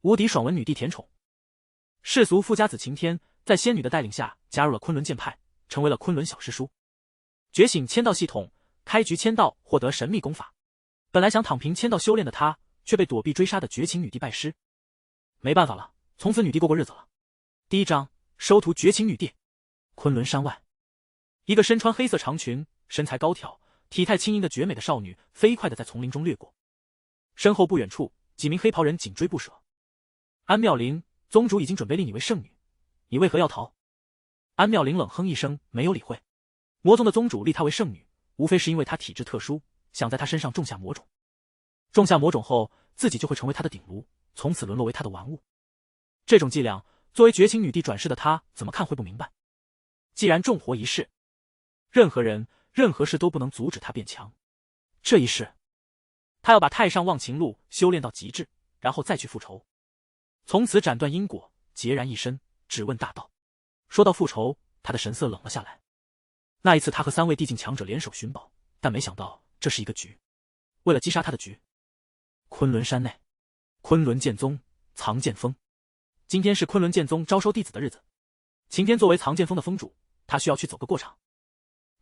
无敌爽文女帝甜宠。世俗富家子秦天在仙女的带领下加入了昆仑剑派，成为了昆仑小师叔。觉醒签到系统，开局签到获得神秘功法。本来想躺平签到修炼的他，却被躲避追杀的绝情女帝拜师。没办法了，从此女帝过过日子了。第一章，收徒绝情女帝。昆仑山外，一个身穿黑色长裙、身材高挑、体态轻盈的绝美的少女，飞快地在丛林中掠过。身后不远处，几名黑袍人紧追不舍。安妙龄，宗主已经准备立你为圣女，你为何要逃？安妙龄冷哼一声，没有理会。魔宗的宗主立她为圣女，无非是因为她体质特殊，想在她身上种下魔种。种下魔种后，自己就会成为她的顶炉，从此沦落为她的玩物。这种伎俩，作为绝情女帝转世的她，怎么看会不明白？既然重活一世，任何人、任何事都不能阻止她变强。这一世，她要把太上忘情路修炼到极致，然后再去复仇。从此斩断因果，孑然一身，只问大道。说到复仇，他的神色冷了下来。那一次他和3位地境强者联手寻宝，但没想到这是一个局。为了击杀他的局，昆仑山内，昆仑剑宗藏剑锋。今天是昆仑剑宗招收弟子的日子，秦天作为藏剑锋的锋主，他需要去走个过场。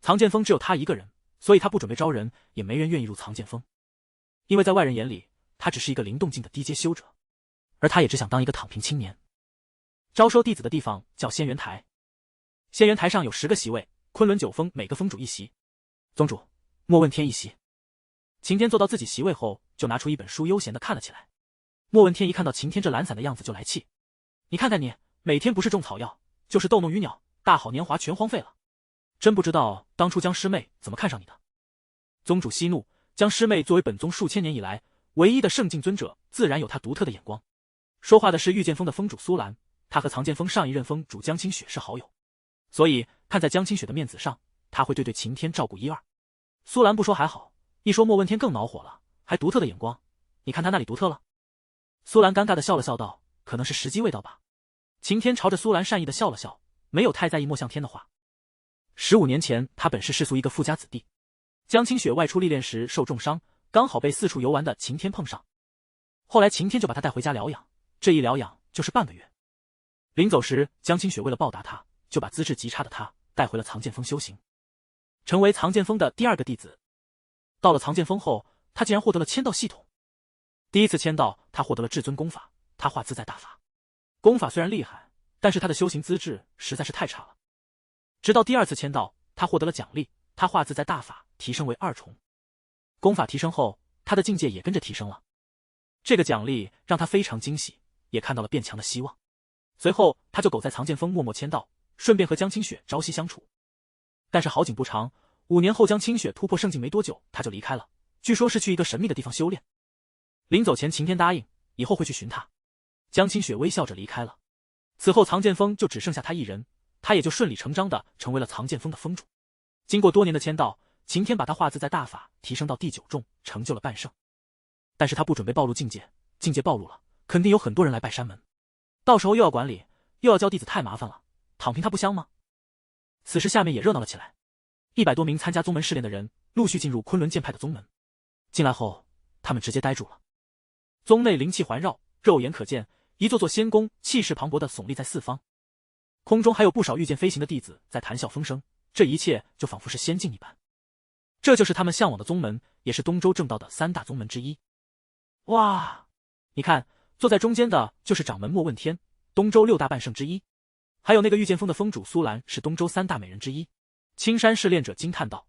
藏剑锋只有他一个人，所以他不准备招人，也没人愿意入藏剑锋。因为在外人眼里，他只是一个灵动境的低阶修者，而他也只想当一个躺平青年。招收弟子的地方叫仙元台，仙元台上有10个席位，昆仑9峰每个峰主一席，宗主莫问天一席。秦天坐到自己席位后，就拿出一本书悠闲地看了起来。莫问天一看到秦天这懒散的样子就来气，你看看你，每天不是种草药，就是逗弄鱼鸟，大好年华全荒废了。真不知道当初江师妹怎么看上你的。宗主息怒，江师妹作为本宗数千年以来唯一的圣境尊者，自然有她独特的眼光。说话的是御剑锋的锋主苏兰，他和藏剑锋上一任锋主江清雪是好友，所以看在江清雪的面子上，他会对秦天照顾一二。苏兰不说还好，一说莫问天更恼火了，还独特的眼光，你看他那里独特了？苏兰尴尬的笑了笑道，可能是时机未到吧。秦天朝着苏兰善意的笑了笑，没有太在意莫向天的话。15年前，他本是世俗一个富家子弟，江清雪外出历练时受重伤，刚好被四处游玩的秦天碰上，后来秦天就把他带回家疗养，这一疗养就是半个月。临走时，江清雪为了报答他，就把资质极差的他带回了藏剑锋修行，成为藏剑锋的第2个弟子。到了藏剑锋后，他竟然获得了签到系统。第一次签到，他获得了至尊功法，他化自在大法。功法虽然厉害，但是他的修行资质实在是太差了。直到第2次签到，他获得了奖励，他化自在大法提升为2重。功法提升后，他的境界也跟着提升了。这个奖励让他非常惊喜，也看到了变强的希望。随后，他就苟在藏剑锋默默签到，顺便和江清雪朝夕相处。但是好景不长，5年后江清雪突破圣境没多久，他就离开了，据说是去一个神秘的地方修炼。临走前，秦天答应以后会去寻他。江清雪微笑着离开了。此后藏剑锋就只剩下他一人，他也就顺理成章的成为了藏剑锋的锋主。经过多年的签到，秦天把他化自在大法提升到第9重，成就了半圣。但是他不准备暴露境界，境界暴露了，肯定有很多人来拜山门，到时候又要管理，又要教弟子，太麻烦了。躺平他不香吗？此时下面也热闹了起来，100多名参加宗门试炼的人陆续进入昆仑剑派的宗门。进来后，他们直接呆住了。宗内灵气环绕，肉眼可见，一座座仙宫气势磅礴地耸立在四方，空中还有不少御剑飞行的弟子在谈笑风生，这一切就仿佛是仙境一般。这就是他们向往的宗门，也是东周正道的3大宗门之一。哇，你看，坐在中间的就是掌门莫问天，东周6大半圣之一，还有那个御剑锋的锋主苏兰是东周3大美人之一。青山试炼者惊叹道。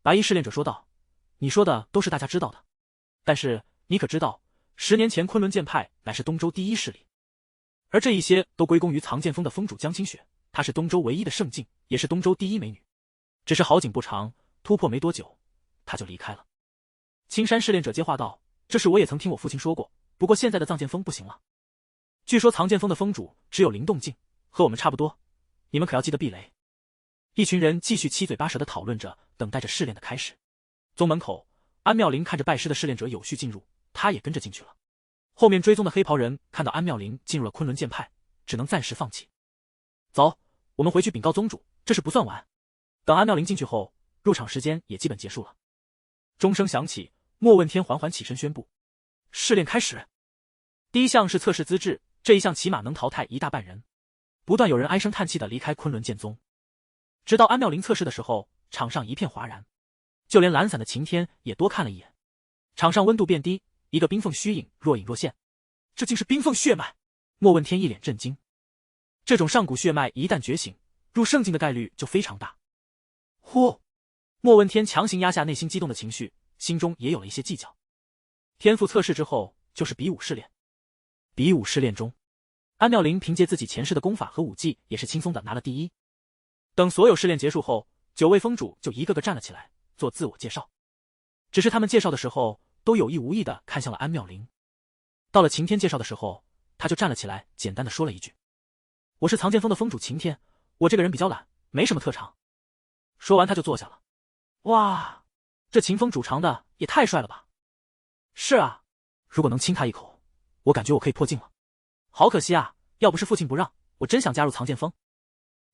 白衣试炼者说道，你说的都是大家知道的，但是你可知道10年前昆仑剑派乃是东周第1势力，而这一些都归功于藏剑锋的锋主江清雪，她是东周唯一的圣境，也是东周第1美女。只是好景不长，突破没多久她就离开了。青山试炼者接话道，这事我也曾听我父亲说过，不过现在的藏剑锋不行了。据说藏剑锋的锋主只有灵动境，和我们差不多，你们可要记得避雷。一群人继续七嘴八舌地讨论着，等待着试炼的开始。宗门口，安妙龄看着拜师的试炼者有序进入，他也跟着进去了。后面追踪的黑袍人看到安妙龄进入了昆仑剑派，只能暂时放弃。走，我们回去禀告宗主，这事不算完。等安妙龄进去后，入场时间也基本结束了。钟声响起，莫问天缓缓起身宣布，试炼开始。第一项是测试资质，这一项起码能淘汰一大半人。不断有人唉声叹气地离开昆仑剑宗。直到安妙龄测试的时候，场上一片哗然，就连懒散的晴天也多看了一眼。场上温度变低，一个冰凤虚影若隐若现，这竟是冰凤血脉！莫问天一脸震惊。这种上古血脉一旦觉醒，入圣境的概率就非常大。呼！莫问天强行压下内心激动的情绪，心中也有了一些计较。天赋测试之后就是比武试炼。比武试炼中，安妙龄凭借自己前世的功法和武技，也是轻松的拿了第一。等所有试炼结束后，9位峰主就一个个站了起来，做自我介绍。只是他们介绍的时候，都有意无意的看向了安妙龄。到了晴天介绍的时候，他就站了起来，简单的说了一句：“我是藏剑峰的峰主晴天，我这个人比较懒，没什么特长。”说完他就坐下了。哇，这秦峰主长的也太帅了吧！是啊，如果能亲他一口，我感觉我可以破境了。好可惜啊，要不是父亲不让，我真想加入藏剑峰。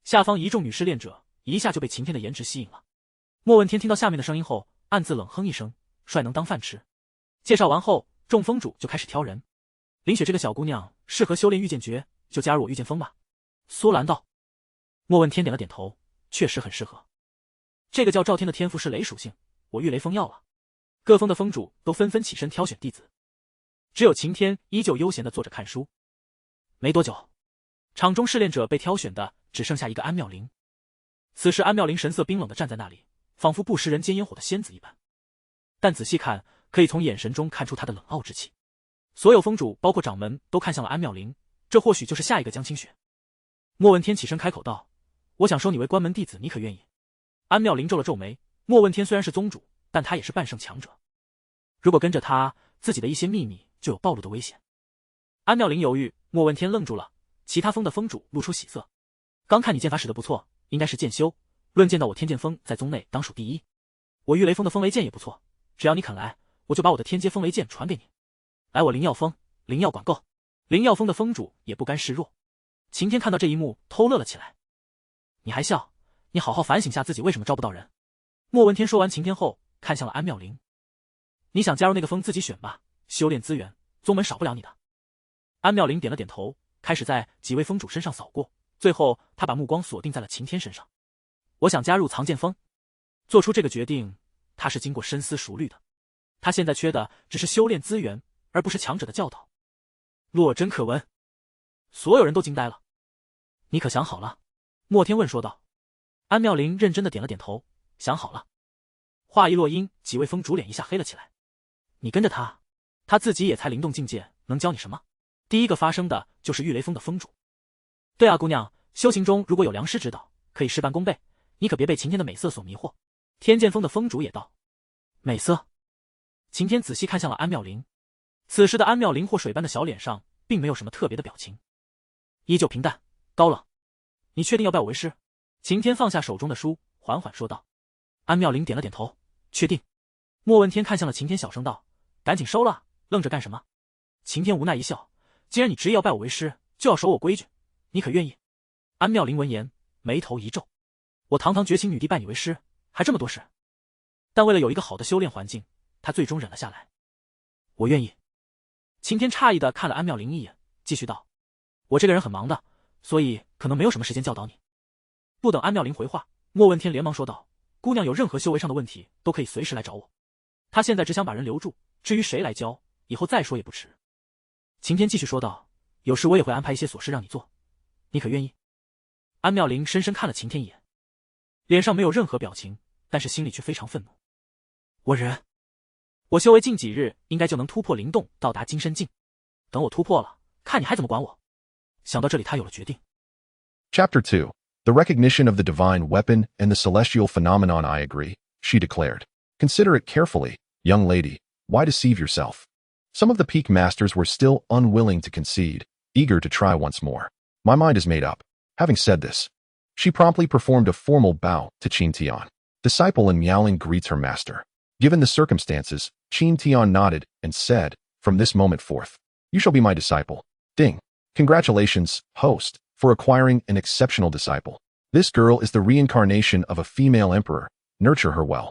下方一众女试炼者一下就被晴天的颜值吸引了。莫问天听到下面的声音后，暗自冷哼一声，帅能当饭吃。介绍完后，众峰主就开始挑人。林雪这个小姑娘适合修炼御剑诀，就加入我御剑锋吧。苏兰道。莫问天点了点头，确实很适合。这个叫赵天的天赋是雷属性，我御雷锋要了。各峰的峰主都纷纷起身挑选弟子，只有晴天依旧悠闲地坐着看书。没多久，场中试炼者被挑选的只剩下一个安妙龄。此时安妙龄神色冰冷地站在那里，仿佛不食人间烟火的仙子一般。但仔细看，可以从眼神中看出她的冷傲之气。所有峰主包括掌门都看向了安妙龄，这或许就是下一个江清雪。莫问天起身开口道：“我想收你为关门弟子，你可愿意？”安妙龄皱了皱眉，莫问天虽然是宗主，但他也是半圣强者，如果跟着他，自己的一些秘密就有暴露的危险。安妙龄犹豫，莫问天愣住了，其他峰的峰主露出喜色。刚看你剑法使得不错，应该是剑修，论剑道我天剑锋在宗内当属第一。我御雷锋的风雷剑也不错，只要你肯来，我就把我的天阶风雷剑传给你。来我灵耀峰，灵耀管够。灵耀峰的峰主也不甘示弱。晴天看到这一幕，偷乐了起来。你还笑？你好好反省下自己为什么招不到人。莫问天说完晴天后，看向了安妙龄。你想加入那个峰自己选吧，修炼资源，宗门少不了你的。安妙龄点了点头，开始在几位峰主身上扫过，最后他把目光锁定在了晴天身上。我想加入藏剑峰。做出这个决定，他是经过深思熟虑的。他现在缺的只是修炼资源，而不是强者的教导。落针可闻。所有人都惊呆了。你可想好了？莫天问说道。安妙龄认真的点了点头，想好了。话一落音，几位峰主脸一下黑了起来。你跟着他，他自己也才灵动境界，能教你什么？第一个发生的就是御雷峰的峰主。对啊，姑娘，修行中如果有良师指导，可以事半功倍，你可别被晴天的美色所迷惑。天剑峰的峰主也道。美色？晴天仔细看向了安妙龄。此时的安妙龄或水般的小脸上并没有什么特别的表情，依旧平淡高冷。你确定要拜我为师？晴天放下手中的书，缓缓说道。安妙龄点了点头，确定。莫问天看向了晴天，小声道：“赶紧收了，愣着干什么？”晴天无奈一笑：“既然你执意要拜我为师，就要守我规矩，你可愿意？”安妙龄闻言，眉头一皱：“我堂堂绝情女帝拜你为师，还这么多事。”但为了有一个好的修炼环境，他最终忍了下来。“我愿意。”晴天诧异的看了安妙龄一眼，继续道：“我这个人很忙的，所以可能没有什么时间教导你。”不等安妙龄回话，莫问天连忙说道：“姑娘有任何修为上的问题，都可以随时来找我。她现在只想把人留住，至于谁来教，以后再说也不迟。”晴天继续说道：“有时我也会安排一些琐事让你做，你可愿意？”安妙龄深深看了晴天一眼，脸上没有任何表情，但是心里却非常愤怒。我忍，我修为近几日应该就能突破灵动，到达金身境。等我突破了，看你还怎么管我。想到这里，他有了决定。Chapter 2. The recognition of the divine weapon and the celestial phenomenon. I agree, she declared. Consider it carefully, young lady. Why deceive yourself? Some of the peak masters were still unwilling to concede, eager to try once more. My mind is made up. Having said this, she promptly performed a formal bow to Qin Tian. Disciple in Miaoling greets her master. Given the circumstances, Qin Tian nodded and said, "From this moment forth, you shall be my disciple." Ding. Congratulations, host, for acquiring an exceptional disciple. This girl is the reincarnation of a female emperor. Nurture her well.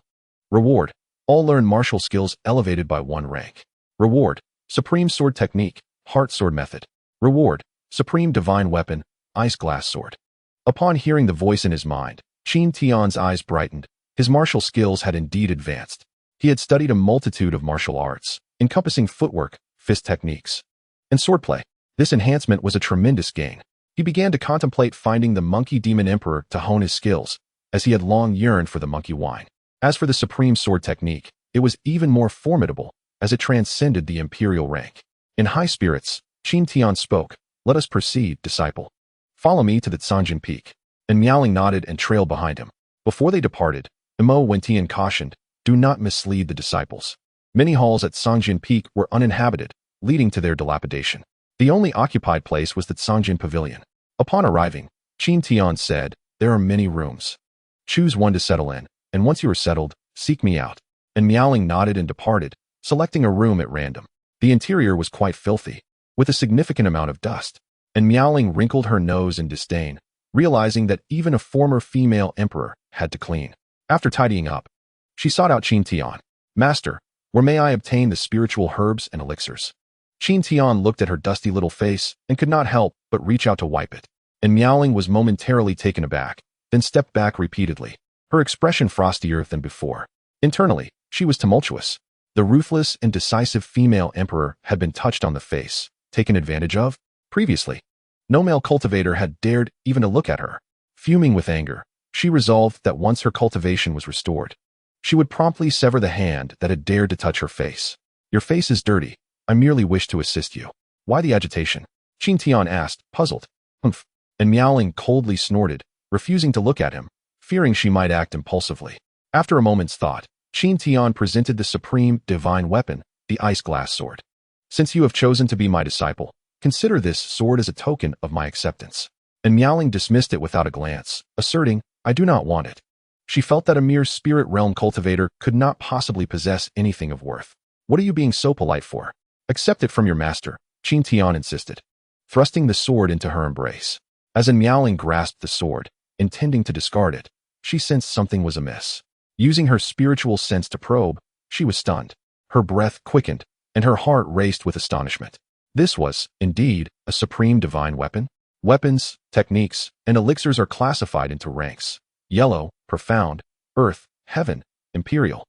Reward. All learn martial skills elevated by 1 rank. Reward. Supreme sword technique, Heart Sword Method. Reward: Supreme Divine Weapon, Ice Glass Sword. Upon hearing the voice in his mind, Qin Tian's eyes brightened. His martial skills had indeed advanced. He had studied a multitude of martial arts, encompassing footwork, fist techniques, and swordplay. This enhancement was a tremendous gain. He began to contemplate finding the Monkey Demon Emperor to hone his skills, as he had long yearned for the monkey wine. As for the Supreme Sword Technique, it was even more formidable, as it transcended the imperial rank. In high spirits, Qin Tian spoke, "Let us proceed, disciple. Follow me to the Sanjin Peak." And Miaoling nodded and trailed behind him. Before they departed, Imo Wentian cautioned, "Do not mislead the disciples. Many halls at Sanjin Peak were uninhabited, leading to their dilapidation. The only occupied place was the Sanjin Pavilion." Upon arriving, Qin Tian said, "There are many rooms. Choose one to settle in, and once you are settled, seek me out." And Miaoling nodded and departed, selecting a room at random. The interior was quite filthy, with a significant amount of dust, and Miaoling wrinkled her nose in disdain, realizing that even a former female emperor had to clean. After tidying up, she sought out Qin Tian. "Master, where may I obtain the spiritual herbs and elixirs?" Qin Tian looked at her dusty little face and could not help but reach out to wipe it. And Miaoling was momentarily taken aback, then stepped back repeatedly, her expression frostier than before. Internally, she was tumultuous. The ruthless and decisive female emperor had been touched on the face, taken advantage of. Previously, no male cultivator had dared even to look at her. Fuming with anger, she resolved that once her cultivation was restored, she would promptly sever the hand that had dared to touch her face. "Your face is dirty. I merely wish to assist you." "Why the agitation?" Qin Tian asked, puzzled. "Humph." And Miaoling coldly snorted, refusing to look at him, fearing she might act impulsively. After a moment's thought, Qin Tian presented the supreme divine weapon, the Ice Glass Sword. "Since you have chosen to be my disciple, consider this sword as a token of my acceptance." And Miaoling dismissed it without a glance, asserting, "I do not want it." She felt that a mere spirit realm cultivator could not possibly possess anything of worth. "What are you being so polite for? Accept it from your master," Qin Tian insisted, thrusting the sword into her embrace. As Miaoling grasped the sword, intending to discard it, she sensed something was amiss. Using her spiritual sense to probe, she was stunned. Her breath quickened, and her heart raced with astonishment. This was, indeed, a supreme divine weapon. Weapons, techniques, and elixirs are classified into ranks: yellow, profound, earth, heaven, imperial,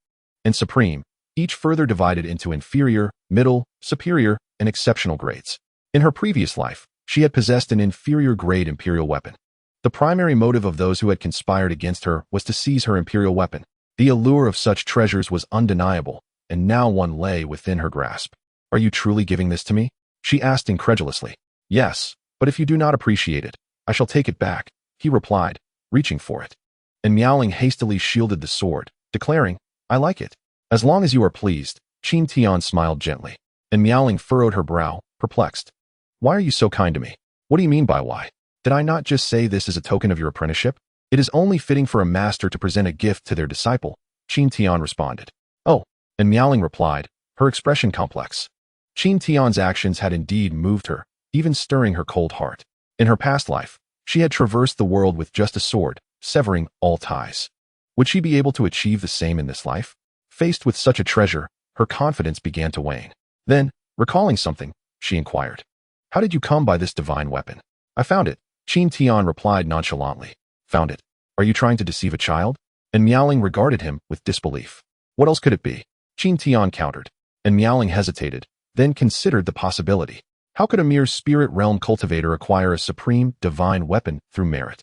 and supreme, each further divided into inferior, middle, superior, and exceptional grades. In her previous life, she had possessed an inferior grade imperial weapon. The primary motive of those who had conspired against her was to seize her imperial weapon. The allure of such treasures was undeniable, and now one lay within her grasp. "Are you truly giving this to me?" she asked incredulously. "Yes, but if you do not appreciate it, I shall take it back," he replied, reaching for it. And Miaoling hastily shielded the sword, declaring, "I like it." "As long as you are pleased," Qin Tian smiled gently, and Miaoling furrowed her brow, perplexed. "Why are you so kind to me? What do you mean by why? Did I not just say this is a token of your apprenticeship? It is only fitting for a master to present a gift to their disciple," Qin Tian responded. "Oh," and Miaoling replied, her expression complex. Qin Tian's actions had indeed moved her, even stirring her cold heart. In her past life, she had traversed the world with just a sword, severing all ties. Would she be able to achieve the same in this life? Faced with such a treasure, her confidence began to wane. Then, recalling something, she inquired, "How did you come by this divine weapon?" "I found it," Qin Tian replied nonchalantly. "Found it? Are you trying to deceive a child?" And Miaoling regarded him with disbelief. "What else could it be?" Qin Tian countered, and Miaoling hesitated, then considered the possibility. How could a mere spirit realm cultivator acquire a supreme divine weapon through merit?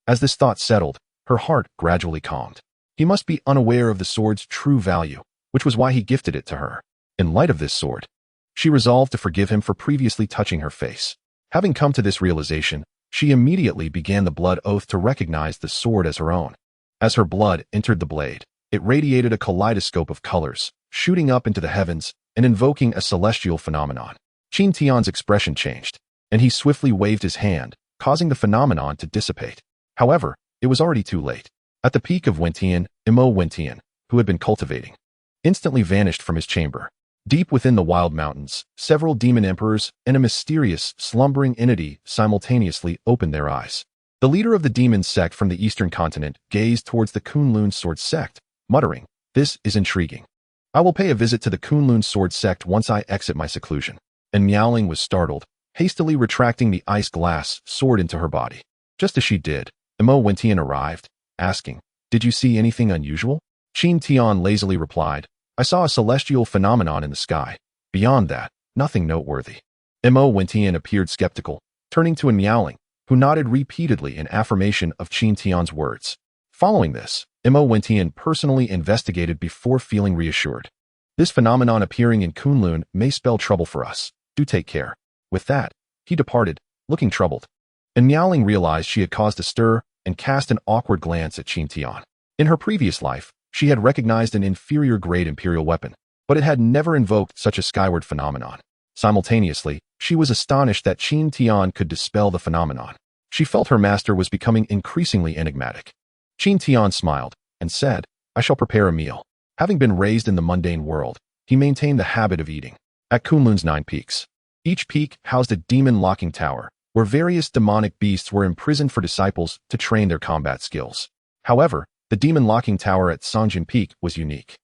As this thought settled, her heart gradually calmed. He must be unaware of the sword's true value, which was why he gifted it to her. In light of this sword, she resolved to forgive him for previously touching her face. Having come to this realization, she immediately began the blood oath to recognize the sword as her own. As her blood entered the blade, it radiated a kaleidoscope of colors, shooting up into the heavens and invoking a celestial phenomenon. Qin Tian's expression changed, and he swiftly waved his hand, causing the phenomenon to dissipate. However, it was already too late. At the peak of Wentian, Imo Wentian, who had been cultivating, instantly vanished from his chamber. Deep within the wild mountains, several demon emperors and a mysterious, slumbering entity simultaneously opened their eyes. The leader of the demon sect from the eastern continent gazed towards the Kunlun sword sect, muttering, "This is intriguing. I will pay a visit to the Kunlun sword sect once I exit my seclusion." and Miaoling was startled, hastily retracting the ice glass sword into her body. Just as she did, Mo Wentian arrived, asking, "Did you see anything unusual?" Qin Tian lazily replied, "I saw a celestial phenomenon in the sky. Beyond that, nothing noteworthy." Mo Wentian appeared skeptical, turning to Miaoling, who nodded repeatedly in affirmation of Qin Tian's words. Following this, Mo Wentian personally investigated before feeling reassured. "This phenomenon appearing in Kunlun may spell trouble for us. Do take care." With that, he departed, looking troubled. And Miaoling realized she had caused a stir and cast an awkward glance at Qin Tian. In her previous life, she had recognized an inferior-grade imperial weapon, but it had never invoked such a skyward phenomenon. Simultaneously, she was astonished that Qin Tian could dispel the phenomenon. She felt her master was becoming increasingly enigmatic. Qin Tian smiled and said, "I shall prepare a meal." Having been raised in the mundane world, he maintained the habit of eating. At Kunlun's 9 peaks, each peak housed a demon locking tower, where various demonic beasts were imprisoned for disciples to train their combat skills. However, the demon locking tower at Sanjin Peak was unique.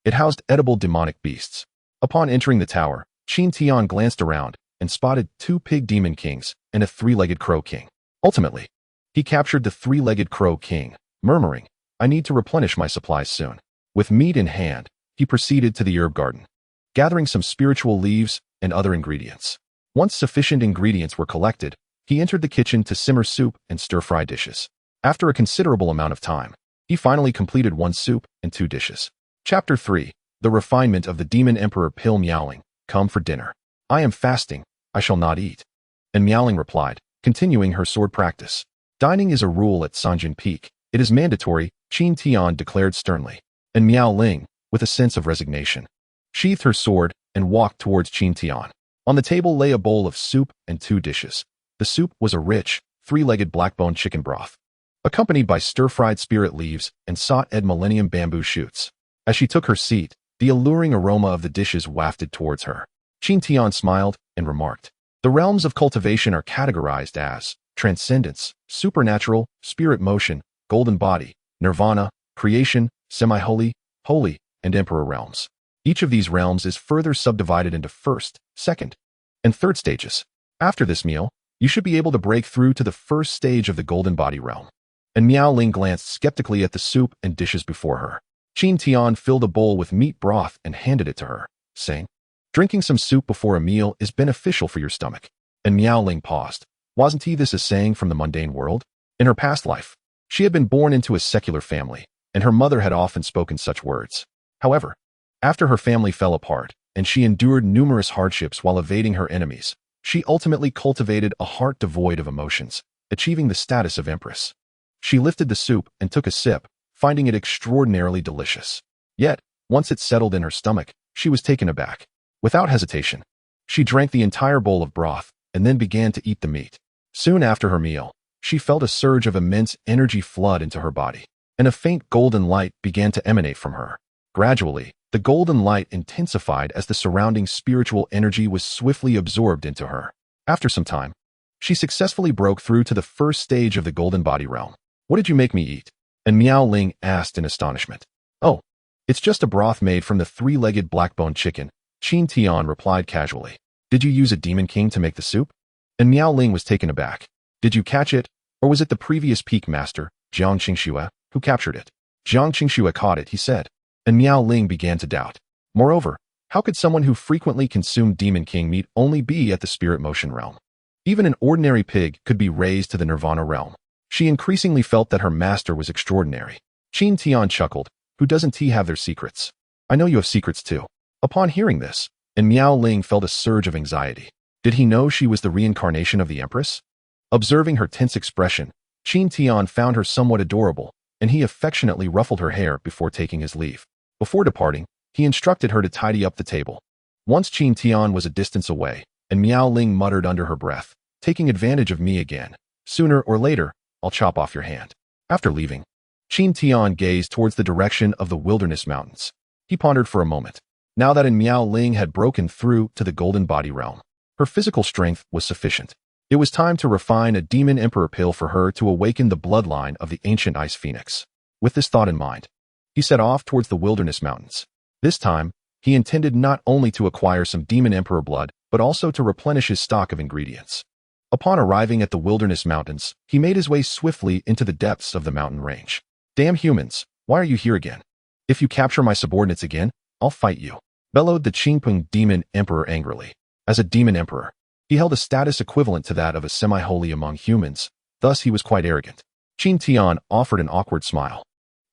It housed edible demonic beasts. Upon entering the tower, Qin Tian glanced around and spotted 2 pig demon kings and a 3-legged crow king. Ultimately, he captured the 3-legged crow king, murmuring, "I need to replenish my supplies soon." With meat in hand, he proceeded to the herb garden, gathering some spiritual leaves and other ingredients. Once sufficient ingredients were collected, he entered the kitchen to simmer soup and stir-fry dishes. After a considerable amount of time, he finally completed 1 soup and 2 dishes. Chapter 3. The Refinement of the Demon Emperor Pil Miaoling. "Come for dinner." "I am fasting. I shall not eat." And Miaoling replied, continuing her sword practice. "Dining is a rule at Sanjin Peak. It is mandatory," Qin Tian declared sternly. And Miaoling, with a sense of resignation, sheathed her sword and walked towards Qin Tian. On the table lay a bowl of soup and 2 dishes. The soup was a rich, 3-legged black-bone chicken broth, accompanied by stir-fried spirit leaves and sought-ed millennium bamboo shoots. As she took her seat, the alluring aroma of the dishes wafted towards her. Qin Tian smiled and remarked, "The realms of cultivation are categorized as transcendence, supernatural, spirit motion, golden body, nirvana, creation, semi-holy, holy, and emperor realms. Each of these realms is further subdivided into 1st, 2nd, and 3rd stages. After this meal, you should be able to break through to the 1st stage of the golden body realm." And Miaoling glanced skeptically at the soup and dishes before her. Qin Tian filled a bowl with meat broth and handed it to her, saying, "Drinking some soup before a meal is beneficial for your stomach." And Miaoling paused. Wasn't this a saying from the mundane world? In her past life, she had been born into a secular family, and her mother had often spoken such words. However, after her family fell apart, and she endured numerous hardships while evading her enemies, she ultimately cultivated a heart devoid of emotions, achieving the status of empress. She lifted the soup and took a sip, finding it extraordinarily delicious. Yet, once it settled in her stomach, she was taken aback. Without hesitation, she drank the entire bowl of broth and then began to eat the meat. Soon after her meal, she felt a surge of immense energy flood into her body, and a faint golden light began to emanate from her. Gradually, the golden light intensified as the surrounding spiritual energy was swiftly absorbed into her. After some time, she successfully broke through to the 1st stage of the golden body realm. "What did you make me eat?" And Miaoling asked in astonishment. "Oh, it's just a broth made from the 3-legged black-bone chicken," Qin Tian replied casually. "Did you use a demon king to make the soup?" And Miaoling was taken aback. "Did you catch it, or was it the previous peak master, Jiang Qingxue, who captured it?" "Jiang Qingxue caught it," he said. And Miaoling began to doubt. Moreover, how could someone who frequently consumed demon king meat only be at the spirit motion realm? Even an ordinary pig could be raised to the nirvana realm. She increasingly felt that her master was extraordinary. Qin Tian chuckled. "Who doesn't he have their secrets? I know you have secrets too." Upon hearing this, and Miaoling felt a surge of anxiety. Did he know she was the reincarnation of the empress? Observing her tense expression, Qin Tian found her somewhat adorable, and he affectionately ruffled her hair before taking his leave. Before departing, he instructed her to tidy up the table. Once Qin Tian was a distance away, and Miaoling muttered under her breath, "Taking advantage of me again. Sooner or later, I'll chop off your hand." After leaving, Qin Tian gazed towards the direction of the wilderness mountains. He pondered for a moment. Now that Miaoling had broken through to the golden body realm, her physical strength was sufficient. It was time to refine a demon emperor pill for her to awaken the bloodline of the ancient ice phoenix. With this thought in mind, he set off towards the wilderness mountains. This time, he intended not only to acquire some Demon Emperor blood, but also to replenish his stock of ingredients. Upon arriving at the Wilderness Mountains, he made his way swiftly into the depths of the mountain range. "Damn humans, why are you here again? If you capture my subordinates again, I'll fight you," bellowed the Qingpeng Demon Emperor angrily. As a Demon Emperor, he held a status equivalent to that of a semi-holy among humans, thus he was quite arrogant. Qin Tian offered an awkward smile.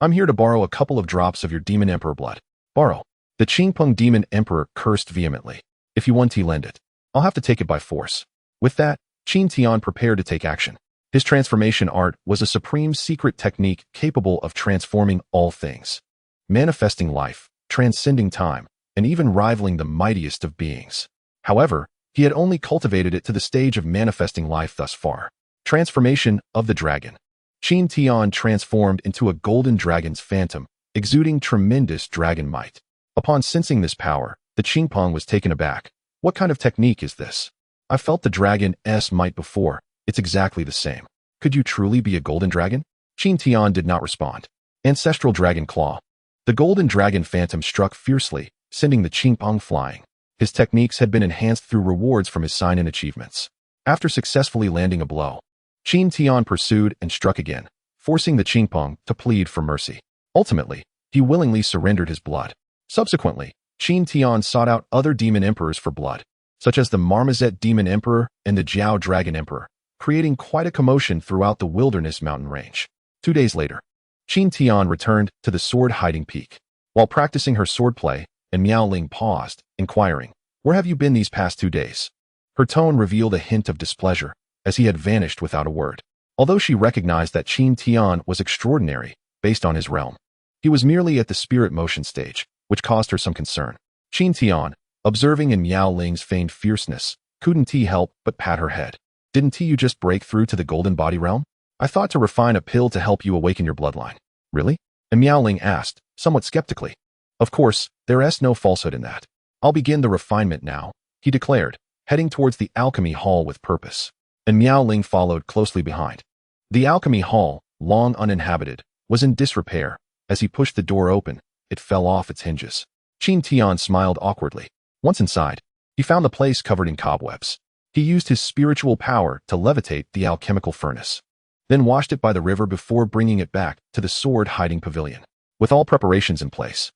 "I'm here to borrow a couple of drops of your Demon Emperor blood." "Borrow?" The Qingpeng Demon Emperor cursed vehemently. "If you want to lend it, I'll have to take it by force." With that, Qin Tian prepared to take action. His transformation art was a supreme secret technique capable of transforming all things, manifesting life, transcending time, and even rivaling the mightiest of beings. However, he had only cultivated it to the stage of manifesting life thus far. Transformation of the Dragon. Qin Tian transformed into a golden dragon's phantom, exuding tremendous dragon might. Upon sensing this power, the Qingpeng was taken aback. "What kind of technique is this? I felt the dragon's might before. It's exactly the same. Could you truly be a golden dragon?" Qin Tian did not respond. Ancestral Dragon Claw. The golden dragon phantom struck fiercely, sending the Qingpeng flying. His techniques had been enhanced through rewards from his sign and achievements. After successfully landing a blow, Qin Tian pursued and struck again, forcing the Qingpeng to plead for mercy. Ultimately, he willingly surrendered his blood. Subsequently, Qin Tian sought out other demon emperors for blood, such as the Marmoset Demon Emperor and the Jiao Dragon Emperor, creating quite a commotion throughout the Wilderness Mountain range. 2 days later, Qin Tian returned to the sword-hiding peak. While practicing her swordplay, and Miao Ling paused, inquiring, "Where have you been these past 2 days?" Her tone revealed a hint of displeasure, as he had vanished without a word. Although she recognized that Qin Tian was extraordinary, based on his realm, he was merely at the spirit motion stage, which caused her some concern. Qin Tian, observing in Miao Ling's feigned fierceness, couldn't he help but pat her head. "Didn't you just break through to the golden body realm? I thought to refine a pill to help you awaken your bloodline." "Really?" And Miao Ling asked, somewhat skeptically. "Of course, there's no falsehood in that. I'll begin the refinement now," he declared, heading towards the alchemy hall with purpose. And Miao Ling followed closely behind. The alchemy hall, long uninhabited, was in disrepair. As he pushed the door open, it fell off its hinges. Qin Tian smiled awkwardly. Once inside, he found the place covered in cobwebs. He used his spiritual power to levitate the alchemical furnace, then washed it by the river before bringing it back to the sword-hiding pavilion. With all preparations in place,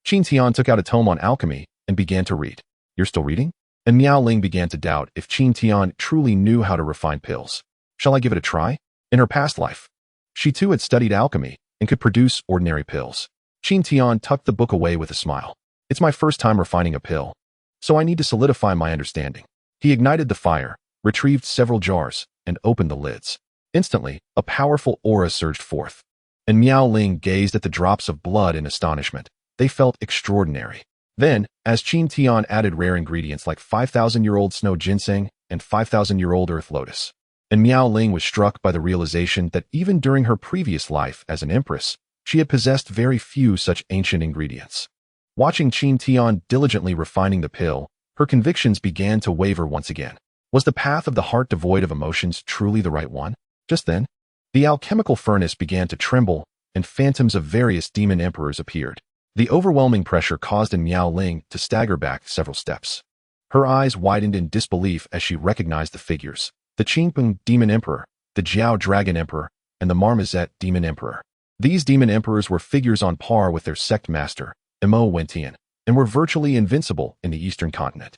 Qin Tian took out a tome on alchemy and began to read. "You're still reading?" And Miao Ling began to doubt if Qin Tian truly knew how to refine pills. "Shall I give it a try?" In her past life, she too had studied alchemy and could produce ordinary pills. Qin Tian tucked the book away with a smile. "It's my first time refining a pill, so I need to solidify my understanding." He ignited the fire, retrieved several jars, and opened the lids. Instantly, a powerful aura surged forth, and Miao Ling gazed at the drops of blood in astonishment. They felt extraordinary. Then, as Qin Tian added rare ingredients like 5,000-year-old snow ginseng and 5,000-year-old earth lotus, and Miao Ling was struck by the realization that even during her previous life as an empress, she had possessed very few such ancient ingredients. Watching Qin Tian diligently refining the pill, her convictions began to waver once again. Was the path of the heart devoid of emotions truly the right one? Just then, the alchemical furnace began to tremble, and phantoms of various demon emperors appeared. The overwhelming pressure caused Miao Ling to stagger back several steps. Her eyes widened in disbelief as she recognized the figures: the Qingpeng Demon Emperor, the Jiao Dragon Emperor, and the Marmoset Demon Emperor. These demon emperors were figures on par with their sect master, Imo Wentian, and were virtually invincible in the Eastern continent.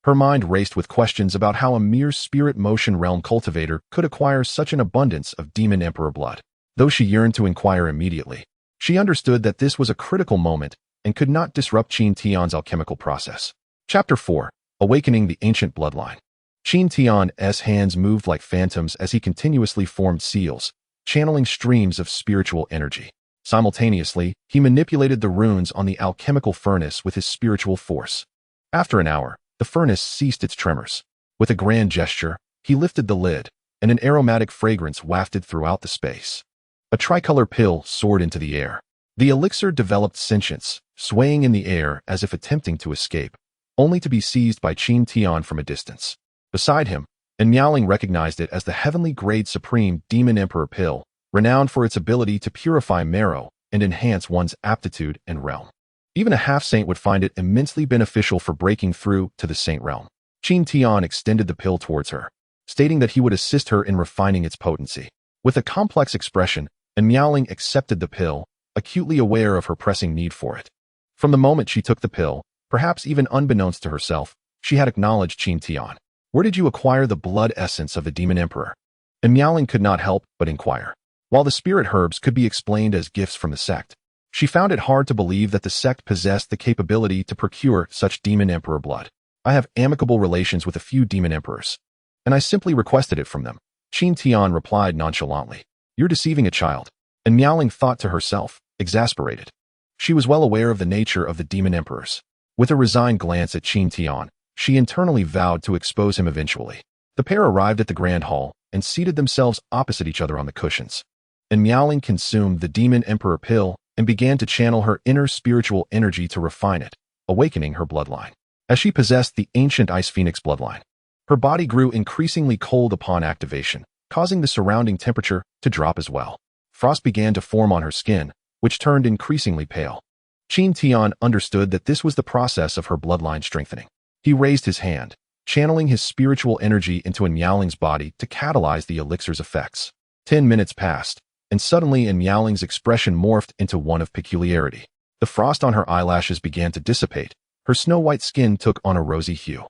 Her mind raced with questions about how a mere spirit motion realm cultivator could acquire such an abundance of demon emperor blood. Though she yearned to inquire immediately, she understood that this was a critical moment and could not disrupt Qin Tian's alchemical process. Chapter 4. Awakening the Ancient Bloodline. Qin Tian's hands moved like phantoms as he continuously formed seals, channeling streams of spiritual energy. Simultaneously, he manipulated the runes on the alchemical furnace with his spiritual force. After an hour, the furnace ceased its tremors. With a grand gesture, he lifted the lid, and an aromatic fragrance wafted throughout the space. A tricolor pill soared into the air. The elixir developed sentience, swaying in the air as if attempting to escape, only to be seized by Qin Tian from a distance. Beside him, and Miaoling recognized it as the heavenly grade supreme Demon Emperor pill, renowned for its ability to purify marrow and enhance one's aptitude and realm. Even a half-saint would find it immensely beneficial for breaking through to the saint realm. Qin Tian extended the pill towards her, stating that he would assist her in refining its potency. With a complex expression, and Miaoling accepted the pill, acutely aware of her pressing need for it. From the moment she took the pill, perhaps even unbeknownst to herself, she had acknowledged Qin Tian. Where did you acquire the blood essence of the demon emperor? And Miaoling could not help but inquire. While the spirit herbs could be explained as gifts from the sect, she found it hard to believe that the sect possessed the capability to procure such demon emperor blood. I have amicable relations with a few demon emperors, and I simply requested it from them. Qin Tian replied nonchalantly. You're deceiving a child. And Miaoling thought to herself, exasperated. She was well aware of the nature of the demon emperors. With a resigned glance at Qin Tian, she internally vowed to expose him eventually. The pair arrived at the grand hall and seated themselves opposite each other on the cushions. And Miaoling consumed the demon emperor pill and began to channel her inner spiritual energy to refine it, awakening her bloodline. As she possessed the ancient Ice Phoenix bloodline, her body grew increasingly cold upon activation, causing the surrounding temperature to drop as well. Frost began to form on her skin, which turned increasingly pale. Qin Tian understood that this was the process of her bloodline strengthening. He raised his hand, channeling his spiritual energy into Miaoling's body to catalyze the elixir's effects. 10 minutes passed, and suddenly Miaoling's expression morphed into one of peculiarity. The frost on her eyelashes began to dissipate, her snow-white skin took on a rosy hue,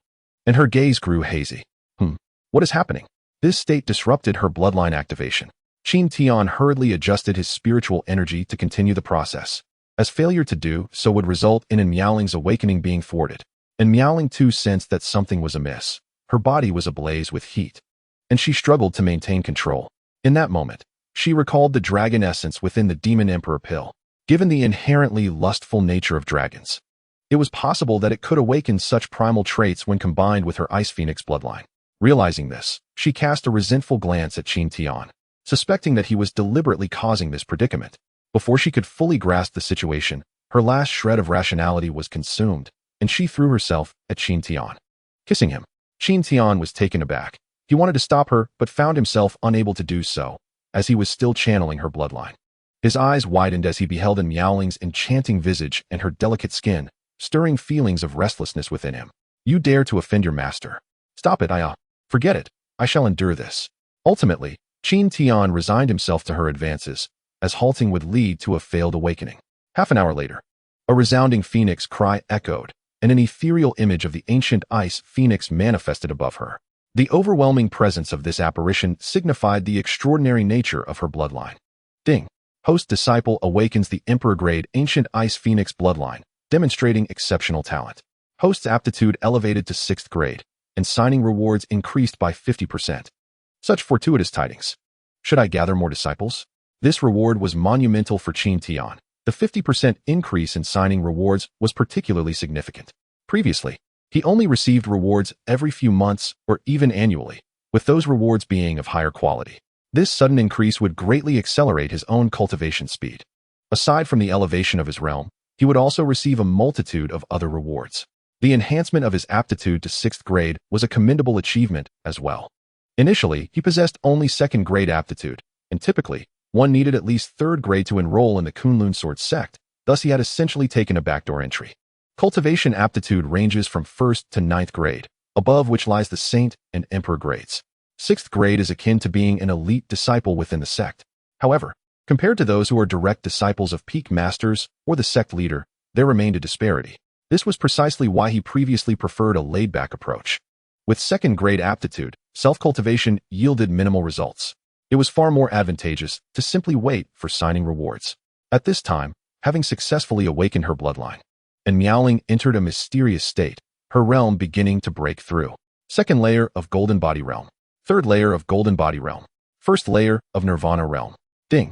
and her gaze grew hazy. What is happening? This state disrupted her bloodline activation. Qin Tian hurriedly adjusted his spiritual energy to continue the process, as failure to do so would result in Miaoling's awakening being thwarted. And Miaoling too sensed that something was amiss. Her body was ablaze with heat, and she struggled to maintain control. In that moment, she recalled the dragon essence within the demon emperor pill. Given the inherently lustful nature of dragons, it was possible that it could awaken such primal traits when combined with her Ice Phoenix bloodline. Realizing this, she cast a resentful glance at Qin Tian, suspecting that he was deliberately causing this predicament. Before she could fully grasp the situation, her last shred of rationality was consumed, and she threw herself at Qin Tian, kissing him. Qin Tian was taken aback. He wanted to stop her, but found himself unable to do so, as he was still channeling her bloodline. His eyes widened as he beheld Miaoling's enchanting visage and her delicate skin, stirring feelings of restlessness within him. You dare to offend your master. Stop it, forget it. I shall endure this. Ultimately, Qin Tian resigned himself to her advances, as halting would lead to a failed awakening. Half an hour later, a resounding phoenix cry echoed, and an ethereal image of the ancient Ice Phoenix manifested above her. The overwhelming presence of this apparition signified the extraordinary nature of her bloodline. Ding. Host disciple awakens the Emperor-grade ancient Ice Phoenix bloodline, demonstrating exceptional talent. Host's aptitude elevated to 6th grade, and signing rewards increased by 50%. Such fortuitous tidings. Should I gather more disciples? This reward was monumental for Qin Tian. The 50% increase in signing rewards was particularly significant. Previously, he only received rewards every few months or even annually, with those rewards being of higher quality. This sudden increase would greatly accelerate his own cultivation speed. Aside from the elevation of his realm, he would also receive a multitude of other rewards. The enhancement of his aptitude to 6th grade was a commendable achievement as well. Initially, he possessed only 2nd grade aptitude, and typically, one needed at least 3rd grade to enroll in the Kunlun Sword sect, thus he had essentially taken a backdoor entry. Cultivation aptitude ranges from 1st to 9th grade, above which lies the Saint and Emperor grades. 6th grade is akin to being an elite disciple within the sect. However, compared to those who are direct disciples of peak masters or the sect leader, there remained a disparity. This was precisely why he previously preferred a laid-back approach. With 2nd grade aptitude, self-cultivation yielded minimal results. It was far more advantageous to simply wait for signing rewards. At this time, having successfully awakened her bloodline, and Miaoling entered a mysterious state, her realm beginning to break through. 2nd layer of Golden Body Realm. 3rd layer of Golden Body Realm. 1st layer of Nirvana Realm. Ding.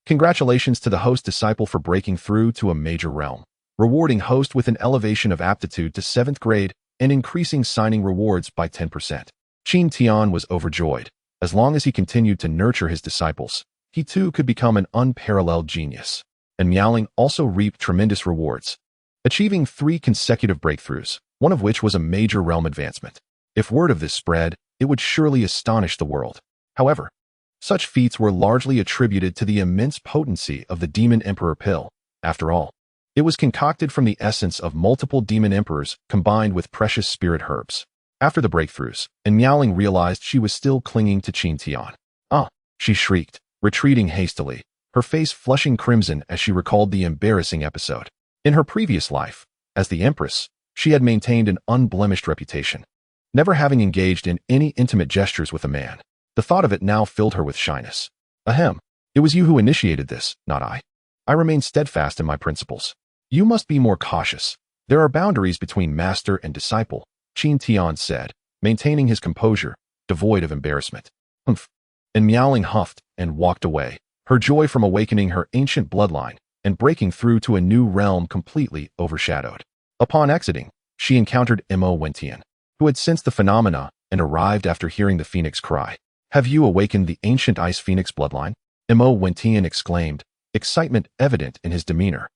Congratulations to the host disciple for breaking through to a major realm, rewarding host with an elevation of aptitude to 7th grade and increasing signing rewards by 10%. Qin Tian was overjoyed. As long as he continued to nurture his disciples, he too could become an unparalleled genius. And Miaoling also reaped tremendous rewards, achieving 3 consecutive breakthroughs, one of which was a major realm advancement. If word of this spread, it would surely astonish the world. However, such feats were largely attributed to the immense potency of the Demon Emperor pill. After all, It was concocted from the essence of multiple demon emperors combined with precious spirit herbs. After the breakthroughs, and Miaoling realized she was still clinging to Qin Tian. "Ah!" she shrieked, retreating hastily, her face flushing crimson as she recalled the embarrassing episode. In her previous life, as the Empress, she had maintained an unblemished reputation, never having engaged in any intimate gestures with a man. The thought of it now filled her with shyness. "Ahem. It was you who initiated this, not I. I remain steadfast in my principles. You must be more cautious. There are boundaries between master and disciple," Qin Tian said, maintaining his composure, devoid of embarrassment. "Humph." And Miaoling huffed and walked away, her joy from awakening her ancient bloodline and breaking through to a new realm completely overshadowed. Upon exiting, she encountered Mo Wentian, who had sensed the phenomena and arrived after hearing the phoenix cry. "Have you awakened the ancient ice phoenix bloodline?" Mo Wentian exclaimed, excitement evident in his demeanor.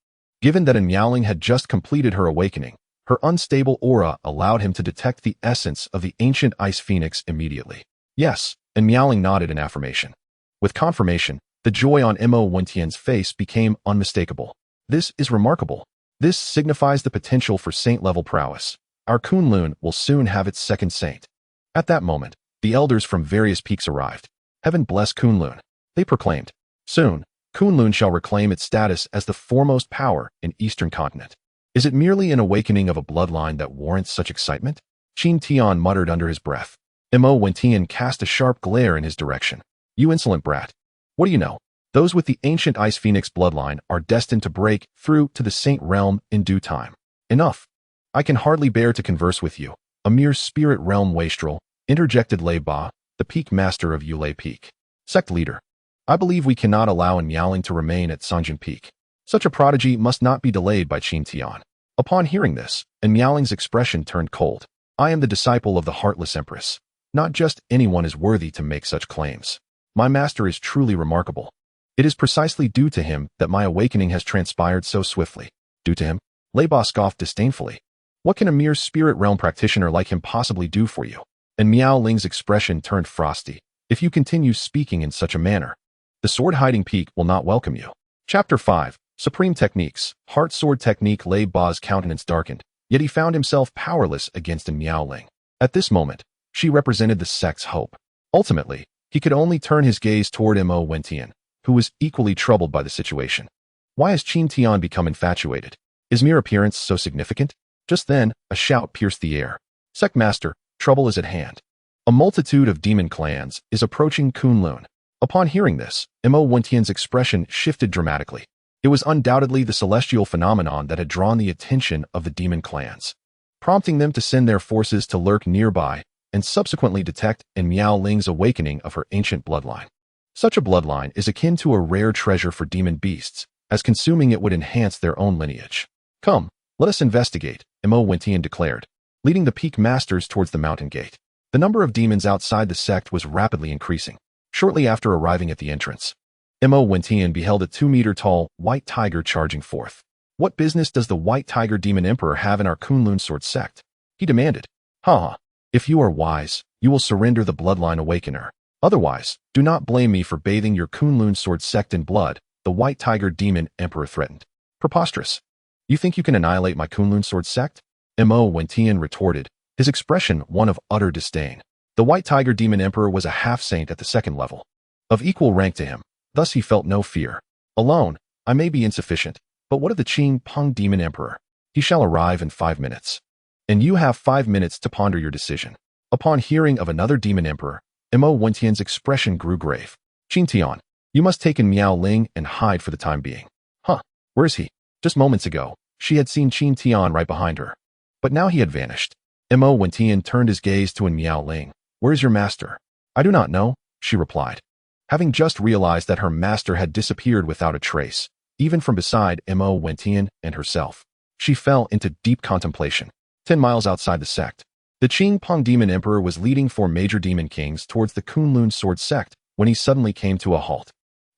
Given that Miaoling had just completed her awakening, her unstable aura allowed him to detect the essence of the ancient ice phoenix immediately. "Yes," and Miaoling nodded in affirmation. With confirmation, the joy on Mo Wentian's face became unmistakable. "This is remarkable. This signifies the potential for saint-level prowess. Our Kunlun will soon have its second saint." At that moment, the elders from various peaks arrived. "Heaven bless Kunlun," they proclaimed. "Soon, Kunlun shall reclaim its status as the foremost power in Eastern continent." "Is it merely an awakening of a bloodline that warrants such excitement?" Qin Tian muttered under his breath. Mo Wentian cast a sharp glare in his direction. "You insolent brat. What do you know? Those with the ancient Ice Phoenix bloodline are destined to break through to the Saint Realm in due time." "Enough. I can hardly bear to converse with you, a mere spirit realm wastrel," interjected Lei Ba, the peak master of Yulei Peak. "Sect leader. I believe we cannot allow Miaoling to remain at Sanjin Peak. Such a prodigy must not be delayed by Qin Tian." Upon hearing this, Miaoling's expression turned cold. "I am the disciple of the Heartless Empress. Not just anyone is worthy to make such claims. My master is truly remarkable. It is precisely due to him that my awakening has transpired so swiftly." "Due to him?" Lei Ba scoffed disdainfully. "What can a mere spirit realm practitioner like him possibly do for you?" And Miaoling's expression turned frosty. "If you continue speaking in such a manner, the sword-hiding peak will not welcome you." Chapter 5. Supreme Techniques. Heart Sword Technique. Lei Ba's countenance darkened, yet he found himself powerless against Miaoling. At this moment, she represented the sect's hope. Ultimately, he could only turn his gaze toward Mo Wentian, who was equally troubled by the situation. Why has Qin Tian become infatuated? Is mere appearance so significant? Just then, a shout pierced the air. "Sect Master, trouble is at hand. A multitude of demon clans is approaching Kunlun." Upon hearing this, Mo Wentian's expression shifted dramatically. It was undoubtedly the celestial phenomenon that had drawn the attention of the demon clans, prompting them to send their forces to lurk nearby and subsequently detect Miaoling's awakening of her ancient bloodline. Such a bloodline is akin to a rare treasure for demon beasts, as consuming it would enhance their own lineage. "Come, let us investigate," Mo Wentian declared, leading the peak masters towards the mountain gate. The number of demons outside the sect was rapidly increasing. Shortly after arriving at the entrance, Mo Wentian beheld a 2-meter-tall white tiger charging forth. "What business does the white tiger demon emperor have in our Kunlun sword sect?" he demanded. "Ha! If you are wise, you will surrender the bloodline awakener. Otherwise, do not blame me for bathing your Kunlun sword sect in blood," the white tiger demon emperor threatened. "Preposterous. You think you can annihilate my Kunlun sword sect?" Mo Wentian retorted, his expression one of utter disdain. The white tiger demon emperor was a half-saint at the second level, of equal rank to him, thus he felt no fear. "Alone, I may be insufficient, but what of the Qing Peng demon emperor? He shall arrive in 5 minutes. And you have 5 minutes to ponder your decision." Upon hearing of another demon emperor, Mo Wentian's expression grew grave. "Qin Tian, you must take in Miaoling and hide for the time being." "Huh, where is he?" Just moments ago, she had seen Qin Tian right behind her, but now he had vanished. Mo Wentian turned his gaze to Miaoling. "Where is your master?" "I do not know," she replied, having just realized that her master had disappeared without a trace, even from beside Mo Wentian and herself. She fell into deep contemplation. 10 miles outside the sect, the Qing Peng demon emperor was leading 4 major demon kings towards the Kunlun sword sect when he suddenly came to a halt.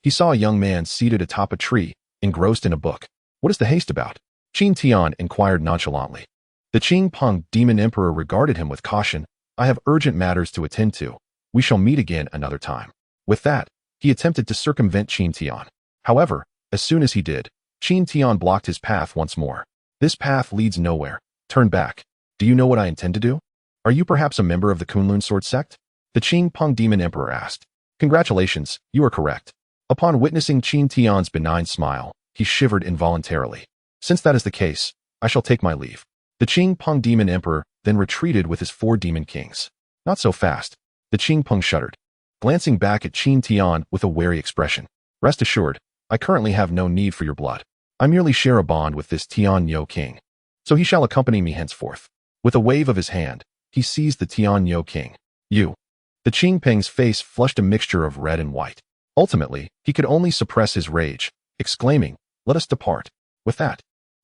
He saw a young man seated atop a tree, engrossed in a book. "What is the haste about?" Qin Tian inquired nonchalantly. The Qing Peng demon emperor regarded him with caution. "I have urgent matters to attend to. We shall meet again another time." With that, he attempted to circumvent Qin Tian. However, as soon as he did, Qin Tian blocked his path once more. This path leads nowhere. Turn back. Do you know what I intend to do? Are you perhaps a member of the Kunlun sword sect? The Qing Peng Demon Emperor asked. Congratulations, you are correct. Upon witnessing Qin Tian's benign smile, he shivered involuntarily. Since that is the case, I shall take my leave. The Qing Peng Demon Emperor then retreated with his 4 demon kings. Not so fast. The Qing Peng shuddered, glancing back at Qin Tian with a wary expression. Rest assured, I currently have no need for your blood. I merely share a bond with this Tian Yo king. So he shall accompany me henceforth. With a wave of his hand, he seized the Tian Yo king. You. The Qing Peng's face flushed a mixture of red and white. Ultimately, he could only suppress his rage, exclaiming, "Let us depart." With that,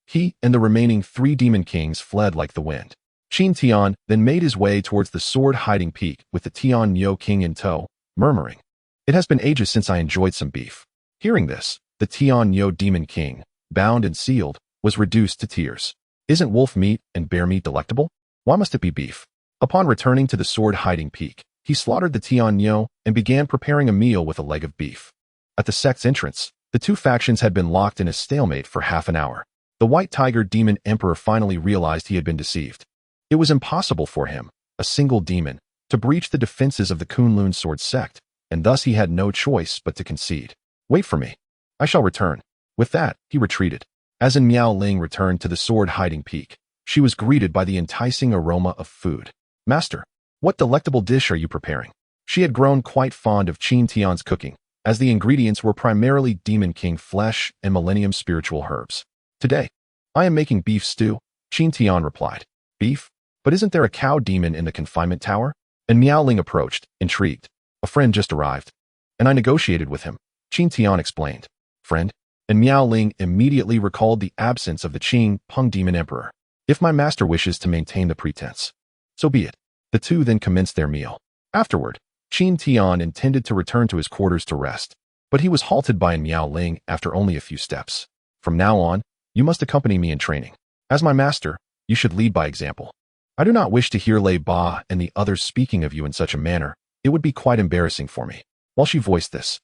he and the remaining 3 demon kings fled like the wind. Qin Tian then made his way towards the sword-hiding peak with the Tian Yo king in tow, murmuring, "It has been ages since I enjoyed some beef." Hearing this, the Tian Yo demon king, bound and sealed, was reduced to tears. Isn't wolf meat and bear meat delectable? Why must it be beef? Upon returning to the sword-hiding peak, he slaughtered the Tian Yo and began preparing a meal with a leg of beef. At the sect's entrance, the 2 factions had been locked in a stalemate for half an hour. The White Tiger Demon Emperor finally realized he had been deceived. It was impossible for him, a single demon, to breach the defenses of the Kunlun sword sect, and thus he had no choice but to concede. Wait for me. I shall return. With that, he retreated. As in Miao Ling returned to the sword-hiding peak, she was greeted by the enticing aroma of food. Master, what delectable dish are you preparing? She had grown quite fond of Qin Tian's cooking, as the ingredients were primarily Demon King flesh and Millennium spiritual herbs. Today, I am making beef stew, Qin Tian replied. Beef? But isn't there a cow demon in the confinement tower? And Miao Ling approached, intrigued. A friend just arrived. And I negotiated with him, Qin Tian explained. Friend? And Miao Ling immediately recalled the absence of the Qing Peng Demon Emperor. If my master wishes to maintain the pretense, so be it. The 2 then commenced their meal. Afterward, Qin Tian intended to return to his quarters to rest, but he was halted by Miao Ling after only a few steps. From now on, you must accompany me in training. As my master, you should lead by example. I do not wish to hear Lei Ba and the others speaking of you in such a manner. It would be quite embarrassing for me. While she voiced this,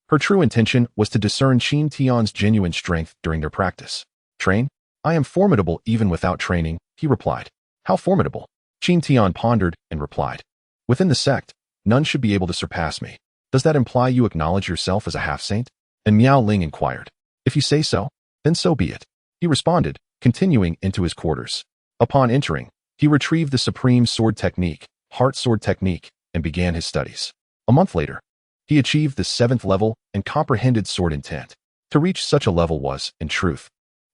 her true intention was to discern Qin Tian's genuine strength during their practice. Train? I am formidable even without training, he replied. How formidable? Qin Tian pondered and replied. Within the sect, none should be able to surpass me. Does that imply you acknowledge yourself as a half-saint? And Miao Ling inquired. If you say so, then so be it. He responded, continuing into his quarters. Upon entering, he retrieved the supreme sword technique, heart sword technique, and began his studies. A month later, he achieved the 7th level and comprehended sword intent. To reach such a level was, in truth,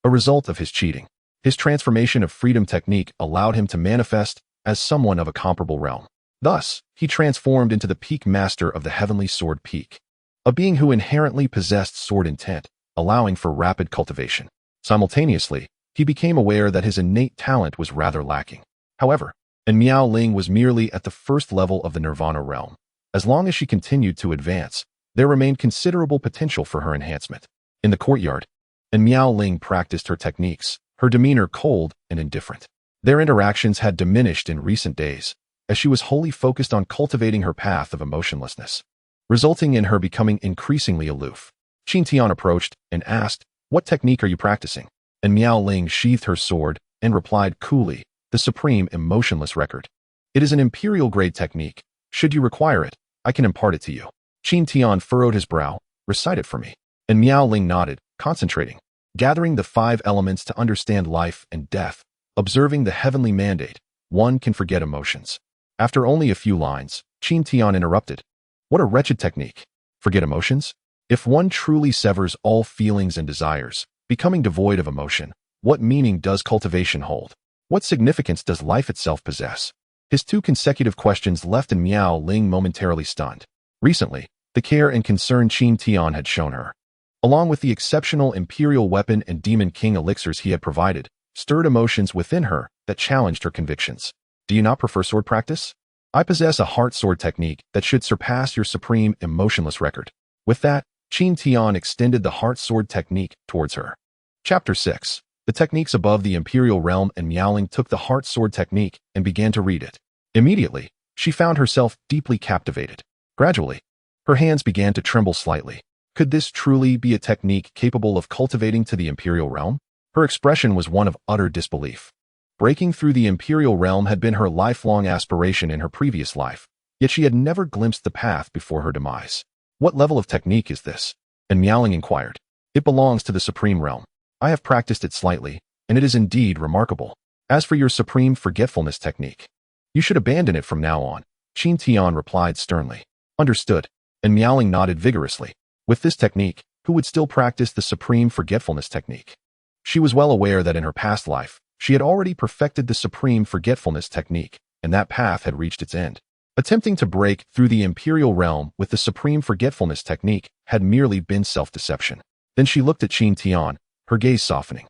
a result of his cheating. His transformation of freedom technique allowed him to manifest as someone of a comparable realm. Thus, he transformed into the peak master of the heavenly sword peak, a being who inherently possessed sword intent, allowing for rapid cultivation. Simultaneously, he became aware that his innate talent was rather lacking. However, and Miao Ling was merely at the 1st level of the Nirvana realm. As long as she continued to advance, there remained considerable potential for her enhancement. In the courtyard, and Miao Ling practiced her techniques, her demeanor cold and indifferent. Their interactions had diminished in recent days, as she was wholly focused on cultivating her path of emotionlessness, resulting in her becoming increasingly aloof. Qin Tian approached and asked, "What technique are you practicing?" And Miao Ling sheathed her sword and replied coolly, "The supreme emotionless record. It is an imperial-grade technique. Should you require it, I can impart it to you." Qin Tian furrowed his brow. "Recite it for me." And Miao Ling nodded, concentrating, gathering the 5 elements to understand life and death, observing the heavenly mandate. One can forget emotions. After only a few lines, Qin Tian interrupted. "What a wretched technique. Forget emotions? If one truly severs all feelings and desires, becoming devoid of emotion, what meaning does cultivation hold? What significance does life itself possess?" His 2 consecutive questions left Miao Ling momentarily stunned. Recently, the care and concern Qin Tian had shown her, along with the exceptional imperial weapon and demon king elixirs he had provided, stirred emotions within her that challenged her convictions. "Do you not prefer sword practice? I possess a heart sword technique that should surpass your supreme emotionless record." With that, Qin Tian extended the heart sword technique towards her. Chapter 6. The techniques above the imperial realm, and Miao Ling took the heart sword technique and began to read it. Immediately, she found herself deeply captivated. Gradually, her hands began to tremble slightly. Could this truly be a technique capable of cultivating to the Imperial realm? Her expression was one of utter disbelief. Breaking through the Imperial realm had been her lifelong aspiration in her previous life, yet she had never glimpsed the path before her demise. What level of technique is this? And Miaoling inquired. It belongs to the Supreme Realm. I have practiced it slightly, and it is indeed remarkable. As for your Supreme Forgetfulness technique, you should abandon it from now on, Qin Tian replied sternly. Understood. And Miaoling nodded vigorously. With this technique, who would still practice the Supreme Forgetfulness technique? She was well aware that in her past life, she had already perfected the Supreme Forgetfulness technique, and that path had reached its end. Attempting to break through the Imperial realm with the Supreme Forgetfulness technique had merely been self-deception. Then she looked at Qin Tian, her gaze softening.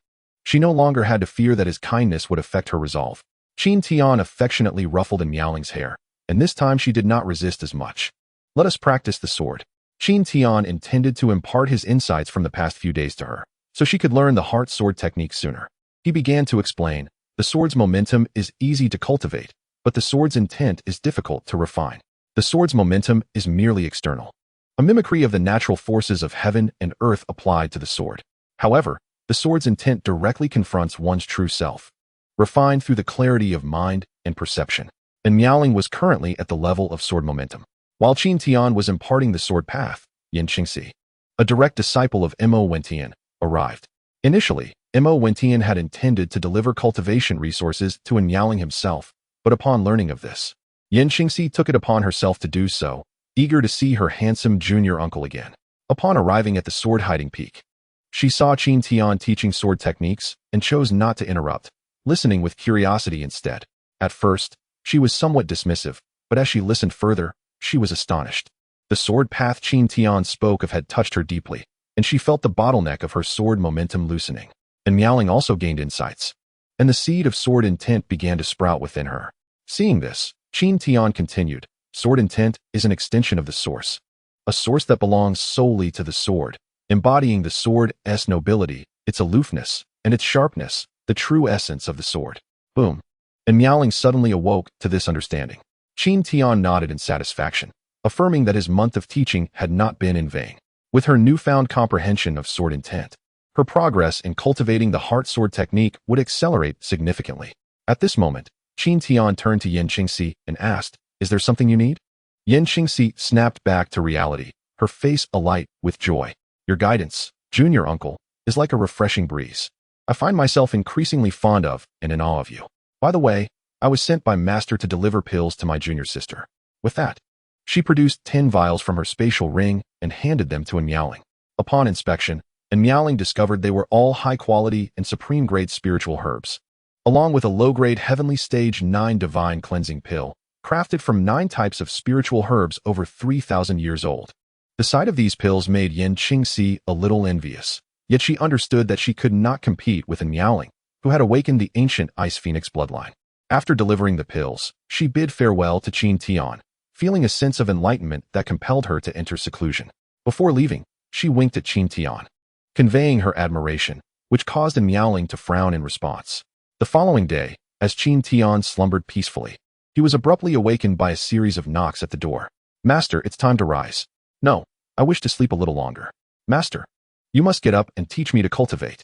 She no longer had to fear that his kindness would affect her resolve. Qin Tian affectionately ruffled Miaoling's hair, and this time she did not resist as much. Let us practice the sword. Qin Tian intended to impart his insights from the past few days to her, so she could learn the heart sword technique sooner. He began to explain, the sword's momentum is easy to cultivate, but the sword's intent is difficult to refine. The sword's momentum is merely external, a mimicry of the natural forces of heaven and earth applied to the sword. However, the sword's intent directly confronts one's true self, refined through the clarity of mind and perception. And Miaoling was currently at the level of sword momentum. While Qin Tian was imparting the sword path, Yan Qingxi, a direct disciple of Mo Wentian, arrived. Initially, Mo Wentian had intended to deliver cultivation resources to Miaoling himself, but upon learning of this, Yan Qingxi took it upon herself to do so, eager to see her handsome junior uncle again. Upon arriving at the sword-hiding peak, she saw Qin Tian teaching sword techniques and chose not to interrupt, listening with curiosity instead. At first, she was somewhat dismissive, but as she listened further, she was astonished. The sword path Qin Tian spoke of had touched her deeply, and she felt the bottleneck of her sword momentum loosening. And Miaoling also gained insights, and the seed of sword intent began to sprout within her. Seeing this, Qin Tian continued, sword intent is an extension of the source, a source that belongs solely to the sword, embodying the sword's nobility, its aloofness, and its sharpness, the true essence of the sword. Boom. And Miaoling suddenly awoke to this understanding. Qin Tian nodded in satisfaction, affirming that his month of teaching had not been in vain. With her newfound comprehension of sword intent, her progress in cultivating the heart sword technique would accelerate significantly. At this moment, Qin Tian turned to Yan Qingxi and asked, is there something you need? Yan Qingxi snapped back to reality, her face alight with joy. Your guidance, junior uncle, is like a refreshing breeze. I find myself increasingly fond of and in awe of you. By the way, I was sent by Master to deliver pills to my junior sister. With that, she produced 10 vials from her spatial ring and handed them to Miaoling. Upon inspection, Miaoling discovered they were all high-quality and supreme-grade spiritual herbs, along with a low-grade Heavenly Stage 9 Divine Cleansing Pill, crafted from 9 types of spiritual herbs over 3,000 years old. The sight of these pills made Yan Qingxi a little envious, yet she understood that she could not compete with Miaoling, who had awakened the ancient Ice Phoenix bloodline. After delivering the pills, she bid farewell to Qin Tian, feeling a sense of enlightenment that compelled her to enter seclusion. Before leaving, she winked at Qin Tian, conveying her admiration, which caused Miaoling to frown in response. The following day, as Qin Tian slumbered peacefully, he was abruptly awakened by a series of knocks at the door. Master, it's time to rise. No, I wish to sleep a little longer. Master, you must get up and teach me to cultivate.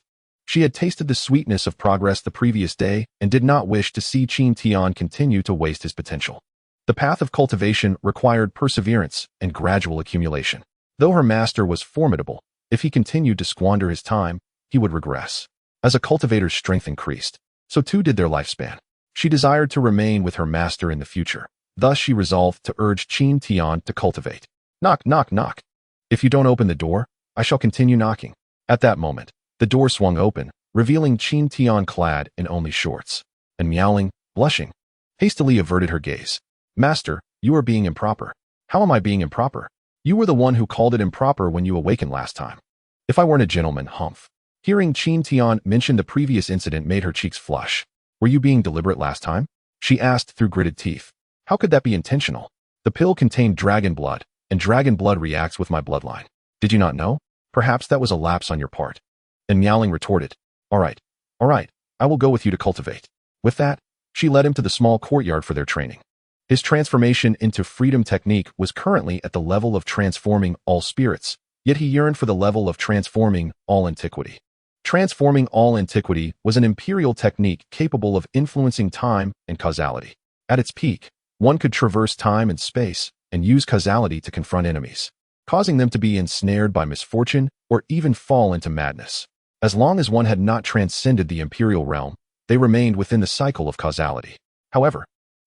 She had tasted the sweetness of progress the previous day and did not wish to see Qin Tian continue to waste his potential. The path of cultivation required perseverance and gradual accumulation. Though her master was formidable, if he continued to squander his time, he would regress. As a cultivator's strength increased, so too did their lifespan. She desired to remain with her master in the future. Thus she resolved to urge Qin Tian to cultivate. Knock, knock, knock. If you don't open the door, I shall continue knocking. At that moment, the door swung open, revealing Qin Tian clad in only shorts. And Miaoling, blushing, hastily averted her gaze. Master, you are being improper. How am I being improper? You were the one who called it improper when you awakened last time. If I weren't a gentleman, humph. Hearing Qin Tian mention the previous incident made her cheeks flush. Were you being deliberate last time? She asked through gritted teeth. How could that be intentional? The pill contained dragon blood, and dragon blood reacts with my bloodline. Did you not know? Perhaps that was a lapse on your part. And Miaoling retorted, all right, I will go with you to cultivate. With that, she led him to the small courtyard for their training. His transformation into freedom technique was currently at the level of transforming all spirits, yet he yearned for the level of transforming all antiquity. Transforming all antiquity was an imperial technique capable of influencing time and causality. At its peak, one could traverse time and space and use causality to confront enemies, causing them to be ensnared by misfortune or even fall into madness. As long as one had not transcended the imperial realm, they remained within the cycle of causality. However,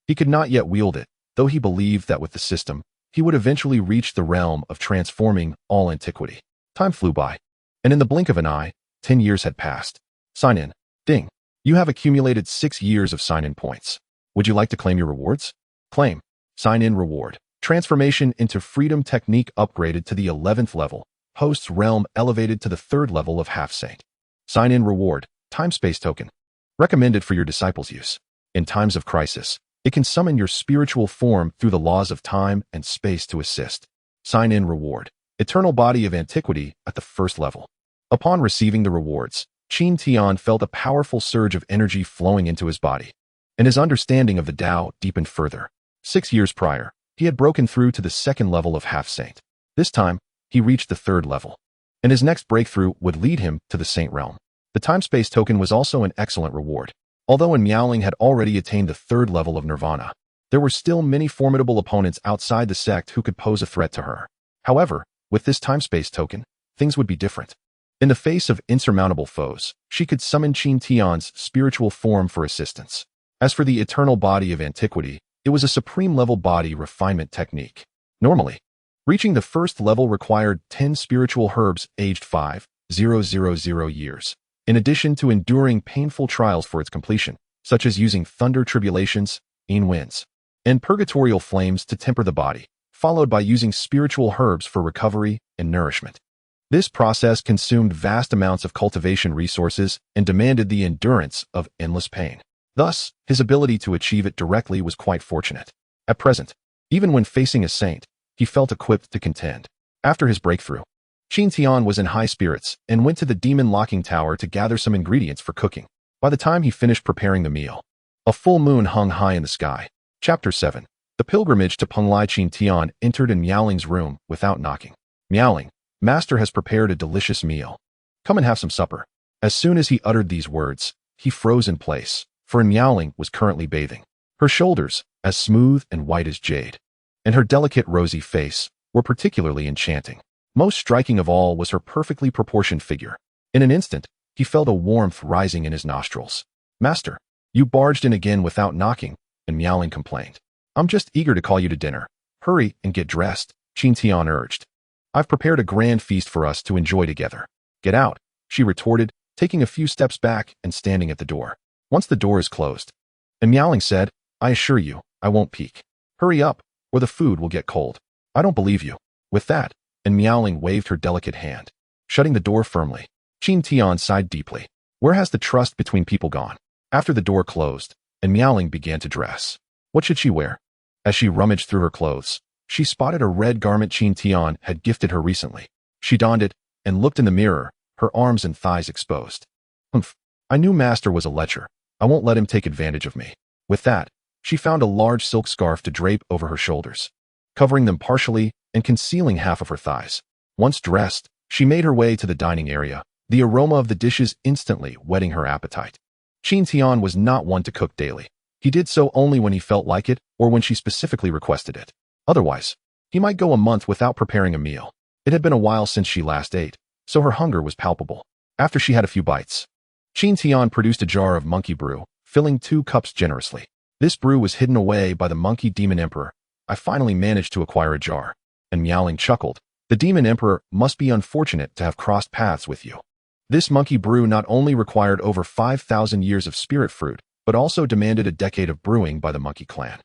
he could not yet wield it, though he believed that with the system, he would eventually reach the realm of transforming all antiquity. Time flew by, and in the blink of an eye, 10 years had passed. Sign in. Ding. You have accumulated 6 years of sign-in points. Would you like to claim your rewards? Claim. Sign-in reward. Transformation into freedom technique upgraded to the 11th level. Host's realm elevated to the 3rd level of half-saint. Sign-in reward. Time-space token. Recommended for your disciples' use. In times of crisis, it can summon your spiritual form through the laws of time and space to assist. Sign-in reward. Eternal body of antiquity at the 1st level. Upon receiving the rewards, Qin Tian felt a powerful surge of energy flowing into his body, and his understanding of the Tao deepened further. 6 years prior, he had broken through to the 2nd level of half-saint. This time, he reached the 3rd level, and his next breakthrough would lead him to the saint realm. The time-space token was also an excellent reward. Although Miaoling had already attained the 3rd level of nirvana, there were still many formidable opponents outside the sect who could pose a threat to her. However, with this time-space token, things would be different. In the face of insurmountable foes, she could summon Qin Tian's spiritual form for assistance. As for the eternal body of antiquity, it was a supreme-level body refinement technique. Normally, reaching the 1st level required 10 spiritual herbs aged 5,000 years, in addition to enduring painful trials for its completion, such as using thunder tribulations, winds, and purgatorial flames to temper the body, followed by using spiritual herbs for recovery and nourishment. This process consumed vast amounts of cultivation resources and demanded the endurance of endless pain. Thus, his ability to achieve it directly was quite fortunate. At present, even when facing a saint, he felt equipped to contend. After his breakthrough, Qin Tian was in high spirits and went to the demon locking tower to gather some ingredients for cooking. By the time he finished preparing the meal, a full moon hung high in the sky. Chapter 7. The pilgrimage to Penglai. Qin Tian entered in Miaoling's room without knocking. Miaoling, Master has prepared a delicious meal. Come and have some supper. As soon as he uttered these words, he froze in place, for Miaoling was currently bathing. Her shoulders, as smooth and white as jade, and her delicate rosy face were particularly enchanting. Most striking of all was her perfectly proportioned figure. In an instant, he felt a warmth rising in his nostrils. Master, you barged in again without knocking, and Miaoling complained. I'm just eager to call you to dinner. Hurry and get dressed, Qin Tian urged. I've prepared a grand feast for us to enjoy together. Get out, she retorted, taking a few steps back and standing at the door. Once the door is closed, and Miaoling said, I assure you, I won't peek. Hurry up, or the food will get cold. I don't believe you. With that, and Miaoling waved her delicate hand, shutting the door firmly. Qin Tian sighed deeply. Where has the trust between people gone? After the door closed, and Miaoling began to dress. What should she wear? As she rummaged through her clothes, she spotted a red garment Qin Tian had gifted her recently. She donned it and looked in the mirror, her arms and thighs exposed. Humph, I knew Master was a lecher. I won't let him take advantage of me. With that, she found a large silk scarf to drape over her shoulders, covering them partially and concealing half of her thighs. Once dressed, she made her way to the dining area, the aroma of the dishes instantly whetting her appetite. Qin Tian was not one to cook daily. He did so only when he felt like it or when she specifically requested it. Otherwise, he might go a month without preparing a meal. It had been a while since she last ate, so her hunger was palpable. After she had a few bites, Qin Tian produced a jar of monkey brew, filling 2 cups generously. This brew was hidden away by the monkey demon emperor. I finally managed to acquire a jar. And Miaoling chuckled. The demon emperor must be unfortunate to have crossed paths with you. This monkey brew not only required over 5,000 years of spirit fruit, but also demanded a decade of brewing by the monkey clan.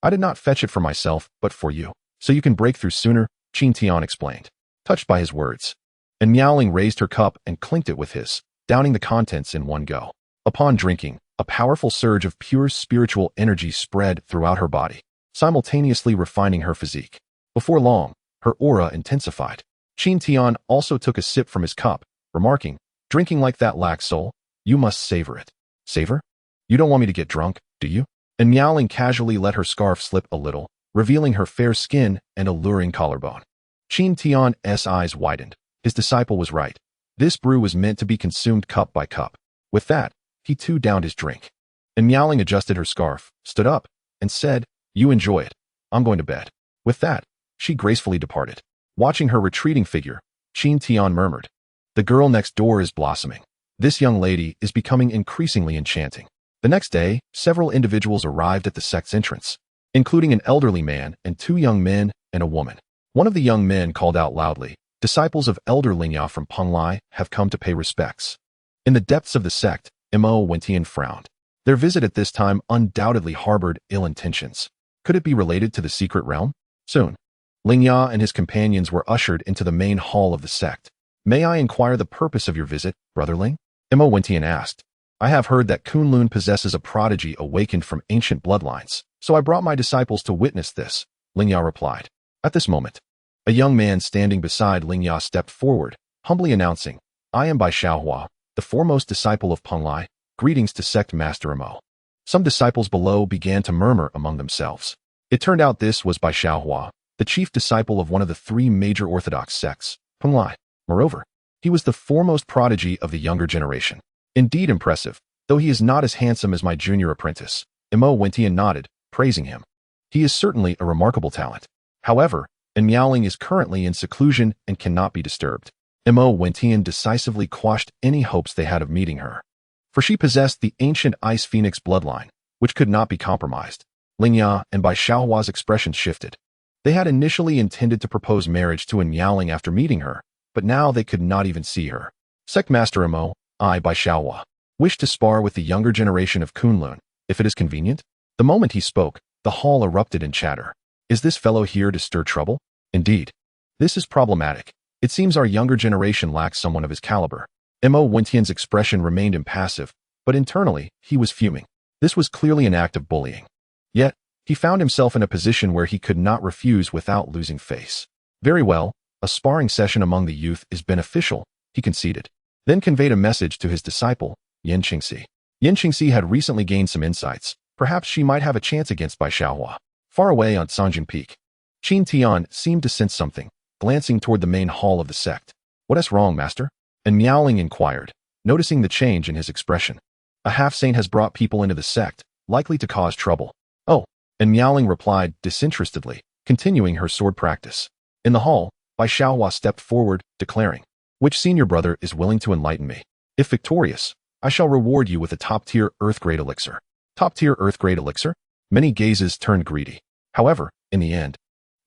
I did not fetch it for myself, but for you, so you can break through sooner, Qin Tian explained, touched by his words. And Miaoling raised her cup and clinked it with his, downing the contents in one go. Upon drinking, a powerful surge of pure spiritual energy spread throughout her body, simultaneously refining her physique. Before long, her aura intensified. Qin Tian also took a sip from his cup, remarking, drinking like that lax soul, you must savor it. Savor? You don't want me to get drunk, do you? And Miaoling casually let her scarf slip a little, revealing her fair skin and alluring collarbone. Qin Tian's eyes widened, His disciple was right. This brew was meant to be consumed cup by cup. With that, he too downed his drink. And Miaoling adjusted her scarf, stood up, and said, "You enjoy it. I'm going to bed." With that, she gracefully departed. Watching her retreating figure, Qin Tian murmured, "The girl next door is blossoming. This young lady is becoming increasingly enchanting." The next day, several individuals arrived at the sect's entrance, including an elderly man and 2 young men and a woman. One of the young men called out loudly, "Disciples of Elder Lingya from Penglai have come to pay respects." In the depths of the sect, Mo Wentian frowned. Their visit at this time undoubtedly harbored ill intentions. Could it be related to the secret realm? Soon, Lingya and his companions were ushered into the main hall of the sect. "May I inquire the purpose of your visit, Brother Ling?" Mo Wentian asked. "I have heard that Kunlun possesses a prodigy awakened from ancient bloodlines, so I brought my disciples to witness this," Lingya replied. At this moment, a young man standing beside Lingya stepped forward, humbly announcing, "I am Bai Xiaohua, the foremost disciple of Penglai. Greetings to Sect Master Mo." Some disciples below began to murmur among themselves. It turned out this was Bai Xiaohua, the chief disciple of one of the 3 major orthodox sects, Penglai. Moreover, he was the foremost prodigy of the younger generation. Indeed impressive, though he is not as handsome as my junior apprentice. Mo Wentian nodded, praising him. He is certainly a remarkable talent. However, Miaoling is currently in seclusion and cannot be disturbed. Mo Wentian decisively quashed any hopes they had of meeting her, for she possessed the ancient Ice Phoenix bloodline, which could not be compromised. Lingya and Bai Xiaohua's expressions shifted. They had initially intended to propose marriage to Miaoling after meeting her, but now they could not even see her. "Sect Master Mo, I, Bai Xiaohua, wish to spar with the younger generation of Kunlun, if it is convenient." The moment he spoke, the hall erupted in chatter. "Is this fellow here to stir trouble?" "Indeed. This is problematic. It seems our younger generation lacks someone of his caliber." Mo Wentian's expression remained impassive, but internally, he was fuming. This was clearly an act of bullying. Yet, he found himself in a position where he could not refuse without losing face. "Very well, a sparring session among the youth is beneficial," he conceded, then conveyed a message to his disciple, Yin Qingxi. Yin Qingxi had recently gained some insights. Perhaps she might have a chance against Bai Xiaohua. Far away on Sanjin Peak, Qin Tian seemed to sense something, glancing toward the main hall of the sect. "What is wrong, master?" And Miaoling inquired, noticing the change in his expression. "A half-saint has brought people into the sect, likely to cause trouble." "Oh," and Miaoling replied disinterestedly, continuing her sword practice. In the hall, Bai Xiaohua stepped forward, declaring, "Which senior brother is willing to enlighten me? If victorious, I shall reward you with a top-tier Earth-grade elixir." Top-tier Earth-grade elixir? Many gazes turned greedy. However, in the end,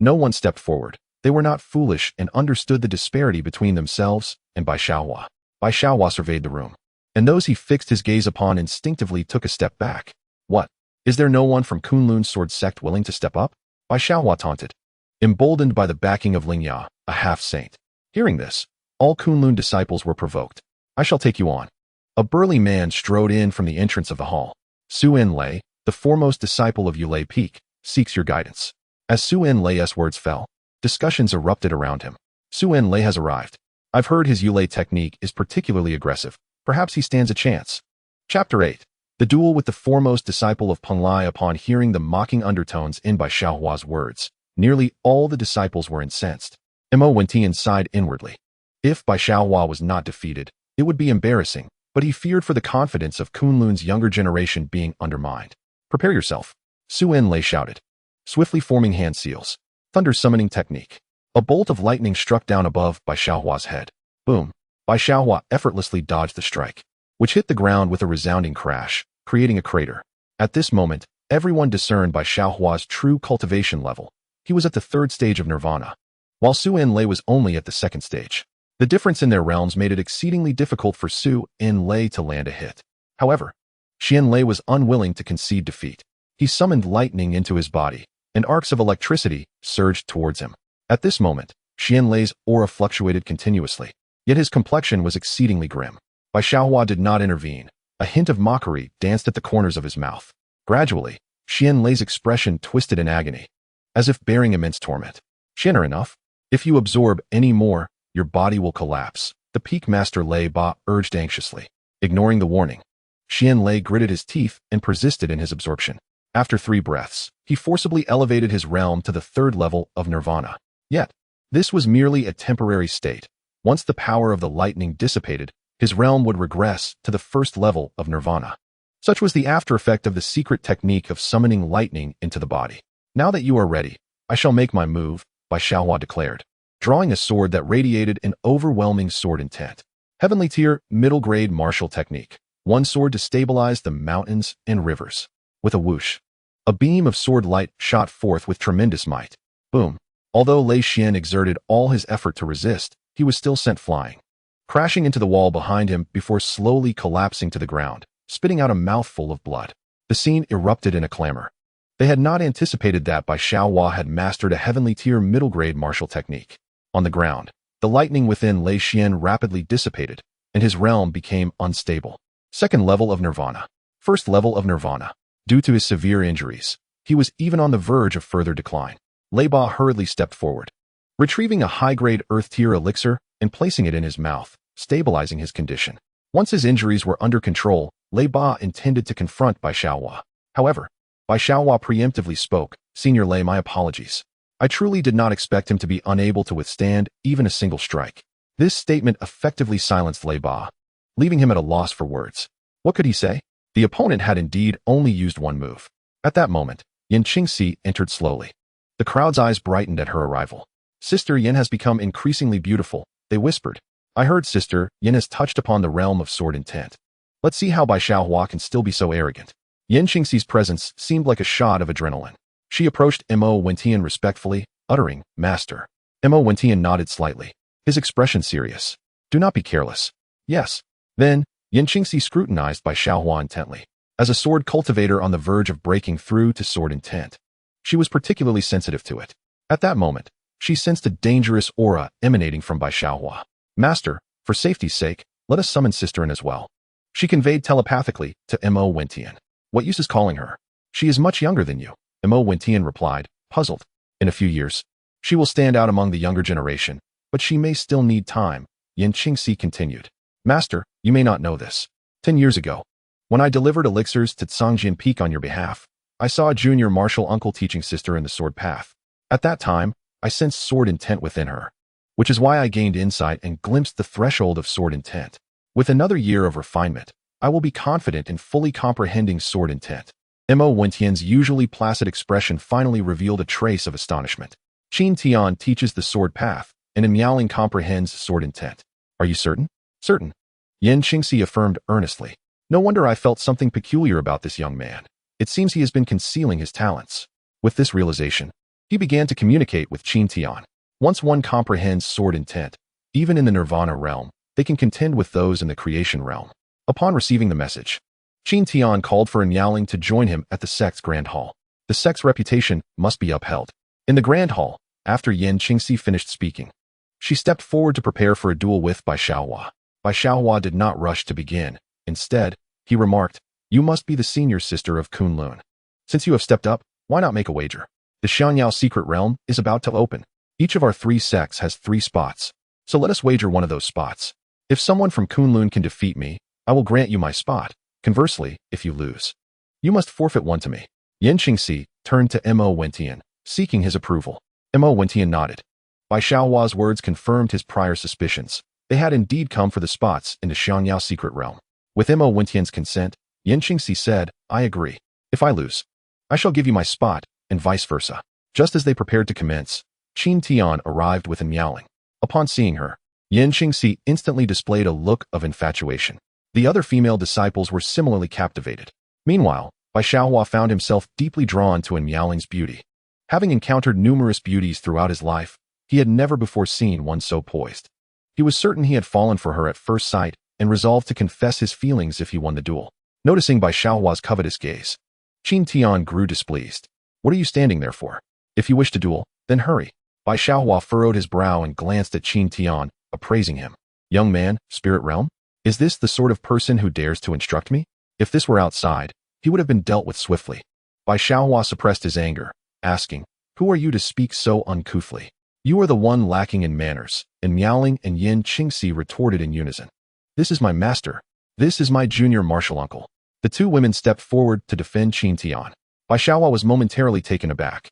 no one stepped forward. They were not foolish and understood the disparity between themselves and Bai Xiaohua. Bai Xiaohua surveyed the room, and those he fixed his gaze upon instinctively took a step back. "What? Is there no one from Kunlun's sword sect willing to step up?" Bai Xiaohua taunted, emboldened by the backing of Lingya, a half-saint. Hearing this, all Kunlun disciples were provoked. "I shall take you on." A burly man strode in from the entrance of the hall. "Su En-lei, the foremost disciple of Yulei Peak, seeks your guidance." As Su En-lei's words fell, discussions erupted around him. "Su En-lei has arrived. I've heard his Yulei technique is particularly aggressive. Perhaps he stands a chance." Chapter 8. The duel with the foremost disciple of Penglai. Upon hearing the mocking undertones in Bai Xiaohua's words, nearly all the disciples were incensed. Mo Wentian sighed inwardly. If Bai Xiaohua was not defeated, it would be embarrassing, but he feared for the confidence of Kunlun's younger generation being undermined. "Prepare yourself," Su En-lei shouted, swiftly forming hand seals. Thunder summoning technique. A bolt of lightning struck down above Bai Xiaohua's head. Boom! Bai Xiaohua effortlessly dodged the strike, which hit the ground with a resounding crash, creating a crater. At this moment, everyone discerned Bai Xiaohua's true cultivation level. He was at the 3rd stage of nirvana, while Su En-lei was only at the 2nd stage. The difference in their realms made it exceedingly difficult for Su En-lei to land a hit. However, Xian-lei was unwilling to concede defeat. He summoned lightning into his body, and arcs of electricity surged towards him. At this moment, Xian-lei's aura fluctuated continuously, yet his complexion was exceedingly grim. Bai Xiaohua did not intervene. A hint of mockery danced at the corners of his mouth. Gradually, Xian-lei's expression twisted in agony, as if bearing immense torment. "Xianer, enough. If you absorb any more, your body will collapse," the peak master Lei Ba urged anxiously. Ignoring the warning, Xian-lei gritted his teeth and persisted in his absorption. After 3 breaths, he forcibly elevated his realm to the 3rd level of nirvana. Yet, this was merely a temporary state. Once the power of the lightning dissipated, his realm would regress to the first level of nirvana. Such was the after effect of the secret technique of summoning lightning into the body. Now that you are ready, I shall make my move, Bai Xiaohua declared, drawing a sword that radiated an overwhelming sword intent. Heavenly tier, middle grade martial technique. One sword to stabilize the mountains and rivers. With a whoosh, a beam of sword light shot forth with tremendous might. Boom. Although Lei Xian exerted all his effort to resist, he was still sent flying, crashing into the wall behind him before slowly collapsing to the ground, spitting out a mouthful of blood. The scene erupted in a clamor. They had not anticipated that Bai Xiaohua had mastered a heavenly tier middle grade martial technique. On the ground, the lightning within Lei Xian rapidly dissipated, and his realm became unstable. Second level of nirvana. First level of nirvana. Due to his severe injuries, he was even on the verge of further decline. Lei Ba hurriedly stepped forward, retrieving a high-grade earth-tier elixir and placing it in his mouth, stabilizing his condition. Once his injuries were under control, Lei Ba intended to confront Bai Xiaohua. However, Bai Xiaohua preemptively spoke, "Senior Lei, my apologies. I truly did not expect him to be unable to withstand even a single strike." This statement effectively silenced Lei Ba, leaving him at a loss for words. What could he say? The opponent had indeed only used one move. At that moment, Yan Qingxi entered slowly. The crowd's eyes brightened at her arrival. "Sister Yan has become increasingly beautiful," they whispered. "I heard Sister Yan has touched upon the realm of sword intent. Let's see how Bai Xiaohua can still be so arrogant." Yan Qingxi's presence seemed like a shot of adrenaline. She approached Mo Wentian respectfully, uttering, "Master." Mo Wentian nodded slightly, his expression serious. "Do not be careless." "Yes." Then, Yan Qingxi scrutinized Bai Xiaohua intently. As a sword cultivator on the verge of breaking through to sword intent, she was particularly sensitive to it. At that moment, she sensed a dangerous aura emanating from Bai Xiaohua. "Master, for safety's sake, let us summon Sister Yan as well." She conveyed telepathically to Mo Wentian. "What use is calling her? She is much younger than you." Mo Wentian replied, puzzled. "In a few years, she will stand out among the younger generation, but she may still need time," Yan Qingxi continued. "Master, you may not know this. 10 years ago, when I delivered elixirs to Cangjin Peak on your behalf, I saw a junior martial uncle teaching Sister in the sword path. At that time, I sensed sword intent within her, which is why I gained insight and glimpsed the threshold of sword intent. With another year of refinement, I will be confident in fully comprehending sword intent." Mo Wentian's usually placid expression finally revealed a trace of astonishment. "Qin Tian teaches the sword path, and Miaoling comprehends sword intent. Are you certain?" "Certain," Yan Qingxi affirmed earnestly. "No wonder I felt something peculiar about this young man. It seems he has been concealing his talents." With this realization, he began to communicate with Qin Tian. Once one comprehends sword intent, even in the nirvana realm, they can contend with those in the creation realm. Upon receiving the message, Qin Tian called for Miaoling to join him at the sect's grand hall. The sect's reputation must be upheld. In the grand hall, after Yan Qingxi finished speaking, she stepped forward to prepare for a duel with Bai Xiaohua. Bai Xiaohua did not rush to begin. Instead, he remarked, "You must be the senior sister of Kunlun. Since you have stepped up, why not make a wager? The Xianyao secret realm is about to open. Each of our 3 sects has 3 spots, so let us wager one of those spots. If someone from Kunlun can defeat me, I will grant you my spot. Conversely, if you lose, you must forfeit one to me." Yan Qingxi turned to Mo Wentian, seeking his approval. Mo Wentian nodded. Bai Xiaohua's words confirmed his prior suspicions. They had indeed come for the spots in the Xianyao secret realm. With Mo Wentian's consent, Yan Qingxi said, "I agree. If I lose, I shall give you my spot, and vice versa." Just as they prepared to commence, Qin Tian arrived with a Miaoling. Upon seeing her, Yan Qingxi instantly displayed a look of infatuation. The other female disciples were similarly captivated. Meanwhile, Bai Xiaohua found himself deeply drawn to Miaoling's beauty. Having encountered numerous beauties throughout his life, he had never before seen one so poised. He was certain he had fallen for her at first sight and resolved to confess his feelings if he won the duel. Noticing Bai Xiaohua's covetous gaze, Qin Tian grew displeased. "What are you standing there for? If you wish to duel, then hurry." Bai Xiaohua furrowed his brow and glanced at Qin Tian, appraising him. "Young man, spirit realm? Is this the sort of person who dares to instruct me?" If this were outside, he would have been dealt with swiftly. Bai Xiaohua suppressed his anger, asking, "Who are you to speak so uncouthly? You are the one lacking in manners," and Miaoling and Yan Qingxi retorted in unison. "This is my master. This is my junior martial uncle." The 2 women stepped forward to defend Qin Tian. Bai Xiaohua was momentarily taken aback,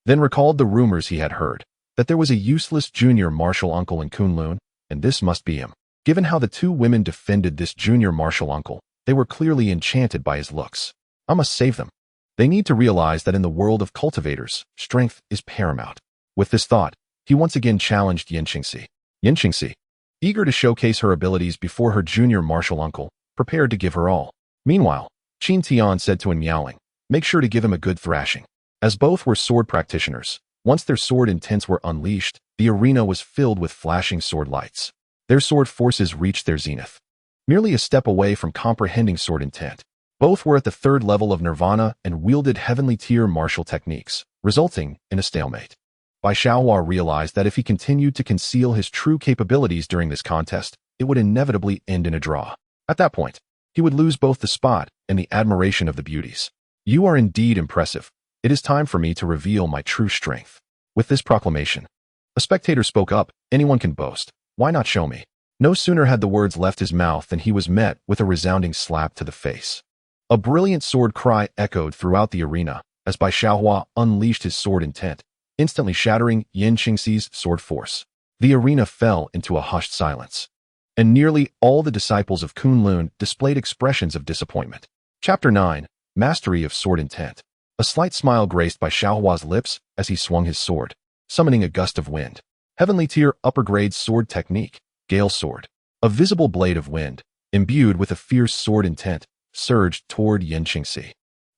then recalled the rumors he had heard, that there was a useless junior martial uncle in Kunlun, and this must be him. Given how the two women defended this junior martial uncle, they were clearly enchanted by his looks. I must save them. They need to realize that in the world of cultivators, strength is paramount. With this thought, he once again challenged Yin Qingxi. Yin Qingxi, eager to showcase her abilities before her junior martial uncle, prepared to give her all. Meanwhile, Qin Tian said to Miaoling, make sure to give him a good thrashing. As both were sword practitioners, once their sword intents were unleashed, the arena was filled with flashing sword lights. Their sword forces reached their zenith. Merely a step away from comprehending sword intent, both were at the third level of nirvana and wielded heavenly tier martial techniques, resulting in a stalemate. Bai Xiaohua realized that if he continued to conceal his true capabilities during this contest, it would inevitably end in a draw. At that point, he would lose both the spot and the admiration of the beauties. You are indeed impressive. It is time for me to reveal my true strength. With this proclamation, a spectator spoke up, anyone can boast. Why not show me? No sooner had the words left his mouth than he was met with a resounding slap to the face. A brilliant sword cry echoed throughout the arena as Bai Xiaohua unleashed his sword intent, instantly shattering Yin Qingxi's sword force. The arena fell into a hushed silence, and nearly all the disciples of Kunlun displayed expressions of disappointment. Chapter 9, Mastery of Sword Intent. A slight smile graced Bai Xiaohua's lips as he swung his sword, summoning a gust of wind. Heavenly tier upper grade sword technique, Gale Sword. A visible blade of wind, imbued with a fierce sword intent, surged toward Yin Qingxi.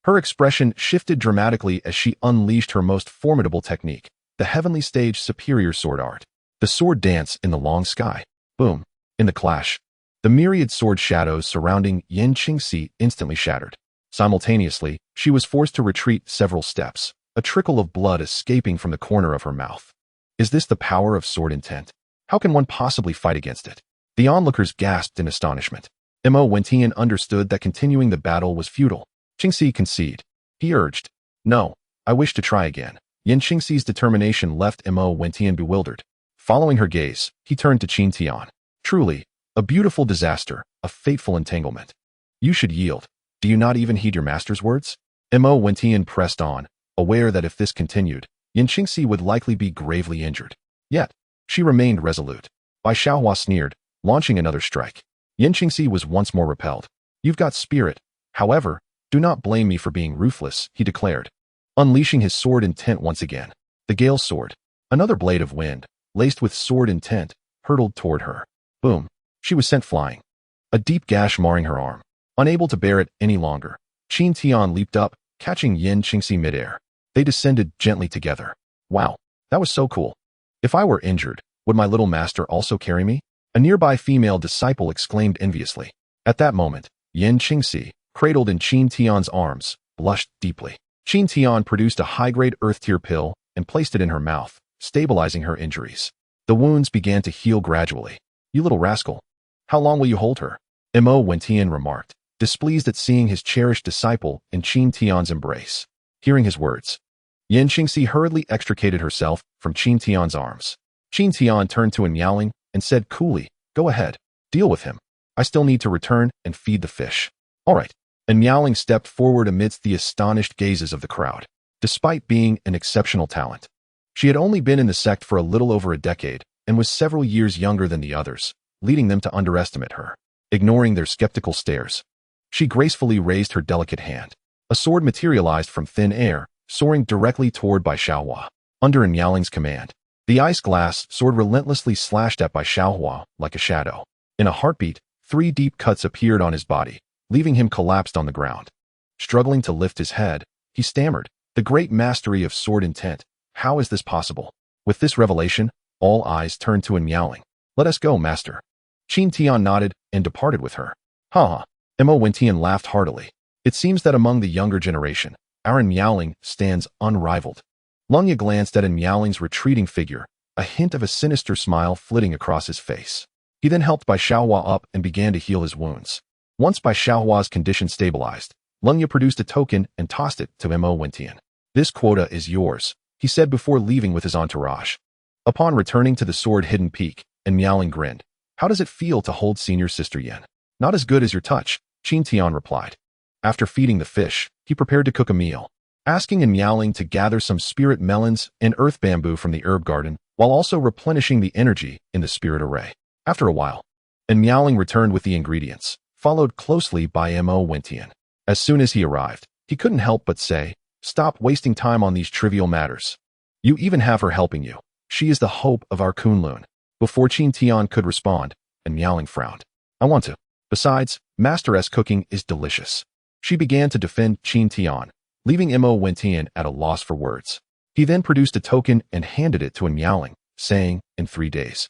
Her expression shifted dramatically as she unleashed her most formidable technique, the heavenly stage superior sword art. The sword dance in the long sky. Boom. In the clash, the myriad sword shadows surrounding Yin Qingxi instantly shattered. Simultaneously, she was forced to retreat several steps, a trickle of blood escaping from the corner of her mouth. Is this the power of sword intent? How can one possibly fight against it? The onlookers gasped in astonishment. Mo Wentian understood that continuing the battle was futile. Qingxi conceded. He urged, no, I wish to try again. Yin Qingxi's determination left Mo Wentian bewildered. Following her gaze, he turned to Qin Tian. Truly, a beautiful disaster, a fateful entanglement. You should yield. Do you not even heed your master's words? Mo Wentian pressed on, aware that if this continued, Yin Qingxi would likely be gravely injured. Yet, she remained resolute. Bai Xiaohua sneered, launching another strike. Yin Qingxi was once more repelled. You've got spirit. However, do not blame me for being ruthless, he declared, unleashing his sword intent once again. The Gale Sword, another blade of wind, laced with sword intent, hurtled toward her. Boom. She was sent flying. A deep gash marring her arm. Unable to bear it any longer, Qin Tian leaped up, catching Yin Qingxi midair. They descended gently together. Wow, that was so cool. If I were injured, would my little master also carry me? A nearby female disciple exclaimed enviously. At that moment, Yin Qingxi, cradled in Qin Tian's arms, blushed deeply. Qin Tian produced a high-grade earth-tier pill and placed it in her mouth, stabilizing her injuries. The wounds began to heal gradually. You little rascal. How long will you hold her? Mo Wentian remarked, displeased at seeing his cherished disciple in Qin Tian's embrace. Hearing his words, Yin Qingxi hurriedly extricated herself from Qin Tian's arms. Qin Tian turned to Miaoling and said coolly, go ahead, deal with him. I still need to return and feed the fish. All right. And Miaoling stepped forward amidst the astonished gazes of the crowd. Despite being an exceptional talent, she had only been in the sect for a little over a decade and was several years younger than the others, leading them to underestimate her. Ignoring their skeptical stares, she gracefully raised her delicate hand. A sword materialized from thin air, soaring directly toward Bai Xiaohua. Under Miaoling's command, the ice glass sword relentlessly slashed at Bai Xiaohua like a shadow. In a heartbeat, 3 deep cuts appeared on his body, leaving him collapsed on the ground. Struggling to lift his head, he stammered, the great mastery of sword intent. How is this possible? With this revelation, all eyes turned to Miaoling. Let us go, master. Qin Tian nodded and departed with her. Ha! Mo Wentian laughed heartily. It seems that among the younger generation, our Miaoling stands unrivaled. Lungya glanced at Miaoling's retreating figure, a hint of a sinister smile flitting across his face. He then helped Bai Xiaohua up and began to heal his wounds. Once Bai Xiaohua's condition stabilized, Lungya produced a token and tossed it to Mo Wentian. This quota is yours, he said before leaving with his entourage. Upon returning to the sword-hidden peak, Miaoling grinned. How does it feel to hold senior sister Yin? Not as good as your touch, Qin Tian replied. After feeding the fish, he prepared to cook a meal, asking Miaoling to gather some spirit melons and earth bamboo from the herb garden, while also replenishing the energy in the spirit array. After a while, and Miaoling returned with the ingredients, followed closely by Mo Wentian. As soon as he arrived, he couldn't help but say, "Stop wasting time on these trivial matters. You even have her helping you. She is the hope of our Kunlun." Before Qin Tian could respond, and Miaoling frowned. "I want to. Besides, Master-S cooking is delicious." She began to defend Qin Tian, leaving Mo Wentian at a loss for words. He then produced a token and handed it to Miaoling, saying, "In 3 days,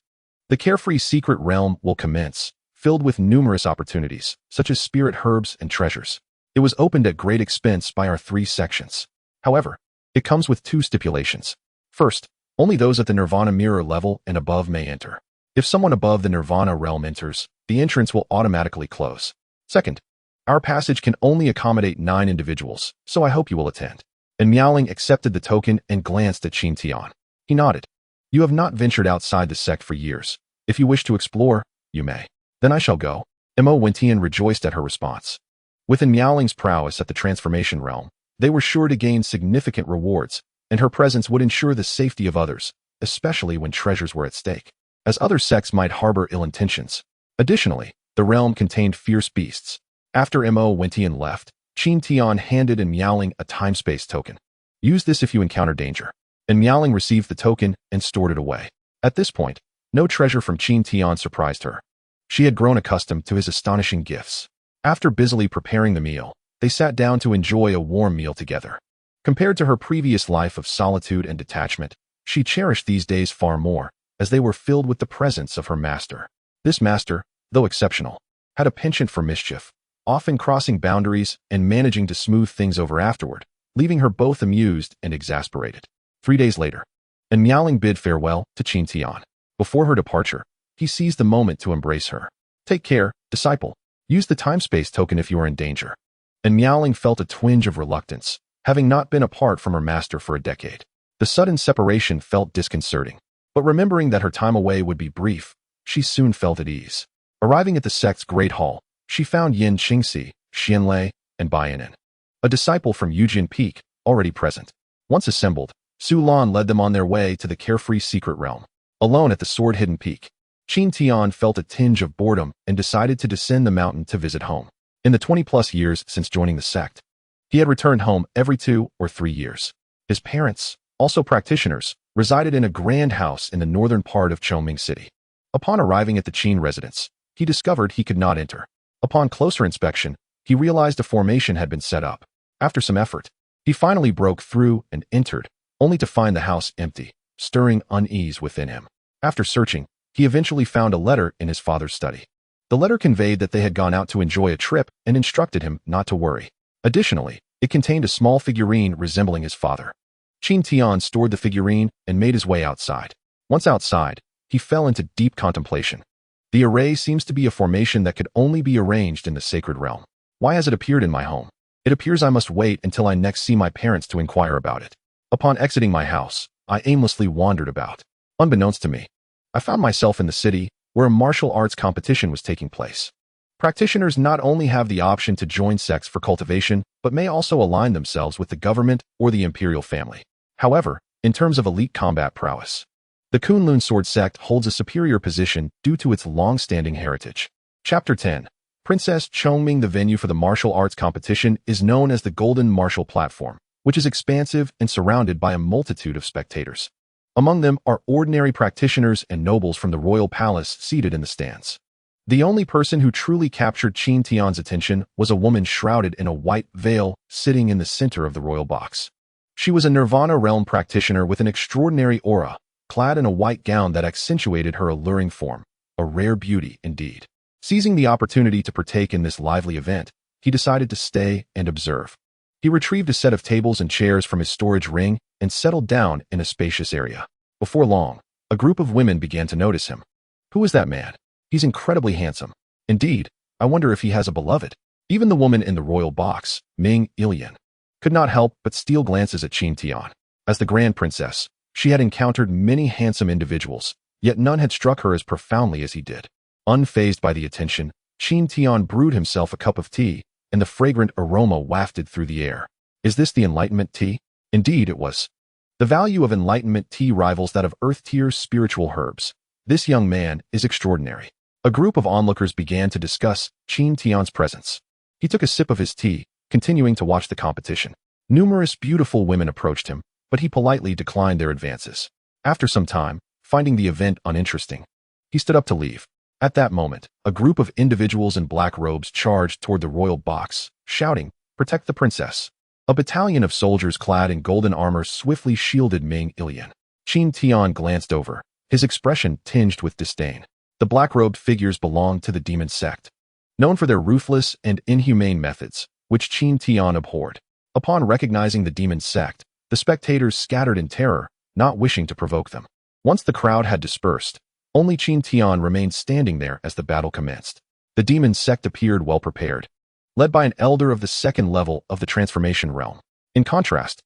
the carefree secret realm will commence, filled with numerous opportunities, such as spirit herbs and treasures. It was opened at great expense by our 3 sections. However, it comes with 2 stipulations. First, only those at the Nirvana mirror level and above may enter. If someone above the Nirvana realm enters, the entrance will automatically close. Second, our passage can only accommodate 9 individuals, so I hope you will attend." And Miaoling accepted the token and glanced at Qin Tian. He nodded. "You have not ventured outside the sect for years. If you wish to explore, you may." "Then I shall go." Mo Wentian rejoiced at her response. Within Miaoling's prowess at the transformation realm, they were sure to gain significant rewards, and her presence would ensure the safety of others, especially when treasures were at stake, as other sects might harbor ill intentions. Additionally, the realm contained fierce beasts. After Mo Wentian left, Qin Tian handed Miaoling a time-space token. "Use this if you encounter danger." And Miaoling received the token and stored it away. At this point, no treasure from Qin Tian surprised her. She had grown accustomed to his astonishing gifts. After busily preparing the meal, they sat down to enjoy a warm meal together. Compared to her previous life of solitude and detachment, she cherished these days far more, as they were filled with the presence of her master. This master, though exceptional, had a penchant for mischief, often crossing boundaries and managing to smooth things over afterward, leaving her both amused and exasperated. 3 days later, and Miaoling bid farewell to Qin Tian. Before her departure, he seized the moment to embrace her. "Take care, disciple. Use the time-space token if you are in danger." And Miaoling felt a twinge of reluctance, having not been apart from her master for a decade. The sudden separation felt disconcerting, but remembering that her time away would be brief, she soon felt at ease. Arriving at the sect's great hall, she found Yin Qingxi, Xianlei, and Baianin, a disciple from Yujin Peak, already present. Once assembled, Su Lan led them on their way to the carefree secret realm. Alone at the sword-hidden peak, Qin Tian felt a tinge of boredom and decided to descend the mountain to visit home. In the 20-plus years since joining the sect, he had returned home every 2 or 3 years. His parents, also practitioners, resided in a grand house in the northern part of Chongming City. Upon arriving at the Qin residence, he discovered he could not enter. Upon closer inspection, he realized a formation had been set up. After some effort, he finally broke through and entered, only to find the house empty, stirring unease within him. After searching, he eventually found a letter in his father's study. The letter conveyed that they had gone out to enjoy a trip and instructed him not to worry. Additionally, it contained a small figurine resembling his father. Qin Tian stored the figurine and made his way outside. Once outside, he fell into deep contemplation. The array seems to be a formation that could only be arranged in the sacred realm. Why has it appeared in my home? It appears I must wait until I next see my parents to inquire about it. Upon exiting my house, I aimlessly wandered about. Unbeknownst to me, I found myself in the city where a martial arts competition was taking place. Practitioners not only have the option to join sects for cultivation, but may also align themselves with the government or the imperial family. However, in terms of elite combat prowess, the Kunlun Sword Sect holds a superior position due to its long-standing heritage. Chapter 10. Princess Chongming. The venue for the martial arts competition is known as the Golden Martial Platform, which is expansive and surrounded by a multitude of spectators. Among them are ordinary practitioners and nobles from the royal palace seated in the stands. The only person who truly captured Qin Tian's attention was a woman shrouded in a white veil sitting in the center of the royal box. She was a Nirvana realm practitioner with an extraordinary aura, clad in a white gown that accentuated her alluring form, a rare beauty indeed. Seizing the opportunity to partake in this lively event, he decided to stay and observe. He retrieved a set of tables and chairs from his storage ring and settled down in a spacious area. Before long, a group of women began to notice him. Who is that man? He's incredibly handsome. Indeed, I wonder if he has a beloved. Even the woman in the royal box, Ming Ilian, could not help but steal glances at Qin Tian. As the Grand Princess, she had encountered many handsome individuals, yet none had struck her as profoundly as he did. Unfazed by the attention, Qin Tian brewed himself a cup of tea, and the fragrant aroma wafted through the air. Is this the enlightenment tea? Indeed, it was. The value of enlightenment tea rivals that of earth-tier spiritual herbs. This young man is extraordinary. A group of onlookers began to discuss Qin Tian's presence. He took a sip of his tea, continuing to watch the competition. Numerous beautiful women approached him, but he politely declined their advances. After some time, finding the event uninteresting, he stood up to leave. At that moment, a group of individuals in black robes charged toward the royal box, shouting, "Protect the princess." A battalion of soldiers clad in golden armor swiftly shielded Ming Ilian. Qin Tian glanced over, his expression tinged with disdain. The black-robed figures belonged to the demon sect, known for their ruthless and inhumane methods, which Qin Tian abhorred. Upon recognizing the demon sect, the spectators scattered in terror, not wishing to provoke them. Once the crowd had dispersed, only Qin Tian remained standing there as the battle commenced. The demon sect appeared well prepared, led by an elder of the second level of the transformation realm. In contrast,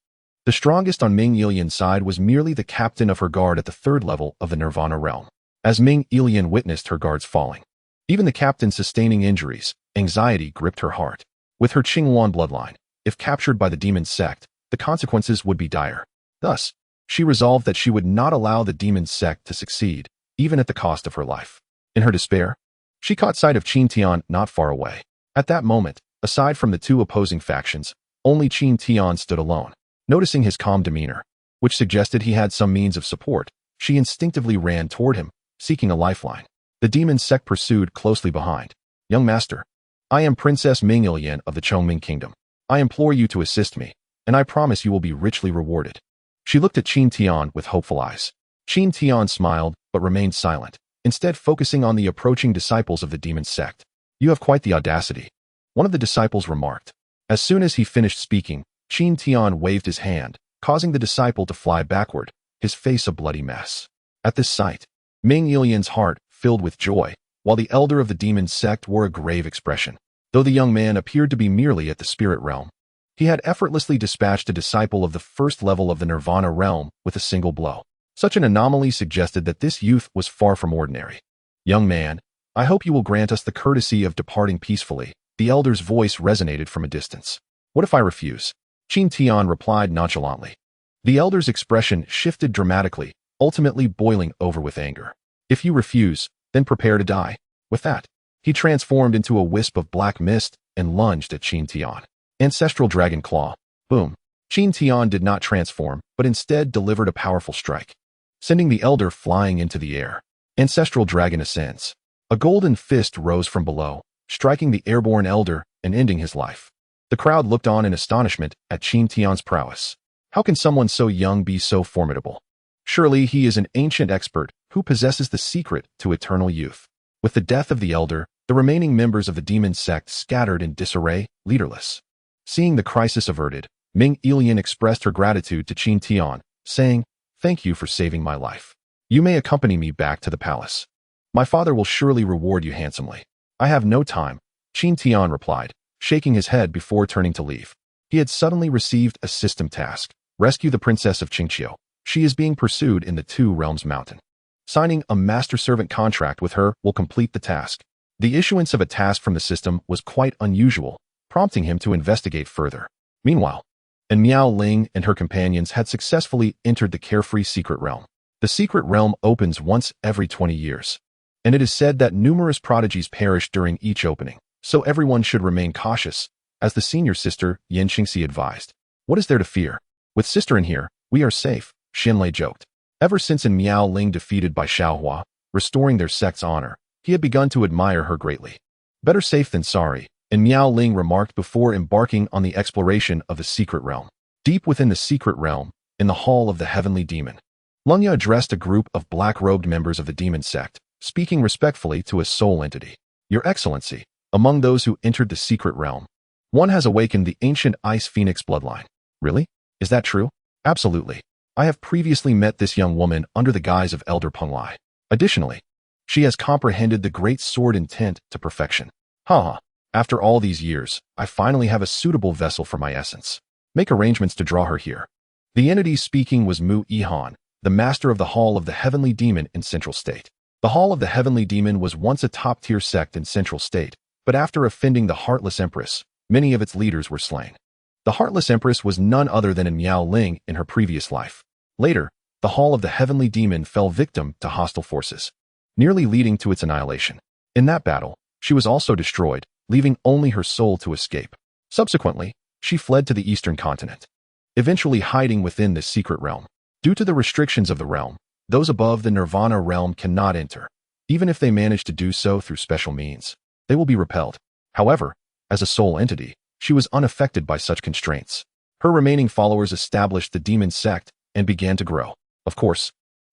the strongest on Ming Ilian's side was merely the captain of her guard at the third level of the Nirvana realm. As Ming Ilian witnessed her guards falling, even the captain sustaining injuries, anxiety gripped her heart. With her Qinghuan bloodline, if captured by the demon sect, the consequences would be dire. Thus, she resolved that she would not allow the demon sect to succeed, even at the cost of her life. In her despair, she caught sight of Qin Tian not far away. At that moment, aside from the two opposing factions, only Qin Tian stood alone. Noticing his calm demeanor, which suggested he had some means of support, she instinctively ran toward him, seeking a lifeline. The demon sect pursued closely behind. "Young master, I am Princess Ming Ilian of the Chongming Kingdom. I implore you to assist me, and I promise you will be richly rewarded." She looked at Qin Tian with hopeful eyes. Qin Tian smiled, but remained silent, instead focusing on the approaching disciples of the demon sect. "You have quite the audacity," one of the disciples remarked. As soon as he finished speaking, Qin Tian waved his hand, causing the disciple to fly backward, his face a bloody mess. At this sight, Ming Ilian's heart filled with joy, while the elder of the demon sect wore a grave expression. Though the young man appeared to be merely at the spirit realm, he had effortlessly dispatched a disciple of the first level of the Nirvana realm with a single blow. Such an anomaly suggested that this youth was far from ordinary. "Young man, I hope you will grant us the courtesy of departing peacefully." The elder's voice resonated from a distance. "What if I refuse?" Qin Tian replied nonchalantly. The elder's expression shifted dramatically, ultimately boiling over with anger. "If you refuse, then prepare to die." With that, he transformed into a wisp of black mist and lunged at Qin Tian. Ancestral Dragon Claw. Boom. Qin Tian did not transform, but instead delivered a powerful strike, sending the elder flying into the air. Ancestral Dragon ascends. A golden fist rose from below, striking the airborne elder and ending his life. The crowd looked on in astonishment at Qin Tian's prowess. How can someone so young be so formidable? Surely he is an ancient expert who possesses the secret to eternal youth. With the death of the elder, the remaining members of the demon sect scattered in disarray, leaderless. Seeing the crisis averted, Ming Ilian expressed her gratitude to Qin Tian, saying, "Thank you for saving my life. You may accompany me back to the palace. My father will surely reward you handsomely." "I have no time," Qin Tian replied, shaking his head before turning to leave. He had suddenly received a system task: rescue the princess of Qingqiu. She is being pursued in the Two Realms Mountain. Signing a master-servant contract with her will complete the task. The issuance of a task from the system was quite unusual, prompting him to investigate further. Meanwhile, Miao Ling and her companions had successfully entered the carefree secret realm. The secret realm opens once every 20 years, and it is said that numerous prodigies perish during each opening, so everyone should remain cautious, as the senior sister Yan Qingxi advised. "What is there to fear? With sister in here, we are safe," Xinlei joked. Ever since Miao Ling defeated by Xiaohua, restoring their sect's honor, he had begun to admire her greatly. "Better safe than sorry," Miao Ling remarked before embarking on the exploration of the secret realm. Deep within the secret realm, in the Hall of the Heavenly Demon, Lunya addressed a group of black-robed members of the demon sect, speaking respectfully to a soul entity. "Your Excellency, among those who entered the secret realm, one has awakened the ancient Ice Phoenix bloodline." "Really? Is that true?" "Absolutely. I have previously met this young woman under the guise of Elder Penglai. Additionally, she has comprehended the great sword intent to perfection." "Haha. After all these years, I finally have a suitable vessel for my essence. Make arrangements to draw her here." The entity speaking was Mu Yihan, the master of the Hall of the Heavenly Demon in Central State. The Hall of the Heavenly Demon was once a top-tier sect in Central State, but after offending the Heartless Empress, many of its leaders were slain. The Heartless Empress was none other than Miao Ling in her previous life. Later, the Hall of the Heavenly Demon fell victim to hostile forces. nearly leading to its annihilation. In that battle, she was also destroyed, leaving only her soul to escape. Subsequently, she fled to the eastern continent, eventually hiding within this secret realm. Due to the restrictions of the realm, those above the Nirvana realm cannot enter. Even if they manage to do so through special means, they will be repelled. However, as a soul entity, she was unaffected by such constraints. Her remaining followers established the demon sect and began to grow. Of course,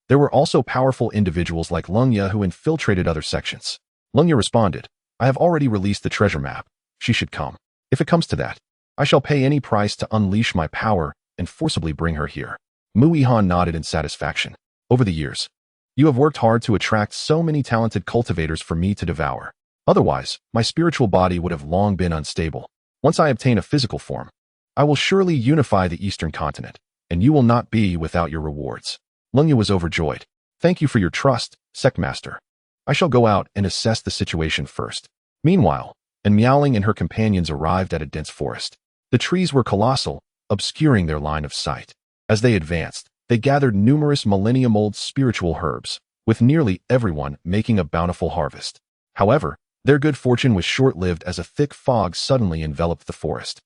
there were also powerful individuals like Lungya who infiltrated other sections. Lungya responded, I have already released the treasure map. She should come. If it comes to that, I shall pay any price to unleash my power and forcibly bring her here. Mu Yihan nodded in satisfaction. Over the years, you have worked hard to attract so many talented cultivators for me to devour. Otherwise, my spiritual body would have long been unstable. Once I obtain a physical form, I will surely unify the eastern continent, and you will not be without your rewards. Lungya was overjoyed. Thank you for your trust, Sect Master. I shall go out and assess the situation first. Meanwhile, Miaoling and her companions arrived at a dense forest. The trees were colossal, obscuring their line of sight. As they advanced, they gathered numerous millennium-old spiritual herbs, with nearly everyone making a bountiful harvest. However, their good fortune was short-lived as a thick fog suddenly enveloped the forest,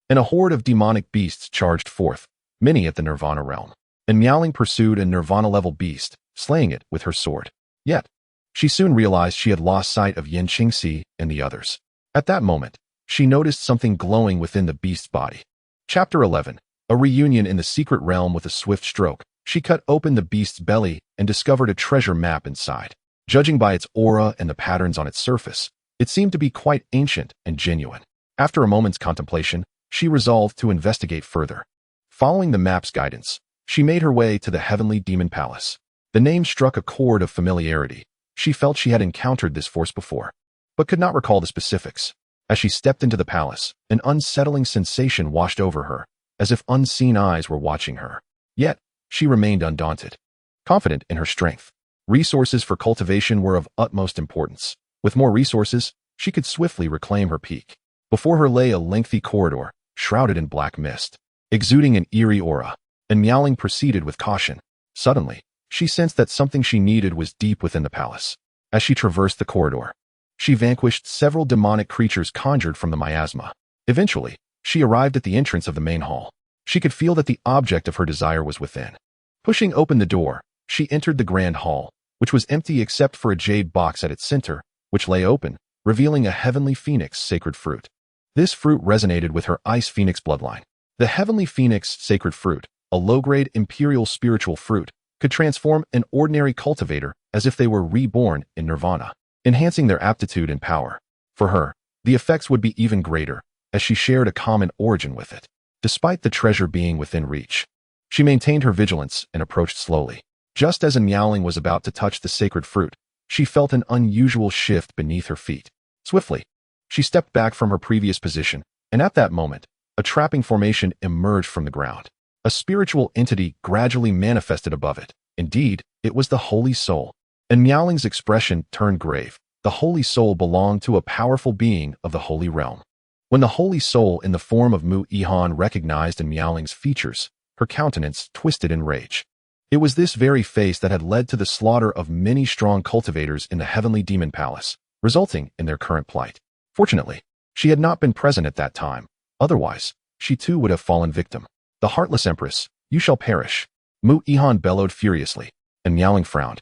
and a horde of demonic beasts charged forth, many at the Nirvana realm. And Miaoling pursued a Nirvana-level beast, slaying it with her sword. Yet, she soon realized she had lost sight of Yin Qingxi and the others. At that moment, she noticed something glowing within the beast's body. Chapter 11. A reunion in the secret realm. With a swift stroke, she cut open the beast's belly and discovered a treasure map inside. Judging by its aura and the patterns on its surface, it seemed to be quite ancient and genuine. After a moment's contemplation, she resolved to investigate further. Following the map's guidance, she made her way to the Heavenly Demon Palace. The name struck a chord of familiarity. She felt she had encountered this force before, but could not recall the specifics. As she stepped into the palace, an unsettling sensation washed over her, as if unseen eyes were watching her. Yet, she remained undaunted, confident in her strength. Resources for cultivation were of utmost importance. With more resources, she could swiftly reclaim her peak. Before her lay a lengthy corridor, shrouded in black mist, exuding an eerie aura. And Miaoling proceeded with caution. Suddenly, she sensed that something she needed was deep within the palace. As she traversed the corridor, she vanquished several demonic creatures conjured from the miasma. Eventually, she arrived at the entrance of the main hall. She could feel that the object of her desire was within. Pushing open the door, she entered the grand hall, which was empty except for a jade box at its center, which lay open, revealing a heavenly phoenix sacred fruit. This fruit resonated with her ice phoenix bloodline. The heavenly phoenix sacred fruit, a low-grade imperial spiritual fruit, could transform an ordinary cultivator as if they were reborn in nirvana, enhancing their aptitude and power. For her, the effects would be even greater, as she shared a common origin with it. Despite the treasure being within reach, she maintained her vigilance and approached slowly. Just as Miaoling was about to touch the sacred fruit, she felt an unusual shift beneath her feet. Swiftly, she stepped back from her previous position, and at that moment, a trapping formation emerged from the ground. A spiritual entity gradually manifested above it. Indeed, it was the Holy Soul. And Miaoling's expression turned grave. The Holy Soul belonged to a powerful being of the Holy Realm. When the Holy Soul in the form of Mu Yihan recognized Miaoling's features, her countenance twisted in rage. It was this very face that had led to the slaughter of many strong cultivators in the Heavenly Demon Palace, resulting in their current plight. Fortunately, she had not been present at that time. Otherwise, she too would have fallen victim. The Heartless Empress, you shall perish. Mu Yihan bellowed furiously, and Miaoling frowned,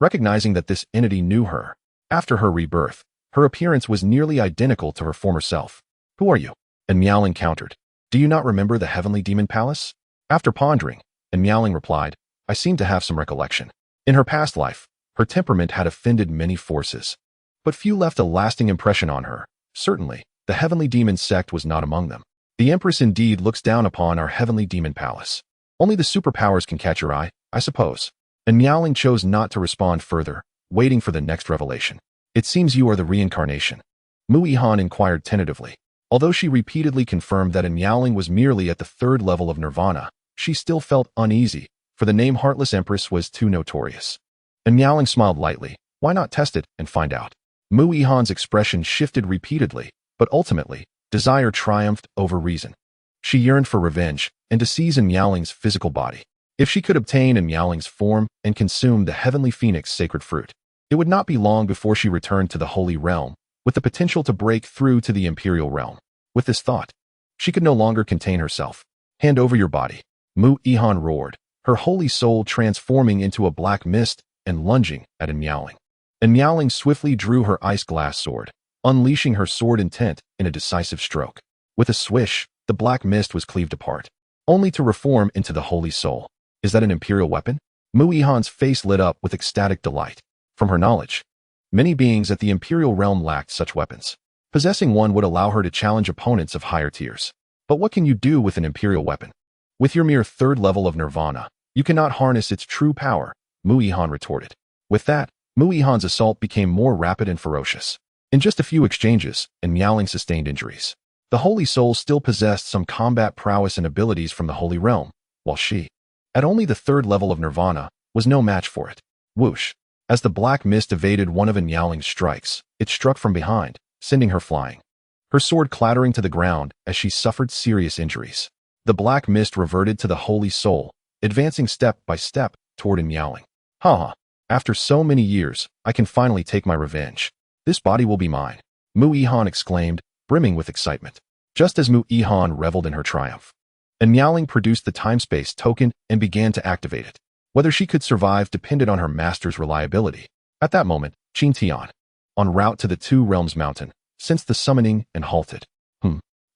recognizing that this entity knew her. After her rebirth, her appearance was nearly identical to her former self. Who are you? And Miaoling countered. Do you not remember the Heavenly Demon Palace? After pondering, and Miaoling replied, I seem to have some recollection. In her past life, her temperament had offended many forces, but few left a lasting impression on her. Certainly, the Heavenly Demon sect was not among them. The Empress indeed looks down upon our Heavenly Demon Palace. Only the superpowers can catch your eye, I suppose. And Miaoling chose not to respond further, waiting for the next revelation. It seems you are the reincarnation. Mu Yihan inquired tentatively. Although she repeatedly confirmed that Miaoling was merely at the third level of nirvana, she still felt uneasy, for the name Heartless Empress was too notorious. And Miaoling smiled lightly. Why not test it and find out? Mu Yihan's expression shifted repeatedly, but ultimately, desire triumphed over reason. She yearned for revenge and to seize Miaoling's physical body. If she could obtain Miaoling's form and consume the Heavenly Phoenix sacred fruit, It would not be long before she returned to the Holy Realm, with the potential to break through to the Imperial Realm. With this thought, she could no longer contain herself. Hand over your body. Mu Ihan roared, her holy soul transforming into a black mist and lunging at Enyaling. Enyaling swiftly drew her ice-glass sword, unleashing her sword intent in a decisive stroke. With a swish, the black mist was cleaved apart, only to reform into the holy soul. Is that an Imperial weapon? Mu Ihan's face lit up with ecstatic delight. From her knowledge, many beings at the Imperial realm lacked such weapons. Possessing one would allow her to challenge opponents of higher tiers. But what can you do with an Imperial weapon? With your mere third level of Nirvana, you cannot harness its true power, Mu Ihan retorted. With that, Mu Ihan's assault became more rapid and ferocious. In just a few exchanges, Enyaling sustained injuries. The Holy Soul still possessed some combat prowess and abilities from the Holy Realm, while she, at only the third level of Nirvana, was no match for it. Whoosh! As the black mist evaded one of Enyaling's strikes, it struck from behind, sending her flying. Her sword clattering to the ground as she suffered serious injuries. The black mist reverted to the Holy Soul, advancing step by step toward Enyaling. Haha! After so many years, I can finally take my revenge. This body will be mine, Mu Ihan exclaimed, brimming with excitement. Just as Mu Ihan reveled in her triumph, Enyaling produced the time-space token and began to activate it. Whether she could survive depended on her master's reliability. At that moment, Qin Tian, en route to the Two Realms Mountain, sensed the summoning and halted.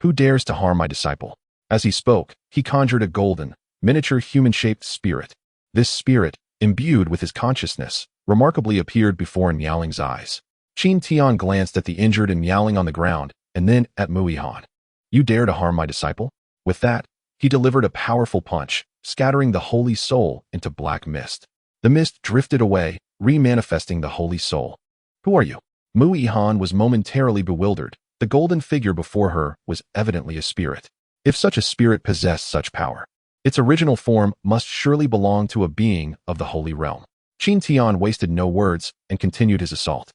Who dares to harm my disciple? As he spoke, he conjured a golden, miniature human-shaped spirit. This spirit, imbued with his consciousness, remarkably appeared before Enyaling's eyes. Qin Tian glanced at the injured Enyaling on the ground, and then at Mu Ihan. You dare to harm my disciple? With that, he delivered a powerful punch, scattering the Holy Soul into black mist. The mist drifted away, re-manifesting the Holy Soul. Who are you? Mu Ihan was momentarily bewildered. The golden figure before her was evidently a spirit. If such a spirit possessed such power, its original form must surely belong to a being of the Holy Realm. Qin Tian wasted no words and continued his assault.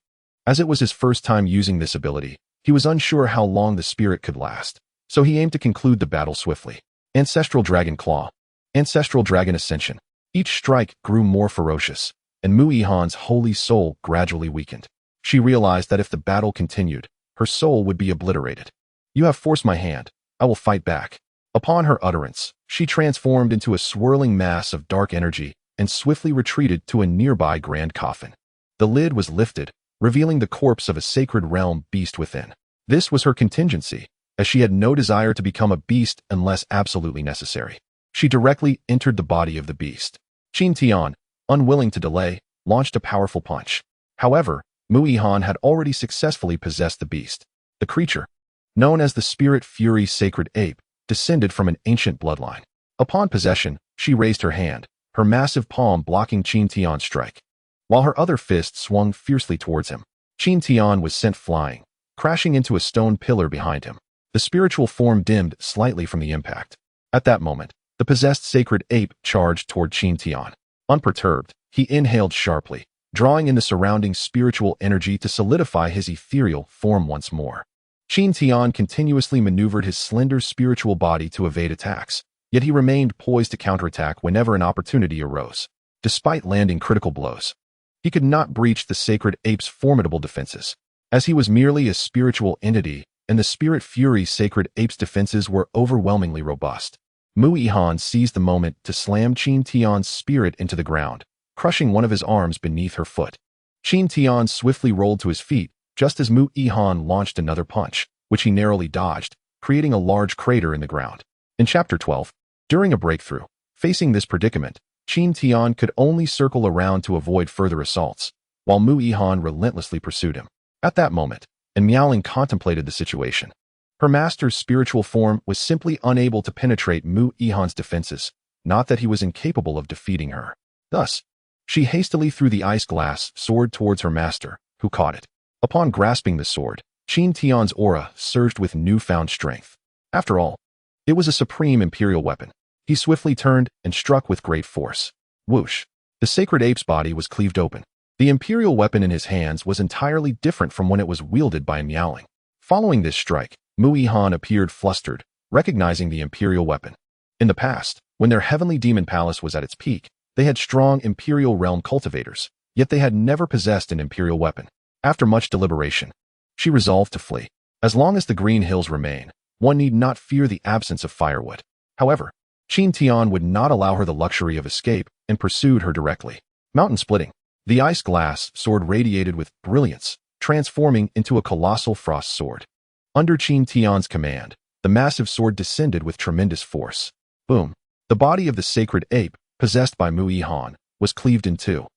As it was his first time using this ability, he was unsure how long the spirit could last, so he aimed to conclude the battle swiftly. Ancestral Dragon Claw. Ancestral Dragon Ascension. Each strike grew more ferocious, and Mu Ihan's holy soul gradually weakened. She realized that if the battle continued, her soul would be obliterated. You have forced my hand. I will fight back. Upon her utterance, she transformed into a swirling mass of dark energy and swiftly retreated to a nearby grand coffin. The lid was lifted, revealing the corpse of a sacred realm beast within. This was her contingency, as she had no desire to become a beast unless absolutely necessary. She directly entered the body of the beast. Qin Tian, unwilling to delay, launched a powerful punch. However, Mu Ihan had already successfully possessed the beast. The creature, known as the Spirit Fury Sacred Ape, descended from an ancient bloodline. Upon possession, she raised her hand, her massive palm blocking Qin Tian's strike, while her other fist swung fiercely towards him. Qin Tian was sent flying, crashing into a stone pillar behind him. The spiritual form dimmed slightly from the impact. At that moment, the possessed sacred ape charged toward Qin Tian. Unperturbed, he inhaled sharply, drawing in the surrounding spiritual energy to solidify his ethereal form once more. Qin Tian continuously maneuvered his slender spiritual body to evade attacks, yet he remained poised to counterattack whenever an opportunity arose. Despite landing critical blows, he could not breach the sacred ape's formidable defenses, as he was merely a spiritual entity, and the Spirit Fury Sacred Ape's defenses were overwhelmingly robust. Mu Ihan seized the moment to slam Qin Tian's spirit into the ground, crushing one of his arms beneath her foot. Qin Tian swiftly rolled to his feet, just as Mu Ihan launched another punch, which he narrowly dodged, creating a large crater in the ground. In Chapter 12, during a breakthrough, facing this predicament, Qin Tian could only circle around to avoid further assaults, while Mu Ihan relentlessly pursued him. At that moment, Enyaling contemplated the situation. Her master's spiritual form was simply unable to penetrate Mu Ihan's defenses, not that he was incapable of defeating her. Thus, she hastily threw the ice-glass sword towards her master, who caught it. Upon grasping the sword, Qin Tian's aura surged with newfound strength. After all, it was a supreme imperial weapon. He swiftly turned and struck with great force. Whoosh! The sacred ape's body was cleaved open. The imperial weapon in his hands was entirely different from when it was wielded by Enyaling. Following this strike, Mu Ihan appeared flustered, recognizing the imperial weapon. In the past, when their heavenly demon palace was at its peak, they had strong imperial realm cultivators, yet they had never possessed an imperial weapon. After much deliberation, she resolved to flee. As long as the green hills remain, one need not fear the absence of firewood. However, Qin Tian would not allow her the luxury of escape and pursued her directly. Mountain splitting. The ice glass sword radiated with brilliance, transforming into a colossal frost sword. Under Qin Tian's command, the massive sword descended with tremendous force. Boom. The body of the sacred ape, possessed by Mu Yihan, was cleaved in two.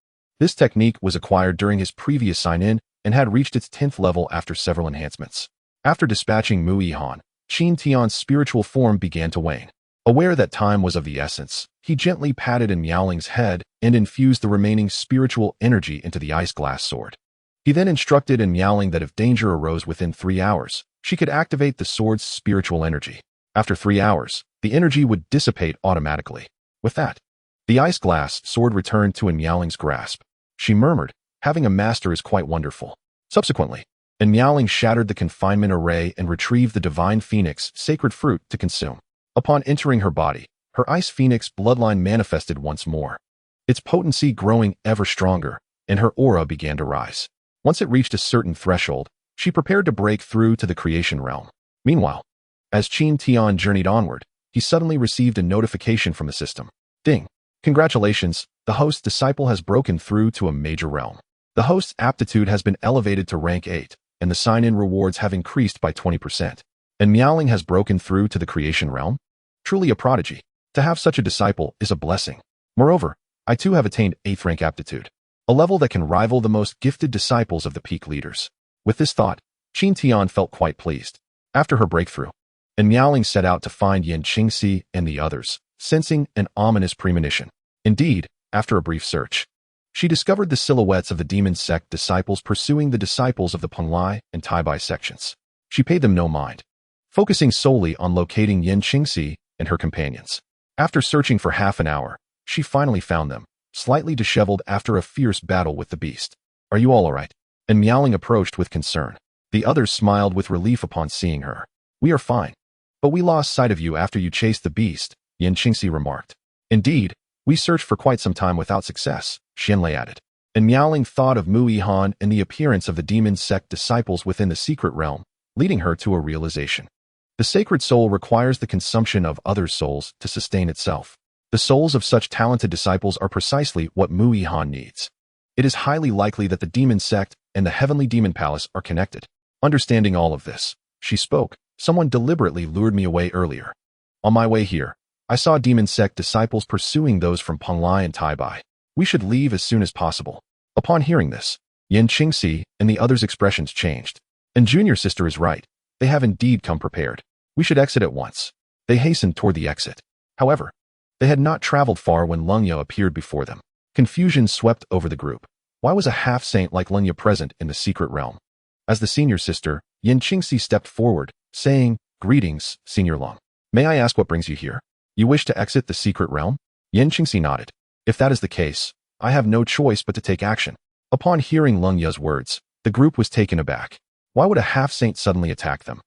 This technique was acquired during his previous sign-in and had reached its 10th level after several enhancements. After dispatching Mu Yihan, Qin Tian's spiritual form began to wane. Aware that time was of the essence, he gently patted Miaoling's head and infused the remaining spiritual energy into the ice glass sword. He then instructed Miaoling that if danger arose within 3 hours, she could activate the sword's spiritual energy. After 3 hours, the energy would dissipate automatically. With that, the ice glass sword returned to Miaoling's grasp. She murmured, "Having a master is quite wonderful." Subsequently, Miaoling shattered the confinement array and retrieved the divine phoenix sacred fruit to consume. Upon entering her body, her ice phoenix bloodline manifested once more, its potency growing ever stronger, and her aura began to rise. Once it reached a certain threshold, she prepared to break through to the creation realm. Meanwhile, as Qin Tian journeyed onward, he suddenly received a notification from the system. Ding! Congratulations, the host's disciple has broken through to a major realm. The host's aptitude has been elevated to rank 8, and the sign-in rewards have increased by 20%. And Miaoling has broken through to the creation realm? Truly a prodigy. To have such a disciple is a blessing. Moreover, I too have attained 8th rank aptitude, a level that can rival the most gifted disciples of the peak leaders. With this thought, Qin Tian felt quite pleased. After her breakthrough, Miaoling set out to find Yan Qingxi and the others, sensing an ominous premonition. Indeed, after a brief search, she discovered the silhouettes of the demon sect disciples pursuing the disciples of the Penglai and Taibai sections. She paid them no mind, focusing solely on locating Yan Qingxi and her companions. After searching for half an hour, she finally found them, slightly disheveled after a fierce battle with the beast. "Are you all alright?" And Miaoling approached with concern. The others smiled with relief upon seeing her. "We are fine. But we lost sight of you after you chased the beast," Yan Qingxi remarked. "Indeed, we searched for quite some time without success," Xianlei added. And Miaoling thought of Mu Yihan and the appearance of the demon sect disciples within the secret realm, leading her to a realization. The sacred soul requires the consumption of other souls to sustain itself. The souls of such talented disciples are precisely what Mu Yihan needs. It is highly likely that the demon sect and the heavenly demon palace are connected. Understanding all of this, she spoke. "Someone deliberately lured me away earlier. On my way here, I saw demon sect disciples pursuing those from Penglai and Taibai. We should leave as soon as possible." Upon hearing this, Yan Qingxi and the others' expressions changed. "And junior sister is right. They have indeed come prepared. We should exit at once." They hastened toward the exit. However, they had not traveled far when Lengya appeared before them. Confusion swept over the group. Why was a half-saint like Lengya present in the secret realm? As the senior sister, Yan Qingxi stepped forward, saying, "Greetings, Senior Long. May I ask what brings you here? You wish to exit the secret realm?" Yan Qingxi nodded. "If that is the case, I have no choice but to take action." Upon hearing Lengya's words, the group was taken aback. Why would a half-saint suddenly attack them?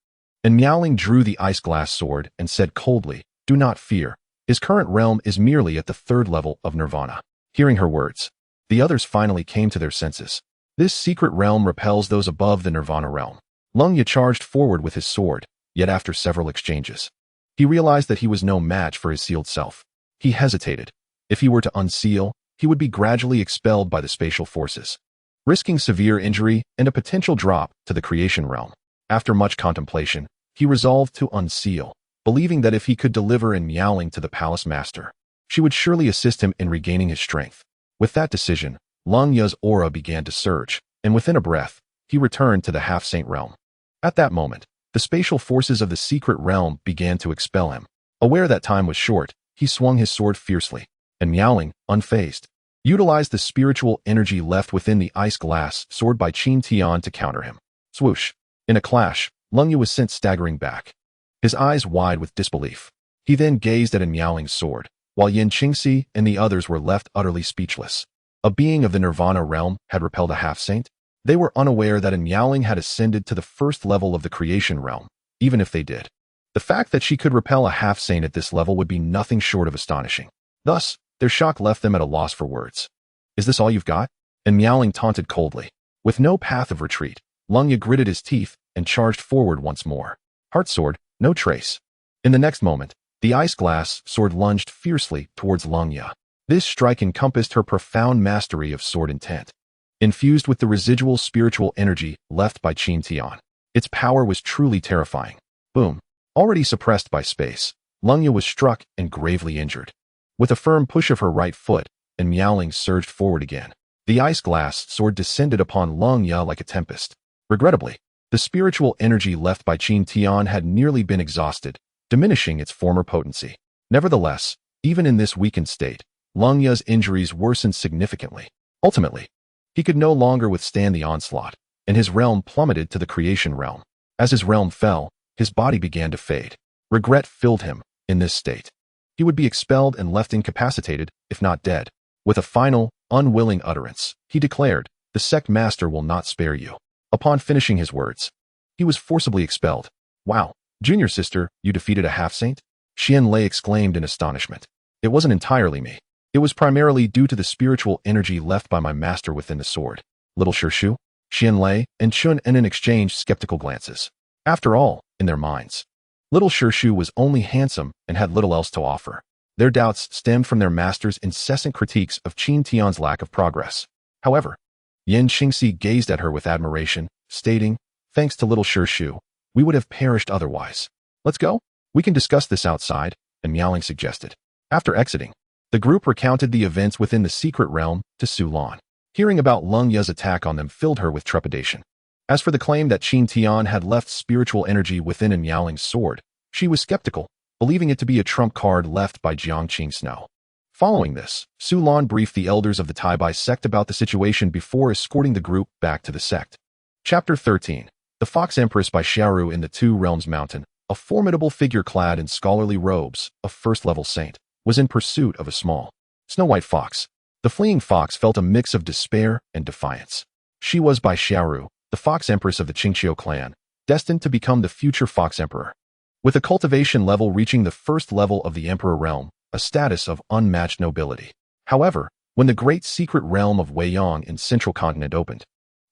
And Miaoling drew the ice glass sword and said coldly, "Do not fear. His current realm is merely at the 3rd level of nirvana." Hearing her words, the others finally came to their senses. This secret realm repels those above the nirvana realm. Lengya charged forward with his sword, yet after several exchanges, he realized that he was no match for his sealed self. He hesitated. If he were to unseal, he would be gradually expelled by the spatial forces, risking severe injury and a potential drop to the creation realm. After much contemplation, he resolved to unseal, believing that if he could deliver Miaoling to the palace master, she would surely assist him in regaining his strength. With that decision, Lengya's aura began to surge, and within a breath, he returned to the half-saint realm. At that moment, the spatial forces of the secret realm began to expel him. Aware that time was short, he swung his sword fiercely, and Miaoling, unfazed, utilized the spiritual energy left within the ice glass sword by Qin Tian to counter him. Swoosh! In a clash, Lengya was sent staggering back, his eyes wide with disbelief. He then gazed at Miaoling's sword, while Yan Qingxi and the others were left utterly speechless. A being of the nirvana realm had repelled a half-saint? They were unaware that Miaoling had ascended to the 1st level of the creation realm, even if they did. The fact that she could repel a half-saint at this level would be nothing short of astonishing. Thus, their shock left them at a loss for words. "Is this all you've got?" and Miaoling taunted coldly. With no path of retreat, Lungya gritted his teeth and charged forward once more. Heart sword, no trace. In the next moment, the ice glass sword lunged fiercely towards Lungya. This strike encompassed her profound mastery of sword intent. Infused with the residual spiritual energy left by Qin Tian, its power was truly terrifying. Boom. Already suppressed by space, Lungya was struck and gravely injured. With a firm push of her right foot, and Miaoling surged forward again, the ice glass sword descended upon Lungya like a tempest. Regrettably, the spiritual energy left by Qin Tian had nearly been exhausted, diminishing its former potency. Nevertheless, even in this weakened state, Lungya's injuries worsened significantly. Ultimately, he could no longer withstand the onslaught, and his realm plummeted to the creation realm. As his realm fell, his body began to fade. Regret filled him. In this state, he would be expelled and left incapacitated, if not dead. With a final, unwilling utterance, he declared, "The sect master will not spare you." Upon finishing his words, he was forcibly expelled. "Wow, junior sister, you defeated a half-saint?" Xian Lei exclaimed in astonishment. "It wasn't entirely me. It was primarily due to the spiritual energy left by my master within the sword." Little Shirshu, Xian Lei, and Chun Enin exchanged skeptical glances. After all, in their minds, Little Shirshu was only handsome and had little else to offer. Their doubts stemmed from their master's incessant critiques of Qin Tian's lack of progress. However, Yan Qingxi gazed at her with admiration, stating, "Thanks to Little Shirshu, we would have perished otherwise. Let's go? We can discuss this outside," and Miaoling suggested. After exiting, the group recounted the events within the secret realm to Su Lan. Hearing about Lungya's attack on them filled her with trepidation. As for the claim that Qin Tian had left spiritual energy within Miaoling's sword, she was skeptical, believing it to be a trump card left by Jiangqing Snow. Following this, Su Lan briefed the elders of the Taibai sect about the situation before escorting the group back to the sect. Chapter 13. The Fox Empress by Xiaoru in the Two Realms Mountain, a formidable figure clad in scholarly robes, a first-level saint, was in pursuit of a small, snow-white fox. The fleeing fox felt a mix of despair and defiance. She was by Xiaoru, the Fox Empress of the Qingqiu clan, destined to become the future Fox Emperor. With a cultivation level reaching the first level of the Emperor realm, a status of unmatched nobility. However, when the great secret realm of Weiyang in Central Continent opened,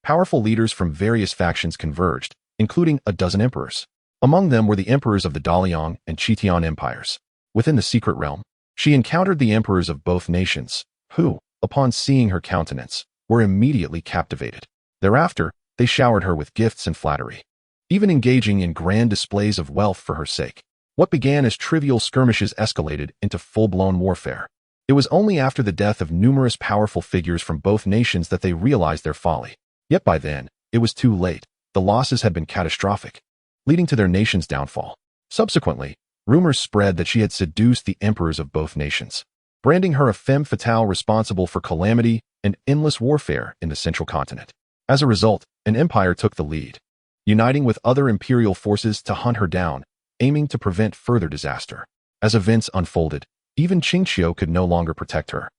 powerful leaders from various factions converged, including a dozen emperors. Among them were the emperors of the Daliang and Qitian empires. Within the secret realm, she encountered the emperors of both nations, who, upon seeing her countenance, were immediately captivated. Thereafter, they showered her with gifts and flattery, even engaging in grand displays of wealth for her sake. What began as trivial skirmishes escalated into full-blown warfare. It was only after the death of numerous powerful figures from both nations that they realized their folly. Yet by then, it was too late. The losses had been catastrophic, leading to their nation's downfall. Subsequently, rumors spread that she had seduced the emperors of both nations, branding her a femme fatale responsible for calamity and endless warfare in the Central Continent. As a result, an empire took the lead, uniting with other imperial forces to hunt her down, aiming to prevent further disaster. As events unfolded, even Qingqiu could no longer protect her,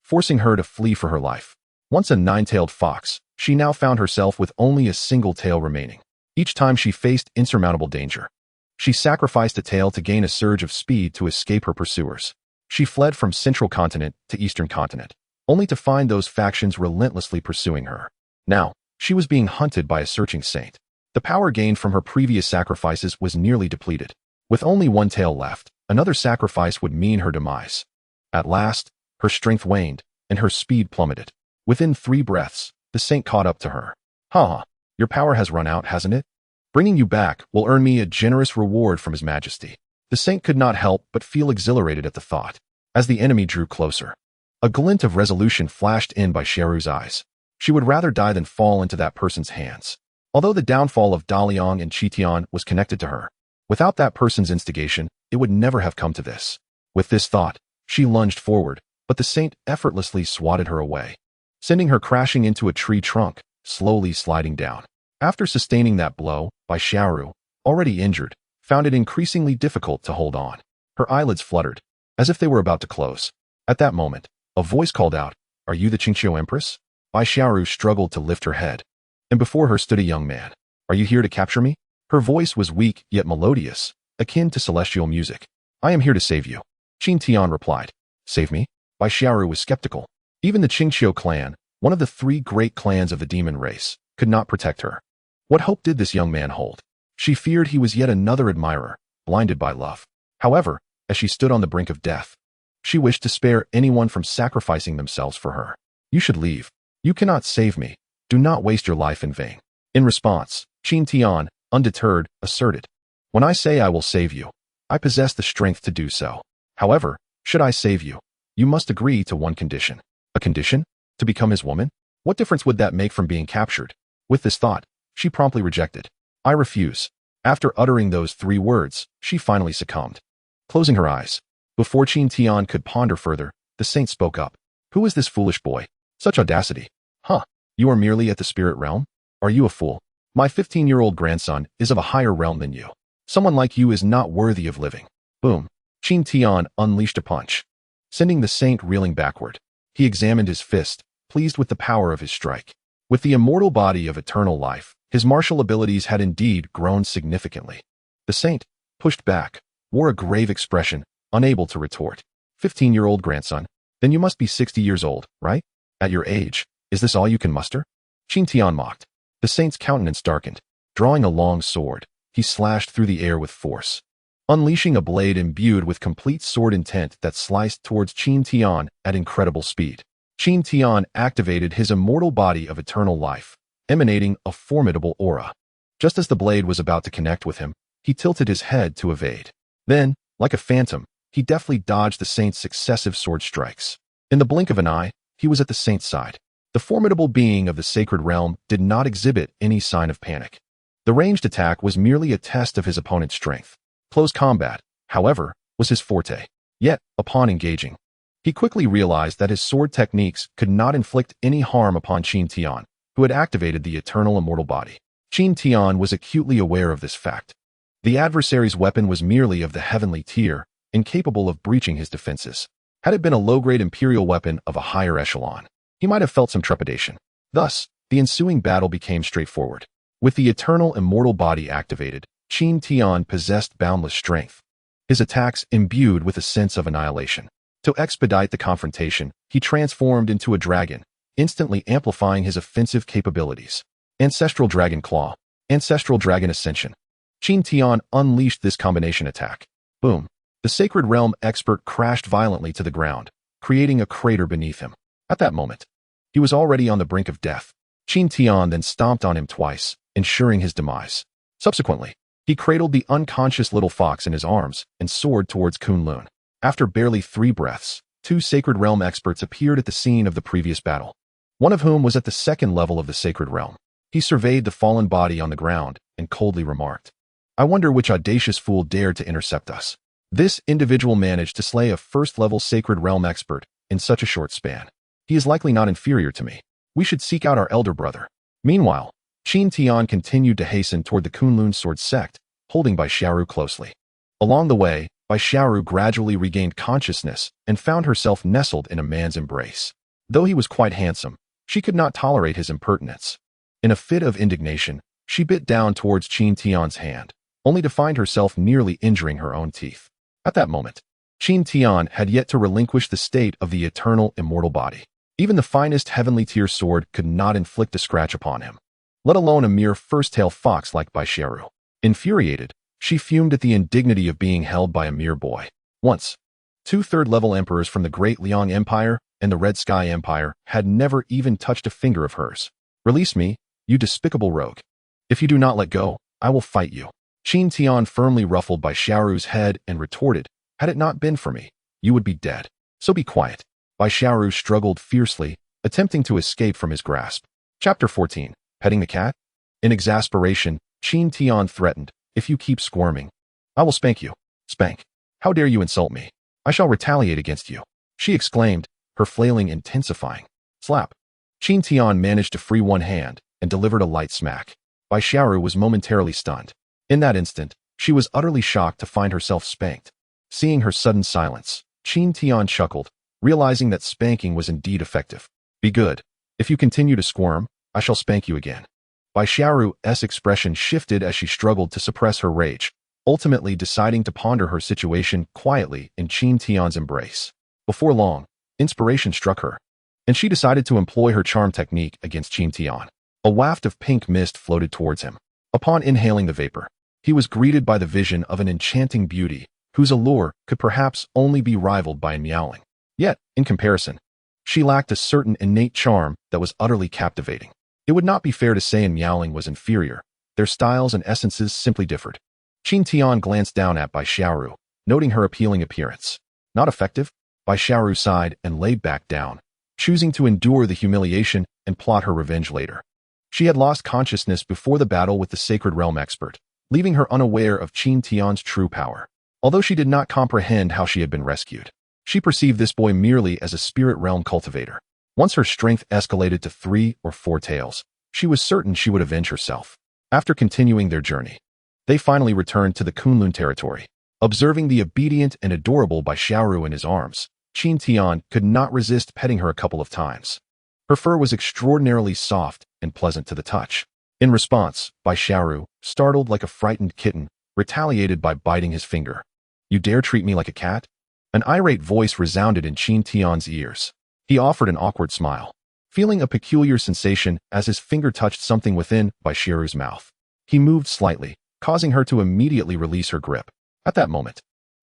forcing her to flee for her life. Once a nine-tailed fox, she now found herself with only a single tail remaining. Each time she faced insurmountable danger, she sacrificed a tail to gain a surge of speed to escape her pursuers. She fled from Central Continent to Eastern Continent, only to find those factions relentlessly pursuing her. Now, she was being hunted by a searching saint. The power gained from her previous sacrifices was nearly depleted. With only one tail left, another sacrifice would mean her demise. At last, her strength waned, and her speed plummeted. Within 3 breaths, the saint caught up to her. "Ha! Your power has run out, hasn't it? Bringing you back will earn me a generous reward from His Majesty." The saint could not help but feel exhilarated at the thought. As the enemy drew closer, a glint of resolution flashed in by Xiaoru's eyes. She would rather die than fall into that person's hands. Although the downfall of Daliang and Qitian was connected to her, without that person's instigation, it would never have come to this. With this thought, she lunged forward, but the saint effortlessly swatted her away, sending her crashing into a tree trunk, slowly sliding down. After sustaining that blow, Bai Xiaoru, already injured, found it increasingly difficult to hold on. Her eyelids fluttered, as if they were about to close. At that moment, a voice called out, "Are you the Qingqiu Empress?" Bai Xiaoru struggled to lift her head, and before her stood a young man. "Are you here to capture me?" Her voice was weak yet melodious, akin to celestial music. "I am here to save you," Qin Tian replied. "Save me?" Bai Xiaoru was skeptical. Even the Qingqiu clan, one of the 3 great clans of the demon race, could not protect her. What hope did this young man hold? She feared he was yet another admirer, blinded by love. However, as she stood on the brink of death, she wished to spare anyone from sacrificing themselves for her. You should leave. You cannot save me. Do not waste your life in vain. In response, Qin Tian, undeterred, asserted, when I say I will save you, I possess the strength to do so. However, should I save you, you must agree to one condition. A condition? To become his woman? What difference would that make from being captured? With this thought, she promptly rejected. I refuse. After uttering those 3 words, she finally succumbed. Closing her eyes, before Qin Tian could ponder further, the saint spoke up. Who is this foolish boy? Such audacity. Huh? You are merely at the spirit realm? Are you a fool? My 15-year-old grandson is of a higher realm than you. Someone like you is not worthy of living. Boom. Qin Tian unleashed a punch, sending the saint reeling backward. He examined his fist, pleased with the power of his strike. With the immortal body of eternal life, his martial abilities had indeed grown significantly. The saint, pushed back, wore a grave expression, unable to retort. 15-year-old grandson? Then you must be 60 years old, right? At your age, is this all you can muster? Qin Tian mocked. The saint's countenance darkened. Drawing a long sword, he slashed through the air with force, unleashing a blade imbued with complete sword intent that sliced towards Qin Tian at incredible speed. Qin Tian activated his immortal body of eternal life, emanating a formidable aura. Just as the blade was about to connect with him, he tilted his head to evade. Then, like a phantom, he deftly dodged the saint's successive sword strikes. In the blink of an eye, he was at the saint's side. The formidable being of the sacred realm did not exhibit any sign of panic. The ranged attack was merely a test of his opponent's strength. Close combat, however, was his forte. Yet, upon engaging, he quickly realized that his sword techniques could not inflict any harm upon Qin Tian, who had activated the eternal immortal body. Qin Tian was acutely aware of this fact. The adversary's weapon was merely of the heavenly tier, incapable of breaching his defenses. Had it been a low-grade imperial weapon of a higher echelon, he might have felt some trepidation. Thus, the ensuing battle became straightforward. With the eternal immortal body activated, Qin Tian possessed boundless strength, his attacks imbued with a sense of annihilation. To expedite the confrontation, he transformed into a dragon, instantly amplifying his offensive capabilities. Ancestral Dragon Claw, Ancestral Dragon Ascension. Qin Tian unleashed this combination attack. Boom. The Sacred Realm expert crashed violently to the ground, creating a crater beneath him. At that moment, he was already on the brink of death. Qin Tian then stomped on him twice, ensuring his demise. Subsequently, he cradled the unconscious little fox in his arms and soared towards Kunlun. After barely 3 breaths, 2 Sacred Realm experts appeared at the scene of the previous battle, one of whom was at the 2nd level of the Sacred Realm. He surveyed the fallen body on the ground and coldly remarked, I wonder which audacious fool dared to intercept us. This individual managed to slay a 1st-level Sacred Realm expert in such a short span. He is likely not inferior to me. We should seek out our elder brother. Meanwhile, Qin Tian continued to hasten toward the Kunlun sword sect, holding Bai Xiaoru closely. Along the way, Bai Xiaoru gradually regained consciousness and found herself nestled in a man's embrace. Though he was quite handsome, she could not tolerate his impertinence. In a fit of indignation, she bit down towards Qin Tian's hand, only to find herself nearly injuring her own teeth. At that moment, Qin Tian had yet to relinquish the state of the eternal immortal body. Even the finest heavenly tier sword could not inflict a scratch upon him, let alone a mere first-tail fox like Bai Xiaoru. Infuriated, she fumed at the indignity of being held by a mere boy. Once, 2 third-level emperors from the Great Liang Empire and the Red Sky Empire had never even touched a finger of hers. Release me, you despicable rogue. If you do not let go, I will fight you. Qin Tian firmly ruffled Bai Xiaoru's head and retorted, had it not been for me, you would be dead. So be quiet. Bai Xiaoru struggled fiercely, attempting to escape from his grasp. Chapter 14. Petting the cat? In exasperation, Qin Tian threatened, if you keep squirming, I will spank you. Spank. How dare you insult me? I shall retaliate against you. She exclaimed, her flailing intensifying. Slap. Qin Tian managed to free one hand and delivered a light smack. Bai Xiaoru was momentarily stunned. In that instant, she was utterly shocked to find herself spanked. Seeing her sudden silence, Qin Tian chuckled, realizing that spanking was indeed effective. Be good. If you continue to squirm, I shall spank you again. Bai Xiaoru's expression shifted as she struggled to suppress her rage, ultimately deciding to ponder her situation quietly in Qin Tian's embrace. Before long, inspiration struck her. and she decided to employ her charm technique against Qin Tian. A waft of pink mist floated towards him. Upon inhaling the vapor, he was greeted by the vision of an enchanting beauty, whose allure could perhaps only be rivaled by Miaoling. Yet, in comparison, she lacked a certain innate charm that was utterly captivating. It would not be fair to say Miaoling was inferior. Their styles and essences simply differed. Qin Tian glanced down at Bai Xiaoru, noting her appealing appearance. Not effective? Bai Xiaoru sighed and laid back down, choosing to endure the humiliation and plot her revenge later. She had lost consciousness before the battle with the Sacred Realm expert, leaving her unaware of Qin Tian's true power. Although she did not comprehend how she had been rescued, she perceived this boy merely as a spirit realm cultivator. Once her strength escalated to 3 or 4 tails, she was certain she would avenge herself. After continuing their journey, they finally returned to the Kunlun territory. Observing the obedient and adorable Bai Xiaoru in his arms, Qin Tian could not resist petting her a couple of times. Her fur was extraordinarily soft and pleasant to the touch. In response, Bai Xiaoru, startled like a frightened kitten, retaliated by biting his finger. "You dare treat me like a cat?" An irate voice resounded in Qin Tian's ears. He offered an awkward smile, feeling a peculiar sensation as his finger touched something within Bai Xiaoru's mouth. He moved slightly, causing her to immediately release her grip. At that moment,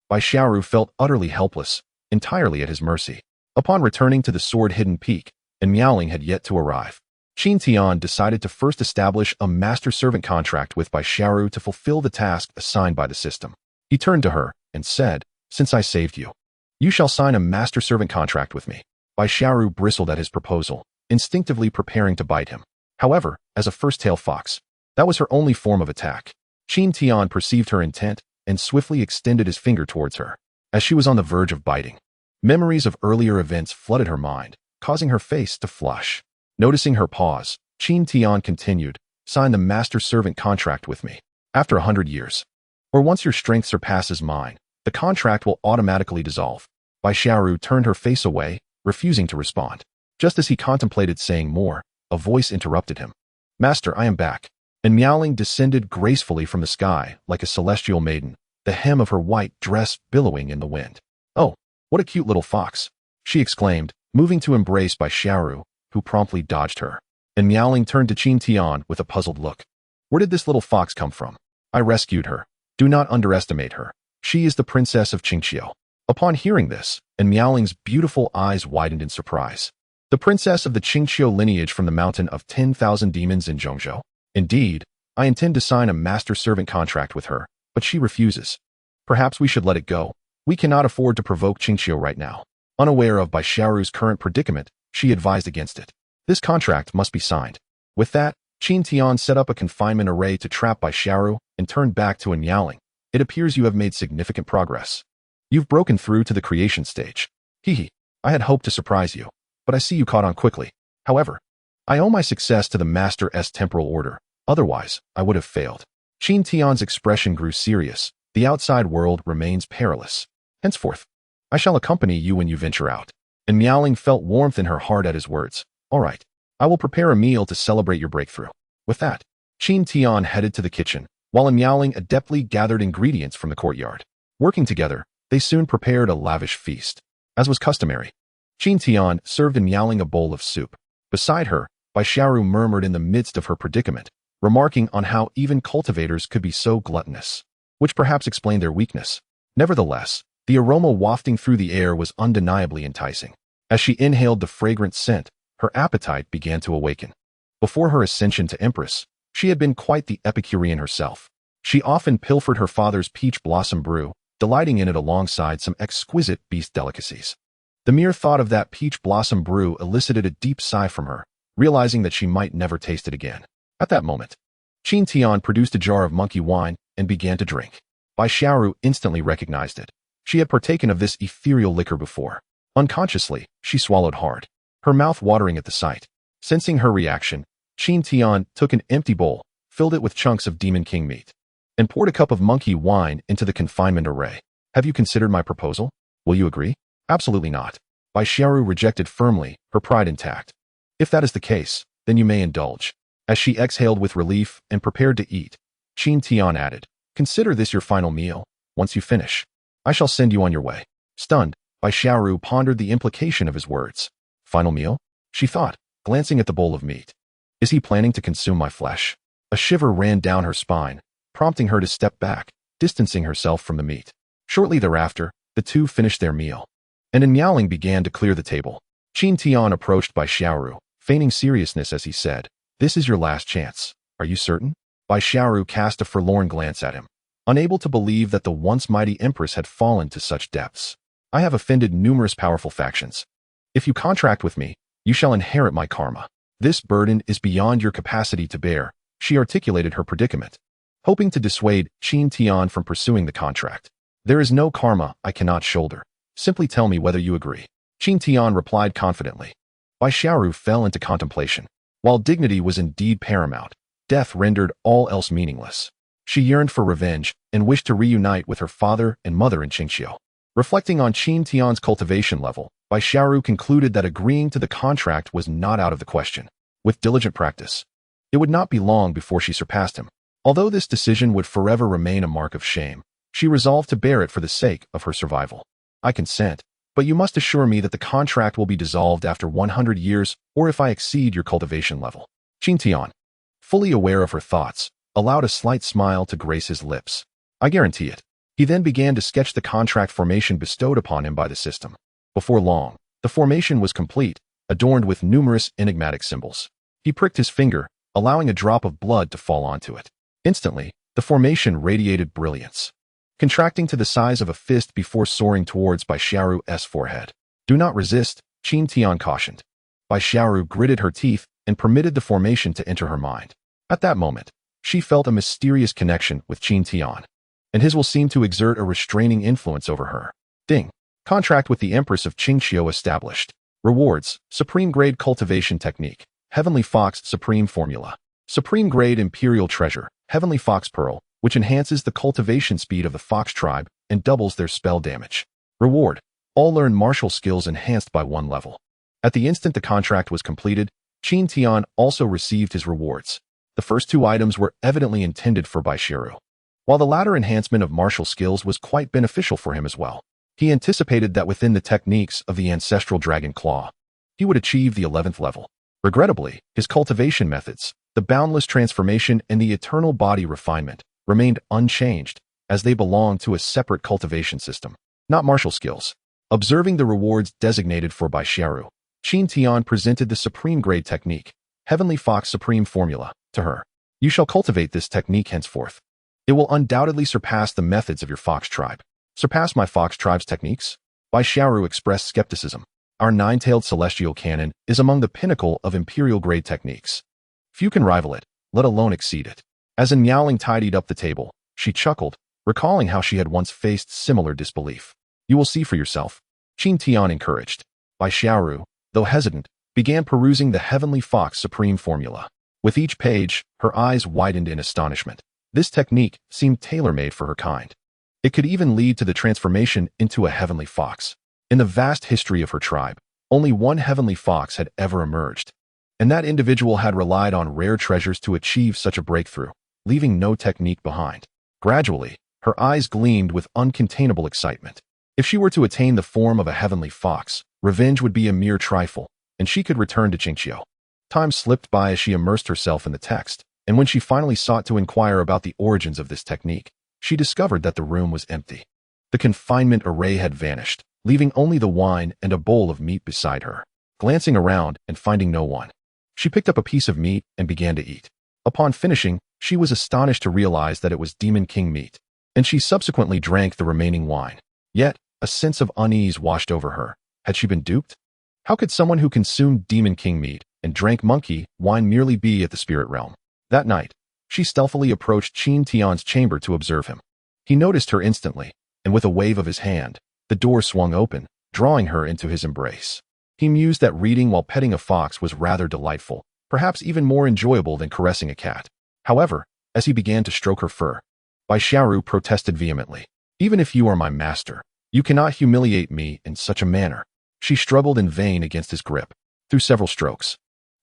Bai Xiaoru felt utterly helpless, entirely at his mercy. Upon returning to the sword-hidden peak, and Miaoling had yet to arrive, Qin Tian decided to first establish a master-servant contract with Bai Xiaoru to fulfill the task assigned by the system. He turned to her and said, "Since I saved you, you shall sign a master-servant contract with me." Bai Xiaoru bristled at his proposal, instinctively preparing to bite him. However, as a first-tail fox, that was her only form of attack. Qin Tian perceived her intent and swiftly extended his finger towards her. As she was on the verge of biting, memories of earlier events flooded her mind, causing her face to flush. Noticing her pause, Qin Tian continued, "Sign the master-servant contract with me. After 100 years, or once your strength surpasses mine, the contract will automatically dissolve." Bai Xiaoru turned her face away, refusing to respond. Just as he contemplated saying more, a voice interrupted him. "Master, I am back." And Miaoling descended gracefully from the sky like a celestial maiden, the hem of her white dress billowing in the wind. "Oh, what a cute little fox," she exclaimed, moving to embrace Bai Xiaoru, who promptly dodged her. And Miaoling turned to Qin Tian with a puzzled look. "Where did this little fox come from?" "I rescued her. Do not underestimate her. She is the princess of Qingqiu." Upon hearing this, and Miaoling's beautiful eyes widened in surprise. "The princess of the Qingqiu lineage from the mountain of 10,000 demons in Zhongzhou? Indeed, I intend to sign a master-servant contract with her, but she refuses. Perhaps we should let it go. We cannot afford to provoke Qingqiu right now." Unaware of Bai Xiaoru's current predicament, she advised against it. "This contract must be signed." With that, Qin Tian set up a confinement array to trap Bai Xiaoru and turned back to Miaoling. "It appears you have made significant progress. You've broken through to the creation stage. Hehe, I had hoped to surprise you, but I see you caught on quickly. However, I owe my success to the Master's temporal order. Otherwise, I would have failed." Qin Tian's expression grew serious. "The outside world remains perilous. Henceforth, I shall accompany you when you venture out." And Miaoling felt warmth in her heart at his words. "All right, I will prepare a meal to celebrate your breakthrough." With that, Qin Tian headed to the kitchen, while Miaoling adeptly gathered ingredients from the courtyard. Working together, they soon prepared a lavish feast. As was customary, Qin Tian served Miaoling a bowl of soup. Beside her, Bai Xiaoru murmured in the midst of her predicament, remarking on how even cultivators could be so gluttonous, which perhaps explained their weakness. Nevertheless, the aroma wafting through the air was undeniably enticing. As she inhaled the fragrant scent, her appetite began to awaken. Before her ascension to Empress, she had been quite the Epicurean herself. She often pilfered her father's peach blossom brew, delighting in it alongside some exquisite beast delicacies. The mere thought of that peach blossom brew elicited a deep sigh from her, realizing that she might never taste it again. At that moment, Qin Tian produced a jar of monkey wine and began to drink. Bai Xiaoru instantly recognized it. She had partaken of this ethereal liquor before. Unconsciously, she swallowed hard, her mouth watering at the sight. Sensing her reaction, Qin Tian took an empty bowl, filled it with chunks of Demon King meat, and poured a cup of monkey wine into the confinement array. "Have you considered my proposal? Will you agree?" "Absolutely not." Bai Xiaoru rejected firmly, her pride intact. "If that is the case, then you may indulge." As she exhaled with relief and prepared to eat, Qin Tian added, "Consider this your final meal. Once you finish, I shall send you on your way." Stunned, Bai Xiaoru pondered the implication of his words. "Final meal? she thought, glancing at the bowl of meat. Is he planning to consume my flesh? A shiver ran down her spine, prompting her to step back, distancing herself from the meat. Shortly thereafter, the two finished their meal, and a meowing began to clear the table. Qin Tian approached Bai Xiaoru, feigning seriousness as he said, "This is your last chance. Are you certain?" Bai Xiaoru cast a forlorn glance at him, unable to believe that the once mighty empress had fallen to such depths. "I have offended numerous powerful factions. If you contract with me, you shall inherit my karma. This burden is beyond your capacity to bear," she articulated her predicament, hoping to dissuade Qin Tian from pursuing the contract. "There is no karma I cannot shoulder. Simply tell me whether you agree." Qin Tian replied confidently. Bai Xiaoru fell into contemplation. While dignity was indeed paramount, death rendered all else meaningless. She yearned for revenge and wished to reunite with her father and mother in Qingqiu. Reflecting on Qin Tian's cultivation level, Bai Xiaoru concluded that agreeing to the contract was not out of the question. With diligent practice, it would not be long before she surpassed him. Although this decision would forever remain a mark of shame, she resolved to bear it for the sake of her survival. "I consent, but you must assure me that the contract will be dissolved after 100 years or if I exceed your cultivation level." Qin Tian, fully aware of her thoughts, allowed a slight smile to grace his lips. "I guarantee it." He then began to sketch the contract formation bestowed upon him by the system. Before long, the formation was complete, adorned with numerous enigmatic symbols. He pricked his finger, allowing a drop of blood to fall onto it. Instantly, the formation radiated brilliance, contracting to the size of a fist before soaring towards Bai Xiaoru's forehead. "Do not resist," Qin Tian cautioned. Bai Xiaoru gritted her teeth and permitted the formation to enter her mind. At that moment, she felt a mysterious connection with Qin Tian, and his will seemed to exert a restraining influence over her. Ding. Contract with the Empress of Qingqiu established. Rewards: Supreme Grade Cultivation Technique, Heavenly Fox Supreme Formula. Supreme Grade Imperial Treasure, Heavenly Fox Pearl, which enhances the cultivation speed of the Fox tribe and doubles their spell damage. Reward: all learn martial skills enhanced by 1 level. At the instant the contract was completed, Qin Tian also received his rewards. The first 2 items were evidently intended for Bai Xiaoru, while the latter enhancement of martial skills was quite beneficial for him as well. He anticipated that within the techniques of the ancestral dragon claw, he would achieve the 11th level. Regrettably, his cultivation methods, the boundless transformation and the eternal body refinement, remained unchanged, as they belonged to a separate cultivation system, not martial skills. Observing the rewards designated for Bai Xiaoru, Qin Tian presented the Supreme Grade Technique, Heavenly Fox Supreme Formula, to her. "You shall cultivate this technique henceforth. It will undoubtedly surpass the methods of your Fox tribe." "Surpass my Fox tribe's techniques?" Bai Xiaoru expressed skepticism. "Our 9-tailed celestial cannon is among the pinnacle of imperial grade techniques. Few can rival it, let alone exceed it." As in Miaoling tidied up the table, she chuckled, recalling how she had once faced similar disbelief. "You will see for yourself," Qin Tian encouraged. Bai Xiaoru, though hesitant, began perusing the Heavenly Fox Supreme Formula. With each page, her eyes widened in astonishment. This technique seemed tailor-made for her kind. It could even lead to the transformation into a heavenly fox. In the vast history of her tribe, only one heavenly fox had ever emerged, and that individual had relied on rare treasures to achieve such a breakthrough, leaving no technique behind. Gradually, her eyes gleamed with uncontainable excitement. If she were to attain the form of a heavenly fox, revenge would be a mere trifle, and she could return to Qingqiu. Time slipped by as she immersed herself in the text, and when she finally sought to inquire about the origins of this technique, she discovered that the room was empty. The confinement array had vanished, leaving only the wine and a bowl of meat beside her. Glancing around and finding no one, she picked up a piece of meat and began to eat. Upon finishing, she was astonished to realize that it was Demon King meat, and she subsequently drank the remaining wine. Yet, a sense of unease washed over her. Had she been duped? How could someone who consumed Demon King meat and drank monkey wine merely be at the spirit realm? That night, she stealthily approached Qin Tian's chamber to observe him. He noticed her instantly, and with a wave of his hand, the door swung open, drawing her into his embrace. He mused that reading while petting a fox was rather delightful, perhaps even more enjoyable than caressing a cat. However, as he began to stroke her fur, Bai Xiaoru protested vehemently. "Even if you are my master, you cannot humiliate me in such a manner." She struggled in vain against his grip. Through several strokes,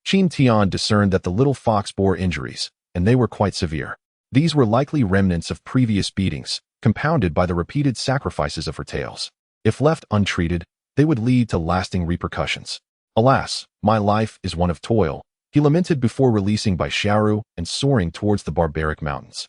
Qin Tian discerned that the little fox bore injuries, and they were quite severe. These were likely remnants of previous beatings, compounded by the repeated sacrifices of her tails. If left untreated, they would lead to lasting repercussions. Alas, my life is one of toil, he lamented before releasing Bai Xiaoru and soaring towards the barbaric mountains.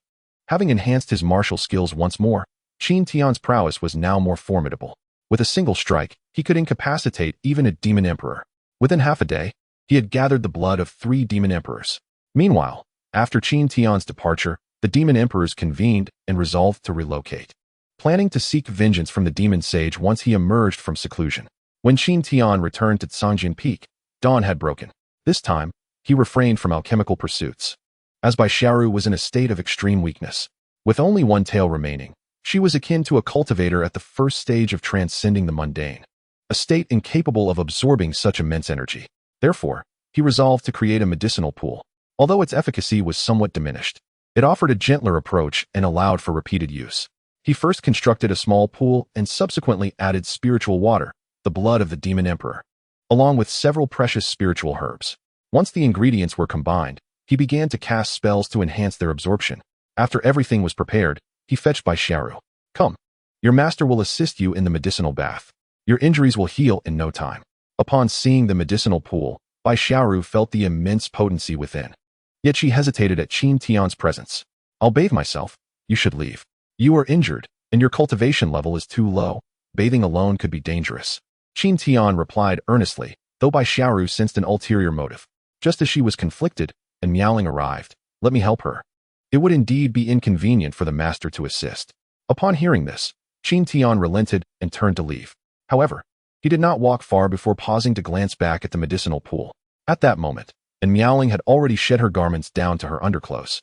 Having enhanced his martial skills once more, Qin Tian's prowess was now more formidable. With a single strike, he could incapacitate even a demon emperor. Within half a day, he had gathered the blood of 3 demon emperors. Meanwhile, after Qin Tian's departure, the demon emperors convened and resolved to relocate, planning to seek vengeance from the demon sage once he emerged from seclusion. When Qin Tian returned to Cangjin Peak, dawn had broken. This time, he refrained from alchemical pursuits, as Bai Xiaoru was in a state of extreme weakness. With only one tail remaining, she was akin to a cultivator at the first stage of transcending the mundane, a state incapable of absorbing such immense energy. Therefore, he resolved to create a medicinal pool. Although its efficacy was somewhat diminished, it offered a gentler approach and allowed for repeated use. He first constructed a small pool and subsequently added spiritual water, the blood of the demon emperor, along with several precious spiritual herbs. Once the ingredients were combined, he began to cast spells to enhance their absorption. After everything was prepared, he fetched Bai Xiaoru. Come, your master will assist you in the medicinal bath. Your injuries will heal in no time. Upon seeing the medicinal pool, Bai Xiaoru felt the immense potency within. Yet she hesitated at Qin Tian's presence. I'll bathe myself. You should leave. You are injured, and your cultivation level is too low. Bathing alone could be dangerous. Qin Tian replied earnestly, though Bai Xiaoru sensed an ulterior motive. Just as she was conflicted, and Miaoling arrived. Let me help her. It would indeed be inconvenient for the master to assist. Upon hearing this, Qin Tian relented and turned to leave. However, he did not walk far before pausing to glance back at the medicinal pool. At that moment, and Miaoling had already shed her garments down to her underclothes,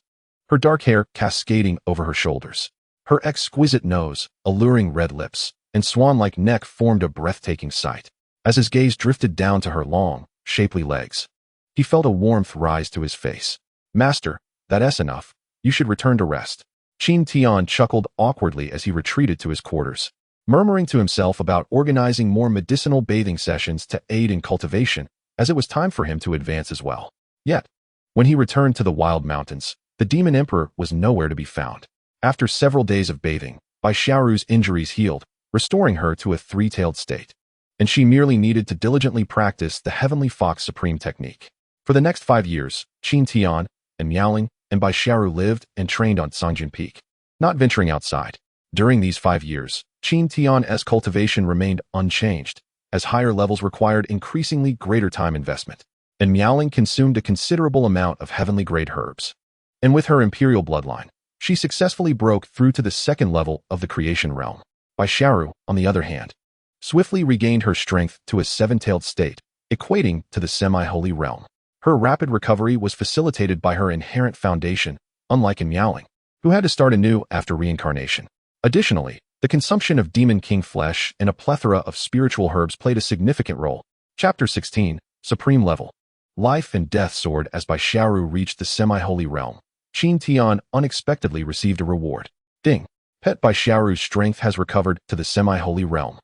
her dark hair cascading over her shoulders. Her exquisite nose, alluring red lips, and swan-like neck formed a breathtaking sight. As his gaze drifted down to her long, shapely legs, he felt a warmth rise to his face. Master, that's enough. You should return to rest. Qin Tian chuckled awkwardly as he retreated to his quarters, murmuring to himself about organizing more medicinal bathing sessions to aid in cultivation, as it was time for him to advance as well. Yet, when he returned to the wild mountains, the demon emperor was nowhere to be found. After several days of bathing, Bai Xiaoru's injuries healed, restoring her to a 3-tailed state, and she merely needed to diligently practice the Heavenly Fox Supreme technique. For the next 5 years, Qin Tian and Miaoling and Bai Xiaoru lived and trained on Cangjin Peak, not venturing outside. During these 5 years, Qin Tian's cultivation remained unchanged, as higher levels required increasingly greater time investment, and Miaoling consumed a considerable amount of heavenly-grade herbs. And with her imperial bloodline, she successfully broke through to the 2nd level of the creation realm. Bai Xiaoru, on the other hand, swiftly regained her strength to a 7-tailed state, equating to the semi-holy realm. Her rapid recovery was facilitated by her inherent foundation, unlike in Miaoling, who had to start anew after reincarnation. Additionally, the consumption of demon king flesh and a plethora of spiritual herbs played a significant role. Chapter 16, Supreme Level. Life and death soared as Bai Xiaoru reached the semi-holy realm. Qin Tian unexpectedly received a reward. Ding! Pet Bai Xiaoru's strength has recovered to the semi-holy realm.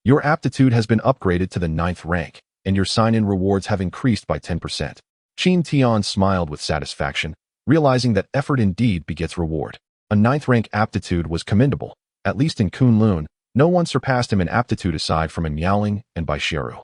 Your aptitude has been upgraded to the 9th rank, and your sign-in rewards have increased by 10%. Qin Tian smiled with satisfaction, realizing that effort indeed begets reward. A 9th rank aptitude was commendable. At least in Kunlun, no one surpassed him in aptitude aside from Miaoling and Bai Xiaoru.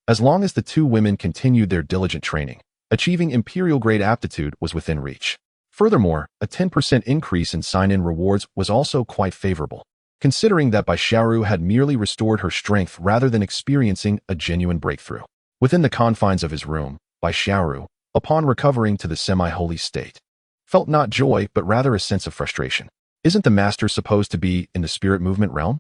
As long as the 2 women continued their diligent training, achieving imperial-grade aptitude was within reach. Furthermore, a 10% increase in sign-in rewards was also quite favorable, considering that Bai Xiaoru had merely restored her strength rather than experiencing a genuine breakthrough. Within the confines of his room, Bai Xiaoru, upon recovering to the semi-holy state, felt not joy but rather a sense of frustration. Isn't the master supposed to be in the spirit movement realm?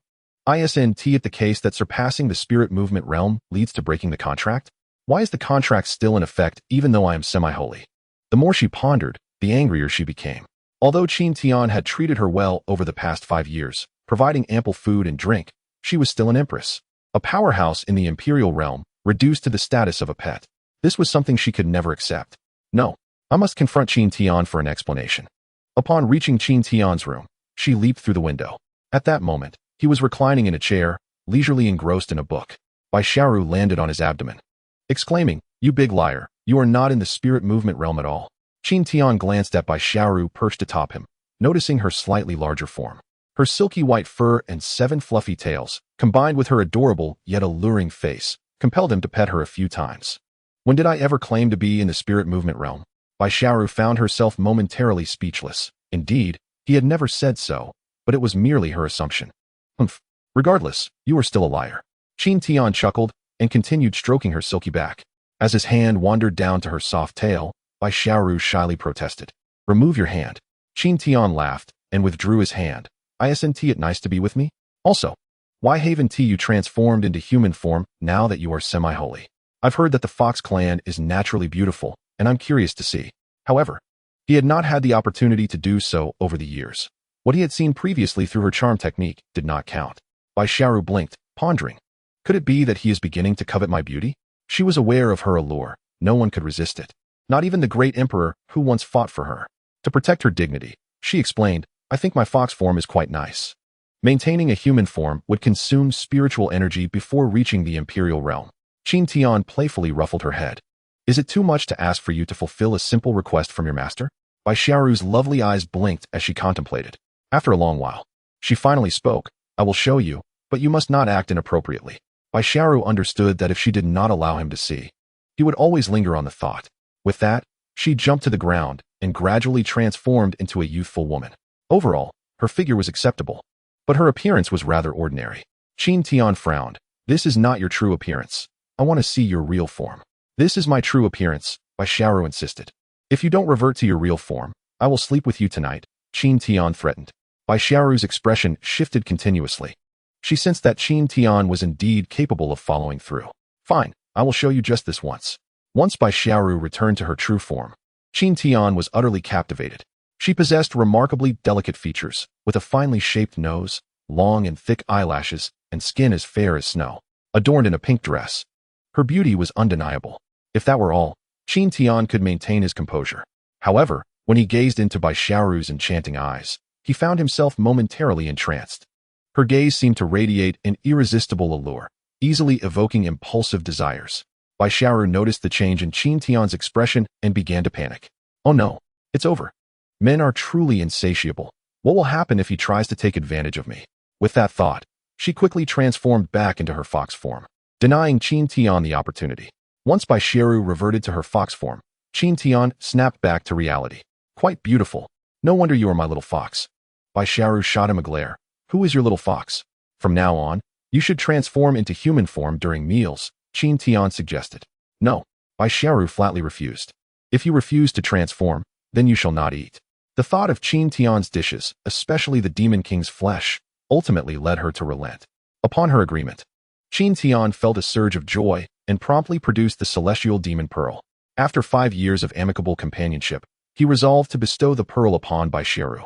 Isn't it the case that surpassing the spirit movement realm leads to breaking the contract? Why is the contract still in effect even though I am semi-holy? The more she pondered, the angrier she became. Although Qin Tian had treated her well over the past 5 years, providing ample food and drink, she was still an empress, a powerhouse in the imperial realm, reduced to the status of a pet. This was something she could never accept. No, I must confront Qin Tian for an explanation. Upon reaching Qin Tian's room, she leaped through the window. At that moment, he was reclining in a chair, leisurely engrossed in a book. Bai Xiaoru landed on his abdomen, exclaiming, "You big liar, you are not in the spirit movement realm at all." Qin Tian glanced at Bai Xiaoru perched atop him, noticing her slightly larger form. Her silky white fur and 7 fluffy tails, combined with her adorable yet alluring face, compelled him to pet her a few times. When did I ever claim to be in the spirit movement realm? Bai Xiaoru found herself momentarily speechless. Indeed, he had never said so, but it was merely her assumption. Humph. Regardless, you are still a liar. Qin Tian chuckled and continued stroking her silky back. As his hand wandered down to her soft tail, Bai Xiaoru shyly protested. Remove your hand. Qin Tian laughed and withdrew his hand. Isn't it nice to be with me? Also, why haven't you transformed into human form now that you are semi-holy? I've heard that the Fox clan is naturally beautiful, and I'm curious to see. However, he had not had the opportunity to do so over the years. What he had seen previously through her charm technique did not count. Bai Xiaoru blinked, pondering. Could it be that he is beginning to covet my beauty? She was aware of her allure. No one could resist it. Not even the great emperor who once fought for her. To protect her dignity, she explained, I think my fox form is quite nice. Maintaining a human form would consume spiritual energy before reaching the imperial realm. Qin Tian playfully ruffled her head. Is it too much to ask for you to fulfill a simple request from your master? Bai Xiaoru's lovely eyes blinked as she contemplated. After a long while, she finally spoke. I will show you, but you must not act inappropriately. Bai Xiaoru understood that if she did not allow him to see, he would always linger on the thought. With that, she jumped to the ground and gradually transformed into a youthful woman. Overall, her figure was acceptable, but her appearance was rather ordinary. Qin Tian frowned. This is not your true appearance. I want to see your real form. This is my true appearance, Bai Xiaoru insisted. If you don't revert to your real form, I will sleep with you tonight, Qin Tian threatened. Bai Xiaoru's expression shifted continuously. She sensed that Qin Tian was indeed capable of following through. Fine, I will show you just this once. Once Bai Xiaoru returned to her true form, Qin Tian was utterly captivated. She possessed remarkably delicate features, with a finely shaped nose, long and thick eyelashes, and skin as fair as snow, adorned in a pink dress. Her beauty was undeniable. If that were all, Qin Tian could maintain his composure. However, when he gazed into Bai Xiaoru's enchanting eyes, he found himself momentarily entranced. Her gaze seemed to radiate an irresistible allure, easily evoking impulsive desires. Bai Xiaoru noticed the change in Qin Tian's expression and began to panic. Oh no, it's over. Men are truly insatiable. What will happen if he tries to take advantage of me? With that thought, she quickly transformed back into her fox form, denying Qin Tian the opportunity. Once Bai Xiaoru reverted to her fox form, Qin Tian snapped back to reality. Quite beautiful. No wonder you are my little fox. Bai Xiaoru shot him a glare. Who is your little fox? From now on, you should transform into human form during meals, Qin Tian suggested. No, Bai Xiaoru flatly refused. If you refuse to transform, then you shall not eat. The thought of Qin Tian's dishes, especially the Demon King's flesh, ultimately led her to relent. Upon her agreement, Qin Tian felt a surge of joy and promptly produced the celestial demon pearl. After 5 years of amicable companionship, he resolved to bestow the pearl upon Bai Xiaoru.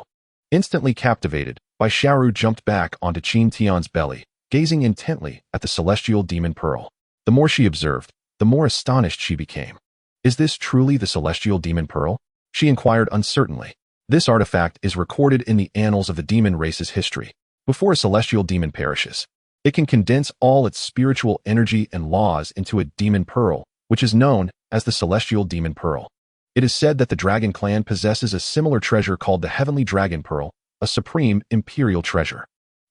Instantly captivated, Bai Xiaoru jumped back onto Qin Tian's belly, gazing intently at the celestial demon pearl. The more she observed, the more astonished she became. Is this truly the celestial demon pearl? She inquired uncertainly. This artifact is recorded in the annals of the demon race's history. Before a celestial demon perishes, it can condense all its spiritual energy and laws into a demon pearl, which is known as the celestial demon pearl. It is said that the dragon clan possesses a similar treasure called the heavenly dragon pearl, a supreme imperial treasure.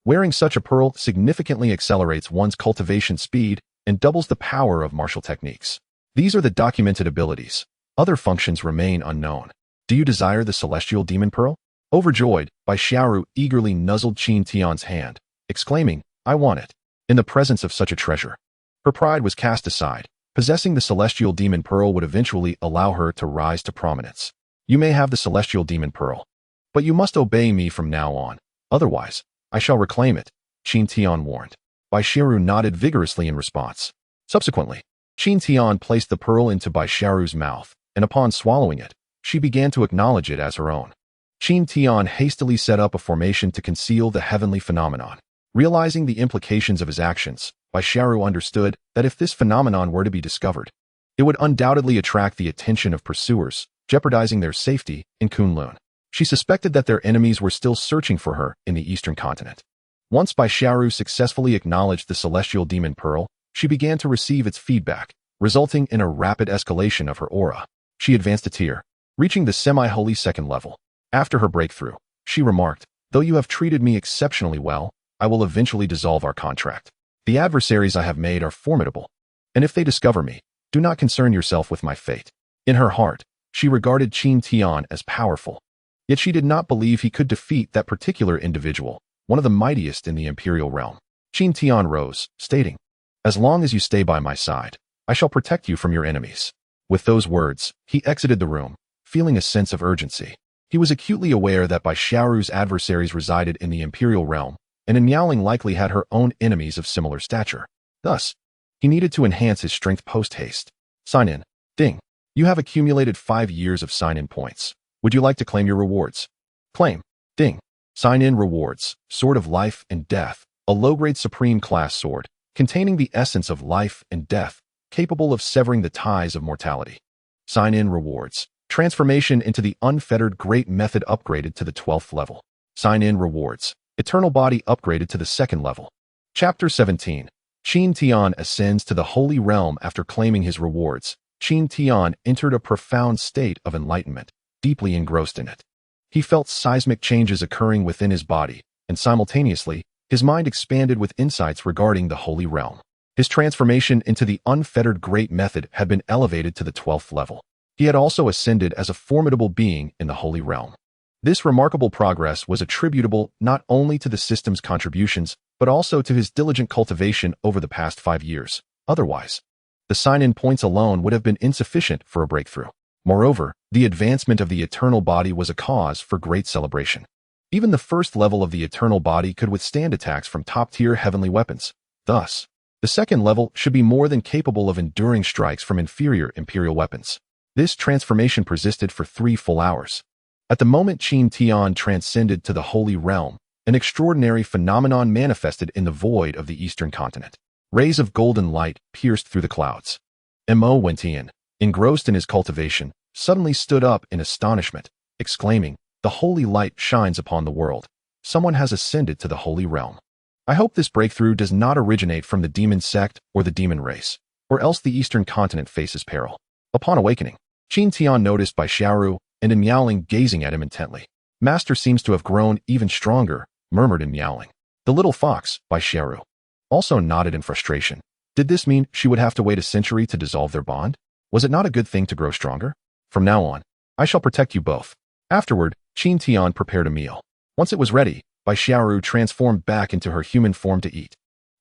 Wearing such a pearl significantly accelerates one's cultivation speed and doubles the power of martial techniques. These are the documented abilities. Other functions remain unknown. Do you desire the celestial demon pearl? Overjoyed, Bai Xiaoru eagerly nuzzled Qin Tian's hand, exclaiming, I want it. In the presence of such a treasure, her pride was cast aside. Possessing the celestial demon pearl would eventually allow her to rise to prominence. You may have the celestial demon pearl, but you must obey me from now on. Otherwise, I shall reclaim it, Qin Tian warned. Bai Xiaoru nodded vigorously in response. Subsequently, Qin Tian placed the pearl into Bai Xiaoru's mouth, and upon swallowing it, she began to acknowledge it as her own. Qin Tian hastily set up a formation to conceal the heavenly phenomenon. Realizing the implications of his actions, Bai Xiaoru understood that if this phenomenon were to be discovered, it would undoubtedly attract the attention of pursuers, jeopardizing their safety in Kunlun. She suspected that their enemies were still searching for her in the eastern continent. Once Bai Xiaoru successfully acknowledged the celestial demon pearl, she began to receive its feedback, resulting in a rapid escalation of her aura. She advanced a tier, reaching the semi-holy second level. After her breakthrough, she remarked, though you have treated me exceptionally well, I will eventually dissolve our contract. The adversaries I have made are formidable, and if they discover me, Do not concern yourself with my fate. In her heart, she regarded Qin Tian as powerful. Yet she did not believe he could defeat that particular individual, one of the mightiest in the imperial realm. Qin Tian rose, stating, "As long as you stay by my side, I shall protect you from your enemies." With those words, he exited the room, feeling a sense of urgency. He was acutely aware that Bai Xiaoru's adversaries resided in the imperial realm, and Miaoling likely had her own enemies of similar stature. Thus, he needed to enhance his strength post-haste. Sign in. Ding. You have accumulated 5 years of sign-in points. Would you like to claim your rewards? Claim. Ding. Sign-in rewards. Sword of Life and Death. A low-grade supreme class sword, containing the essence of life and death, capable of severing the ties of mortality. Sign-in rewards. Transformation into the unfettered great method upgraded to the 12th level. Sign-in rewards. Eternal body upgraded to the 2nd level. Chapter 17. Qin Tian ascends to the Holy Realm after claiming his rewards. Qin Tian entered a profound state of enlightenment, deeply engrossed in it. He felt seismic changes occurring within his body, and simultaneously, his mind expanded with insights regarding the Holy Realm. His transformation into the unfettered great method had been elevated to the 12th level. He had also ascended as a formidable being in the Holy Realm. This remarkable progress was attributable not only to the system's contributions, but also to his diligent cultivation over the past 5 years. Otherwise, the sign-in points alone would have been insufficient for a breakthrough. Moreover, the advancement of the eternal body was a cause for great celebration. Even the first level of the eternal body could withstand attacks from top-tier heavenly weapons. Thus, the 2nd level should be more than capable of enduring strikes from inferior imperial weapons. This transformation persisted for 3 full hours. At the moment Qin Tian transcended to the Holy Realm, an extraordinary phenomenon manifested in the void of the eastern continent. Rays of golden light pierced through the clouds. Mo Wentian, engrossed in his cultivation, suddenly stood up in astonishment, exclaiming, "The holy light shines upon the world. Someone has ascended to the Holy Realm. I hope this breakthrough does not originate from the demon sect or the demon race, or else the eastern continent faces peril." Upon awakening, Qin Tian noticed Bai Xiaoru and Miaoling gazing at him intently. "Master seems to have grown even stronger," murmured Miaoling. The little fox, Bai Xiaoru, also nodded in frustration. Did this mean she would have to wait a century to dissolve their bond? Was it not a good thing to grow stronger? "From now on, I shall protect you both." Afterward, Qin Tian prepared a meal. Once it was ready, Bai Xiaoru transformed back into her human form to eat.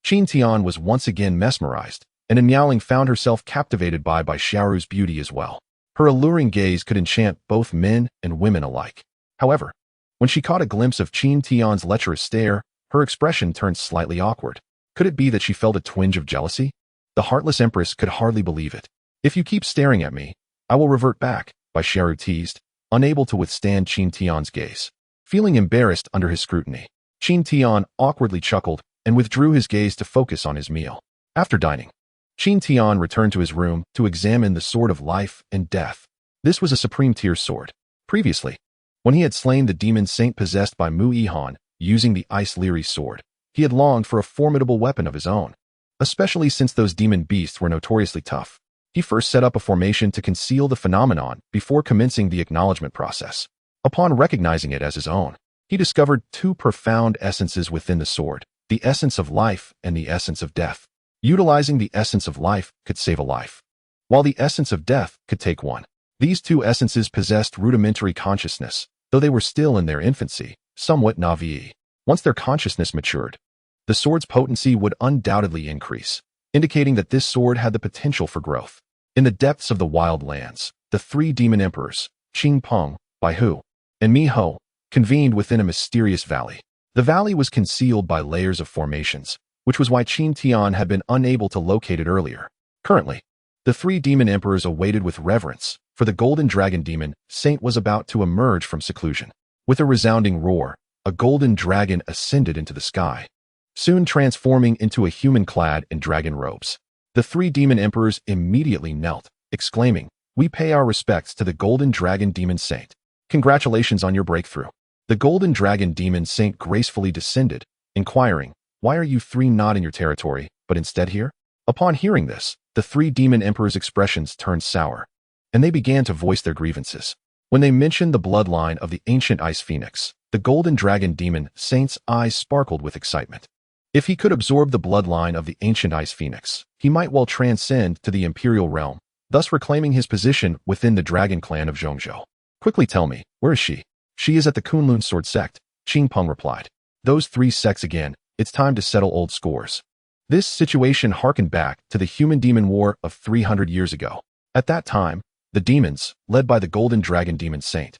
Qin Tian was once again mesmerized, and Miaoling found herself captivated by Bai Xiaoru's beauty as well. Her alluring gaze could enchant both men and women alike. However, when she caught a glimpse of Qin Tian's lecherous stare, her expression turned slightly awkward. Could it be that she felt a twinge of jealousy? The heartless empress could hardly believe it. "If you keep staring at me, I will revert back," Bai Xiaoru teased, unable to withstand Qin Tian's gaze. Feeling embarrassed under his scrutiny, Qin Tian awkwardly chuckled and withdrew his gaze to focus on his meal. After dining, Qin Tian returned to his room to examine the Sword of Life and Death. This was a supreme tier sword. Previously, when he had slain the demon saint possessed by Mu Yihan using the Ice Leary sword, he had longed for a formidable weapon of his own, especially since those demon beasts were notoriously tough. He first set up a formation to conceal the phenomenon before commencing the acknowledgement process. Upon recognizing it as his own, he discovered 2 profound essences within the sword, the essence of life and the essence of death. Utilizing the essence of life could save a life, while the essence of death could take one. These 2 essences possessed rudimentary consciousness, though they were still in their infancy, somewhat naive. Once their consciousness matured, the sword's potency would undoubtedly increase, indicating that this sword had the potential for growth. In the depths of the wild lands, the 3 demon emperors, Qing Peng, Bai Hu, and Mi Ho, convened within a mysterious valley. The valley was concealed by layers of formations, which was why Qin Tian had been unable to locate it earlier. Currently, the 3 demon emperors awaited with reverence, for the golden dragon demon saint was about to emerge from seclusion. With a resounding roar, a golden dragon ascended into the sky, soon transforming into a human clad in dragon robes. The 3 demon emperors immediately knelt, exclaiming, "We pay our respects to the golden dragon demon saint. Congratulations on your breakthrough." The golden dragon demon saint gracefully descended, inquiring, "Why are you 3 not in your territory, but instead here?" Upon hearing this, the 3 demon emperors' expressions turned sour, and they began to voice their grievances. When they mentioned the bloodline of the ancient ice phoenix, the golden dragon demon saint's eyes sparkled with excitement. If he could absorb the bloodline of the ancient Ice Phoenix, he might well transcend to the Imperial realm, thus reclaiming his position within the Dragon Clan of Zhongzhou. Quickly tell me, where is she? She is at the Kunlun Sword Sect, Qing Peng replied. Those three sects again, it's time to settle old scores. This situation harkened back to the human-demon war of 300 years ago. At that time, the demons, led by the Golden Dragon Demon Saint,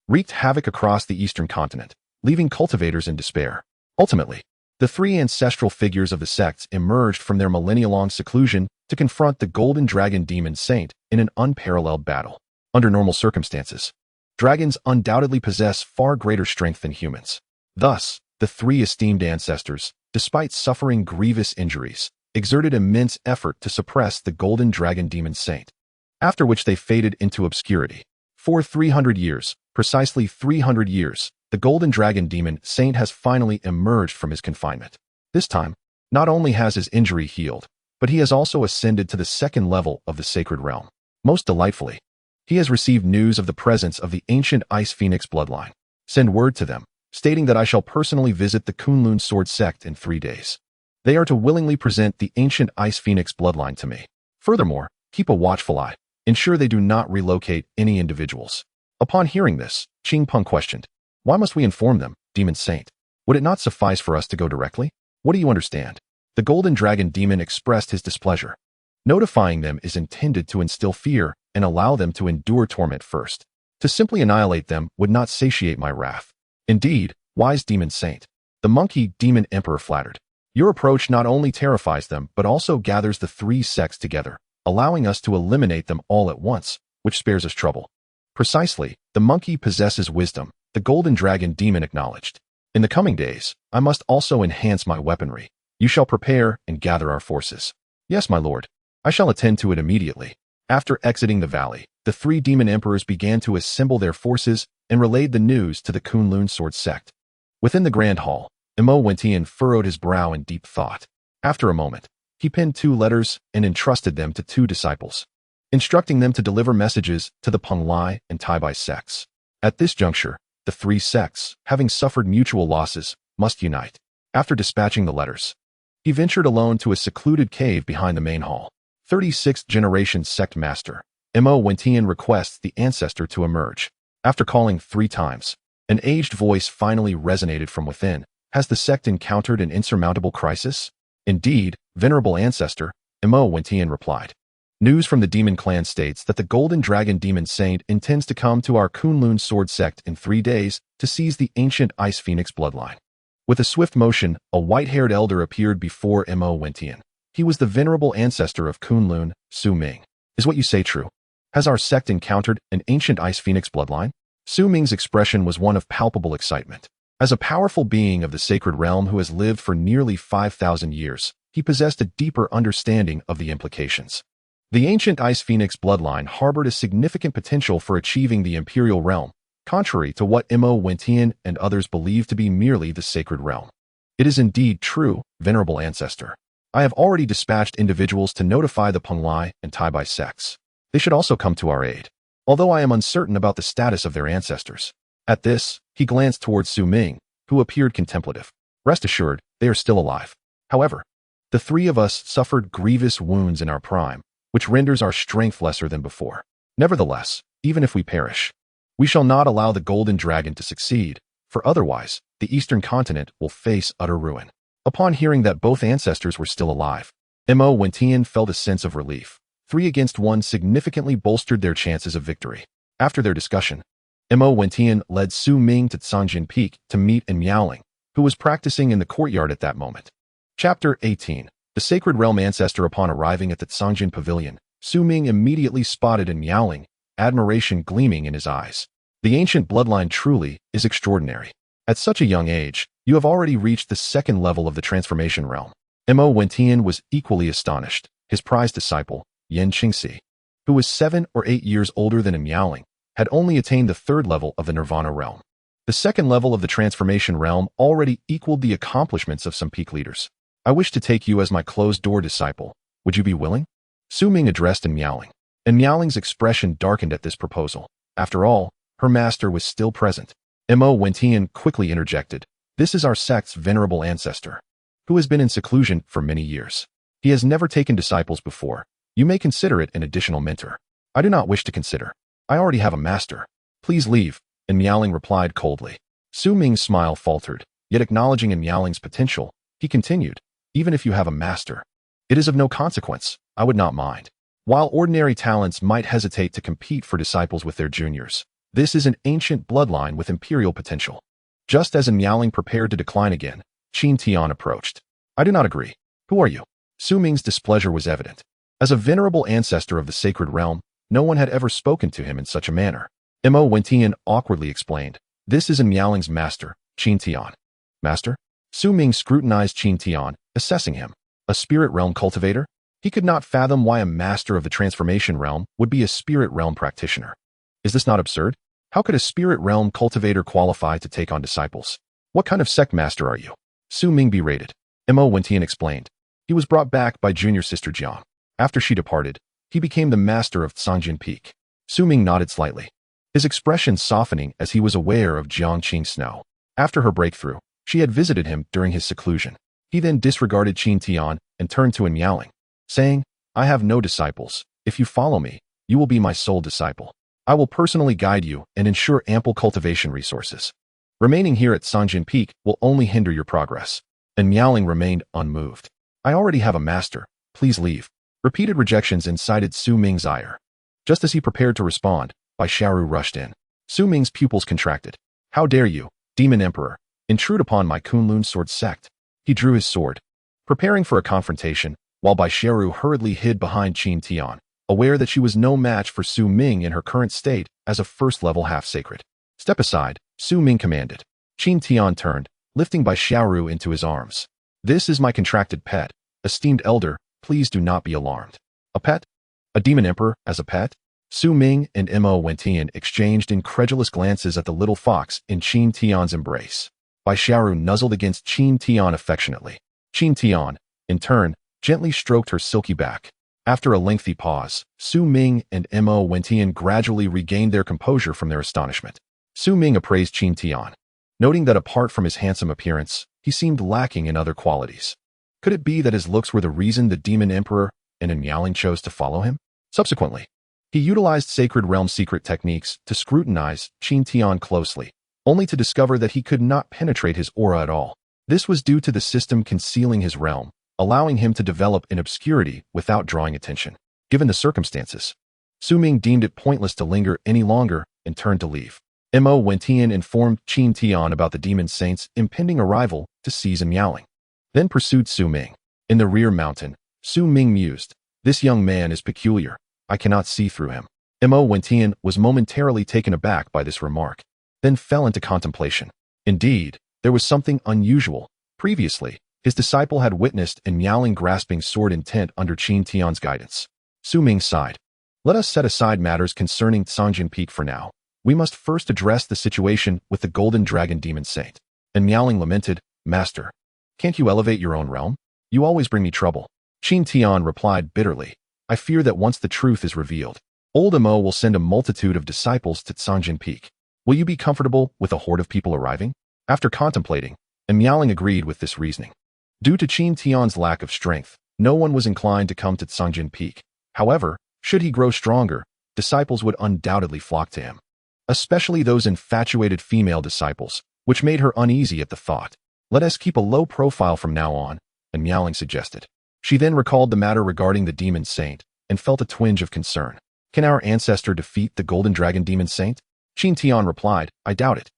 wreaked havoc across the eastern continent, leaving cultivators in despair. Ultimately, the three ancestral figures of the sects emerged from their millennia-long seclusion to confront the Golden Dragon Demon Saint in an unparalleled battle. Under normal circumstances, dragons undoubtedly possess far greater strength than humans. Thus, the three esteemed ancestors, despite suffering grievous injuries, exerted immense effort to suppress the Golden Dragon Demon Saint, after which they faded into obscurity. For 300 years, precisely 300 years, the Golden Dragon Demon Saint has finally emerged from his confinement. This time, not only has his injury healed, but he has also ascended to the second level of the sacred realm. Most delightfully, he has received news of the presence of the ancient Ice Phoenix bloodline. Send word to them, stating that I shall personally visit the Kunlun Sword Sect in 3 days. They are to willingly present the ancient Ice Phoenix bloodline to me. Furthermore, keep a watchful eye. Ensure they do not relocate any individuals. Upon hearing this, Qing Peng questioned, why must we inform them, Demon Saint? Would it not suffice for us to go directly? What do you understand? The Golden Dragon Demon expressed his displeasure. Notifying them is intended to instill fear and allow them to endure torment first. To simply annihilate them would not satiate my wrath. Indeed, wise Demon Saint, the monkey Demon Emperor flattered. Your approach not only terrifies them but also gathers the three sects together, allowing us to eliminate them all at once, which spares us trouble. Precisely, the monkey possesses wisdom, the Golden Dragon Demon acknowledged. In the coming days, I must also enhance my weaponry. You shall prepare and gather our forces. Yes, my lord. I shall attend to it immediately. After exiting the valley, the three demon emperors began to assemble their forces and relayed the news to the Kunlun Sword Sect. Within the grand hall, Imo Wentian furrowed his brow in deep thought. After a moment, he penned 2 letters and entrusted them to 2 disciples, instructing them to deliver messages to the Penglai and Taibai sects. At this juncture, the 3 sects, having suffered mutual losses, must unite. After dispatching the letters, he ventured alone to a secluded cave behind the main hall. 36th generation sect master, Imo Wentian requests the ancestor to emerge. After calling 3 times, an aged voice finally resonated from within. Has the sect encountered an insurmountable crisis? Indeed, venerable ancestor, Imo Wentian replied. News from the demon clan states that the Golden Dragon Demon Saint intends to come to our Kunlun Sword Sect in 3 days to seize the ancient Ice Phoenix bloodline. With a swift motion, a white-haired elder appeared before Imo Wentian. He was the venerable ancestor of Kunlun, Su Ming. Is what you say true? Has our sect encountered an ancient Ice Phoenix bloodline? Su Ming's expression was one of palpable excitement. As a powerful being of the sacred realm who has lived for nearly 5,000 years, he possessed a deeper understanding of the implications. The ancient Ice Phoenix bloodline harbored a significant potential for achieving the imperial realm, contrary to what Imo Wentian and others believe to be merely the sacred realm. It is indeed true, venerable ancestor. I have already dispatched individuals to notify the Penglai and Taibai sects. They should also come to our aid, although I am uncertain about the status of their ancestors. At this, he glanced towards Su Ming, who appeared contemplative. Rest assured, they are still alive. However, the 3 of us suffered grievous wounds in our prime, which renders our strength lesser than before. Nevertheless, even if we perish, we shall not allow the Golden Dragon to succeed, for otherwise, the eastern continent will face utter ruin. Upon hearing that both ancestors were still alive, Imo Wentian felt a sense of relief. 3 against 1 significantly bolstered their chances of victory. After their discussion, Imo Wentian led Su Ming to Cangjin Peak to meet in Miaoling, who was practicing in the courtyard at that moment. Chapter 18. The Sacred Realm Ancestor. Upon arriving at the Cangjin Pavilion, Su Ming immediately spotted in Miaoling, admiration gleaming in his eyes. The ancient bloodline truly is extraordinary. At such a young age, you have already reached the 2nd level of the transformation realm. Imo Wentian was equally astonished. His prized disciple, Yan Qingxi, who was 7 or 8 years older than Miaoling, had only attained the 3rd level of the Nirvana realm. The 2nd level of the transformation realm already equaled the accomplishments of some peak leaders. I wish to take you as my closed-door disciple. Would you be willing? Su Ming addressed in Miaoling, and Miaoling's expression darkened at this proposal. After all, her master was still present. Imo Wentian quickly interjected. This is our sect's venerable ancestor. who has been in seclusion for many years. He has never taken disciples before. You may consider it an additional mentor. I do not wish to consider. I already have a master. Please leave, and Miaoling replied coldly. Su Ming's smile faltered, yet acknowledging in Miaoling's potential, he continued, even if you have a master, it is of no consequence. I would not mind. While ordinary talents might hesitate to compete for disciples with their juniors, this is an ancient bloodline with imperial potential. Just as Miaoling prepared to decline again, Qin Tian approached. I do not agree. Who are you? Su Ming's displeasure was evident. As a venerable ancestor of the sacred realm, no one had ever spoken to him in such a manner. Mo Wentian awkwardly explained. This is Miaoling's master, Qin Tian. Master? Su Ming scrutinized Qin Tian, assessing him. A spirit realm cultivator? He could not fathom why a master of the transformation realm would be a spirit realm practitioner. Is this not absurd? How could a spirit realm cultivator qualify to take on disciples? What kind of sect master are you? Su Ming berated. Mo Wentian explained. He was brought back by junior sister Jiang. After she departed, he became the master of Sanjin Peak. Su Ming nodded slightly, his expression softening as he was aware of Jiang Qing Snow. After her breakthrough, she had visited him during his seclusion. He then disregarded Qin Tian and turned to Miaoling, saying, I have no disciples. If you follow me, you will be my sole disciple. I will personally guide you and ensure ample cultivation resources. Remaining here at Sanjin Peak will only hinder your progress. And Miaoling remained unmoved. I already have a master. Please leave. Repeated rejections incited Su Ming's ire. Just as he prepared to respond, Bai Xiaoru rushed in. Su Ming's pupils contracted. How dare you, Demon Emperor, intrude upon my Kunlun sword sect? He drew his sword, preparing for a confrontation, while Bai Xiaoru hurriedly hid behind Qin Tian, aware that she was no match for Su Ming in her current state as a first-level half-sacred. Step aside, Su Ming commanded. Qin Tian turned, lifting Bai Xiaoru into his arms. This is my contracted pet. Esteemed elder, please do not be alarmed. A pet? A demon emperor as a pet? Su Ming and Mo Wentian exchanged incredulous glances at the little fox in Qin Tian's embrace. Bai Xiaoru nuzzled against Qin Tian affectionately. Qin Tian, in turn, gently stroked her silky back. After a lengthy pause, Su Ming and Mo Wentian gradually regained their composure from their astonishment. Su Ming appraised Qin Tian, noting that apart from his handsome appearance, he seemed lacking in other qualities. Could it be that his looks were the reason the Demon Emperor and Miaoling chose to follow him? Subsequently, he utilized Sacred Realm secret techniques to scrutinize Qin Tian closely, only to discover that he could not penetrate his aura at all. This was due to the system concealing his realm, allowing him to develop in obscurity without drawing attention. Given the circumstances, Su Ming deemed it pointless to linger any longer and turned to leave. Mo Wentian informed Qin Tian about the Demon Saint's impending arrival to seize Miaoling, then pursued Su Ming. In the rear mountain, Su Ming mused, this young man is peculiar. I cannot see through him. Mo Wentian was momentarily taken aback by this remark, then fell into contemplation. Indeed, there was something unusual. Previously, his disciple had witnessed Miaoling grasping sword intent under Qin Tian's guidance. Su Ming sighed. Let us set aside matters concerning Sanjin Peak for now. We must first address the situation with the Golden Dragon Demon Saint. And Miaoling lamented, Master, can't you elevate your own realm? You always bring me trouble. Qin Tian replied bitterly, I fear that once the truth is revealed, old Mo will send a multitude of disciples to Sanjin Peak. Will you be comfortable with a horde of people arriving? After contemplating, Miaoling agreed with this reasoning. Due to Qin Tian's lack of strength, no one was inclined to come to Sanjin Peak. However, should he grow stronger, disciples would undoubtedly flock to him, especially those infatuated female disciples, which made her uneasy at the thought. Let us keep a low profile from now on, Miaoling suggested. She then recalled the matter regarding the Demon Saint and felt a twinge of concern. Can our ancestor defeat the Golden Dragon Demon Saint? Qin Tian replied, I doubt it.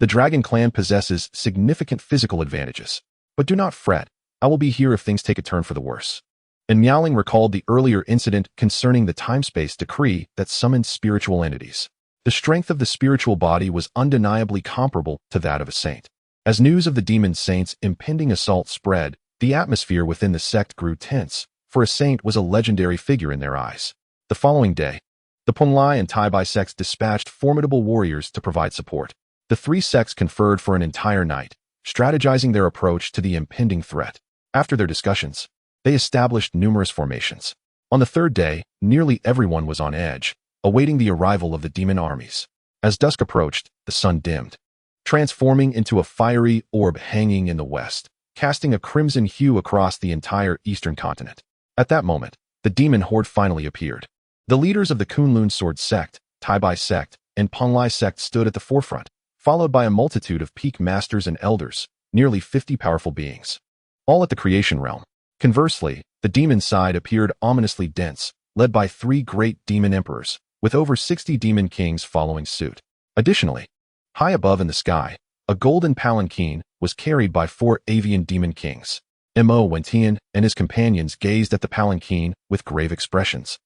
The Dragon Clan possesses significant physical advantages. But do not fret, I will be here if things take a turn for the worse. Miaoling recalled the earlier incident concerning the time-space decree that summoned spiritual entities. The strength of the spiritual body was undeniably comparable to that of a saint. As news of the Demon Saint's impending assault spread, the atmosphere within the sect grew tense, for a saint was a legendary figure in their eyes. The following day, the Ponglai and Taibai sects dispatched formidable warriors to provide support. The three sects conferred for an entire night, strategizing their approach to the impending threat. After their discussions, they established numerous formations. On the third day, nearly everyone was on edge, awaiting the arrival of the demon armies. As dusk approached, the sun dimmed, transforming into a fiery orb hanging in the west. casting a crimson hue across the entire eastern continent. At that moment, the demon horde finally appeared. The leaders of the Kunlun Sword Sect, Taibai Sect, and Penglai Sect stood at the forefront, followed by a multitude of peak masters and elders, nearly 50 powerful beings, all at the creation realm. Conversely, the demon side appeared ominously dense, led by 3 great demon emperors, with over 60 demon kings following suit. Additionally, high above in the sky, a golden palanquin was carried by 4 avian demon kings. Mo Wentian and his companions gazed at the palanquin with grave expressions,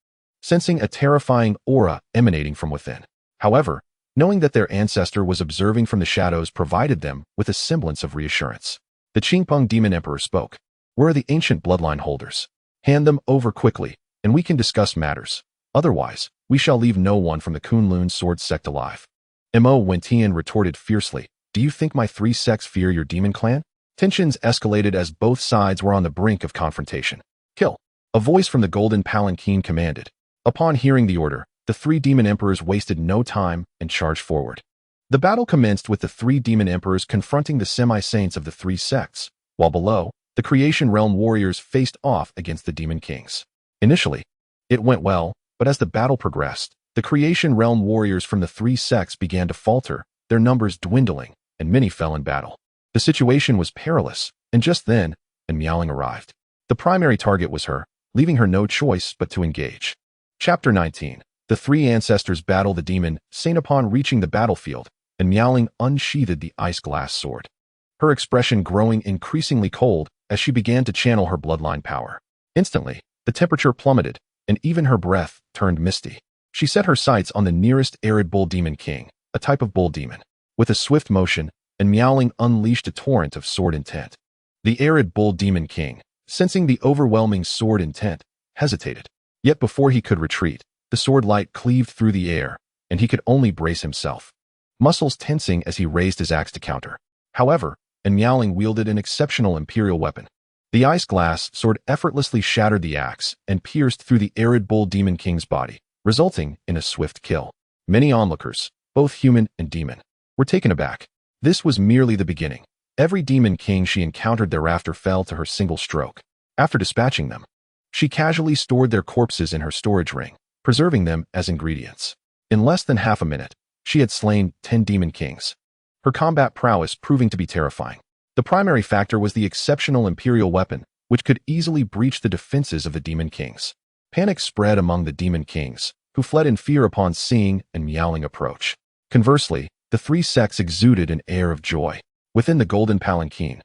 sensing a terrifying aura emanating from within. However, knowing that their ancestor was observing from the shadows provided them with a semblance of reassurance. The Qingpeng Demon Emperor spoke. "Where are the ancient bloodline holders? Hand them over quickly, and we can discuss matters. Otherwise, we shall leave no one from the Kunlun Sword Sect alive." Mo Wentian retorted fiercely, "Do you think my 3 sects fear your demon clan?" Tensions escalated as both sides were on the brink of confrontation. "Kill!" A voice from the golden palanquin commanded. Upon hearing the order, the 3 demon emperors wasted no time and charged forward. The battle commenced with the 3 demon emperors confronting the semi-saints of the 3 sects, while below, the creation realm warriors faced off against the demon kings. Initially, it went well, but as the battle progressed, the creation realm warriors from the 3 sects began to falter, their numbers dwindling, and many fell in battle. The situation was perilous, and just then, Miaoling arrived. The primary target was her, leaving her no choice but to engage. Chapter 19. The 3 ancestors battle the demon saint. Upon reaching the battlefield, Miaoling unsheathed the ice glass sword, her expression growing increasingly cold as she began to channel her bloodline power. Instantly, the temperature plummeted, and even her breath turned misty. She set her sights on the nearest arid bull demon king, a type of bull demon. With a swift motion, Miaoling unleashed a torrent of sword intent. The arid bull demon king, sensing the overwhelming sword intent, hesitated. Yet before he could retreat, the sword light cleaved through the air, and he could only brace himself, muscles tensing as he raised his axe to counter. However, Miaoling wielded an exceptional imperial weapon. The ice glass sword effortlessly shattered the axe and pierced through the arid bull demon king's body, resulting in a swift kill. Many onlookers, both human and demon, were taken aback. This was merely the beginning. Every demon king she encountered thereafter fell to her single stroke. After dispatching them, she casually stored their corpses in her storage ring, preserving them as ingredients. In less than half a minute, she had slain 10 demon kings, her combat prowess proving to be terrifying. The primary factor was the exceptional imperial weapon, which could easily breach the defenses of the demon kings. Panic spread among the demon kings, who fled in fear upon seeing Miaoling approach. Conversely, the 3 sects exuded an air of joy. Within the golden palanquin,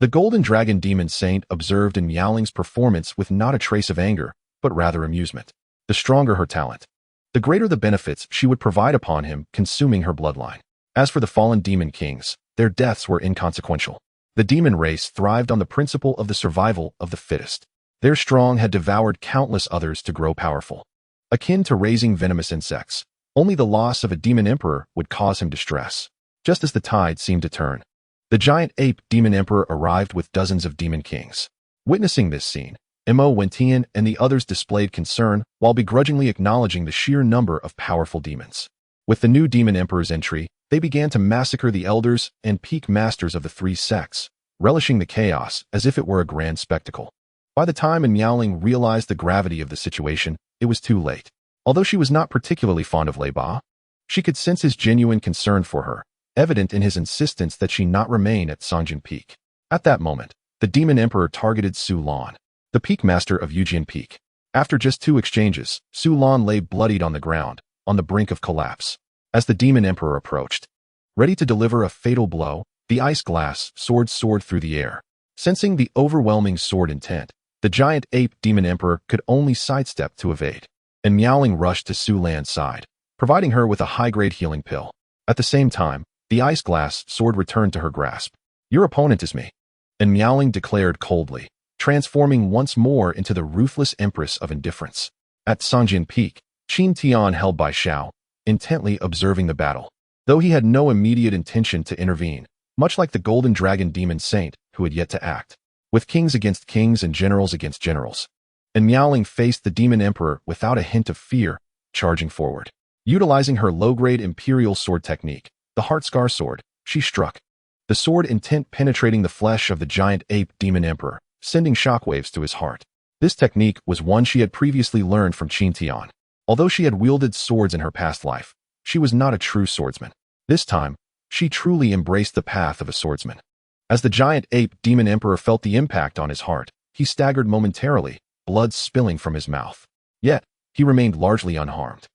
the golden dragon demon saint observed Miaoling's performance with not a trace of anger, but rather amusement. The stronger her talent, the greater the benefits she would provide upon him, consuming her bloodline. As for the fallen demon kings, their deaths were inconsequential. The demon race thrived on the principle of the survival of the fittest. Their strong had devoured countless others to grow powerful. Akin to raising venomous insects, only the loss of a demon emperor would cause him distress. Just as the tide seemed to turn, the giant ape demon emperor arrived with dozens of demon kings. Witnessing this scene, Mo Wentian and the others displayed concern while begrudgingly acknowledging the sheer number of powerful demons. With the new demon emperor's entry, they began to massacre the elders and peak masters of the 3 sects, relishing the chaos as if it were a grand spectacle. By the time Miaoling realized the gravity of the situation, it was too late. Although she was not particularly fond of Lei Ba, she could sense his genuine concern for her, evident in his insistence that she not remain at Sanjin Peak. At that moment, the demon emperor targeted Su Lan, the peak master of Yujian Peak. After just 2 exchanges, Su Lan lay bloodied on the ground, on the brink of collapse. As the demon emperor approached, ready to deliver a fatal blow, the ice glass sword soared through the air. Sensing the overwhelming sword intent, the giant ape demon emperor could only sidestep to evade. And Miaoling rushed to Su Lan's side, providing her with a high-grade healing pill. At the same time, the ice glass sword returned to her grasp. "Your opponent is me," and Miaoling declared coldly, transforming once more into the ruthless empress of indifference. At Sanjin Peak, Qin Tian held by Xiao, intently observing the battle. Though he had no immediate intention to intervene, much like the golden dragon demon saint who had yet to act. With kings against kings and generals against generals, and Miaoling faced the demon emperor without a hint of fear, charging forward. Utilizing her low-grade imperial sword technique, the Heartscar sword, she struck. the sword intent penetrating the flesh of the giant ape demon emperor, sending shockwaves to his heart. This technique was one she had previously learned from Qin Tian. Although she had wielded swords in her past life, she was not a true swordsman. This time, she truly embraced the path of a swordsman. As the giant ape demon emperor felt the impact on his heart, he staggered momentarily, blood spilling from his mouth. Yet, he remained largely unharmed.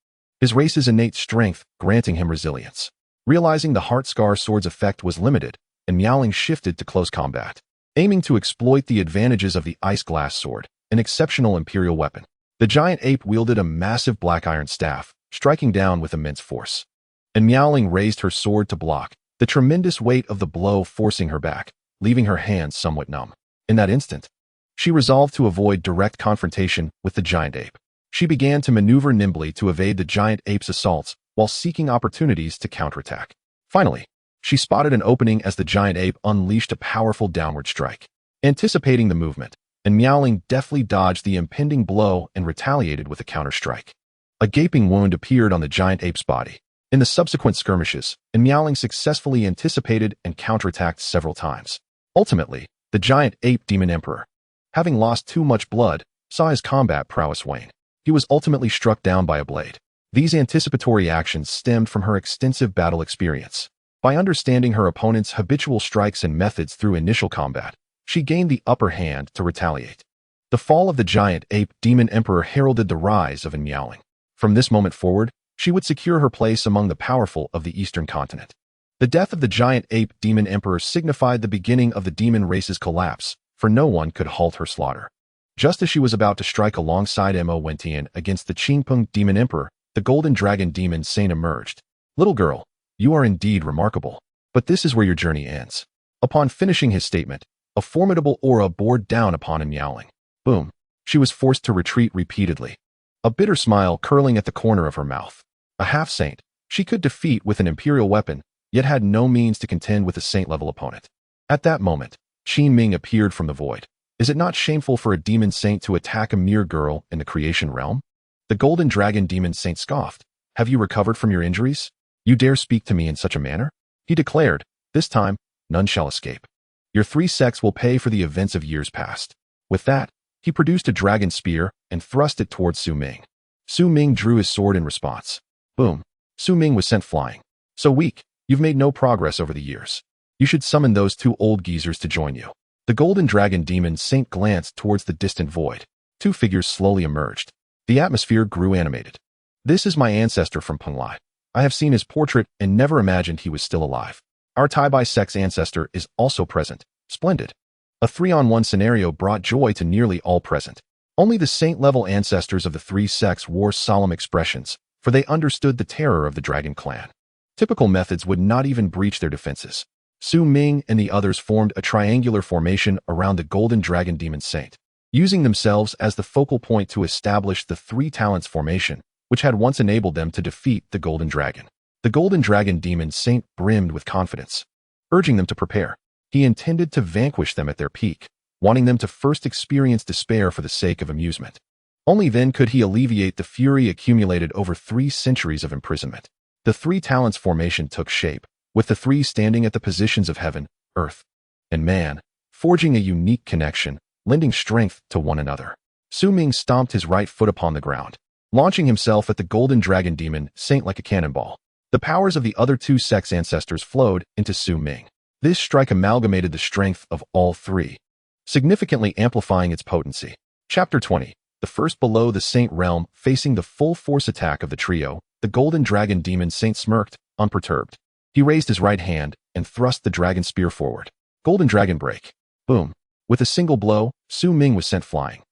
His race's innate strength granting him resilience. Realizing the heart scar sword's effect was limited, and Miaoling shifted to close combat, aiming to exploit the advantages of the ice glass sword, an exceptional imperial weapon. The giant ape wielded a massive black iron staff, striking down with immense force. And Miaoling raised her sword to block, the tremendous weight of the blow forcing her back, leaving her hands somewhat numb. In that instant, she resolved to avoid direct confrontation with the giant ape. She began to maneuver nimbly to evade the giant ape's assaults while seeking opportunities to counterattack. Finally, she spotted an opening as the giant ape unleashed a powerful downward strike. Anticipating the movement, and Miaoling deftly dodged the impending blow and retaliated with a counter-strike. A gaping wound appeared on the giant ape's body. In the subsequent skirmishes, and Miaoling successfully anticipated and counterattacked several times. Ultimately, the giant ape demon emperor, having lost too much blood, saw his combat prowess wane. He was ultimately struck down by a blade. These anticipatory actions stemmed from her extensive battle experience. By understanding her opponent's habitual strikes and methods through initial combat, she gained the upper hand to retaliate. The fall of the giant ape demon emperor heralded the rise of Miaoling. From this moment forward, she would secure her place among the powerful of the eastern continent. The death of the giant ape demon emperor signified the beginning of the demon race's collapse, for no one could halt her slaughter. Just as she was about to strike alongside Mo Wentian against the Qingpeng demon emperor, the golden dragon demon Saint emerged. "Little girl, you are indeed remarkable. But this is where your journey ends." Upon finishing his statement, a formidable aura bore down upon Miaoling. Boom. She was forced to retreat repeatedly, a bitter smile curling at the corner of her mouth. A half-saint, she could defeat with an imperial weapon, yet had no means to contend with a saint-level opponent. At that moment, Qin Ming appeared from the void. "Is it not shameful for a demon saint to attack a mere girl in the creation realm?" The golden dragon demon saint scoffed. "Have you recovered from your injuries? You dare speak to me in such a manner?" He declared, "This time, none shall escape. Your 3 sects will pay for the events of years past." With that, he produced a dragon spear and thrust it towards Su Ming. Su Ming drew his sword in response. Boom. Su Ming was sent flying. "So weak, you've made no progress over the years. You should summon those 2 old geezers to join you." The golden dragon demon saint glanced towards the distant void. 2 figures slowly emerged. The atmosphere grew animated. "This is my ancestor from Penglai. I have seen his portrait and never imagined he was still alive. Our Tai-Bai sect's ancestor is also present. Splendid." A 3-on-1 scenario brought joy to nearly all present. Only the saint-level ancestors of the 3 sects wore solemn expressions, for they understood the terror of the dragon clan. Typical methods would not even breach their defenses. Su Ming and the others formed a triangular formation around the golden dragon demon saint, using themselves as the focal point to establish the 3 talents formation, which had once enabled them to defeat the golden dragon. The golden dragon demon saint brimmed with confidence, urging them to prepare. He intended to vanquish them at their peak, wanting them to first experience despair for the sake of amusement. Only then could he alleviate the fury accumulated over 3 centuries of imprisonment. The 3 talents formation took shape, with the 3 standing at the positions of heaven, earth, and man, forging a unique connection, lending strength to one another. Su Ming stomped his right foot upon the ground, launching himself at the golden dragon demon saint like a cannonball. The powers of the other 2 sects' ancestors flowed into Su Ming. This strike amalgamated the strength of all 3, significantly amplifying its potency. Chapter 20. The first below the saint realm, facing the full force attack of the trio, the golden dragon demon saint smirked, unperturbed. He raised his right hand and thrust the dragon spear forward. Golden dragon break. Boom. With a single blow, Su Ming was sent flying,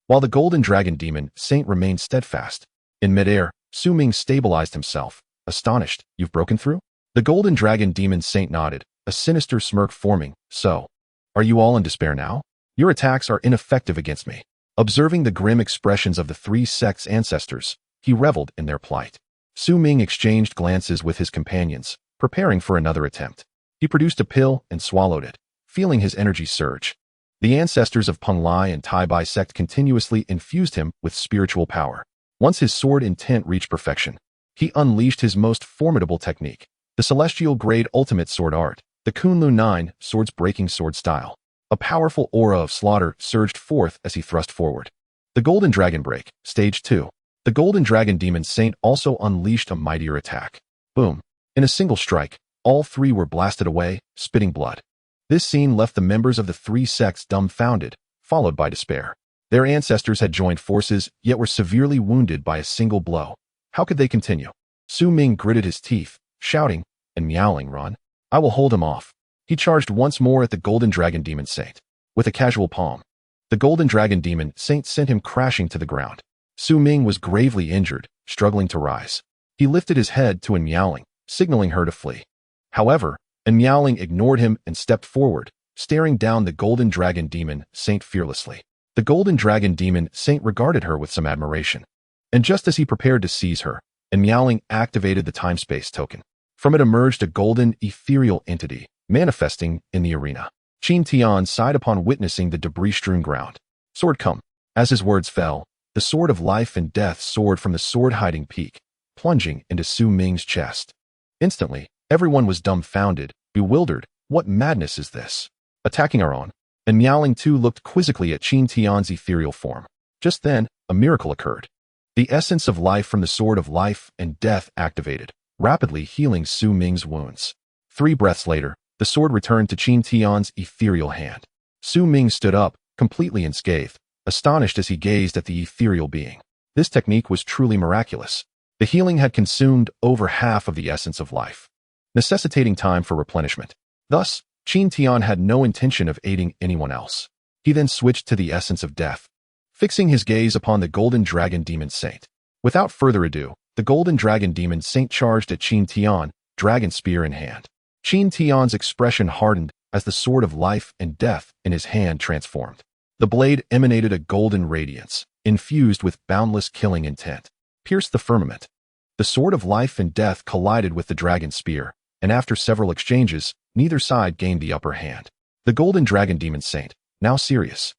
while the golden dragon demon saint remained steadfast. In midair, Su Ming stabilized himself, astonished. "You've broken through?" The golden dragon demon saint nodded, a sinister smirk forming. "So, are you all in despair now? Your attacks are ineffective against me." Observing the grim expressions of the 3 sects' ancestors, he reveled in their plight. Su Ming exchanged glances with his companions, preparing for another attempt. He produced a pill and swallowed it, feeling his energy surge. The ancestors of Penglai and Tai-Bai sect continuously infused him with spiritual power. Once his sword intent reached perfection, he unleashed his most formidable technique, the celestial grade ultimate sword art, the the Kunlun 9 sword's breaking sword style. A powerful aura of slaughter surged forth as he thrust forward. The Golden Dragon Break, Stage 2. The Golden Dragon Demon Saint also unleashed a mightier attack. Boom. In a single strike, all three were blasted away, spitting blood. This scene left the members of the three sects dumbfounded, followed by despair. Their ancestors had joined forces, yet were severely wounded by a single blow. How could they continue? Su Ming gritted his teeth, shouting and meowing, "Run! I will hold him off." He charged once more at the Golden Dragon Demon Saint. With a casual palm, the Golden Dragon Demon Saint sent him crashing to the ground. Su Ming was gravely injured, struggling to rise. He lifted his head to Meowling, signaling her to flee. However, Meowling ignored him and stepped forward, staring down the Golden Dragon Demon Saint fearlessly. The Golden Dragon Demon Saint regarded her with some admiration. And just as he prepared to seize her, Meowling activated the time-space token. From it emerged a golden, ethereal entity, manifesting in the arena. Qin Tian sighed upon witnessing the debris-strewn ground. "Sword, come." As his words fell, the sword of life and death soared from the sword-hiding peak, plunging into Su Ming's chest. Instantly, everyone was dumbfounded, bewildered. What madness is this? Attacking our own. And Meowling too looked quizzically at Qin Tian's ethereal form. Just then, a miracle occurred. The essence of life from the sword of life and death activated, rapidly healing Su Ming's wounds. 3 breaths later, the sword returned to Qin Tian's ethereal hand. Su Ming stood up, completely unscathed, astonished as he gazed at the ethereal being. This technique was truly miraculous. The healing had consumed over half of the essence of life, necessitating time for replenishment. Thus, Qin Tian had no intention of aiding anyone else. He then switched to the essence of death, fixing his gaze upon the Golden Dragon Demon Saint. Without further ado, the Golden Dragon Demon Saint charged at Qin Tian, dragon spear in hand. Qin Tian's expression hardened as the sword of life and death in his hand transformed. The blade emanated a golden radiance, infused with boundless killing intent, pierced the firmament. The sword of life and death collided with the dragon spear, and after several exchanges, neither side gained the upper hand. The Golden Dragon Demon Saint, now serious,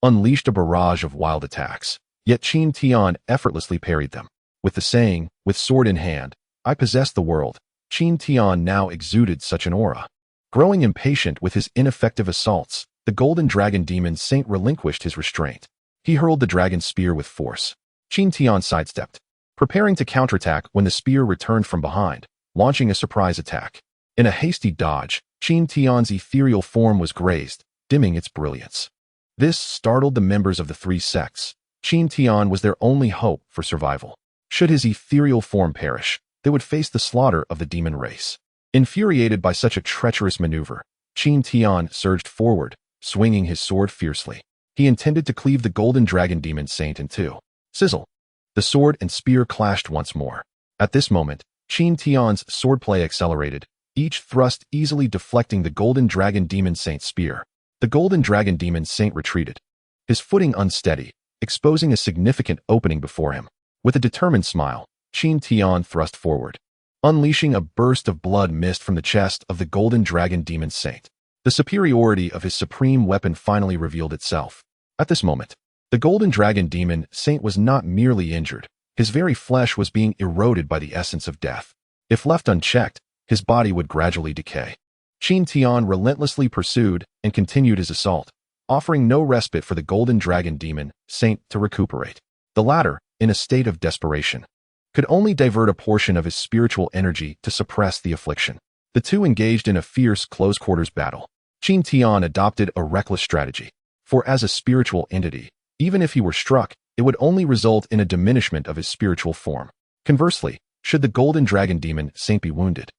unleashed a barrage of wild attacks, yet Qin Tian effortlessly parried them. With the saying, "With sword in hand, I possess the world," Qin Tian now exuded such an aura. Growing impatient with his ineffective assaults, the Golden Dragon Demon Saint relinquished his restraint. He hurled the dragon spear with force. Qin Tian sidestepped, preparing to counterattack when the spear returned from behind, launching a surprise attack. In a hasty dodge, Qin Tian's ethereal form was grazed, dimming its brilliance. This startled the members of the three sects. Qin Tian was their only hope for survival. Should his ethereal form perish, they would face the slaughter of the demon race. Infuriated by such a treacherous maneuver, Qin Tian surged forward, swinging his sword fiercely. He intended to cleave the Golden Dragon Demon Saint in two. Sizzle! The sword and spear clashed once more. At this moment, Qin Tian's swordplay accelerated, each thrust easily deflecting the Golden Dragon Demon Saint's spear. The Golden Dragon Demon Saint retreated, his footing unsteady, exposing a significant opening before him. With a determined smile, Qin Tian thrust forward, unleashing a burst of blood mist from the chest of the Golden Dragon Demon Saint. The superiority of his supreme weapon finally revealed itself. At this moment, the Golden Dragon Demon Saint was not merely injured, his very flesh was being eroded by the essence of death. If left unchecked, his body would gradually decay. Qin Tian relentlessly pursued and continued his assault, offering no respite for the Golden Dragon Demon Saint to recuperate. The latter, in a state of desperation, could only divert a portion of his spiritual energy to suppress the affliction. The two engaged in a fierce close-quarters battle. Qin Tian adopted a reckless strategy, for as a spiritual entity, even if he were struck, it would only result in a diminishment of his spiritual form. Conversely, should the Golden Dragon Demon Saint be wounded,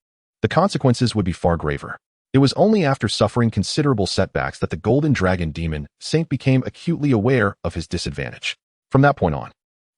the consequences would be far graver. It was only after suffering considerable setbacks that the Golden Dragon Demon Saint became acutely aware of his disadvantage. From that point on,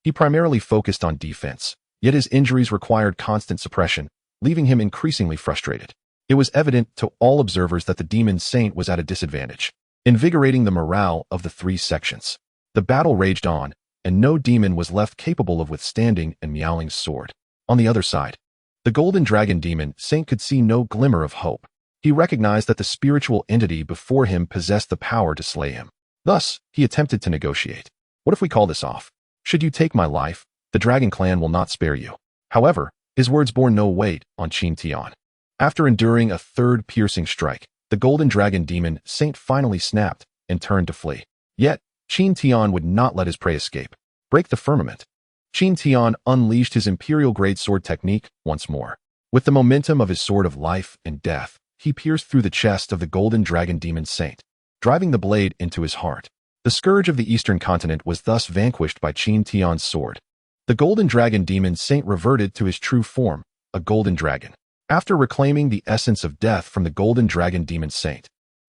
he primarily focused on defense, yet his injuries required constant suppression, leaving him increasingly frustrated. It was evident to all observers that the Demon Saint was at a disadvantage, invigorating the morale of the three sections. The battle raged on, and no demon was left capable of withstanding Meowling's sword. On the other side, the Golden Dragon Demon Saint could see no glimmer of hope. He recognized that the spiritual entity before him possessed the power to slay him. Thus, he attempted to negotiate. "What if we call this off? Should you take my life, the Dragon Clan will not spare you." However, his words bore no weight on Qin Tian. After enduring a third piercing strike, the golden dragon demon saint finally snapped and turned to flee. Yet, Qin Tian would not let his prey escape. Break the firmament. Qin Tian unleashed his imperial-grade sword technique once more. With the momentum of his sword of life and death, he pierced through the chest of the golden dragon demon saint, driving the blade into his heart. The scourge of the eastern continent was thus vanquished by Qin Tian's sword. The golden dragon demon saint reverted to his true form, a golden dragon. After reclaiming the essence of death from the golden dragon demon saint,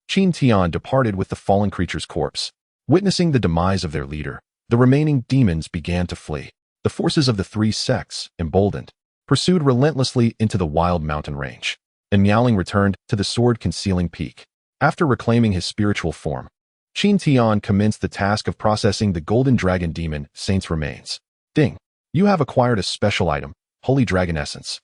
Qin Tian departed with the fallen creature's corpse. Witnessing the demise of their leader, the remaining demons began to flee. The forces of the three sects, emboldened, pursued relentlessly into the wild mountain range. And Miaoling returned to the sword-concealing peak. After reclaiming his spiritual form, Qin Tian commenced the task of processing the golden dragon demon saint's remains. Ding! You have acquired a special item, Holy Dragon Essence,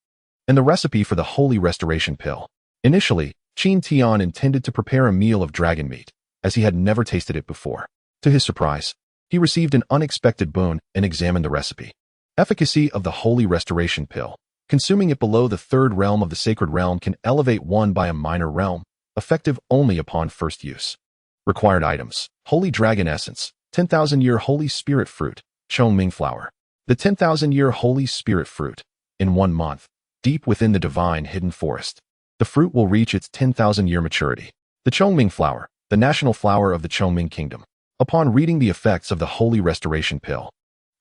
and the recipe for the Holy Restoration Pill. Initially, Qin Tian intended to prepare a meal of dragon meat, as he had never tasted it before. To his surprise, he received an unexpected boon and examined the recipe. Efficacy of the Holy Restoration Pill. Consuming it below the third realm of the sacred realm can elevate one by a minor realm, effective only upon first use. Required items: Holy Dragon Essence, 10,000-year Holy Spirit Fruit, Chongming Flower. The 10,000-year Holy Spirit Fruit. In 1 month, deep within the divine hidden forest, the fruit will reach its 10,000-year maturity. The Chongming Flower, the national flower of the Chongming Kingdom. Upon reading the effects of the Holy Restoration Pill,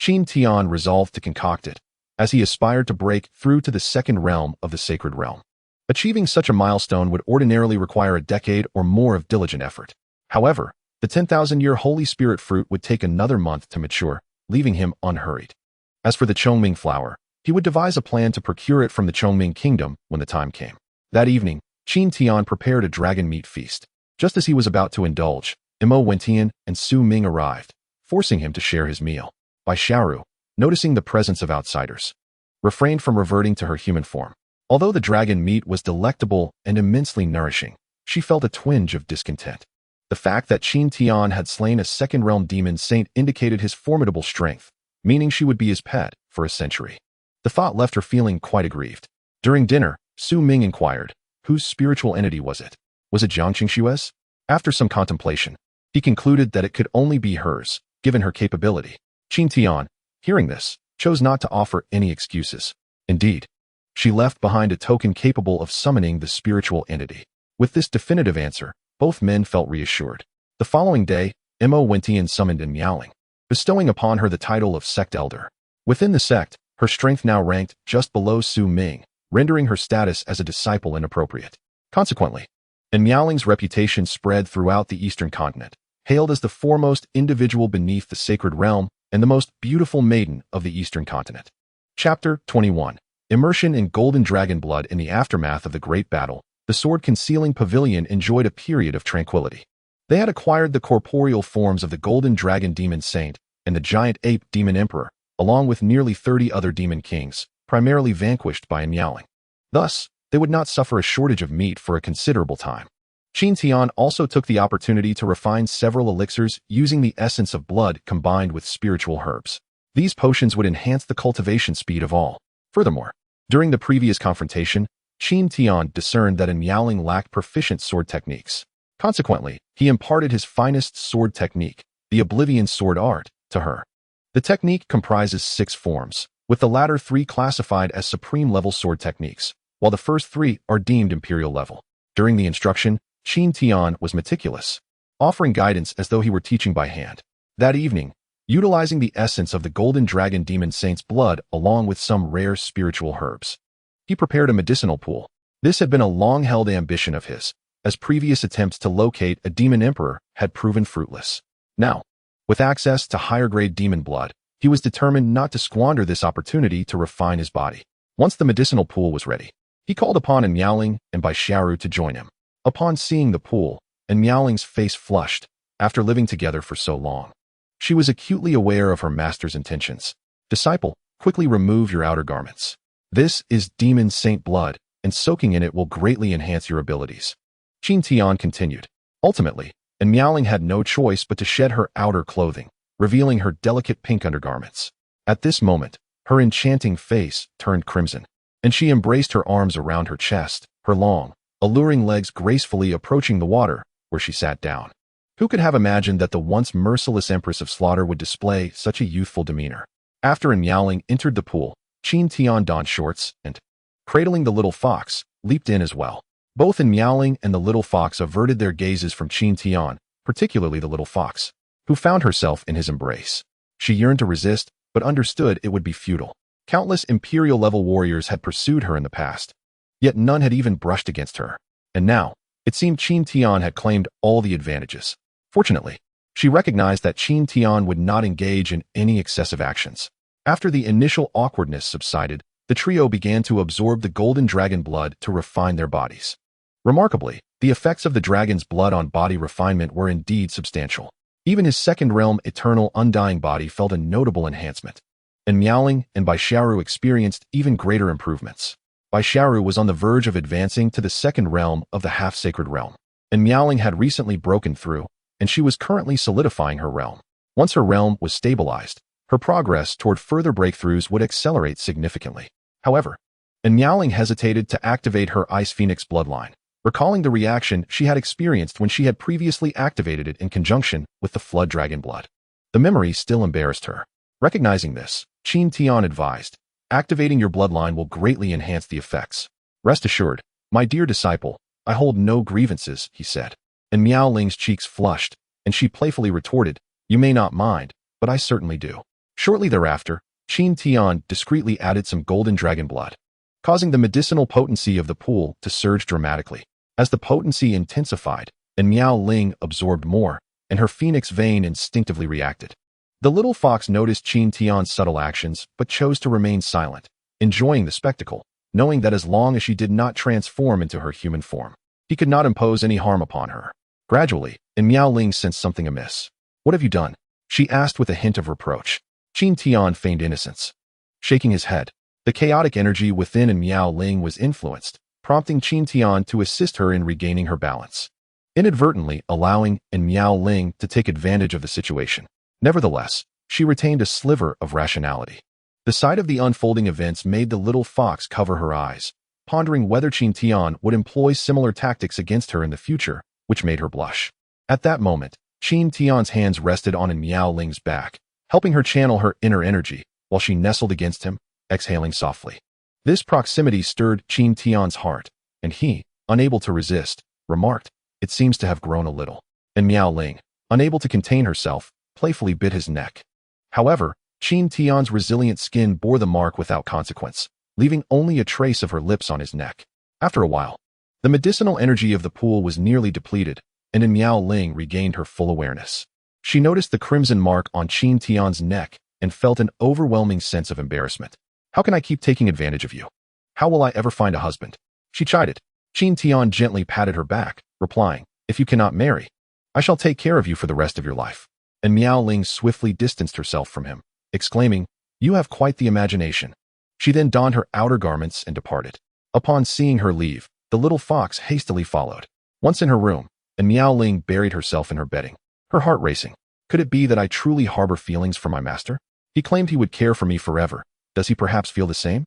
Qin Tian resolved to concoct it, as he aspired to break through to the second realm of the sacred realm. Achieving such a milestone would ordinarily require a decade or more of diligent effort. However, the 10,000-year Holy Spirit Fruit would take another month to mature, leaving him unhurried. As for the Chongming Flower, he would devise a plan to procure it from the Chongming Kingdom when the time came. That evening, Qin Tian prepared a dragon meat feast. Just as he was about to indulge, Mo Wentian and Su Ming arrived, forcing him to share his meal. Bai Xiaoru, noticing the presence of outsiders, refrained from reverting to her human form. Although the dragon meat was delectable and immensely nourishing, she felt a twinge of discontent. The fact that Qin Tian had slain a second-realm demon saint indicated his formidable strength, meaning she would be his pet for a century. The thought left her feeling quite aggrieved. During dinner, Su Ming inquired, whose spiritual entity was it? Was it Jiang Qingshue's? After some contemplation, he concluded that it could only be hers, given her capability. Qin Tian, hearing this, chose not to offer any excuses. Indeed, she left behind a token capable of summoning the spiritual entity. With this definitive answer, both men felt reassured. The following day, Mo Wentian summoned in Miaoling, bestowing upon her the title of Sect Elder. Within the sect, her strength now ranked just below Su Ming, rendering her status as a disciple inappropriate. Consequently, Miaoling's reputation spread throughout the eastern continent, hailed as the foremost individual beneath the sacred realm and the most beautiful maiden of the eastern continent. Chapter 21. Immersion in golden dragon blood. In the aftermath of the great battle, the sword-concealing pavilion enjoyed a period of tranquility. They had acquired the corporeal forms of the golden dragon demon saint and the giant ape demon emperor, along with nearly 30 other demon kings, primarily vanquished by Miaoling. Thus, they would not suffer a shortage of meat for a considerable time. Qin Tian also took the opportunity to refine several elixirs using the essence of blood combined with spiritual herbs. These potions would enhance the cultivation speed of all. Furthermore, during the previous confrontation, Qin Tian discerned that Miaoling lacked proficient sword techniques. Consequently, he imparted his finest sword technique, the Oblivion Sword Art, to her. The technique comprises 6 forms, with the latter 3 classified as supreme-level sword techniques, while the first 3 are deemed imperial level. During the instruction, Qin Tian was meticulous, offering guidance as though he were teaching by hand. That evening, utilizing the essence of the golden dragon demon saint's blood along with some rare spiritual herbs, he prepared a medicinal pool. This had been a long-held ambition of his, as previous attempts to locate a demon emperor had proven fruitless. Now, with access to higher-grade demon blood, he was determined not to squander this opportunity to refine his body. Once the medicinal pool was ready, he called upon Miaoling and Bai Xiaoru to join him. Upon seeing the pool, Miaoling's face flushed. After living together for so long, she was acutely aware of her master's intentions. Disciple, quickly remove your outer garments. This is demon saint blood, and soaking in it will greatly enhance your abilities. Qin Tian continued. Ultimately, Miaoling had no choice but to shed her outer clothing, revealing her delicate pink undergarments. At this moment, her enchanting face turned crimson, and she embraced her arms around her chest, her long, alluring legs gracefully approaching the water, where she sat down. Who could have imagined that the once merciless Empress of Slaughter would display such a youthful demeanor? After Miaoling entered the pool, Qin Tian donned shorts and, cradling the little fox, leaped in as well. Both Miaoling and the little fox averted their gazes from Qin Tian, particularly the little fox, who found herself in his embrace. She yearned to resist, but understood it would be futile. Countless Imperial-level warriors had pursued her in the past, yet none had even brushed against her. And now, it seemed Qin Tian had claimed all the advantages. Fortunately, she recognized that Qin Tian would not engage in any excessive actions. After the initial awkwardness subsided, the trio began to absorb the golden dragon blood to refine their bodies. Remarkably, the effects of the dragon's blood on body refinement were indeed substantial. Even his second realm eternal undying body felt a notable enhancement. And Miaoling and Bai Xiaoru experienced even greater improvements. Bai Xiaoru was on the verge of advancing to the second realm of the half-sacred realm, and Miaoling had recently broken through, and she was currently solidifying her realm. Once her realm was stabilized, her progress toward further breakthroughs would accelerate significantly. However, Miaoling hesitated to activate her Ice Phoenix bloodline, recalling the reaction she had experienced when she had previously activated it in conjunction with the Flood Dragon blood. The memory still embarrassed her. Recognizing this, Qin Tian advised, "Activating your bloodline will greatly enhance the effects. Rest assured, my dear disciple, I hold no grievances," he said. And Miaoling's cheeks flushed, and she playfully retorted, "You may not mind, but I certainly do." Shortly thereafter, Qin Tian discreetly added some golden dragon blood, causing the medicinal potency of the pool to surge dramatically. As the potency intensified, and Miaoling absorbed more, and her phoenix vein instinctively reacted. The little fox noticed Qin Tian's subtle actions, but chose to remain silent, enjoying the spectacle, knowing that as long as she did not transform into her human form, he could not impose any harm upon her. Gradually, Miaoling sensed something amiss. "What have you done?" she asked with a hint of reproach. Qin Tian feigned innocence, shaking his head. The chaotic energy within Miaoling was influenced, prompting Qin Tian to assist her in regaining her balance, inadvertently allowing Miaoling to take advantage of the situation. Nevertheless, she retained a sliver of rationality. The sight of the unfolding events made the little fox cover her eyes, pondering whether Qin Tian would employ similar tactics against her in the future, which made her blush. At that moment, Qin Tian's hands rested on Miaoling's back, helping her channel her inner energy, while she nestled against him, exhaling softly. This proximity stirred Qin Tian's heart, and he, unable to resist, remarked, "It seems to have grown a little." And Miaoling, unable to contain herself, playfully bit his neck. However, Qin Tian's resilient skin bore the mark without consequence, leaving only a trace of her lips on his neck. After a while, the medicinal energy of the pool was nearly depleted, and Miaoling regained her full awareness. She noticed the crimson mark on Qin Tian's neck and felt an overwhelming sense of embarrassment. "How can I keep taking advantage of you? How will I ever find a husband?" she chided. Qin Tian gently patted her back, replying, "If you cannot marry, I shall take care of you for the rest of your life." And Miaoling swiftly distanced herself from him, exclaiming, "You have quite the imagination." She then donned her outer garments and departed. Upon seeing her leave, the little fox hastily followed. Once in her room, Miaoling buried herself in her bedding, her heart racing. Could it be that I truly harbor feelings for my master? He claimed he would care for me forever. Does he perhaps feel the same?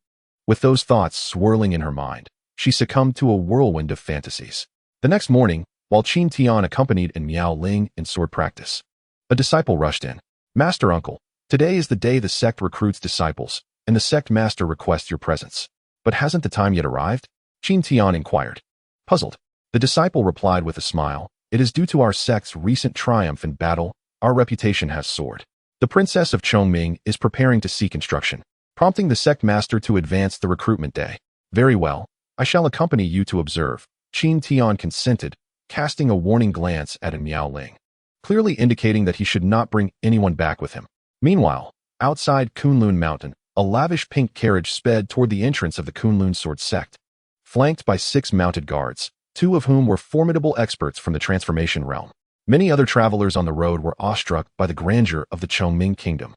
With those thoughts swirling in her mind, she succumbed to a whirlwind of fantasies. The next morning, while Qin Tian accompanied Miaoling in sword practice, a disciple rushed in. "Master Uncle, today is the day the sect recruits disciples, and the sect master requests your presence. But hasn't the time yet arrived?" Qin Tian inquired. Puzzled, the disciple replied with a smile, "It is due to our sect's recent triumph in battle, our reputation has soared. The princess of Chongming is preparing to seek instruction," prompting the sect master to advance the recruitment day. "Very well, I shall accompany you to observe." Qin Tian consented, casting a warning glance at Miaoling, clearly indicating that he should not bring anyone back with him. Meanwhile, outside Kunlun Mountain, a lavish pink carriage sped toward the entrance of the Kunlun Sword sect, flanked by 6 mounted guards, 2 of whom were formidable experts from the transformation realm. Many other travelers on the road were awestruck by the grandeur of the Chongming kingdom.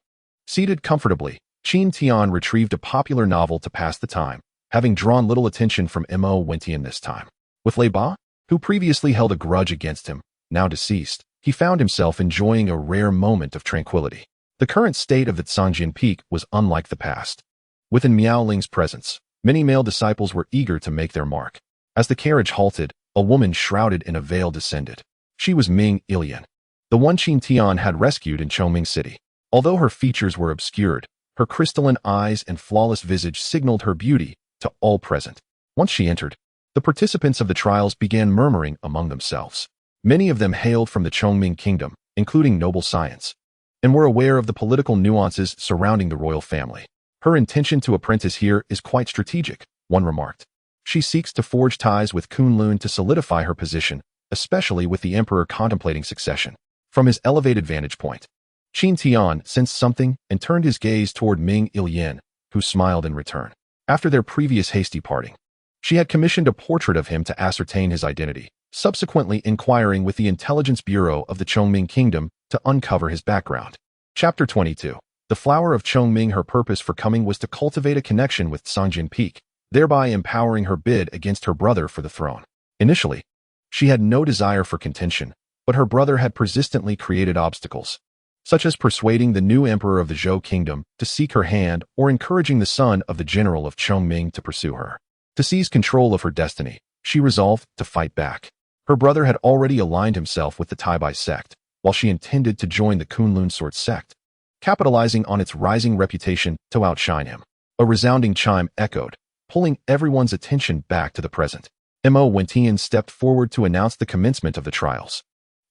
Seated comfortably, Qin Tian retrieved a popular novel to pass the time, having drawn little attention from Mo Wentian this time. With Lei Ba, who previously held a grudge against him, now deceased, he found himself enjoying a rare moment of tranquility. The current state of the Cangjin Peak was unlike the past. Within Miaoling's presence, many male disciples were eager to make their mark. As the carriage halted, a woman shrouded in a veil descended. She was Ming Ilian, the one Qin Tian had rescued in Chongming City. Although her features were obscured, her crystalline eyes and flawless visage signaled her beauty to all present. Once she entered, the participants of the trials began murmuring among themselves. Many of them hailed from the Chongming kingdom, including noble science, and were aware of the political nuances surrounding the royal family. Her intention to apprentice here is quite strategic, one remarked. She seeks to forge ties with Kunlun to solidify her position, especially with the emperor contemplating succession. From his elevated vantage point, Qin Tian sensed something and turned his gaze toward Ming Ilian, who smiled in return. After their previous hasty parting, she had commissioned a portrait of him to ascertain his identity, subsequently inquiring with the Intelligence Bureau of the Chongming Kingdom to uncover his background. Chapter 22. The flower of Chongming. Her purpose for coming was to cultivate a connection with Sangjin Peak, thereby empowering her bid against her brother for the throne. Initially, she had no desire for contention, but her brother had persistently created obstacles, such as persuading the new emperor of the Zhou kingdom to seek her hand or encouraging the son of the general of Chongming to pursue her. To seize control of her destiny, she resolved to fight back. Her brother had already aligned himself with the Taibai sect, while she intended to join the Kunlun sword sect, capitalizing on its rising reputation to outshine him. A resounding chime echoed, pulling everyone's attention back to the present. Mo Wentian stepped forward to announce the commencement of the trials.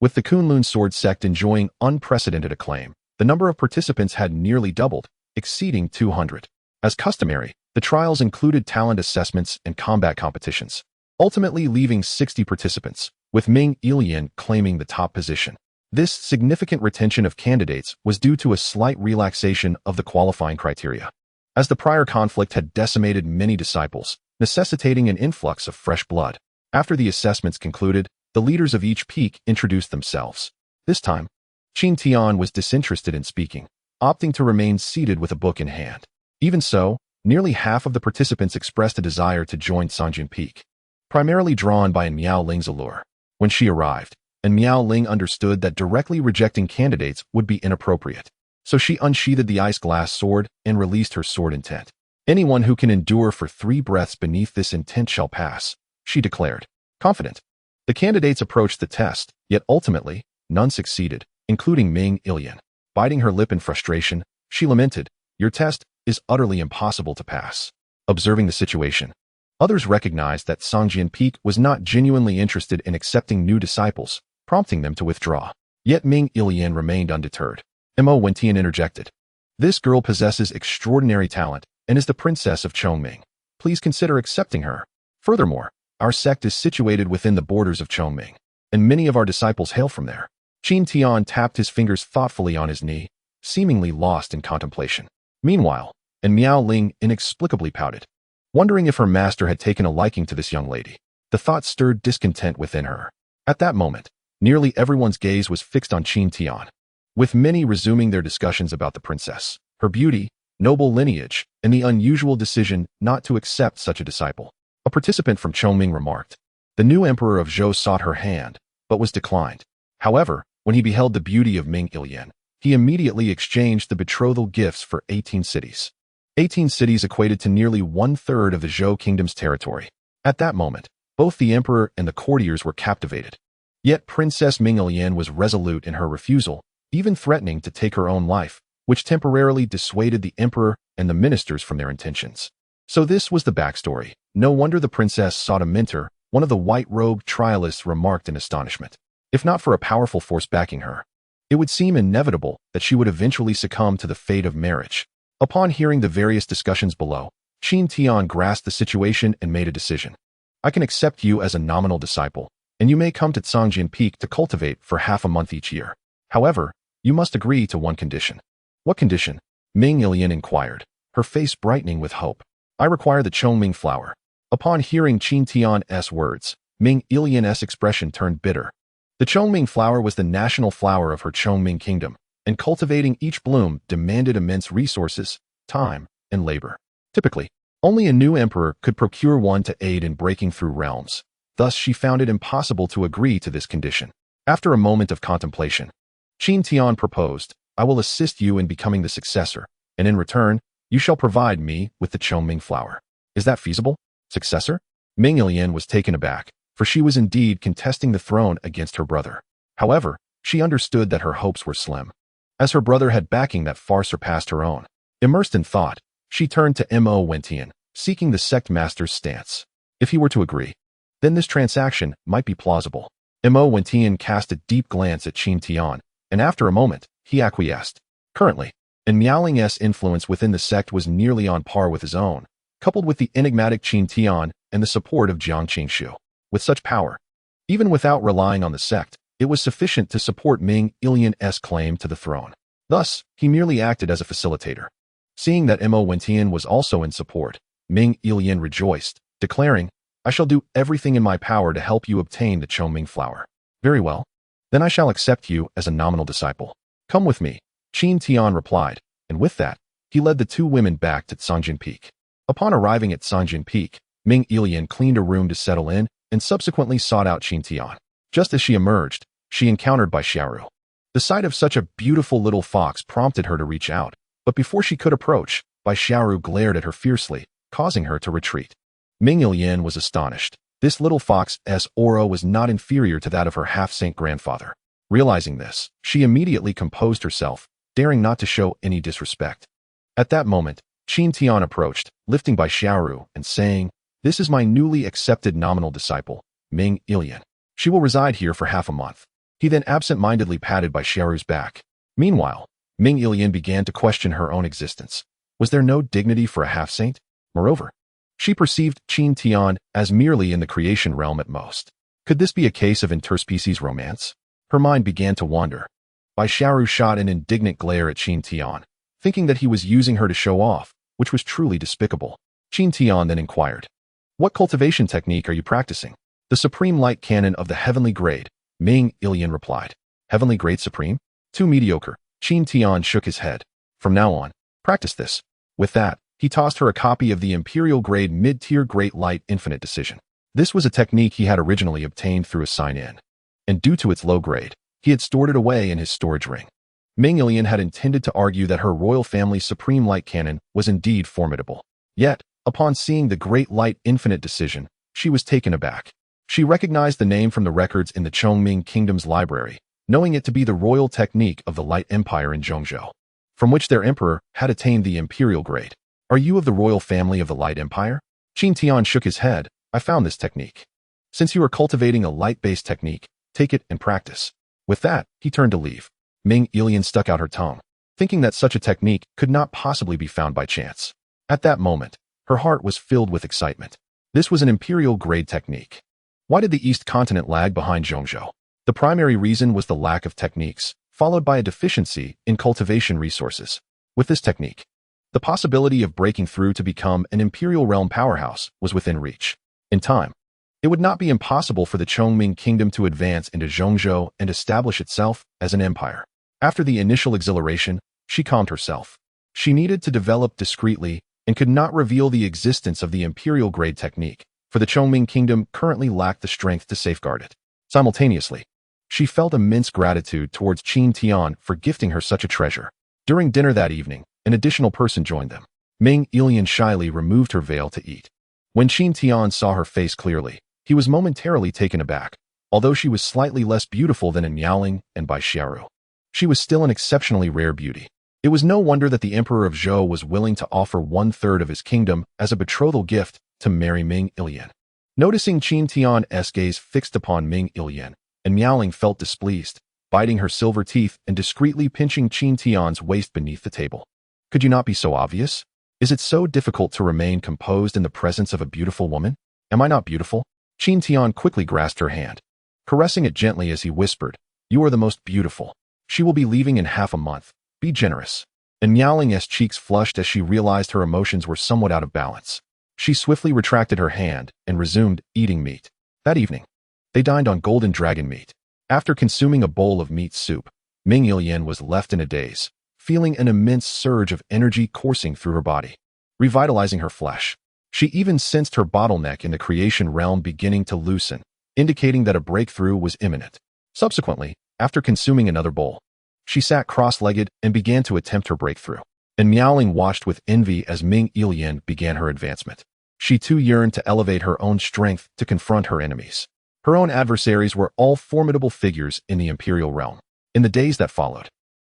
With the Kunlun sword sect enjoying unprecedented acclaim, the number of participants had nearly doubled, exceeding 200. As customary, the trials included talent assessments and combat competitions, ultimately leaving 60 participants, with Ming Ilian claiming the top position. This significant retention of candidates was due to a slight relaxation of the qualifying criteria, as the prior conflict had decimated many disciples, necessitating an influx of fresh blood. After the assessments concluded, the leaders of each peak introduced themselves. This time, Qin Tian was disinterested in speaking, opting to remain seated with a book in hand. Even so, nearly half of the participants expressed a desire to join Sangjin Peak, primarily drawn by Miao Ling's allure. When she arrived, and Miao Ling understood that directly rejecting candidates would be inappropriate, so she unsheathed the ice-glass sword and released her sword intent. Anyone who can endure for 3 breaths beneath this intent shall pass, she declared, confident. The candidates approached the test, yet ultimately, none succeeded, including Ming Ilian. Biting her lip in frustration, she lamented, "Your test is utterly impossible to pass." Observing the situation, others recognized that Sangjin Peak was not genuinely interested in accepting new disciples, prompting them to withdraw. Yet Ming Ilian remained undeterred. Mo Wentian interjected, "This girl possesses extraordinary talent and is the princess of Chongming. Please consider accepting her. Furthermore, our sect is situated within the borders of Chongming, and many of our disciples hail from there." Qin Tian tapped his fingers thoughtfully on his knee, seemingly lost in contemplation. Meanwhile, Miao Ling inexplicably pouted, wondering if her master had taken a liking to this young lady. The thought stirred discontent within her. At that moment, nearly everyone's gaze was fixed on Qin Tian, with many resuming their discussions about the princess, her beauty, noble lineage, and the unusual decision not to accept such a disciple. A participant from Chongming remarked, "The new emperor of Zhou sought her hand, but was declined. However, when he beheld the beauty of Ming Ilian, he immediately exchanged the betrothal gifts for 18 cities. 18 cities equated to nearly 1/3 of the Zhou kingdom's territory. At that moment, both the emperor and the courtiers were captivated. Yet Princess Ming Ilian was resolute in her refusal, even threatening to take her own life, which temporarily dissuaded the emperor and the ministers from their intentions. So this was the backstory. No wonder the princess sought a mentor, one of the white-robed trialists remarked in astonishment. If not for a powerful force backing her, it would seem inevitable that she would eventually succumb to the fate of marriage. Upon hearing the various discussions below, Qin Tian grasped the situation and made a decision. "I can accept you as a nominal disciple, and you may come to Sangjin Peak to cultivate for half a month each year. However, you must agree to one condition." "What condition?" Ming Ilian inquired, her face brightening with hope. "I require the Chongming flower." Upon hearing Qin Tian's words, Ming Ilian's expression turned bitter. The Chongming flower was the national flower of her Chongming kingdom, and cultivating each bloom demanded immense resources, time, and labor. Typically, only a new emperor could procure one to aid in breaking through realms. Thus, she found it impossible to agree to this condition. After a moment of contemplation, Qin Tian proposed, "I will assist you in becoming the successor, and in return, you shall provide me with the Chongming flower. Is that feasible?" "Successor?" Ming Ilian was taken aback, for she was indeed contesting the throne against her brother. However, she understood that her hopes were slim, as her brother had backing that far surpassed her own. Immersed in thought, she turned to Mo Wentian, seeking the sect master's stance. If he were to agree, then this transaction might be plausible. Mo Wentian cast a deep glance at Qin Tian, and after a moment, he acquiesced. Currently, and Miaoling's influence within the sect was nearly on par with his own, coupled with the enigmatic Qin Tian and the support of Jiang Qingshu. With such power, even without relying on the sect, it was sufficient to support Ming Ilian's claim to the throne. Thus, he merely acted as a facilitator. Seeing that Mo Wentian was also in support, Ming Ilian rejoiced, declaring, "I shall do everything in my power to help you obtain the Chongming flower." "Very well. Then I shall accept you as a nominal disciple. Come with me," Qin Tian replied, and with that, he led the two women back to Sanjin Peak. Upon arriving at Sanjin Peak, Ming Ilian cleaned a room to settle in and subsequently sought out Qin Tian. Just as she emerged, she encountered Bai Xiaoru. The sight of such a beautiful little fox prompted her to reach out, but before she could approach, Bai Xiaoru glared at her fiercely, causing her to retreat. Ming Ilian was astonished. This little fox's aura was not inferior to that of her half-saint grandfather. Realizing this, she immediately composed herself, daring not to show any disrespect. At that moment, Qin Tian approached, lifting Bai Xiaoru and saying, "This is my newly accepted nominal disciple, Ming Ilian. She will reside here for half a month." He then absent-mindedly patted Bai Xiaoru's back. Meanwhile, Ming Ilian began to question her own existence. Was there no dignity for a half-saint? Moreover, she perceived Qin Tian as merely in the creation realm at most. Could this be a case of interspecies romance? Her mind began to wander. Bai Xiaoru shot an indignant glare at Qin Tian, thinking that he was using her to show off, which was truly despicable. Qin Tian then inquired, "What cultivation technique are you practicing?" "The supreme light canon of the heavenly grade," Ming Ilian replied. "Heavenly grade supreme? Too mediocre." Qin Tian shook his head. "From now on, practice this." With that, he tossed her a copy of the Imperial Grade Mid-Tier Great Light Infinite Decision. This was a technique he had originally obtained through a sign-in, and due to its low grade, he had stored it away in his storage ring. Ming Ilian had intended to argue that her royal family's supreme light canon was indeed formidable. Yet, upon seeing the Great Light Infinite Decision, she was taken aback. She recognized the name from the records in the Chongming Kingdom's library, knowing it to be the royal technique of the Light Empire in Zhongzhou, from which their emperor had attained the imperial grade. "Are you of the royal family of the Light Empire?" Qin Tian shook his head. "I found this technique. Since you are cultivating a light-based technique, take it and practice." With that, he turned to leave. Ming Ilian stuck out her tongue, thinking that such a technique could not possibly be found by chance. At that moment, her heart was filled with excitement. This was an imperial grade technique. Why did the East continent lag behind Zhongzhou? The primary reason was the lack of techniques, followed by a deficiency in cultivation resources. With this technique, the possibility of breaking through to become an imperial realm powerhouse was within reach. In time, it would not be impossible for the Chongming Kingdom to advance into Zhongzhou and establish itself as an empire. After the initial exhilaration, she calmed herself. She needed to develop discreetly and could not reveal the existence of the imperial grade technique, for the Chongming Kingdom currently lacked the strength to safeguard it. Simultaneously, she felt immense gratitude towards Qin Tian for gifting her such a treasure. During dinner that evening, an additional person joined them. Ming Ilian shyly removed her veil to eat. When Qin Tian saw her face clearly, he was momentarily taken aback. Although she was slightly less beautiful than in Miaoling and Bai Xiaoru, she was still an exceptionally rare beauty. It was no wonder that the Emperor of Zhou was willing to offer 1/3 of his kingdom as a betrothal gift to marry Ming Ilian. Noticing Qin Tian's gaze fixed upon Ming Ilian, and Miaoling felt displeased, biting her silver teeth and discreetly pinching Qin Tian's waist beneath the table. "Could you not be so obvious? Is it so difficult to remain composed in the presence of a beautiful woman? Am I not beautiful?" Qin Tian quickly grasped her hand, caressing it gently as he whispered, "You are the most beautiful. She will be leaving in half a month. Be generous." And Miaoling's cheeks flushed as she realized her emotions were somewhat out of balance. She swiftly retracted her hand and resumed eating meat. That evening, they dined on golden dragon meat. After consuming a bowl of meat soup, Ming Ilian was left in a daze, feeling an immense surge of energy coursing through her body, revitalizing her flesh. She even sensed her bottleneck in the creation realm beginning to loosen, indicating that a breakthrough was imminent. Subsequently, after consuming another bowl, she sat cross-legged and began to attempt her breakthrough. And Miaoling watched with envy as Ming Ilian began her advancement. She too yearned to elevate her own strength to confront her enemies. Her own adversaries were all formidable figures in the imperial realm. In the days that followed,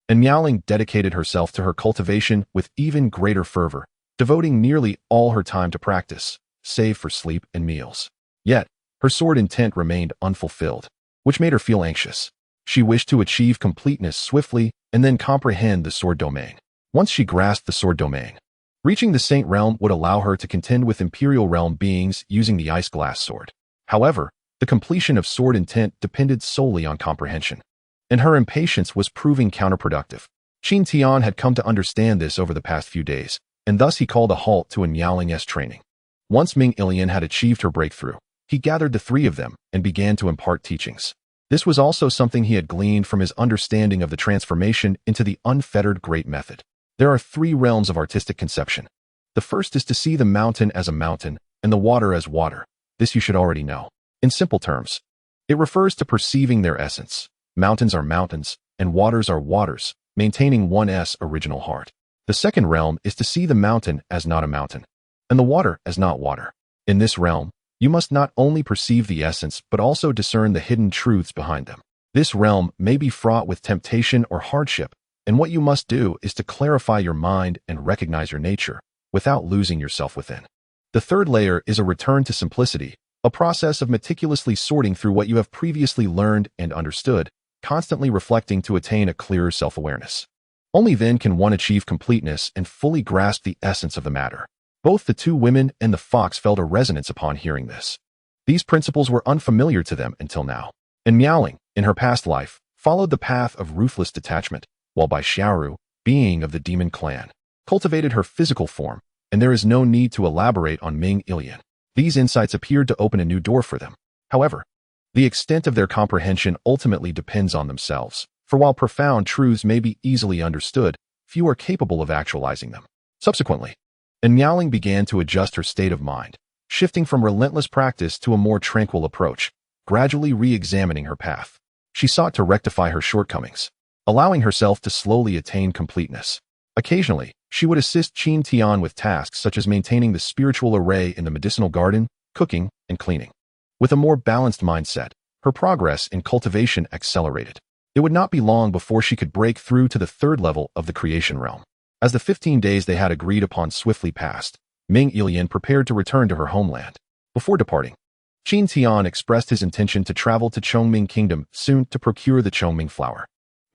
and Miaoling dedicated herself to her cultivation with even greater fervor, devoting nearly all her time to practice, save for sleep and meals. Yet, her sword intent remained unfulfilled, which made her feel anxious. She wished to achieve completeness swiftly and then comprehend the sword domain. Once she grasped the sword domain, reaching the Saint Realm would allow her to contend with Imperial Realm beings using the Ice Glass Sword. However, the completion of sword intent depended solely on comprehension, and her impatience was proving counterproductive. Qin Tian had come to understand this over the past few days, and thus he called a halt to Miaoling's training. Once Ming Ilian had achieved her breakthrough, he gathered the three of them and began to impart teachings. This was also something he had gleaned from his understanding of the transformation into the unfettered Great Method. There are three realms of artistic conception. The first is to see the mountain as a mountain and the water as water. This you should already know. In simple terms, it refers to perceiving their essence. Mountains are mountains, and waters are waters, maintaining one's original heart. The second realm is to see the mountain as not a mountain, and the water as not water. In this realm, you must not only perceive the essence but also discern the hidden truths behind them. This realm may be fraught with temptation or hardship, and what you must do is to clarify your mind and recognize your nature, without losing yourself within. The third layer is a return to simplicity, a process of meticulously sorting through what you have previously learned and understood, constantly reflecting to attain a clearer self-awareness. Only then can one achieve completeness and fully grasp the essence of the matter. Both the two women and the fox felt a resonance upon hearing this. These principles were unfamiliar to them until now. And Miaoling, in her past life, followed the path of ruthless detachment, while Bai Xiaoru, being of the demon clan, cultivated her physical form, and there is no need to elaborate on Ming Ilian. These insights appeared to open a new door for them. However, the extent of their comprehension ultimately depends on themselves, for while profound truths may be easily understood, few are capable of actualizing them. Subsequently, Miaoling began to adjust her state of mind, shifting from relentless practice to a more tranquil approach, gradually re-examining her path. She sought to rectify her shortcomings, allowing herself to slowly attain completeness. Occasionally, she would assist Qin Tian with tasks such as maintaining the spiritual array in the medicinal garden, cooking, and cleaning. With a more balanced mindset, her progress in cultivation accelerated. It would not be long before she could break through to the third level of the creation realm. As the 15 days they had agreed upon swiftly passed, Ming Ilian prepared to return to her homeland. Before departing, Qin Tian expressed his intention to travel to Chongming Kingdom soon to procure the Chongming flower.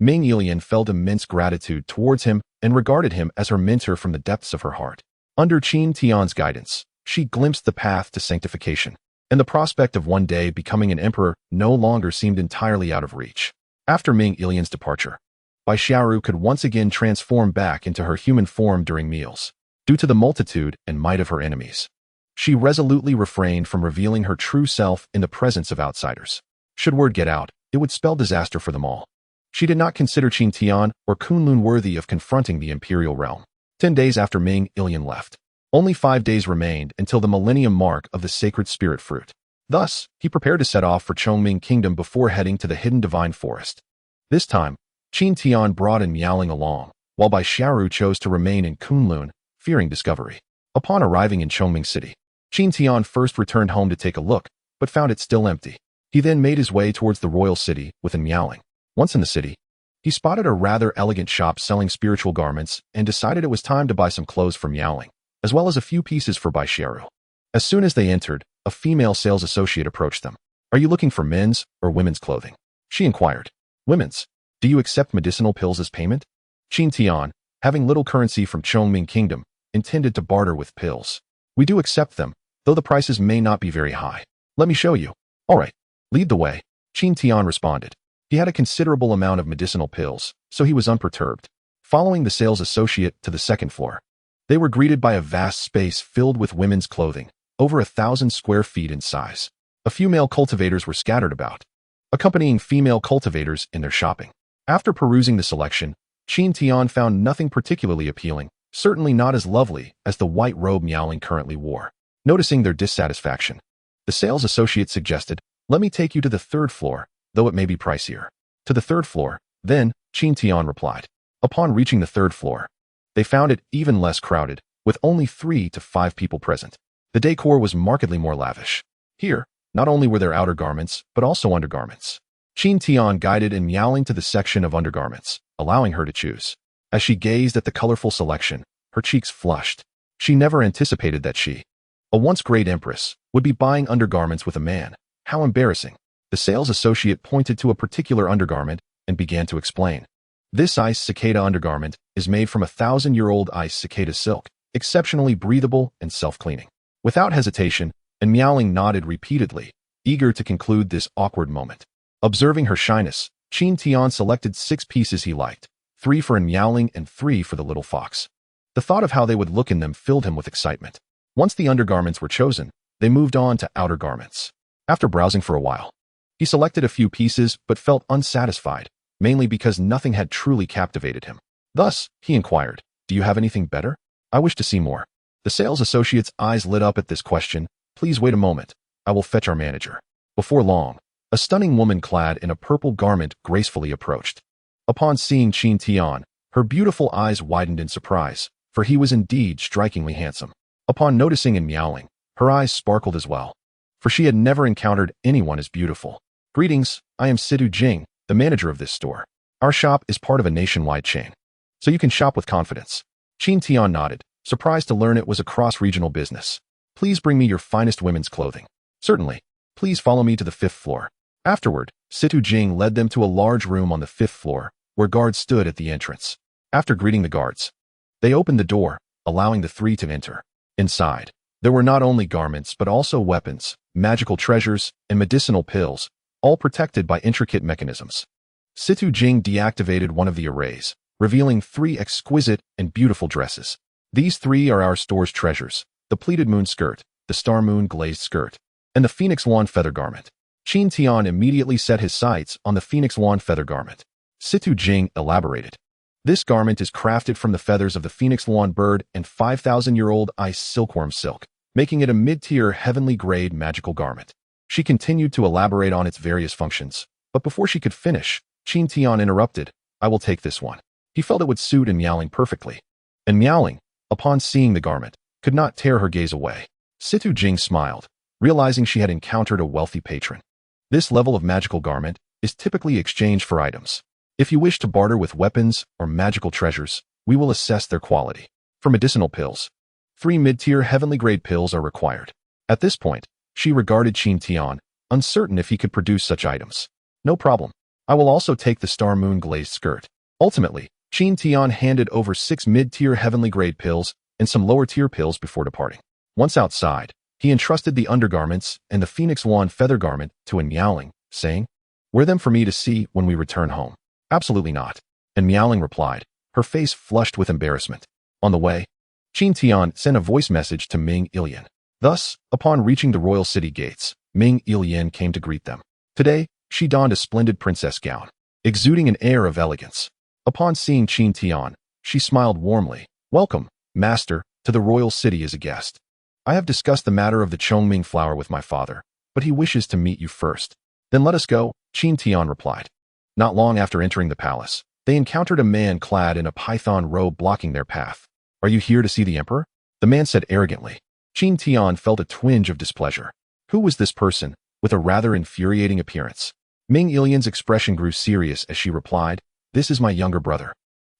Ming Ilian felt immense gratitude towards him and regarded him as her mentor from the depths of her heart. Under Qin Tian's guidance, she glimpsed the path to sanctification, and the prospect of one day becoming an emperor no longer seemed entirely out of reach. After Ming Ilian's departure, Bai Xiaoru could once again transform back into her human form during meals. Due to the multitude and might of her enemies, she resolutely refrained from revealing her true self in the presence of outsiders. Should word get out, it would spell disaster for them all. She did not consider Qin Tian or Kunlun worthy of confronting the imperial realm. 10 days after Ming Ilian left, only 5 days remained until the millennium mark of the sacred spirit fruit. Thus, he prepared to set off for Chongming Kingdom before heading to the hidden divine forest. This time, Qin Tian brought in Miaoling along, while Bai Xiaoru chose to remain in Kunlun, fearing discovery. Upon arriving in Chongming City, Qin Tian first returned home to take a look, but found it still empty. He then made his way towards the royal city with Miaoling. Once in the city, he spotted a rather elegant shop selling spiritual garments and decided it was time to buy some clothes for Miaoling, as well as a few pieces for Bai Xiaoru. As soon as they entered, a female sales associate approached them. "Are you looking for men's or women's clothing?" she inquired. "Women's. Do you accept medicinal pills as payment?" Qin Tian, having little currency from Chongming Kingdom, intended to barter with pills. "We do accept them, though the prices may not be very high. Let me show you." "All right, lead the way," Qin Tian responded. He had a considerable amount of medicinal pills, so he was unperturbed. Following the sales associate to the second floor, they were greeted by a vast space filled with women's clothing, over 1,000 square feet in size. A few male cultivators were scattered about, accompanying female cultivators in their shopping. After perusing the selection, Qin Tian found nothing particularly appealing, certainly not as lovely as the white robe Miaoling currently wore. Noticing their dissatisfaction, the sales associate suggested, "Let me take you to the third floor, though it may be pricier." "To the third floor, then," Qin Tian replied. Upon reaching the third floor, they found it even less crowded, with only 3 to 5 people present. The decor was markedly more lavish. Here, not only were there outer garments, but also undergarments. Qin Tian guided in Miaoling to the section of undergarments, allowing her to choose. As she gazed at the colorful selection, her cheeks flushed. She never anticipated that she, a once great empress, would be buying undergarments with a man. How embarrassing. The sales associate pointed to a particular undergarment and began to explain. This ice cicada undergarment is made from 1,000-year-old ice cicada silk, exceptionally breathable and self-cleaning. Without hesitation, and Miaoling nodded repeatedly, eager to conclude this awkward moment. Observing her shyness, Qin Tian selected 6 pieces he liked, 3 for Miaoling and 3 for the little fox. The thought of how they would look in them filled him with excitement. Once the undergarments were chosen, they moved on to outer garments. After browsing for a while, he selected a few pieces but felt unsatisfied, mainly because nothing had truly captivated him. Thus, he inquired, "Do you have anything better? I wish to see more." The sales associate's eyes lit up at this question. "Please wait a moment. I will fetch our manager." Before long, a stunning woman clad in a purple garment gracefully approached. Upon seeing Qin Tian, her beautiful eyes widened in surprise, for he was indeed strikingly handsome. Upon noticing in Miaoling, her eyes sparkled as well, for she had never encountered anyone as beautiful. "Greetings, I am Sidu Jing, the manager of this store. Our shop is part of a nationwide chain, so you can shop with confidence." Qin Tian nodded, surprised to learn it was a cross-regional business. "Please bring me your finest women's clothing." "Certainly. Please follow me to the 5th floor." Afterward, Situ Jing led them to a large room on the 5th floor, where guards stood at the entrance. After greeting the guards, they opened the door, allowing the 3 to enter. Inside, there were not only garments but also weapons, magical treasures, and medicinal pills, all protected by intricate mechanisms. Situ Jing deactivated one of the arrays, revealing 3 exquisite and beautiful dresses. "These 3 are our store's treasures: the pleated moon skirt, the star moon glazed skirt, and the phoenix wand feather garment." Qin Tian immediately set his sights on the phoenix wand feather garment. Situ Jing elaborated. "This garment is crafted from the feathers of the phoenix wand bird and 5,000-year-old ice silkworm silk, making it a mid-tier heavenly-grade magical garment." She continued to elaborate on its various functions, but before she could finish, Qin Tian interrupted. "I will take this one." He felt it would suit Miaoling perfectly. And Miaoling, upon seeing the garment, could not tear her gaze away. Situ Jing smiled, realizing she had encountered a wealthy patron. This level of magical garment is typically exchanged for items. If you wish to barter with weapons or magical treasures, we will assess their quality. For medicinal pills, 3 mid-tier heavenly-grade pills are required. At this point, she regarded Qin Tian, uncertain if he could produce such items. "No problem. I will also take the star moon glazed skirt." Ultimately, Qin Tian handed over 6 mid-tier heavenly-grade pills and some lower-tier pills before departing. Once outside, he entrusted the undergarments and the phoenix wand feather garment to Miaoling, saying, "Wear them for me to see when we return home." "Absolutely not." And Miaoling replied, her face flushed with embarrassment. On the way, Qin Tian sent a voice message to Ming Ilian. Thus, upon reaching the royal city gates, Ming Ilian came to greet them. Today, she donned a splendid princess gown, exuding an air of elegance. Upon seeing Qin Tian, she smiled warmly. "Welcome, master, to the royal city as a guest. I have discussed the matter of the Chongming flower with my father, but he wishes to meet you first." "Then let us go," Qin Tian replied. Not long after entering the palace, they encountered a man clad in a python robe blocking their path. "Are you here to see the emperor?" the man said arrogantly. Qin Tian felt a twinge of displeasure. Who was this person, with a rather infuriating appearance? Ming Ilian's expression grew serious as she replied, "This is my younger brother,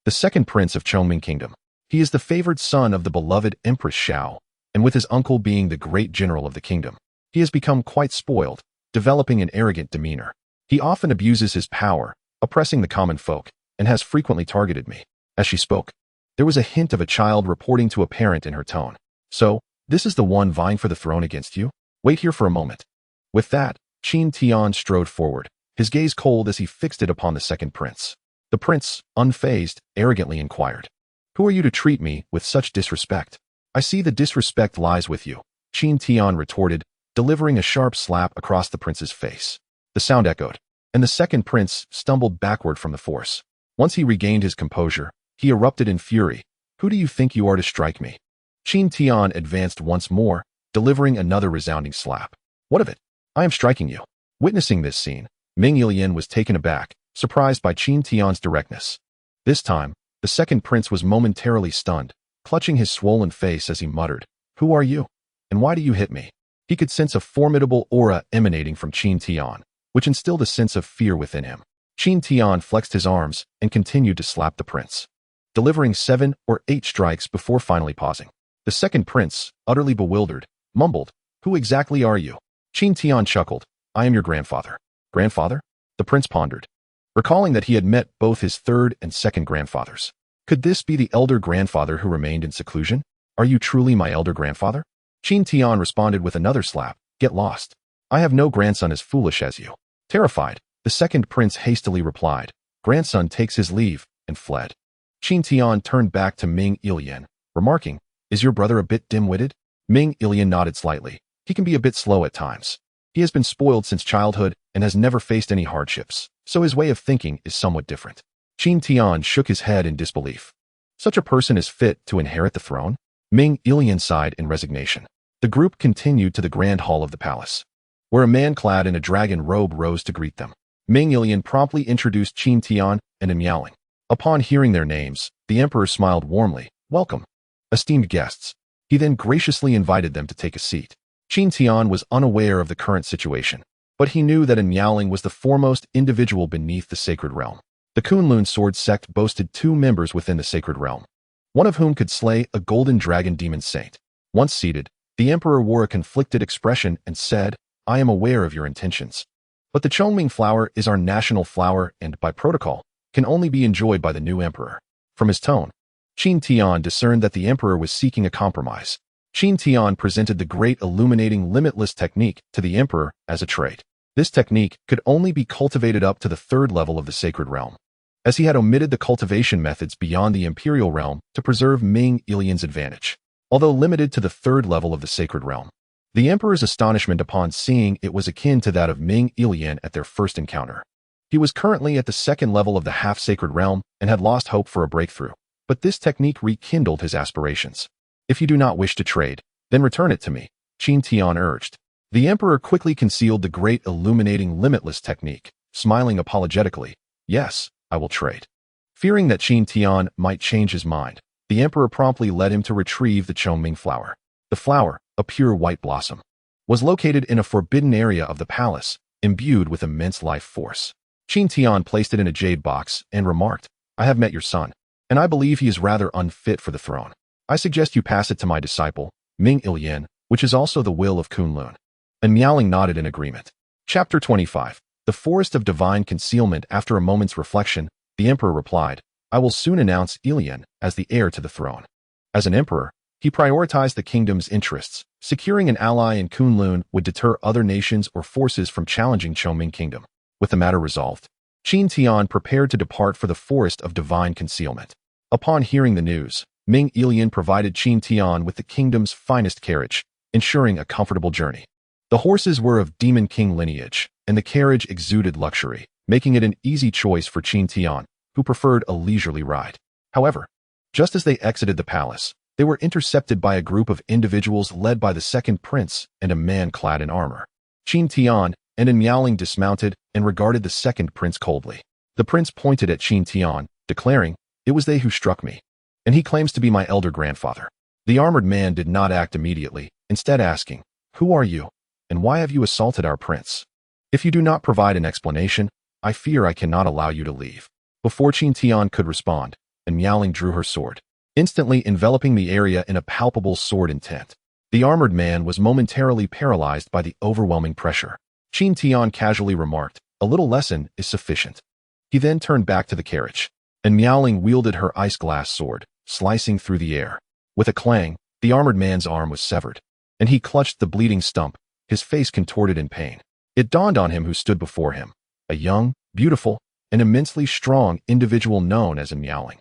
the 2nd prince of Chongming Kingdom. He is the favored son of the beloved Empress Xiao, and with his uncle being the great general of the kingdom, he has become quite spoiled, developing an arrogant demeanor. He often abuses his power, oppressing the common folk, and has frequently targeted me." As she spoke, there was a hint of a child reporting to a parent in her tone. "So, this is the one vying for the throne against you? Wait here for a moment." With that, Qin Tian strode forward, his gaze cold as he fixed it upon the 2nd prince. The prince, unfazed, arrogantly inquired, "Who are you to treat me with such disrespect?" "I see the disrespect lies with you," Qin Tian retorted, delivering a sharp slap across the prince's face. The sound echoed, and the 2nd prince stumbled backward from the force. Once he regained his composure, he erupted in fury. "Who do you think you are to strike me?" Qin Tian advanced once more, delivering another resounding slap. "What of it? I am striking you." Witnessing this scene, Ming Ilian was taken aback, surprised by Qin Tian's directness. This time, the 2nd prince was momentarily stunned, clutching his swollen face as he muttered, "Who are you?" and why do you hit me? He could sense a formidable aura emanating from Qin Tian, which instilled a sense of fear within him. Qin Tian flexed his arms and continued to slap the prince, delivering 7 or 8 strikes before finally pausing. The second prince, utterly bewildered, mumbled, "Who exactly are you?" Qin Tian chuckled, "I am your grandfather." Grandfather? The prince pondered, recalling that he had met both his third and second grandfathers. Could this be the elder grandfather who remained in seclusion? Are you truly my elder grandfather? Qin Tian responded with another slap, "Get lost. I have no grandson as foolish as you." Terrified, the second prince hastily replied, "Grandson takes his leave," and fled. Qin Tian turned back to Ming Ilian, remarking, "Is your brother a bit dim-witted?" Ming Ilian nodded slightly. "He can be a bit slow at times. He has been spoiled since childhood and has never faced any hardships, so his way of thinking is somewhat different." Qin Tian shook his head in disbelief. Such a person is fit to inherit the throne? Ming Ilian sighed in resignation. The group continued to the grand hall of the palace, where a man clad in a dragon robe rose to greet them. Ming Ilian promptly introduced Qin Tian and Miaoling. Upon hearing their names, the emperor smiled warmly. "Welcome, esteemed guests." He then graciously invited them to take a seat. Qin Tian was unaware of the current situation, but he knew that Miaoling was the foremost individual beneath the sacred realm. The Kunlun sword sect boasted 2 members within the sacred realm, one of whom could slay a golden dragon demon saint. Once seated, the emperor wore a conflicted expression and said, "I am aware of your intentions, but the Chongming flower is our national flower and, by protocol, can only be enjoyed by the new emperor." From his tone, Qin Tian discerned that the emperor was seeking a compromise. Qin Tian presented the great illuminating limitless technique to the emperor as a trait. This technique could only be cultivated up to the 3rd level of the sacred realm, as he had omitted the cultivation methods beyond the imperial realm to preserve Ming Ilian's advantage. Although limited to the 3rd level of the sacred realm, the emperor's astonishment upon seeing it was akin to that of Ming Ilian at their first encounter. He was currently at the 2nd level of the half-sacred realm and had lost hope for a breakthrough, but this technique rekindled his aspirations. "If you do not wish to trade, then return it to me," Qin Tian urged. The emperor quickly concealed the great illuminating limitless technique, smiling apologetically, "Yes, I will trade." Fearing that Qin Tian might change his mind, the emperor promptly led him to retrieve the Chongming flower. The flower, a pure white blossom, was located in a forbidden area of the palace, imbued with immense life force. Qin Tian placed it in a jade box and remarked, "I have met your son, and I believe he is rather unfit for the throne. I suggest you pass it to my disciple, Ming Ilian, which is also the will of Kunlun." And Miaoling nodded in agreement. Chapter 25. The Forest of Divine Concealment. After a moment's reflection, the emperor replied, "I will soon announce Ilian as the heir to the throne." As an emperor, he prioritized the kingdom's interests. Securing an ally in Kunlun would deter other nations or forces from challenging Chongming Kingdom. With the matter resolved, Qin Tian prepared to depart for the Forest of Divine Concealment. Upon hearing the news, Ming Ilian provided Qin Tian with the kingdom's finest carriage, ensuring a comfortable journey. The horses were of Demon King lineage, and the carriage exuded luxury, making it an easy choice for Qin Tian, who preferred a leisurely ride. However, just as they exited the palace, they were intercepted by a group of individuals led by the second prince and a man clad in armor. Qin Tian and Miaoling dismounted and regarded the second prince coldly. The prince pointed at Qin Tian, declaring, "It was they who struck me, and he claims to be my elder grandfather." The armored man did not act immediately, instead asking, "Who are you, and why have you assaulted our prince? If you do not provide an explanation, I fear I cannot allow you to leave." Before Qin Tian could respond, Miaoling drew her sword, instantly enveloping the area in a palpable sword intent. The armored man was momentarily paralyzed by the overwhelming pressure. Qin Tian casually remarked, "A little lesson is sufficient." He then turned back to the carriage, and Miaoling wielded her ice-glass sword, slicing through the air. With a clang, the armored man's arm was severed, and he clutched the bleeding stump, his face contorted in pain. It dawned on him who stood before him, a young, beautiful, and immensely strong individual known as Miaoling,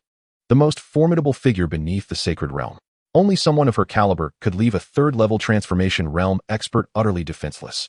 the most formidable figure beneath the sacred realm. Only someone of her caliber could leave a 3rd-level transformation realm expert utterly defenseless.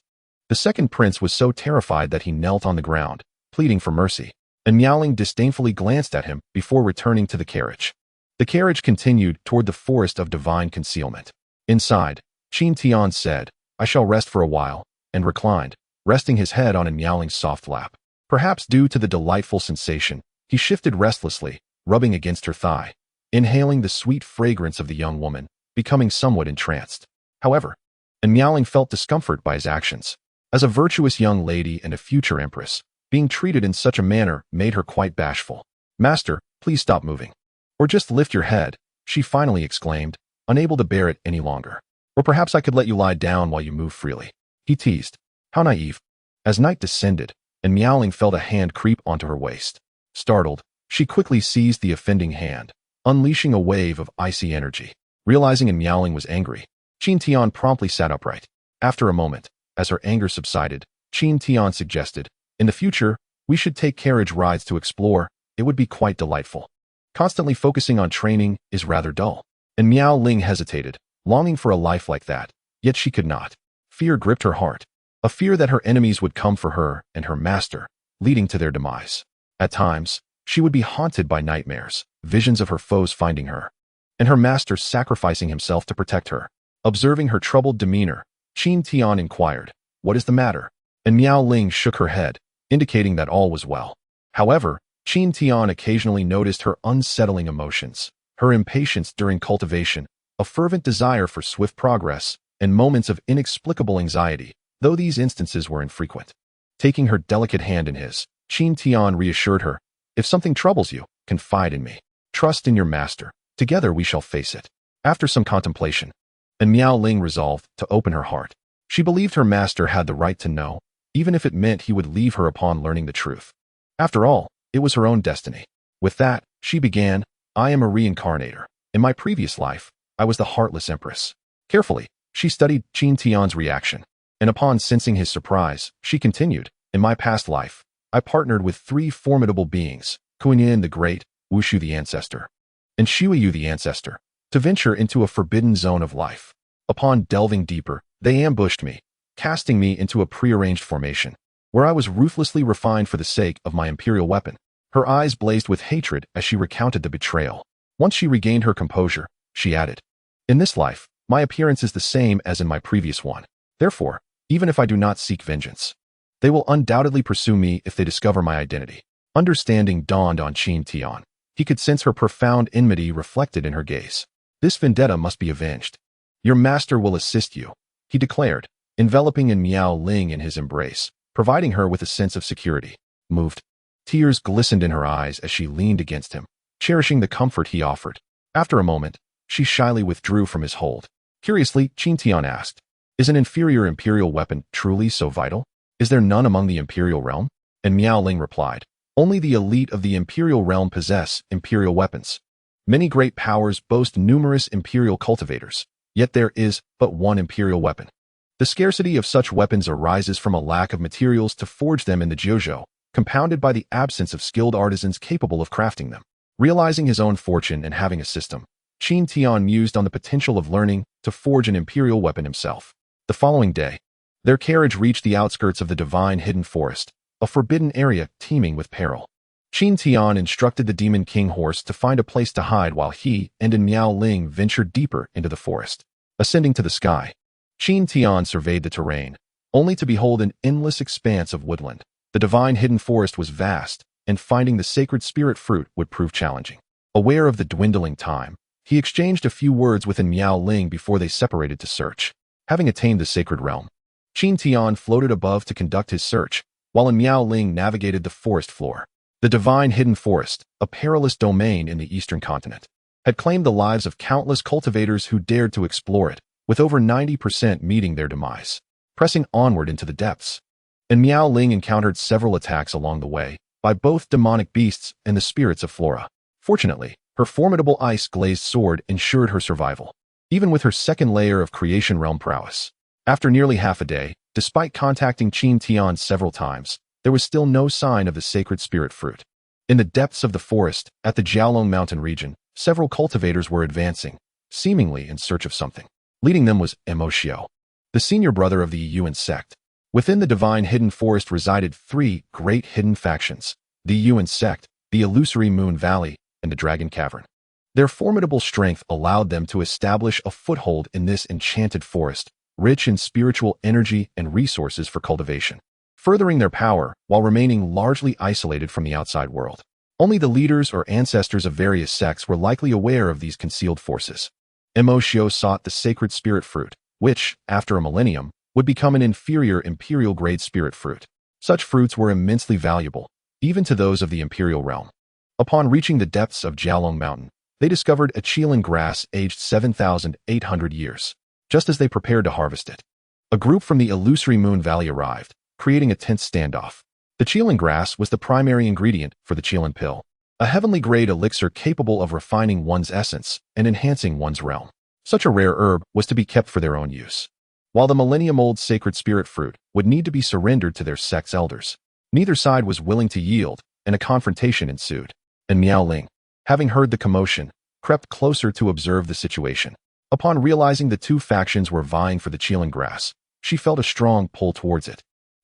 The second prince was so terrified that he knelt on the ground, pleading for mercy, and Miaoling disdainfully glanced at him before returning to the carriage. The carriage continued toward the Forest of Divine Concealment. Inside, Qin Tian said, "I shall rest for a while," and reclined, resting his head on Miaoling's soft lap. Perhaps due to the delightful sensation, he shifted restlessly, rubbing against her thigh, inhaling the sweet fragrance of the young woman, becoming somewhat entranced. However, and Miaoling felt discomfort by his actions. As a virtuous young lady and a future empress, being treated in such a manner made her quite bashful. "Master, please stop moving. Or just lift your head," she finally exclaimed, unable to bear it any longer. "Or perhaps I could let you lie down while you move freely," he teased. How naive. As night descended, and Miaoling felt a hand creep onto her waist. Startled, she quickly seized the offending hand, unleashing a wave of icy energy. Realizing Miaoling was angry, Qin Tian promptly sat upright. After a moment, as her anger subsided, Qin Tian suggested, "In the future, we should take carriage rides to explore. It would be quite delightful. Constantly focusing on training is rather dull." And Miao Ling hesitated, longing for a life like that, yet she could not. Fear gripped her heart, a fear that her enemies would come for her and her master, leading to their demise. At times, she would be haunted by nightmares, visions of her foes finding her, and her master sacrificing himself to protect her. Observing her troubled demeanor, Qin Tian inquired, "What is the matter?" And Miao Ling shook her head, indicating that all was well. However, Qin Tian occasionally noticed her unsettling emotions, her impatience during cultivation, a fervent desire for swift progress, and moments of inexplicable anxiety, though these instances were infrequent. Taking her delicate hand in his, Qin Tian reassured her, "If something troubles you, confide in me. Trust in your master. Together we shall face it." After some contemplation, and Miao Ling resolved to open her heart. She believed her master had the right to know, even if it meant he would leave her upon learning the truth. After all, it was her own destiny. With that, she began, "I am a reincarnator. In my previous life, I was the heartless empress." Carefully, she studied Qin Tian's reaction, and upon sensing his surprise, she continued, "In my past life, I partnered with 3 formidable beings, Kuan the Great, Wushu the Ancestor, and Shuiyu the Ancestor, to venture into a forbidden zone of life. Upon delving deeper, they ambushed me, casting me into a prearranged formation, where I was ruthlessly refined for the sake of my imperial weapon." Her eyes blazed with hatred as she recounted the betrayal. Once she regained her composure, she added, "In this life, my appearance is the same as in my previous one. Therefore, even if I do not seek vengeance, they will undoubtedly pursue me if they discover my identity." Understanding dawned on Qin Tian. He could sense her profound enmity reflected in her gaze. This vendetta must be avenged. "Your master will assist you," he declared, enveloping Miao Ling in his embrace, providing her with a sense of security. Moved, tears glistened in her eyes as she leaned against him, cherishing the comfort he offered. After a moment, she shyly withdrew from his hold. Curiously, Qin Tian asked, "Is an inferior imperial weapon truly so vital? Is there none among the imperial realm?" And Miao Ling replied, "Only the elite of the imperial realm possess imperial weapons. Many great powers boast numerous imperial cultivators, yet there is but one imperial weapon. The scarcity of such weapons arises from a lack of materials to forge them in the Jiuzhou, compounded by the absence of skilled artisans capable of crafting them." Realizing his own fortune and having a system, Qin Tian mused on the potential of learning to forge an imperial weapon himself. The following day, their carriage reached the outskirts of the divine hidden forest, a forbidden area teeming with peril. Qin Tian instructed the Demon King horse to find a place to hide while he and Miao Ling ventured deeper into the forest. Ascending to the sky, Qin Tian surveyed the terrain, only to behold an endless expanse of woodland. The divine hidden forest was vast, and finding the sacred spirit fruit would prove challenging. Aware of the dwindling time, he exchanged a few words with Miao Ling before they separated to search. Having attained the sacred realm, Qin Tian floated above to conduct his search, while Miao Ling navigated the forest floor. The divine hidden forest, a perilous domain in the eastern continent, had claimed the lives of countless cultivators who dared to explore it, with over 90% meeting their demise. Pressing onward into the depths, and Miao Ling encountered several attacks along the way, by both demonic beasts and the spirits of flora. Fortunately, her formidable ice-glazed sword ensured her survival, even with her second layer of creation realm prowess. After nearly half a day, despite contacting Qin Tian several times, there was still no sign of the sacred spirit fruit. In the depths of the forest, at the Jiaolong mountain region, several cultivators were advancing, seemingly in search of something. Leading them was Mo Xiao, the senior brother of the Yuan sect. Within the divine hidden forest resided 3 great hidden factions: the Yuan sect, the illusory Moon Valley, and the Dragon Cavern. Their formidable strength allowed them to establish a foothold in this enchanted forest, rich in spiritual energy and resources for cultivation, furthering their power while remaining largely isolated from the outside world. Only the leaders or ancestors of various sects were likely aware of these concealed forces. Mo Xiao sought the sacred spirit fruit, which, after a millennium, would become an inferior imperial-grade spirit fruit. Such fruits were immensely valuable, even to those of the imperial realm. Upon reaching the depths of Jialong Mountain, they discovered a qilin grass aged 7,800 years, just as they prepared to harvest it. A group from the illusory Moon Valley arrived, creating a tense standoff. The qilin grass was the primary ingredient for the qilin pill, a heavenly-grade elixir capable of refining one's essence and enhancing one's realm. Such a rare herb was to be kept for their own use, while the millennium-old sacred spirit fruit would need to be surrendered to their sect's elders. Neither side was willing to yield, and a confrontation ensued. And Miao Ling, having heard the commotion, crept closer to observe the situation. Upon realizing the two factions were vying for the qilin grass, she felt a strong pull towards it,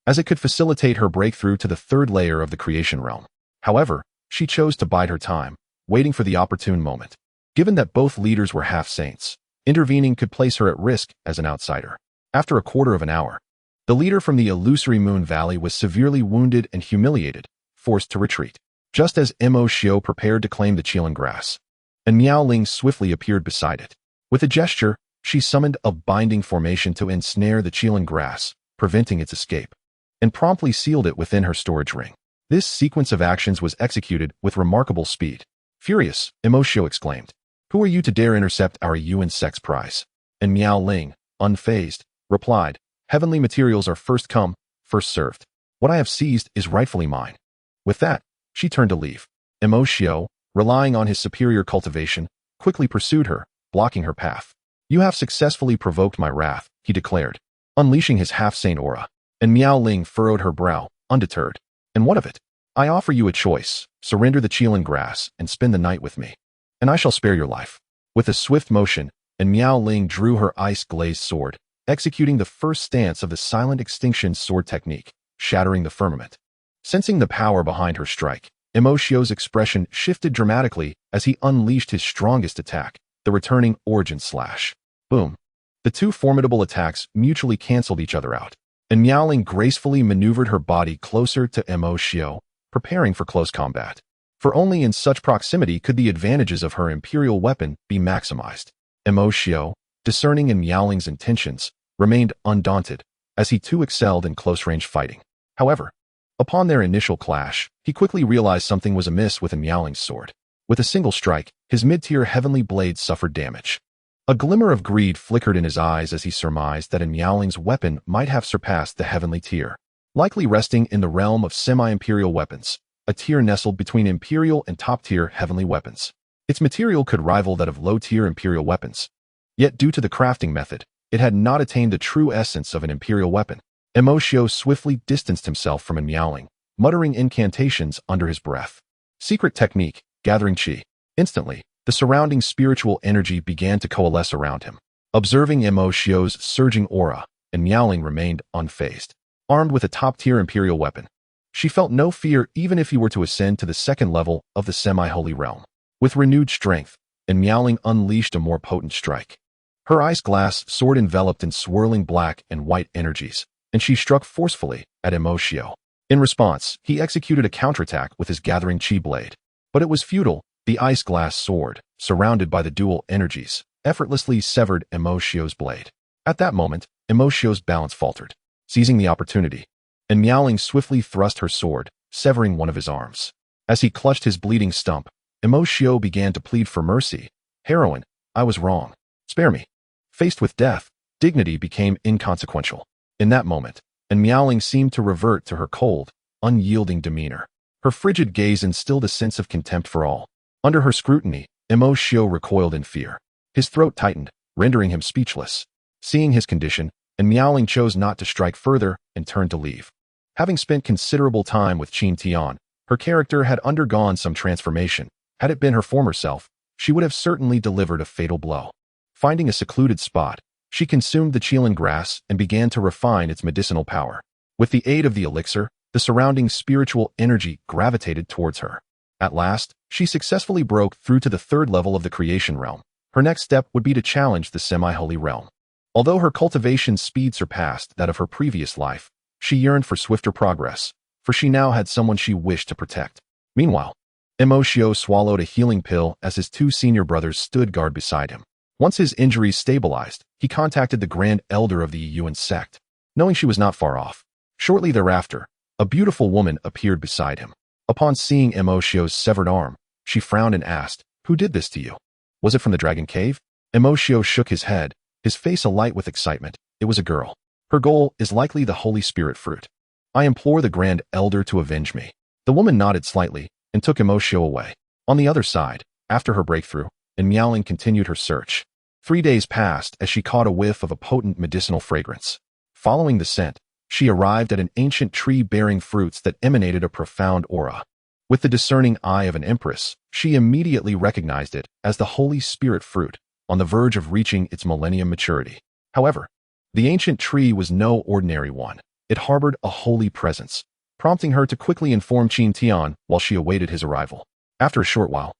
as it could facilitate her breakthrough to the third layer of the creation realm. However, she chose to bide her time, waiting for the opportune moment. Given that both leaders were half-saints, intervening could place her at risk as an outsider. After a quarter of an hour, the leader from the illusory Moon Valley was severely wounded and humiliated, forced to retreat. Just as Mo Xiao prepared to claim the qilin grass, and Miao Ling swiftly appeared beside it. With a gesture, she summoned a binding formation to ensnare the qilin grass, preventing its escape, and promptly sealed it within her storage ring. This sequence of actions was executed with remarkable speed. Furious, Mo Xiao exclaimed, "Who are you to dare intercept our Yuan sect's prize?" And Miao Ling, unfazed, replied, "Heavenly materials are first come, first served. What I have seized is rightfully mine." With that, she turned to leave. Mo Xiao, relying on his superior cultivation, quickly pursued her, blocking her path. "You have successfully provoked my wrath," he declared, unleashing his half-saint aura. And Miao Ling furrowed her brow, undeterred. "And what of it? I offer you a choice. Surrender the qilin grass and spend the night with me, and I shall spare your life." With a swift motion, and Miao Ling drew her ice-glazed sword, executing the first stance of the silent extinction sword technique, shattering the firmament. Sensing the power behind her strike, Mo Xiao's expression shifted dramatically as he unleashed his strongest attack, the returning origin slash. Boom. The two formidable attacks mutually canceled each other out, and Miao Ling gracefully maneuvered her body closer to Mo Xiao, preparing for close combat. For only in such proximity could the advantages of her imperial weapon be maximized. Mo Xiao, discerning in Miao Ling's intentions, remained undaunted, as he too excelled in close-range fighting. However, upon their initial clash, he quickly realized something was amiss with Miao Ling's sword. With a single strike, his mid-tier heavenly blade suffered damage. A glimmer of greed flickered in his eyes as he surmised that Miao Ling's weapon might have surpassed the heavenly tier, likely resting in the realm of semi-imperial weapons, a tier nestled between imperial and top-tier heavenly weapons. Its material could rival that of low-tier imperial weapons. Yet due to the crafting method, it had not attained the true essence of an imperial weapon. Mo Xiao swiftly distanced himself from Miao Ling, muttering incantations under his breath. Secret technique, gathering qi. Instantly, the surrounding spiritual energy began to coalesce around him. Observing Mo Xiao's surging aura, and Miao Ling remained unfazed. Armed with a top-tier imperial weapon, she felt no fear even if he were to ascend to the second level of the semi-holy realm. With renewed strength, Miao Ling unleashed a more potent strike. Her ice-glass sword enveloped in swirling black and white energies, and she struck forcefully at Mo Xiao. In response, he executed a counterattack with his gathering qi blade. But it was futile. The ice-glass sword, surrounded by the dual energies, effortlessly severed Mo Xiao's blade. At that moment, Mo Xiao's balance faltered. Seizing the opportunity, Miao Ling swiftly thrust her sword, severing one of his arms. As he clutched his bleeding stump, Mo Xiao began to plead for mercy. "Heroine, I was wrong. Spare me." Faced with death, dignity became inconsequential. In that moment, Miao Ling seemed to revert to her cold, unyielding demeanor. Her frigid gaze instilled a sense of contempt for all. Under her scrutiny, Mo Xiao recoiled in fear. His throat tightened, rendering him speechless. Seeing his condition, Miao Ling chose not to strike further and turned to leave. Having spent considerable time with Qin Tian, her character had undergone some transformation. Had it been her former self, she would have certainly delivered a fatal blow. Finding a secluded spot, she consumed the qilin grass and began to refine its medicinal power. With the aid of the elixir, the surrounding spiritual energy gravitated towards her. At last, she successfully broke through to the third level of the creation realm. Her next step would be to challenge the semi-holy realm. Although her cultivation speed surpassed that of her previous life, she yearned for swifter progress, for she now had someone she wished to protect. Meanwhile, Mo Xiao swallowed a healing pill as his two senior brothers stood guard beside him. Once his injuries stabilized, he contacted the Grand Elder of the Yuan sect, knowing she was not far off. Shortly thereafter, a beautiful woman appeared beside him. Upon seeing Emoshio's severed arm, she frowned and asked, "Who did this to you? Was it from the Dragon Cave?" Emoshio shook his head, his face alight with excitement. It was a girl. Her goal is likely the Holy Spirit fruit. I implore the Grand Elder to avenge me. The woman nodded slightly and took Emoshio away. On the other side, after her breakthrough, Miaoling continued her search. 3 days passed as she caught a whiff of a potent medicinal fragrance. Following the scent, she arrived at an ancient tree bearing fruits that emanated a profound aura. With the discerning eye of an empress, she immediately recognized it as the Holy Spirit fruit, on the verge of reaching its millennium maturity. However, the ancient tree was no ordinary one. It harbored a holy presence, prompting her to quickly inform Qin Tian while she awaited his arrival. After a short while,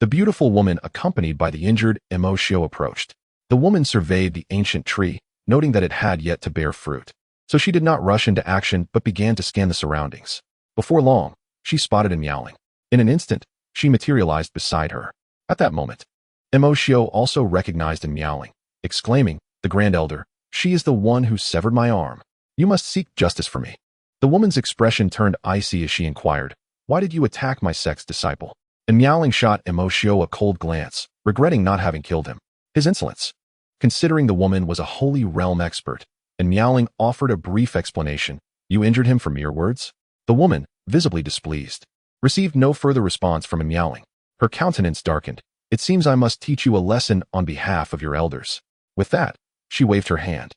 the beautiful woman accompanied by the injured Emoshio approached. The woman surveyed the ancient tree, noting that it had yet to bear fruit. So she did not rush into action but began to scan the surroundings. Before long, she spotted Miaoling. In an instant, she materialized beside her. At that moment, Emoshio also recognized Miaoling, exclaiming, "The Grand Elder, she is the one who severed my arm. You must seek justice for me." The woman's expression turned icy as she inquired, "Why did you attack my sect's disciple?" And Miaoling shot Emoshio a cold glance, regretting not having killed him. His insolence. Considering the woman was a holy realm expert, and Miaoling offered a brief explanation. "You injured him for mere words?" The woman, visibly displeased, received no further response from Miaoling. Her countenance darkened. "It seems I must teach you a lesson on behalf of your elders." With that, she waved her hand,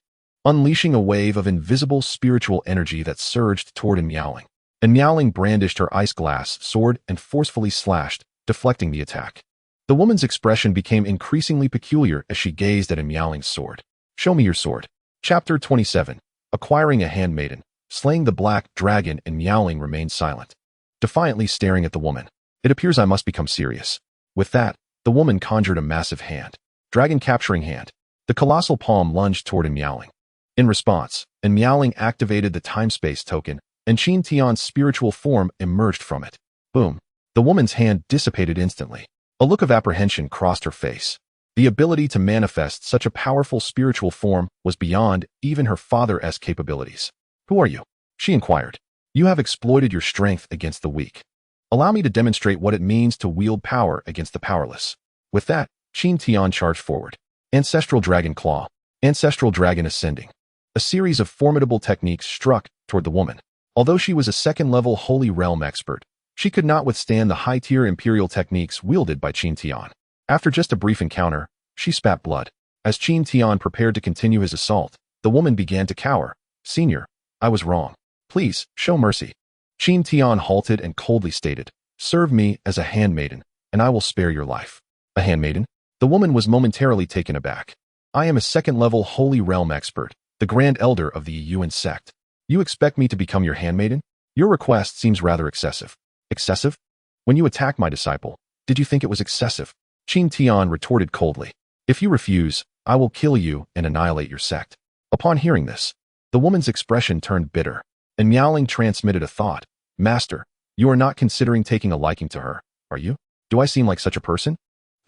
unleashing a wave of invisible spiritual energy that surged toward Miaoling. And Miaoling brandished her ice glass sword and forcefully slashed, deflecting the attack. The woman's expression became increasingly peculiar as she gazed at Miaoling's sword. "Show me your sword." Chapter 27. Acquiring a handmaiden. Slaying the black dragon, and Miaoling remained silent, defiantly staring at the woman. "It appears I must become serious." With that, the woman conjured a massive hand. Dragon capturing hand. The colossal palm lunged toward Miaoling. In response, Miaoling activated the time-space token, and Qin Tian's spiritual form emerged from it. Boom. The woman's hand dissipated instantly. A look of apprehension crossed her face. The ability to manifest such a powerful spiritual form was beyond even her father's capabilities. "Who are you?" she inquired. "You have exploited your strength against the weak. Allow me to demonstrate what it means to wield power against the powerless." With that, Qin Tian charged forward. Ancestral Dragon Claw. Ancestral Dragon Ascending. A series of formidable techniques struck toward the woman. Although she was a second-level Holy Realm expert, she could not withstand the high-tier Imperial techniques wielded by Qin Tian. After just a brief encounter, she spat blood. As Qin Tian prepared to continue his assault, the woman began to cower. "Senior, I was wrong. Please, show mercy." Qin Tian halted and coldly stated, "Serve me as a handmaiden, and I will spare your life." "A handmaiden?" The woman was momentarily taken aback. "I am a second-level Holy Realm expert, the Grand Elder of the Yuan sect. You expect me to become your handmaiden? Your request seems rather excessive." "Excessive? When you attacked my disciple, did you think it was excessive?" Qin Tian retorted coldly. "If you refuse, I will kill you and annihilate your sect." Upon hearing this, the woman's expression turned bitter, and Miaoling transmitted a thought. "Master, you are not considering taking a liking to her, are you? Do I seem like such a person?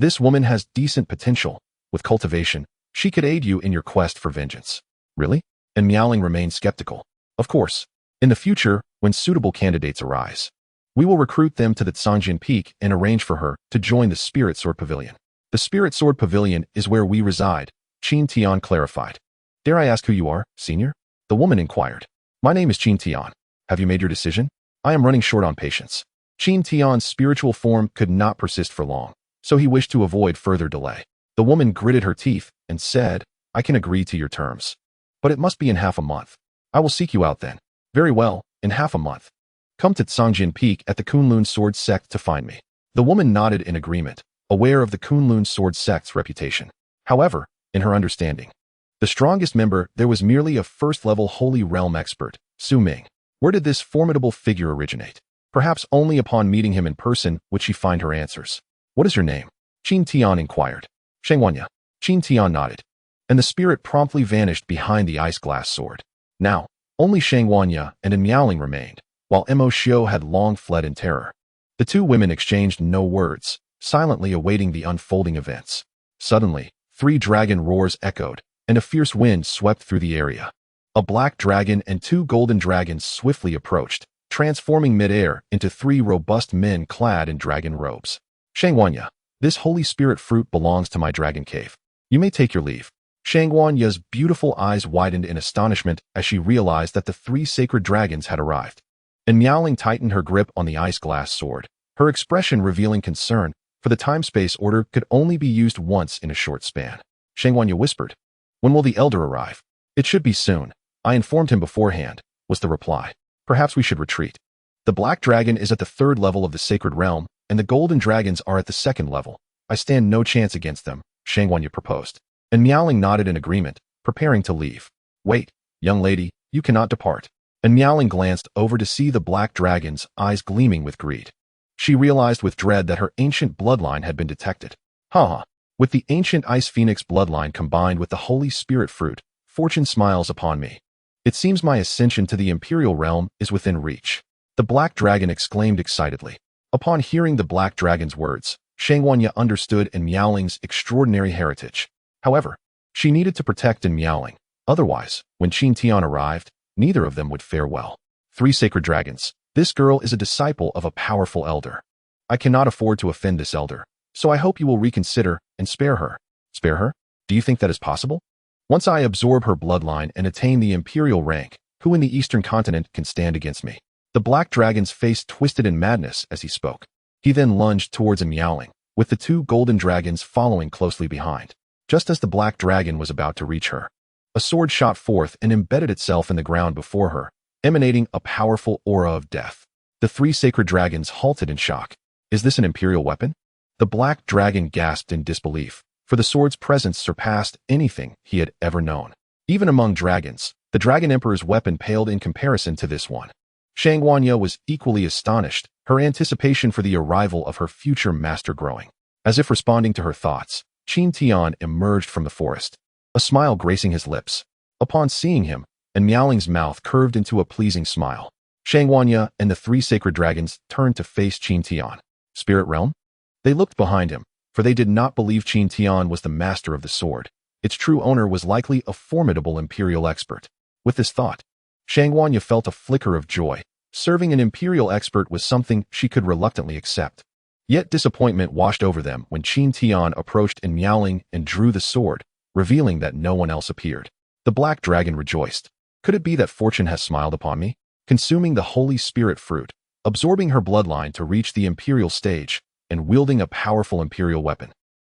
This woman has decent potential. With cultivation, she could aid you in your quest for vengeance." "Really?" And Miaoling remained skeptical. "Of course. In the future, when suitable candidates arise, we will recruit them to the Cangjin Peak and arrange for her to join the Spirit Sword Pavilion." "The Spirit Sword Pavilion is where we reside," Qin Tian clarified. "Dare I ask who you are, senior?" The woman inquired. "My name is Qin Tian. Have you made your decision? I am running short on patience." Qin Tian's spiritual form could not persist for long, so he wished to avoid further delay. The woman gritted her teeth and said, "I can agree to your terms, but it must be in half a month. I will seek you out then." "Very well, in half a month. Come to Cangjin Peak at the Kunlun Sword Sect to find me." The woman nodded in agreement, aware of the Kunlun Sword Sect's reputation. However, in her understanding, the strongest member there was merely a first-level Holy Realm expert, Su Ming. Where did this formidable figure originate? Perhaps only upon meeting him in person would she find her answers. "What is your name?" Qin Tian inquired. "Shangwanya." Qin Tian nodded, and the spirit promptly vanished behind the ice glass sword. Now, only Shangwanya and Miaoling remained, while Emoshio had long fled in terror. The two women exchanged no words, silently awaiting the unfolding events. Suddenly, 3 dragon roars echoed, and a fierce wind swept through the area. A black dragon and 2 golden dragons swiftly approached, transforming midair into 3 robust men clad in dragon robes. Shangwanya, this holy spirit fruit belongs to my dragon cave. You may take your leave. Shangwanya's beautiful eyes widened in astonishment as she realized that the 3 sacred dragons had arrived. And Miaoling tightened her grip on the ice-glass sword, her expression revealing concern, for the time-space order could only be used once in a short span. Shangwanya whispered, "When will the elder arrive?" "It should be soon. I informed him beforehand," was the reply. "Perhaps we should retreat. The black dragon is at the 3rd level of the sacred realm, and the golden dragons are at the 2nd level. I stand no chance against them," Shangwanya proposed. And Miaoling nodded in agreement, preparing to leave. "Wait, young lady, you cannot depart." And Miaoling glanced over to see the black dragon's eyes gleaming with greed. She realized with dread that her ancient bloodline had been detected. Ha! With the ancient Ice Phoenix bloodline combined with the Holy Spirit fruit, fortune smiles upon me. It seems my ascension to the Imperial realm is within reach. The black dragon exclaimed excitedly. Upon hearing the black dragon's words, Shangwanya understood in Miaoling's extraordinary heritage. However, she needed to protect in Miaoling. Otherwise, when Qin Tian arrived, neither of them would fare well. 3 sacred dragons. This girl is a disciple of a powerful elder. I cannot afford to offend this elder, so I hope you will reconsider and spare her. Spare her? Do you think that is possible? Once I absorb her bloodline and attain the imperial rank, who in the eastern continent can stand against me? The black dragon's face twisted in madness as he spoke. He then lunged towards Miaoling, with the 2 golden dragons following closely behind. Just as the black dragon was about to reach her, a sword shot forth and embedded itself in the ground before her, emanating a powerful aura of death. The 3 sacred dragons halted in shock. Is this an imperial weapon? The black dragon gasped in disbelief, for the sword's presence surpassed anything he had ever known. Even among dragons, the Dragon Emperor's weapon paled in comparison to this one. Shangwanya was equally astonished, her anticipation for the arrival of her future master growing. As if responding to her thoughts, Qin Tian emerged from the forest, a smile gracing his lips. Upon seeing him, and Miaoling's mouth curved into a pleasing smile. Shangwanya and the 3 sacred dragons turned to face Qin Tian. Spirit realm? They looked behind him, for they did not believe Qin Tian was the master of the sword. Its true owner was likely a formidable imperial expert. With this thought, Shangwanya felt a flicker of joy. Serving an imperial expert was something she could reluctantly accept. Yet disappointment washed over them when Qin Tian approached in Miaoling and drew the sword, revealing that no one else appeared. The black dragon rejoiced. Could it be that fortune has smiled upon me? Consuming the Holy Spirit fruit, absorbing her bloodline to reach the imperial stage, and wielding a powerful imperial weapon.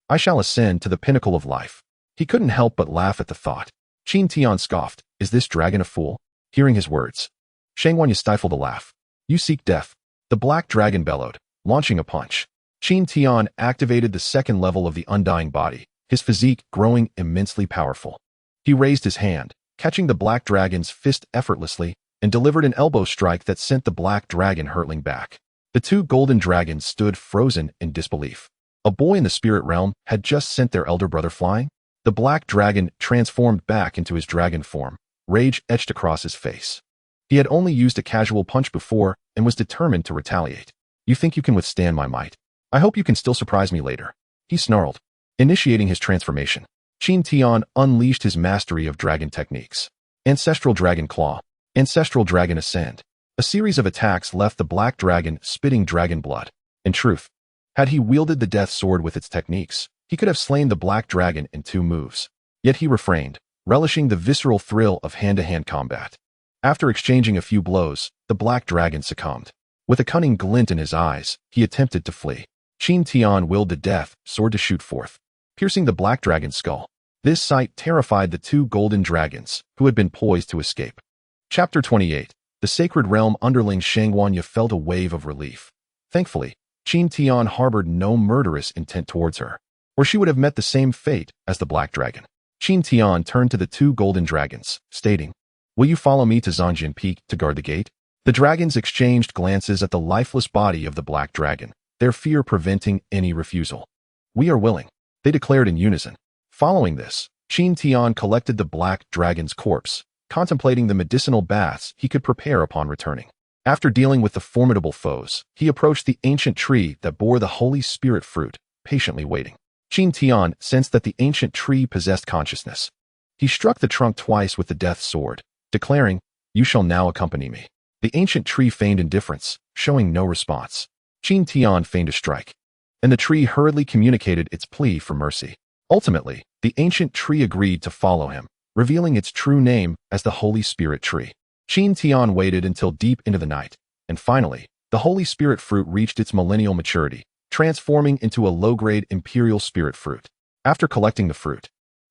I shall ascend to the pinnacle of life. He couldn't help but laugh at the thought. Qin Tian scoffed. Is this dragon a fool? Hearing his words, Shangwanya stifled a laugh. You seek death. The black dragon bellowed, launching a punch. Qin Tian activated the 2nd level of the undying body, his physique growing immensely powerful. He raised his hand, catching the black dragon's fist effortlessly, and delivered an elbow strike that sent the black dragon hurtling back. The 2 golden dragons stood frozen in disbelief. A boy in the spirit realm had just sent their elder brother flying? The black dragon transformed back into his dragon form, rage etched across his face. He had only used a casual punch before and was determined to retaliate. You think you can withstand my might? I hope you can still surprise me later. He snarled, initiating his transformation. Qin Tian unleashed his mastery of dragon techniques. Ancestral Dragon Claw, Ancestral Dragon Ascend. A series of attacks left the black dragon spitting dragon blood. In truth, had he wielded the death sword with its techniques, he could have slain the black dragon in 2 moves. Yet he refrained, relishing the visceral thrill of hand-to-hand combat. After exchanging a few blows, the black dragon succumbed. With a cunning glint in his eyes, he attempted to flee. Qin Tian willed the death sword to shoot forth, piercing the black dragon's skull. This sight terrified the 2 golden dragons, who had been poised to escape. Chapter 28. The Sacred Realm underling Shangwanya felt a wave of relief. Thankfully, Qin Tian harbored no murderous intent towards her, or she would have met the same fate as the black dragon. Qin Tian turned to the 2 golden dragons, stating, Will you follow me to Zhanjian Peak to guard the gate? The dragons exchanged glances at the lifeless body of the black dragon, their fear preventing any refusal. We are willing, they declared in unison. Following this, Qin Tian collected the black dragon's corpse, contemplating the medicinal baths he could prepare upon returning. After dealing with the formidable foes, he approached the ancient tree that bore the Holy Spirit fruit, patiently waiting. Qin Tian sensed that the ancient tree possessed consciousness. He struck the trunk twice with the death sword, declaring, "You shall now accompany me." The ancient tree feigned indifference, showing no response. Qin Tian feigned a strike, and the tree hurriedly communicated its plea for mercy. Ultimately, the ancient tree agreed to follow him, revealing its true name as the Holy Spirit Tree. Qin Tian waited until deep into the night, and finally, the Holy Spirit fruit reached its millennial maturity, transforming into a low-grade imperial spirit fruit. After collecting the fruit,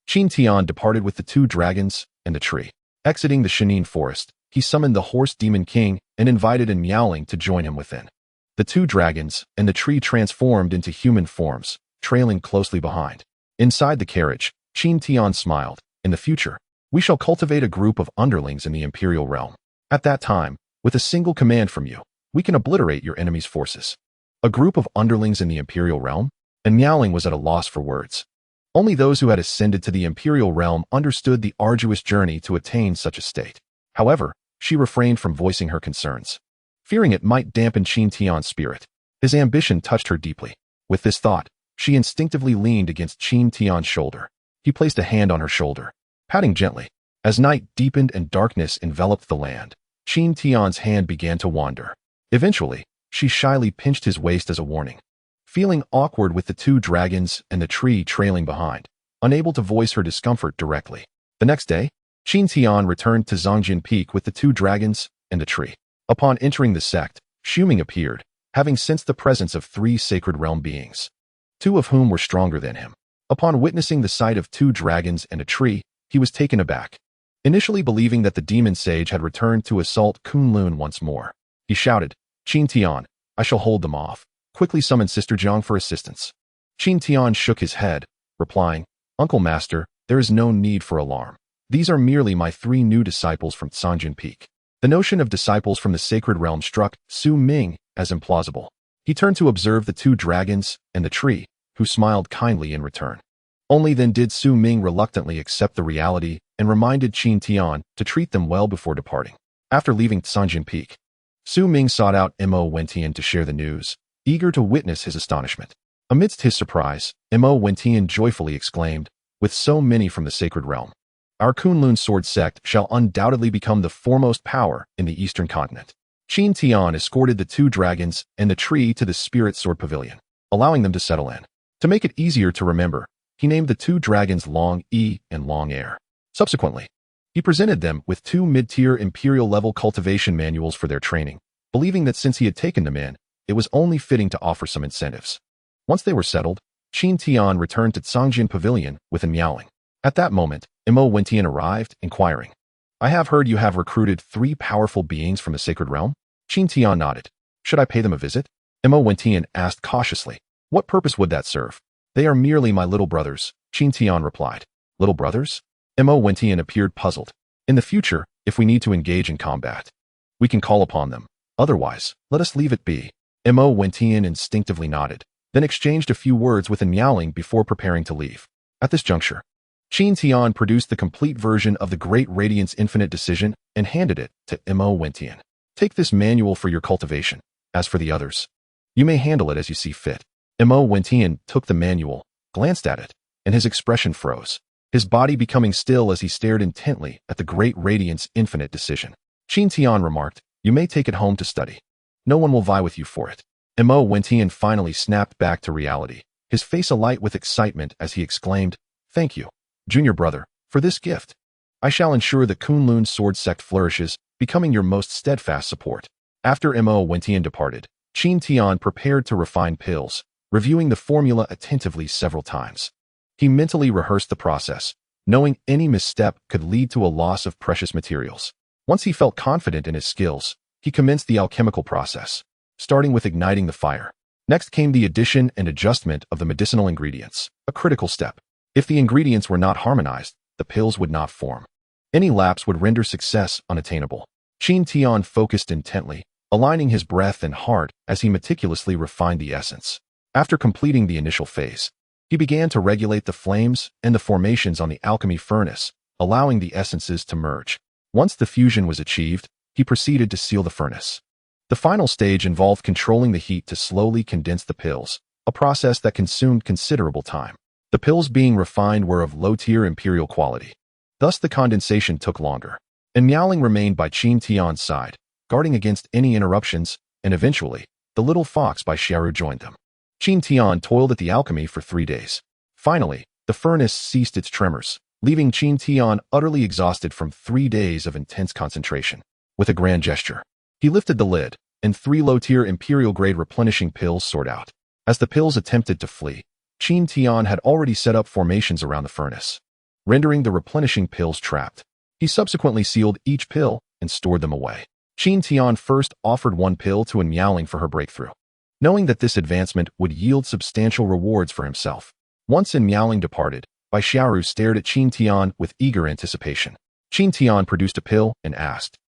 Qin Tian departed with the 2 dragons and the tree. Exiting the Shenin forest, he summoned the horse demon king and invited a Miaoling to join him within. The 2 dragons and the tree transformed into human forms, trailing closely behind. Inside the carriage, Qin Tian smiled. "In the future, we shall cultivate a group of underlings in the imperial realm. At that time, with a single command from you, we can obliterate your enemy's forces." A group of underlings in the imperial realm? And Miaoling was at a loss for words. Only those who had ascended to the imperial realm understood the arduous journey to attain such a state. However, she refrained from voicing her concerns, fearing it might dampen Qin Tian's spirit. His ambition touched her deeply. With this thought, she instinctively leaned against Qin Tian's shoulder. He placed a hand on her shoulder, patting gently. As night deepened and darkness enveloped the land, Qin Tian's hand began to wander. Eventually, she shyly pinched his waist as a warning. Feeling awkward with the 2 dragons and the tree trailing behind, unable to voice her discomfort directly. The next day, Qin Tian returned to Zongjin Peak with the 2 dragons and the tree. Upon entering the sect, Shuming appeared, having sensed the presence of 3 sacred realm beings, 2 of whom were stronger than him. Upon witnessing the sight of 2 dragons and a tree, he was taken aback, initially believing that the demon sage had returned to assault Kunlun once more. He shouted, "Qin Tian, I shall hold them off. Quickly summon Sister Jiang for assistance." Qin Tian shook his head, replying, "Uncle Master, there is no need for alarm. These are merely my 3 new disciples from Zongjin Peak." The notion of disciples from the sacred realm struck Su Ming as implausible. He turned to observe the 2 dragons and the tree, who smiled kindly in return. Only then did Su Ming reluctantly accept the reality and reminded Qin Tian to treat them well before departing. After leaving Zongjin Peak, Su Ming sought out Mo Wentian to share the news, eager to witness his astonishment. Amidst his surprise, Mo Wentian joyfully exclaimed, "With so many from the sacred realm, our Kunlun sword sect shall undoubtedly become the foremost power in the eastern continent." Qin Tian escorted the 2 dragons and the tree to the spirit sword pavilion, allowing them to settle in. To make it easier to remember, he named the 2 dragons Long E and Long Air. Subsequently, he presented them with 2 mid-tier imperial-level cultivation manuals for their training, believing that since he had taken them in, it was only fitting to offer some incentives. Once they were settled, Qin Tian returned to Zongjin Pavilion with a Miaoling. At that moment, Mo Wentian arrived, inquiring, "I have heard you have recruited 3 powerful beings from the sacred realm?" Qin Tian nodded. "Should I pay them a visit?" Mo Wentian asked cautiously. "What purpose would that serve?" "They are merely my little brothers," Qin Tian replied. "Little brothers?" Mo Wentian appeared puzzled. "In the future, if we need to engage in combat, we can call upon them. Otherwise, let us leave it be." Mo Wentian instinctively nodded, then exchanged a few words with a Miaoling before preparing to leave. At this juncture, Qin Tian produced the complete version of the Great Radiance Infinite Decision and handed it to Mo Wentian. "Take this manual for your cultivation. As for the others, you may handle it as you see fit." Mo Wentian took the manual, glanced at it, and his expression froze, his body becoming still as he stared intently at the Great Radiance Infinite Decision. Qin Tian remarked, "You may take it home to study. No one will vie with you for it." Mo Wentian finally snapped back to reality, his face alight with excitement as he exclaimed, "Thank you, junior brother, for this gift. I shall ensure the Kunlun sword sect flourishes, becoming your most steadfast support." After Mo Wentian departed, Qin Tian prepared to refine pills, reviewing the formula attentively several times. He mentally rehearsed the process, knowing any misstep could lead to a loss of precious materials. Once he felt confident in his skills, he commenced the alchemical process, starting with igniting the fire. Next came the addition and adjustment of the medicinal ingredients, a critical step. If the ingredients were not harmonized, the pills would not form. Any lapse would render success unattainable. Qin Tian focused intently, aligning his breath and heart as he meticulously refined the essence. After completing the initial phase, he began to regulate the flames and the formations on the alchemy furnace, allowing the essences to merge. Once the fusion was achieved, he proceeded to seal the furnace. The final stage involved controlling the heat to slowly condense the pills, a process that consumed considerable time. The pills being refined were of low-tier imperial quality, Thus the condensation took longer. And Miaoling remained by Qin Tian's side, guarding against any interruptions, and eventually, the little fox by Xiaoru joined them. Qin Tian toiled at the alchemy for 3 days. Finally, the furnace ceased its tremors, leaving Qin Tian utterly exhausted from 3 days of intense concentration. With a grand gesture, he lifted the lid, and 3 low-tier imperial-grade replenishing pills soared out. As the pills attempted to flee, Qin Tian had already set up formations around the furnace, rendering the replenishing pills trapped. He subsequently sealed each pill and stored them away. Qin Tian first offered 1 pill to Miaoling for her breakthrough, knowing that this advancement would yield substantial rewards for himself. Once Miaoling departed, Bai Xiaoru stared at Qin Tian with eager anticipation. Qin Tian produced a pill and asked,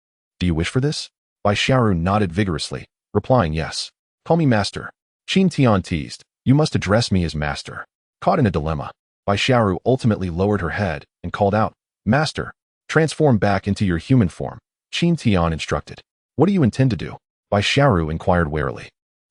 "Do you wish for this?" Bai Xiaoru nodded vigorously, replying yes. "Call me master." Qin Tian teased, "You must address me as master." Caught in a dilemma, Bai Xiaoru ultimately lowered her head and called out, "Master, transform back into your human form." Qin Tian instructed. "What do you intend to do?" Bai Xiaoru inquired warily.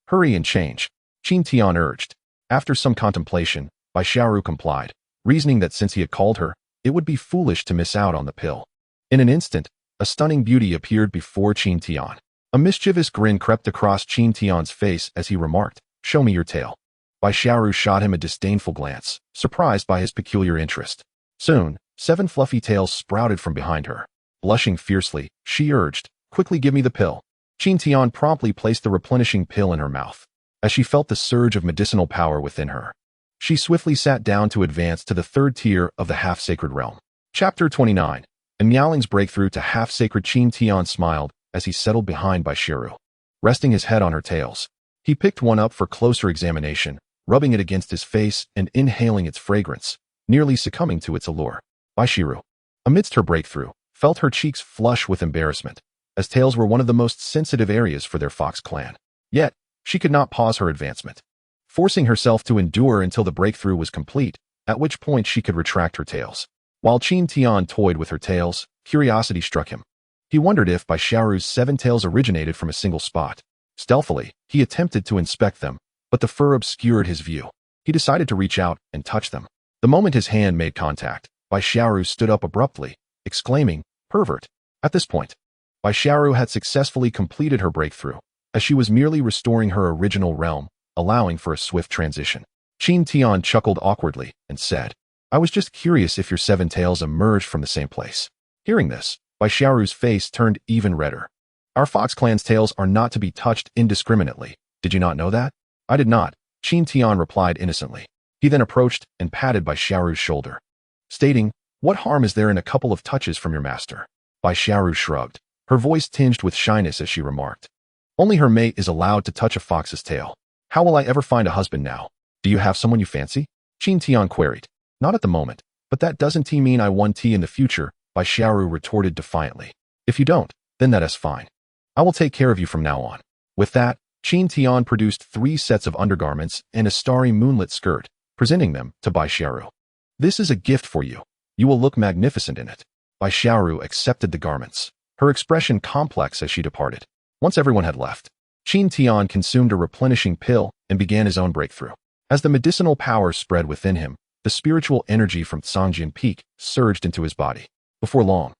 "Hurry and change," Qin Tian urged. After some contemplation, Bai Xiaoru complied, reasoning that since he had called her, it would be foolish to miss out on the pill. In an instant, a stunning beauty appeared before Qin Tian. A mischievous grin crept across Qin Tian's face as he remarked, "Show me your tail." Bai Xiaoru shot him a disdainful glance, surprised by his peculiar interest. Soon, 7 fluffy tails sprouted from behind her. Blushing fiercely, she urged, "Quickly give me the pill." Qin Tian promptly placed the replenishing pill in her mouth. As she felt the surge of medicinal power within her, she swiftly sat down to advance to the 3rd tier of the half-sacred realm. Chapter 29. In Miaoling's breakthrough to half-sacred, Qin Tian smiled as he settled behind Bai Xiaoru. Resting his head on her tails, he picked one up for closer examination, rubbing it against his face and inhaling its fragrance, nearly succumbing to its allure. Bai Xiaoru, amidst her breakthrough, felt her cheeks flush with embarrassment, as tails were one of the most sensitive areas for their fox clan. Yet, she could not pause her advancement, forcing herself to endure until the breakthrough was complete, at which point she could retract her tails. While Qin Tian toyed with her tails, curiosity struck him. He wondered if Bai Xiaoru's 7 tails originated from a single spot. Stealthily, he attempted to inspect them, but the fur obscured his view. He decided to reach out and touch them. The moment his hand made contact, Bai Xiaoru stood up abruptly, exclaiming, "Pervert." At this point, Bai Xiaoru had successfully completed her breakthrough, as she was merely restoring her original realm, allowing for a swift transition. Qin Tian chuckled awkwardly and said, "I was just curious if your 7 tails emerged from the same place." Hearing this, Bai Xiaoru's face turned even redder. "Our fox clan's tails are not to be touched indiscriminately. Did you not know that?" "I did not," Qin Tian replied innocently. He then approached and patted Bai Xiaoru's shoulder, stating, "What harm is there in a couple of touches from your master?" Bai Xiaoru shrugged, her voice tinged with shyness as she remarked, "Only her mate is allowed to touch a fox's tail. How will I ever find a husband now? Do you have someone you fancy?" Qin Tian queried. "Not at the moment, but that doesn't mean I won't in the future," Bai Xiaoru retorted defiantly. "If you don't, then that is fine. I will take care of you from now on." With that, Qin Tian produced 3 sets of undergarments and a starry moonlit skirt, presenting them to Bai Xiaoru. "This is a gift for you. You will look magnificent in it." Bai Xiaoru accepted the garments, her expression complex as she departed. Once everyone had left, Qin Tian consumed a replenishing pill and began his own breakthrough. As the medicinal power spread within him, the spiritual energy from Sangjian Peak surged into his body. Before long,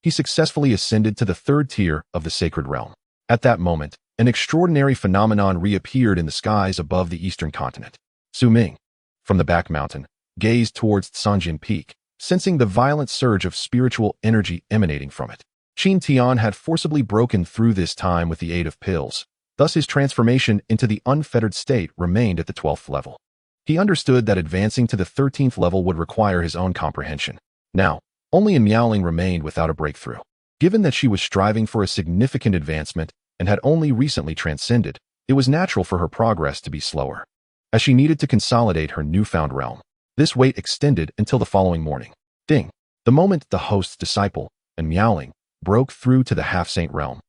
he successfully ascended to the 3rd tier of the sacred realm. At that moment, an extraordinary phenomenon reappeared in the skies above the eastern continent. Su Ming, from the back mountain, gazed towards Sangjian Peak, sensing the violent surge of spiritual energy emanating from it. Qin Tian had forcibly broken through this time with the aid of pills, thus his transformation into the unfettered state remained at the 12th level. He understood that advancing to the 13th level would require his own comprehension. Now, only Miaoling remained without a breakthrough. Given that she was striving for a significant advancement and had only recently transcended, it was natural for her progress to be slower, as she needed to consolidate her newfound realm. This wait extended until the following morning. Ding! The moment the host's disciple, and Miaoling, broke through to the half-saint realm.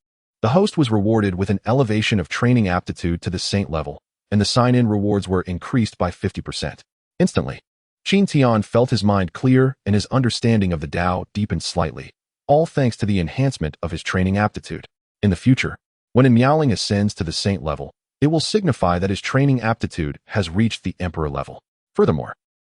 The host was rewarded with an elevation of training aptitude to the saint level, and the sign-in rewards were increased by 50%. Instantly, Qin Tian felt his mind clear and his understanding of the Tao deepened slightly, all thanks to the enhancement of his training aptitude. In the future, when Miaoling ascends to the saint level, it will signify that his training aptitude has reached the emperor level. Furthermore,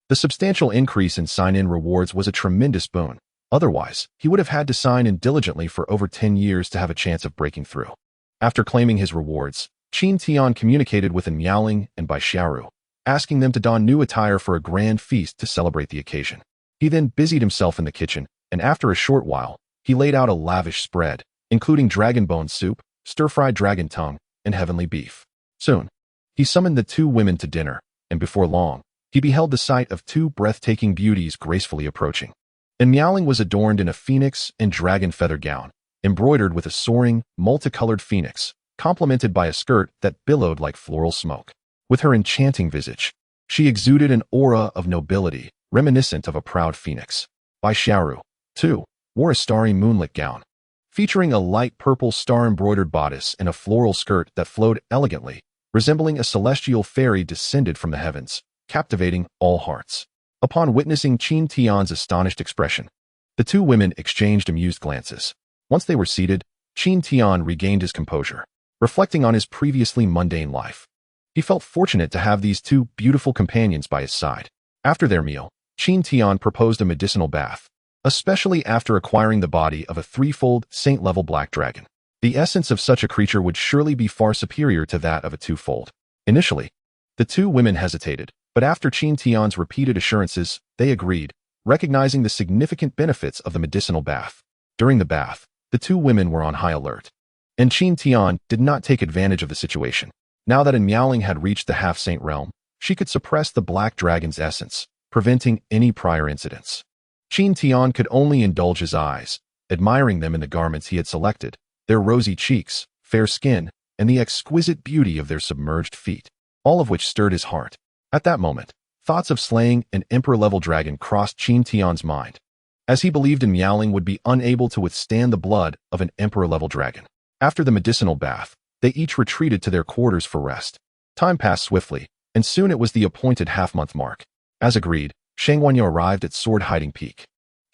the substantial increase in sign-in rewards was a tremendous boon, Otherwise, he would have had to sign in diligently for over 10 years to have a chance of breaking through. After claiming his rewards, Qin Tian communicated with Miaoling and Bai Xiaoru, asking them to don new attire for a grand feast to celebrate the occasion. He then busied himself in the kitchen, and after a short while, he laid out a lavish spread, including dragon bone soup, stir-fried dragon tongue, and heavenly beef. Soon, he summoned the two women to dinner, and before long, he beheld the sight of two breathtaking beauties gracefully approaching. And Miaoling was adorned in a phoenix and dragon feather gown, embroidered with a soaring, multicolored phoenix, complemented by a skirt that billowed like floral smoke. With her enchanting visage, she exuded an aura of nobility, reminiscent of a proud phoenix. Bai Xiaoru, too, wore a starry moonlit gown, featuring a light purple star-embroidered bodice and a floral skirt that flowed elegantly, resembling a celestial fairy descended from the heavens, captivating all hearts. Upon witnessing Qin Tian's astonished expression, the two women exchanged amused glances. Once they were seated, Qin Tian regained his composure, reflecting on his previously mundane life. He felt fortunate to have these two beautiful companions by his side. After their meal, Qin Tian proposed a medicinal bath, especially after acquiring the body of a threefold saint-level black dragon. The essence of such a creature would surely be far superior to that of a twofold. Initially, the two women hesitated, but after Qin Tian's repeated assurances, they agreed, recognizing the significant benefits of the medicinal bath. During the bath, the two women were on high alert, and Qin Tian did not take advantage of the situation. Now that Miaoling had reached the half-saint realm, she could suppress the black dragon's essence, preventing any prior incidents. Qin Tian could only indulge his eyes, admiring them in the garments he had selected, their rosy cheeks, fair skin, and the exquisite beauty of their submerged feet, all of which stirred his heart. At that moment, thoughts of slaying an emperor-level dragon crossed Qin Tian's mind, as he believed Miaoling would be unable to withstand the blood of an emperor-level dragon. After the medicinal bath, they each retreated to their quarters for rest. Time passed swiftly, and soon it was the appointed half-month mark. As agreed, Shang Wanyo arrived at Sword Hiding Peak.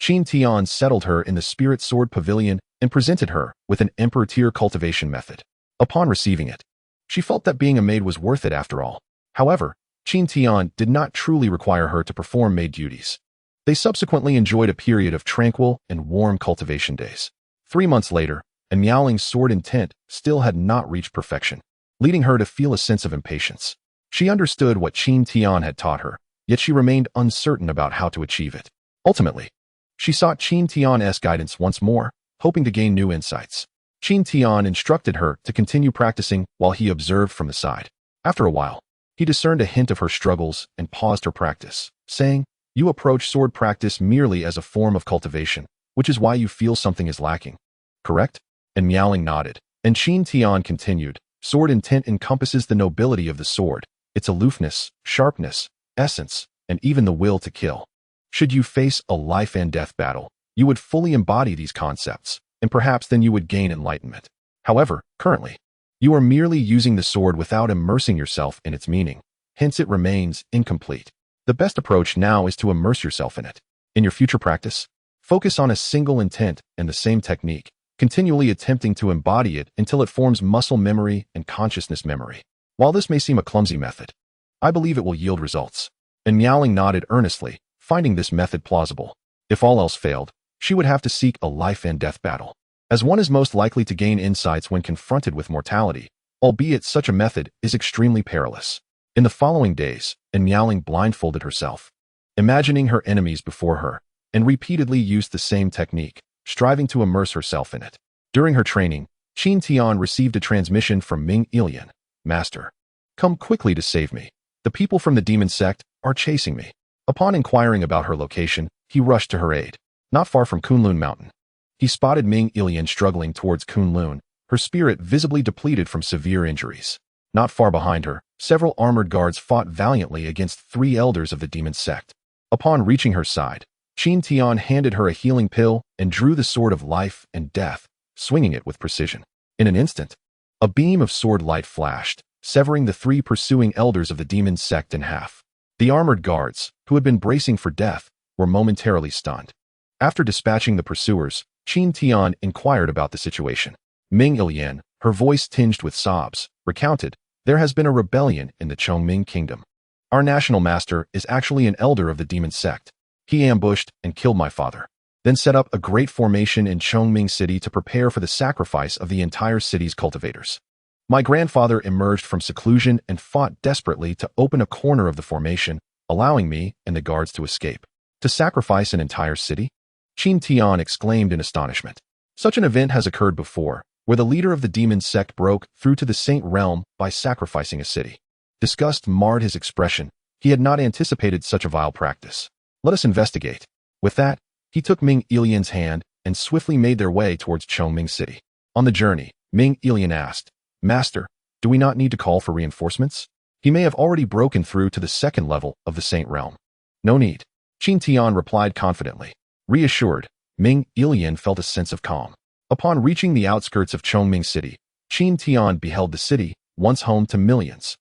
Qin Tian settled her in the Spirit Sword Pavilion and presented her with an emperor-tier cultivation method. Upon receiving it, she felt that being a maid was worth it after all. However, Qin Tian did not truly require her to perform maid duties. They subsequently enjoyed a period of tranquil and warm cultivation days. 3 months later, and Miaoling's sword intent still had not reached perfection, leading her to feel a sense of impatience. She understood what Qin Tian had taught her, yet she remained uncertain about how to achieve it. Ultimately, she sought Qin Tian's guidance once more, hoping to gain new insights. Qin Tian instructed her to continue practicing while he observed from the side. After a while, he discerned a hint of her struggles and paused her practice, saying, "You approach sword practice merely as a form of cultivation, which is why you feel something is lacking. Correct?" And Miaoling nodded, and Qin Tian continued, "Sword intent encompasses the nobility of the sword, its aloofness, sharpness, essence, and even the will to kill. Should you face a life and death battle, you would fully embody these concepts, and perhaps then you would gain enlightenment. However, currently, you are merely using the sword without immersing yourself in its meaning, hence it remains incomplete. The best approach now is to immerse yourself in it. In your future practice, focus on a single intent and the same technique, continually attempting to embody it until it forms muscle memory and consciousness memory. While this may seem a clumsy method, I believe it will yield results." And Miaoling nodded earnestly, finding this method plausible. If all else failed, she would have to seek a life and death battle, as one is most likely to gain insights when confronted with mortality, albeit such a method is extremely perilous. In the following days, and Miaoling blindfolded herself, imagining her enemies before her, and repeatedly used the same technique, striving to immerse herself in it. During her training, Qin Tian received a transmission from Ming Ilian, "Master, come quickly to save me. The people from the demon sect are chasing me." Upon inquiring about her location, he rushed to her aid. Not far from Kunlun Mountain, he spotted Ming Ilian struggling towards Kunlun, her spirit visibly depleted from severe injuries. Not far behind her, several armored guards fought valiantly against 3 elders of the demon sect. Upon reaching her side, Qin Tian handed her a healing pill and drew the sword of life and death, swinging it with precision. In an instant, a beam of sword light flashed, severing the 3 pursuing elders of the demon sect in half. The armored guards, who had been bracing for death, were momentarily stunned. After dispatching the pursuers, Qin Tian inquired about the situation. Ming Ilian, her voice tinged with sobs, recounted, "There has been a rebellion in the Chongming kingdom. Our national master is actually an elder of the demon sect. He ambushed and killed my father. then set up a great formation in Chongming City to prepare for the sacrifice of the entire city's cultivators. My grandfather emerged from seclusion and fought desperately to open a corner of the formation, allowing me and the guards to escape. To sacrifice an entire city? Qin Tian exclaimed in astonishment. Such an event has occurred before, where the leader of the demon sect broke through to the saint realm by sacrificing a city. Disgust marred his expression. He had not anticipated such a vile practice. Let us investigate. With that, he took Ming Ilian's hand and swiftly made their way towards Chongming City. On the journey, Ming Ilian asked, "Master, do we not need to call for reinforcements? He may have already broken through to the second level of the saint realm." "No need," Qin Tian replied confidently. Reassured, Ming Ilian felt a sense of calm. Upon reaching the outskirts of Chongming City, Qin Tian beheld the city, once home to millions,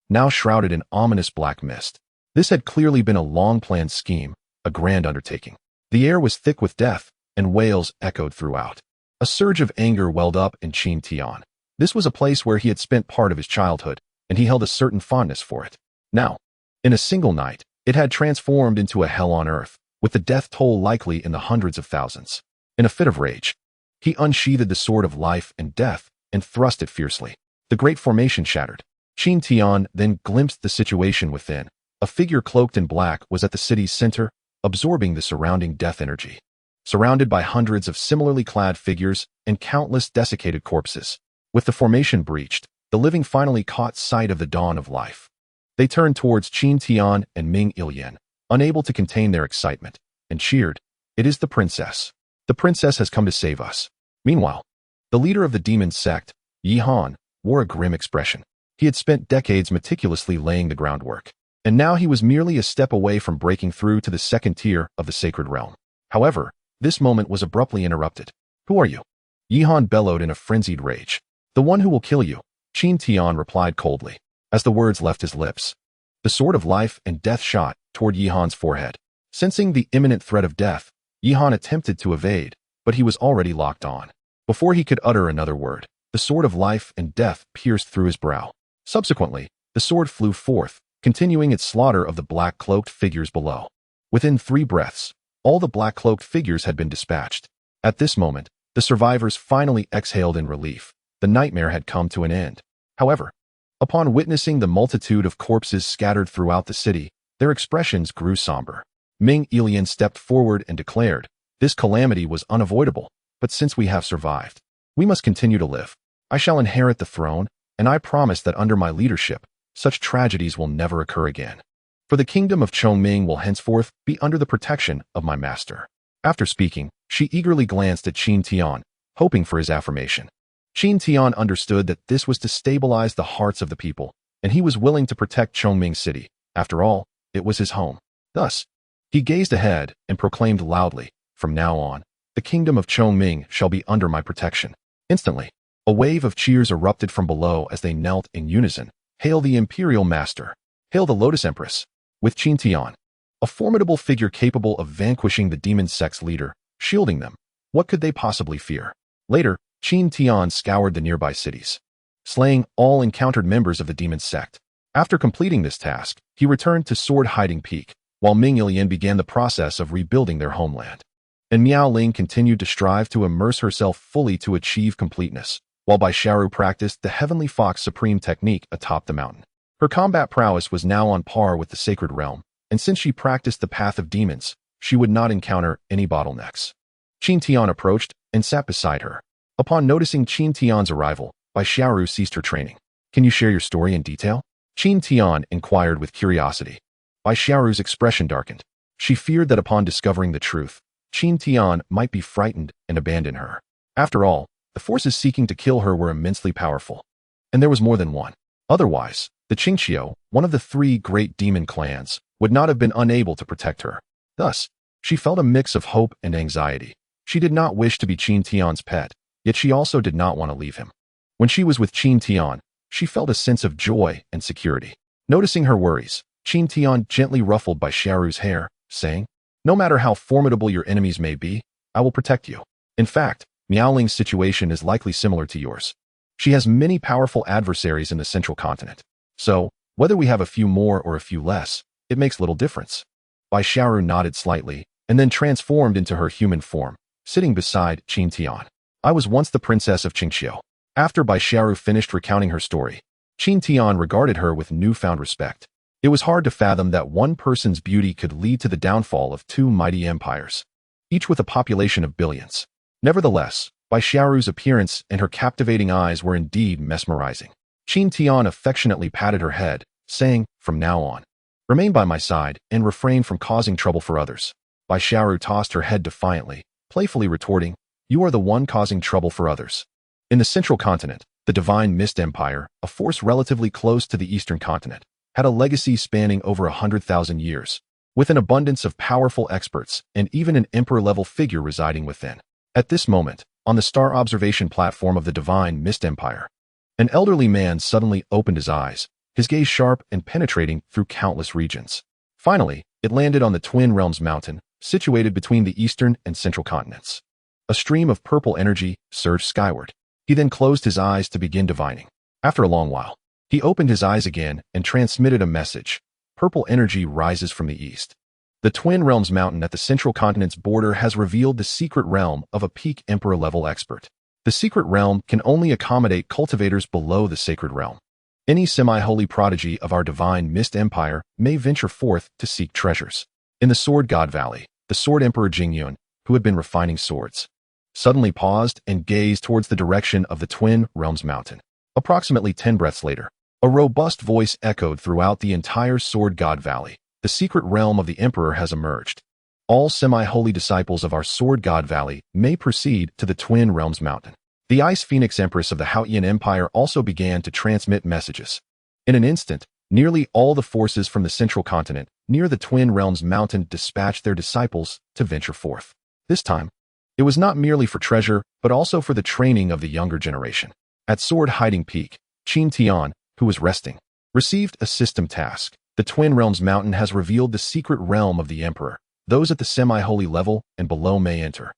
now shrouded in ominous black mist. This had clearly been a long-planned scheme, a grand undertaking. The air was thick with death, and wails echoed throughout. A surge of anger welled up in Qin Tian. This was a place where he had spent part of his childhood, and he held a certain fondness for it. Now, in a single night, it had transformed into a hell on earth, with the death toll likely in the hundreds of thousands. In a fit of rage, he unsheathed the sword of life and death and thrust it fiercely. The great formation shattered. Qin Tian then glimpsed the situation within. A figure cloaked in black was at the city's center, absorbing the surrounding death energy. Surrounded by hundreds of similarly clad figures and countless desiccated corpses. With the formation breached, the living finally caught sight of the dawn of life. They turned towards Qin Tian and Ming Ilian, unable to contain their excitement, and cheered, "It is the princess. The princess has come to save us." Meanwhile, the leader of the demon sect, Yi Han, wore a grim expression. He had spent decades meticulously laying the groundwork, and now he was merely a step away from breaking through to the second tier of the sacred realm. However, this moment was abruptly interrupted. "Who are you?" Yi Han bellowed in a frenzied rage. "The one who will kill you," Qin Tian replied coldly. As the words left his lips, the sword of life and death shot toward Yi Han's forehead. Sensing the imminent threat of death, Yi Han attempted to evade, but he was already locked on. Before he could utter another word, the sword of life and death pierced through his brow. Subsequently, the sword flew forth, continuing its slaughter of the black-cloaked figures below. Within 3 breaths, all the black-cloaked figures had been dispatched. At this moment, the survivors finally exhaled in relief. The nightmare had come to an end. However, upon witnessing the multitude of corpses scattered throughout the city, their expressions grew somber. Ming Ilian stepped forward and declared, "This calamity was unavoidable, but since we have survived, we must continue to live. I shall inherit the throne, and I promise that under my leadership, such tragedies will never occur again. For the kingdom of Chongming will henceforth be under the protection of my master." After speaking, she eagerly glanced at Qin Tian, hoping for his affirmation. Qin Tian understood that this was to stabilize the hearts of the people, and he was willing to protect Chongming City. After all, it was his home. Thus, he gazed ahead and proclaimed loudly, "From now on, the kingdom of Chongming shall be under my protection." Instantly, a wave of cheers erupted from below as they knelt in unison. "Hail the Imperial Master! Hail the Lotus Empress!" With Qin Tian, a formidable figure capable of vanquishing the demon sect's leader, shielding them, what could they possibly fear? Later, Qin Tian scoured the nearby cities, slaying all encountered members of the demon sect. After completing this task, he returned to Sword Hiding Peak, while Ming Ilian began the process of rebuilding their homeland. And Miao Ling continued to strive to immerse herself fully to achieve completeness, while Bai Xiaoru practiced the Heavenly Fox Supreme technique atop the mountain. Her combat prowess was now on par with the sacred realm, and since she practiced the path of demons, she would not encounter any bottlenecks. Qin Tian approached and sat beside her. Upon noticing Qin Tian's arrival, Bai Xiaoru ceased her training. "Can you share your story in detail?" Qin Tian inquired with curiosity. Bai Xiaoru's expression darkened. She feared that upon discovering the truth, Qin Tian might be frightened and abandon her. After all, the forces seeking to kill her were immensely powerful. And there was more than one. Otherwise, the Qingqiu, one of the 3 great demon clans, would not have been unable to protect her. Thus, she felt a mix of hope and anxiety. She did not wish to be Qin Tian's pet, yet she also did not want to leave him. When she was with Qin Tian, she felt a sense of joy and security. Noticing her worries, Qin Tian gently ruffled Bai Xiaoru's hair, saying, "No matter how formidable your enemies may be, I will protect you. In fact, Miaoling's situation is likely similar to yours. She has many powerful adversaries in the central continent. So, whether we have a few more or a few less, it makes little difference." Bai Xiaoru nodded slightly and then transformed into her human form, sitting beside Qin Tian. I was once the princess of Qingqiu. After Bai Xiaoru finished recounting her story, Qin Tian regarded her with newfound respect. It was hard to fathom that one person's beauty could lead to the downfall of two mighty empires, each with a population of billions. Nevertheless, Bai Xiaoru's appearance and her captivating eyes were indeed mesmerizing. Qin Tian affectionately patted her head, saying, "From now on, remain by my side and refrain from causing trouble for others." Bai Xiaoru tossed her head defiantly, playfully retorting, "You are the one causing trouble for others." In the central continent, the Divine Mist Empire, a force relatively close to the eastern continent, had a legacy spanning over 100,000 years, with an abundance of powerful experts and even an emperor-level figure residing within. At this moment, on the star observation platform of the Divine Mist Empire, an elderly man suddenly opened his eyes, his gaze sharp and penetrating through countless regions. Finally, it landed on the Twin Realms mountain, situated between the eastern and central continents. A stream of purple energy surged skyward. He then closed his eyes to begin divining. After a long while, he opened his eyes again and transmitted a message. Purple energy rises from the east. The Twin Realms mountain at the central continent's border has revealed the secret realm of a peak emperor-level expert. The secret realm can only accommodate cultivators below the sacred realm. Any semi-holy prodigy of our Divine Mist Empire may venture forth to seek treasures. In the Sword God Valley, the Sword Emperor Jingyun, who had been refining swords, suddenly paused and gazed towards the direction of the Twin Realms mountain. Approximately 10 breaths later, a robust voice echoed throughout the entire Sword God Valley. The secret realm of the Emperor has emerged. All semi-holy disciples of our Sword God Valley may proceed to the Twin Realms mountain. The Ice Phoenix Empress of the Haotian Empire also began to transmit messages. In an instant, nearly all the forces from the central continent near the Twin Realms mountain dispatched their disciples to venture forth. This time, it was not merely for treasure, but also for the training of the younger generation. At Sword Hiding Peak, Qin Tian, who was resting, received a system task. The Twin Realms mountain has revealed the secret realm of the Emperor. Those at the semi-holy level and below may enter.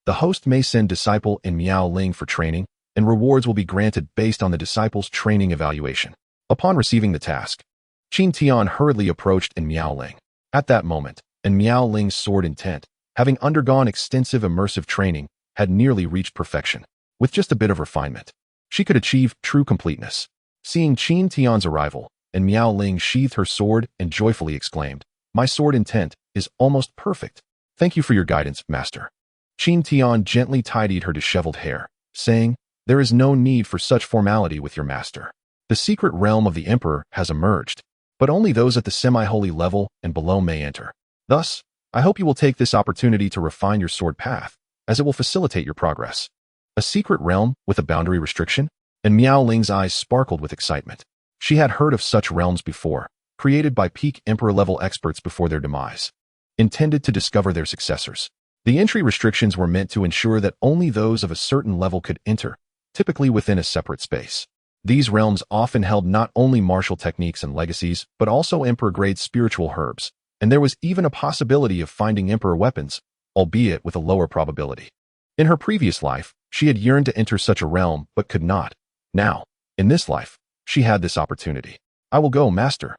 The host may send disciple in Miao Ling for training, and rewards will be granted based on the disciple's training evaluation. Upon receiving the task, Qin Tian hurriedly approached in Miao Ling. At that moment, in Miao Ling's sword intent, having undergone extensive immersive training, had nearly reached perfection. With just a bit of refinement, she could achieve true completeness. Seeing Qin Tian's arrival, and Miao Ling sheathed her sword and joyfully exclaimed, "My sword intent is almost perfect. Thank you for your guidance, master." Qin Tian gently tidied her disheveled hair, saying, "There is no need for such formality with your master. The secret realm of the Emperor has emerged, but only those at the semi-holy level and below may enter. Thus, I hope you will take this opportunity to refine your sword path, as it will facilitate your progress." A secret realm with a boundary restriction? And Miao Ling's eyes sparkled with excitement. She had heard of such realms before, created by peak emperor-level experts before their demise, intended to discover their successors. The entry restrictions were meant to ensure that only those of a certain level could enter, typically within a separate space. These realms often held not only martial techniques and legacies, but also emperor-grade spiritual herbs, and there was even a possibility of finding emperor weapons, albeit with a lower probability. In her previous life, she had yearned to enter such a realm, but could not. Now, in this life, she had this opportunity. "I will go, master."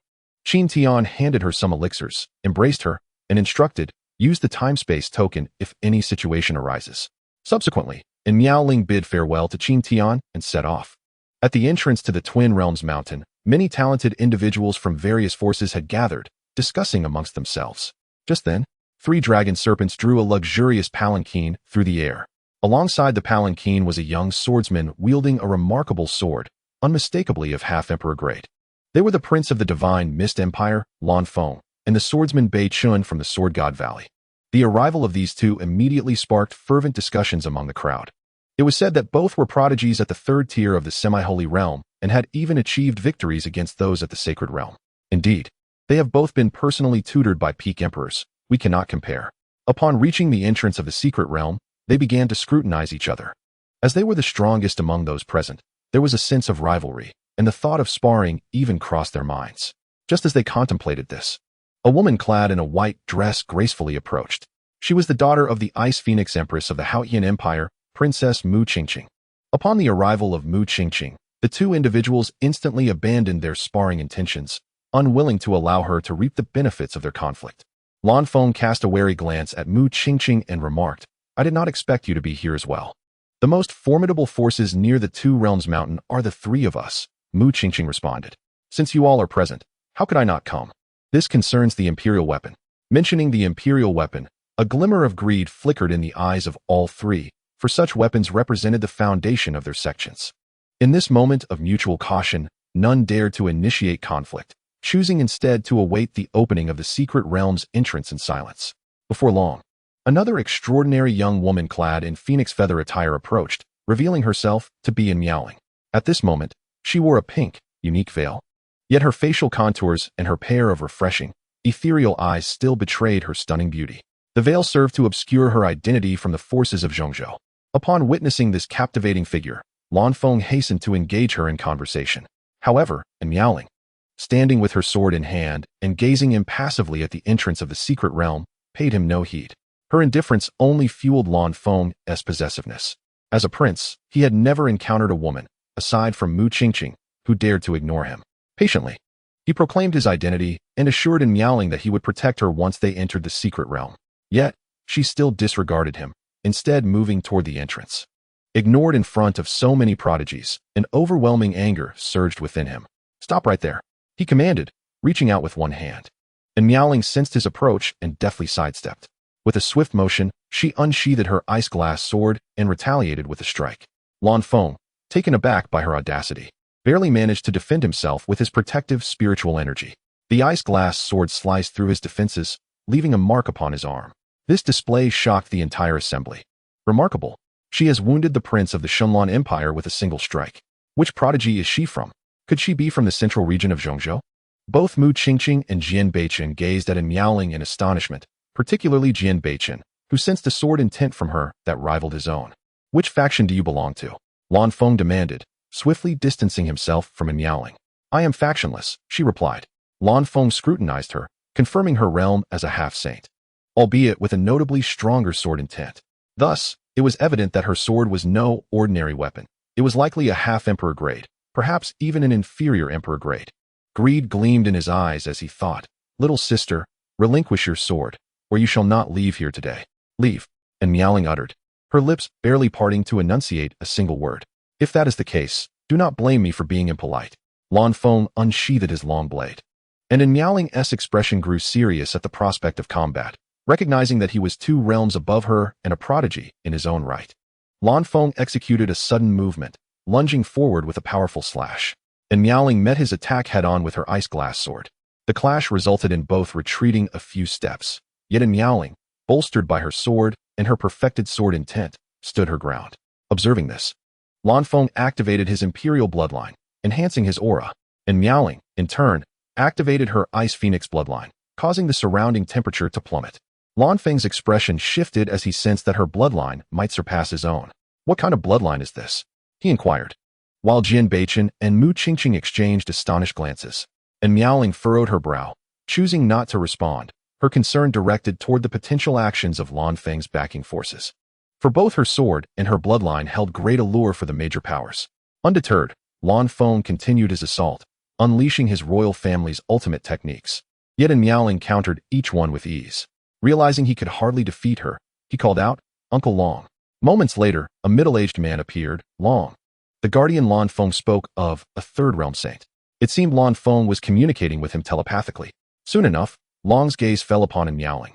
Qin Tian handed her some elixirs, embraced her, and instructed, "Use the time-space token if any situation arises." Subsequently, Miao Ling bid farewell to Qin Tian and set off. At the entrance to the Twin Realms mountain, many talented individuals from various forces had gathered, discussing amongst themselves. Just then, 3 dragon serpents drew a luxurious palanquin through the air. Alongside the palanquin was a young swordsman wielding a remarkable sword, unmistakably of half-emperor grade. They were the prince of the Divine Mist Empire, Lan Feng, and the swordsman Bei Chun from the Sword God Valley. The arrival of these two immediately sparked fervent discussions among the crowd. It was said that both were prodigies at the 3rd tier of the semi-holy realm and had even achieved victories against those at the sacred realm. Indeed, they have both been personally tutored by peak emperors. We cannot compare. Upon reaching the entrance of the secret realm, they began to scrutinize each other. As they were the strongest among those present, there was a sense of rivalry, and the thought of sparring even crossed their minds. Just as they contemplated this, a woman clad in a white dress gracefully approached. She was the daughter of the Ice Phoenix Empress of the Haotian Empire, Princess Mu Qingqing. Upon the arrival of Mu Qingqing, the two individuals instantly abandoned their sparring intentions, unwilling to allow her to reap the benefits of their conflict. Lan Feng cast a wary glance at Mu Qingqing and remarked, I did not expect you to be here as well. The most formidable forces near the Two Realms Mountain are the three of us, Mu Qingqing responded. Since you all are present, how could I not come? This concerns the Imperial weapon. Mentioning the Imperial weapon, a glimmer of greed flickered in the eyes of all three, for such weapons represented the foundation of their sections. In this moment of mutual caution, none dared to initiate conflict, choosing instead to await the opening of the secret realm's entrance in silence. Before long, another extraordinary young woman clad in phoenix feather attire approached, revealing herself to be in Miaoling. At this moment, she wore a pink, unique veil. Yet her facial contours and her pair of refreshing, ethereal eyes still betrayed her stunning beauty. The veil served to obscure her identity from the forces of Zhongzhou. Upon witnessing this captivating figure, Lan Feng hastened to engage her in conversation. However, in Miaoling, standing with her sword in hand and gazing impassively at the entrance of the secret realm, paid him no heed. Her indifference only fueled Lan Feng's possessiveness. As a prince, he had never encountered a woman, aside from Mu Qingqing, who dared to ignore him. Patiently, he proclaimed his identity and assured in Miaoling that he would protect her once they entered the secret realm. Yet, she still disregarded him, instead moving toward the entrance. Ignored in front of so many prodigies, an overwhelming anger surged within him. Stop right there, he commanded, reaching out with one hand. And Miaoling sensed his approach and deftly sidestepped. With a swift motion, she unsheathed her ice-glass sword and retaliated with a strike. Lan Feng, taken aback by her audacity, barely managed to defend himself with his protective spiritual energy. The ice-glass sword sliced through his defenses, leaving a mark upon his arm. This display shocked the entire assembly. Remarkable. She has wounded the prince of the Shenlan Empire with a single strike. Which prodigy is she from? Could she be from the central region of Zhongzhou? Both Mu Qingqing and Jian Beichen gazed at Miaoling in astonishment, particularly Jian Beichen, who sensed a sword intent from her that rivaled his own. Which faction do you belong to? Lan Feng demanded, swiftly distancing himself from Miaoling. I am factionless, she replied. Lan Feng scrutinized her, confirming her realm as a half-saint, albeit with a notably stronger sword intent. Thus, it was evident that her sword was no ordinary weapon. It was likely a half-emperor grade, perhaps even an inferior emperor grade. Greed gleamed in his eyes as he thought, Little sister, relinquish your sword, or you shall not leave here today. Leave, and Miaoling uttered, her lips barely parting to enunciate a single word. If that is the case, do not blame me for being impolite. Lan Feng unsheathed his long blade. And in Miaoling's expression grew serious at the prospect of combat, recognizing that he was 2 realms above her and a prodigy in his own right. Lan Feng executed a sudden movement, lunging forward with a powerful slash. And Miaoling met his attack head-on with her ice-glass sword. The clash resulted in both retreating a few steps, yet in Miaoling, bolstered by her sword and her perfected sword intent, stood her ground. Observing this, Lan Feng activated his imperial bloodline, enhancing his aura, and Miaoling, in turn, activated her ice phoenix bloodline, causing the surrounding temperature to plummet. Lan Feng's expression shifted as he sensed that her bloodline might surpass his own. What kind of bloodline is this? He inquired. While Jian Beichen and Mu Qingqing exchanged astonished glances, and Miaoling furrowed her brow, choosing not to respond, her concern directed toward the potential actions of Lan Feng's backing forces. For both her sword and her bloodline held great allure for the major powers. Undeterred, Lan Feng continued his assault, unleashing his royal family's ultimate techniques. Yet Miaoling countered each one with ease. Realizing he could hardly defeat her, he called out, Uncle Long. Moments later, a middle-aged man appeared, Long. The guardian Lan Feng spoke of a third realm saint. It seemed Lan Feng was communicating with him telepathically. Soon enough, Long's gaze fell upon Miaoling,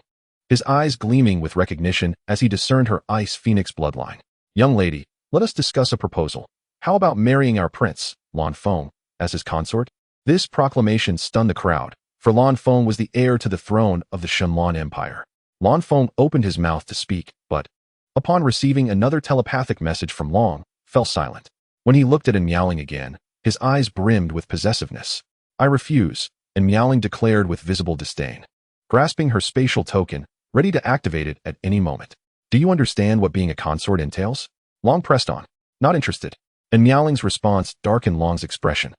his eyes gleaming with recognition as he discerned her ice phoenix bloodline. Young lady, let us discuss a proposal. How about marrying our prince, Lan Feng, as his consort? This proclamation stunned the crowd, for Lan Feng was the heir to the throne of the Shenlan Empire. Lan Feng opened his mouth to speak, but, upon receiving another telepathic message from Long, fell silent. When he looked at Miaoling again, his eyes brimmed with possessiveness. I refuse, and Miaoling declared with visible disdain, grasping her spatial token, ready to activate it at any moment. Do you understand what being a consort entails? Long pressed on, not interested, and Miaoling's response darkened Long's expression.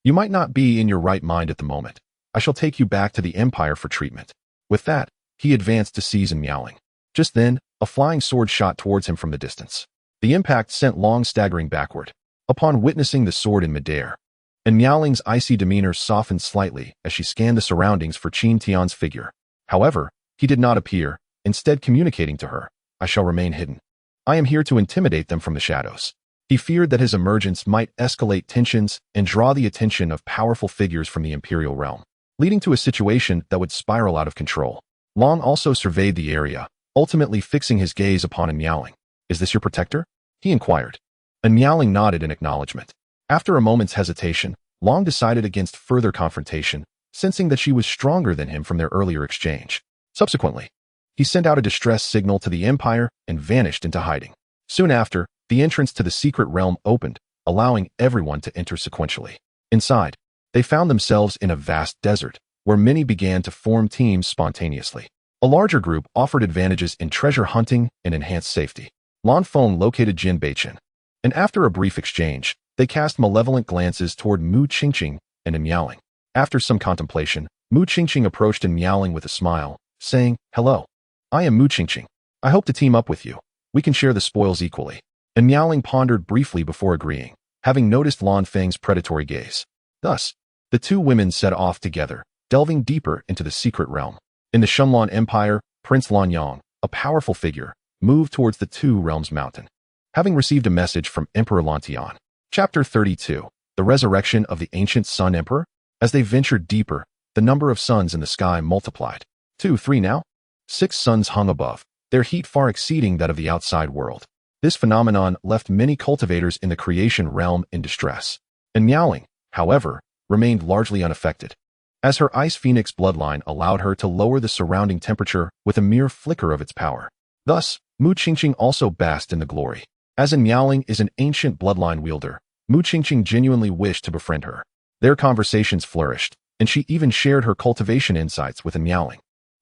You might not be in your right mind at the moment. I shall take you back to the Empire for treatment. With that, he advanced to seize Miaoling. Just then, a flying sword shot towards him from the distance. The impact sent Long staggering backward. Upon witnessing the sword in midair, and Miaoling's icy demeanor softened slightly as she scanned the surroundings for Qin Tian's figure. However, He did not appear, instead communicating to her, "I shall remain hidden. I am here to intimidate them from the shadows." He feared that his emergence might escalate tensions and draw the attention of powerful figures from the imperial realm, leading to a situation that would spiral out of control. Long also surveyed the area, ultimately fixing his gaze upon Miaoling. "Is this your protector?" he inquired. Miaoling nodded in acknowledgement. After a moment's hesitation, Long decided against further confrontation, sensing that she was stronger than him from their earlier exchange. Subsequently, he sent out a distress signal to the Empire and vanished into hiding. Soon after, the entrance to the secret realm opened, allowing everyone to enter sequentially. Inside, they found themselves in a vast desert, where many began to form teams spontaneously. A larger group offered advantages in treasure hunting and enhanced safety. Lan Feng located Jin Beichen, and after a brief exchange, they cast malevolent glances toward Mu Qingqing and Miaoling. After some contemplation, Mu Qingqing approached Miaoling with a smile, saying, "Hello. I am Mu Qingqing. I hope to team up with you. We can share the spoils equally." And Miaoling pondered briefly before agreeing, having noticed Lan Feng's predatory gaze. Thus, the two women set off together, delving deeper into the secret realm. In the Shunlan Empire, Prince Lan Yang, a powerful figure, moved towards the Two Realms Mountain, having received a message from Emperor Lan Tian. Chapter 32, The Resurrection of the Ancient Sun Emperor. As they ventured deeper, the number of suns in the sky multiplied. 2, 3 now? 6 suns hung above, their heat far exceeding that of the outside world. This phenomenon left many cultivators in the creation realm in distress. And Miaoling, however, remained largely unaffected, as her Ice Phoenix bloodline allowed her to lower the surrounding temperature with a mere flicker of its power. Thus, Mu Qingqing also basked in the glory. As Miaoling is an ancient bloodline wielder, Mu Qingqing genuinely wished to befriend her. Their conversations flourished, and she even shared her cultivation insights with Miaoling.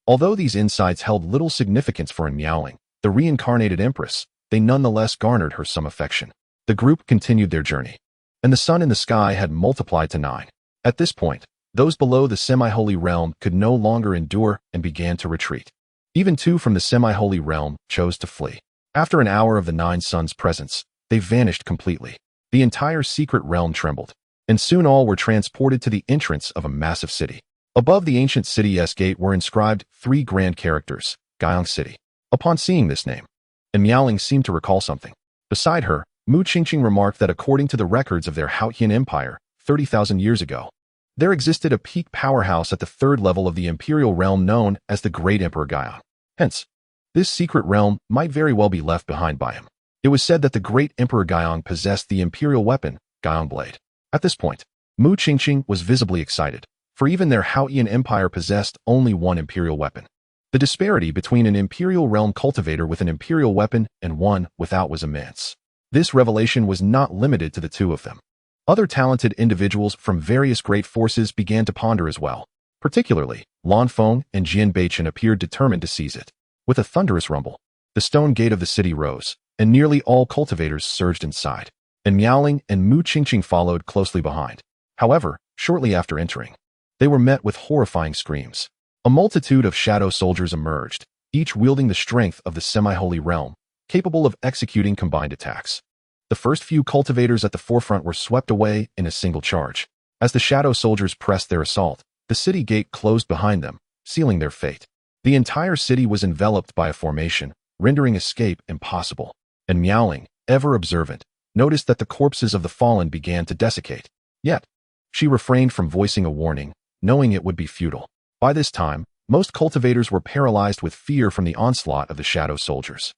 Although these insights held little significance for Miaoling, the reincarnated empress, they nonetheless garnered her some affection. The group continued their journey, and the sun in the sky had multiplied to 9. At this point, those below the semi-holy realm could no longer endure and began to retreat. Even 2 from the semi-holy realm chose to flee. After an hour of the 9 suns' presence, they vanished completely. The entire secret realm trembled, and soon all were transported to the entrance of a massive city. Above the ancient city's gate were inscribed 3 grand characters, Guyang City. Upon seeing this name, Miaoling seemed to recall something. Beside her, Mu Qingqing remarked that according to the records of their Haotian Empire, 30,000 years ago, there existed a peak powerhouse at the 3rd level of the imperial realm known as the Great Emperor Guyang. Hence, this secret realm might very well be left behind by him. It was said that the Great Emperor Guyang possessed the imperial weapon, Guyang Blade. At this point, Mu Qingqing was visibly excited, for even their Haotian Empire possessed only one imperial weapon. The disparity between an imperial realm cultivator with an imperial weapon and one without was immense. This revelation was not limited to the 2 of them. Other talented individuals from various great forces began to ponder as well. Particularly, Lan Feng and Jin Beichen appeared determined to seize it. With a thunderous rumble, the stone gate of the city rose, and nearly all cultivators surged inside. And Miaoling and Mu Qingqing followed closely behind. However, shortly after entering, they were met with horrifying screams. A multitude of shadow soldiers emerged, each wielding the strength of the semi-holy realm, capable of executing combined attacks. The first few cultivators at the forefront were swept away in a single charge. As the shadow soldiers pressed their assault, the city gate closed behind them, sealing their fate. The entire city was enveloped by a formation, rendering escape impossible. And Miaoling, ever observant, noticed that the corpses of the fallen began to desiccate. Yet, she refrained from voicing a warning, knowing it would be futile. By this time, most cultivators were paralyzed with fear from the onslaught of the shadow soldiers.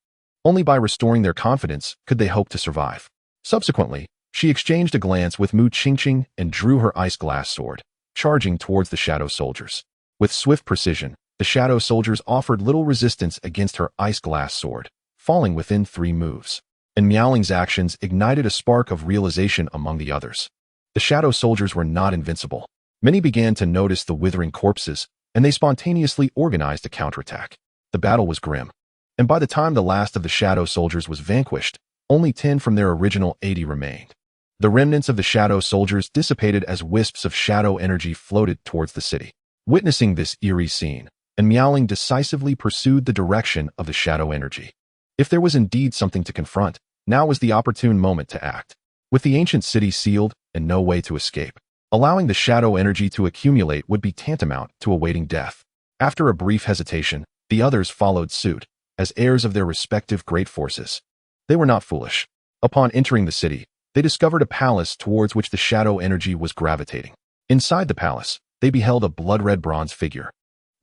Only by restoring their confidence could they hope to survive. Subsequently, she exchanged a glance with Mu Qingqing and drew her ice glass sword, charging towards the shadow soldiers. With swift precision, the shadow soldiers offered little resistance against her ice glass sword, falling within 3 moves. And Miaoling's actions ignited a spark of realization among the others. The shadow soldiers were not invincible. Many began to notice the withering corpses, and they spontaneously organized a counterattack. The battle was grim, and by the time the last of the shadow soldiers was vanquished, only 10 from their original 80 remained. The remnants of the shadow soldiers dissipated as wisps of shadow energy floated towards the city. Witnessing this eerie scene, and Miaoling decisively pursued the direction of the shadow energy. If there was indeed something to confront, now was the opportune moment to act. With the ancient city sealed and no way to escape, allowing the shadow energy to accumulate would be tantamount to awaiting death. After a brief hesitation, The others followed suit, as heirs of their respective great forces. They were not foolish. Upon entering the city, they discovered a palace towards which the shadow energy was gravitating. Inside the palace, they beheld a blood-red bronze figure,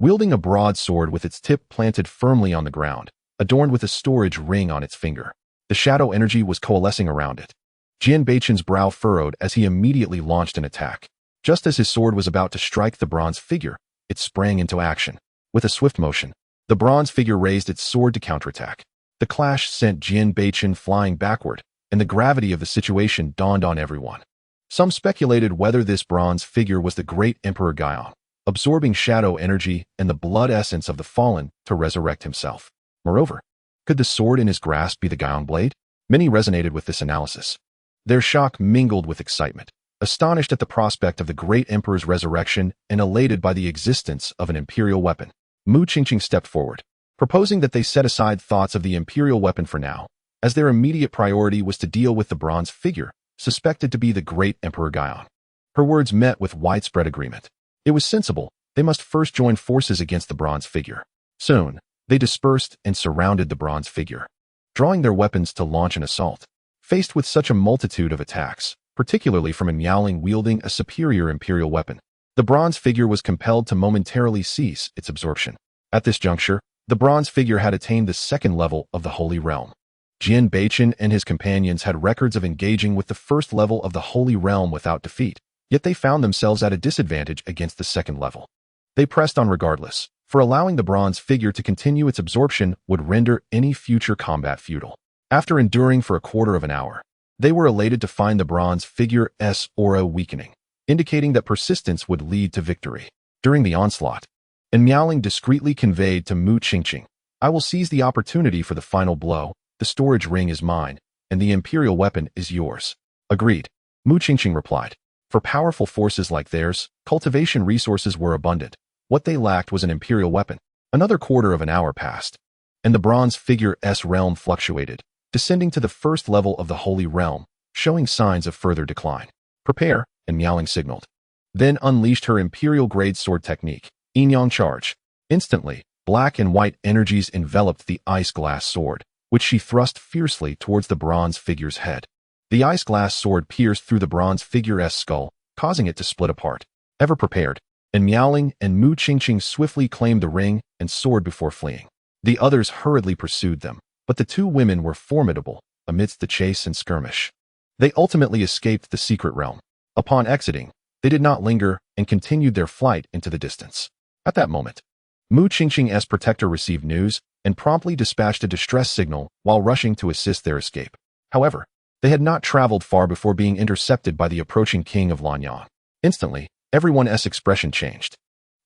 wielding a broadsword with its tip planted firmly on the ground, adorned with a storage ring on its finger. The shadow energy was coalescing around it. Jian Beichen's brow furrowed as he immediately launched an attack. Just as his sword was about to strike the bronze figure, it sprang into action. With a swift motion, the bronze figure raised its sword to counterattack. The clash sent Jian Beichen flying backward, and the gravity of the situation dawned on everyone. Some speculated whether this bronze figure was the great Emperor Gaian, absorbing shadow energy and the blood essence of the fallen to resurrect himself. Moreover, could the sword in his grasp be the Gaian blade? Many resonated with this analysis. Their shock mingled with excitement, astonished at the prospect of the great emperor's resurrection and elated by the existence of an imperial weapon. Mu Qingqing stepped forward, proposing that they set aside thoughts of the imperial weapon for now, as their immediate priority was to deal with the bronze figure, suspected to be the great Emperor Gaian. Her words met with widespread agreement. It was sensible. They must first join forces against the bronze figure. Soon, they dispersed and surrounded the bronze figure, drawing their weapons to launch an assault. Faced with such a multitude of attacks, particularly from a Miaoling wielding a superior imperial weapon, the bronze figure was compelled to momentarily cease its absorption. At this juncture, the bronze figure had attained the second level of the Holy Realm. Jian Beichen and his companions had records of engaging with the first level of the Holy Realm without defeat, yet they found themselves at a disadvantage against the second level. They pressed on regardless, for allowing the bronze figure to continue its absorption would render any future combat futile. After enduring for a quarter of an hour, they were elated to find the bronze figure's aura weakening, indicating that persistence would lead to victory. During the onslaught, and Miaoling discreetly conveyed to Mu Qingqing, "I will seize the opportunity for the final blow. The storage ring is mine, and the imperial weapon is yours." "Agreed," Mu Qingqing replied. For powerful forces like theirs, cultivation resources were abundant. What they lacked was an imperial weapon. Another quarter of an hour passed, and the bronze figure's realm fluctuated, descending to the first level of the Holy Realm, showing signs of further decline. "Prepare," and Miaoling signaled. Then unleashed her imperial-grade sword technique, Yinyang Charge. Instantly, black and white energies enveloped the ice-glass sword, which she thrust fiercely towards the bronze figure's head. The ice-glass sword pierced through the bronze figure's skull, causing it to split apart. Ever prepared, and Miaoling and Mu Qingqing swiftly claimed the ring and sword before fleeing. The others hurriedly pursued them, but the two women were formidable amidst the chase and skirmish. They ultimately escaped the secret realm. Upon exiting, they did not linger and continued their flight into the distance. At that moment, Mu Qingqing's protector received news and promptly dispatched a distress signal while rushing to assist their escape. However, they had not traveled far before being intercepted by the approaching king of Lanyang. Instantly, everyone's expression changed.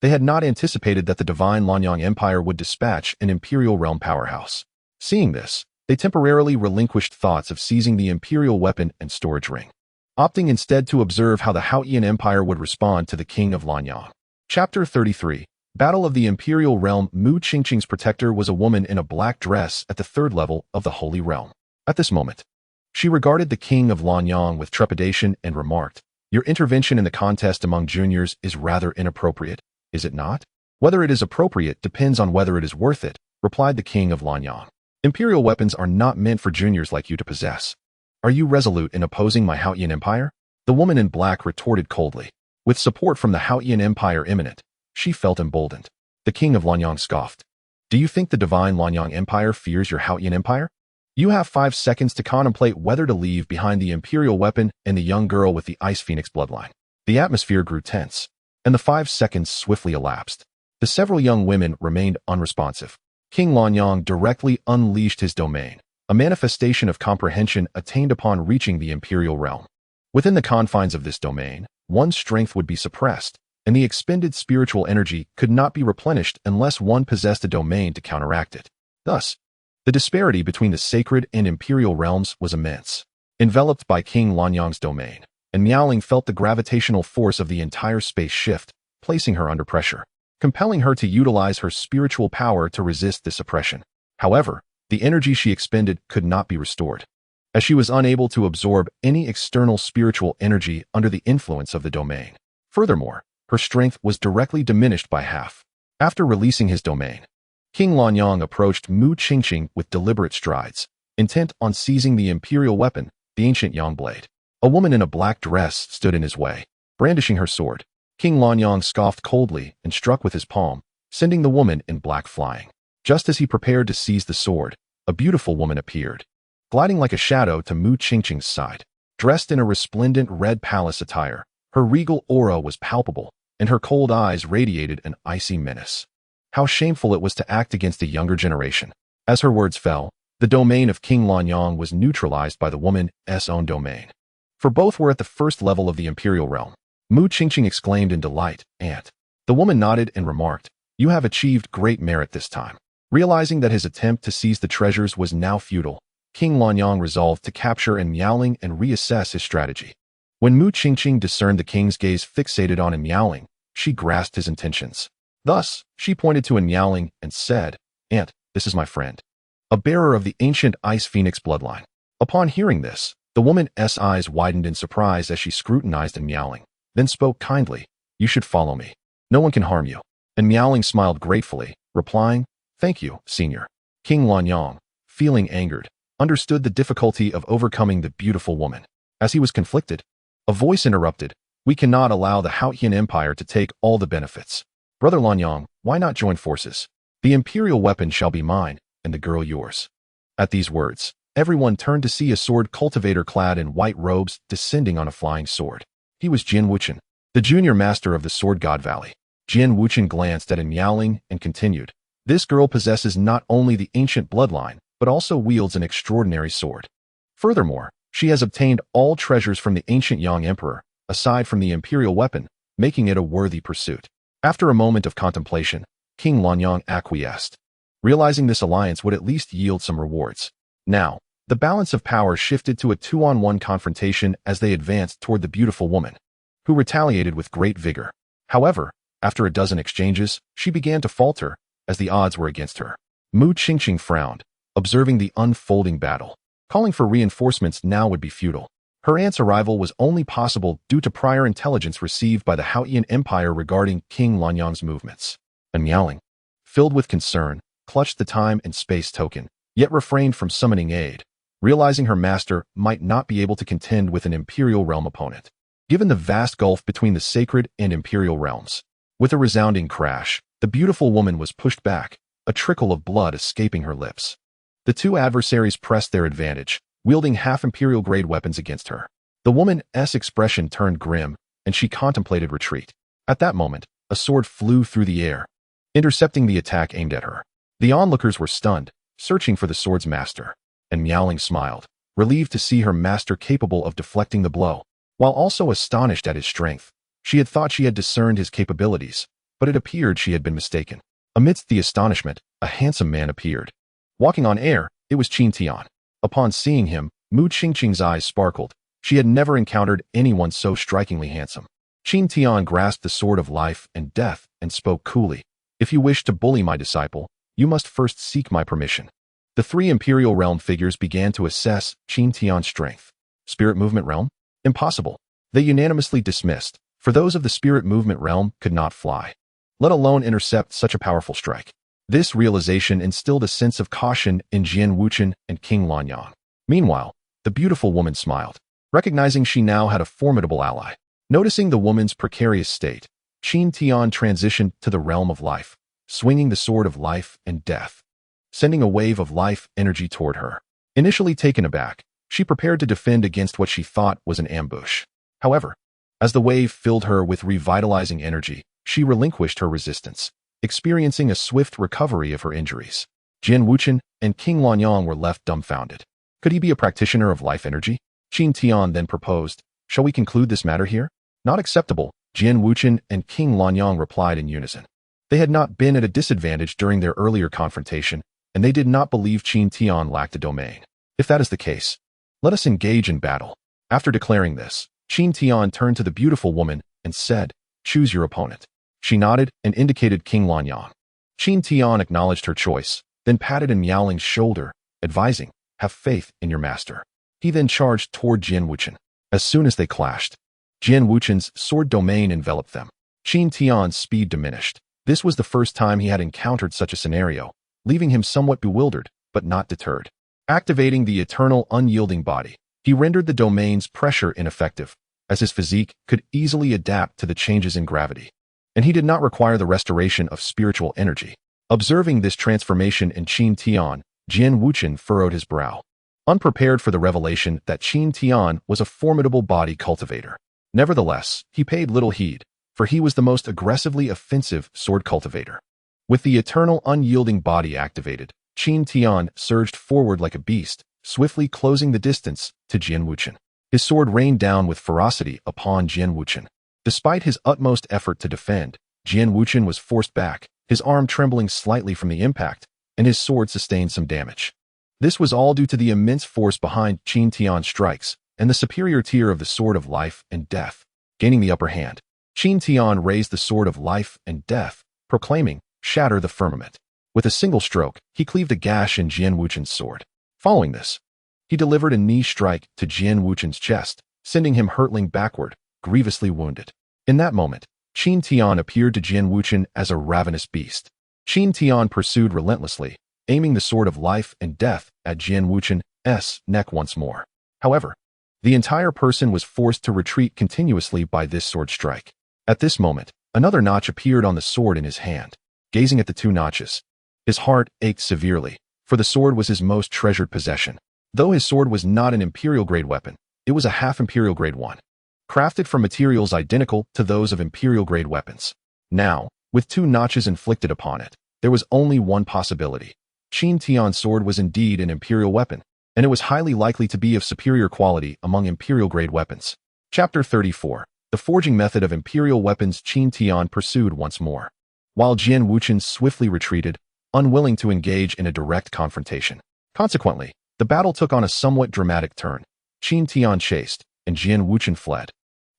They had not anticipated that the divine Lanyang Empire would dispatch an imperial realm powerhouse. Seeing this, they temporarily relinquished thoughts of seizing the imperial weapon and storage ring, opting instead to observe how the Haotian Empire would respond to the king of Lanyang. Chapter 33. Battle of the Imperial Realm. Mu Qingqing's protector was a woman in a black dress at the third level of the Holy Realm. At this moment, she regarded the king of Lanyang with trepidation and remarked, "Your intervention in the contest among juniors is rather inappropriate, is it not?" "Whether it is appropriate depends on whether it is worth it," replied the king of Lanyang. "Imperial weapons are not meant for juniors like you to possess. Are you resolute in opposing my Haotian Empire?" The woman in black retorted coldly. With support from the Haotian Empire imminent, she felt emboldened. The king of Lanyang scoffed. "Do you think the divine Lanyang Empire fears your Haotian Empire? You have 5 seconds to contemplate whether to leave behind the imperial weapon and the young girl with the Ice Phoenix bloodline." The atmosphere grew tense, and the 5 seconds swiftly elapsed. The several young women remained unresponsive. King Lanyang directly unleashed his domain, a manifestation of comprehension attained upon reaching the imperial realm. Within the confines of this domain, one's strength would be suppressed, and the expended spiritual energy could not be replenished unless one possessed a domain to counteract it. Thus, the disparity between the sacred and imperial realms was immense. Enveloped by King Lanyang's domain, and Miaoling felt the gravitational force of the entire space shift, placing her under pressure, compelling her to utilize her spiritual power to resist this oppression. However, the energy she expended could not be restored, as she was unable to absorb any external spiritual energy under the influence of the domain. Furthermore, her strength was directly diminished by half. After releasing his domain, King Lanyang approached Mu Qingqing with deliberate strides, intent on seizing the imperial weapon, the ancient Yang blade. A woman in a black dress stood in his way, brandishing her sword. King Lanyang scoffed coldly and struck with his palm, sending the woman in black flying. Just as he prepared to seize the sword, a beautiful woman appeared, gliding like a shadow to Mu Qingqing's side. Dressed in a resplendent red palace attire, her regal aura was palpable, and her cold eyes radiated an icy menace. How shameful it was to act against a younger generation. As her words fell, the domain of King Lanyang was neutralized by the woman's own domain. For both were at the first level of the imperial realm. Mu Qingqing exclaimed in delight, "Aunt." The woman nodded and remarked, "You have achieved great merit this time." Realizing that his attempt to seize the treasures was now futile, King Lanyang resolved to capture Miaoling and reassess his strategy. When Mu Qingqing discerned the king's gaze fixated on Miaoling, she grasped his intentions. Thus, she pointed to Miaoling and said, "Aunt, this is my friend, a bearer of the ancient Ice Phoenix bloodline." Upon hearing this, the woman's eyes widened in surprise as she scrutinized Miaoling, then spoke kindly, "You should follow me. No one can harm you." And Miaoling smiled gratefully, replying, "Thank you, senior." King Lanyang, feeling angered, understood the difficulty of overcoming the beautiful woman. As he was conflicted, a voice interrupted, "We cannot allow the Haotian Empire to take all the benefits. Brother Lanyang, why not join forces? The imperial weapon shall be mine, and the girl yours." At these words, everyone turned to see a sword cultivator clad in white robes descending on a flying sword. He was Jian Wuchen, the junior master of the Sword God Valley. Jian Wuchen glanced at Miaoling and continued, "This girl possesses not only the ancient bloodline, but also wields an extraordinary sword. Furthermore, she has obtained all treasures from the ancient Yang Emperor, aside from the imperial weapon, making it a worthy pursuit." After a moment of contemplation, King Lanyang acquiesced, realizing this alliance would at least yield some rewards. Now, the balance of power shifted to a 2-on-1 confrontation as they advanced toward the beautiful woman, who retaliated with great vigor. However, after a dozen exchanges, she began to falter, as the odds were against her. Mu Qingqing frowned, observing the unfolding battle. Calling for reinforcements now would be futile. Her aunt's arrival was only possible due to prior intelligence received by the Haotian Empire regarding King Lanyang's movements. And Miaoling, filled with concern, clutched the time and space token, yet refrained from summoning aid, realizing her master might not be able to contend with an imperial realm opponent. Given the vast gulf between the sacred and imperial realms, with a resounding crash, the beautiful woman was pushed back, a trickle of blood escaping her lips. The two adversaries pressed their advantage, wielding half-imperial grade weapons against her. The woman's expression turned grim, and she contemplated retreat. At that moment, a sword flew through the air, intercepting the attack aimed at her. The onlookers were stunned, searching for the sword's master, and Miaoling smiled, relieved to see her master capable of deflecting the blow, while also astonished at his strength. She had thought she had discerned his capabilities, but it appeared she had been mistaken. Amidst the astonishment, a handsome man appeared. Walking on air, it was Qin Tian. Upon seeing him, Mu Qingqing's eyes sparkled. She had never encountered anyone so strikingly handsome. Qin Tian grasped the sword of life and death and spoke coolly, "If you wish to bully my disciple, you must first seek my permission." The three Imperial Realm figures began to assess Qin Tian's strength. Spirit Movement Realm? Impossible. They unanimously dismissed, for those of the Spirit Movement Realm could not fly, let alone intercept such a powerful strike. This realization instilled a sense of caution in Jian Wuchen and King Lanyang. Meanwhile, the beautiful woman smiled, recognizing she now had a formidable ally. Noticing the woman's precarious state, Qin Tian transitioned to the realm of life, swinging the sword of life and death, sending a wave of life energy toward her. Initially taken aback, she prepared to defend against what she thought was an ambush. However, as the wave filled her with revitalizing energy, she relinquished her resistance, experiencing a swift recovery of her injuries. Jian Wuchen and King Lanyang were left dumbfounded. Could he be a practitioner of life energy? Qin Tian then proposed, "Shall we conclude this matter here?" "Not acceptable," Jian Wuchen and King Lanyang replied in unison. They had not been at a disadvantage during their earlier confrontation, and they did not believe Qin Tian lacked a domain. "If that is the case, let us engage in battle." After declaring this, Qin Tian turned to the beautiful woman and said, "Choose your opponent." She nodded and indicated King Lanyang. Qin Tian acknowledged her choice, then patted Miaoling's shoulder, advising, "Have faith in your master." He then charged toward Jian Wuchen. As soon as they clashed, Jian Wuchen's sword domain enveloped them. Qin Tian's speed diminished. This was the first time he had encountered such a scenario, leaving him somewhat bewildered, but not deterred. Activating the eternal unyielding body, he rendered the domain's pressure ineffective, as his physique could easily adapt to the changes in gravity. And he did not require the restoration of spiritual energy. Observing this transformation in Qin Tian, Jian Wuchen furrowed his brow, unprepared for the revelation that Qin Tian was a formidable body cultivator. Nevertheless, he paid little heed, for he was the most aggressively offensive sword cultivator. With the eternal unyielding body activated, Qin Tian surged forward like a beast, swiftly closing the distance to Jian Wuchen. His sword rained down with ferocity upon Jian Wuchen. Despite his utmost effort to defend, Jian Wuchen was forced back, his arm trembling slightly from the impact, and his sword sustained some damage. This was all due to the immense force behind Qin Tian's strikes and the superior tier of the Sword of Life and Death. Gaining the upper hand, Qin Tian raised the Sword of Life and Death, proclaiming, "Shatter the firmament." With a single stroke, he cleaved a gash in Jian Wuchen's sword. Following this, he delivered a knee strike to Jian Wuchen's chest, sending him hurtling backward, grievously wounded. In that moment, Qin Tian appeared to Jian Wuchen as a ravenous beast. Qin Tian pursued relentlessly, aiming the Sword of Life and Death at Jian Wuchen's neck once more. However, the entire person was forced to retreat continuously by this sword strike. At this moment, another notch appeared on the sword in his hand. Gazing at the two notches, his heart ached severely, for the sword was his most treasured possession. Though his sword was not an Imperial-grade weapon, it was a half-Imperial-grade one, crafted from materials identical to those of Imperial-grade weapons. Now, with two notches inflicted upon it, there was only one possibility. Qin Tian's sword was indeed an Imperial weapon, and it was highly likely to be of superior quality among Imperial-grade weapons. Chapter 34. The Forging Method of Imperial Weapons. Qin Tian pursued once more, while Jian Wuchen swiftly retreated, unwilling to engage in a direct confrontation. Consequently, the battle took on a somewhat dramatic turn. Qin Tian chased, and Jian Wuchen fled.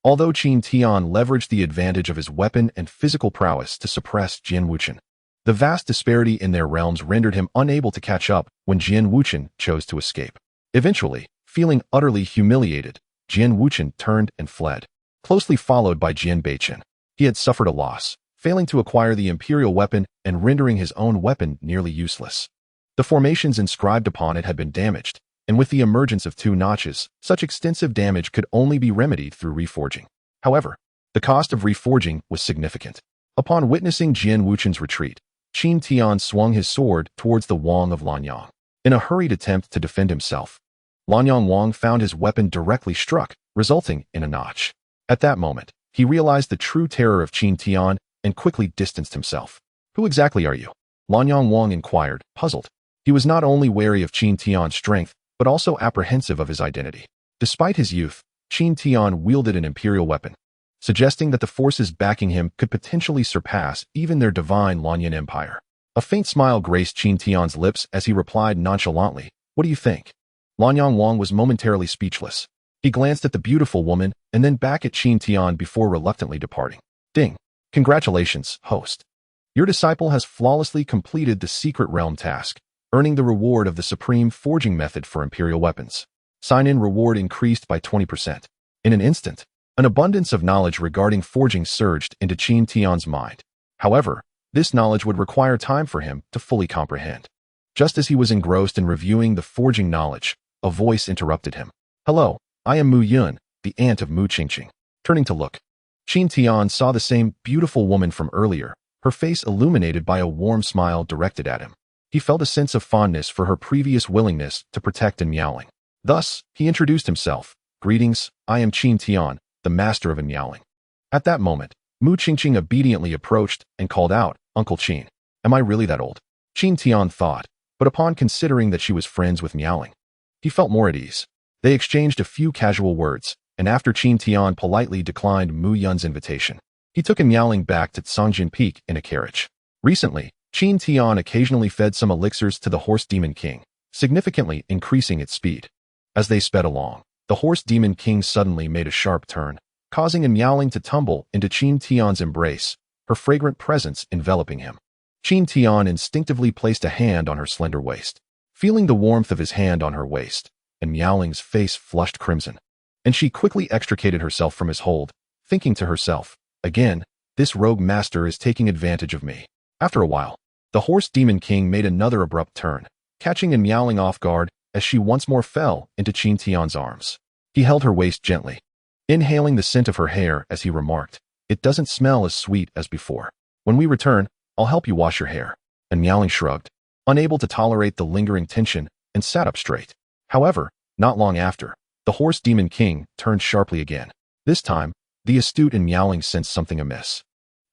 Although Qin Tian leveraged the advantage of his weapon and physical prowess to suppress Jian Wuchen, the vast disparity in their realms rendered him unable to catch up when Jian Wuchen chose to escape. Eventually, feeling utterly humiliated, Jian Wuchen turned and fled, closely followed by Jian Beichen. He had suffered a loss, failing to acquire the Imperial weapon and rendering his own weapon nearly useless. The formations inscribed upon it had been damaged, and with the emergence of two notches, such extensive damage could only be remedied through reforging. However, the cost of reforging was significant. Upon witnessing Jian Wuchen's retreat, Qin Tian swung his sword towards the Wang of Lanyang. In a hurried attempt to defend himself, Lanyang Wang found his weapon directly struck, resulting in a notch. At that moment, he realized the true terror of Qin Tian and quickly distanced himself. "Who exactly are you?" Lanyang Wang inquired, puzzled. He was not only wary of Qin Tian's strength, but also apprehensive of his identity. Despite his youth, Qin Tian wielded an Imperial weapon, suggesting that the forces backing him could potentially surpass even their divine Lanyan Empire. A faint smile graced Qin Tian's lips as he replied nonchalantly, "What do you think?" Lanyang Wang was momentarily speechless. He glanced at the beautiful woman and then back at Qin Tian before reluctantly departing. "Ding. Congratulations, host. Your disciple has flawlessly completed the Secret Realm task, earning the reward of the Supreme Forging Method for Imperial Weapons. Sign-in reward increased by 20%. In an instant, an abundance of knowledge regarding forging surged into Qin Tian's mind. However, this knowledge would require time for him to fully comprehend. Just as he was engrossed in reviewing the forging knowledge, a voice interrupted him. "Hello, I am Mu Yun, the aunt of Mu Qingqing." Turning to look, Qin Tian saw the same beautiful woman from earlier, her face illuminated by a warm smile directed at him. He felt a sense of fondness for her previous willingness to protect and Miaoling. Thus, he introduced himself. "Greetings, I am Qin Tian, the master of Miaoling." At that moment, Mu Qingqing obediently approached and called out, "Uncle Qin, am I really that old?" Qin Tian thought, but upon considering that she was friends with Miaoling, he felt more at ease. They exchanged a few casual words, and after Qin Tian politely declined Mu Yun's invitation, he took Miaoling back to Songjin Peak in a carriage. Recently, Qin Tian occasionally fed some elixirs to the Horse Demon King, significantly increasing its speed. As they sped along, the Horse Demon King suddenly made a sharp turn, causing Miaoling to tumble into Qin Tian's embrace, her fragrant presence enveloping him. Qin Tian instinctively placed a hand on her slender waist. Feeling the warmth of his hand on her waist, and Miaoling's face flushed crimson, and she quickly extricated herself from his hold, thinking to herself, "Again, this rogue master is taking advantage of me." After a while, The horse demon king made another abrupt turn, catching and meowing off guard as she once more fell into Qin Tian's arms. He held her waist gently, inhaling the scent of her hair as he remarked, "It doesn't smell as sweet as before. When we return, I'll help you wash your hair." And meowing shrugged, unable to tolerate the lingering tension, and sat up straight. However, not long after, the horse demon king turned sharply again. This time, the astute and meowing sensed something amiss.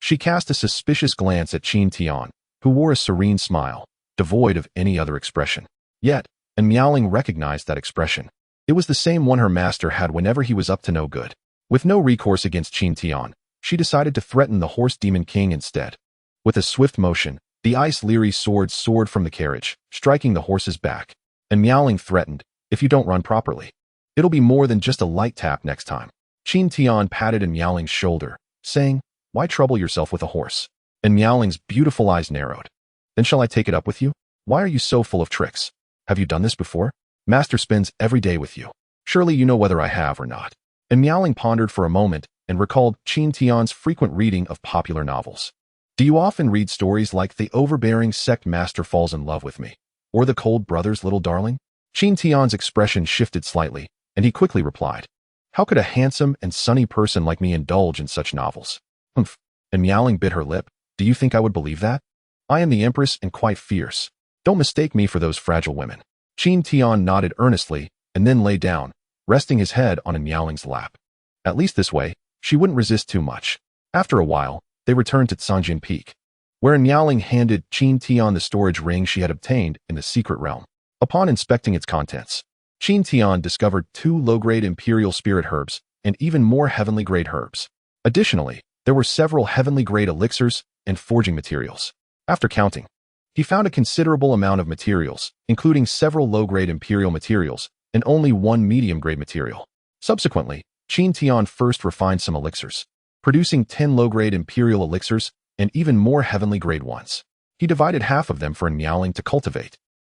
She cast a suspicious glance at Qin Tian, who wore a serene smile, devoid of any other expression. Yet, and meowing recognized that expression. It was the same one her master had whenever he was up to no good. With no recourse against Qin Tian, she decided to threaten the horse demon king instead. With a swift motion, the ice-leery sword soared from the carriage, striking the horse's back. And meowing threatened, "If you don't run properly, it'll be more than just a light tap next time." Qin Tian patted and meowing's shoulder, saying, "Why trouble yourself with a horse?" And meowing's beautiful eyes narrowed. "Then shall I take it up with you? Why are you so full of tricks? Have you done this before? Master spends every day with you. Surely you know whether I have or not." And meowing pondered for a moment and recalled Qin Tian's frequent reading of popular novels. "Do you often read stories like The Overbearing Sect Master Falls in Love with Me, or The Cold Brother's Little Darling?" Qin Tian's expression shifted slightly, and he quickly replied, "How could a handsome and sunny person like me indulge in such novels?" "Humph." And meowing bit her lip, "Do you think I would believe that? I am the empress and quite fierce. Don't mistake me for those fragile women." Qin Tian nodded earnestly and then lay down, resting his head on meowing's lap. At least this way, she wouldn't resist too much. After a while, they returned to Sanjin Peak, where meowing handed Qin Tian the storage ring she had obtained in the secret realm. Upon inspecting its contents, Qin Tian discovered 2 low-grade imperial spirit herbs and even more heavenly-grade herbs. Additionally, there were several heavenly-grade elixirs and forging materials. After counting, he found a considerable amount of materials, including several low-grade imperial materials and only 1 medium-grade material. Subsequently, Qin Tian first refined some elixirs, producing 10 low-grade imperial elixirs and even more heavenly-grade ones. He divided half of them for meowing to cultivate,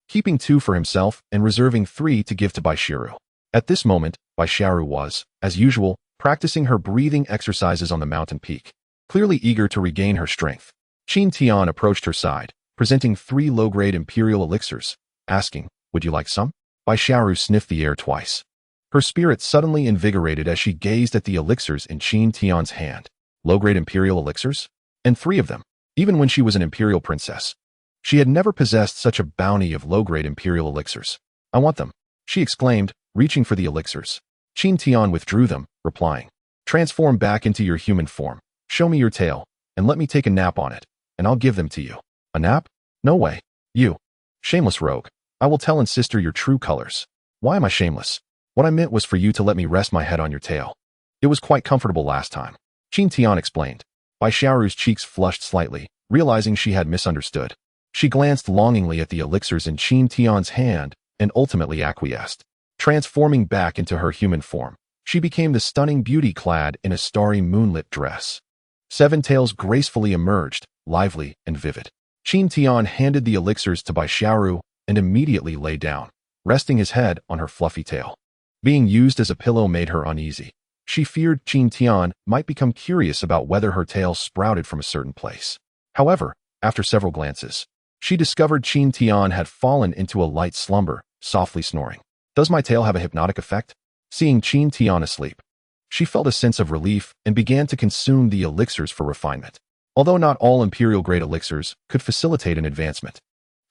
keeping 2 for himself and reserving 3 to give to Baishiru. At this moment, Baishiru was, as usual, practicing her breathing exercises on the mountain peak, clearly eager to regain her strength. Qin Tian approached her side, presenting 3 low-grade imperial elixirs, asking, "Would you like some?" Baishiru sniffed the air twice. Her spirit suddenly invigorated as she gazed at the elixirs in Qin Tian's hand. Low-grade imperial elixirs? And 3 of them, even when she was an imperial princess. She had never possessed such a bounty of low-grade imperial elixirs. "I want them," she exclaimed, reaching for the elixirs. Qin Tian withdrew them, replying, "Transform back into your human form, show me your tail, and let me take a nap on it, and I'll give them to you." "A nap? No way. You shameless rogue. I will tell and sister your true colors." "Why am I shameless? What I meant was for you to let me rest my head on your tail. It was quite comfortable last time," Qin Tian explained. Baishiru's cheeks flushed slightly, realizing she had misunderstood. She glanced longingly at the elixirs in Qin Tian's hand and ultimately acquiesced. Transforming back into her human form, she became the stunning beauty clad in a starry moonlit dress. 7 tails gracefully emerged, lively and vivid. Qin Tian handed the elixirs to Baishiru and immediately lay down, resting his head on her fluffy tail. Being used as a pillow made her uneasy. She feared Qin Tian might become curious about whether her tail sprouted from a certain place. However, after several glances, she discovered Qin Tian had fallen into a light slumber, softly snoring. "Does my tail have a hypnotic effect?" Seeing Qin Tian asleep, she felt a sense of relief and began to consume the elixirs for refinement. Although not all imperial-grade elixirs could facilitate an advancement,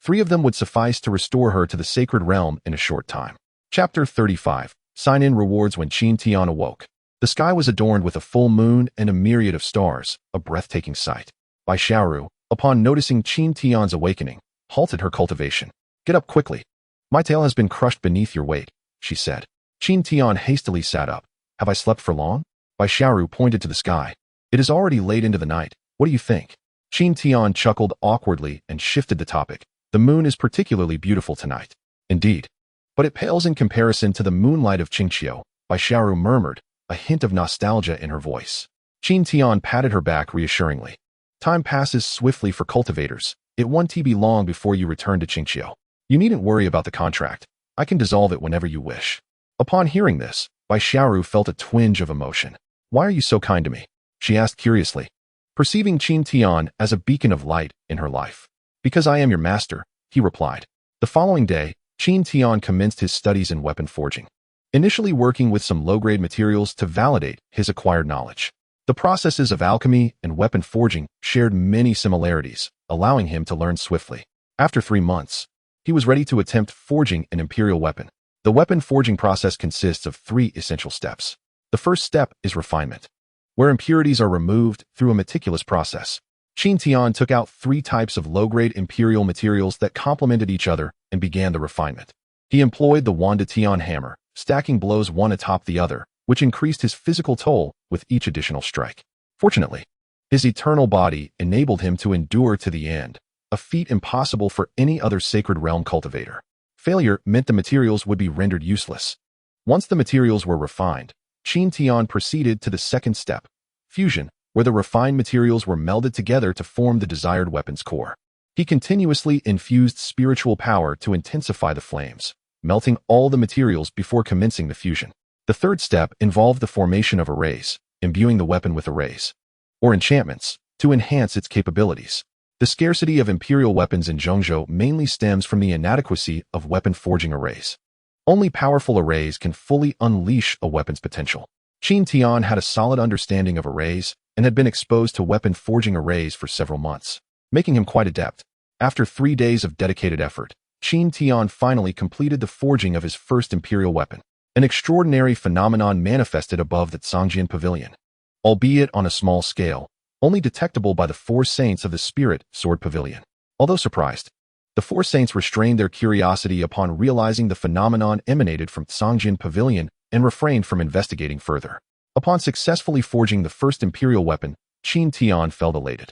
3 of them would suffice to restore her to the sacred realm in a short time. Chapter 35. Sign-in rewards. When Qin Tian awoke, the sky was adorned with a full moon and a myriad of stars, a breathtaking sight. Baishiru, upon noticing Qin Tian's awakening, halted her cultivation. "Get up quickly. My tail has been crushed beneath your weight," she said. Qin Tian hastily sat up. "Have I slept for long?" Baishiru pointed to the sky. "It is already late into the night. What do you think?" Qin Tian chuckled awkwardly and shifted the topic. "The moon is particularly beautiful tonight." "Indeed. But it pales in comparison to the moonlight of Qingqiu," Baishiru murmured, a hint of nostalgia in her voice. Qin Tian patted her back reassuringly. "Time passes swiftly for cultivators. It won't be long before you return to Qingqiu. You needn't worry about the contract. I can dissolve it whenever you wish." Upon hearing this, Baishiru felt a twinge of emotion. "Why are you so kind to me?" she asked curiously, perceiving Qin Tian as a beacon of light in her life. "Because I am your master," he replied. The following day, Qin Tian commenced his studies in weapon forging, initially working with some low-grade materials to validate his acquired knowledge. The processes of alchemy and weapon forging shared many similarities, allowing him to learn swiftly. After 3 months, he was ready to attempt forging an imperial weapon. The weapon forging process consists of 3 essential steps. The first step is refinement, where impurities are removed through a meticulous process. Qin Tian took out 3 types of low-grade imperial materials that complemented each other and began the refinement. He employed the Wanda Tian hammer, stacking blows one atop the other, which increased his physical toll with each additional strike. Fortunately, his eternal body enabled him to endure to the end, a feat impossible for any other sacred realm cultivator. Failure meant the materials would be rendered useless. Once the materials were refined, Qin Tian proceeded to the second step, fusion, where the refined materials were melded together to form the desired weapon's core. He continuously infused spiritual power to intensify the flames, melting all the materials before commencing the fusion. The third step involved the formation of arrays, imbuing the weapon with arrays, or enchantments, to enhance its capabilities. The scarcity of imperial weapons in Zhongzhou mainly stems from the inadequacy of weapon forging arrays. Only powerful arrays can fully unleash a weapon's potential. Qin Tian had a solid understanding of arrays and had been exposed to weapon forging arrays for several months, making him quite adept. After 3 days of dedicated effort, Qin Tian finally completed the forging of his first imperial weapon. An extraordinary phenomenon manifested above the Zhangjian Pavilion, albeit on a small scale, only detectable by the 4 saints of the Spirit Sword Pavilion. Although surprised, the 4 saints restrained their curiosity upon realizing the phenomenon emanated from Zhangjian Pavilion and refrained from investigating further. Upon successfully forging the first imperial weapon, Qin Tian felt elated.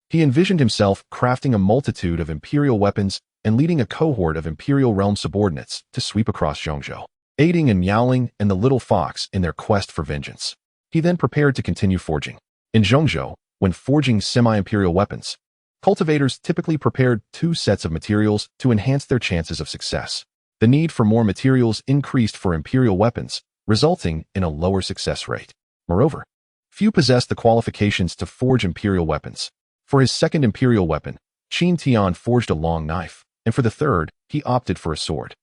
He envisioned himself crafting a multitude of imperial weapons and leading a cohort of imperial realm subordinates to sweep across Zhongzhou, aiding in Miaoling and the Little Fox in their quest for vengeance. He then prepared to continue forging. In Zhongzhou, when forging semi-imperial weapons, cultivators typically prepared 2 sets of materials to enhance their chances of success. The need for more materials increased for imperial weapons, resulting in a lower success rate. Moreover, few possessed the qualifications to forge imperial weapons. For his second imperial weapon, Qin Tian forged a long knife, and for the third, he opted for a sword.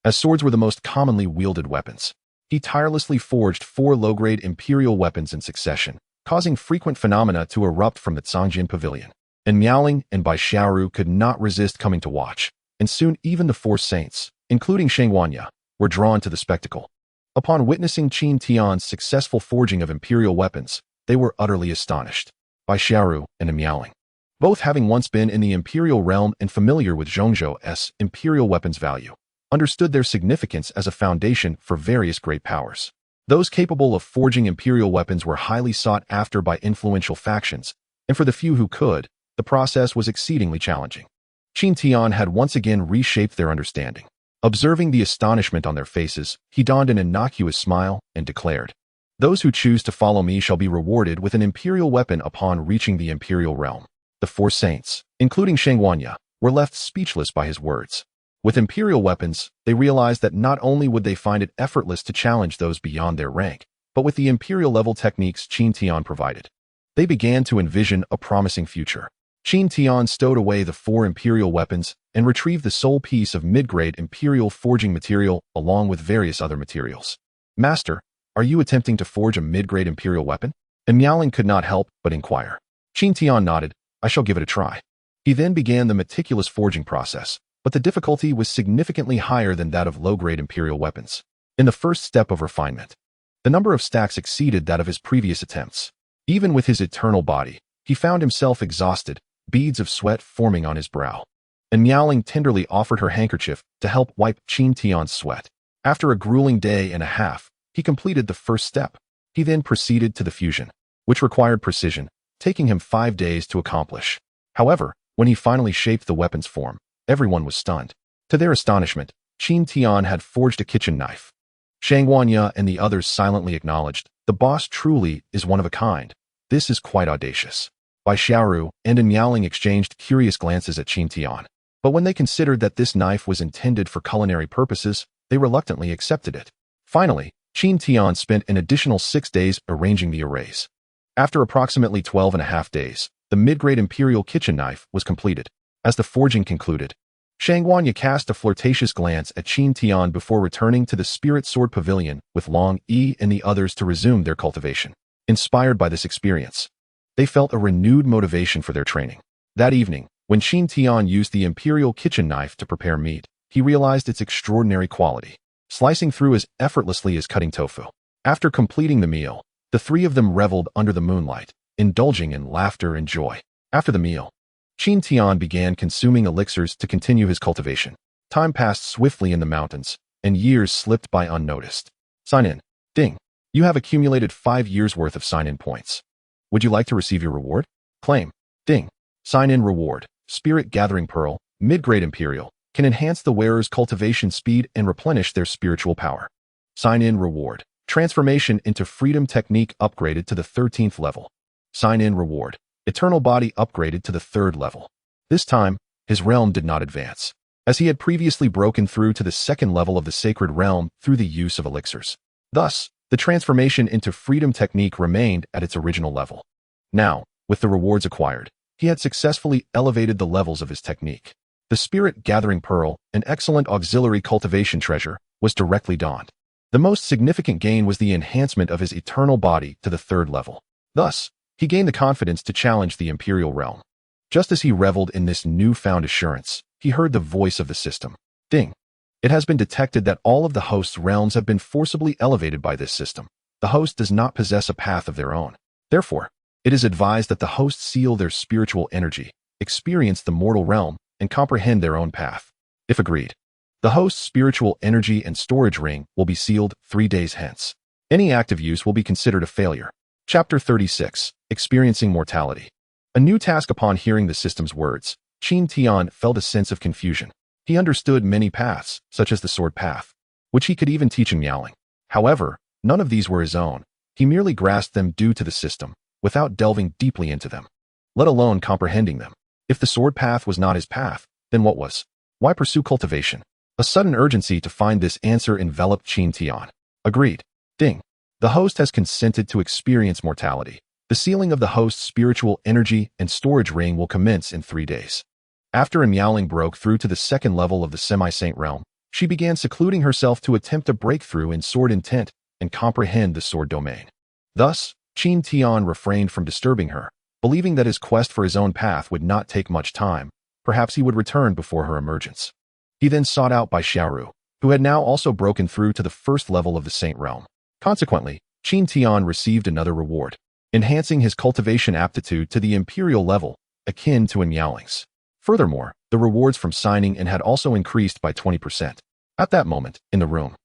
As swords were the most commonly wielded weapons, he tirelessly forged 4 low-grade imperial weapons in succession, causing frequent phenomena to erupt from the Zhangjian Pavilion. And Miaoling and Bai Xiaoru could not resist coming to watch, and soon even the 4 saints, including Sheng Wanya, were drawn to the spectacle. Upon witnessing Qin Tian's successful forging of imperial weapons, they were utterly astonished. Bai Xiaoru and Miaoling, both having once been in the imperial realm and familiar with Zhongzhou's imperial weapons value, understood their significance as a foundation for various great powers. Those capable of forging imperial weapons were highly sought after by influential factions, and for the few who could, the process was exceedingly challenging. Qin Tian had once again reshaped their understanding. Observing the astonishment on their faces, he donned an innocuous smile and declared, "Those who choose to follow me shall be rewarded with an imperial weapon upon reaching the imperial realm." The 4 saints, including Sheng Wanya, were left speechless by his words. With imperial weapons, they realized that not only would they find it effortless to challenge those beyond their rank, but with the imperial-level techniques Qin Tian provided, they began to envision a promising future. Qin Tian stowed away the 4 imperial weapons and retrieved the sole piece of mid-grade imperial forging material along with various other materials. "Master, are you attempting to forge a mid-grade imperial weapon?" And Miaoling could not help but inquire. Qin Tian nodded. "I shall give it a try." He then began the meticulous forging process, but the difficulty was significantly higher than that of low-grade imperial weapons. In the first step of refinement, the number of stacks exceeded that of his previous attempts. Even with his eternal body, he found himself exhausted, beads of sweat forming on his brow. And Miaoling tenderly offered her handkerchief to help wipe Qin Tian's sweat. After a grueling day and a half, he completed the first step. He then proceeded to the fusion, which required precision, taking him 5 days to accomplish. However, when he finally shaped the weapon's form, everyone was stunned. To their astonishment, Qin Tian had forged a kitchen knife. Sheng Wanya and the others silently acknowledged, "The boss truly is one of a kind. This is quite audacious." Bai Xiaoru and Miaoling exchanged curious glances at Qin Tian, but when they considered that this knife was intended for culinary purposes, they reluctantly accepted it. Finally, Qin Tian spent an additional 6 days arranging the arrays. After approximately 12.5 days, the mid-grade imperial kitchen knife was completed. As the forging concluded, Shangguanya cast a flirtatious glance at Qin Tian before returning to the Spirit Sword Pavilion with Long Yi and the others to resume their cultivation. Inspired by this experience, they felt a renewed motivation for their training. That evening, when Qin Tian used the imperial kitchen knife to prepare meat, he realized its extraordinary quality, slicing through as effortlessly as cutting tofu. After completing the meal, the three of them reveled under the moonlight, indulging in laughter and joy. After the meal, Qin Tian began consuming elixirs to continue his cultivation. Time passed swiftly in the mountains, and years slipped by unnoticed. Sign in. Ding. You have accumulated 5 years' worth of sign-in points. Would you like to receive your reward? Claim. Ding. Sign-in reward. Spirit Gathering Pearl, mid-grade Imperial, can enhance the wearer's cultivation speed and replenish their spiritual power. Sign-in reward. Transformation into Freedom Technique upgraded to the 13th level. Sign-in reward. Eternal Body upgraded to the 3rd level. This time, his realm did not advance, as he had previously broken through to the 2nd level of the Sacred Realm through the use of elixirs. Thus, the transformation into Freedom Technique remained at its original level. Now, with the rewards acquired, he had successfully elevated the levels of his technique. The Spirit Gathering Pearl, an excellent auxiliary cultivation treasure, was directly donned. The most significant gain was the enhancement of his Eternal Body to the 3rd level. Thus, he gained the confidence to challenge the Imperial Realm. Just as he reveled in this newfound assurance, he heard the voice of the system. Ding. It has been detected that all of the host's realms have been forcibly elevated by this system. The host does not possess a path of their own. Therefore, it is advised that the hosts seal their spiritual energy, experience the mortal realm, and comprehend their own path. If agreed, the host's spiritual energy and storage ring will be sealed 3 days hence. Any active use will be considered a failure. Chapter 36. Experiencing Mortality. A new task. Upon hearing the system's words, Qin Tian felt a sense of confusion. He understood many paths, such as the sword path, which he could even teach in Miaoling. However, none of these were his own. He merely grasped them due to the system, without delving deeply into them, let alone comprehending them. If the sword path was not his path, then what was? Why pursue cultivation? A sudden urgency to find this answer enveloped Qin Tian. Agreed. Ding. The host has consented to experience mortality. The sealing of the host's spiritual energy and storage ring will commence in 3 days. After Miaoling broke through to the 2nd level of the semi-saint realm, she began secluding herself to attempt a breakthrough in sword intent and comprehend the sword domain. Thus, Qin Tian refrained from disturbing her, believing that his quest for his own path would not take much time. Perhaps he would return before her emergence. He then sought out Bai Xiaoru, who had now also broken through to the 1st level of the saint realm. Consequently, Qin Tian received another reward, enhancing his cultivation aptitude to the imperial level, akin to Miaoling's. Furthermore, the rewards from signing in had also increased by 20%. At that moment, in the room,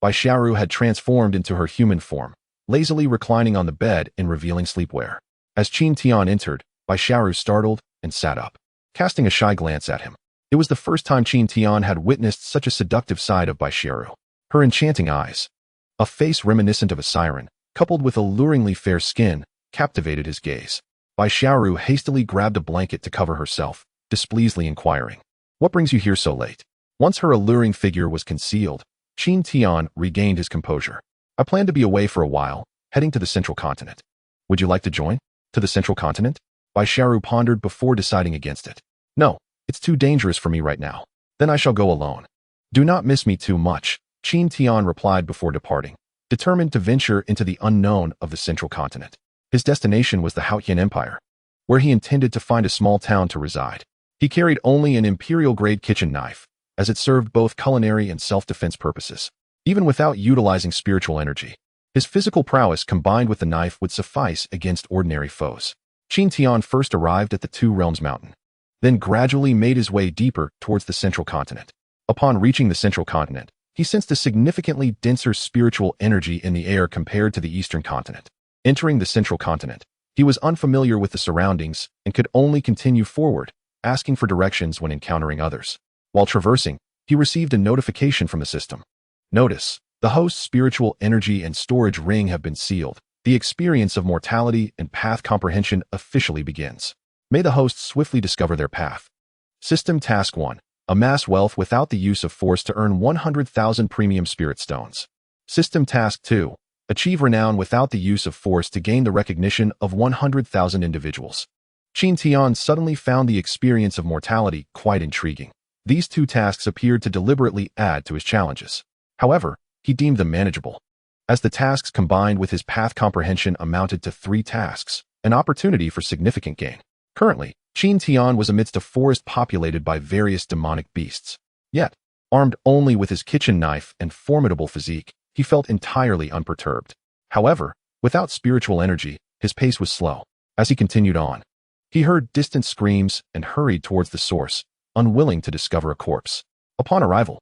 Bai Xiaoru had transformed into her human form, lazily reclining on the bed in revealing sleepwear. As Qin Tian entered, Bai Xiaoru startled and sat up, casting a shy glance at him. It was the first time Qin Tian had witnessed such a seductive side of Bai Xiaoru. Her enchanting eyes, a face reminiscent of a siren, coupled with alluringly fair skin, captivated his gaze. Bai Xiaoru hastily grabbed a blanket to cover herself, displeasedly inquiring, "What brings you here so late?" Once her alluring figure was concealed, Qin Tian regained his composure. "I plan to be away for a while, heading to the central continent. Would you like to join? To the central continent?" Bai Xiaoru pondered before deciding against it. "No, it's too dangerous for me right now. Then I shall go alone." "Do not miss me too much," Qin Tian replied before departing, determined to venture into the unknown of the central continent. His destination was the Haotian Empire, where he intended to find a small town to reside. He carried only an imperial-grade kitchen knife, as it served both culinary and self-defense purposes. Even without utilizing spiritual energy, his physical prowess combined with the knife would suffice against ordinary foes. Qin Tian first arrived at the Two Realms Mountain, then gradually made his way deeper towards the central continent. Upon reaching the central continent, he sensed a significantly denser spiritual energy in the air compared to the eastern continent. Entering the central continent, he was unfamiliar with the surroundings and could only continue forward, asking for directions when encountering others. While traversing, he received a notification from the system. Notice, the host's spiritual energy and storage ring have been sealed. The experience of mortality and path comprehension officially begins. May the hosts swiftly discover their path. System Task 1. Amass wealth without the use of force to earn 100,000 premium spirit stones. System Task 2. Achieve renown without the use of force to gain the recognition of 100,000 individuals. Qin Tian suddenly found the experience of mortality quite intriguing. These two tasks appeared to deliberately add to his challenges. However, he deemed them manageable. As the tasks combined with his path comprehension amounted to 3 tasks, an opportunity for significant gain. Currently, Qin Tian was amidst a forest populated by various demonic beasts. Yet, armed only with his kitchen knife and formidable physique, he felt entirely unperturbed. However, without spiritual energy, his pace was slow. As he continued on, he heard distant screams and hurried towards the source, unwilling to discover a corpse. Upon arrival,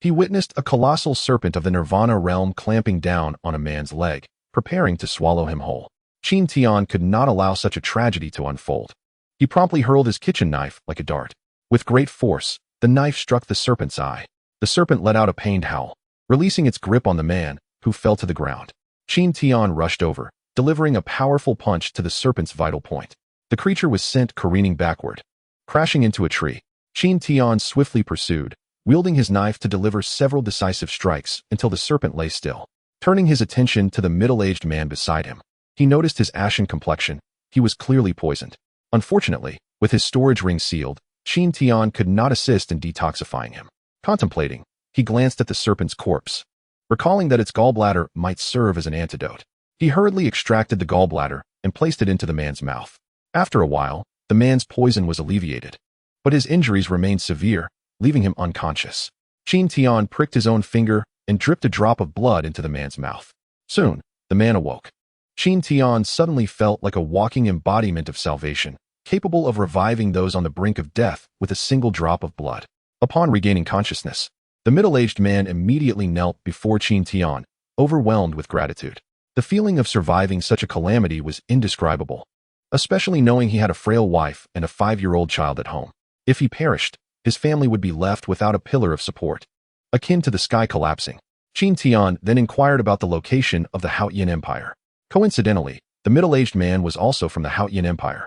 he witnessed a colossal serpent of the Nirvana realm clamping down on a man's leg, preparing to swallow him whole. Qin Tian could not allow such a tragedy to unfold. He promptly hurled his kitchen knife like a dart. With great force, the knife struck the serpent's eye. The serpent let out a pained howl, releasing its grip on the man, who fell to the ground. Qin Tian rushed over, delivering a powerful punch to the serpent's vital point. The creature was sent careening backward, crashing into a tree. Qin Tian swiftly pursued, wielding his knife to deliver several decisive strikes until the serpent lay still. Turning his attention to the middle-aged man beside him, he noticed his ashen complexion. He was clearly poisoned. Unfortunately, with his storage ring sealed, Qin Tian could not assist in detoxifying him. Contemplating, he glanced at the serpent's corpse. Recalling that its gallbladder might serve as an antidote, he hurriedly extracted the gallbladder and placed it into the man's mouth. After a while, the man's poison was alleviated, but his injuries remained severe, leaving him unconscious. Qin Tian pricked his own finger and dripped a drop of blood into the man's mouth. Soon, the man awoke. Qin Tian suddenly felt like a walking embodiment of salvation, capable of reviving those on the brink of death with a single drop of blood. Upon regaining consciousness, the middle-aged man immediately knelt before Qin Tian, overwhelmed with gratitude. The feeling of surviving such a calamity was indescribable, especially knowing he had a frail wife and a 5-year-old child at home. If he perished, his family would be left without a pillar of support, akin to the sky collapsing. Qin Tian then inquired about the location of the Haotian Empire. Coincidentally, the middle-aged man was also from the Haotian Empire,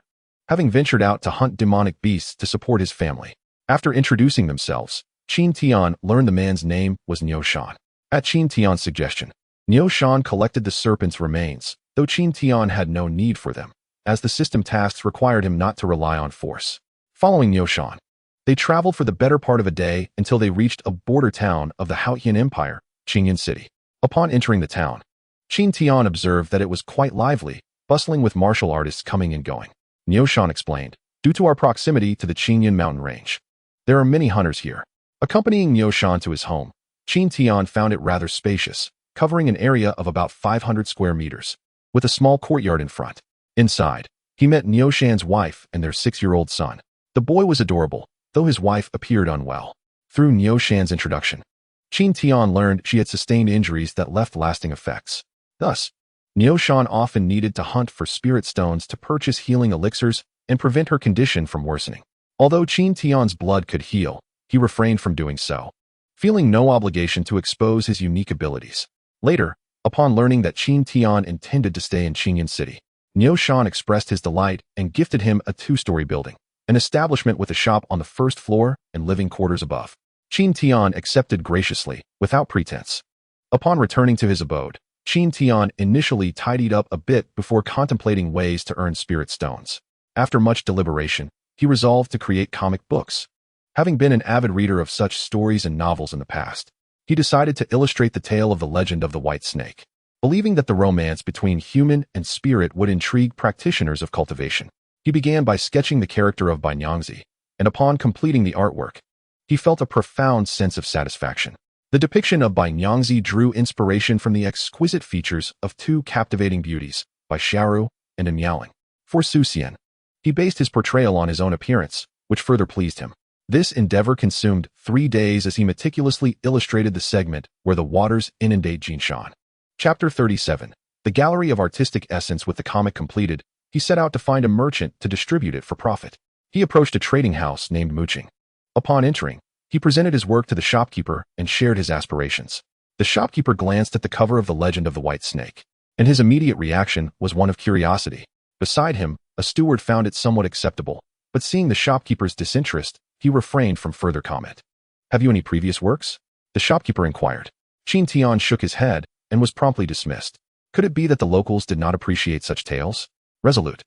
having ventured out to hunt demonic beasts to support his family. After introducing themselves, Qin Tian learned the man's name was Niu Shan. At Qin Tian's suggestion, Niu Shan collected the serpent's remains, though Qin Tian had no need for them, as the system tasks required him not to rely on force. Following Niu Shan, they traveled for the better part of a day until they reached a border town of the Haotian Empire, Qingyan City. Upon entering the town, Qin Tian observed that it was quite lively, bustling with martial artists coming and going. Niu Shan explained, "Due to our proximity to the Qingyan mountain range, there are many hunters here." Accompanying Niu Shan to his home, Qin Tian found it rather spacious, covering an area of about 500 square meters, with a small courtyard in front. Inside, he met Niu Shan's wife and their 6-year-old son. The boy was adorable, though his wife appeared unwell. Through Niu Shan's introduction, Qin Tian learned she had sustained injuries that left lasting effects. Thus, Niu Shan often needed to hunt for spirit stones to purchase healing elixirs and prevent her condition from worsening. Although Qin Tian's blood could heal, he refrained from doing so, feeling no obligation to expose his unique abilities. Later, upon learning that Qin Tian intended to stay in Qingyan City, Niu Shan expressed his delight and gifted him a 2-story building, an establishment with a shop on the 1st floor and living quarters above. Qin Tian accepted graciously, without pretense. Upon returning to his abode, Qin Tian initially tidied up a bit before contemplating ways to earn spirit stones. After much deliberation, he resolved to create comic books. Having been an avid reader of such stories and novels in the past, he decided to illustrate the tale of the legend of the White Snake. Believing that the romance between human and spirit would intrigue practitioners of cultivation, he began by sketching the character of Banyangzi, and upon completing the artwork, he felt a profound sense of satisfaction. The depiction of Banyangzi drew inspiration from the exquisite features of 2 captivating beauties, by Xiaoru and Miaoling. For Su Xian, he based his portrayal on his own appearance, which further pleased him. This endeavor consumed 3 days as he meticulously illustrated the segment where the waters inundate Jinshan. Chapter 37. The Gallery of Artistic Essence. With the comic completed, he set out to find a merchant to distribute it for profit. He approached a trading house named Muqing. Upon entering, he presented his work to the shopkeeper and shared his aspirations. The shopkeeper glanced at the cover of The Legend of the White Snake, and his immediate reaction was one of curiosity. Beside him, a steward found it somewhat acceptable, but seeing the shopkeeper's disinterest, he refrained from further comment. "Have you any previous works?" the shopkeeper inquired. Qin Tian shook his head and was promptly dismissed. Could it be that the locals did not appreciate such tales? Resolute,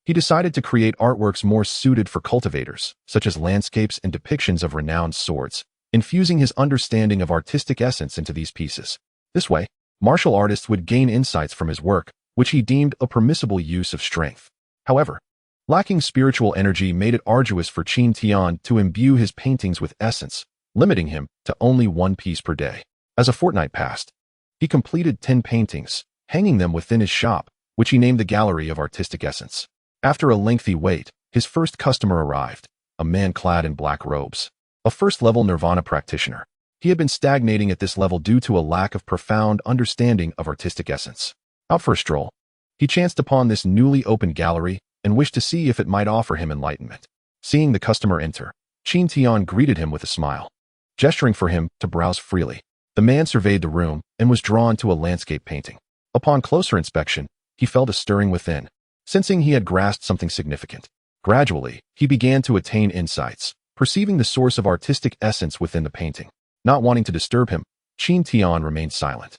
He decided to create artworks more suited for cultivators, such as landscapes and depictions of renowned swords, infusing his understanding of artistic essence into these pieces. This way, martial artists would gain insights from his work, which he deemed a permissible use of strength. However, lacking spiritual energy made it arduous for Qin Tian to imbue his paintings with essence, limiting him to only one piece per day. As a fortnight passed, he completed 10 paintings, hanging them within his shop, which he named the Gallery of Artistic Essence. After a lengthy wait, his first customer arrived, a man clad in black robes, a first-level nirvana practitioner. He had been stagnating at this level due to a lack of profound understanding of artistic essence. Out for a stroll, he chanced upon this newly opened gallery and wished to see if it might offer him enlightenment. Seeing the customer enter, Qin Tian greeted him with a smile. Gesturing for him to browse freely, the man surveyed the room and was drawn to a landscape painting. Upon closer inspection, he felt a stirring within, sensing he had grasped something significant. Gradually, he began to attain insights, perceiving the source of artistic essence within the painting. Not wanting to disturb him, Qin Tian remained silent.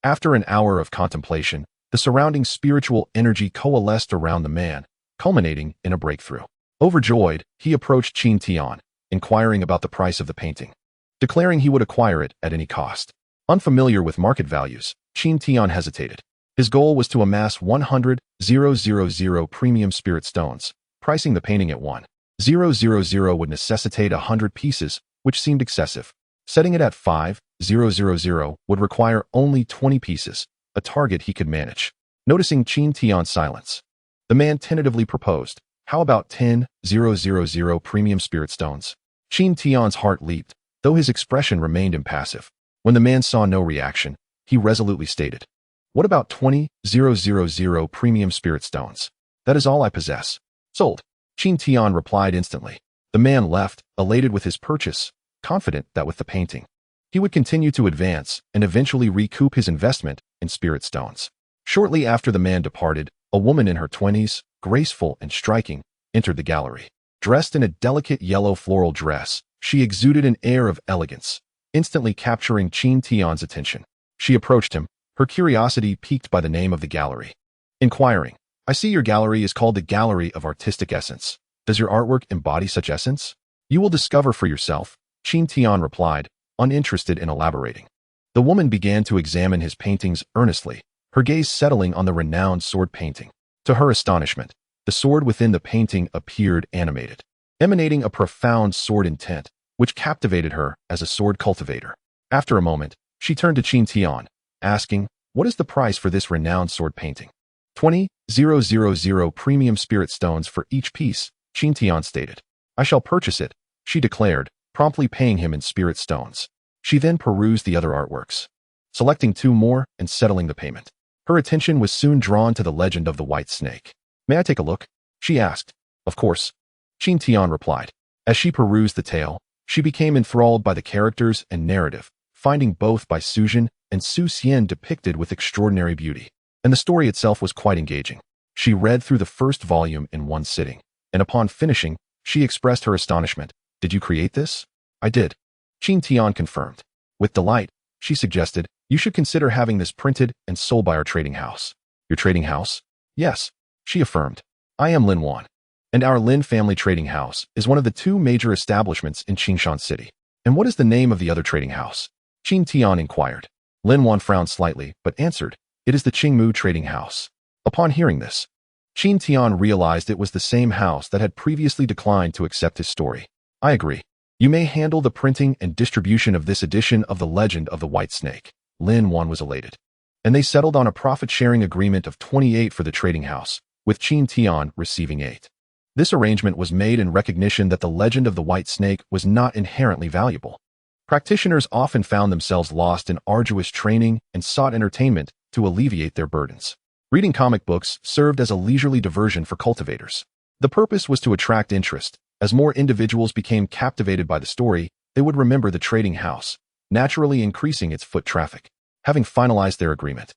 After an hour of contemplation, the surrounding spiritual energy coalesced around the man, culminating in a breakthrough. Overjoyed, he approached Qin Tian, inquiring about the price of the painting, declaring he would acquire it at any cost. Unfamiliar with market values, Qin Tian hesitated. His goal was to amass 100,000 premium spirit stones, pricing the painting at 1,000 would necessitate 100 pieces, which seemed excessive. Setting it at 5,000 would require only 20 pieces, a target he could manage. Noticing Qin Tian's silence, the man tentatively proposed, "How about 10,000 premium spirit stones?" Qin Tian's heart leaped, though his expression remained impassive. When the man saw no reaction, he resolutely stated, "What about 20,000 premium spirit stones? That is all I possess." "Sold." Qin Tian replied instantly. The man left, elated with his purchase, confident that with the painting, he would continue to advance and eventually recoup his investment in spirit stones. Shortly after the man departed, a woman in her 20s, graceful and striking, entered the gallery. Dressed in a delicate yellow floral dress, she exuded an air of elegance, instantly capturing Qin Tian's attention. She approached him, her curiosity piqued by the name of the gallery. Inquiring, "I see your gallery is called the Gallery of Artistic Essence. Does your artwork embody such essence?" "You will discover for yourself," Qin Tian replied, uninterested in elaborating. The woman began to examine his paintings earnestly, her gaze settling on the renowned sword painting. To her astonishment, the sword within the painting appeared animated, emanating a profound sword intent, which captivated her as a sword cultivator. After a moment, she turned to Qin Tian, asking, "What is the price for this renowned sword painting?" 20,000 premium spirit stones for each piece, Qin Tian stated. "I shall purchase it," she declared, promptly paying him in spirit stones. She then perused the other artworks, selecting 2 more and settling the payment. Her attention was soon drawn to the legend of the white snake. "May I take a look?" she asked. "Of course," Qin Tian replied. As she perused the tale, she became enthralled by the characters and narrative, finding both Bai Suzhen and Su Xian depicted with extraordinary beauty. And the story itself was quite engaging. She read through the first volume in one sitting, and upon finishing, she expressed her astonishment. "Did you create this?" "I did," Qin Tian confirmed. With delight, she suggested, "You should consider having this printed and sold by our trading house." "Your trading house?" "Yes," she affirmed. "I am Lin Wan, and our Lin family trading house is one of the 2 major establishments in Qingshan City." "And what is the name of the other trading house?" Qin Tian inquired. Lin Wan frowned slightly, but answered, "It is the Qingmu Trading House." Upon hearing this, Qin Tian realized it was the same house that had previously declined to accept his story. "I agree. You may handle the printing and distribution of this edition of The Legend of the White Snake." Lin Wan was elated, and they settled on a profit-sharing agreement of 28 for the trading house, with Qin Tian receiving 8. This arrangement was made in recognition that The Legend of the White Snake was not inherently valuable. Practitioners often found themselves lost in arduous training and sought entertainment to alleviate their burdens. Reading comic books served as a leisurely diversion for cultivators. The purpose was to attract interest. As more individuals became captivated by the story, they would remember the trading house, naturally increasing its foot traffic. Having finalized their agreement,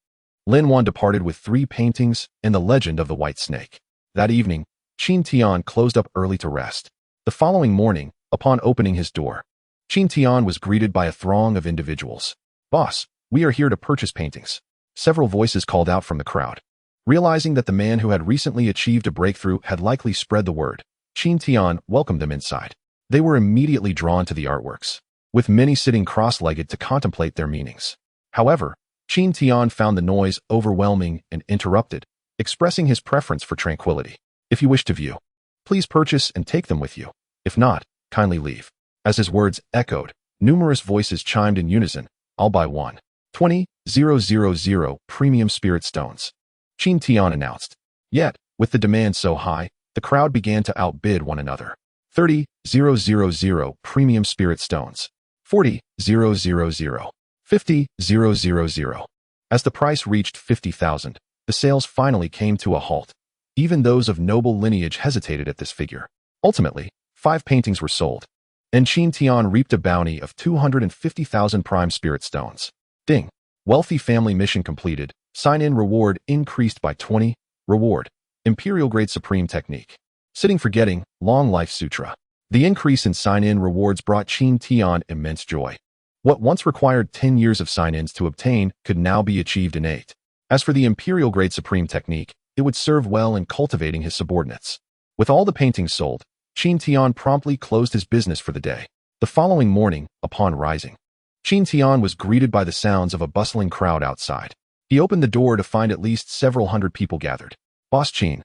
Lin Wan departed with 3 paintings and The Legend of the White Snake. That evening, Qin Tian closed up early to rest. The following morning, upon opening his door, Qin Tian was greeted by a throng of individuals. "Boss, we are here to purchase paintings." Several voices called out from the crowd. Realizing that the man who had recently achieved a breakthrough had likely spread the word, Qin Tian welcomed them inside. They were immediately drawn to the artworks, with many sitting cross-legged to contemplate their meanings. However, Qin Tian found the noise overwhelming and interrupted, expressing his preference for tranquility. If you wish to view, please purchase and take them with you. If not, kindly leave. As his words echoed, numerous voices chimed in unison. I'll buy one. 20,000 premium spirit stones. Qin Tian announced. Yet, with the demand so high, the crowd began to outbid one another. 30,000 premium spirit stones. 40,000. 50,000. As the price reached 50,000, the sales finally came to a halt. Even those of noble lineage hesitated at this figure. Ultimately, 5 paintings were sold, and Qin Tian reaped a bounty of 250,000 prime spirit stones. Ding. Wealthy family mission completed. Sign-in reward increased by 20. Reward. Imperial Grade Supreme Technique. Sitting Forgetting, Long Life Sutra. The increase in sign-in rewards brought Qin Tian immense joy. What once required 10 years of sign-ins to obtain could now be achieved in 8. As for the Imperial Grade Supreme Technique, it would serve well in cultivating his subordinates. With all the paintings sold, Qin Tian promptly closed his business for the day. The following morning, upon rising, Qin Tian was greeted by the sounds of a bustling crowd outside. He opened the door to find at least several hundred people gathered. Boss Qin,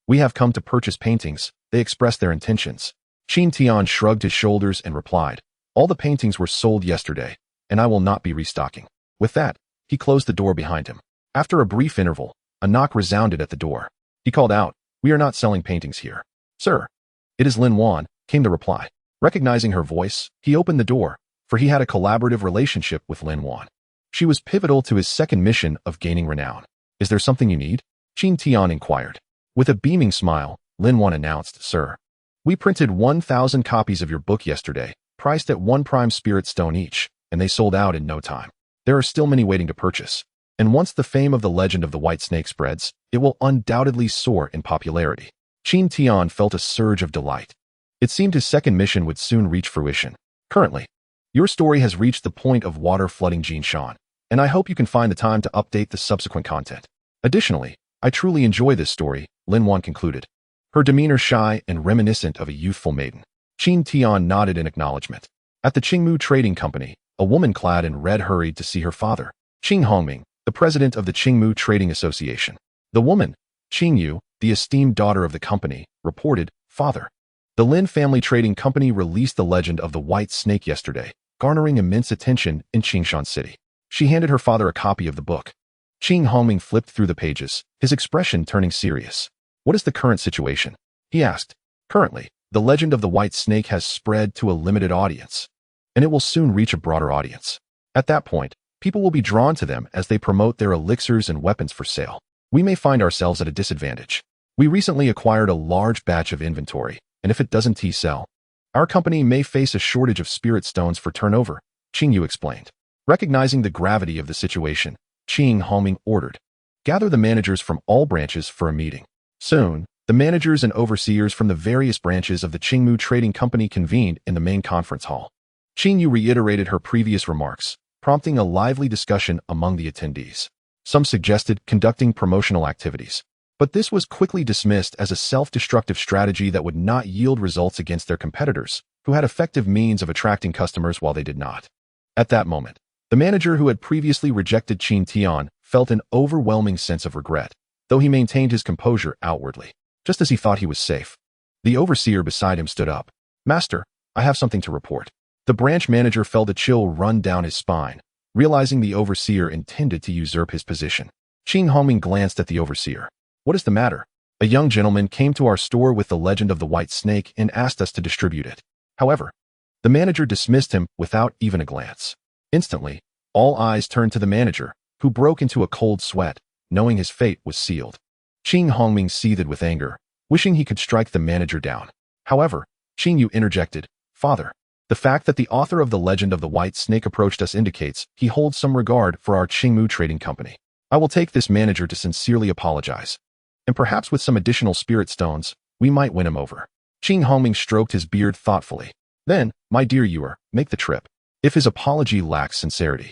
we have come to purchase paintings. They expressed their intentions. Qin Tian shrugged his shoulders and replied, all the paintings were sold yesterday, and I will not be restocking. With that, he closed the door behind him. After a brief interval, a knock resounded at the door. He called out, we are not selling paintings here. Sir, it is Lin Wan, came the reply. Recognizing her voice, he opened the door, for he had a collaborative relationship with Lin Wan. She was pivotal to his second mission of gaining renown. Is there something you need? Qin Tian inquired. With a beaming smile, Lin Wan announced, Sir, we printed 1,000 copies of your book yesterday, priced at 1 prime spirit stone each, and they sold out in no time. There are still many waiting to purchase. And once the fame of the legend of the white snake spreads, it will undoubtedly soar in popularity. Qin Tian felt a surge of delight. It seemed his second mission would soon reach fruition. Currently, your story has reached the point of water flooding Jinshan, and I hope you can find the time to update the subsequent content. Additionally, I truly enjoy this story, Lin Wan concluded, her demeanor shy and reminiscent of a youthful maiden. Qin Tian nodded in acknowledgement. At the Qingmu Trading Company, a woman clad in red hurried to see her father, Qing Hongming, the president of the Qingmu Trading Association. The woman, Qing Yu, the esteemed daughter of the company, reported, Father, the Lin family trading company released the legend of the white snake yesterday, garnering immense attention in Qingshan City. She handed her father a copy of the book. Qing Hongming flipped through the pages, his expression turning serious. What is the current situation? He asked. Currently, the legend of the white snake has spread to a limited audience, and it will soon reach a broader audience. At that point, people will be drawn to them as they promote their elixirs and weapons for sale. We may find ourselves at a disadvantage. We recently acquired a large batch of inventory, and if it doesn't sell, our company may face a shortage of spirit stones for turnover, Qing Yu explained. Recognizing the gravity of the situation, Qing Hongming ordered, gather the managers from all branches for a meeting. Soon, the managers and overseers from the various branches of the Qingmu Trading Company convened in the main conference hall. Qing Yu reiterated her previous remarks, prompting a lively discussion among the attendees. Some suggested conducting promotional activities, but this was quickly dismissed as a self-destructive strategy that would not yield results against their competitors, who had effective means of attracting customers while they did not. At that moment, the manager who had previously rejected Qin Tian felt an overwhelming sense of regret, though he maintained his composure outwardly. Just as he thought he was safe, the overseer beside him stood up. Master, I have something to report. The branch manager felt a chill run down his spine, realizing the overseer intended to usurp his position. Qing Hongming glanced at the overseer. What is the matter? A young gentleman came to our store with the legend of the white snake and asked us to distribute it. However, the manager dismissed him without even a glance. Instantly, all eyes turned to the manager, who broke into a cold sweat, knowing his fate was sealed. Qing Hongming seethed with anger, wishing he could strike the manager down. However, Qing Yu interjected, Father, the fact that the author of the legend of the white snake approached us indicates he holds some regard for our Qingmu Trading Company. I will take this manager to sincerely apologize. And perhaps with some additional spirit stones, we might win him over. Qing Hongming stroked his beard thoughtfully. Then, my dear Yuer, make the trip. If his apology lacks sincerity,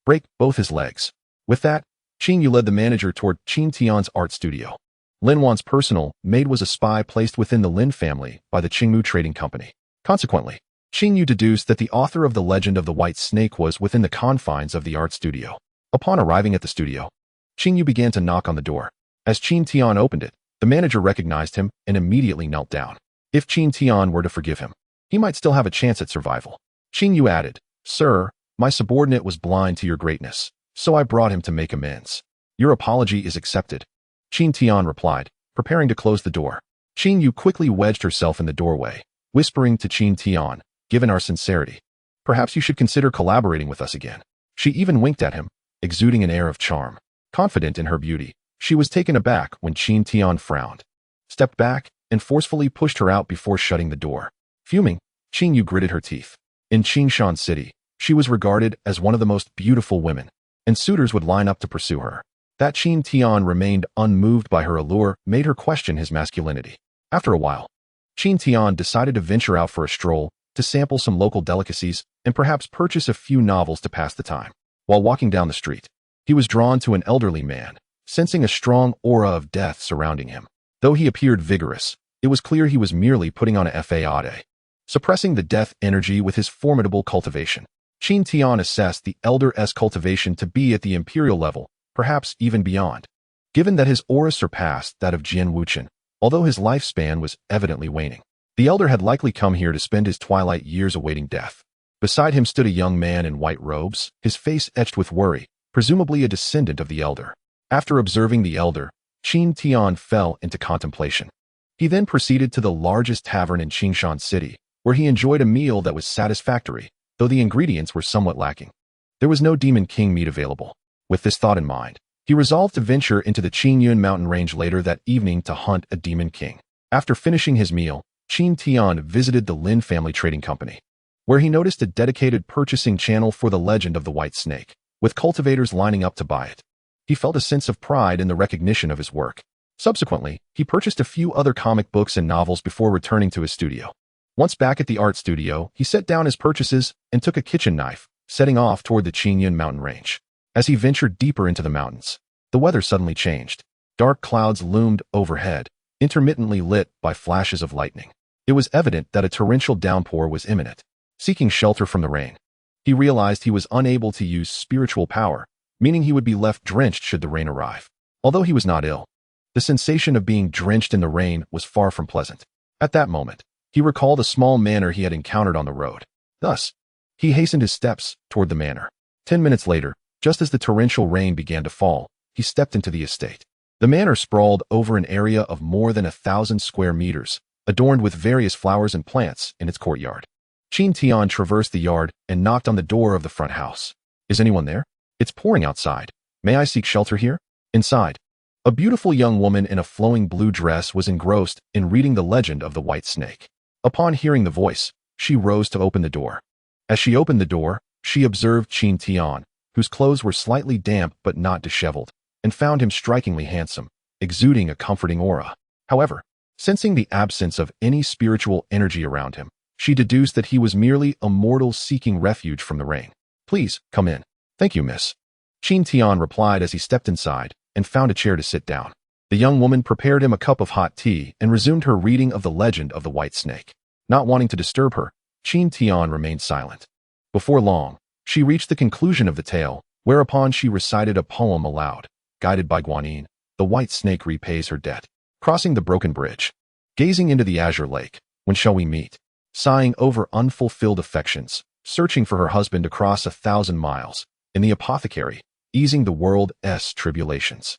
break both his legs. With that, Qing Yu led the manager toward Qin Tian's art studio. Lin Wan's personal maid was a spy placed within the Lin family by the Qingmu Trading Company. Consequently, Qing Yu deduced that the author of the legend of the White Snake was within the confines of the art studio. Upon arriving at the studio, Qing Yu began to knock on the door. As Qin Tian opened it, the manager recognized him and immediately knelt down. If Qin Tian were to forgive him, he might still have a chance at survival. Qing Yu added, "Sir, my subordinate was blind to your greatness, so I brought him to make amends. Your apology is accepted." Qin Tian replied, preparing to close the door. Qing Yu quickly wedged herself in the doorway, whispering to Qin Tian, "Given our sincerity, perhaps you should consider collaborating with us again." She even winked at him, exuding an air of charm. Confident in her beauty, she was taken aback when Qin Tian frowned, stepped back, and forcefully pushed her out before shutting the door. Fuming, Qing Yu gritted her teeth. In Qingshan City, she was regarded as one of the most beautiful women, and suitors would line up to pursue her. That Qin Tian remained unmoved by her allure made her question his masculinity. After a while, Qin Tian decided to venture out for a stroll, to sample some local delicacies, and perhaps purchase a few novels to pass the time. While walking down the street, he was drawn to an elderly man, sensing a strong aura of death surrounding him. Though he appeared vigorous, it was clear he was merely putting on a fade, suppressing the death energy with his formidable cultivation. Qin Tian assessed the elder's cultivation to be at the imperial level, perhaps even beyond. Given that his aura surpassed that of Jian Wuchen, although his lifespan was evidently waning, the elder had likely come here to spend his twilight years awaiting death. Beside him stood a young man in white robes, his face etched with worry, presumably a descendant of the elder. After observing the elder, Qin Tian fell into contemplation. He then proceeded to the largest tavern in Qingshan City, where he enjoyed a meal that was satisfactory, though the ingredients were somewhat lacking. There was no Demon King meat available. With this thought in mind, he resolved to venture into the Qingyun mountain range later that evening to hunt a Demon King. After finishing his meal, Qin Tian visited the Lin family trading company, where he noticed a dedicated purchasing channel for the legend of the White Snake, with cultivators lining up to buy it. He felt a sense of pride in the recognition of his work. Subsequently, he purchased a few other comic books and novels before returning to his studio. Once back at the art studio, he set down his purchases and took a kitchen knife, setting off toward the Qingyun mountain range. As he ventured deeper into the mountains, the weather suddenly changed. Dark clouds loomed overhead, intermittently lit by flashes of lightning. It was evident that a torrential downpour was imminent. Seeking shelter from the rain, he realized he was unable to use spiritual power, meaning he would be left drenched should the rain arrive. Although he was not ill, the sensation of being drenched in the rain was far from pleasant. At that moment, he recalled a small manor he had encountered on the road. Thus, he hastened his steps toward the manor. 10 minutes later, just as the torrential rain began to fall, he stepped into the estate. The manor sprawled over an area of more than 1,000 square meters, adorned with various flowers and plants in its courtyard. Qin Tian traversed the yard and knocked on the door of the front house. "Is anyone there? It's pouring outside. May I seek shelter here?" Inside, a beautiful young woman in a flowing blue dress was engrossed in reading the legend of the White Snake. Upon hearing the voice, she rose to open the door. As she opened the door, she observed Qin Tian, whose clothes were slightly damp but not disheveled, and found him strikingly handsome, exuding a comforting aura. However, sensing the absence of any spiritual energy around him, she deduced that he was merely a mortal seeking refuge from the rain. "Please, come in." "Thank you, miss," Qin Tian replied as he stepped inside and found a chair to sit down. The young woman prepared him a cup of hot tea and resumed her reading of the legend of the White Snake. Not wanting to disturb her, Qin Tian remained silent. Before long, she reached the conclusion of the tale, whereupon she recited a poem aloud. Guided by Guanyin, the White Snake repays her debt. Crossing the broken bridge, gazing into the azure lake, when shall we meet? Sighing over unfulfilled affections, searching for her husband across 1,000 miles, in the apothecary, easing the world's tribulations.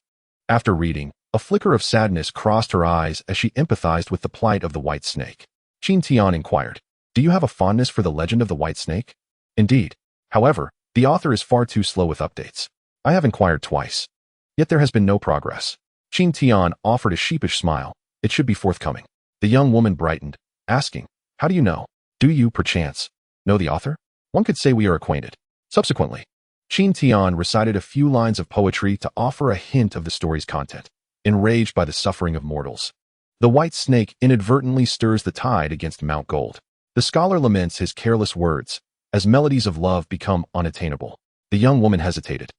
After reading, a flicker of sadness crossed her eyes as she empathized with the plight of the White Snake. Qin Tian inquired, "Do you have a fondness for the legend of the White Snake?" "Indeed. However, the author is far too slow with updates. I have inquired twice, yet there has been no progress." Qin Tian offered a sheepish smile. "It should be forthcoming." The young woman brightened, asking, "How do you know? Do you, perchance, know the author? One could say we are acquainted." Subsequently, Qin Tian recited a few lines of poetry to offer a hint of the story's content. Enraged by the suffering of mortals, the White Snake inadvertently stirs the tide against Mount Gold. The scholar laments his careless words, as melodies of love become unattainable. The young woman hesitated,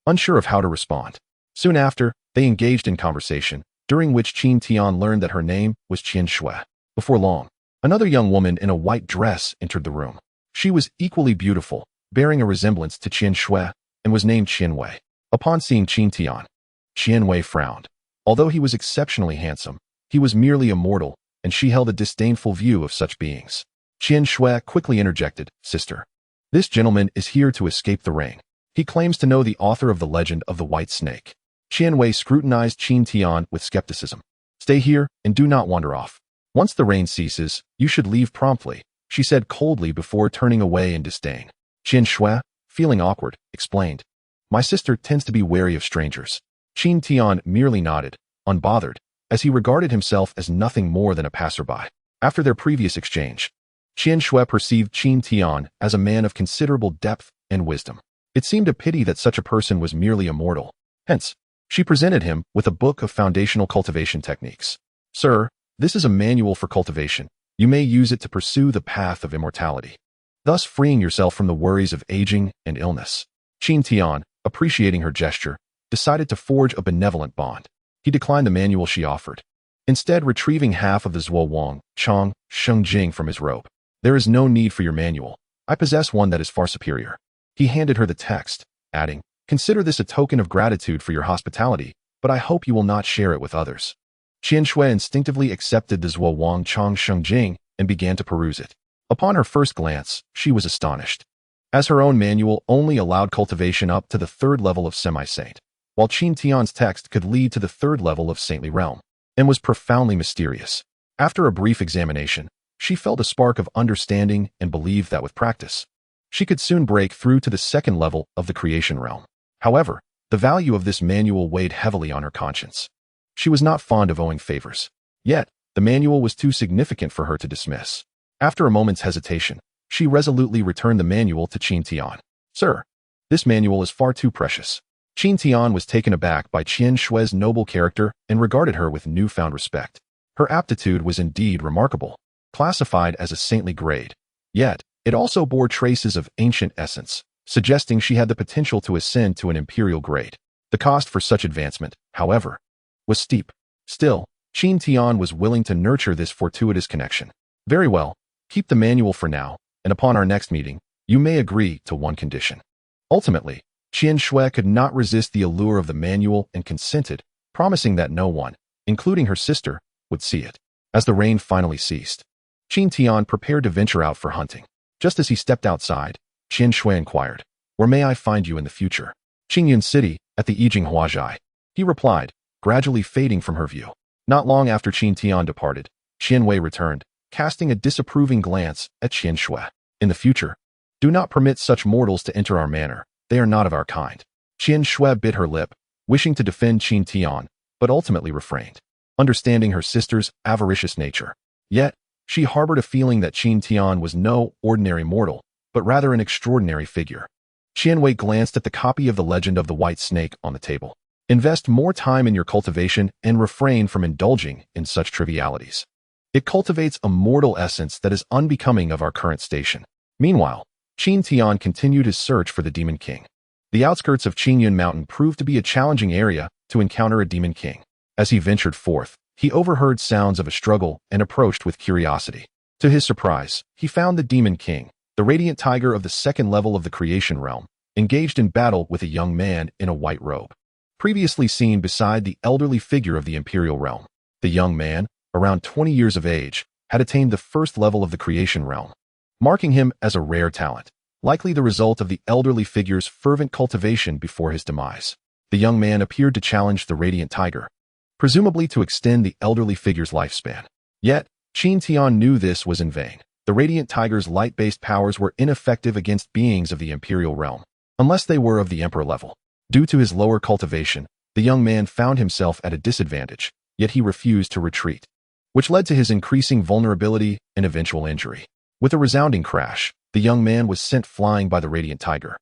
unsure of how to respond. Soon after, they engaged in conversation, during which Qin Tian learned that her name was Qian Shui. Before long, another young woman in a white dress entered the room. She was equally beautiful, bearing a resemblance to Qian Shui, and was named Qian Wei. Upon seeing Qin Tian, Qian Wei frowned. Although he was exceptionally handsome, he was merely a mortal, and she held a disdainful view of such beings. Qian Shui quickly interjected, "Sister, this gentleman is here to escape the rain. He claims to know the author of the legend of the white snake." Qian Wei scrutinized Qin Tian with skepticism. "Stay here and do not wander off. Once the rain ceases, you should leave promptly," she said coldly before turning away in disdain. Qian Shui, feeling awkward, explained, "My sister tends to be wary of strangers." Qin Tian merely nodded, unbothered, as he regarded himself as nothing more than a passerby. After their previous exchange, Qian Shui perceived Qin Tian as a man of considerable depth and wisdom. It seemed a pity that such a person was merely a mortal. Hence, she presented him with a book of foundational cultivation techniques. "Sir, this is a manual for cultivation. You may use it to pursue the path of immortality, thus freeing yourself from the worries of aging and illness." Qin Tian, appreciating her gesture, decided to forge a benevolent bond. He declined the manual she offered, instead retrieving half of the Zuo Wang Chang Sheng Jing from his robe. "There is no need for your manual. I possess one that is far superior." He handed her the text, adding, "Consider this a token of gratitude for your hospitality, but I hope you will not share it with others." Qian Shui instinctively accepted the Zuo Wang Chang Sheng Jing and began to peruse it. Upon her first glance, she was astonished, as her own manual only allowed cultivation up to the 3rd level of semi-saint, while Qin Tian's text could lead to the 3rd level of saintly realm, and was profoundly mysterious. After a brief examination, she felt a spark of understanding and believed that with practice, she could soon break through to the 2nd level of the creation realm. However, the value of this manual weighed heavily on her conscience. She was not fond of owing favors. Yet, the manual was too significant for her to dismiss. After a moment's hesitation, she resolutely returned the manual to Qin Tian. "Sir, this manual is far too precious." Qin Tian was taken aback by Qian Shui's noble character and regarded her with newfound respect. Her aptitude was indeed remarkable, classified as a saintly grade. Yet, it also bore traces of ancient essence, suggesting she had the potential to ascend to an imperial grade. The cost for such advancement, however, was steep. Still, Qin Tian was willing to nurture this fortuitous connection. "Very well, keep the manual for now, and upon our next meeting, you may agree to one condition." Ultimately, Qian Shui could not resist the allure of the manual and consented, promising that no one, including her sister, would see it. As the rain finally ceased, Qin Tian prepared to venture out for hunting. Just as he stepped outside, Qian Shui inquired, "Where may I find you in the future?" "Qingyun City, at the Yijing Huazhai," he replied, gradually fading from her view. Not long after Qin Tian departed, Qian Wei returned, casting a disapproving glance at Qian Shui. "In the future, do not permit such mortals to enter our manor. They are not of our kind." Qian Shui bit her lip, wishing to defend Qin Tian, but ultimately refrained, understanding her sister's avaricious nature. Yet, she harbored a feeling that Qin Tian was no ordinary mortal, but rather an extraordinary figure. Qian Wei glanced at the copy of the legend of the white snake on the table. "Invest more time in your cultivation and refrain from indulging in such trivialities. It cultivates a mortal essence that is unbecoming of our current station." Meanwhile, Qin Tian continued his search for the Demon King. The outskirts of Qingyun Mountain proved to be a challenging area to encounter a Demon King. As he ventured forth, he overheard sounds of a struggle and approached with curiosity. To his surprise, he found the Demon King, the radiant tiger of the 2nd level of the creation realm, engaged in battle with a young man in a white robe, previously seen beside the elderly figure of the imperial realm. The young man, around 20 years of age, had attained the 1st level of the creation realm, marking him as a rare talent, likely the result of the elderly figure's fervent cultivation before his demise. The young man appeared to challenge the radiant tiger, presumably to extend the elderly figure's lifespan. Yet, Qin Tian knew this was in vain. The radiant tiger's light-based powers were ineffective against beings of the imperial realm, unless they were of the emperor level. Due to his lower cultivation, the young man found himself at a disadvantage, yet he refused to retreat, which led to his increasing vulnerability and eventual injury. With a resounding crash, the young man was sent flying by the radiant tiger.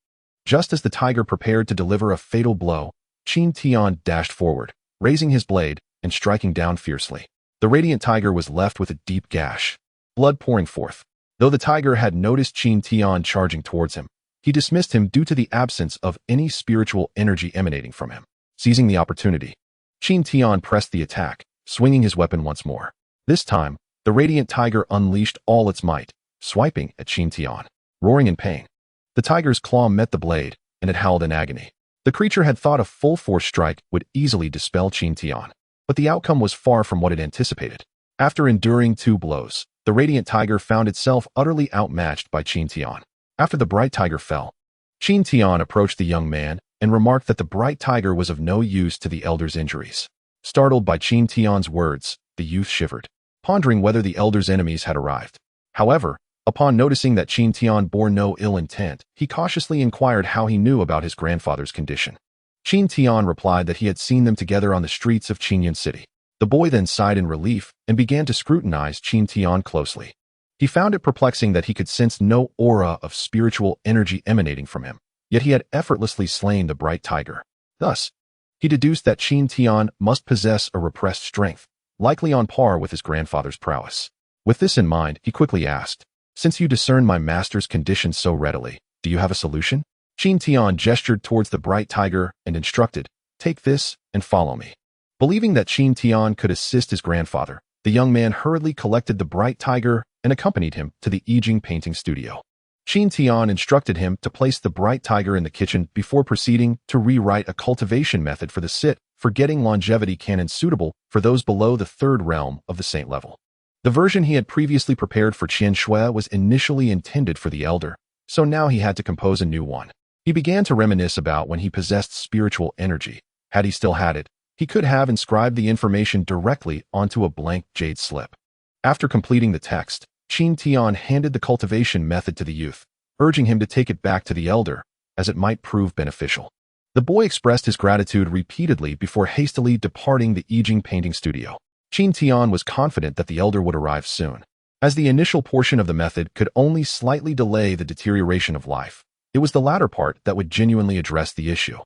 Just as the tiger prepared to deliver a fatal blow, Qin Tian dashed forward, raising his blade and striking down fiercely. The radiant tiger was left with a deep gash, blood pouring forth. Though the tiger had noticed Qin Tian charging towards him, he dismissed him due to the absence of any spiritual energy emanating from him. Seizing the opportunity, Qin Tian pressed the attack, swinging his weapon once more. This time, the radiant tiger unleashed all its might, swiping at Qin Tian. Roaring in pain, the tiger's claw met the blade, and it howled in agony. The creature had thought a full-force strike would easily dispel Qin Tian, but the outcome was far from what it anticipated. After enduring 2 blows, the radiant tiger found itself utterly outmatched by Qin Tian. After the bright tiger fell, Qin Tian approached the young man and remarked that the bright tiger was of no use to the elder's injuries. Startled by Qin Tian's words, the youth shivered, pondering whether the elder's enemies had arrived. However, upon noticing that Qin Tian bore no ill intent, he cautiously inquired how he knew about his grandfather's condition. Qin Tian replied that he had seen them together on the streets of Qinyan City. The boy then sighed in relief and began to scrutinize Qin Tian closely. He found it perplexing that he could sense no aura of spiritual energy emanating from him, yet he had effortlessly slain the bright tiger. Thus, he deduced that Qin Tian must possess a repressed strength, likely on par with his grandfather's prowess. With this in mind, he quickly asked, "Since you discern my master's condition so readily, do you have a solution?" Qin Tian gestured towards the bright tiger and instructed, "Take this and follow me." Believing that Qin Tian could assist his grandfather, the young man hurriedly collected the bright tiger and accompanied him to the I Ching painting studio. Qin Tian instructed him to place the bright tiger in the kitchen before proceeding to rewrite a cultivation method for the sit for getting longevity canon suitable for those below the 3rd realm of the saint level. The version he had previously prepared for Qian Shui was initially intended for the elder, so now he had to compose a new one. He began to reminisce about when he possessed spiritual energy. Had he still had it, he could have inscribed the information directly onto a blank jade slip. After completing the text, Qin Tian handed the cultivation method to the youth, urging him to take it back to the elder, as it might prove beneficial. The boy expressed his gratitude repeatedly before hastily departing the I Ching painting studio. Qin Tian was confident that the elder would arrive soon. As the initial portion of the method could only slightly delay the deterioration of life, it was the latter part that would genuinely address the issue.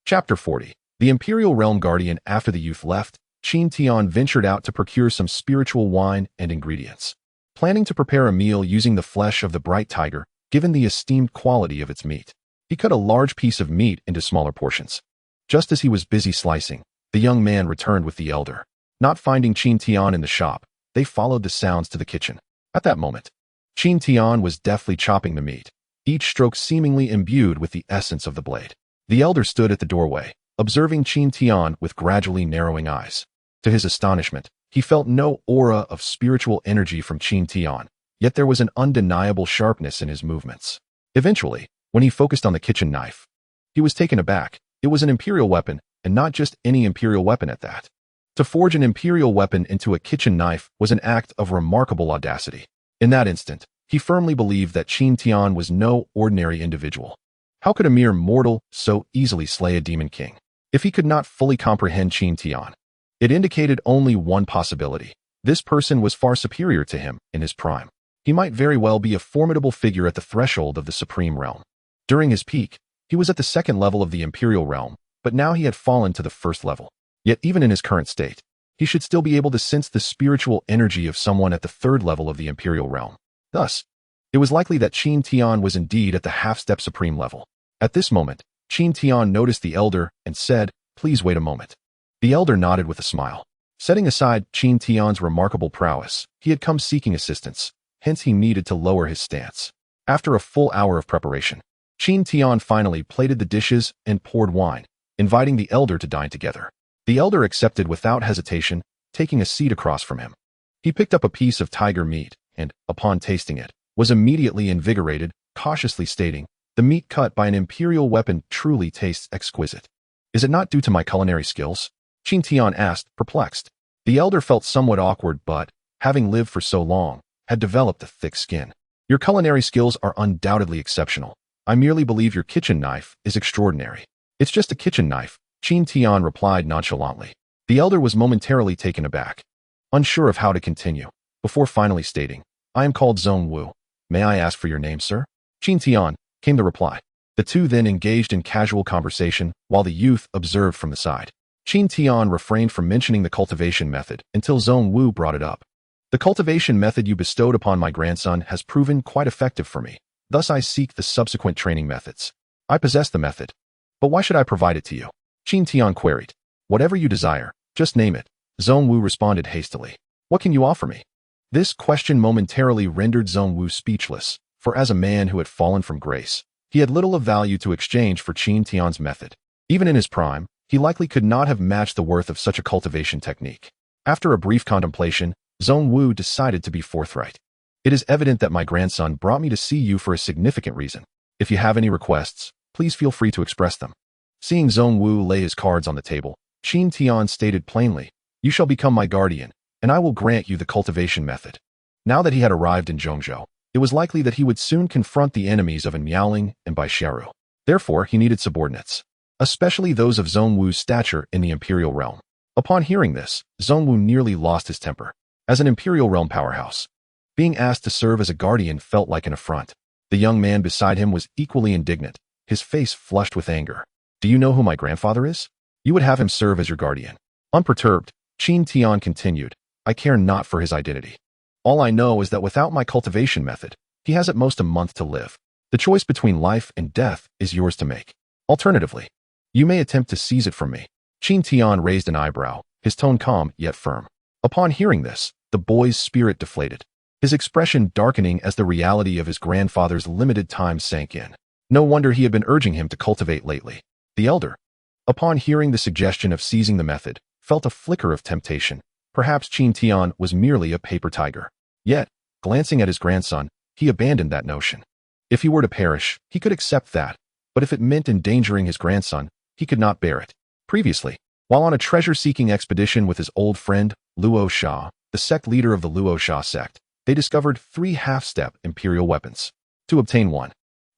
Chapter 40. The Imperial Realm Guardian. After the youth left, Qin Tian ventured out to procure some spiritual wine and ingredients. Planning to prepare a meal using the flesh of the bright tiger, given the esteemed quality of its meat, he cut a large piece of meat into smaller portions. Just as he was busy slicing, the young man returned with the elder. Not finding Qin Tian in the shop, they followed the sounds to the kitchen. At that moment, Qin Tian was deftly chopping the meat, each stroke seemingly imbued with the essence of the blade. The elder stood at the doorway, observing Qin Tian with gradually narrowing eyes. To his astonishment, he felt no aura of spiritual energy from Qin Tian, yet there was an undeniable sharpness in his movements. Eventually, when he focused on the kitchen knife, he was taken aback. It was an imperial weapon, and not just any imperial weapon at that. To forge an imperial weapon into a kitchen knife was an act of remarkable audacity. In that instant, he firmly believed that Qin Tian was no ordinary individual. How could a mere mortal so easily slay a demon king? If he could not fully comprehend Qin Tian, it indicated only one possibility. This person was far superior to him in his prime. He might very well be a formidable figure at the threshold of the supreme realm. During his peak, he was at the 2nd level of the imperial realm, but now he had fallen to the 1st level. Yet even in his current state, he should still be able to sense the spiritual energy of someone at the 3rd level of the imperial realm. Thus, it was likely that Qin Tian was indeed at the half-step supreme level. At this moment, Qin Tian noticed the elder and said, "Please wait a moment." The elder nodded with a smile. Setting aside Qin Tian's remarkable prowess, he had come seeking assistance, hence he needed to lower his stance. After a full hour of preparation, Qin Tian finally plated the dishes and poured wine, inviting the elder to dine together. The elder accepted without hesitation, taking a seat across from him. He picked up a piece of tiger meat and, upon tasting it, was immediately invigorated, cautiously stating, "The meat cut by an imperial weapon truly tastes exquisite. Is it not due to my culinary skills?" Qin Tian asked, perplexed. The elder felt somewhat awkward but, having lived for so long, had developed a thick skin. "Your culinary skills are undoubtedly exceptional. I merely believe your kitchen knife is extraordinary." "It's just a kitchen knife," Qin Tian replied nonchalantly. The elder was momentarily taken aback, unsure of how to continue, before finally stating, "I am called Zhong Wu. May I ask for your name, sir?" "Qin Tian," came the reply. The two then engaged in casual conversation while the youth observed from the side. Qin Tian refrained from mentioning the cultivation method until Zhong Wu brought it up. "The cultivation method you bestowed upon my grandson has proven quite effective for me. Thus I seek the subsequent training methods. I possess the method. But why should I provide it to you?" Qin Tian queried. Whatever you desire, just name it. Zhong Wu responded hastily. What can you offer me? This question momentarily rendered Zhong Wu speechless, for as a man who had fallen from grace, he had little of value to exchange for Qin Tian's method. Even in his prime, he likely could not have matched the worth of such a cultivation technique. After a brief contemplation, Zhong Wu decided to be forthright. It is evident that my grandson brought me to see you for a significant reason. If you have any requests, please feel free to express them. Seeing Zhong Wu lay his cards on the table, Qin Tian stated plainly, You shall become my guardian, and I will grant you the cultivation method. Now that he had arrived in Zhongzhou, it was likely that he would soon confront the enemies of Miaoling and Baisharu. Therefore, he needed subordinates, especially those of Zhong Wu's stature in the Imperial Realm. Upon hearing this, Zhong Wu nearly lost his temper. As an Imperial Realm powerhouse, being asked to serve as a guardian felt like an affront. The young man beside him was equally indignant, his face flushed with anger. Do you know who my grandfather is? You would have him serve as your guardian. Unperturbed, Qin Tian continued, I care not for his identity. All I know is that without my cultivation method, he has at most a month to live. The choice between life and death is yours to make. Alternatively, you may attempt to seize it from me. Qin Tian raised an eyebrow, his tone calm yet firm. Upon hearing this, the boy's spirit deflated, his expression darkening as the reality of his grandfather's limited time sank in. No wonder he had been urging him to cultivate lately. The elder, upon hearing the suggestion of seizing the method, felt a flicker of temptation. Perhaps Qin Tian was merely a paper tiger. Yet, glancing at his grandson, he abandoned that notion. If he were to perish, he could accept that, but if it meant endangering his grandson, he could not bear it. Previously, while on a treasure-seeking expedition with his old friend, Luo Sha, the sect leader of the Luo Sha sect, they discovered 3 half-step imperial weapons. To obtain one,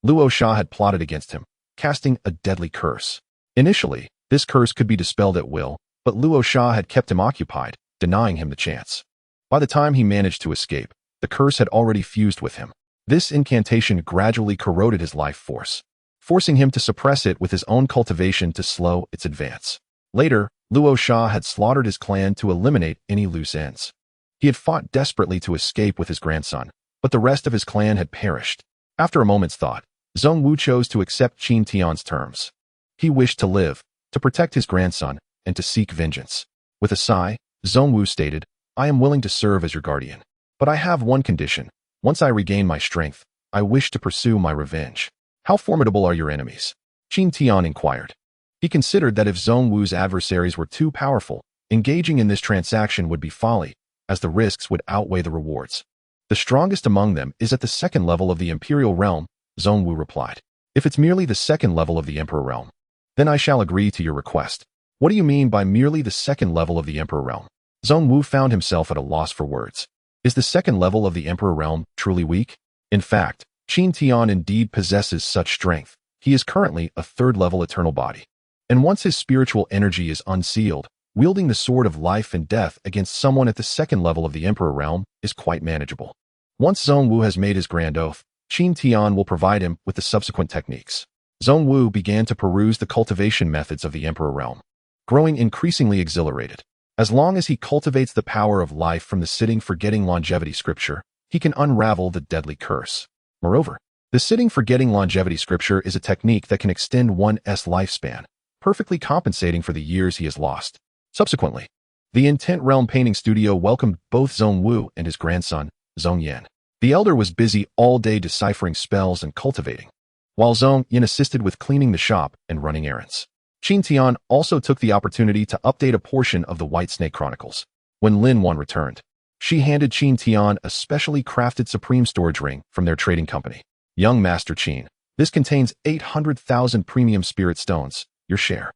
Luo Sha had plotted against him, casting a deadly curse. Initially, this curse could be dispelled at will, but Luo Sha had kept him occupied, denying him the chance. By the time he managed to escape, the curse had already fused with him. This incantation gradually corroded his life force, forcing him to suppress it with his own cultivation to slow its advance. Later, Luo Sha had slaughtered his clan to eliminate any loose ends. He had fought desperately to escape with his grandson, but the rest of his clan had perished. After a moment's thought, Zhong Wu chose to accept Qin Tian's terms. He wished to live, to protect his grandson, and to seek vengeance. With a sigh, Zhong Wu stated, I am willing to serve as your guardian, but I have one condition. Once I regain my strength, I wish to pursue my revenge. How formidable are your enemies? Qin Tian inquired. He considered that if Zhong Wu's adversaries were too powerful, engaging in this transaction would be folly, as the risks would outweigh the rewards. The strongest among them is at the 2nd level of the Imperial Realm, Zhong Wu replied. If it's merely the 2nd level of the Emperor Realm, then I shall agree to your request. What do you mean by merely the 2nd level of the Emperor Realm? Zhong Wu found himself at a loss for words. Is the 2nd level of the Emperor Realm truly weak? In fact, Qin Tian indeed possesses such strength. He is currently a 3rd level eternal body. And once his spiritual energy is unsealed, wielding the sword of life and death against someone at the 2nd level of the Emperor Realm is quite manageable. Once Zhong Wu has made his grand oath, Qin Tian will provide him with the subsequent techniques. Zhong Wu began to peruse the cultivation methods of the Emperor Realm, growing increasingly exhilarated. As long as he cultivates the power of life from the sitting forgetting longevity scripture, he can unravel the deadly curse. Moreover, the sitting forgetting longevity scripture is a technique that can extend one's lifespan, perfectly compensating for the years he has lost. Subsequently, the Intent Realm Painting Studio welcomed both Zhong Wu and his grandson, Zhong Yan. The elder was busy all day deciphering spells and cultivating, while Zhong Yan assisted with cleaning the shop and running errands. Qin Tian also took the opportunity to update a portion of the White Snake Chronicles. When Lin Wan returned, she handed Qin Tian a specially crafted supreme storage ring from their trading company. Young Master Qin, this contains 800,000 premium spirit stones, your share.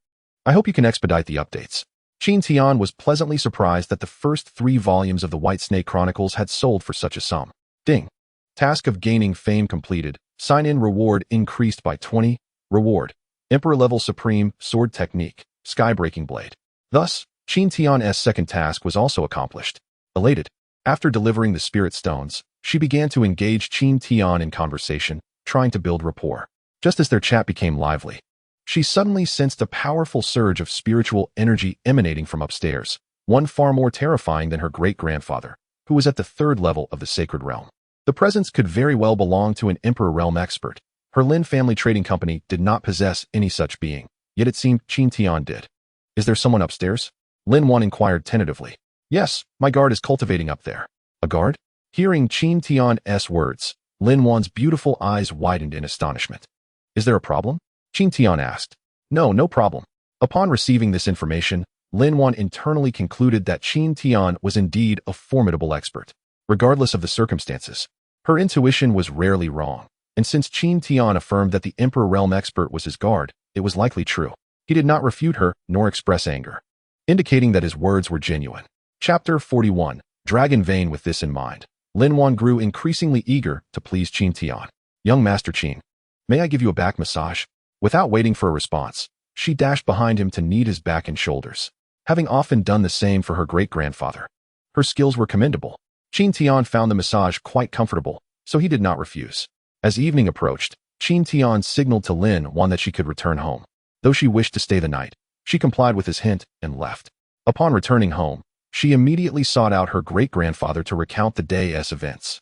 I hope you can expedite the updates. Qin Tian was pleasantly surprised that the first 3 volumes of the White Snake Chronicles had sold for such a sum. Ding. Task of gaining fame completed. Sign-in reward increased by 20. Reward. Emperor-level Supreme Sword Technique, Skybreaking Blade. Thus, Qin Tian's second task was also accomplished. Elated, after delivering the spirit stones, she began to engage Qin Tian in conversation, trying to build rapport. Just as their chat became lively, she suddenly sensed a powerful surge of spiritual energy emanating from upstairs, one far more terrifying than her great-grandfather, who was at the 3rd level of the Sacred Realm. The presence could very well belong to an Emperor Realm expert. Her Lin family trading company did not possess any such being, yet it seemed Qin Tian did. Is there someone upstairs? Lin Wan inquired tentatively. Yes, my guard is cultivating up there. A guard? Hearing Qin Tian's words, Lin Wan's beautiful eyes widened in astonishment. Is there a problem? Qin Tian asked. No problem. Upon receiving this information, Lin Wan internally concluded that Qin Tian was indeed a formidable expert. Regardless of the circumstances, her intuition was rarely wrong, and since Qin Tian affirmed that the Emperor Realm expert was his guard, it was likely true. He did not refute her nor express anger, indicating that his words were genuine. Chapter 41, Dragon Vein. With this in mind, Lin Wan grew increasingly eager to please Qin Tian. Young Master Qin, may I give you a back massage? Without waiting for a response, she dashed behind him to knead his back and shoulders, having often done the same for her great-grandfather. Her skills were commendable. Qin Tian found the massage quite comfortable, so he did not refuse. As evening approached, Qin Tian signaled to Lin Wan that she could return home. Though she wished to stay the night, she complied with his hint and left. Upon returning home, she immediately sought out her great-grandfather to recount the day's events.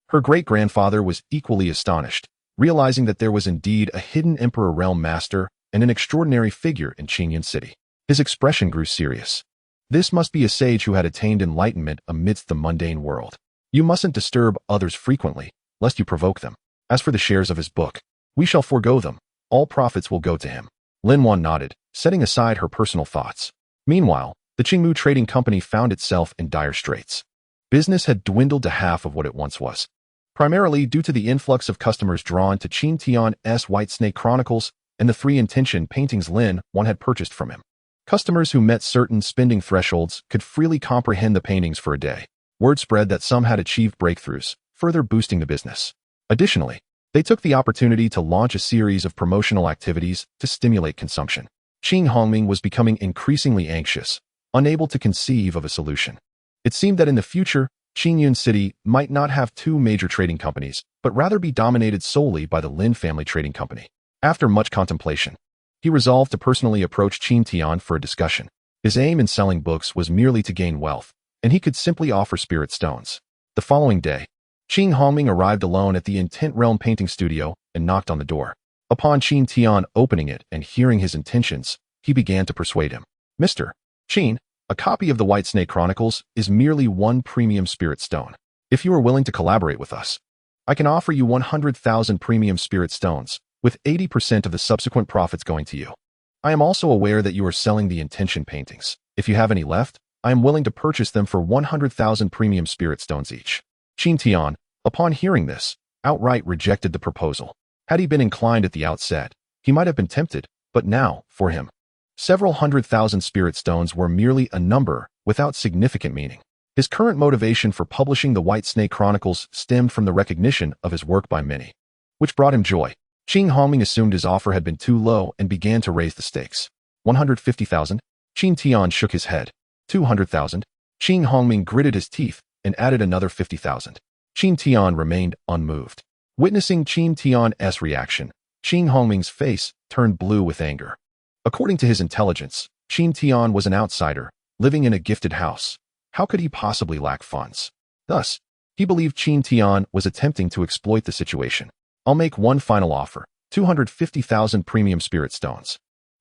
Her great-grandfather was equally astonished, realizing that there was indeed a hidden Emperor Realm Master and an extraordinary figure in Qingyan City. His expression grew serious. This must be a sage who had attained enlightenment amidst the mundane world. You mustn't disturb others frequently, lest you provoke them. As for the shares of his book, we shall forego them. All profits will go to him. Lin Wan nodded, setting aside her personal thoughts. Meanwhile, the Qingmu Trading Company found itself in dire straits. Business had dwindled to half of what it once was, primarily due to the influx of customers drawn to Qin Tian's White Snake Chronicles and the 3 intention paintings Lin Wan had purchased from him. Customers who met certain spending thresholds could freely comprehend the paintings for a day. Word spread that some had achieved breakthroughs, further boosting the business. Additionally, they took the opportunity to launch a series of promotional activities to stimulate consumption. Qing Hongming was becoming increasingly anxious, unable to conceive of a solution. It seemed that in the future, Qingyun City might not have 2 major trading companies, but rather be dominated solely by the Lin family trading company. After much contemplation, he resolved to personally approach Qin Tian for a discussion. His aim in selling books was merely to gain wealth, and he could simply offer spirit stones. The following day, Qing Hongming arrived alone at the Intent Realm painting studio and knocked on the door. Upon Qin Tian opening it and hearing his intentions, he began to persuade him. Mr. Qin, a copy of the White Snake Chronicles is merely 1 premium spirit stone. If you are willing to collaborate with us, I can offer you 100,000 premium spirit stones, with 80% of the subsequent profits going to you. I am also aware that you are selling the intention paintings. If you have any left, I am willing to purchase them for 100,000 premium spirit stones each. Qin Tian, upon hearing this, outright rejected the proposal. Had he been inclined at the outset, he might have been tempted, but now, for him, several 100,000 spirit stones were merely a number without significant meaning. His current motivation for publishing the White Snake Chronicles stemmed from the recognition of his work by many, which brought him joy. Qing Hongming assumed his offer had been too low and began to raise the stakes. 150,000? Qin Tian shook his head. 200,000? Qing Hongming gritted his teeth and added another 50,000. Qin Tian remained unmoved. Witnessing Qin Tian's reaction, Qing Hongming's face turned blue with anger. According to his intelligence, Qin Tian was an outsider, living in a gifted house. How could he possibly lack funds? Thus, he believed Qin Tian was attempting to exploit the situation. I'll make one final offer, 250,000 premium spirit stones.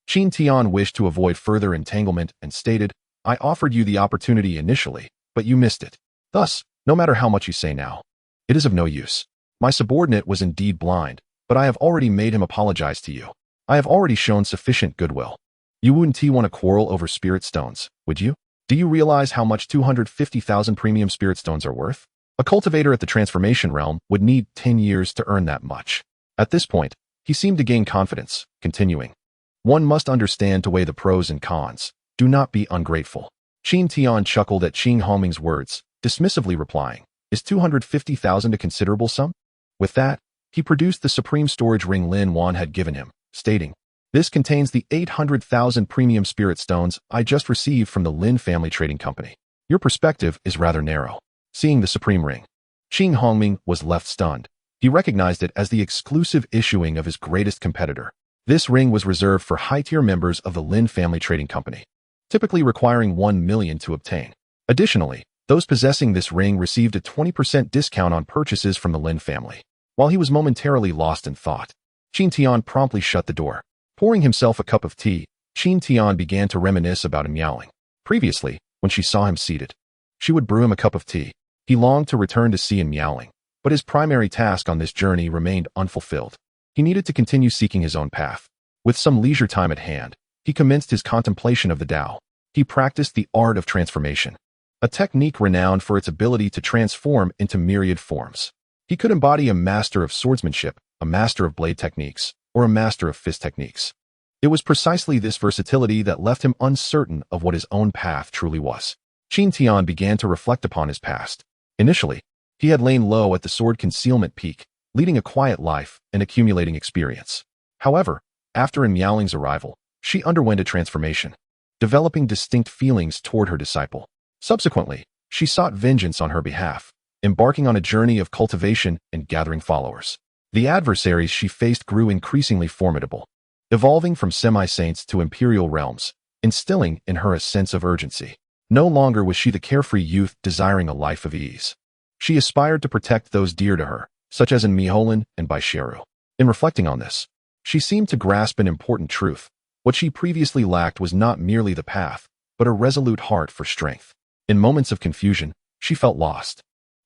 Qin Tian wished to avoid further entanglement and stated, I offered you the opportunity initially, but you missed it. Thus, no matter how much you say now, it is of no use. My subordinate was indeed blind, but I have already made him apologize to you. I have already shown sufficient goodwill. You wouldn't want to quarrel over spirit stones, would you? Do you realize how much 250,000 premium spirit stones are worth? A cultivator at the transformation realm would need 10 years to earn that much. At this point, he seemed to gain confidence, continuing. One must understand to weigh the pros and cons. Do not be ungrateful. Qin Tian chuckled at Qing Hongming's words, dismissively replying, is 250,000 a considerable sum? With that, he produced the supreme storage ring Lin Wan had given him, stating, this contains the 800,000 premium spirit stones I just received from the Lin family trading company. Your perspective is rather narrow. Seeing the supreme ring, Qing Hongming was left stunned. He recognized it as the exclusive issuing of his greatest competitor. This ring was reserved for high-tier members of the Lin family trading company, typically requiring 1 million to obtain. Additionally, those possessing this ring received a 20% discount on purchases from the Lin family. While he was momentarily lost in thought, Qin Tian promptly shut the door. Pouring himself a cup of tea, Qin Tian began to reminisce about him yowling. Previously, when she saw him seated, she would brew him a cup of tea. He longed to return to see him yowling, but his primary task on this journey remained unfulfilled. He needed to continue seeking his own path. With some leisure time at hand, he commenced his contemplation of the Tao. He practiced the art of transformation, a technique renowned for its ability to transform into myriad forms. He could embody a master of swordsmanship, a master of blade techniques, or a master of fist techniques. It was precisely this versatility that left him uncertain of what his own path truly was. Qin Tian began to reflect upon his past. Initially, he had lain low at the sword concealment peak, leading a quiet life and accumulating experience. However, after Miaoling's arrival, she underwent a transformation, developing distinct feelings toward her disciple. Subsequently, she sought vengeance on her behalf, embarking on a journey of cultivation and gathering followers. The adversaries she faced grew increasingly formidable, evolving from semi-saints to imperial realms, instilling in her a sense of urgency. No longer was she the carefree youth desiring a life of ease. She aspired to protect those dear to her, such as Miaoling and Baishiru. In reflecting on this, she seemed to grasp an important truth. What she previously lacked was not merely the path, but a resolute heart for strength. In moments of confusion, she felt lost.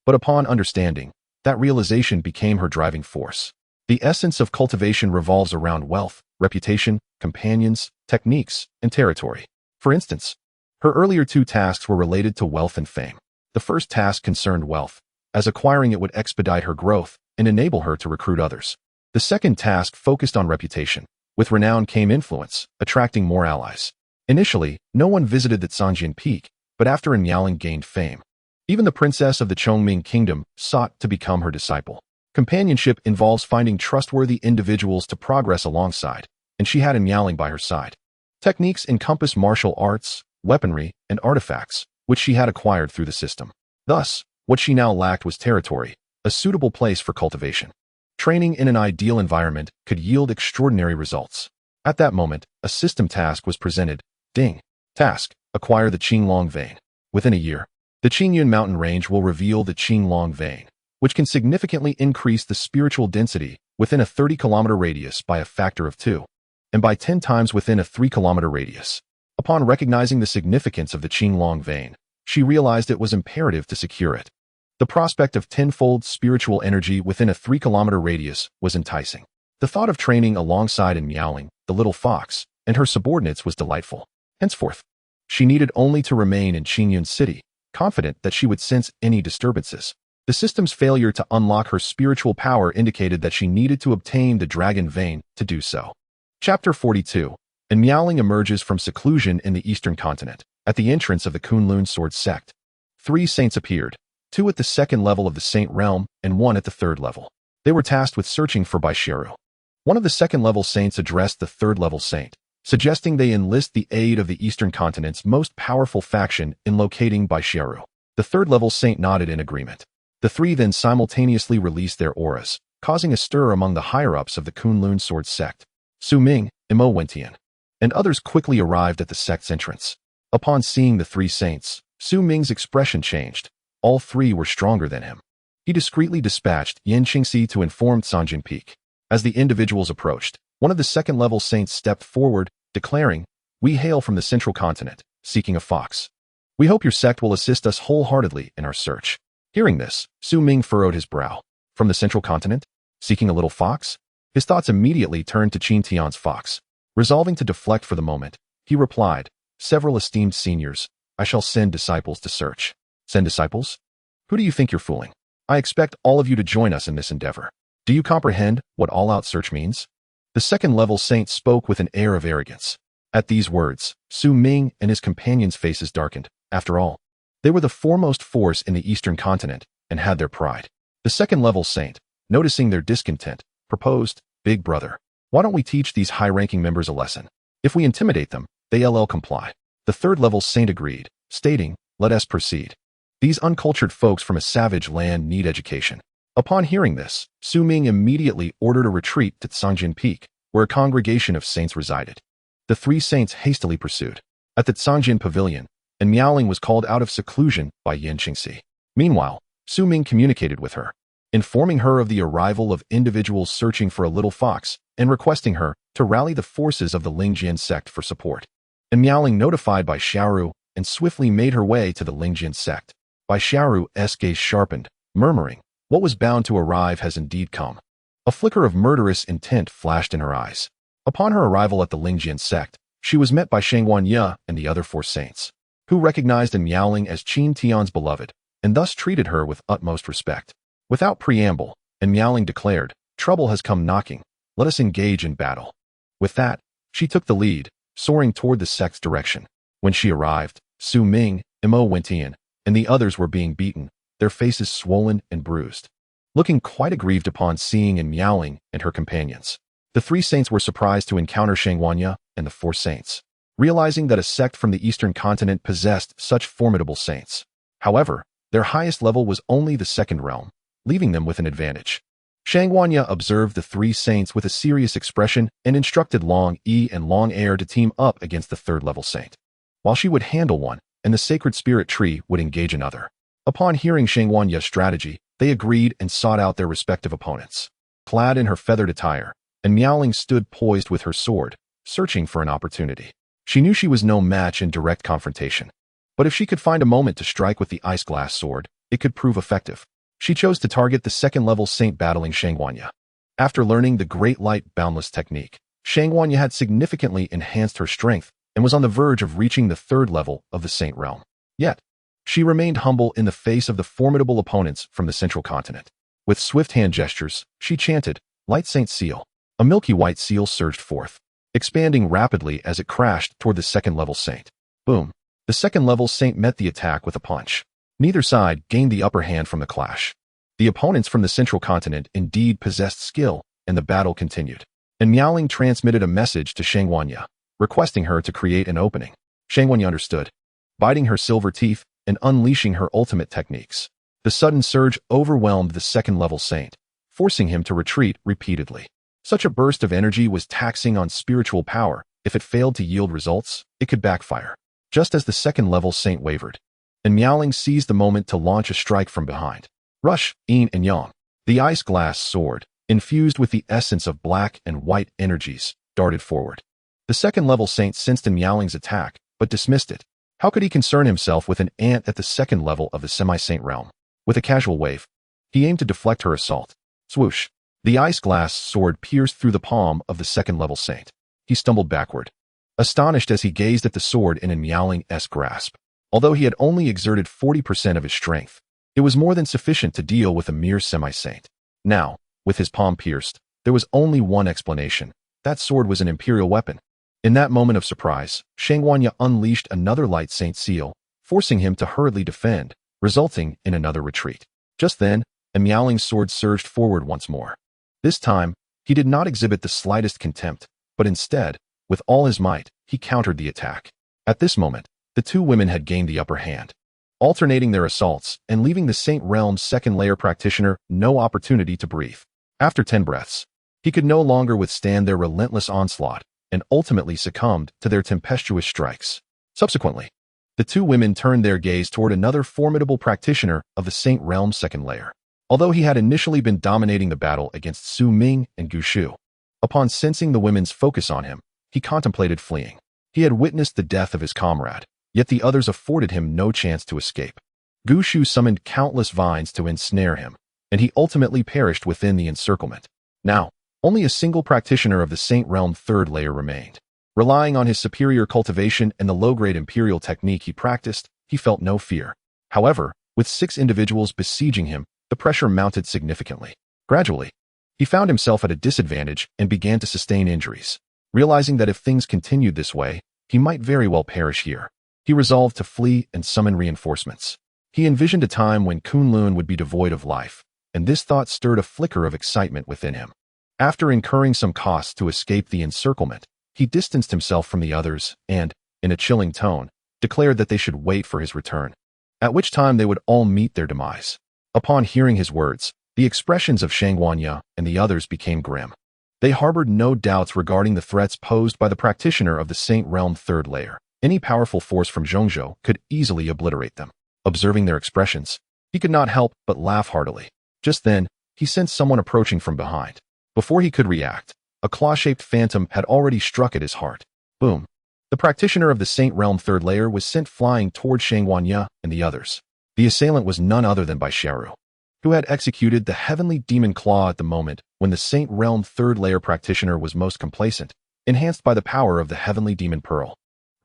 But upon understanding, that realization became her driving force. The essence of cultivation revolves around wealth, reputation, companions, techniques, and territory. For instance, her earlier two tasks were related to wealth and fame. The first task concerned wealth, as acquiring it would expedite her growth and enable her to recruit others. The second task focused on reputation. With renown came influence, attracting more allies. Initially, no one visited the Canjin Peak, but after Miaoling gained fame, even the princess of the Chongming Kingdom sought to become her disciple. Companionship involves finding trustworthy individuals to progress alongside, and she had Miaoling by her side. Techniques encompass martial arts, weaponry, and artifacts, which she had acquired through the system. Thus, what she now lacked was territory, a suitable place for cultivation. Training in an ideal environment could yield extraordinary results. At that moment, a system task was presented. Ding. Task: acquire the Qinglong vein. Within a year, the Qingyun mountain range will reveal the Qinglong vein, which can significantly increase the spiritual density within a 30-kilometer radius by a factor of 2, and by 10 times within a 3-kilometer radius. Upon recognizing the significance of the Qinglong vein, she realized it was imperative to secure it. The prospect of tenfold spiritual energy within a 3-kilometer radius was enticing. The thought of training alongside Miaoling, the little fox, and her subordinates was delightful. Henceforth, she needed only to remain in Qingyun City, confident that she would sense any disturbances. The system's failure to unlock her spiritual power indicated that she needed to obtain the dragon vein to do so. Chapter 42. And Miaoling emerges from seclusion in the eastern continent. At the entrance of the Kunlun sword sect, 3 saints appeared, 2 at the second level of the saint realm and 1 at the third level. They were tasked with searching for Baishiru. One of the second-level saints addressed the third-level saint, suggesting they enlist the aid of the eastern continent's most powerful faction in locating Baishiru. The third-level saint nodded in agreement. The 3 then simultaneously released their auras, causing a stir among the higher-ups of the Kunlun sword sect. Su Ming, Imo Wentian, and others quickly arrived at the sect's entrance. Upon seeing the 3 saints, Su Ming's expression changed. All 3 were stronger than him. He discreetly dispatched Yan Qingxi to inform Canjin Peak. As the individuals approached, one of the second-level saints stepped forward, declaring, "We hail from the central continent, seeking a fox. We hope your sect will assist us wholeheartedly in our search." Hearing this, Su Ming furrowed his brow. From the central continent? Seeking a little fox? His thoughts immediately turned to Qin Tian's fox. Resolving to deflect for the moment, he replied, "Several esteemed seniors, I shall send disciples to search." Send disciples? Who do you think you're fooling? I expect all of you to join us in this endeavor. Do you comprehend what all-out search means? The second-level saint spoke with an air of arrogance. At these words, Su Ming and his companions' faces darkened. After all, they were the foremost force in the eastern continent and had their pride. The second-level saint, noticing their discontent, proposed, "Big brother, why don't we teach these high-ranking members a lesson? If we intimidate them, they'll comply." The third-level saint agreed, stating, "Let us proceed. These uncultured folks from a savage land need education." Upon hearing this, Su Ming immediately ordered a retreat to Canjin Peak, where a congregation of saints resided. The 3 saints hastily pursued. At the Canjin Pavilion, and Miaoling was called out of seclusion by Yan Qingxi. Meanwhile, Su Ming communicated with her, informing her of the arrival of individuals searching for a little fox and requesting her to rally the forces of the Lingjian sect for support. And Miaoling notified Bai Xiaoru and swiftly made her way to the Lingjian sect. Bai Xiaoru's gaze sharpened, murmuring, "What was bound to arrive has indeed come." A flicker of murderous intent flashed in her eyes. Upon her arrival at the Lingjian sect, she was met by Shang Guanya and the other 4 saints, who recognized in Miaoling as Qin Tian's beloved, and thus treated her with utmost respect. Without preamble, and Miaoling declared, "Trouble has come knocking, let us engage in battle." With that, she took the lead, soaring toward the sect's direction. When she arrived, Su Ming, Mo Wentian, and the others were being beaten, their faces swollen and bruised. Looking quite aggrieved upon seeing in Miaoling and her companions, the 3 saints were surprised to encounter Shang Guanya and the 4 saints, realizing that a sect from the eastern continent possessed such formidable saints. However, their highest level was only the 2nd realm, leaving them with an advantage. Shang Guanya observed the 3 saints with a serious expression and instructed Long Yi and Long Air to team up against the 3rd level saint, while she would handle one and the sacred spirit tree would engage another. Upon hearing Shang Guanya's strategy, they agreed and sought out their respective opponents. Clad in her feathered attire, and Miaoling stood poised with her sword, searching for an opportunity. She knew she was no match in direct confrontation, but if she could find a moment to strike with the ice glass sword, it could prove effective. She chose to target the 2nd level saint battling Shang Guanya. After learning the Great Light Boundless technique, Shang Guanya had significantly enhanced her strength and was on the verge of reaching the 3rd level of the saint realm. Yet, she remained humble in the face of the formidable opponents from the central continent. With swift hand gestures, she chanted, "Light Saint Seal." A milky white seal surged forth, expanding rapidly as it crashed toward the 2nd level saint. Boom! The 2nd level saint met the attack with a punch. Neither side gained the upper hand from the clash. The opponents from the central continent indeed possessed skill, and the battle continued. And Miaoling transmitted a message to Shang Guanya, requesting her to create an opening. Shang Guanya understood, biting her silver teeth and unleashing her ultimate techniques. The sudden surge overwhelmed the 2nd level saint, forcing him to retreat repeatedly. Such a burst of energy was taxing on spiritual power. If it failed to yield results, it could backfire. Just as the 2nd level saint wavered, and Miaoling seized the moment to launch a strike from behind. Rush, yin and yang. The ice glass sword, infused with the essence of black and white energies, darted forward. The 2nd level saint sensed in Miaoling's attack, but dismissed it. How could he concern himself with an ant at the 2nd level of the semi-saint realm? With a casual wave, he aimed to deflect her assault. Swoosh! The ice glass sword pierced through the palm of the 2nd level saint. He stumbled backward, astonished as he gazed at the sword in Miaoling's grasp. Although he had only exerted 40% of his strength, it was more than sufficient to deal with a mere semi-saint. Now, with his palm pierced, there was only one explanation. That sword was an imperial weapon. In that moment of surprise, Shang Guanya unleashed another light saint seal, forcing him to hurriedly defend, resulting in another retreat. Just then, Miaoling's sword surged forward once more. This time, he did not exhibit the slightest contempt, but instead, with all his might, he countered the attack. At this moment, the 2 women had gained the upper hand, alternating their assaults and leaving the Saint Realm's 2nd layer practitioner no opportunity to breathe. After 10 breaths, he could no longer withstand their relentless onslaught and ultimately succumbed to their tempestuous strikes. Subsequently, the 2 women turned their gaze toward another formidable practitioner of the Saint Realm's 2nd layer. Although he had initially been dominating the battle against Su Ming and Gu Shu, upon sensing the women's focus on him, he contemplated fleeing. He had witnessed the death of his comrade, yet the others afforded him no chance to escape. Gu Shu summoned countless vines to ensnare him, and he ultimately perished within the encirclement. Now, only a single practitioner of the Saint Realm 3rd layer remained. Relying on his superior cultivation and the low-grade imperial technique he practiced, he felt no fear. However, with 6 individuals besieging him, the pressure mounted significantly. Gradually, he found himself at a disadvantage and began to sustain injuries. Realizing that if things continued this way, he might very well perish here, he resolved to flee and summon reinforcements. He envisioned a time when Kunlun would be devoid of life, and this thought stirred a flicker of excitement within him. After incurring some costs to escape the encirclement, he distanced himself from the others and, in a chilling tone, declared that they should wait for his return, at which time they would all meet their demise. Upon hearing his words, the expressions of Shang Guanya and the others became grim. They harbored no doubts regarding the threats posed by the practitioner of the Saint Realm 3rd layer. Any powerful force from Zhongzhou could easily obliterate them. Observing their expressions, he could not help but laugh heartily. Just then, he sensed someone approaching from behind. Before he could react, A claw-shaped phantom had already struck at his heart. Boom. The practitioner of the Saint Realm third layer was sent flying toward Shang Wanya and the others. The assailant was none other than Baisharu, who had executed the heavenly demon claw at the moment when the Saint Realm third layer practitioner was most complacent, enhanced by the power of the heavenly demon pearl,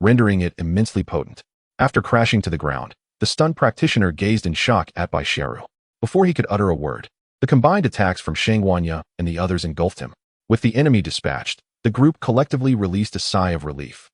rendering it immensely potent. After crashing to the ground, the stunned practitioner gazed in shock at Baisharu. Before he could utter a word, the combined attacks from Shang Wanya and the others engulfed him. With the enemy dispatched, the group collectively released a sigh of relief.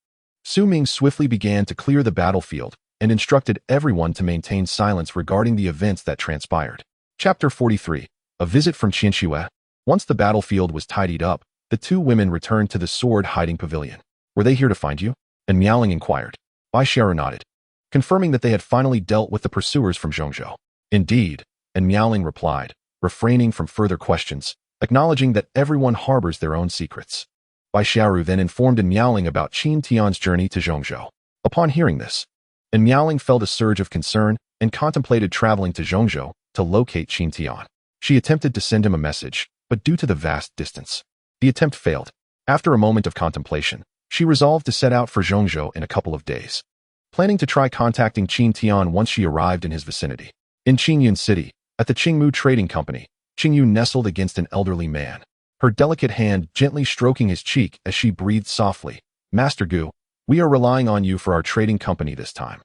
Su Ming swiftly began to clear the battlefield and instructed everyone to maintain silence regarding the events that transpired. Chapter 43. A Visit from Qianxue. Once the battlefield was tidied up, the two women returned to the sword-hiding pavilion. Were they here to find you? And Miaoling inquired. Baisharu nodded, confirming that they had finally dealt with the pursuers from Zhongzhou. Indeed, and Miaoling replied, refraining from further questions, acknowledging that everyone harbors their own secrets. Baisharu then informed Miaoling about Qin Tian's journey to Zhongzhou. Upon hearing this, Miaoling felt a surge of concern and contemplated traveling to Zhongzhou to locate Qin Tian. She attempted to send him a message, but due to the vast distance, the attempt failed. After a moment of contemplation, she resolved to set out for Zhongzhou in a couple of days, planning to try contacting Qin Tian once she arrived in his vicinity. In Qingyun City, at the Qingmu Trading Company, Qingyu nestled against an elderly man, her delicate hand gently stroking his cheek as she breathed softly. Master Gu, we are relying on you for our trading company this time.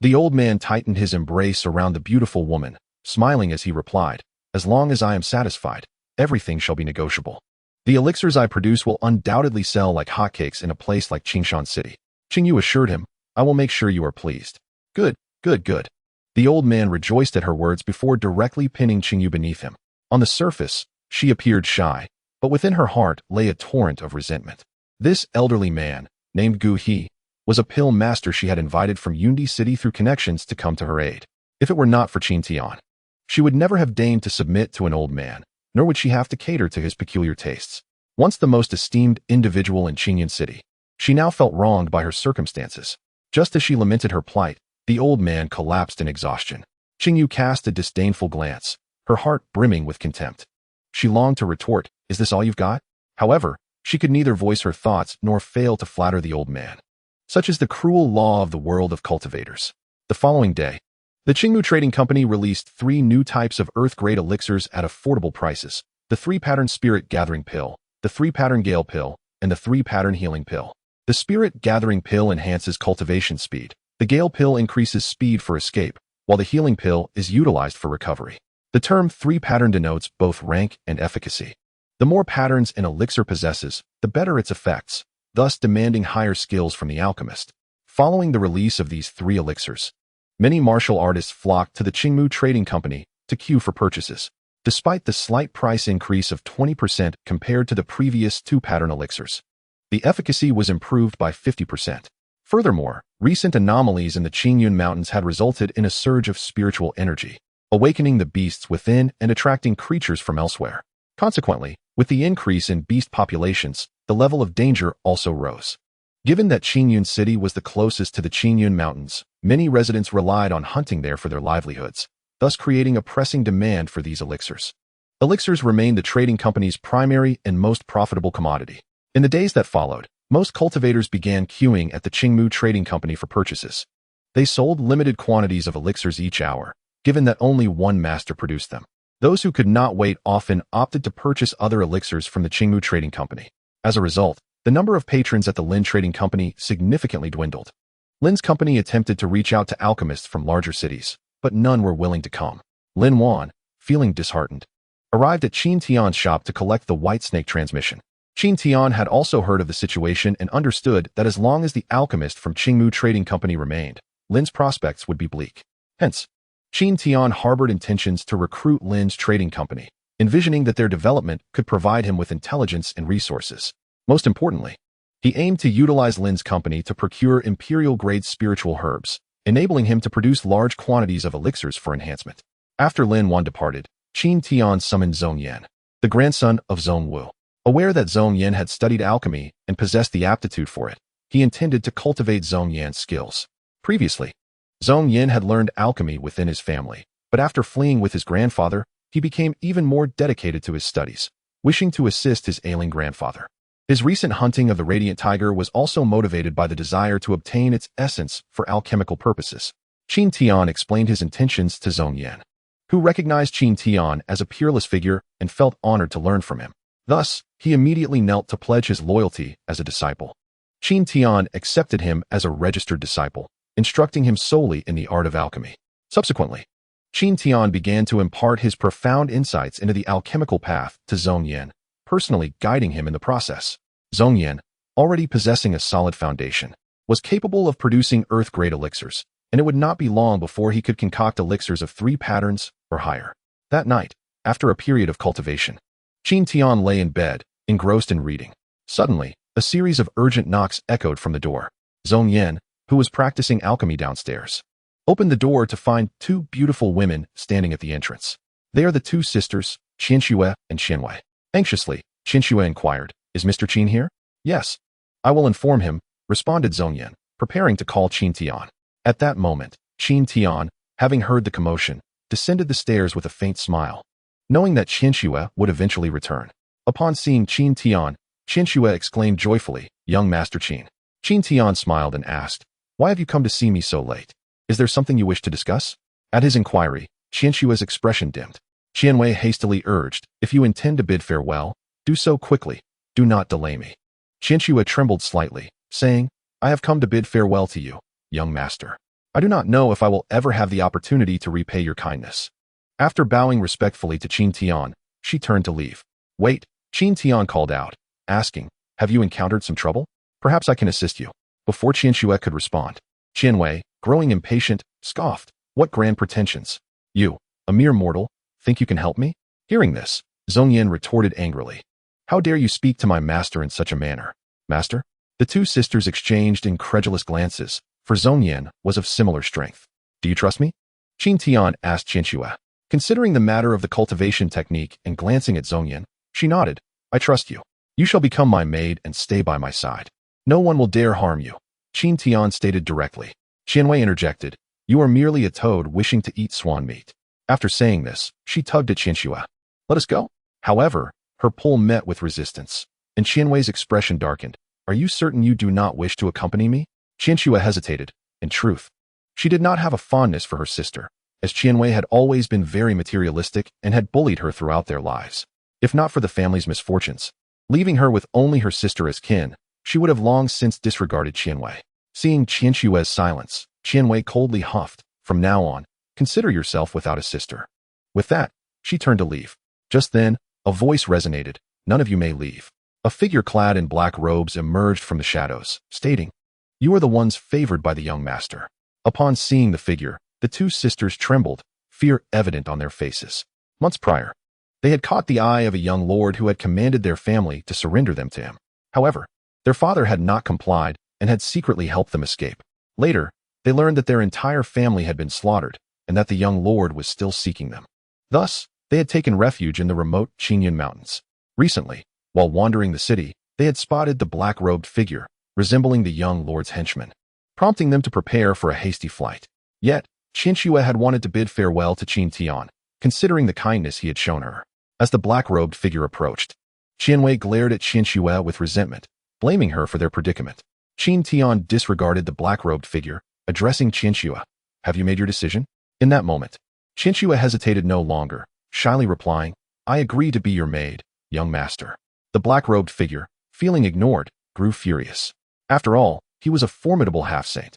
The old man tightened his embrace around the beautiful woman, smiling as he replied, as long as I am satisfied, everything shall be negotiable. The elixirs I produce will undoubtedly sell like hotcakes in a place like Qingshan City. Qingyu assured him, I will make sure you are pleased. Good, good, good. The old man rejoiced at her words before directly pinning Qingyu beneath him. On the surface, she appeared shy, but within her heart lay a torrent of resentment. This elderly man, named Gu He, was a pill master she had invited from Yundi City through connections to come to her aid. If it were not for Qin Tian, she would never have deigned to submit to an old man, nor would she have to cater to his peculiar tastes. Once the most esteemed individual in Qingyun City, she now felt wronged by her circumstances. Just as she lamented her plight, the old man collapsed in exhaustion. Qingyu cast a disdainful glance, her heart brimming with contempt. She longed to retort, is this all you've got? However, she could neither voice her thoughts nor fail to flatter the old man. Such is the cruel law of the world of cultivators. The following day, the Qingmu Trading Company released 3 new types of earth-grade elixirs at affordable prices: the 3-pattern Spirit Gathering Pill, the 3-pattern Gale Pill, and the 3-pattern Healing Pill. The Spirit Gathering Pill enhances cultivation speed. The Gale Pill increases speed for escape, while the Healing Pill is utilized for recovery. The term 3-pattern denotes both rank and efficacy. The more patterns an elixir possesses, the better its effects, thus demanding higher skills from the alchemist. Following the release of these 3 elixirs, many martial artists flocked to the Qingmu Trading Company to queue for purchases. Despite the slight price increase of 20% compared to the previous 2-pattern elixirs, the efficacy was improved by 50%. Furthermore, recent anomalies in the Qingyun Mountains had resulted in a surge of spiritual energy, awakening the beasts within and attracting creatures from elsewhere. Consequently, with the increase in beast populations, the level of danger also rose. Given that Qingyun City was the closest to the Qingyun Mountains, many residents relied on hunting there for their livelihoods, thus creating a pressing demand for these elixirs. Elixirs remained the trading company's primary and most profitable commodity. In the days that followed, most cultivators began queuing at the Qingmu Trading Company for purchases. They sold limited quantities of elixirs each hour, given that only one master produced them. Those who could not wait often opted to purchase other elixirs from the Qingmu Trading Company. As a result, the number of patrons at the Lin Trading Company significantly dwindled. Lin's company attempted to reach out to alchemists from larger cities, but none were willing to come. Lin Wan, feeling disheartened, arrived at Qin Tian's shop to collect the White Snake transmission. Qin Tian had also heard of the situation and understood that as long as the alchemist from Qingmu Trading Company remained, Lin's prospects would be bleak. Hence, Qin Tian harbored intentions to recruit Lin's trading company, envisioning that their development could provide him with intelligence and resources. Most importantly, he aimed to utilize Lin's company to procure imperial-grade spiritual herbs, enabling him to produce large quantities of elixirs for enhancement. After Lin Wan departed, Qin Tian summoned Zhong Yan, the grandson of Zhong Wu. Aware that Zhong Yan had studied alchemy and possessed the aptitude for it, he intended to cultivate Zhong Yan's skills. Previously, Zhong Yan had learned alchemy within his family, but after fleeing with his grandfather, he became even more dedicated to his studies, wishing to assist his ailing grandfather. His recent hunting of the radiant tiger was also motivated by the desire to obtain its essence for alchemical purposes. Qin Tian explained his intentions to Zhong Yan, who recognized Qin Tian as a peerless figure and felt honored to learn from him. Thus, he immediately knelt to pledge his loyalty as a disciple. Qin Tian accepted him as a registered disciple, instructing him solely in the art of alchemy. Subsequently, Qin Tian began to impart his profound insights into the alchemical path to Zhong Yan, personally guiding him in the process. Zhong Yan, already possessing a solid foundation, was capable of producing earth-grade elixirs, and it would not be long before he could concoct elixirs of 3 patterns or higher. That night, after a period of cultivation, Qin Tian lay in bed, engrossed in reading. Suddenly, a series of urgent knocks echoed from the door. Zhong Yan, who was practicing alchemy downstairs, opened the door to find 2 beautiful women standing at the entrance. They are the 2 sisters, Qianxue and Qianwei. Anxiously, Qianxue inquired, "Is Mr. Qin here?" "Yes. I will inform him," responded Zhong Yan, preparing to call Qin Tian. At that moment, Qin Tian, having heard the commotion, descended the stairs with a faint smile, knowing that Qianxue would eventually return. Upon seeing Qin Tian, Qianxue exclaimed joyfully, "Young Master Qin." Qin Tian smiled and asked, "Why have you come to see me so late? Is there something you wish to discuss?" At his inquiry, Qianxue's expression dimmed. Qianwei hastily urged, "If you intend to bid farewell, do so quickly. Do not delay me." Qianxue trembled slightly, saying, "I have come to bid farewell to you, young master. I do not know if I will ever have the opportunity to repay your kindness." After bowing respectfully to Qin Tian, she turned to leave. "Wait," Qin Tian called out, asking, "Have you encountered some trouble? Perhaps I can assist you." Before Qianxue could respond, Qianwei, growing impatient, scoffed, "What grand pretensions! You, a mere mortal, think you can help me?" Hearing this, Zhong Yan retorted angrily, "How dare you speak to my master in such a manner?" "Master?" The 2 sisters exchanged incredulous glances, for Zhong Yan was of similar strength. "Do you trust me?" Qin Tian asked Qianxue. Considering the matter of the cultivation technique and glancing at Zhong Yan, she nodded, "I trust you. You shall become my maid and stay by my side. No one will dare harm you," Qin Tian stated directly. Qianwei interjected, "You are merely a toad wishing to eat swan meat." After saying this, she tugged at Qianxue. "Let us go." However, her pull met with resistance, and Qianwei's expression darkened. "Are you certain you do not wish to accompany me?" Qianxue hesitated. In truth, she did not have a fondness for her sister, as Qianwei had always been very materialistic and had bullied her throughout their lives. If not for the family's misfortunes, leaving her with only her sister as kin, she would have long since disregarded Qianwei. Seeing Qianxue's silence, Qianwei coldly huffed, "From now on, consider yourself without a sister." With that, she turned to leave. Just then, a voice resonated, "None of you may leave." A figure clad in black robes emerged from the shadows, stating, "You are the ones favored by the young master." Upon seeing the figure, the 2 sisters trembled, fear evident on their faces. Months prior, they had caught the eye of a young lord who had commanded their family to surrender them to him. However, their father had not complied and had secretly helped them escape. Later, they learned that their entire family had been slaughtered and that the young lord was still seeking them. Thus, they had taken refuge in the remote Qingyun Mountains. Recently, while wandering the city, they had spotted the black-robed figure, resembling the young lord's henchman, prompting them to prepare for a hasty flight. Yet, Qianxue had wanted to bid farewell to Qin Tian, considering the kindness he had shown her. As the black-robed figure approached, Qianwei glared at Qianxue with resentment, blaming her for their predicament. Qin Tian disregarded the black-robed figure, addressing Qianxue. "Have you made your decision?" In that moment, Qianxue hesitated no longer, shyly replying, "I agree to be your maid, young master." The black-robed figure, feeling ignored, grew furious. After all, he was a formidable half-saint.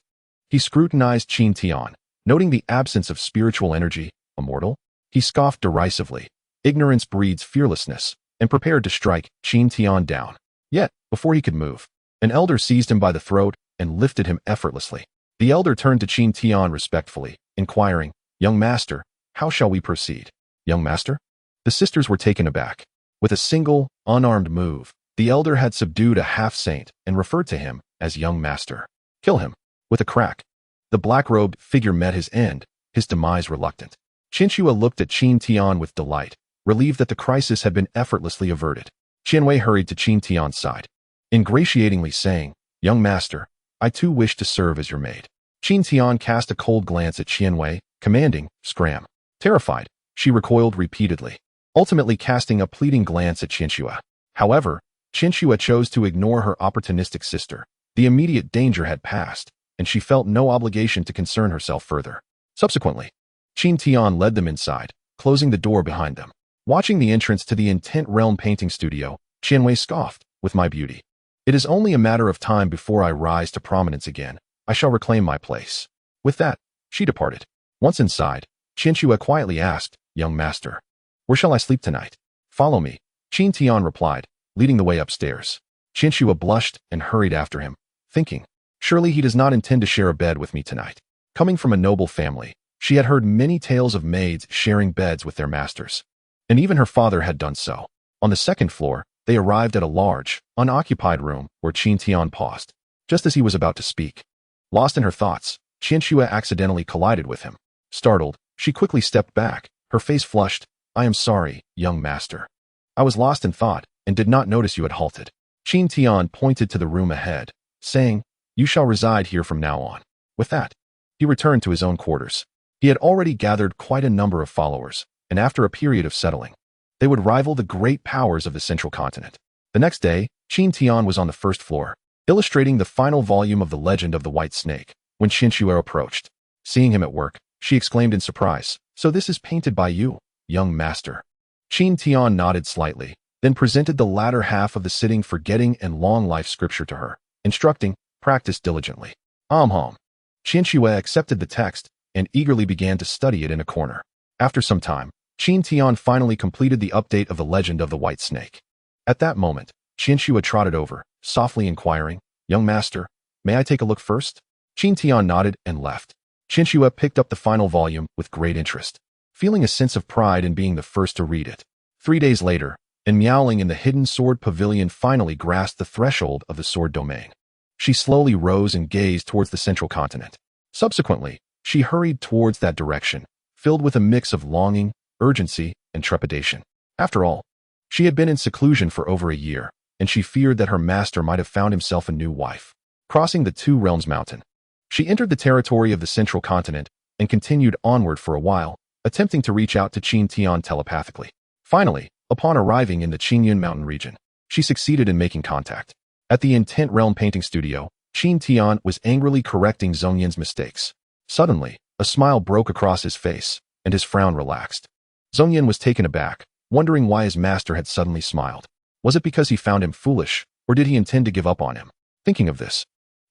He scrutinized Qin Tian, noting the absence of spiritual energy. "A mortal?" He scoffed derisively. "Ignorance breeds fearlessness," and prepared to strike Qin Tian down. Yet, before he could move, an elder seized him by the throat and lifted him effortlessly. The elder turned to Qin Tian respectfully, inquiring, "Young master, how shall we proceed?" "Young master?" The sisters were taken aback. With a single, unarmed move, the elder had subdued a half-saint and referred to him as young master. "Kill him." With a crack, the black-robed figure met his end, his demise reluctant. Qianxue looked at Qin Tian with delight, relieved that the crisis had been effortlessly averted. Qianwei hurried to Qin Tian's side, ingratiatingly saying, "Young master, I too wish to serve as your maid." Qin Tian cast a cold glance at Qianwei, commanding, "Scram." Terrified, she recoiled repeatedly, ultimately casting a pleading glance at Qianxue. However, Qian Xue chose to ignore her opportunistic sister. The immediate danger had passed, and she felt no obligation to concern herself further. Subsequently, Qin Tian led them inside, closing the door behind them. Watching the entrance to the Intent Realm painting studio, Qianwei scoffed, "With my beauty, it is only a matter of time before I rise to prominence again. I shall reclaim my place." With that, she departed. Once inside, Qianxue quietly asked, "Young master, where shall I sleep tonight?" "Follow me," Qin Tian replied, leading the way upstairs. Qianxue blushed and hurried after him, thinking, surely he does not intend to share a bed with me tonight. Coming from a noble family, she had heard many tales of maids sharing beds with their masters, and even her father had done so. On the second floor, they arrived at a large, unoccupied room where Qin Tian paused, just as he was about to speak. Lost in her thoughts, Qianxue accidentally collided with him. Startled, she quickly stepped back, her face flushed. "I am sorry, young master. I was lost in thought and did not notice you had halted." Qin Tian pointed to the room ahead, saying, "You shall reside here from now on." With that, he returned to his own quarters. He had already gathered quite a number of followers, and after a period of settling, they would rival the great powers of the central continent. The next day, Qin Tian was on the first floor, illustrating the final volume of the Legend of the White Snake, when Qianxue approached. Seeing him at work, she exclaimed in surprise, "So this is painted by you, young master?" Qin Tian nodded slightly, then presented the latter half of the sitting forgetting and long life scripture to her, instructing, "Practice diligently." Qianxue accepted the text and eagerly began to study it in a corner. After some time, Qin Tian finally completed the update of the Legend of the White Snake. At that moment, Qianxue trotted over, softly inquiring, "Young master, may I take a look first?" Qin Tian nodded and left. Qianxue picked up the final volume with great interest, feeling a sense of pride in being the first to read it. 3 days later, and Miaoling in the Hidden Sword Pavilion finally grasped the threshold of the sword domain. She slowly rose and gazed towards the central continent. Subsequently, she hurried towards that direction, filled with a mix of longing, urgency, and trepidation. After all, she had been in seclusion for over a year, and she feared that her master might have found himself a new wife. Crossing the Two Realms Mountain, she entered the territory of the central continent and continued onward for a while, attempting to reach out to Qin Tian telepathically. Finally, upon arriving in the Qingyun Mountain region, she succeeded in making contact. At the Intent Realm painting studio, Qin Tian was angrily correcting Zhongyan's mistakes. Suddenly, a smile broke across his face, and his frown relaxed. Zhongyan was taken aback, wondering why his master had suddenly smiled. Was it because he found him foolish, or did he intend to give up on him? Thinking of this,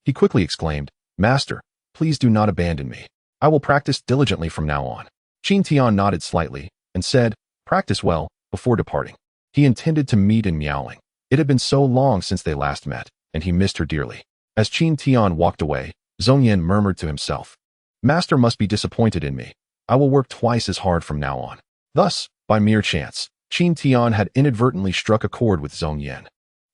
he quickly exclaimed, "Master, please do not abandon me. I will practice diligently from now on." Qin Tian nodded slightly and said, "Practice well," before departing. He intended to meet in Miaoling. It had been so long since they last met, and he missed her dearly. As Qin Tian walked away, Zhongyan murmured to himself, "Master must be disappointed in me. I will work twice as hard from now on." Thus, by mere chance, Qin Tian had inadvertently struck a chord with Zhongyan.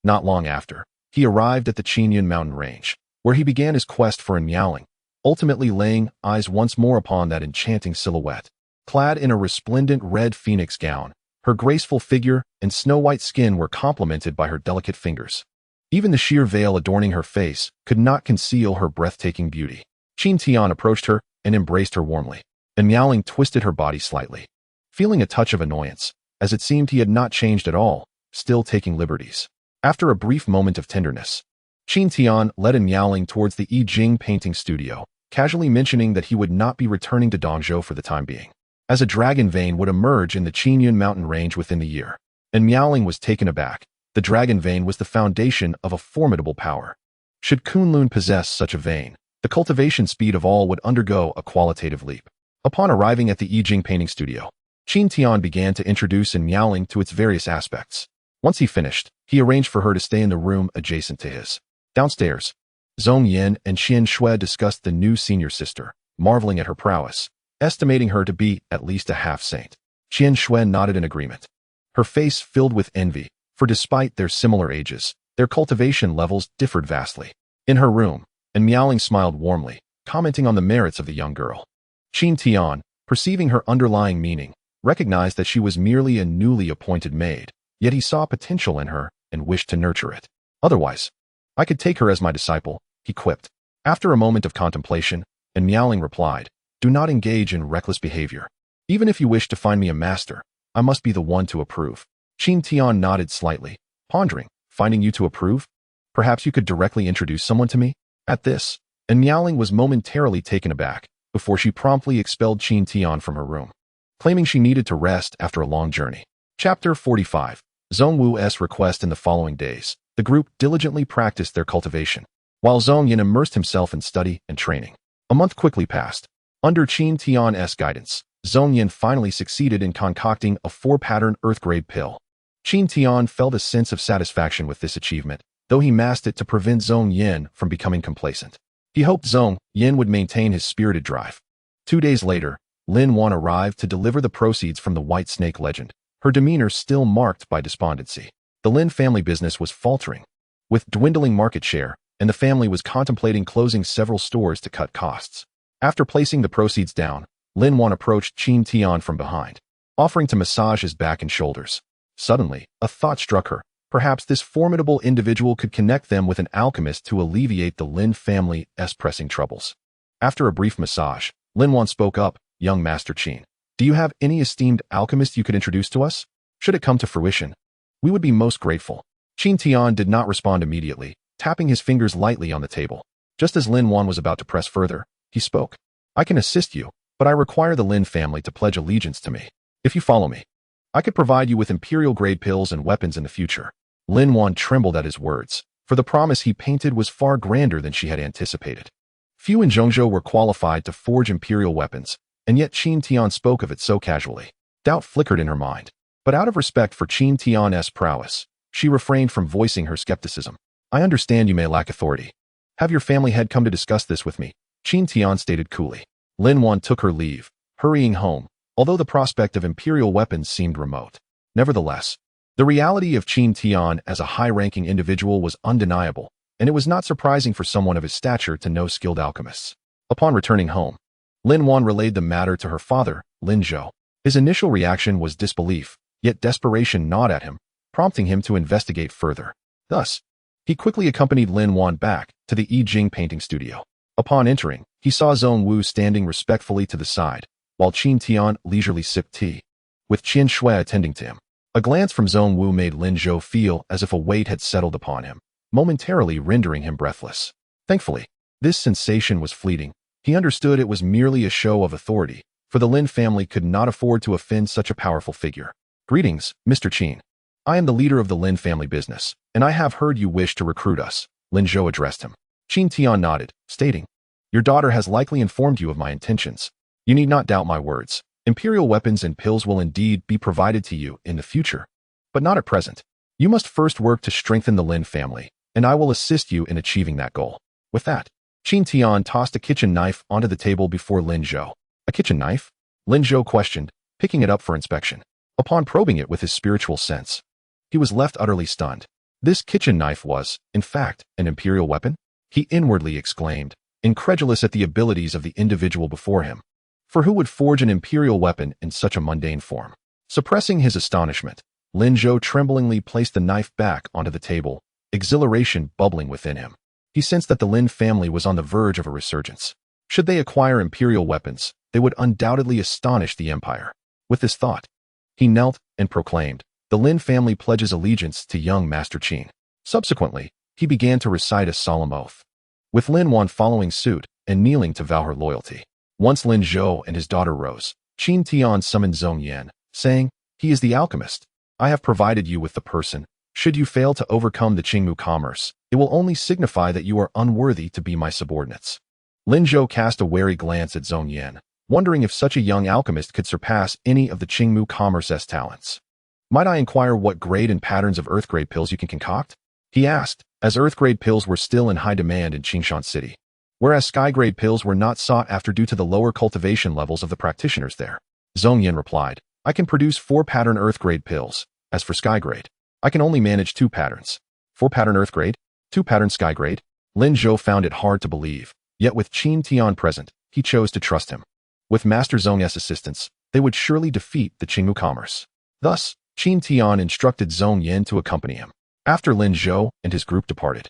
Not long after, he arrived at the Qingyun mountain range, where he began his quest for Miaoling, ultimately laying eyes once more upon that enchanting silhouette. Clad in a resplendent red phoenix gown, her graceful figure and snow-white skin were complemented by her delicate fingers. Even the sheer veil adorning her face could not conceal her breathtaking beauty. Qin Tian approached her and embraced her warmly, and Miaoling twisted her body slightly, feeling a touch of annoyance, as it seemed he had not changed at all, still taking liberties. After a brief moment of tenderness, Qin Tian led Miaoling towards the I Jing painting studio, casually mentioning that he would not be returning to Dongzhou for the time being, as a dragon vein would emerge in the Qingyun mountain range within the year. And Miaoling was taken aback. The dragon vein was the foundation of a formidable power. Should Kunlun possess such a vein, the cultivation speed of all would undergo a qualitative leap. Upon arriving at the I Jing painting studio, Qin Tian began to introduce Miaoling to its various aspects. Once he finished, he arranged for her to stay in the room adjacent to his. Downstairs, Zhongyan and Qian Xue discussed the new senior sister, marveling at her prowess, estimating her to be at least a half-saint. Qian Xue nodded in agreement, her face filled with envy, for despite their similar ages, their cultivation levels differed vastly. In her room, and Miaoling smiled warmly, commenting on the merits of the young girl. Qin Tian, perceiving her underlying meaning, recognized that she was merely a newly appointed maid, yet he saw potential in her and wished to nurture it. "Otherwise, I could take her as my disciple," he quipped. After a moment of contemplation, and Miaoling replied, "Do not engage in reckless behavior. Even if you wish to find me a master, I must be the one to approve." Qin Tian nodded slightly, pondering, finding you to approve? Perhaps you could directly introduce someone to me? At this, and Miaoling was momentarily taken aback before she promptly expelled Qin Tian from her room, claiming she needed to rest after a long journey. Chapter 45. Zhong Wu's request. In the following days, the group diligently practiced their cultivation, while Zhong Yin immersed himself in study and training. A month quickly passed. Under Qin Tian's guidance, Zhong Yin finally succeeded in concocting a 4-pattern Earth-grade pill. Qin Tian felt a sense of satisfaction with this achievement, though he masked it to prevent Zhong Yin from becoming complacent. He hoped Zhong Yin would maintain his spirited drive. 2 days later, Lin Wan arrived to deliver the proceeds from the White Snake legend, her demeanor still marked by despondency. The Lin family business was faltering, with dwindling market share, and the family was contemplating closing several stores to cut costs. After placing the proceeds down, Lin Wan approached Qin Tian from behind, offering to massage his back and shoulders. Suddenly, a thought struck her. Perhaps this formidable individual could connect them with an alchemist to alleviate the Lin family's pressing troubles. After a brief massage, Lin Wan spoke up. Young Master Qin, do you have any esteemed alchemist you could introduce to us? Should it come to fruition, we would be most grateful. Qin Tian did not respond immediately, tapping his fingers lightly on the table. Just as Lin Wan was about to press further, he spoke. I can assist you, but I require the Lin family to pledge allegiance to me. If you follow me, I could provide you with imperial-grade pills and weapons in the future. Lin Wan trembled at his words, for the promise he painted was far grander than she had anticipated. Few in Zhongzhou were qualified to forge imperial weapons, and yet Qin Tian spoke of it so casually. Doubt flickered in her mind, but out of respect for Qin Tian's prowess, she refrained from voicing her skepticism. I understand you may lack authority. Have your family head come to discuss this with me, Qin Tian stated coolly. Lin Wan took her leave, hurrying home, although the prospect of imperial weapons seemed remote. Nevertheless, the reality of Qin Tian as a high-ranking individual was undeniable, and it was not surprising for someone of his stature to know skilled alchemists. Upon returning home, Lin Wan relayed the matter to her father, Lin Zhou. His initial reaction was disbelief, yet desperation gnawed at him, prompting him to investigate further. Thus, he quickly accompanied Lin Wan back to the I Jing painting studio. Upon entering, he saw Zhong Wu standing respectfully to the side, while Qin Tian leisurely sipped tea, with Qian Shui attending to him. A glance from Zhong Wu made Lin Zhou feel as if a weight had settled upon him, momentarily rendering him breathless. Thankfully, this sensation was fleeting. He understood it was merely a show of authority, for the Lin family could not afford to offend such a powerful figure. Greetings, Mr. Qin. I am the leader of the Lin family business, and I have heard you wish to recruit us, Lin Zhou addressed him. Qin Tian nodded, stating, Your daughter has likely informed you of my intentions. You need not doubt my words. Imperial weapons and pills will indeed be provided to you in the future, but not at present. You must first work to strengthen the Lin family, and I will assist you in achieving that goal. With that, Qin Tian tossed a kitchen knife onto the table before Lin Zhou. A kitchen knife? Lin Zhou questioned, picking it up for inspection. Upon probing it with his spiritual sense, he was left utterly stunned. This kitchen knife was, in fact, an imperial weapon? He inwardly exclaimed, incredulous at the abilities of the individual before him. For who would forge an imperial weapon in such a mundane form? Suppressing his astonishment, Lin Zhou tremblingly placed the knife back onto the table, exhilaration bubbling within him. He sensed that the Lin family was on the verge of a resurgence. Should they acquire imperial weapons, they would undoubtedly astonish the empire. With this thought, he knelt and proclaimed, The Lin family pledges allegiance to young Master Qin. Subsequently, he began to recite a solemn oath, with Lin Wan following suit and kneeling to vow her loyalty. Once Lin Zhou and his daughter rose, Qin Tian summoned Zhong Yin, saying, He is the alchemist. I have provided you with the person. Should you fail to overcome the Qingmu commerce, it will only signify that you are unworthy to be my subordinates. Lin Zhou cast a wary glance at Zhong Yin, wondering if such a young alchemist could surpass any of the Qingmu commerce's talents. Might I inquire what grade and patterns of earth-grade pills you can concoct? He asked, as earth-grade pills were still in high demand in Qingshan City, whereas sky-grade pills were not sought after due to the lower cultivation levels of the practitioners there. Zhong Yin replied, I can produce 4-pattern earth-grade pills. As for sky-grade, I can only manage 2 patterns. 4-pattern earth-grade, 2-pattern sky-grade. Lin Zhou found it hard to believe, yet with Qin Tian present, he chose to trust him. With Master Zhong's assistance, they would surely defeat the Qingmu commerce. Thus, Qin Tian instructed Zhong Yin to accompany him. After Lin Zhou and his group departed,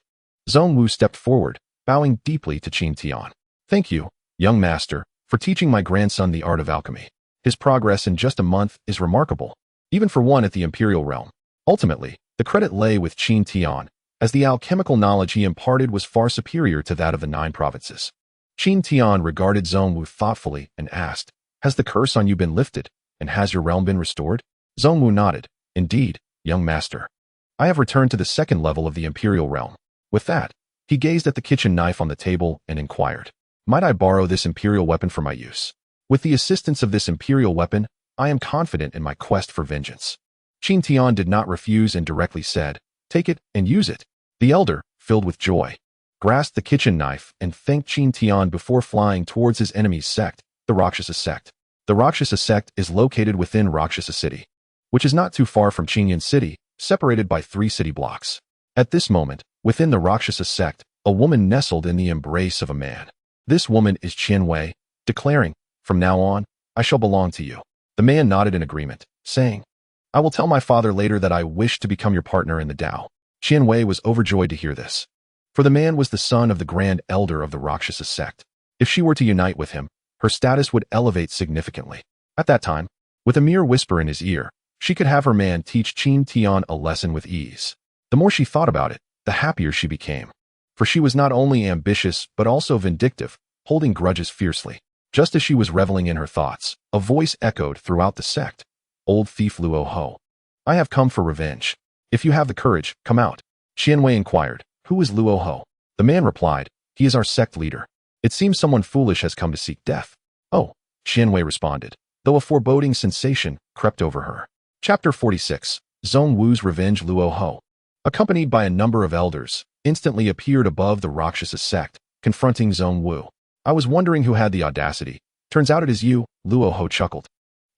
Zhong Wu stepped forward, bowing deeply to Qin Tian. Thank you, young master, for teaching my grandson the art of alchemy. His progress in just a month is remarkable, even for one at the imperial realm. Ultimately, The credit lay with Qin Tian, as the alchemical knowledge he imparted was far superior to that of the 9 provinces. Qin Tian regarded Zongwu thoughtfully and asked, "Has the curse on you been lifted, and has your realm been restored?" Zongwu nodded. "Indeed, young master. I have returned to the 2nd level of the imperial realm." With that, he gazed at the kitchen knife on the table and inquired, "Might I borrow this imperial weapon for my use? With the assistance of this imperial weapon, I am confident in my quest for vengeance." Qin Tian did not refuse and directly said, "Take it and use it." The elder, filled with joy, grasped the kitchen knife and thanked Qin Tian before flying towards his enemy's sect, the Rakshasa sect. The Rakshasa sect is located within Rakshasa city, which is not too far from Qingyan city, separated by 3 city blocks. At this moment, within the Rakshasa sect, a woman nestled in the embrace of a man. This woman is Qian Wei, declaring, "From now on, I shall belong to you." The man nodded in agreement, saying, "I will tell my father later that I wish to become your partner in the Tao." Qian Wei was overjoyed to hear this, for the man was the son of the Grand Elder of the Rakshasa sect. If she were to unite with him, her status would elevate significantly. At that time, with a mere whisper in his ear, she could have her man teach Qin Tian a lesson with ease. The more she thought about it, the happier she became. For she was not only ambitious but also vindictive, holding grudges fiercely. Just as she was reveling in her thoughts, a voice echoed throughout the sect. "Old thief Luo Ho. I have come for revenge. If you have the courage, come out." Qian Wei inquired, "Who is Luo Ho?" The man replied, "He is our sect leader. It seems someone foolish has come to seek death." "Oh," Qian Wei responded, though a foreboding sensation crept over her. Chapter 46, Zongwu's Revenge. Luo Ho, accompanied by a number of elders, instantly appeared above the Rakshasa sect, confronting Zongwu. "I was wondering who had the audacity. Turns out it is you," Luo Ho chuckled.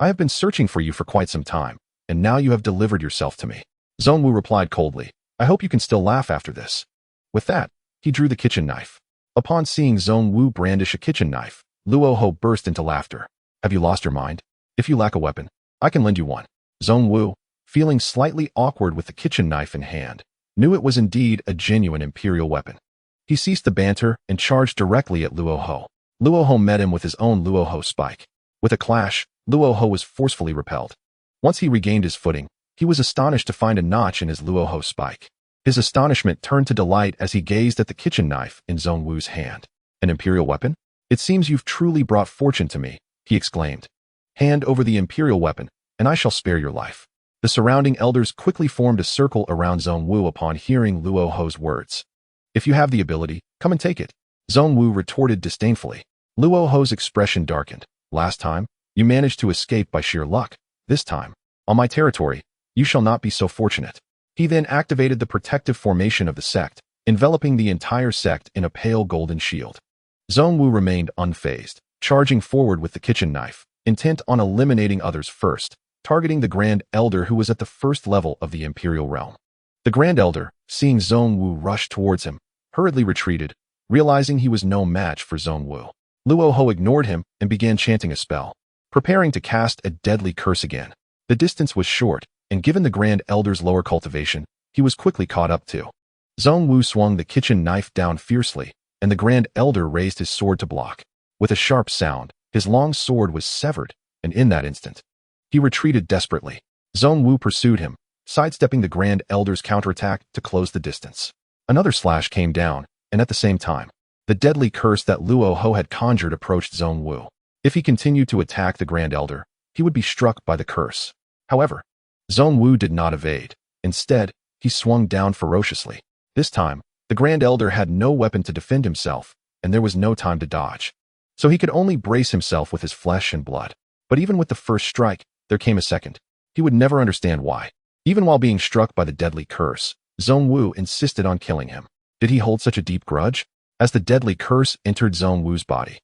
"I have been searching for you for quite some time, and now you have delivered yourself to me." Zongwu replied coldly, "I hope you can still laugh after this." With that, he drew the kitchen knife. Upon seeing Zongwu brandish a kitchen knife, Luo Ho burst into laughter. "Have you lost your mind? If you lack a weapon, I can lend you one." Zongwu, feeling slightly awkward with the kitchen knife in hand, knew it was indeed a genuine imperial weapon. He ceased the banter and charged directly at Luo Ho. Luo Ho met him with his own Luo Ho spike. With a clash, Luo Ho was forcefully repelled. Once he regained his footing, he was astonished to find a notch in his Luo Ho spike. His astonishment turned to delight as he gazed at the kitchen knife in Zongwu's hand. "An imperial weapon? It seems you've truly brought fortune to me," he exclaimed. "Hand over the imperial weapon, and I shall spare your life." The surrounding elders quickly formed a circle around Zongwu upon hearing Luo Ho's words. "If you have the ability, come and take it," Zongwu retorted disdainfully. Luo Ho's expression darkened. "Last time, you managed to escape by sheer luck. This time, on my territory, you shall not be so fortunate." He then activated the protective formation of the sect, enveloping the entire sect in a pale golden shield. Zongwu remained unfazed, charging forward with the kitchen knife, intent on eliminating others first, targeting the Grand Elder who was at the 1st level of the Imperial realm. The Grand Elder, seeing Zongwu rush towards him, hurriedly retreated, realizing he was no match for Zongwu. Luo Ho ignored him and began chanting a spell, preparing to cast a deadly curse again. The distance was short, and given the Grand Elder's lower cultivation, he was quickly caught up to. Zongwu swung the kitchen knife down fiercely, and the Grand Elder raised his sword to block. With a sharp sound, his long sword was severed, and in that instant, he retreated desperately. Zongwu pursued him, sidestepping the Grand Elder's counterattack to close the distance. Another slash came down, and at the same time, the deadly curse that Luo Ho had conjured approached Zongwu. If he continued to attack the Grand Elder, he would be struck by the curse. However, Zongwu did not evade. Instead, he swung down ferociously. This time, the Grand Elder had no weapon to defend himself, and there was no time to dodge. So he could only brace himself with his flesh and blood. But even with the first strike, there came a second. He would never understand why. Even while being struck by the deadly curse, Zongwu insisted on killing him. Did he hold such a deep grudge? As the deadly curse entered Zongwu's body,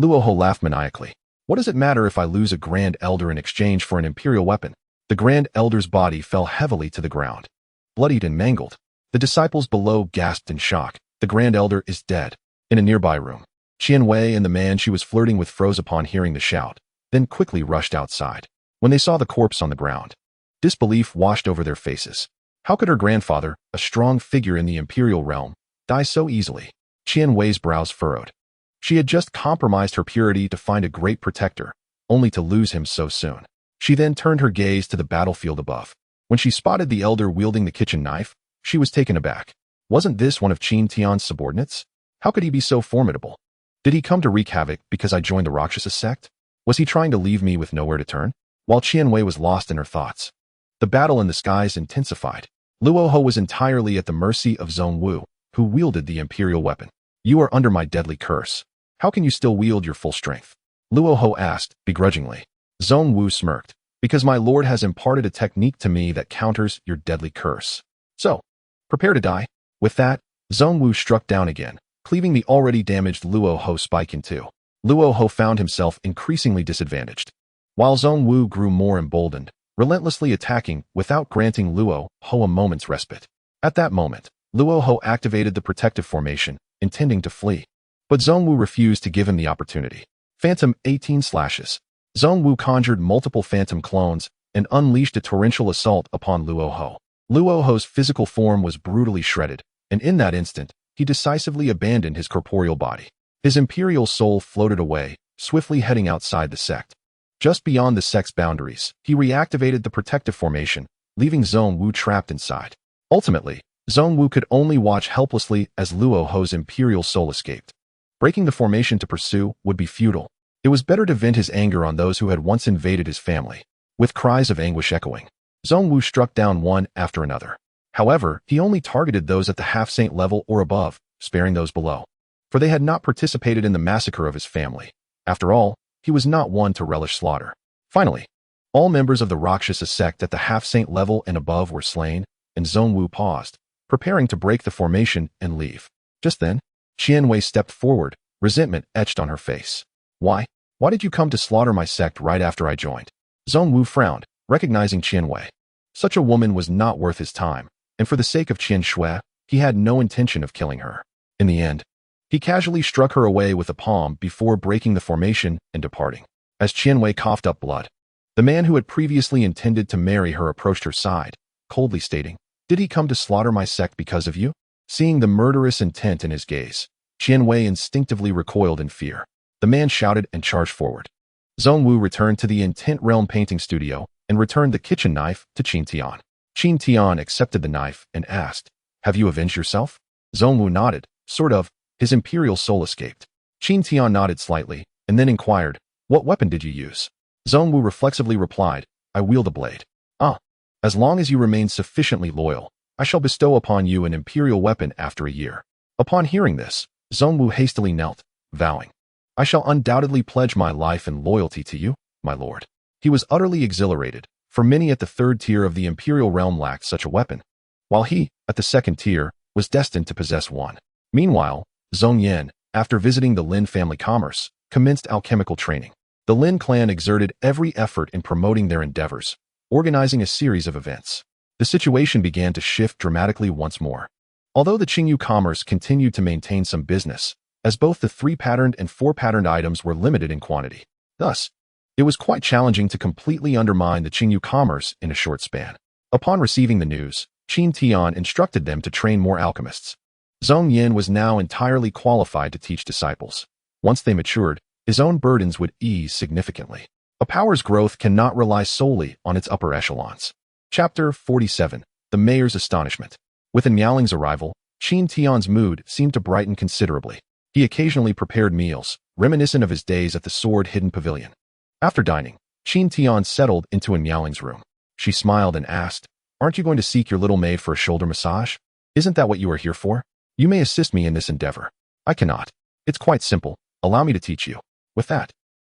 Luo Ho laughed maniacally. "What does it matter if I lose a Grand Elder in exchange for an imperial weapon?" The Grand Elder's body fell heavily to the ground, bloodied and mangled. The disciples below gasped in shock. "The Grand Elder is dead." In a nearby room, Qian Wei and the man she was flirting with froze upon hearing the shout, then quickly rushed outside. When they saw the corpse on the ground, disbelief washed over their faces. How could her grandfather, a strong figure in the imperial realm, die so easily? Qian Wei's brows furrowed. She had just compromised her purity to find a great protector, only to lose him so soon. She then turned her gaze to the battlefield above. When she spotted the elder wielding the kitchen knife, she was taken aback. Wasn't this one of Qin Tian's subordinates? How could he be so formidable? Did he come to wreak havoc because I joined the Rakshasa sect? Was he trying to leave me with nowhere to turn? While Qianwei was lost in her thoughts, the battle in the skies intensified. Luoho was entirely at the mercy of Zhongwu, who wielded the imperial weapon. You are under my deadly curse. How can you still wield your full strength? Luoho asked, begrudgingly. Zhongwu smirked. Because my lord has imparted a technique to me that counters your deadly curse. So, prepare to die. With that, Zhongwu struck down again, cleaving the already damaged Luoho spike in two. Luoho found himself increasingly disadvantaged, while Zhongwu grew more emboldened, relentlessly attacking without granting Luoho a moment's respite. At that moment, Luoho activated the protective formation, intending to flee. But Zhongwu refused to give him the opportunity. Phantom 18 slashes. Zhongwu conjured multiple phantom clones and unleashed a torrential assault upon Luoho. Luoho's physical form was brutally shredded, and in that instant, he decisively abandoned his corporeal body. His imperial soul floated away, swiftly heading outside the sect. Just beyond the sect's boundaries, he reactivated the protective formation, leaving Zhongwu trapped inside. Ultimately, Zhongwu could only watch helplessly as Luoho's imperial soul escaped. Breaking the formation to pursue would be futile. It was better to vent his anger on those who had once invaded his family. With cries of anguish echoing, Zhongwu struck down one after another. However, he only targeted those at the half-saint level or above, sparing those below. For they had not participated in the massacre of his family. After all, he was not one to relish slaughter. Finally, all members of the Rakshasa sect at the half-saint level and above were slain, and Zhongwu paused, preparing to break the formation and leave. Just then, Qianwei stepped forward, resentment etched on her face. Why did you come to slaughter my sect right after I joined? Zhongwu frowned, recognizing Qianwei. Such a woman was not worth his time, and for the sake of Qian Shui, he had no intention of killing her. In the end, he casually struck her away with a palm before breaking the formation and departing. As Qianwei coughed up blood, the man who had previously intended to marry her approached her side, coldly stating, "Did he come to slaughter my sect because of you?" Seeing the murderous intent in his gaze, Qianwei instinctively recoiled in fear. The man shouted and charged forward. Zhongwu returned to the Intent Realm painting studio and returned the kitchen knife to Qin Tian. Qin Tian accepted the knife and asked, "Have you avenged yourself?" Zhongwu nodded, sort of. His imperial soul escaped. Qin Tian nodded slightly, and then inquired, "What weapon did you use?" Zhongwu reflexively replied, "I wield a blade." "Ah, as long as you remain sufficiently loyal, I shall bestow upon you an imperial weapon after a year." Upon hearing this, Zhongwu hastily knelt, vowing, "I shall undoubtedly pledge my life and loyalty to you, my lord." He was utterly exhilarated, for many at the third tier of the imperial realm lacked such a weapon, while he, at the second tier, was destined to possess one. Meanwhile, Zhong Yan, after visiting the Lin family commerce, commenced alchemical training. The Lin clan exerted every effort in promoting their endeavors, organizing a series of events. The situation began to shift dramatically once more. Although the Qingyu commerce continued to maintain some business, as both the 3-patterned and 4-patterned items were limited in quantity. Thus, it was quite challenging to completely undermine the Qingyu commerce in a short span. Upon receiving the news, Qin Tian instructed them to train more alchemists. Zhong Yan was now entirely qualified to teach disciples. Once they matured, his own burdens would ease significantly. A power's growth cannot rely solely on its upper echelons. Chapter 47. The Mayor's Astonishment. With Miaoling's arrival, Qin Tian's mood seemed to brighten considerably. He occasionally prepared meals, reminiscent of his days at the sword-hidden pavilion. After dining, Qin Tian settled into Miaoling's room. She smiled and asked, "Aren't you going to seek your little maid for a shoulder massage? Isn't that what you are here for? You may assist me in this endeavor." "I cannot. It's quite simple. Allow me to teach you." With that,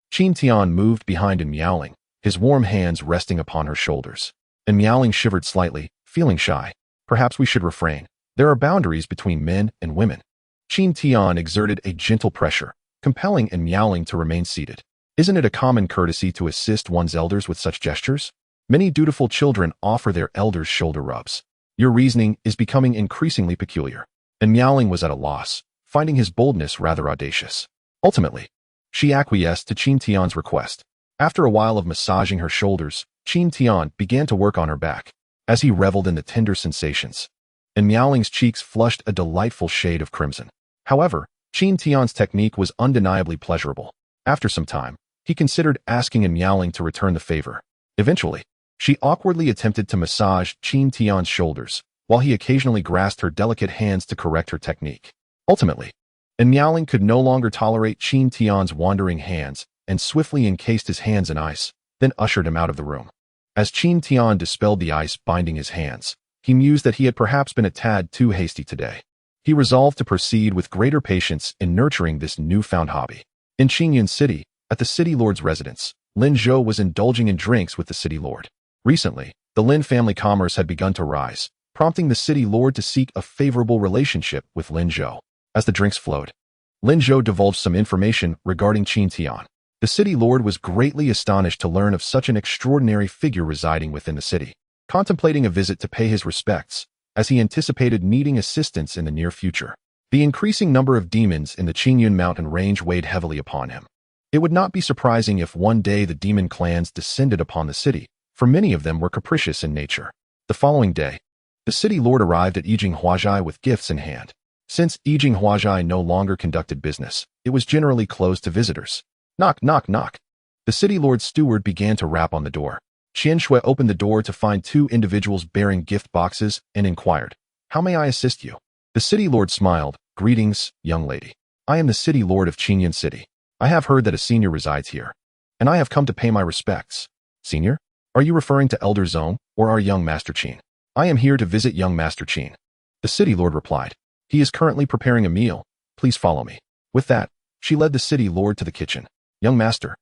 Qin Tian moved behind Miaoling, his warm hands resting upon her shoulders. And Miaoling shivered slightly, feeling shy. Perhaps we should refrain. There are boundaries between men and women. Qin Tian exerted a gentle pressure, compelling Miaoling to remain seated. Isn't it a common courtesy to assist one's elders with such gestures? Many dutiful children offer their elders shoulder rubs. Your reasoning is becoming increasingly peculiar. And Miaoling was at a loss, finding his boldness rather audacious. Ultimately, she acquiesced to Qin Tian's request. After a while of massaging her shoulders, Qin Tian began to work on her back, as he reveled in the tender sensations. And Miaoling's cheeks flushed a delightful shade of crimson. However, Qin Tian's technique was undeniably pleasurable. After some time, he considered asking Miaoling to return the favor. Eventually, She awkwardly attempted to massage Qin Tian's shoulders, while he occasionally grasped her delicate hands to correct her technique. Ultimately, Miaoling could no longer tolerate Qin Tian's wandering hands and swiftly encased his hands in ice, then ushered him out of the room. As Qin Tian dispelled the ice binding his hands, he mused that he had perhaps been a tad too hasty today. He resolved to proceed with greater patience in nurturing this newfound hobby. In Qingyun City, at the city lord's residence, Lin Zhou was indulging in drinks with the city lord. Recently, the Lin family commerce had begun to rise, prompting the city lord to seek a favorable relationship with Lin Zhou. As the drinks flowed, Lin Zhou divulged some information regarding Qin Tian. The city lord was greatly astonished to learn of such an extraordinary figure residing within the city, contemplating a visit to pay his respects, as he anticipated needing assistance in the near future. The increasing number of demons in the Qingyun mountain range weighed heavily upon him. It would not be surprising if one day the demon clans descended upon the city, for many of them were capricious in nature. The following day, the city lord arrived at Yijing Huazhai with gifts in hand. Since Yijing Huazhai no longer conducted business, it was generally closed to visitors. Knock, knock, knock. The city lord's steward began to rap on the door. Qian Shui opened the door to find two individuals bearing gift boxes and inquired, "How may I assist you?" The city lord smiled. "Greetings, young lady. I am the city lord of Qingyun City. I have heard that a senior resides here, and I have come to pay my respects." "Senior? Are you referring to Elder Zong or our young Master Qin?" "I am here to visit young Master Qin." The city lord replied. "He is currently preparing a meal. Please follow me." With that, she led the city lord to the kitchen. "Young master,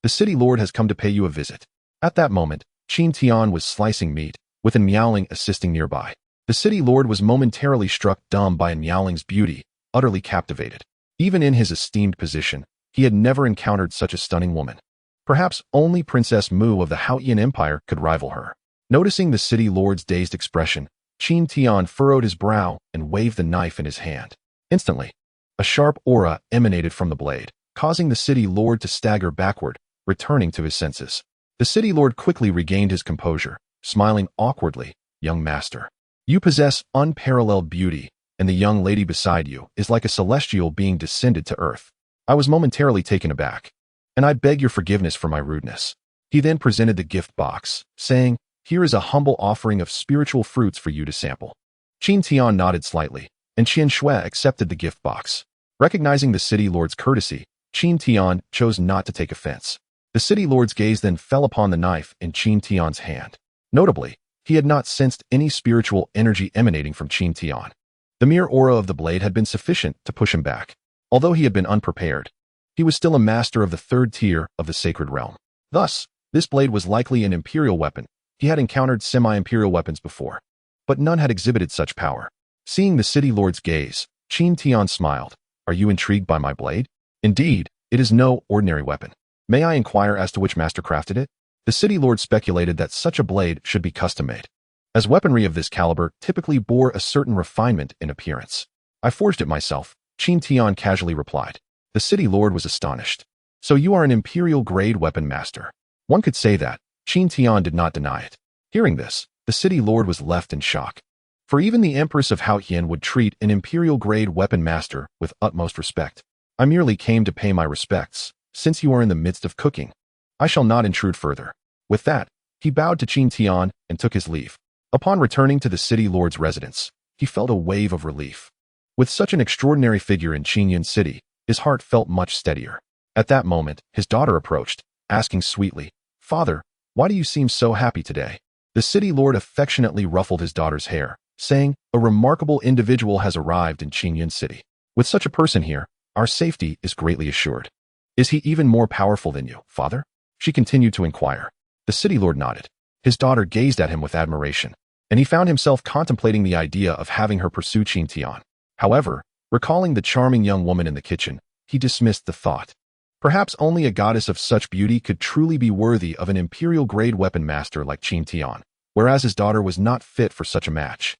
the city lord has come to pay you a visit." At that moment, Qin Tian was slicing meat, with an Miaoling assisting nearby. The city lord was momentarily struck dumb by Miaoling's beauty, utterly captivated. Even in his esteemed position, he had never encountered such a stunning woman. Perhaps only Princess Mu of the Haotian Empire could rival her. Noticing the city lord's dazed expression, Qin Tian furrowed his brow and waved the knife in his hand. Instantly, a sharp aura emanated from the blade, causing the city lord to stagger backward, returning to his senses. The city lord quickly regained his composure, smiling awkwardly. "Young master, you possess unparalleled beauty, and the young lady beside you is like a celestial being descended to earth. I was momentarily taken aback, and I beg your forgiveness for my rudeness." He then presented the gift box, saying, "Here is a humble offering of spiritual fruits for you to sample." Qin Tian nodded slightly, and Qian Shui accepted the gift box. Recognizing the city lord's courtesy, Qin Tian chose not to take offense. The city lord's gaze then fell upon the knife in Qin Tian's hand. Notably, he had not sensed any spiritual energy emanating from Qin Tian. The mere aura of the blade had been sufficient to push him back. Although he had been unprepared, he was still a master of the third tier of the sacred realm. Thus, this blade was likely an imperial weapon. He had encountered semi-imperial weapons before, but none had exhibited such power. Seeing the city lord's gaze, Qin Tian smiled. "Are you intrigued by my blade?" "Indeed, it is no ordinary weapon. May I inquire as to which master crafted it?" The city lord speculated that such a blade should be custom-made, as weaponry of this caliber typically bore a certain refinement in appearance. "I forged it myself," Qin Tian casually replied. The city lord was astonished. "So you are an imperial-grade weapon master?" One could say that. Qin Tian did not deny it. Hearing this, the city lord was left in shock. For even the Empress of Haotian would treat an imperial-grade weapon master with utmost respect. "I merely came to pay my respects. Since you are in the midst of cooking, I shall not intrude further." With that, he bowed to Qin Tian and took his leave. Upon returning to the city lord's residence, he felt a wave of relief. With such an extraordinary figure in Qingyun City, his heart felt much steadier. At that moment, his daughter approached, asking sweetly, "Father, why do you seem so happy today?" The city lord affectionately ruffled his daughter's hair, saying, "A remarkable individual has arrived in Qingyun City. With such a person here, our safety is greatly assured." "Is he even more powerful than you, father?" she continued to inquire. The city lord nodded. His daughter gazed at him with admiration, and he found himself contemplating the idea of having her pursue Qin Tian. However, recalling the charming young woman in the kitchen, he dismissed the thought. Perhaps only a goddess of such beauty could truly be worthy of an imperial-grade weapon master like Qin Tian, whereas his daughter was not fit for such a match.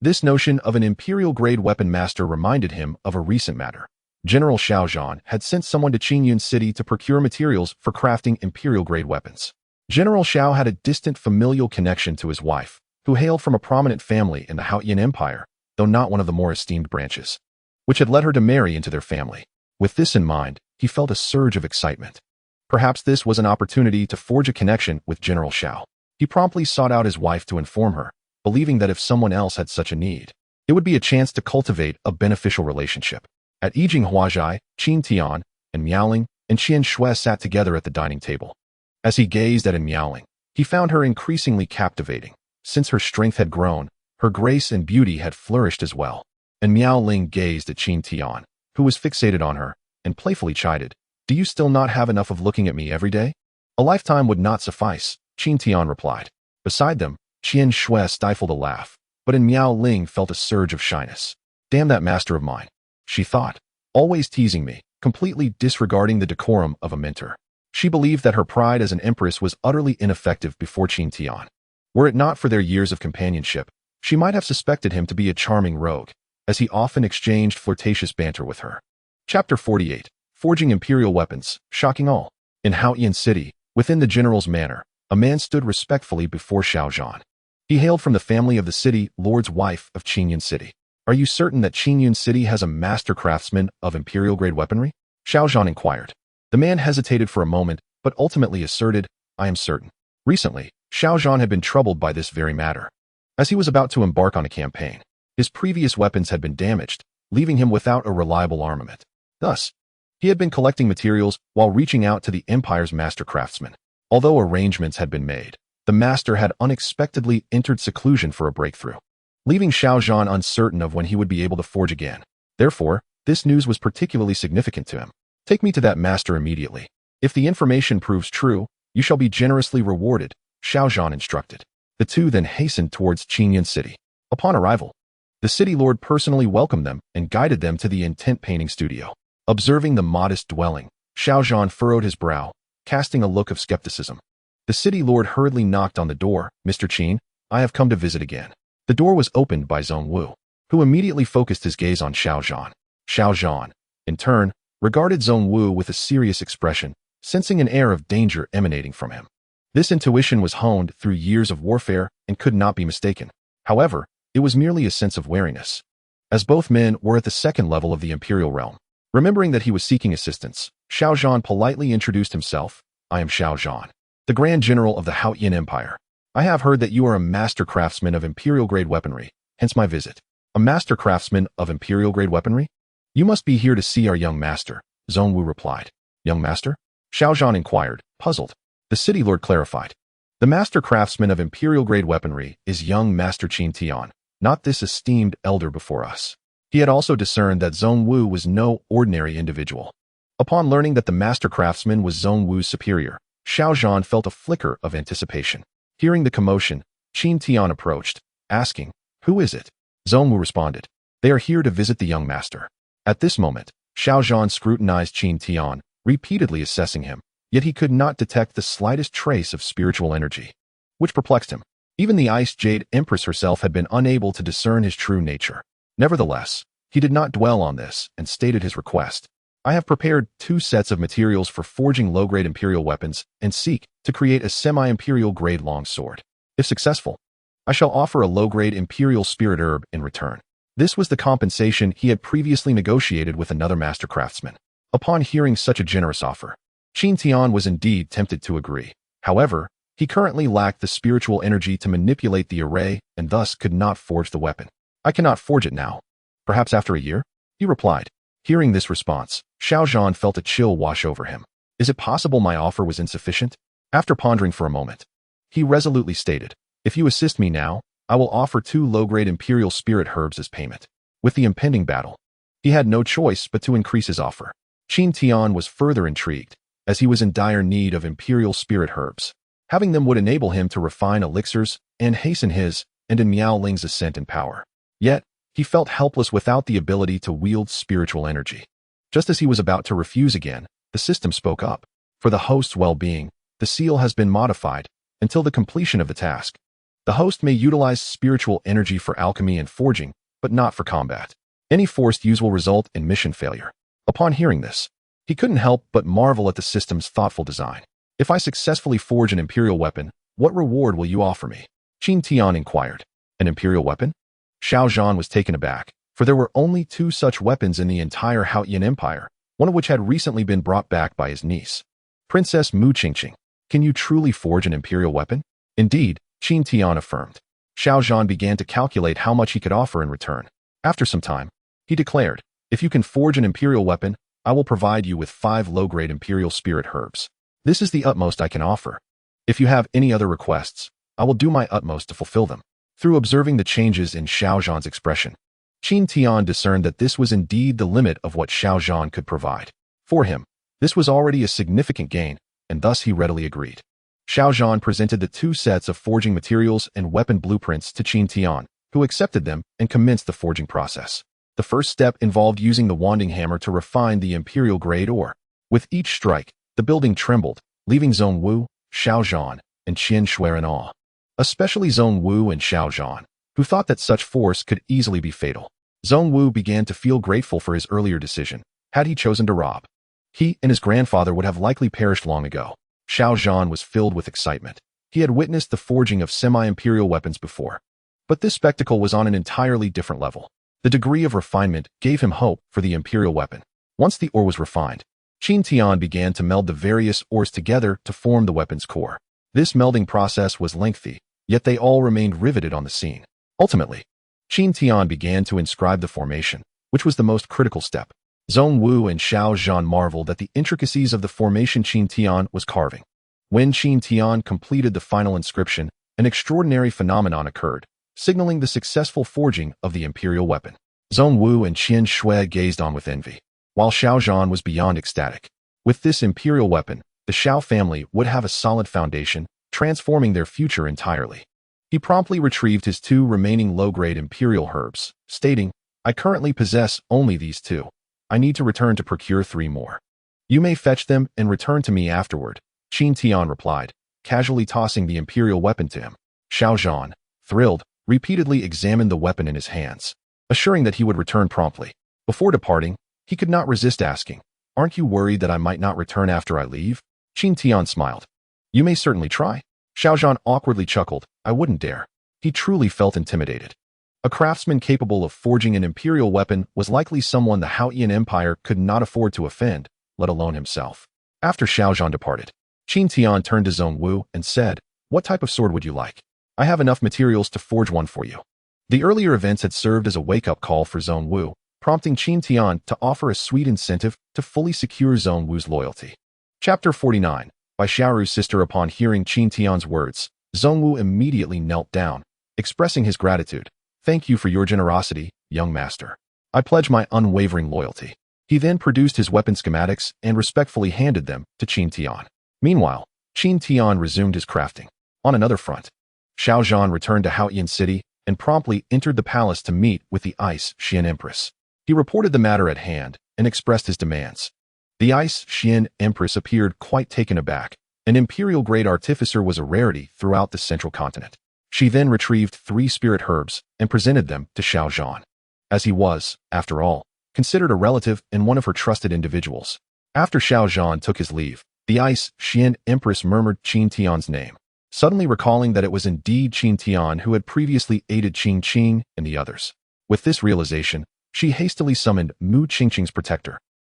This notion of an imperial-grade weapon master reminded him of a recent matter. General Xiao Zhan had sent someone to Qingyun City to procure materials for crafting imperial-grade weapons. General Xiao had a distant familial connection to his wife, who hailed from a prominent family in the Haotian Empire, though not one of the more esteemed branches, which had led her to marry into their family. With this in mind, he felt a surge of excitement. Perhaps this was an opportunity to forge a connection with General Xiao. He promptly sought out his wife to inform her, believing that if someone else had such a need, it would be a chance to cultivate a beneficial relationship. At Yijing Huazhai, Qin Tian, and Miaoling, and Qian Shui sat together at the dining table. As he gazed at Miaoling, he found her increasingly captivating. Since her strength had grown, her grace and beauty had flourished as well. And Miaoling gazed at Qin Tian, who was fixated on her, and playfully chided, "Do you still not have enough of looking at me every day?" "A lifetime would not suffice," Qin Tian replied. Beside them, Qian Shui stifled a laugh, but in Miaoling felt a surge of shyness. "Damn that master of mine," she thought, "always teasing me, completely disregarding the decorum of a mentor." She believed that her pride as an empress was utterly ineffective before Qin Tian. Were it not for their years of companionship, she might have suspected him to be a charming rogue, as he often exchanged flirtatious banter with her. Chapter 48. Forging Imperial Weapons, Shocking All. In Haoyan City, within the general's manor, a man stood respectfully before Xiao Zhan. He hailed from the family of the city lord's wife of Qingyun City. "Are you certain that Qingyun City has a master craftsman of imperial-grade weaponry?" Xiao Zhan inquired. The man hesitated for a moment, but ultimately asserted, "I am certain." Recently, Xiao Zhan had been troubled by this very matter. As he was about to embark on a campaign, his previous weapons had been damaged, leaving him without a reliable armament. Thus, he had been collecting materials while reaching out to the Empire's master craftsman. Although arrangements had been made, the master had unexpectedly entered seclusion for a breakthrough, leaving Xiao Zhan uncertain of when he would be able to forge again. Therefore, this news was particularly significant to him. "Take me to that master immediately. If the information proves true, you shall be generously rewarded," Xiao Zhan instructed. The two then hastened towards Qingyun City. Upon arrival, the city lord personally welcomed them and guided them to the intent painting studio. Observing the modest dwelling, Xiao Zhan furrowed his brow, casting a look of skepticism. The city lord hurriedly knocked on the door. "Mr. Qin, I have come to visit again." The door was opened by Zhong Wu, who immediately focused his gaze on Xiao Zhan. Xiao Zhan, in turn, regarded Zhong Wu with a serious expression, sensing an air of danger emanating from him. This intuition was honed through years of warfare and could not be mistaken. However, it was merely a sense of wariness. As both men were at the second level of the imperial realm, remembering that he was seeking assistance, Xiao Zhan politely introduced himself. "I am Xiao Zhan, the Grand General of the Haoyan Empire. I have heard that you are a master craftsman of imperial-grade weaponry, hence my visit." "A master craftsman of imperial-grade weaponry? You must be here to see our young master," Zhong Wu replied. "Young master?" Xiao Zhan inquired, puzzled. The city lord clarified. "The master craftsman of imperial-grade weaponry is young Master Qin Tian, not this esteemed elder before us." He had also discerned that Zhong Wu was no ordinary individual. Upon learning that the master craftsman was Zhong Wu's superior, Xiao Zhan felt a flicker of anticipation. Hearing the commotion, Qin Tian approached, asking, "Who is it?" Zhong Wu responded, "They are here to visit the young master." At this moment, Xiao Zhan scrutinized Qin Tian, repeatedly assessing him, yet he could not detect the slightest trace of spiritual energy, which perplexed him. Even the Ice Jade Empress herself had been unable to discern his true nature. Nevertheless, he did not dwell on this and stated his request. "I have prepared 2 sets of materials for forging low-grade imperial weapons and seek to create a semi-imperial grade longsword. If successful, I shall offer a low-grade imperial spirit herb in return." This was the compensation he had previously negotiated with another master craftsman. Upon hearing such a generous offer, Qin Tian was indeed tempted to agree. However, he currently lacked the spiritual energy to manipulate the array and thus could not forge the weapon. "I cannot forge it now. Perhaps after a year?" he replied. Hearing this response, Xiao Zhan felt a chill wash over him. Is it possible my offer was insufficient? After pondering for a moment, he resolutely stated, "If you assist me now, I will offer 2 low-grade imperial spirit herbs as payment." With the impending battle, he had no choice but to increase his offer. Qin Tian was further intrigued, as he was in dire need of imperial spirit herbs. Having them would enable him to refine elixirs and hasten his and in Miaoling's ascent in power. Yet, he felt helpless without the ability to wield spiritual energy. Just as he was about to refuse again, the system spoke up. "For the host's well-being, the seal has been modified until the completion of the task. The host may utilize spiritual energy for alchemy and forging, but not for combat. Any forced use will result in mission failure." Upon hearing this, he couldn't help but marvel at the system's thoughtful design. "If I successfully forge an imperial weapon, what reward will you offer me?" Qin Tian inquired. "An imperial weapon?" Xiao Zhan was taken aback, for there were only 2 such weapons in the entire Haoyan Empire, one of which had recently been brought back by his niece, Princess Mu Qingqing. "Can you truly forge an imperial weapon?" Indeed, Qin Tian affirmed. Xiao Zhan began to calculate how much he could offer in return. After some time, he declared, "If you can forge an imperial weapon, I will provide you with 5 low-grade imperial spirit herbs. This is the utmost I can offer. If you have any other requests, I will do my utmost to fulfill them." Through observing the changes in Xiao Zhan's expression, Qin Tian discerned that this was indeed the limit of what Xiao Zhan could provide. For him, this was already a significant gain, and thus he readily agreed. Xiao Zhan presented the 2 sets of forging materials and weapon blueprints to Qin Tian, who accepted them and commenced the forging process. The first step involved using the wanding hammer to refine the imperial-grade ore. With each strike, the building trembled, leaving Zhong Wu, Xiao Zhan, and Qian Shui in awe. Especially Zhong Wu and Xiao Zhan, who thought that such force could easily be fatal. Zhong Wu began to feel grateful for his earlier decision. Had he chosen to rob, he and his grandfather would have likely perished long ago. Xiao Zhan was filled with excitement. He had witnessed the forging of semi-imperial weapons before. But this spectacle was on an entirely different level. The degree of refinement gave him hope for the imperial weapon. Once the ore was refined, Qin Tian began to meld the various ores together to form the weapon's core. This melding process was lengthy, yet they all remained riveted on the scene. Ultimately, Qin Tian began to inscribe the formation, which was the most critical step. Zhong Wu and Xiao Zhan marveled at the intricacies of the formation Qin Tian was carving. When Qin Tian completed the final inscription, an extraordinary phenomenon occurred, signaling the successful forging of the imperial weapon. Zhong Wu and Qian Shui gazed on with envy, while Xiao Zhan was beyond ecstatic. With this imperial weapon, the Xiao family would have a solid foundation, transforming their future entirely. He promptly retrieved his 2 remaining low-grade imperial herbs, stating, "I currently possess only these 2. I need to return to procure 3 more. You may fetch them and return to me afterward," Qin Tian replied, casually tossing the imperial weapon to him. Xiao Zhan, thrilled, repeatedly examined the weapon in his hands, assuring that he would return promptly. Before departing, he could not resist asking, "Aren't you worried that I might not return after I leave?" Qin Tian smiled. "You may certainly try." Xiao Zhan awkwardly chuckled. "I wouldn't dare." He truly felt intimidated. A craftsman capable of forging an imperial weapon was likely someone the Haoyan Empire could not afford to offend, let alone himself. After Xiao Zhan departed, Qin Tian turned to Zhong Wu and said, "What type of sword would you like? I have enough materials to forge one for you." The earlier events had served as a wake-up call for Zhong Wu, prompting Qin Tian to offer a sweet incentive to fully secure Zhong Wu's loyalty. Chapter 49. By Xiaoru's sister. Upon hearing Qin Tian's words, Zhong Wu immediately knelt down, expressing his gratitude. "Thank you for your generosity, young master. I pledge my unwavering loyalty." He then produced his weapon schematics and respectfully handed them to Qin Tian. Meanwhile, Qin Tian resumed his crafting. On another front, Xiao Zhan returned to Haoyan City and promptly entered the palace to meet with the Ice Xian Empress. He reported the matter at hand and expressed his demands. The Ice Xian Empress appeared quite taken aback. An imperial-grade artificer was a rarity throughout the central continent. She then retrieved 3 spirit herbs and presented them to Xiao Zhan, as he was, after all, considered a relative and one of her trusted individuals. After Xiao Zhan took his leave, the Ice Xian Empress murmured Qin Tian's name, suddenly recalling that it was indeed Qin Tian who had previously aided Qing Qing and the others. With this realization, she hastily summoned Mu Qingqing's protector,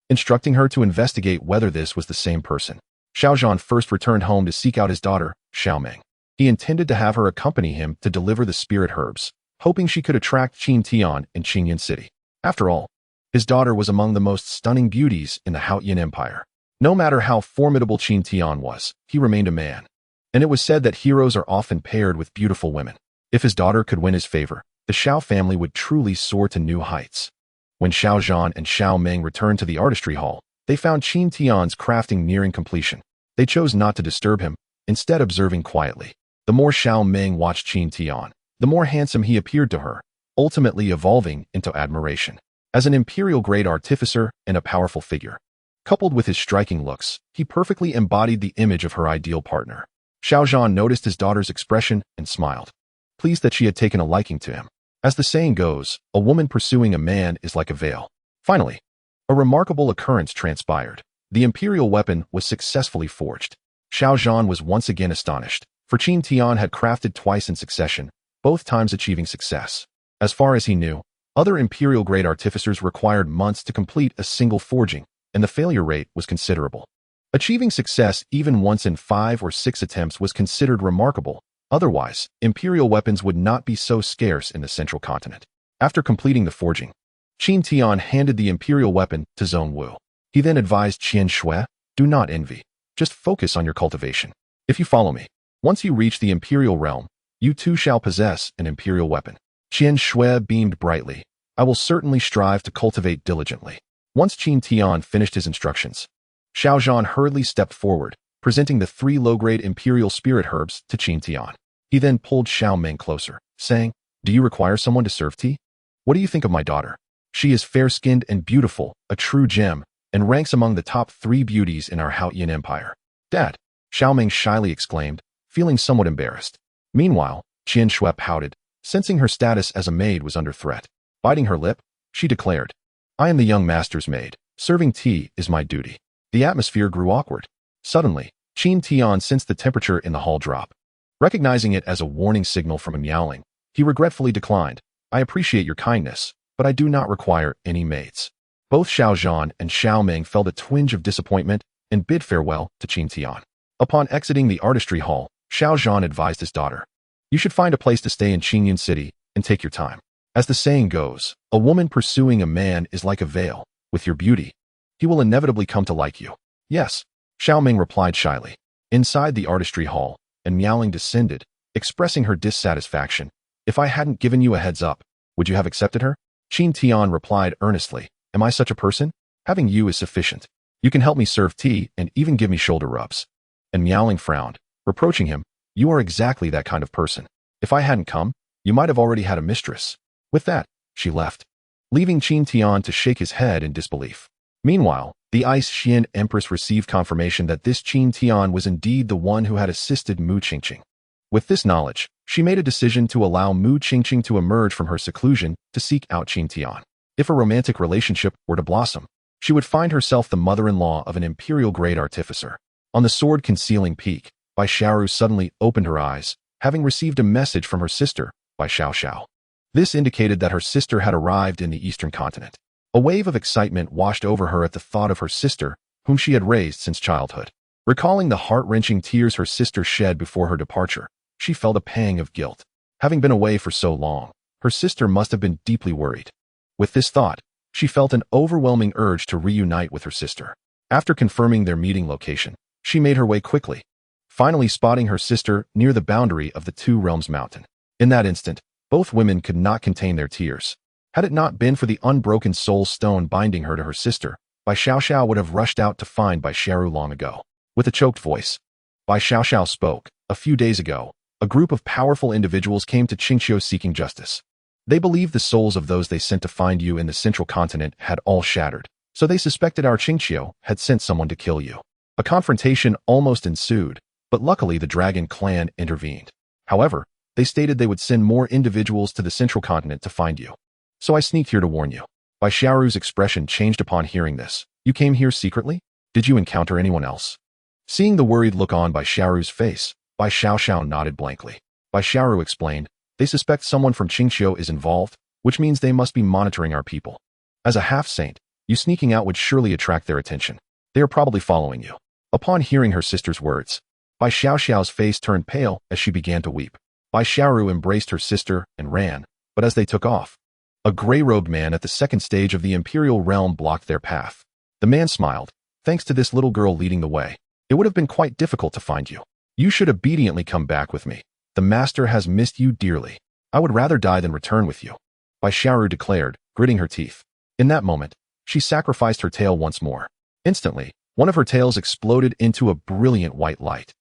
instructing her to investigate whether this was the same person. Xiao Zhan first returned home to seek out his daughter, Xiaomeng. He intended to have her accompany him to deliver the spirit herbs, hoping she could attract Qin Tian in Qingyan City. After all, his daughter was among the most stunning beauties in the Haoyan Empire. No matter how formidable Qin Tian was, he remained a man. And it was said that heroes are often paired with beautiful women. If his daughter could win his favor, the Xiao family would truly soar to new heights. When Xiao Zhan and Xiao Meng returned to the artistry hall, they found Qin Tian's crafting nearing completion. They chose not to disturb him, instead observing quietly. The more Xiao Meng watched Qin Tian, the more handsome he appeared to her, ultimately evolving into admiration. As an imperial-grade artificer and a powerful figure, coupled with his striking looks, he perfectly embodied the image of her ideal partner. Xiao Zhan noticed his daughter's expression and smiled, pleased that she had taken a liking to him. As the saying goes, a woman pursuing a man is like a veil. Finally, a remarkable occurrence transpired. The imperial weapon was successfully forged. Xiao Zhan was once again astonished, for Qin Tian had crafted twice in succession, both times achieving success. As far as he knew, other imperial-grade artificers required months to complete a single forging, and the failure rate was considerable. Achieving success even once in 5 or 6 attempts was considered remarkable, Otherwise, imperial weapons would not be so scarce in the central continent. After completing the forging, Qin Tian handed the imperial weapon to Zhong Wu. He then advised Qian Shui, do not envy. Just focus on your cultivation. If you follow me, once you reach the imperial realm, you too shall possess an imperial weapon. Qian Shui beamed brightly. I will certainly strive to cultivate diligently. Once Qin Tian finished his instructions, Xiao Zhan hurriedly stepped forward, presenting the 3 low-grade imperial spirit herbs to Qin Tian. He then pulled Xiao Meng closer, saying, do you require someone to serve tea? What do you think of my daughter? She is fair-skinned and beautiful, a true gem, and ranks among the top 3 beauties in our Haotian Empire. Dad, Xiao Meng shyly exclaimed, feeling somewhat embarrassed. Meanwhile, Qian Shui pouted, sensing her status as a maid was under threat. Biting her lip, she declared, I am the young master's maid. Serving tea is my duty. The atmosphere grew awkward. Suddenly, Qin Tian sensed the temperature in the hall drop. Recognizing it as a warning signal from a Miaoling, he regretfully declined. I appreciate your kindness, but I do not require any maids. Both Xiao Zhan and Xiao Meng felt a twinge of disappointment and bid farewell to Qin Tian. Upon exiting the artistry hall, Xiao Zhan advised his daughter, you should find a place to stay in Qingyun City and take your time. As the saying goes, a woman pursuing a man is like a veil. With your beauty, he will inevitably come to like you. Yes, Xiao Meng replied shyly. Inside the artistry hall, and Miaoling descended, expressing her dissatisfaction. If I hadn't given you a heads up, would you have accepted her? Qin Tian replied earnestly, am I such a person? Having you is sufficient. You can help me serve tea and even give me shoulder rubs. And Miaoling frowned, reproaching him, you are exactly that kind of person. If I hadn't come, you might have already had a mistress. With that, she left, leaving Qin Tian to shake his head in disbelief. Meanwhile, the Ice Xian Empress received confirmation that this Qin Tian was indeed the one who had assisted Mu Qingqing. With this knowledge, she made a decision to allow Mu Qingqing to emerge from her seclusion to seek out Qin Tian. If a romantic relationship were to blossom, she would find herself the mother-in-law of an imperial-grade artificer. On the sword-concealing peak, Bai Xiaoru suddenly opened her eyes, having received a message from her sister, Bai Xiaoxiao. This indicated that her sister had arrived in the eastern continent. A wave of excitement washed over her at the thought of her sister, whom she had raised since childhood. Recalling the heart-wrenching tears her sister shed before her departure, she felt a pang of guilt. Having been away for so long, her sister must have been deeply worried. With this thought, she felt an overwhelming urge to reunite with her sister. After confirming their meeting location, she made her way quickly, finally spotting her sister near the boundary of the Two Realms Mountain. In that instant, both women could not contain their tears. Had it not been for the unbroken soul stone binding her to her sister, Bai Xiaoxiao would have rushed out to find Bai Xiaoru long ago. With a choked voice, Bai Xiaoxiao spoke. A few days ago, a group of powerful individuals came to Qingqiu seeking justice. They believed the souls of those they sent to find you in the central continent had all shattered, so they suspected our Qingqiu had sent someone to kill you. A confrontation almost ensued, but luckily the dragon clan intervened. However, they stated they would send more individuals to the central continent to find you. So I sneaked here to warn you. Bai Xiaoru's expression changed upon hearing this. You came here secretly? Did you encounter anyone else? Seeing the worried look on Bai Xiaoru's face, Bai Xiaoxiao nodded blankly. Bai Xiaoru explained, they suspect someone from Qingqiu is involved, which means they must be monitoring our people. As a half-saint, you sneaking out would surely attract their attention. They are probably following you. Upon hearing her sister's words, Bai Xiaoxiao's face turned pale as she began to weep. Bai Xiaoru embraced her sister and ran, but as they took off, a gray-robed man at the second stage of the imperial realm blocked their path. The man smiled. Thanks to this little girl leading the way, it would have been quite difficult to find you. You should obediently come back with me. The master has missed you dearly. I would rather die than return with you, Bai Xiaoru declared, gritting her teeth. In that moment, she sacrificed her tail once more. Instantly, one of her tails exploded into a brilliant white light,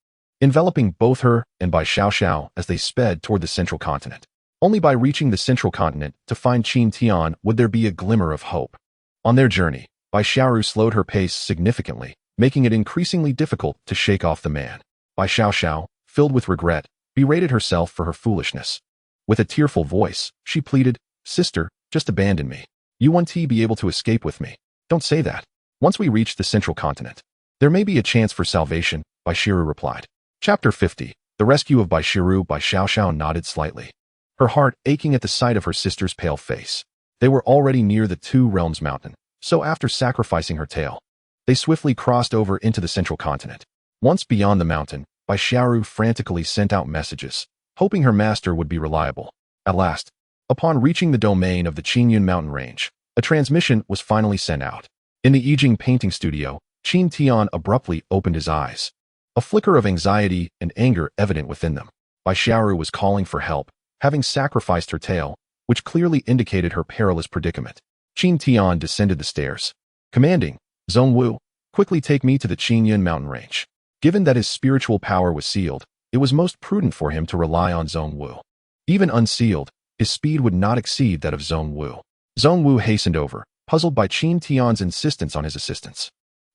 enveloping both her and Bai Xiaoxiao as they sped toward the central continent. Only by reaching the central continent to find Qin Tian would there be a glimmer of hope. On their journey, Bai Xiaoru slowed her pace significantly, making it increasingly difficult to shake off the man. Bai Xiaoxiao, filled with regret, berated herself for her foolishness. With a tearful voice, she pleaded, Sister, just abandon me. You won't be able to escape with me. Don't say that. Once we reach the central continent, there may be a chance for salvation, Bai Xiaoru replied. Chapter 50. The Rescue of Bai Xiaoru. Bai Xiaoxiao nodded slightly, her heart aching at the sight of her sister's pale face. They were already near the Two Realms Mountain, so after sacrificing her tail, they swiftly crossed over into the central continent. Once beyond the mountain, Bai Xiaoru frantically sent out messages, hoping her master would be reliable. At last, upon reaching the domain of the Qingyun mountain range, a transmission was finally sent out. In the Yijing painting studio, Qin Tian abruptly opened his eyes, a flicker of anxiety and anger evident within them. Bai Xiaoru was calling for help, having sacrificed her tail, which clearly indicated her perilous predicament. Qin Tian descended the stairs, commanding, Zhongwu, quickly take me to the Qingyun mountain range. Given that his spiritual power was sealed, it was most prudent for him to rely on Zhongwu. Even unsealed, his speed would not exceed that of Zhongwu. Zhongwu hastened over, puzzled by Qin Tian's insistence on his assistance.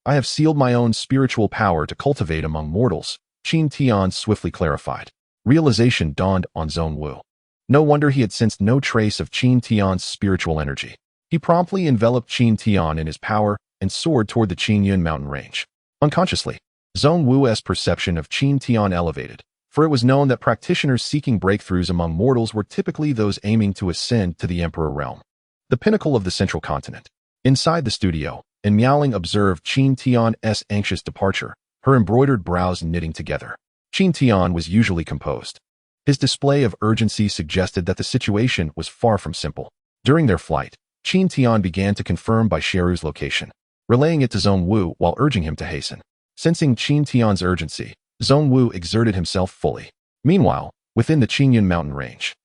I have sealed my own spiritual power to cultivate among mortals, Qin Tian swiftly clarified. Realization dawned on Zhongwu. No wonder he had sensed no trace of Qin Tian's spiritual energy. He promptly enveloped Qin Tian in his power and soared toward the Qingyun mountain range. Unconsciously, Zhongwu's perception of Qin Tian elevated, for it was known that practitioners seeking breakthroughs among mortals were typically those aiming to ascend to the Emperor realm, the pinnacle of the central continent. Inside the studio, and Miaoling observed Qin Tian's anxious departure, her embroidered brows knitting together. Qin Tian was usually composed. His display of urgency suggested that the situation was far from simple. During their flight, Qin Tian began to confirm Bai Xiaoru's location, relaying it to Zhongwu while urging him to hasten. Sensing Qin Tian's urgency, Zhongwu exerted himself fully. Meanwhile, within the Qingyun mountain range,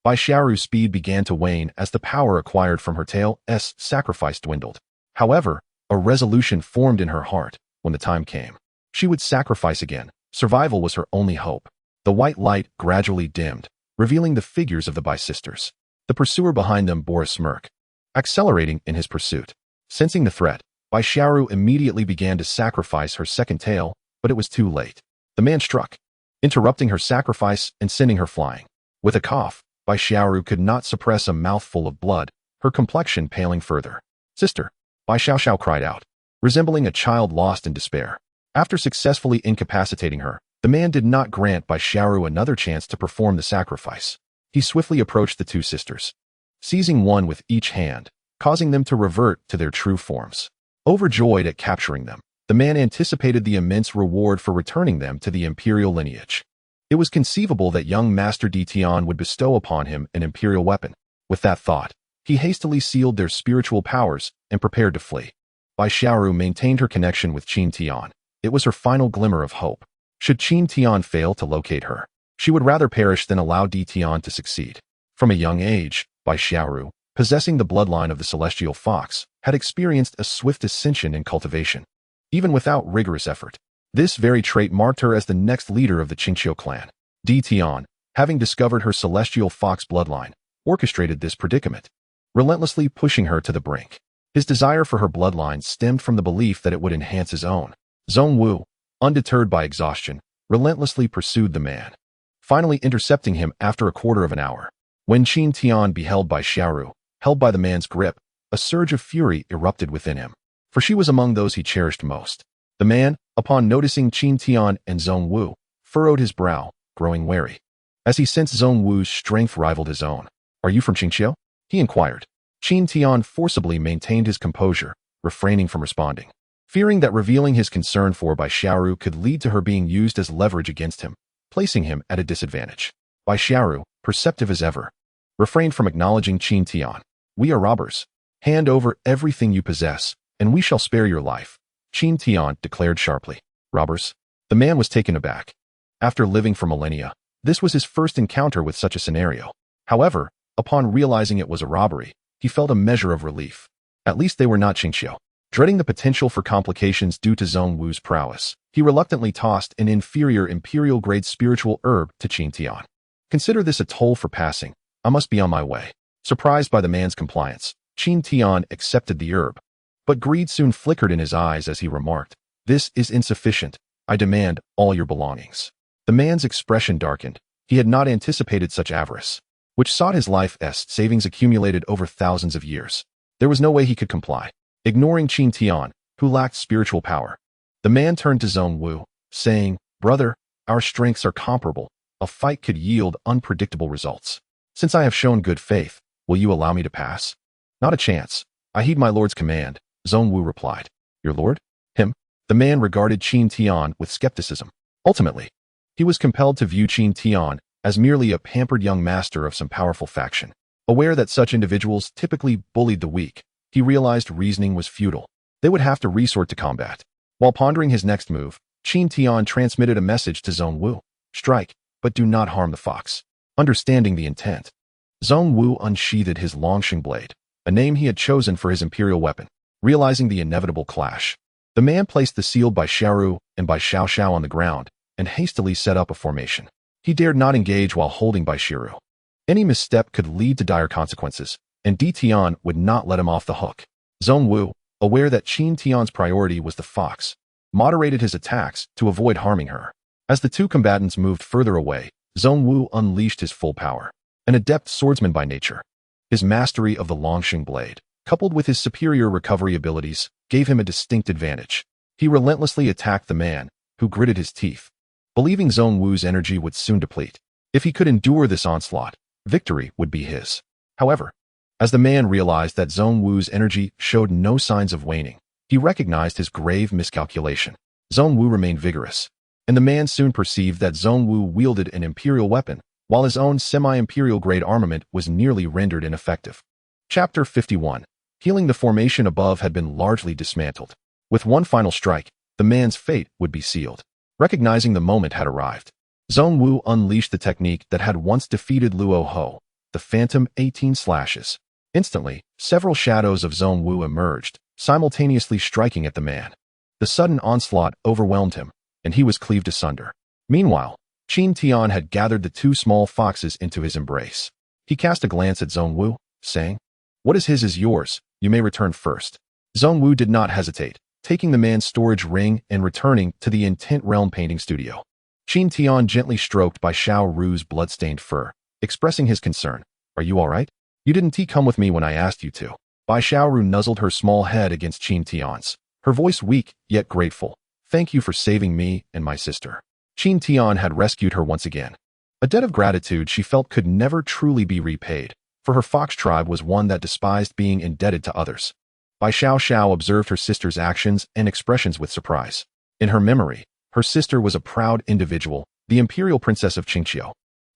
Bai Xiaoru's speed began to wane as the power acquired from her tail's sacrifice dwindled. However, a resolution formed in her heart when the time came. She would sacrifice again. Survival was her only hope. The white light gradually dimmed, revealing the figures of the Bai sisters. The pursuer behind them bore a smirk, accelerating in his pursuit. Sensing the threat, Bai Xiaoru immediately began to sacrifice her second tail, but it was too late. The man struck, interrupting her sacrifice and sending her flying. With a cough, Bai Xiaoru could not suppress a mouthful of blood, her complexion paling further. Sister, Bai Xiaoxiao cried out, resembling a child lost in despair. After successfully incapacitating her, the man did not grant Bai Xiaoru another chance to perform the sacrifice. He swiftly approached the two sisters, seizing one with each hand, causing them to revert to their true forms. Overjoyed at capturing them, the man anticipated the immense reward for returning them to the imperial lineage. It was conceivable that young Master Di Tian would bestow upon him an imperial weapon. With that thought, he hastily sealed their spiritual powers and prepared to flee. Bai Xiaoru maintained her connection with Qin Tian. It was her final glimmer of hope. Should Qin Tian fail to locate her, she would rather perish than allow Di Tian to succeed. From a young age, Bai Xiaoru, possessing the bloodline of the celestial fox, had experienced a swift ascension in cultivation. Even without rigorous effort, this very trait marked her as the next leader of the Qingqiu clan. Di Tian, having discovered her celestial fox bloodline, orchestrated this predicament, relentlessly pushing her to the brink. His desire for her bloodline stemmed from the belief that it would enhance his own. Zhongwu, undeterred by exhaustion, relentlessly pursued the man, finally intercepting him after a quarter of an hour. When Qin Tian beheld Bai Xiaoru, held by the man's grip, a surge of fury erupted within him, for she was among those he cherished most. The man, upon noticing Qin Tian and Zhongwu, furrowed his brow, growing wary, as he sensed Zhongwu's strength rivaled his own. Are you from Qingqiu? He inquired. Qin Tian forcibly maintained his composure, refraining from responding, fearing that revealing his concern for Bai Xiaoru could lead to her being used as leverage against him, placing him at a disadvantage. Bai Xiaoru, perceptive as ever, refrained from acknowledging Qin Tian. We are robbers. Hand over everything you possess, and we shall spare your life, Qin Tian declared sharply. Robbers? The man was taken aback. After living for millennia, this was his first encounter with such a scenario. However, upon realizing it was a robbery, he felt a measure of relief. At least they were not Qingqiu. Dreading the potential for complications due to Zhongwu's prowess, he reluctantly tossed an inferior imperial-grade spiritual herb to Qin Tian. Consider this a toll for passing. I must be on my way. Surprised by the man's compliance, Qin Tian accepted the herb. But greed soon flickered in his eyes as he remarked, "This is insufficient. I demand all your belongings." The man's expression darkened. He had not anticipated such avarice, which sought his life's savings accumulated over thousands of years. There was no way he could comply. Ignoring Qin Tian, who lacked spiritual power, the man turned to Zhongwu, saying, "Brother, our strengths are comparable. A fight could yield unpredictable results. Since I have shown good faith, will you allow me to pass?" "Not a chance. I heed my lord's command," Zhongwu replied. "Your lord? Him?" The man regarded Qin Tian with skepticism. Ultimately, he was compelled to view Qin Tian as merely a pampered young master of some powerful faction. Aware that such individuals typically bullied the weak, he realized reasoning was futile. They would have to resort to combat. While pondering his next move, Qin Tian transmitted a message to Zhong Wu: strike, but do not harm the fox. Understanding the intent, Zhong Wu unsheathed his Longxing blade, a name he had chosen for his imperial weapon. Realizing the inevitable clash, the man placed the sealed by Xiaoru and by Xiao Xiao on the ground and hastily set up a formation. He dared not engage while holding by Xiaoru. Any misstep could lead to dire consequences, and Di Tian would not let him off the hook. Zhong Wu, aware that Qin Tian's priority was the fox, moderated his attacks to avoid harming her. As the two combatants moved further away, Zhong Wu unleashed his full power. An adept swordsman by nature, his mastery of the Longxing blade, coupled with his superior recovery abilities, gave him a distinct advantage. He relentlessly attacked the man, who gritted his teeth, believing Zhong Wu's energy would soon deplete. If he could endure this onslaught, victory would be his. However, as the man realized that Zhong Wu's energy showed no signs of waning, he recognized his grave miscalculation. Zhong Wu remained vigorous, and the man soon perceived that Zhong Wu wielded an imperial weapon, while his own semi-imperial grade armament was nearly rendered ineffective. Chapter 51. Healing. The formation above had been largely dismantled. With one final strike, the man's fate would be sealed. Recognizing the moment had arrived, Zhong Wu unleashed the technique that had once defeated Luo Ho, the Phantom 18 slashes. Instantly, several shadows of Zhong Wu emerged, simultaneously striking at the man. The sudden onslaught overwhelmed him, and he was cleaved asunder. Meanwhile, Qin Tian had gathered the two small foxes into his embrace. He cast a glance at Zhong Wu, saying, "What is his is yours, you may return first." Zhong Wu did not hesitate, taking the man's storage ring and returning to the Intent Realm painting studio. Qin Tian gently stroked by Xiao Ru's blood-stained fur, expressing his concern. "Are you all right? You didn't come with me when I asked you to." Bai Xiaoru nuzzled her small head against Qin Tian's, her voice weak yet grateful. "Thank you for saving me and my sister." Qin Tian had rescued her once again. A debt of gratitude she felt could never truly be repaid, for her fox tribe was one that despised being indebted to others. Bai Xiao Xiao observed her sister's actions and expressions with surprise. In her memory, her sister was a proud individual, the imperial princess of Qingqiu,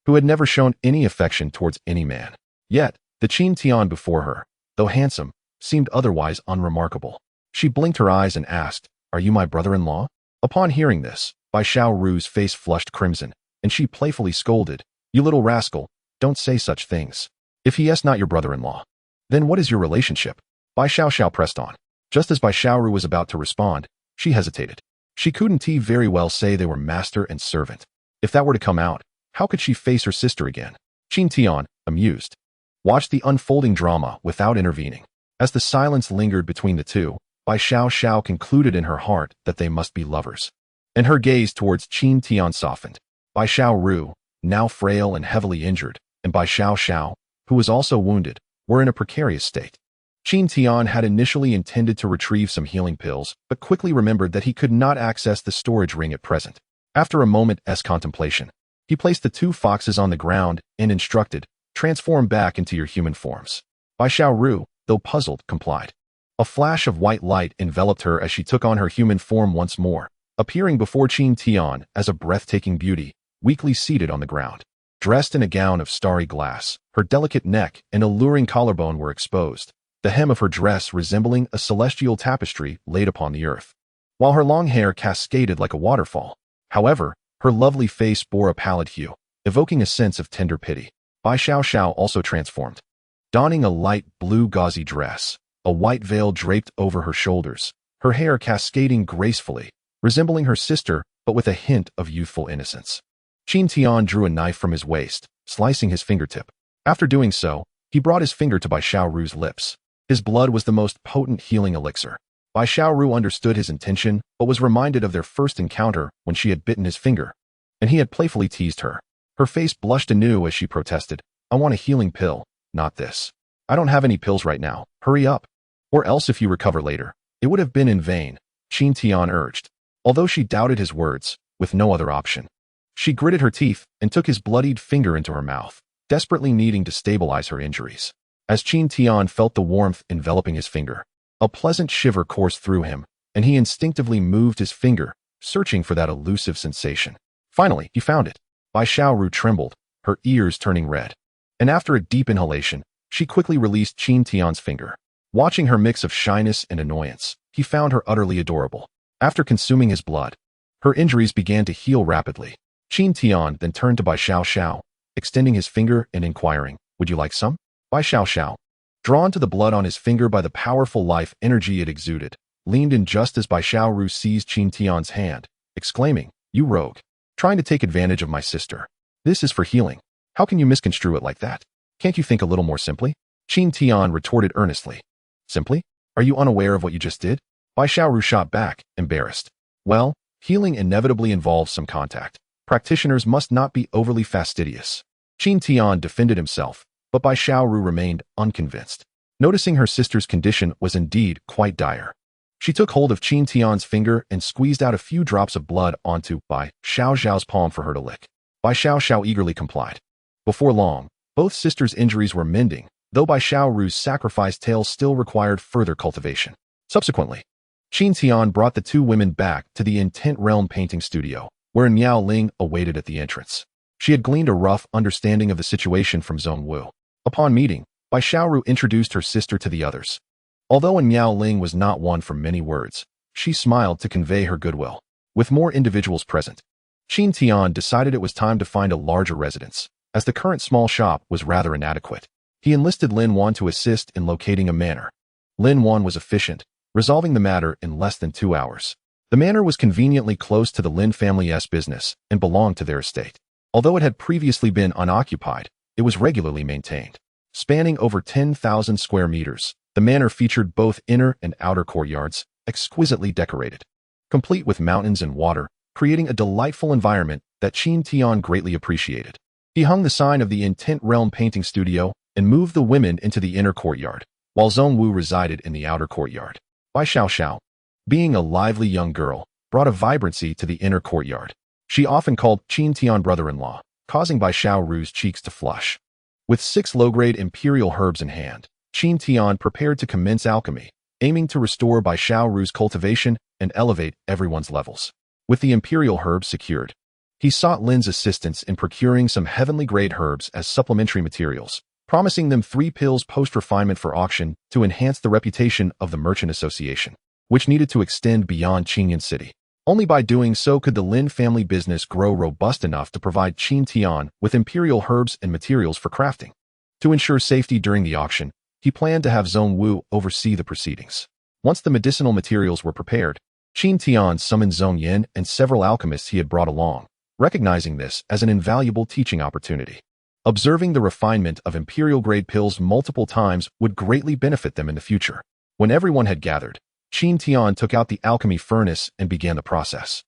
who had never shown any affection towards any man. Yet, the Qin Tian before her, though handsome, seemed otherwise unremarkable. She blinked her eyes and asked, "Are you my brother-in-law?" Upon hearing this, Bai Xiaoru's face flushed crimson, and she playfully scolded, "You little rascal, don't say such things. If he is not your brother-in-law, then what is your relationship?" Bai Xiao pressed on. Just as Bai Xiaoru was about to respond, she hesitated. She couldn't very well say they were master and servant. If that were to come out, how could she face her sister again? Qin Tian, amused, watched the unfolding drama without intervening. As the silence lingered between the two, Bai Xiao concluded in her heart that they must be lovers. And her gaze towards Qin Tian softened. Bai Xiaoru, now frail and heavily injured, and Bai Xiao, who was also wounded, were in a precarious state. Qin Tian had initially intended to retrieve some healing pills, but quickly remembered that he could not access the storage ring at present. After a moment's contemplation, he placed the two foxes on the ground and instructed, "Transform back into your human forms." Bai Xiaoru, though puzzled, complied. A flash of white light enveloped her as she took on her human form once more, appearing before Qin Tian as a breathtaking beauty, weakly seated on the ground. Dressed in a gown of starry glass, her delicate neck and alluring collarbone were exposed, the hem of her dress resembling a celestial tapestry laid upon the earth, while her long hair cascaded like a waterfall. However, her lovely face bore a pallid hue, evoking a sense of tender pity. Bai Xiao also transformed. Donning a light blue gauzy dress, a white veil draped over her shoulders, her hair cascading gracefully, resembling her sister but with a hint of youthful innocence. Qin Tian drew a knife from his waist, slicing his fingertip. After doing so, he brought his finger to Bai Xiaoru's lips. His blood was the most potent healing elixir. Bai Xiaoru understood his intention, but was reminded of their first encounter when she had bitten his finger, and he had playfully teased her. Her face blushed anew as she protested, "I want a healing pill, not this. I don't have any pills right now, hurry up. Or else if you recover later, it would have been in vain," Qin Tian urged. Although she doubted his words, with no other option, she gritted her teeth and took his bloodied finger into her mouth, desperately needing to stabilize her injuries. As Qin Tian felt the warmth enveloping his finger, a pleasant shiver coursed through him, and he instinctively moved his finger, searching for that elusive sensation. Finally, he found it. Bai Xiaoru trembled, her ears turning red. And after a deep inhalation, she quickly released Qin Tian's finger. Watching her mix of shyness and annoyance, he found her utterly adorable. After consuming his blood, her injuries began to heal rapidly. Qin Tian then turned to Bai Xiao, extending his finger and inquiring, "Would you like some?" Bai Xiao, drawn to the blood on his finger by the powerful life energy it exuded, leaned in just as Bai Xiao seized Qin Tian's hand, exclaiming, "You rogue, trying to take advantage of my sister. This is for healing. How can you misconstrue it like that? Can't you think a little more simply?" Qin Tian retorted earnestly. "Simply? Are you unaware of what you just did?" Bai Xiao shot back, embarrassed. "Well, healing inevitably involves some contact. Practitioners must not be overly fastidious." Qin Tian defended himself, but Bai Xiao remained unconvinced. Noticing her sister's condition was indeed quite dire, she took hold of Qin Tian's finger and squeezed out a few drops of blood onto Bai Xiao's palm for her to lick. Bai Xiao eagerly complied. Before long, both sisters' injuries were mending, though Bai Xiao's sacrificed tail still required further cultivation. Subsequently, Qin Tian brought the two women back to the Intent Realm painting studio, where Miao Ling awaited at the entrance. She had gleaned a rough understanding of the situation from Zhong Wu. Upon meeting, Bai Xiao introduced her sister to the others. Although Miao Ling was not one for many words, she smiled to convey her goodwill. With more individuals present, Qin Tian decided it was time to find a larger residence, as the current small shop was rather inadequate. He enlisted Lin Wan to assist in locating a manor. Lin Wan was efficient, resolving the matter in less than 2 hours. The manor was conveniently close to the Lin family's business and belonged to their estate. Although it had previously been unoccupied, it was regularly maintained. Spanning over 10,000 square meters, the manor featured both inner and outer courtyards, exquisitely decorated, complete with mountains and water, creating a delightful environment that Qin Tian greatly appreciated. He hung the sign of the Intent Realm painting studio and moved the women into the inner courtyard, while Zhong Wu resided in the outer courtyard. Bai Xiao, being a lively young girl, brought a vibrancy to the inner courtyard. She often called Qin Tian brother-in-law, causing Bai Xiao's cheeks to flush. With 6 low-grade imperial herbs in hand, Qin Tian prepared to commence alchemy, aiming to restore Bai Xiao's cultivation and elevate everyone's levels. With the imperial herbs secured, he sought Lin's assistance in procuring some heavenly-grade herbs as supplementary materials, promising them 3 pills post-refinement for auction to enhance the reputation of the Merchant Association, which needed to extend beyond Qingyan City. Only by doing so could the Lin family business grow robust enough to provide Qin Tian with imperial herbs and materials for crafting. To ensure safety during the auction, he planned to have Zhong Wu oversee the proceedings. Once the medicinal materials were prepared, Qin Tian summoned Zhong Yin and several alchemists he had brought along, recognizing this as an invaluable teaching opportunity. Observing the refinement of imperial-grade pills multiple times would greatly benefit them in the future. When everyone had gathered, Qin Tian took out the alchemy furnace and began the process.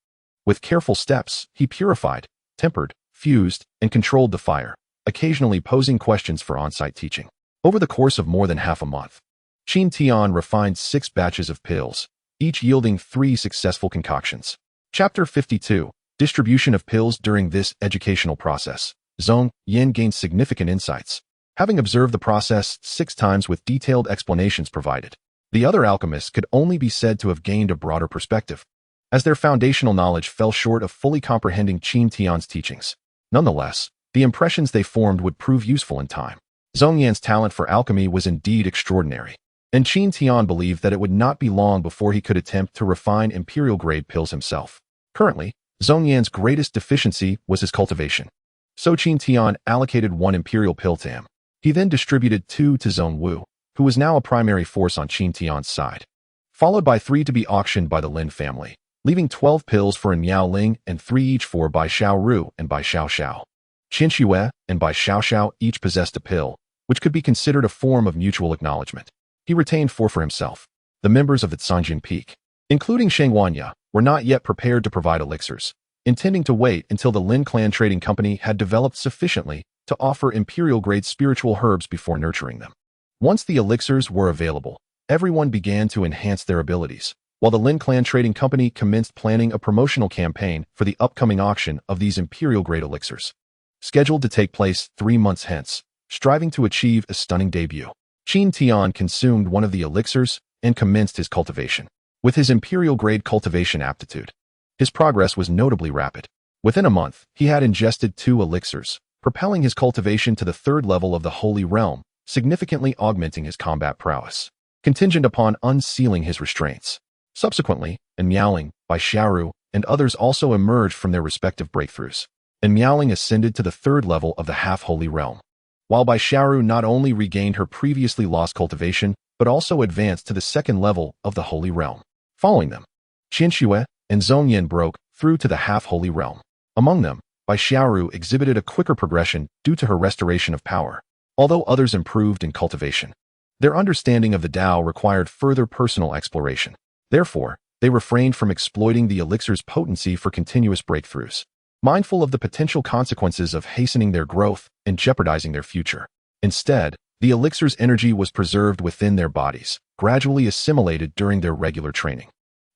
With careful steps, he purified, tempered, fused, and controlled the fire, occasionally posing questions for on-site teaching. Over the course of more than half a month, Qin Tian refined 6 batches of pills, each yielding 3 successful concoctions. Chapter 52, Distribution of Pills. During this educational process, Zhong Yin gained significant insights, having observed the process 6 times with detailed explanations provided. The other alchemists could only be said to have gained a broader perspective, as their foundational knowledge fell short of fully comprehending Qin Tian's teachings. Nonetheless, the impressions they formed would prove useful in time. Zhong Yan's talent for alchemy was indeed extraordinary, and Qin Tian believed that it would not be long before he could attempt to refine imperial-grade pills himself. Currently, Zhong Yan's greatest deficiency was his cultivation, so Qin Tian allocated 1 imperial pill to him. He then distributed 2 to Zhong Wu, who was now a primary force on Qin Tian's side, followed by 3 to be auctioned by the Lin family, leaving 12 pills for Miao Ling and 3 each for Bai Xiao and Bai Xiao. Qin Xue and Bai Xiao each possessed a pill, which could be considered a form of mutual acknowledgement. He retained 4 for himself. The members of the Sanjin Peak, including Sheng Wanya, were not yet prepared to provide elixirs, intending to wait until the Lin Clan Trading Company had developed sufficiently to offer imperial-grade spiritual herbs before nurturing them. Once the elixirs were available, everyone began to enhance their abilities, while the Lin Clan Trading Company commenced planning a promotional campaign for the upcoming auction of these imperial-grade elixirs, scheduled to take place 3 months hence, striving to achieve a stunning debut. Qin Tian consumed one of the elixirs and commenced his cultivation. With his imperial-grade cultivation aptitude, his progress was notably rapid. Within a month, he had ingested 2 elixirs, propelling his cultivation to the third level of the Holy Realm, significantly augmenting his combat prowess, contingent upon unsealing his restraints. Subsequently, and Miaoling, Bai Xiaoru, and others also emerged from their respective breakthroughs, and Miaoling ascended to the third level of the half-holy realm, while Bai Xiaoru not only regained her previously lost cultivation, but also advanced to the second level of the holy realm. Following them, Qian Xue and Zhong Yan broke through to the half-holy realm. Among them, Bai Xiaoru exhibited a quicker progression due to her restoration of power, although others improved in cultivation. Their understanding of the Tao required further personal exploration. Therefore, they refrained from exploiting the elixir's potency for continuous breakthroughs, mindful of the potential consequences of hastening their growth and jeopardizing their future. Instead, the elixir's energy was preserved within their bodies, gradually assimilated during their regular training.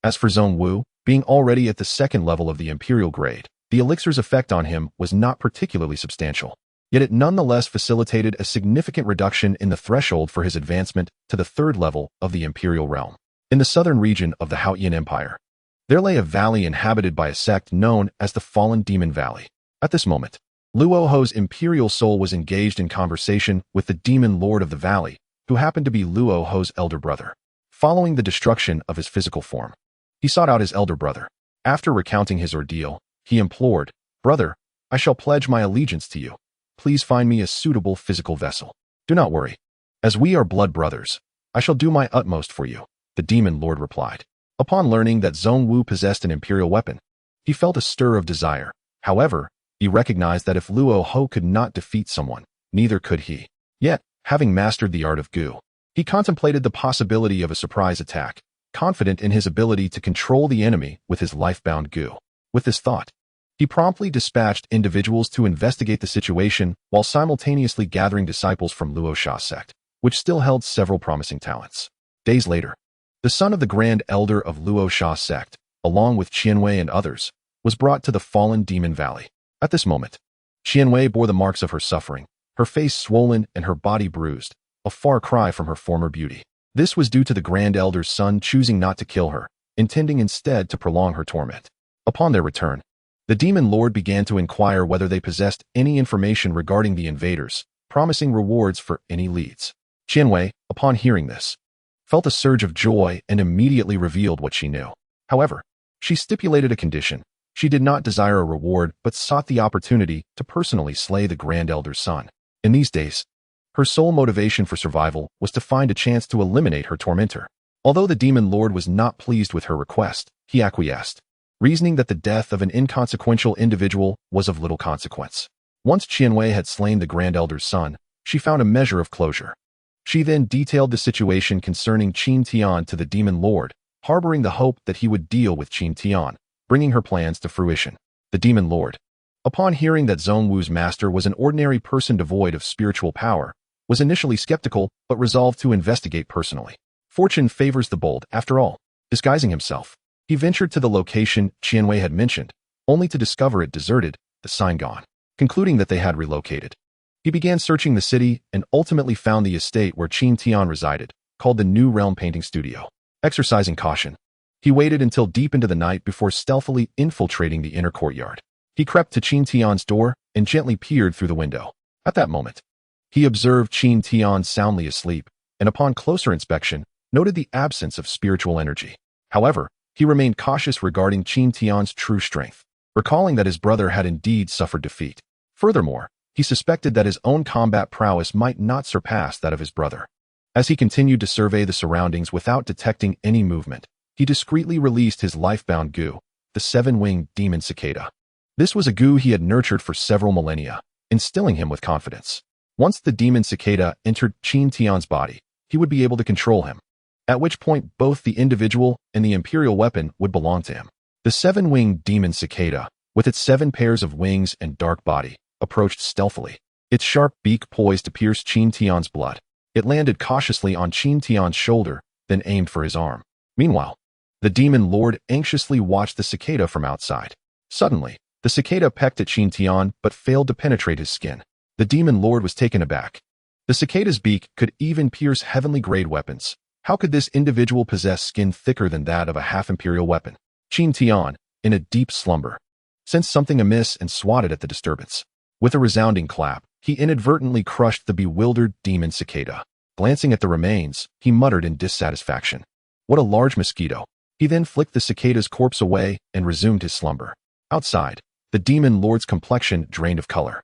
As for Zhong Wu, being already at the second level of the imperial grade, the elixir's effect on him was not particularly substantial, yet it nonetheless facilitated a significant reduction in the threshold for his advancement to the third level of the imperial realm. In the southern region of the Haotian Empire, there lay a valley inhabited by a sect known as the Fallen Demon Valley. At this moment, Luo Ho's imperial soul was engaged in conversation with the demon lord of the valley, who happened to be Luo Ho's elder brother. Following the destruction of his physical form, he sought out his elder brother. After recounting his ordeal, he implored, "Brother, I shall pledge my allegiance to you. Please find me a suitable physical vessel. Do not worry. As we are blood brothers, I shall do my utmost for you," the demon lord replied. Upon learning that Zhong Wu possessed an imperial weapon, he felt a stir of desire. However, he recognized that if Luo Ho could not defeat someone, neither could he. Yet, having mastered the art of Gu, he contemplated the possibility of a surprise attack, confident in his ability to control the enemy with his life-bound Gu. With this thought, he promptly dispatched individuals to investigate the situation while simultaneously gathering disciples from Luo Sha's sect, which still held several promising talents. Days later, the son of the Grand Elder of Luo Sha's sect, along with Qianwei and others, was brought to the Fallen Demon Valley. At this moment, Qianwei bore the marks of her suffering, her face swollen and her body bruised, a far cry from her former beauty. This was due to the Grand Elder's son choosing not to kill her, intending instead to prolong her torment. Upon their return, the demon lord began to inquire whether they possessed any information regarding the invaders, promising rewards for any leads. Qianwei, upon hearing this, felt a surge of joy and immediately revealed what she knew. However, she stipulated a condition. She did not desire a reward but sought the opportunity to personally slay the Grand Elder's son. In these days, her sole motivation for survival was to find a chance to eliminate her tormentor. Although the demon lord was not pleased with her request, he acquiesced, reasoning that the death of an inconsequential individual was of little consequence. Once Qianwei had slain the Grand Elder's son, she found a measure of closure. She then detailed the situation concerning Qin Tian to the demon lord, harboring the hope that he would deal with Qin Tian, bringing her plans to fruition. The demon lord, upon hearing that Zhong Wu's master was an ordinary person devoid of spiritual power, was initially skeptical but resolved to investigate personally. Fortune favors the bold, after all. Disguising himself, he ventured to the location Qianwei had mentioned, only to discover it deserted, the sign gone. Concluding that they had relocated, he began searching the city and ultimately found the estate where Qin Tian resided, called the New Realm Painting Studio. Exercising caution, he waited until deep into the night before stealthily infiltrating the inner courtyard. He crept to Qin Tian's door and gently peered through the window. At that moment, he observed Qin Tian soundly asleep, and upon closer inspection, noted the absence of spiritual energy. However, he remained cautious regarding Qin Tian's true strength, recalling that his brother had indeed suffered defeat. Furthermore, he suspected that his own combat prowess might not surpass that of his brother. As he continued to survey the surroundings without detecting any movement, he discreetly released his life-bound Gu, the seven-winged demon cicada. This was a Gu he had nurtured for several millennia, instilling him with confidence. Once the demon cicada entered Qin Tian's body, he would be able to control him, at which point both the individual and the imperial weapon would belong to him. The seven-winged demon cicada, with its 7 pairs of wings and dark body, approached stealthily, its sharp beak poised to pierce Qin Tian's blood. It landed cautiously on Qin Tian's shoulder, then aimed for his arm. Meanwhile, the demon lord anxiously watched the cicada from outside. Suddenly, the cicada pecked at Qin Tian but failed to penetrate his skin. The demon lord was taken aback. The cicada's beak could even pierce heavenly-grade weapons. How could this individual possess skin thicker than that of a half-imperial weapon? Qin Tian, in a deep slumber, sensed something amiss and swatted at the disturbance. With a resounding clap, he inadvertently crushed the bewildered demon cicada. Glancing at the remains, he muttered in dissatisfaction. What a large mosquito. He then flicked the cicada's corpse away and resumed his slumber. Outside, the demon lord's complexion drained of color,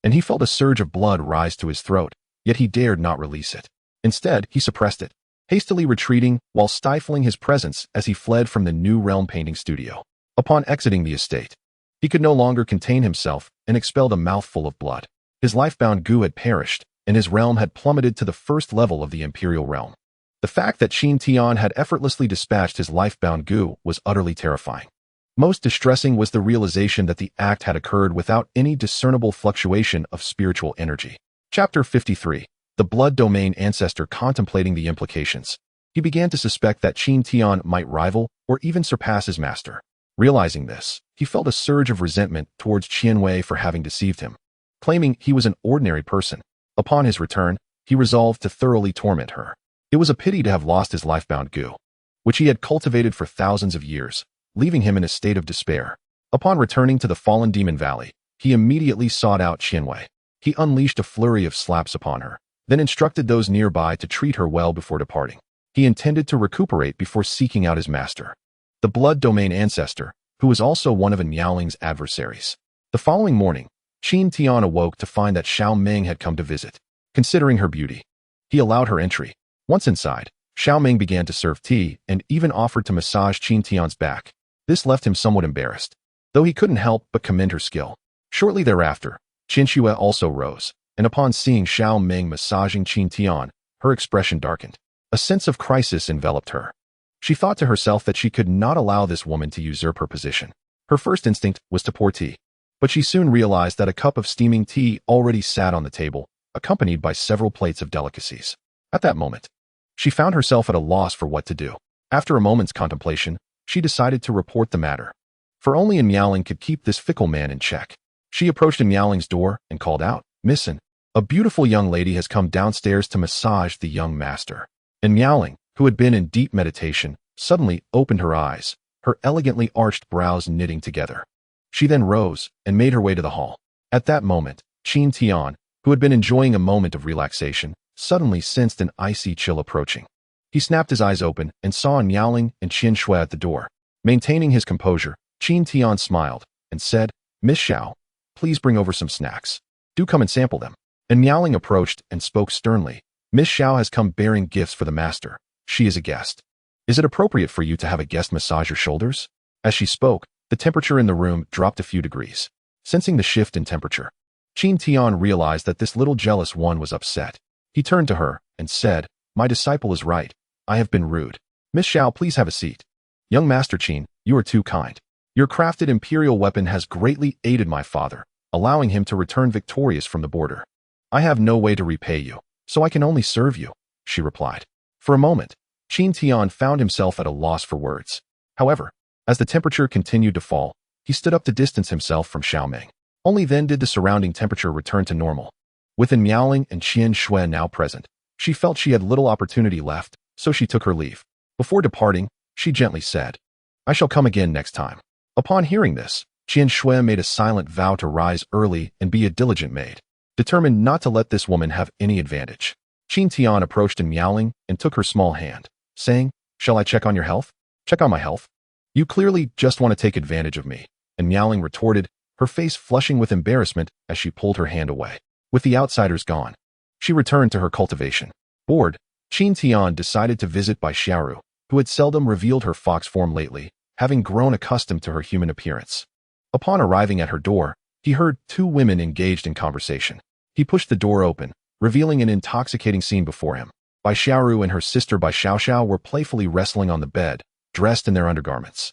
and he felt a surge of blood rise to his throat, yet he dared not release it. Instead, he suppressed it, hastily retreating while stifling his presence as he fled from the New Realm painting studio. Upon exiting the estate, he could no longer contain himself and expelled a mouthful of blood. His life-bound goo had perished, and his realm had plummeted to the first level of the Imperial realm. The fact that Qin Tian had effortlessly dispatched his life-bound goo was utterly terrifying. Most distressing was the realization that the act had occurred without any discernible fluctuation of spiritual energy. Chapter 53. The Blood Domain Ancestor contemplating the implications. He began to suspect that Qin Tian might rival or even surpass his master. Realizing this, he felt a surge of resentment towards Qian Wei for having deceived him, claiming he was an ordinary person. Upon his return, he resolved to thoroughly torment her. It was a pity to have lost his life-bound goo, which he had cultivated for thousands of years, leaving him in a state of despair. Upon returning to the fallen Demon Valley, he immediately sought out Qian Wei. He unleashed a flurry of slaps upon her, then instructed those nearby to treat her well before departing. He intended to recuperate before seeking out his master, the Blood Domain Ancestor, who was also one of Niaoling's adversaries. The following morning, Qin Tian awoke to find that Xiao Ming had come to visit. Considering her beauty, he allowed her entry. Once inside, Xiao Ming began to serve tea and even offered to massage Qin Tian's back. This left him somewhat embarrassed, though he couldn't help but commend her skill. Shortly thereafter, Qin Xue also rose, and upon seeing Xiao Ming massaging Qin Tian, her expression darkened. A sense of crisis enveloped her. She thought to herself that she could not allow this woman to usurp her position. Her first instinct was to pour tea, but she soon realized that a cup of steaming tea already sat on the table, accompanied by several plates of delicacies. At that moment, she found herself at a loss for what to do. After a moment's contemplation, she decided to report the matter, for only Niaoling could keep this fickle man in check. She approached Niaoling's door and called out, "Missin, a beautiful young lady has come downstairs to massage the young master." And Niaoling, who had been in deep meditation, suddenly opened her eyes, her elegantly arched brows knitting together. She then rose and made her way to the hall. At that moment, Qin Tian, who had been enjoying a moment of relaxation, suddenly sensed an icy chill approaching. He snapped his eyes open and saw Niaoling and Qin Shui at the door. Maintaining his composure, Qin Tian smiled and said, "Miss Xiao, please bring over some snacks. Do come and sample them." And Niaoling approached and spoke sternly, "Miss Xiao has come bearing gifts for the master. She is a guest. Is it appropriate for you to have a guest massage your shoulders?" As she spoke, the temperature in the room dropped a few degrees. Sensing the shift in temperature, Qin Tian realized that this little jealous one was upset. He turned to her and said, "My disciple is right. I have been rude. Miss Xiao, please have a seat." "Young Master Qin, you are too kind. Your crafted imperial weapon has greatly aided my father, allowing him to return victorious from the border. I have no way to repay you, so I can only serve you," she replied. For a moment, Qin Tian found himself at a loss for words. However, as the temperature continued to fall, he stood up to distance himself from Xiao Ming. Only then did the surrounding temperature return to normal. With Niaoling and Qian Shui now present, she felt she had little opportunity left, so she took her leave. Before departing, she gently said, "I shall come again next time." Upon hearing this, Qian Shui made a silent vow to rise early and be a diligent maid, determined not to let this woman have any advantage. Qin Tian approached Niaoling and took her small hand, saying, "Shall I check on your health?" "Check on my health? You clearly just want to take advantage of me," and Niaoling retorted, her face flushing with embarrassment as she pulled her hand away. With the outsiders gone, she returned to her cultivation. Bored, Qin Tian decided to visit Bai Xiaoru, who had seldom revealed her fox form lately, having grown accustomed to her human appearance. Upon arriving at her door, he heard two women engaged in conversation. He pushed the door open, revealing an intoxicating scene before him. Bai Xiaoru and her sister Bai Xiaoxiao were playfully wrestling on the bed, dressed in their undergarments.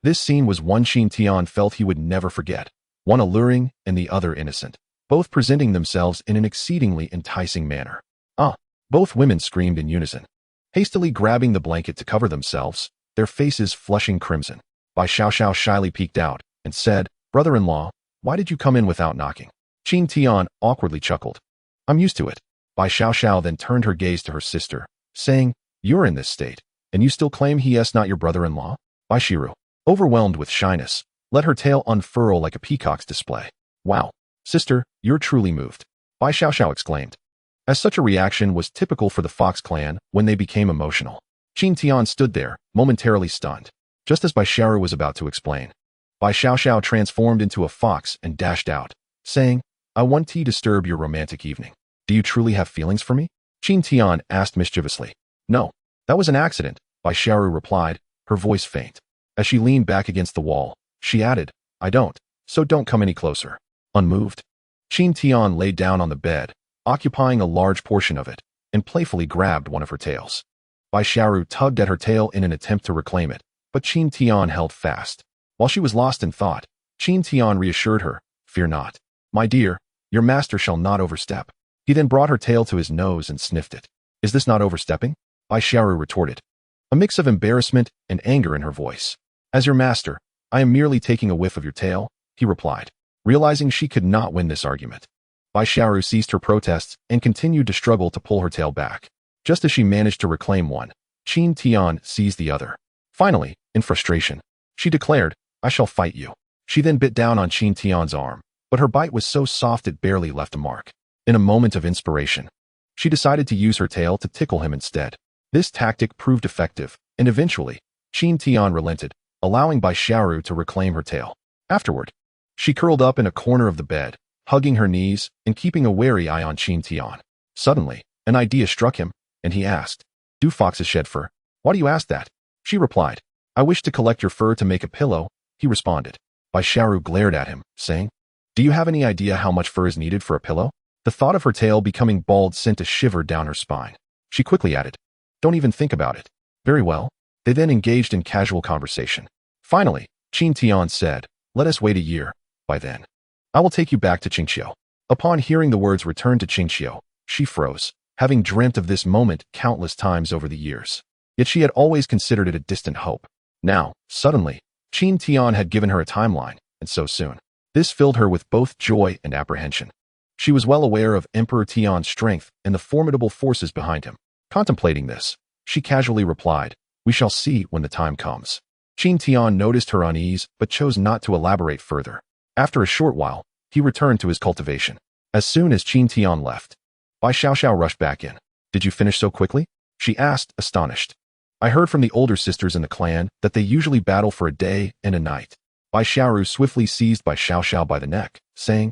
This scene was one Qin Tian felt he would never forget, one alluring and the other innocent, both presenting themselves in an exceedingly enticing manner. "Ah!" Both women screamed in unison, hastily grabbing the blanket to cover themselves, their faces flushing crimson. Bai Xiaoxiao shyly peeked out and said, "Brother-in-law, why did you come in without knocking?" Qin Tian awkwardly chuckled. "I'm used to it." Bai Xiaoxiao then turned her gaze to her sister, saying, "You're in this state, and you still claim he is not your brother-in-law?" Bai Shiru, overwhelmed with shyness, let her tail unfurl like a peacock's display. "Wow, Sister, you're truly moved. Bai Xiaoxiao exclaimed. As such a reaction was typical for the Fox clan when they became emotional. Qin Tian stood there, momentarily stunned. Just as Bai Xiaoru was about to explain, Bai Xiaoxiao transformed into a fox and dashed out, saying, I want to disturb your romantic evening. Do you truly have feelings for me? Qin Tian asked mischievously. No, that was an accident, Bai Xiaoru replied, her voice faint. As she leaned back against the wall, she added, I don't, so don't come any closer. Unmoved, Qin Tian lay down on the bed, occupying a large portion of it, and playfully grabbed one of her tails. Bai Xiaoru tugged at her tail in an attempt to reclaim it, but Qin Tian held fast. While she was lost in thought, Qin Tian reassured her, Fear not. My dear, your master shall not overstep. He then brought her tail to his nose and sniffed it. Is this not overstepping? Bai Xiaoru retorted, a mix of embarrassment and anger in her voice. As your master, I am merely taking a whiff of your tail, he replied, realizing she could not win this argument. Bai Xiaoru ceased her protests and continued to struggle to pull her tail back. Just as she managed to reclaim one, Qin Tian seized the other. Finally, in frustration, she declared, I shall fight you. She then bit down on Qin Tian's arm, but her bite was so soft it barely left a mark. In a moment of inspiration, she decided to use her tail to tickle him instead. This tactic proved effective, and eventually, Qin Tian relented, allowing Bai Xiaoru to reclaim her tail. Afterward, she curled up in a corner of the bed, hugging her knees and keeping a wary eye on Qin Tian. Suddenly, an idea struck him, and he asked, Do foxes shed fur? Why do you ask that? She replied, I wish to collect your fur to make a pillow, he responded. Bai Xiaoru glared at him, saying, Do you have any idea how much fur is needed for a pillow? The thought of her tail becoming bald sent a shiver down her spine. She quickly added, Don't even think about it. Very well. They then engaged in casual conversation. Finally, Qin Tian said, Let us wait a year. By then, I will take you back to Qingqiu. Upon hearing the words return to Qingqiu, she froze, having dreamt of this moment countless times over the years. Yet she had always considered it a distant hope. Now, suddenly, Qin Tian had given her a timeline, and so soon. This filled her with both joy and apprehension. She was well aware of Emperor Tian's strength and the formidable forces behind him. Contemplating this, she casually replied, We shall see when the time comes. Qin Tian noticed her unease but chose not to elaborate further. After a short while, he returned to his cultivation. As soon as Qin Tian left, Bai Xiaoxiao rushed back in. Did you finish so quickly? She asked, astonished. I heard from the older sisters in the clan that they usually battle for a day and a night. Bai Xiaoru swiftly seized Bai Xiaoxiao by the neck, saying,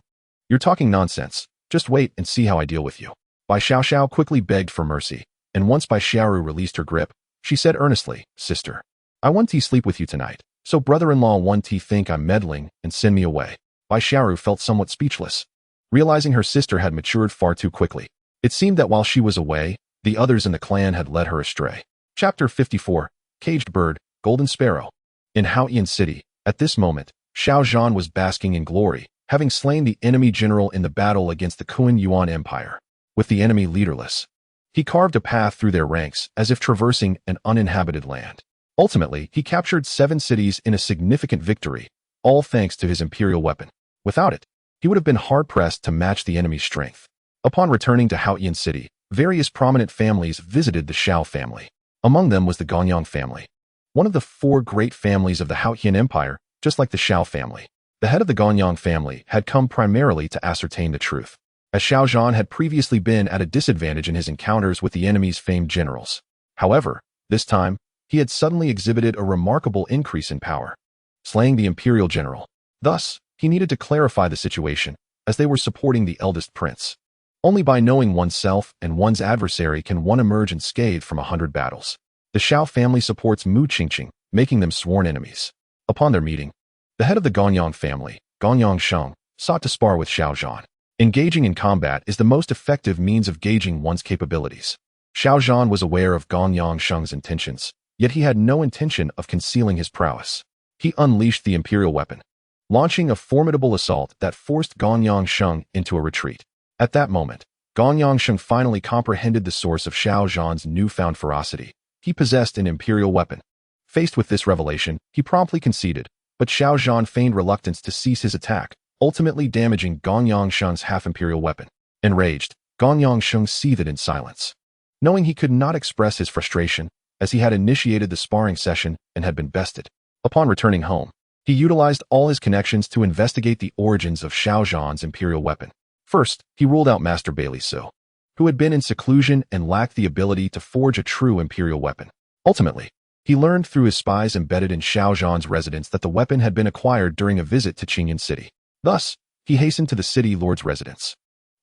You're talking nonsense. Just wait and see how I deal with you. Bai Xiaoxiao quickly begged for mercy, and once Bai Xiaoru released her grip, she said earnestly, Sister, I want to sleep with you tonight, so brother-in-law want to think I'm meddling and send me away. Bai Xiaoru felt somewhat speechless, realizing her sister had matured far too quickly. It seemed that while she was away, the others in the clan had led her astray. Chapter 54, Caged Bird, Golden Sparrow. In Haotian City, at this moment, Xiao Zhan was basking in glory, having slain the enemy general in the battle against the Kun Yuan Empire. With the enemy leaderless, he carved a path through their ranks as if traversing an uninhabited land. Ultimately, he captured 7 cities in a significant victory, all thanks to his imperial weapon. Without it, he would have been hard-pressed to match the enemy's strength. Upon returning to Haotian City, various prominent families visited the Xiao family. Among them was the Gonyang family, one of the 4 great families of the Haotian Empire, just like the Xiao family. The head of the Gonyang family had come primarily to ascertain the truth, as Xiao Zhan had previously been at a disadvantage in his encounters with the enemy's famed generals. However, this time, he had suddenly exhibited a remarkable increase in power, slaying the imperial general. Thus, he needed to clarify the situation, as they were supporting the eldest prince. Only by knowing oneself and one's adversary can one emerge unscathed from 100 battles. The Xiao family supports Mu Qingqing, making them sworn enemies. Upon their meeting, the head of the Gonyang family, Gonyang Sheng, sought to spar with Xiao Zhan. Engaging in combat is the most effective means of gauging one's capabilities. Xiao Zhan was aware of Gonyang Sheng's intentions, yet he had no intention of concealing his prowess. He unleashed the imperial weapon, launching a formidable assault that forced Gonyang Sheng into a retreat. At that moment, Gonyang Sheng finally comprehended the source of Xiao Zhan's newfound ferocity. He possessed an imperial weapon. Faced with this revelation, he promptly conceded, but Xiao Zhan feigned reluctance to cease his attack, ultimately damaging Gonyang Sheng's half-imperial weapon. Enraged, Gonyang Sheng seethed in silence, knowing he could not express his frustration, as he had initiated the sparring session and had been bested. Upon returning home, He utilized all his connections to investigate the origins of Xiao Zhan's imperial weapon. First, he ruled out Master Bailey Su, who had been in seclusion and lacked the ability to forge a true imperial weapon. Ultimately, he learned through his spies embedded in Xiao Zhan's residence that the weapon had been acquired during a visit to Qingyan City. Thus, he hastened to the city lord's residence.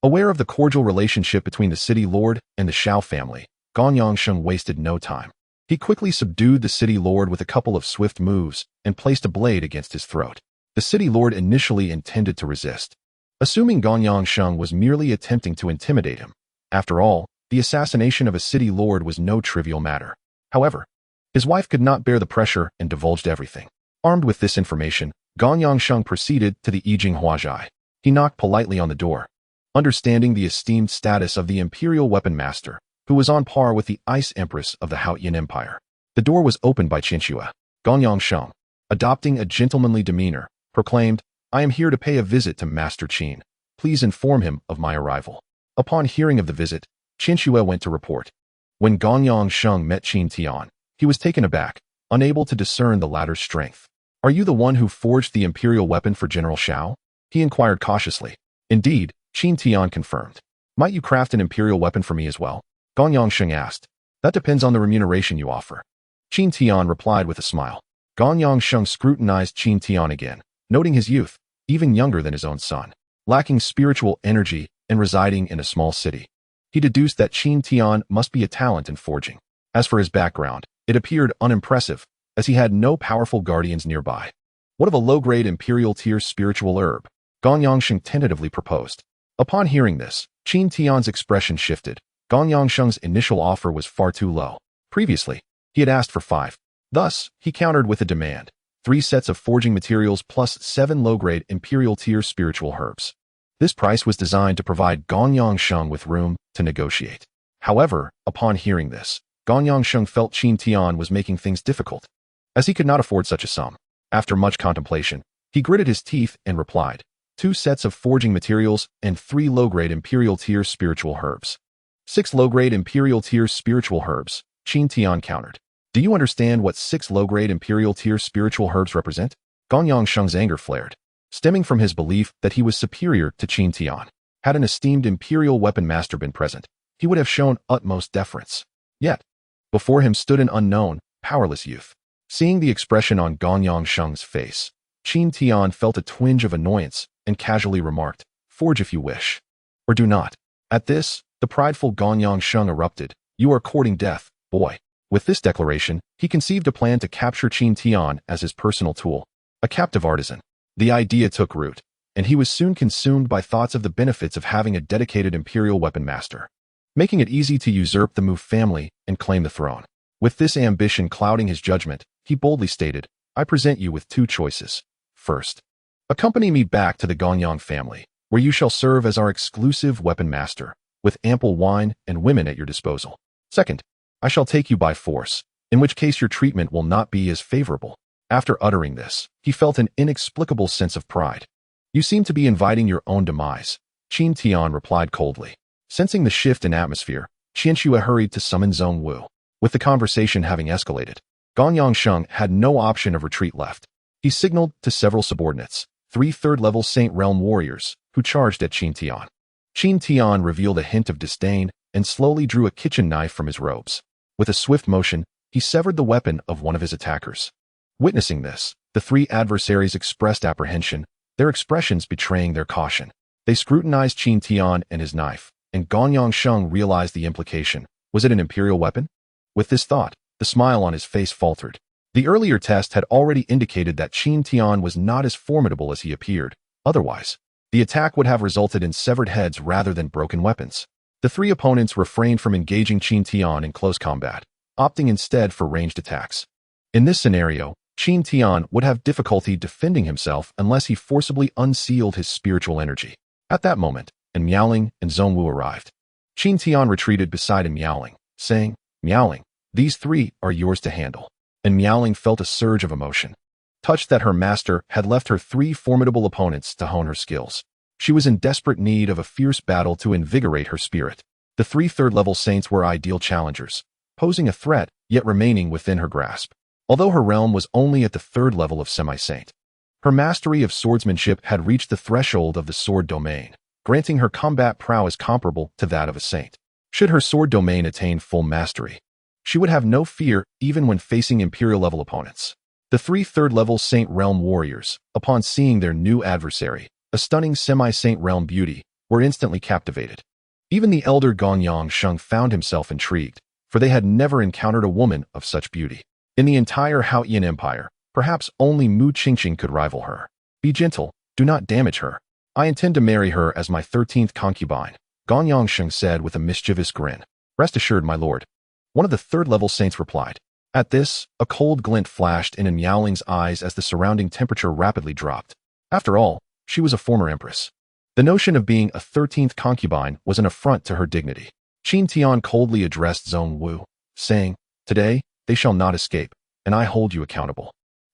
Aware of the cordial relationship between the city lord and the Xiao family, Gong Yongsheng wasted no time. He quickly subdued the city lord with a couple of swift moves and placed a blade against his throat. The city lord initially intended to resist, assuming Gong Yongsheng was merely attempting to intimidate him. After all, the assassination of a city lord was no trivial matter. However, his wife could not bear the pressure and divulged everything. Armed with this information, Gong Yongsheng proceeded to the Yijing Huazhai. He knocked politely on the door. Understanding the esteemed status of the imperial weapon master, who was on par with the Ice Empress of the Haotian Empire, the door was opened by Qinxue. Gong Yongsheng, adopting a gentlemanly demeanor, proclaimed, "I am here to pay a visit to Master Qin. Please inform him of my arrival." Upon hearing of the visit, Qinxue went to report. When Gong Yongsheng met Qin Tian, he was taken aback, unable to discern the latter's strength. "Are you the one who forged the imperial weapon for General Xiao?" he inquired cautiously. "Indeed," Qin Tian confirmed. "Might you craft an imperial weapon for me as well?" Gong Yongsheng asked. "That depends on the remuneration you offer." Qin Tian replied with a smile. Gong Yongsheng scrutinized Qin Tian again, noting his youth, even younger than his own son, lacking spiritual energy and residing in a small city. He deduced that Qin Tian must be a talent in forging. As for his background, it appeared unimpressive, as he had no powerful guardians nearby. "What of a low-grade imperial tier spiritual herb?" Gong Yongsheng tentatively proposed. Upon hearing this, Qin Tian's expression shifted. Gong Yongsheng's initial offer was far too low. Previously, he had asked for 5. Thus, he countered with a demand: 3 sets of forging materials plus 7 low-grade imperial tier spiritual herbs. This price was designed to provide Gong Yongsheng with room to negotiate. However, upon hearing this, Gong Yongsheng felt Qin Tian was making things difficult, as he could not afford such a sum. After much contemplation, he gritted his teeth and replied, 2 sets of forging materials and 3 low-grade imperial tier spiritual herbs. 6 low-grade imperial tier spiritual herbs, Qin Tian countered. "Do you understand what 6 low-grade imperial tier spiritual herbs represent?" Gong Yongsheng's anger flared, stemming from his belief that he was superior to Qin Tian. Had an esteemed imperial weapon master been present, he would have shown utmost deference. Yet, before him stood an unknown, powerless youth. Seeing the expression on Gong Yongsheng's face, Qin Tian felt a twinge of annoyance and casually remarked, "Forge if you wish. Or do not." At this, the prideful Gong Yongsheng erupted, "You are courting death, boy." With this declaration, he conceived a plan to capture Qin Tian as his personal tool, a captive artisan. The idea took root, and he was soon consumed by thoughts of the benefits of having a dedicated imperial weapon master, making it easy to usurp the Mu family and claim the throne. With this ambition clouding his judgment, he boldly stated, "I present you with 2 choices. First, accompany me back to the Gonyang family, where you shall serve as our exclusive weapon master, with ample wine and women at your disposal. Second, I shall take you by force, in which case your treatment will not be as favorable." After uttering this, he felt an inexplicable sense of pride. "You seem to be inviting your own demise," Qin Tian replied coldly. Sensing the shift in atmosphere, Qianxue hurried to summon Zhong Wu. With the conversation having escalated, Gong Yongsheng had no option of retreat left. He signaled to several subordinates, 3 third-level Saint Realm warriors, who charged at Qin Tian. Qin Tian revealed a hint of disdain and slowly drew a kitchen knife from his robes. With a swift motion, he severed the weapon of one of his attackers. Witnessing this, the 3 adversaries expressed apprehension, their expressions betraying their caution. They scrutinized Qin Tian and his knife, and Gong Yongsheng realized the implication. Was it an imperial weapon? With this thought, the smile on his face faltered. The earlier test had already indicated that Qin Tian was not as formidable as he appeared. Otherwise, the attack would have resulted in severed heads rather than broken weapons. The 3 opponents refrained from engaging Qin Tian in close combat, opting instead for ranged attacks. In this scenario, Qin Tian would have difficulty defending himself unless he forcibly unsealed his spiritual energy. At that moment, Miaoling and Zhong Wu arrived. Qin Tian retreated beside Miaoling, saying, "Miaoling, these 3 are yours to handle." And Miaoling felt a surge of emotion, touched that her master had left her 3 formidable opponents to hone her skills. She was in desperate need of a fierce battle to invigorate her spirit. The 3 third-level saints were ideal challengers, posing a threat, yet remaining within her grasp. Although her realm was only at the 3rd level of semi-saint, Her mastery of swordsmanship had reached the threshold of the sword domain, granting her combat prowess comparable to that of a saint. Should her sword domain attain full mastery, she would have no fear even when facing Imperial-level opponents. The 3 third-level Saint Realm warriors, upon seeing their new adversary, a stunning semi-Saint Realm beauty, were instantly captivated. Even the elder Gong Yangsheng found himself intrigued, for they had never encountered a woman of such beauty. In the entire Haoyan Empire, perhaps only Mu Qingqing could rival her. Be gentle, do not damage her. I intend to marry her as my 13th concubine, Gong Yangsheng said with a mischievous grin. Rest assured, my lord. One of the third-level saints replied. At this, a cold glint flashed in Miaoling's eyes as the surrounding temperature rapidly dropped. After all, she was a former empress. The notion of being a 13th concubine was an affront to her dignity. Qin Tian coldly addressed Zhong Wu, saying, Today, they shall not escape, and I hold you accountable.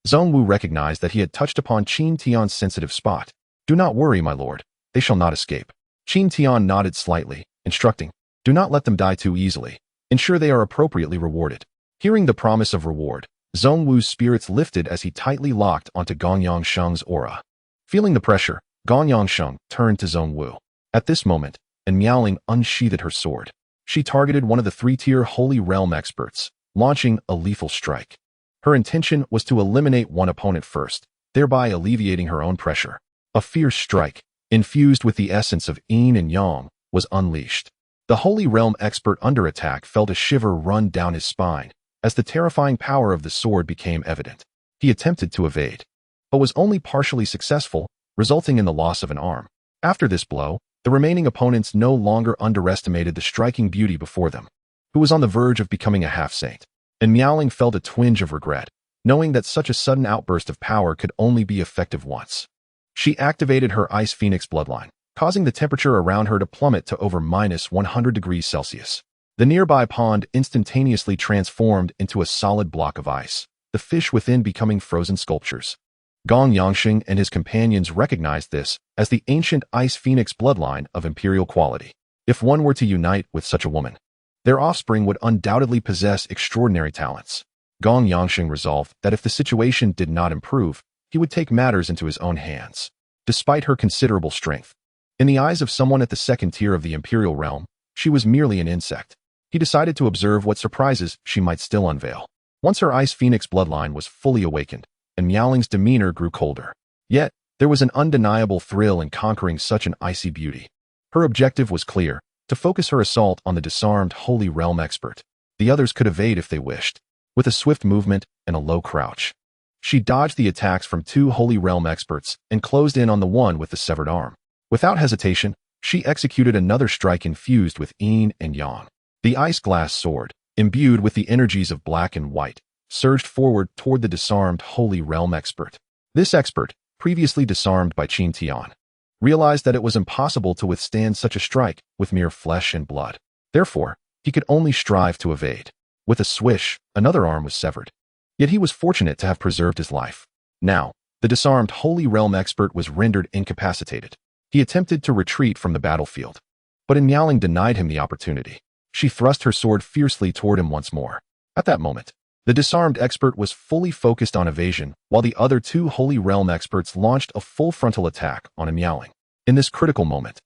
Zhong Wu recognized that he had touched upon Qin Tian's sensitive spot. Do not worry, my lord. They shall not escape. Qin Tian nodded slightly, instructing, Do not let them die too easily. Ensure they are appropriately rewarded. Hearing the promise of reward, Zhong Wu's spirits lifted as he tightly locked onto Gong Yangsheng's aura. Feeling the pressure, Gong Yangsheng turned to Zhong Wu. At this moment, Miaoling unsheathed her sword. She targeted one of the 3-tier Holy Realm experts, launching a lethal strike. Her intention was to eliminate one opponent first, thereby alleviating her own pressure. A fierce strike, infused with the essence of yin and yang, was unleashed. The Holy Realm expert under attack felt a shiver run down his spine as the terrifying power of the sword became evident. He attempted to evade, but was only partially successful, resulting in the loss of an arm. After this blow, the remaining opponents no longer underestimated the striking beauty before them, who was on the verge of becoming a half-saint. And Miaoling felt a twinge of regret, knowing that such a sudden outburst of power could only be effective once. She activated her Ice Phoenix bloodline, causing the temperature around her to plummet to over -100°C. The nearby pond instantaneously transformed into a solid block of ice, the fish within becoming frozen sculptures. Gong Yangsheng and his companions recognized this as the ancient Ice Phoenix bloodline of imperial quality. If one were to unite with such a woman, their offspring would undoubtedly possess extraordinary talents. Gong Yangsheng resolved that if the situation did not improve, he would take matters into his own hands. Despite her considerable strength, in the eyes of someone at the 2nd tier of the imperial realm, she was merely an insect. He decided to observe what surprises she might still unveil. Once her Ice Phoenix bloodline was fully awakened, and Miaoling's demeanor grew colder. Yet, there was an undeniable thrill in conquering such an icy beauty. Her objective was clear, to focus her assault on the disarmed Holy Realm expert. The others could evade if they wished, with a swift movement and a low crouch. She dodged the attacks from 2 Holy Realm experts and closed in on the one with the severed arm. Without hesitation, she executed another strike infused with yin and yang. The ice glass sword, imbued with the energies of black and white, surged forward toward the disarmed Holy Realm expert. This expert, previously disarmed by Qin Tian, realized that it was impossible to withstand such a strike with mere flesh and blood. Therefore, he could only strive to evade. With a swish, another arm was severed. Yet he was fortunate to have preserved his life. Now, the disarmed Holy Realm expert was rendered incapacitated. He attempted to retreat from the battlefield, but Miaoling denied him the opportunity. She thrust her sword fiercely toward him once more. At that moment, the disarmed expert was fully focused on evasion, while the other 2 Holy Realm experts launched a full frontal attack on Miaoling. In this critical moment,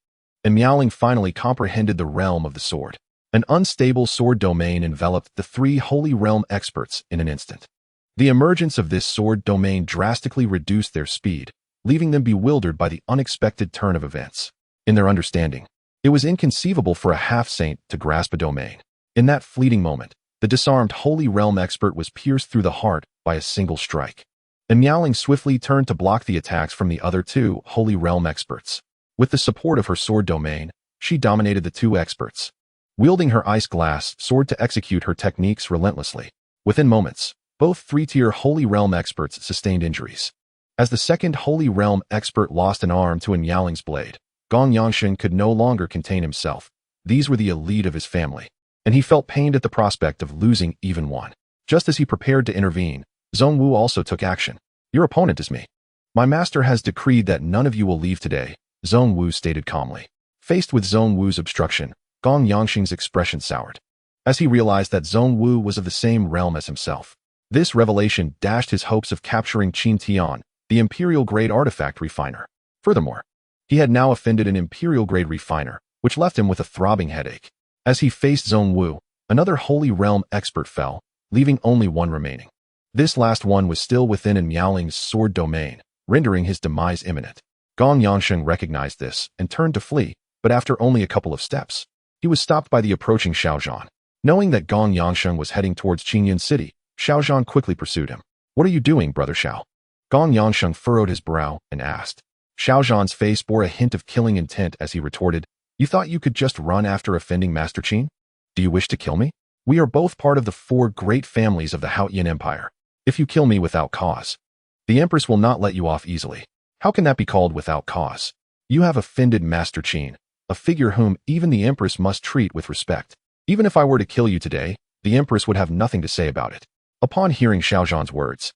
Miaoling finally comprehended the realm of the sword. An unstable sword domain enveloped the 3 Holy Realm experts in an instant. The emergence of this sword domain drastically reduced their speed, leaving them bewildered by the unexpected turn of events. In their understanding, it was inconceivable for a half-saint to grasp a domain. In that fleeting moment, the disarmed Holy Realm expert was pierced through the heart by a single strike. Miaoling swiftly turned to block the attacks from the other 2 Holy Realm experts. With the support of her sword domain, she dominated the 2 experts, wielding her ice glass sword to execute her techniques relentlessly. Within moments, both 3-tier Holy Realm experts sustained injuries. As the 2nd Holy Realm expert lost an arm to Miaoling's blade, Gong Yangsheng could no longer contain himself. These were the elite of his family, and he felt pained at the prospect of losing even one. Just as he prepared to intervene, Zhong Wu also took action. Your opponent is me. My master has decreed that none of you will leave today, Zhong Wu stated calmly. Faced with Zhong Wu's obstruction, Gong Yangsheng's expression soured, as he realized that Zhong Wu was of the same realm as himself. This revelation dashed his hopes of capturing Qin Tian, the imperial-grade artifact refiner. Furthermore, he had now offended an imperial-grade refiner, which left him with a throbbing headache. As he faced Zhongwu, another Holy Realm expert fell, leaving only one remaining. This last one was still within Miaoling's sword domain, rendering his demise imminent. Gong Yangsheng recognized this and turned to flee, but after only a couple of steps, he was stopped by the approaching Xiao Zhan. Knowing that Gong Yangsheng was heading towards Qingyan City, Xiao Zhan quickly pursued him. "What are you doing, brother Xiao?" Gong Yangsheng furrowed his brow and asked. Xiao Zhan's face bore a hint of killing intent as he retorted, "You thought you could just run after offending Master Qin? Do you wish to kill me? We are both part of the 4 great families of the Haotian Empire. If you kill me without cause, the Empress will not let you off easily. How can that be called without cause? You have offended Master Qin, a figure whom even the Empress must treat with respect. Even if I were to kill you today, the Empress would have nothing to say about it." Upon hearing Xiao Zhan's words,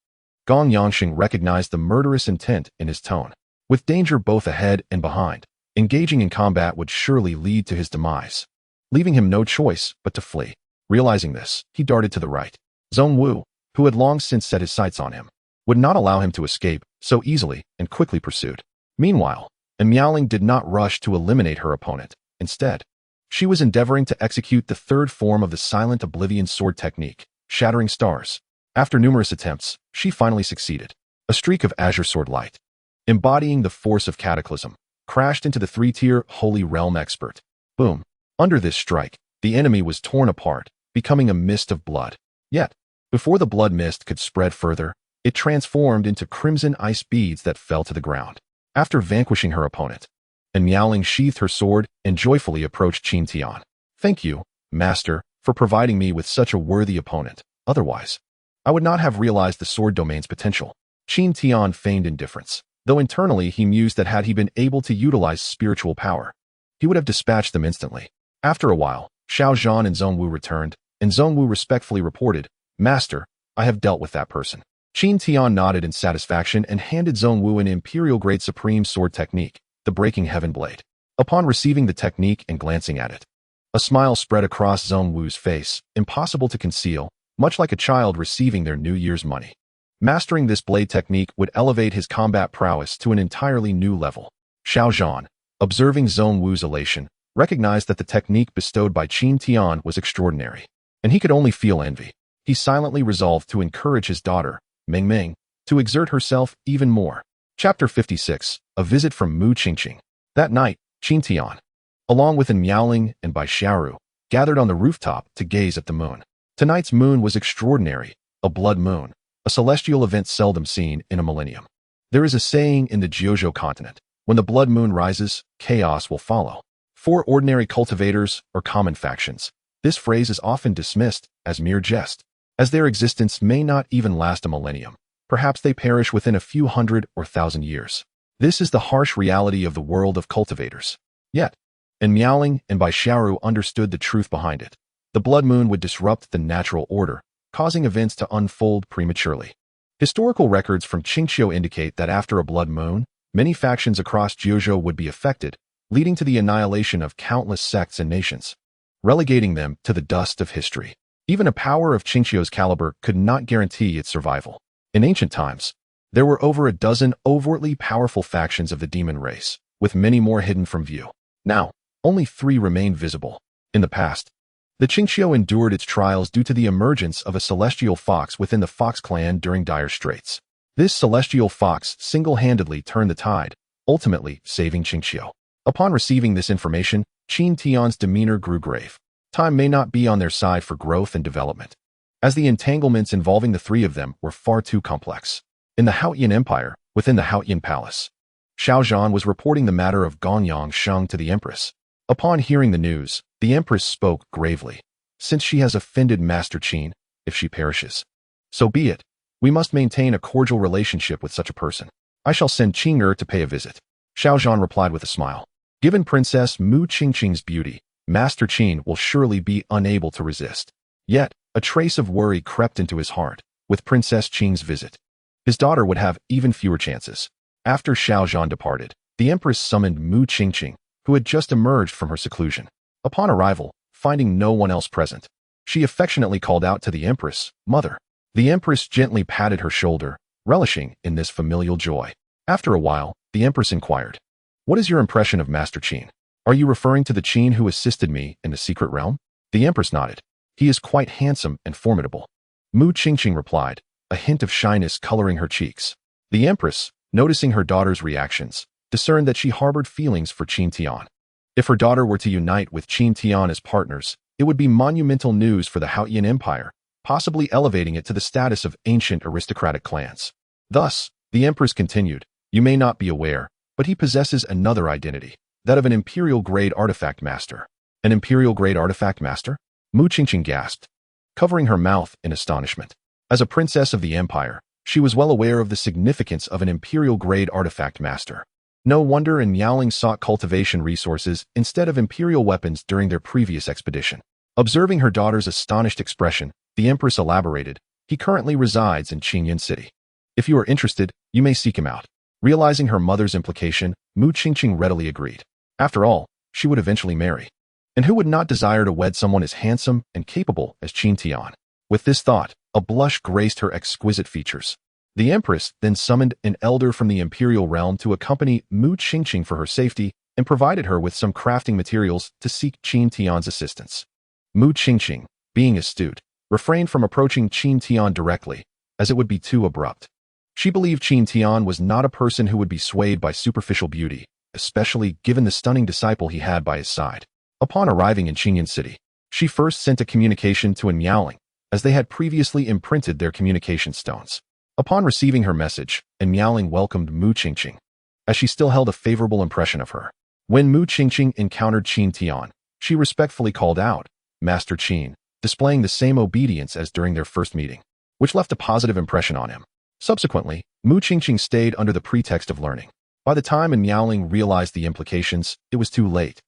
Gong Yangsheng recognized the murderous intent in his tone. With danger both ahead and behind, engaging in combat would surely lead to his demise, leaving him no choice but to flee. Realizing this, he darted to the right. Zhongwu, who had long since set his sights on him, would not allow him to escape so easily and quickly pursued. Meanwhile, Miaoling did not rush to eliminate her opponent. Instead, she was endeavoring to execute the 3rd form of the Silent Oblivion sword technique, Shattering Stars. After numerous attempts, she finally succeeded. A streak of azure sword light, embodying the force of Cataclysm, crashed into the 3-tier Holy Realm expert. Boom. Under this strike, the enemy was torn apart, becoming a mist of blood. Yet, before the blood mist could spread further, it transformed into crimson ice beads that fell to the ground. After vanquishing her opponent, Miaoling sheathed her sword and joyfully approached Qin Tian. "Thank you, Master, for providing me with such a worthy opponent. Otherwise, I would not have realized the sword domain's potential." Qin Tian feigned indifference, though internally he mused that had he been able to utilize spiritual power, he would have dispatched them instantly. After a while, Xiao Zhan and Zhongwu returned, and Zhongwu respectfully reported, "Master, I have dealt with that person." Qin Tian nodded in satisfaction and handed Zhongwu an imperial-grade supreme sword technique, the Breaking Heaven Blade. Upon receiving the technique and glancing at it, a smile spread across Zhongwu's face, impossible to conceal, much like a child receiving their New Year's money. Mastering this blade technique would elevate his combat prowess to an entirely new level. Xiao Zhan, observing Zhongwu's elation, recognized that the technique bestowed by Qin Tian was extraordinary, and he could only feel envy. He silently resolved to encourage his daughter, Meng Meng, to exert herself even more. Chapter 56, A Visit from Mu Qingqing. That night, Qin Tian, along with Miaoling and Bai Xiaoru, gathered on the rooftop to gaze at the moon. Tonight's moon was extraordinary, a blood moon, a celestial event seldom seen in a millennium. There is a saying in the Jiuzhou continent, when the blood moon rises, chaos will follow. For ordinary cultivators or common factions, this phrase is often dismissed as mere jest, as their existence may not even last a millennium. Perhaps they perish within a few hundred or thousand years. This is the harsh reality of the world of cultivators. Yet, Miaoling and Bai Xiaoru understood the truth behind it. The blood moon would disrupt the natural order, causing events to unfold prematurely. Historical records from Qingqiu indicate that after a blood moon, many factions across Jiuzhou would be affected, leading to the annihilation of countless sects and nations, relegating them to the dust of history. Even a power of Qingqiu's caliber could not guarantee its survival. In ancient times, there were over a dozen overtly powerful factions of the demon race, with many more hidden from view. Now, only 3 remained visible. In the past, the Qingqiu endured its trials due to the emergence of a celestial fox within the Fox clan during dire straits. This celestial fox single-handedly turned the tide, ultimately saving Qingqiu. Upon receiving this information, Qin Tian's demeanor grew grave. Time may not be on their side for growth and development, as the entanglements involving the 3 of them were far too complex. In the Haotian Empire, within the Haotian Palace, Xiao Zhan was reporting the matter of Gong Yangsheng to the Empress. Upon hearing the news, the Empress spoke gravely. "Since she has offended Master Qin, if she perishes, so be it. We must maintain a cordial relationship with such a person. I shall send Qing'er to pay a visit." Xiao Zhan replied with a smile. Given Princess Mu Qingqing's beauty, Master Qin will surely be unable to resist. Yet, a trace of worry crept into his heart. With Princess Qing's visit, his daughter would have even fewer chances. After Xiao Zhan departed, the Empress summoned Mu Qingqing, who had just emerged from her seclusion. Upon arrival, finding no one else present, she affectionately called out to the Empress, "Mother." The Empress gently patted her shoulder, relishing in this familial joy. After a while, the Empress inquired, "What is your impression of Master Qin? Are you referring to the Qin who assisted me in the secret realm?" The Empress nodded. "He is quite handsome and formidable." Mu Qingqing replied, a hint of shyness coloring her cheeks. The Empress, noticing her daughter's reactions, discerned that she harbored feelings for Qin Tian. If her daughter were to unite with Qin Tian as partners, it would be monumental news for the Haoyan Empire, possibly elevating it to the status of ancient aristocratic clans. Thus, the Empress continued, "You may not be aware, but he possesses another identity, that of an imperial-grade artifact master." An imperial-grade artifact master? Mu Qingqing gasped, covering her mouth in astonishment. As a princess of the empire, she was well aware of the significance of an imperial-grade artifact master. No wonder Miaoling sought cultivation resources instead of imperial weapons during their previous expedition. Observing her daughter's astonished expression, the Empress elaborated, "He currently resides in Qingyan City. If you are interested, you may seek him out." Realizing her mother's implication, Mu Qingqing readily agreed. After all, she would eventually marry. And who would not desire to wed someone as handsome and capable as Qin Tian? With this thought, a blush graced her exquisite features. The Empress then summoned an elder from the imperial realm to accompany Mu Qingqing for her safety and provided her with some crafting materials to seek Qin Tian's assistance. Mu Qingqing, being astute, refrained from approaching Qin Tian directly, as it would be too abrupt. She believed Qin Tian was not a person who would be swayed by superficial beauty, especially given the stunning disciple he had by his side. Upon arriving in Qingyan City, she first sent a communication to Miaoling, as they had previously imprinted their communication stones. Upon receiving her message, Miaoling welcomed Mu Qingqing, as she still held a favorable impression of her. When Mu Qingqing encountered Qin Tian, she respectfully called out, "Master Qin," displaying the same obedience as during their first meeting, which left a positive impression on him. Subsequently, Mu Qingqing stayed under the pretext of learning. By the time Miaoling realized the implications, it was too late.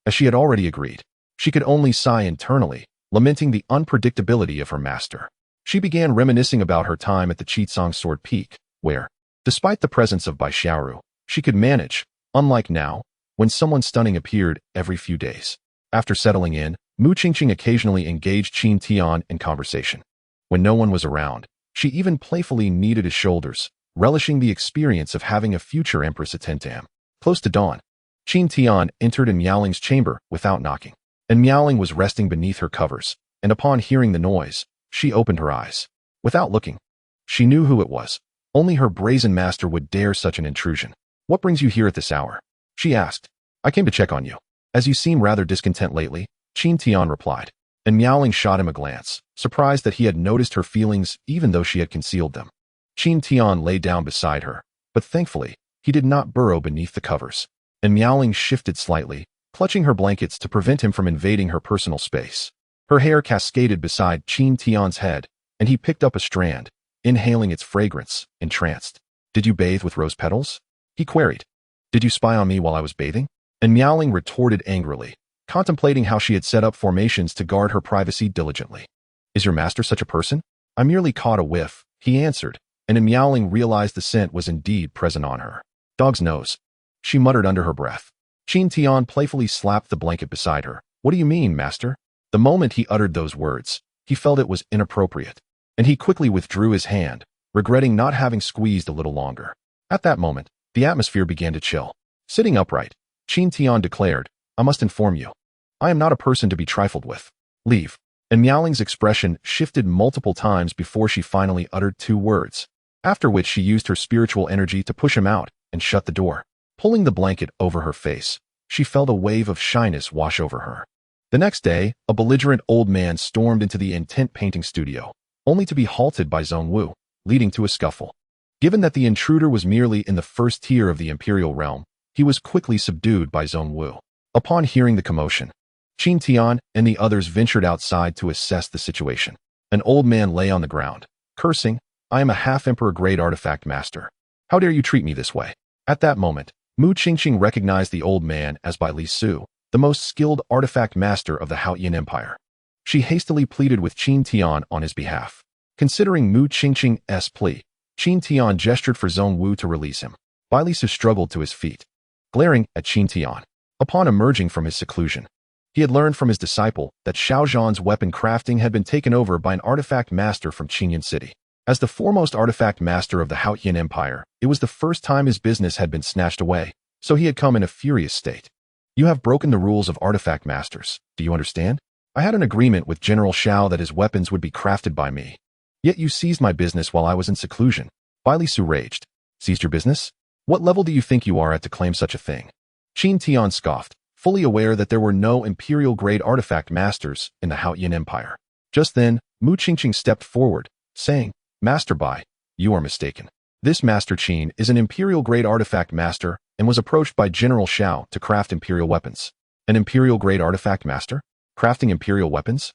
As she had already agreed, she could only sigh internally, lamenting the unpredictability of her master. She began reminiscing about her time at the Qitsong Sword Peak, where, despite the presence of Bai Xiaoru, she could manage, unlike now, when someone stunning appeared every few days. After settling in, Mu Qingqing occasionally engaged Qin Tian in conversation. When no one was around, she even playfully kneaded his shoulders, relishing the experience of having a future empress attend to him. Close to dawn, Qin Tian entered Miaoling's chamber without knocking, and Miaoling was resting beneath her covers, and upon hearing the noise, she opened her eyes. Without looking, she knew who it was. Only her brazen master would dare such an intrusion. "What brings you here at this hour?" she asked. "I came to check on you, as you seem rather discontent lately," Qin Tian replied, and Miaoling shot him a glance, surprised that he had noticed her feelings even though she had concealed them. Qin Tian lay down beside her, but thankfully, he did not burrow beneath the covers, and Miaoling shifted slightly, clutching her blankets to prevent him from invading her personal space. Her hair cascaded beside Qin Tian's head, and he picked up a strand, inhaling its fragrance, entranced. "Did you bathe with rose petals?" he queried. "Did you spy on me while I was bathing?" And Miaoling retorted angrily, contemplating how she had set up formations to guard her privacy diligently. "Is your master such a person?" "I merely caught a whiff," he answered, and Miaoling realized the scent was indeed present on her. "Dog's nose," she muttered under her breath. Qin Tian playfully slapped the blanket beside her. "What do you mean, master?" The moment he uttered those words, he felt it was inappropriate, and he quickly withdrew his hand, regretting not having squeezed a little longer. At that moment, the atmosphere began to chill. Sitting upright, Qin Tian declared, "I must inform you. I am not a person to be trifled with. Leave." And Miaoling's expression shifted multiple times before she finally uttered 2 words, after which she used her spiritual energy to push him out and shut the door. Pulling the blanket over her face, she felt a wave of shyness wash over her. The next day, a belligerent old man stormed into the intent painting studio, only to be halted by Zhongwu, leading to a scuffle. Given that the intruder was merely in the first tier of the imperial realm, he was quickly subdued by Zhongwu. Upon hearing the commotion, Qin Tian and the others ventured outside to assess the situation. An old man lay on the ground, cursing, "I am a half-emperor grade artifact master. How dare you treat me this way?" At that moment, Mu Qingqing recognized the old man as Bai Li Su, the most skilled artifact master of the Haoyan Empire. She hastily pleaded with Qin Tian on his behalf. Considering Mu Qingqing's plea, Qin Tian gestured for Zhongwu to release him. Bai Li Su struggled to his feet, glaring at Qin Tian. Upon emerging from his seclusion, he had learned from his disciple that Xiao Zhan's weapon crafting had been taken over by an artifact master from Qingyan City. As the foremost artifact master of the Haotian Empire, it was the first time his business had been snatched away, so he had come in a furious state. You have broken the rules of artifact masters. Do you understand? I had an agreement with General Xiao that his weapons would be crafted by me. Yet you seized my business while I was in seclusion. Bai Li Su raged. Seized your business? What level do you think you are at to claim such a thing? Qin Tian scoffed, fully aware that there were no imperial-grade artifact masters in the Haotian Empire. Just then, Mu Qingqing stepped forward, saying, Master Bai, you are mistaken. This Master Qin is an imperial-grade artifact master and was approached by General Xiao to craft imperial weapons. An imperial-grade artifact master? Crafting imperial weapons?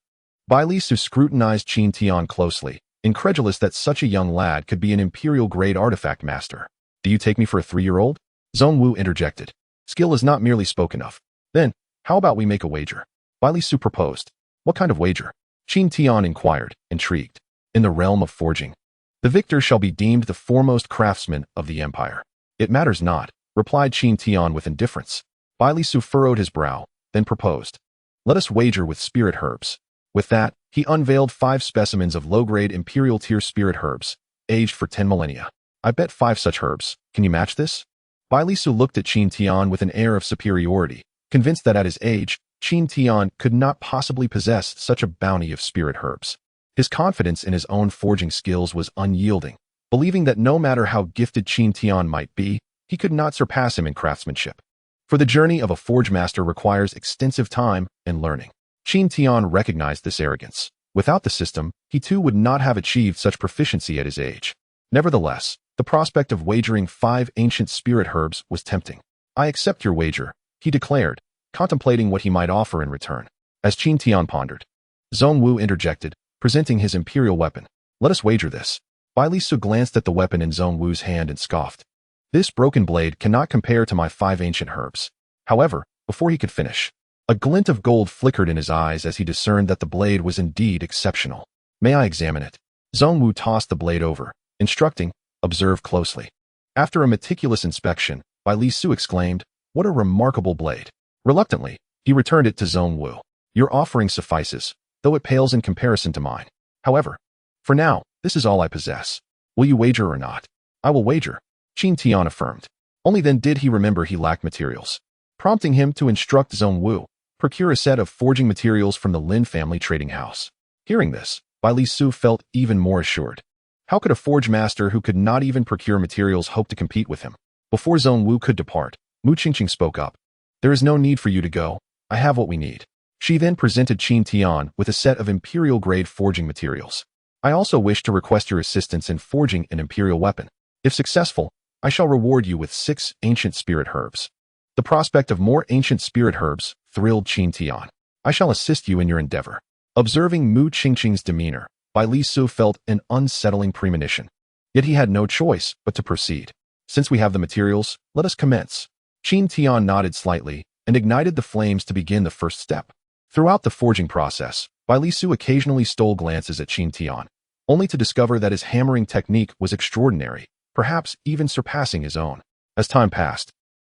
Bai Li Su scrutinized Qin Tian closely, incredulous that such a young lad could be an imperial-grade artifact master. Do you take me for a 3-year-old? Zhong Wu interjected. Skill is not merely spoken of. Then, how about we make a wager? Bai Li Su proposed. What kind of wager? Qin Tian inquired, intrigued. In the realm of forging. The victor shall be deemed the foremost craftsman of the empire. It matters not, replied Qin Tian with indifference. Bai Li Su furrowed his brow, then proposed. Let us wager with spirit herbs. With that, he unveiled 5 specimens of low-grade imperial-tier spirit herbs, aged for 10 millennia. I bet 5 such herbs. Can you match this? Bai Li Su looked at Qin Tian with an air of superiority, convinced that at his age, Qin Tian could not possibly possess such a bounty of spirit herbs. His confidence in his own forging skills was unyielding, believing that no matter how gifted Qin Tian might be, he could not surpass him in craftsmanship. For the journey of a forge master requires extensive time and learning. Qin Tian recognized this arrogance. Without the system, he too would not have achieved such proficiency at his age. Nevertheless, the prospect of wagering 5 ancient spirit herbs was tempting. I accept your wager, he declared, contemplating what he might offer in return. As Qin Tian pondered, Zhong Wu interjected, presenting his imperial weapon. Let us wager this. Bai Li Su glanced at the weapon in Zhong Wu's hand and scoffed. This broken blade cannot compare to my 5 ancient herbs. However, before he could finish, a glint of gold flickered in his eyes as he discerned that the blade was indeed exceptional. May I examine it? Zhong Wu tossed the blade over, instructing, observe closely. After a meticulous inspection, Bai Li Su exclaimed, what a remarkable blade. Reluctantly, he returned it to Zhong Wu. Your offering suffices, though it pales in comparison to mine. However, for now, this is all I possess. Will you wager or not? I will wager, Qin Tian affirmed. Only then did he remember he lacked materials, prompting him to instruct Zhong Wu, procure a set of forging materials from the Lin family trading house. Hearing this, Bai Li Su felt even more assured. How could a forge master who could not even procure materials hope to compete with him? Before Zhong Wu could depart, Mu Qingqing spoke up. There is no need for you to go. I have what we need. She then presented Qin Tian with a set of imperial-grade forging materials. I also wish to request your assistance in forging an imperial weapon. If successful, I shall reward you with 6 ancient spirit herbs. The prospect of more ancient spirit herbs thrilled Qin Tian. I shall assist you in your endeavor. Observing Mu Qingqing's demeanor, Bai Li Su felt an unsettling premonition. Yet he had no choice but to proceed. Since we have the materials, let us commence. Qin Tian nodded slightly and ignited the flames to begin the first step. Throughout the forging process, Bai Li Su occasionally stole glances at Qin Tian, only to discover that his hammering technique was extraordinary, perhaps even surpassing his own. As time passed,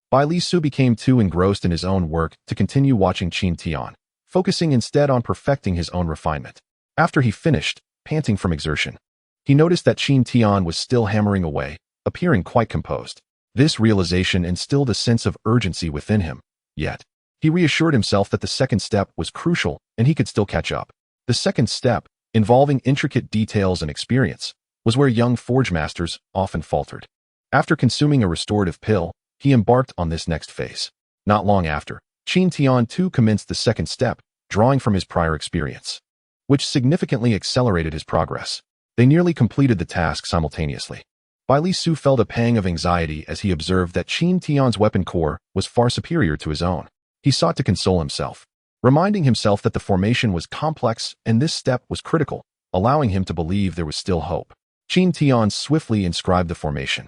Bai Li Su became too engrossed in his own work to continue watching Qin Tian, focusing instead on perfecting his own refinement. After he finished, panting from exertion, he noticed that Qin Tian was still hammering away, appearing quite composed. This realization instilled a sense of urgency within him, yet he reassured himself that the second step was crucial and he could still catch up. The second step, involving intricate details and experience, was where young forge masters often faltered. After consuming a restorative pill, he embarked on this next phase. Not long after, Qin Tian too commenced the second step, drawing from his prior experience, which significantly accelerated his progress. They nearly completed the task simultaneously. Bai Li Su felt a pang of anxiety as he observed that Qin Tian's weapon core was far superior to his own. He sought to console himself, reminding himself that the formation was complex and this step was critical, allowing him to believe there was still hope. Qin Tian swiftly inscribed the formation,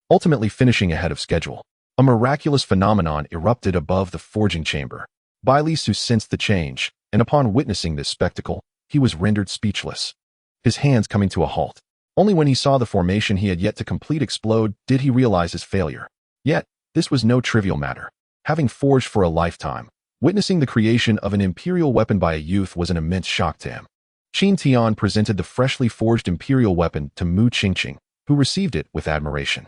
ultimately finishing ahead of schedule. A miraculous phenomenon erupted above the forging chamber. Bai Li Su sensed the change, and upon witnessing this spectacle, he was rendered speechless, his hands coming to a halt. Only when he saw the formation he had yet to complete explode did he realize his failure. Yet, this was no trivial matter. Having forged for a lifetime, witnessing the creation of an imperial weapon by a youth was an immense shock to him. Qin Tian presented the freshly forged imperial weapon to Mu Qingqing, who received it with admiration.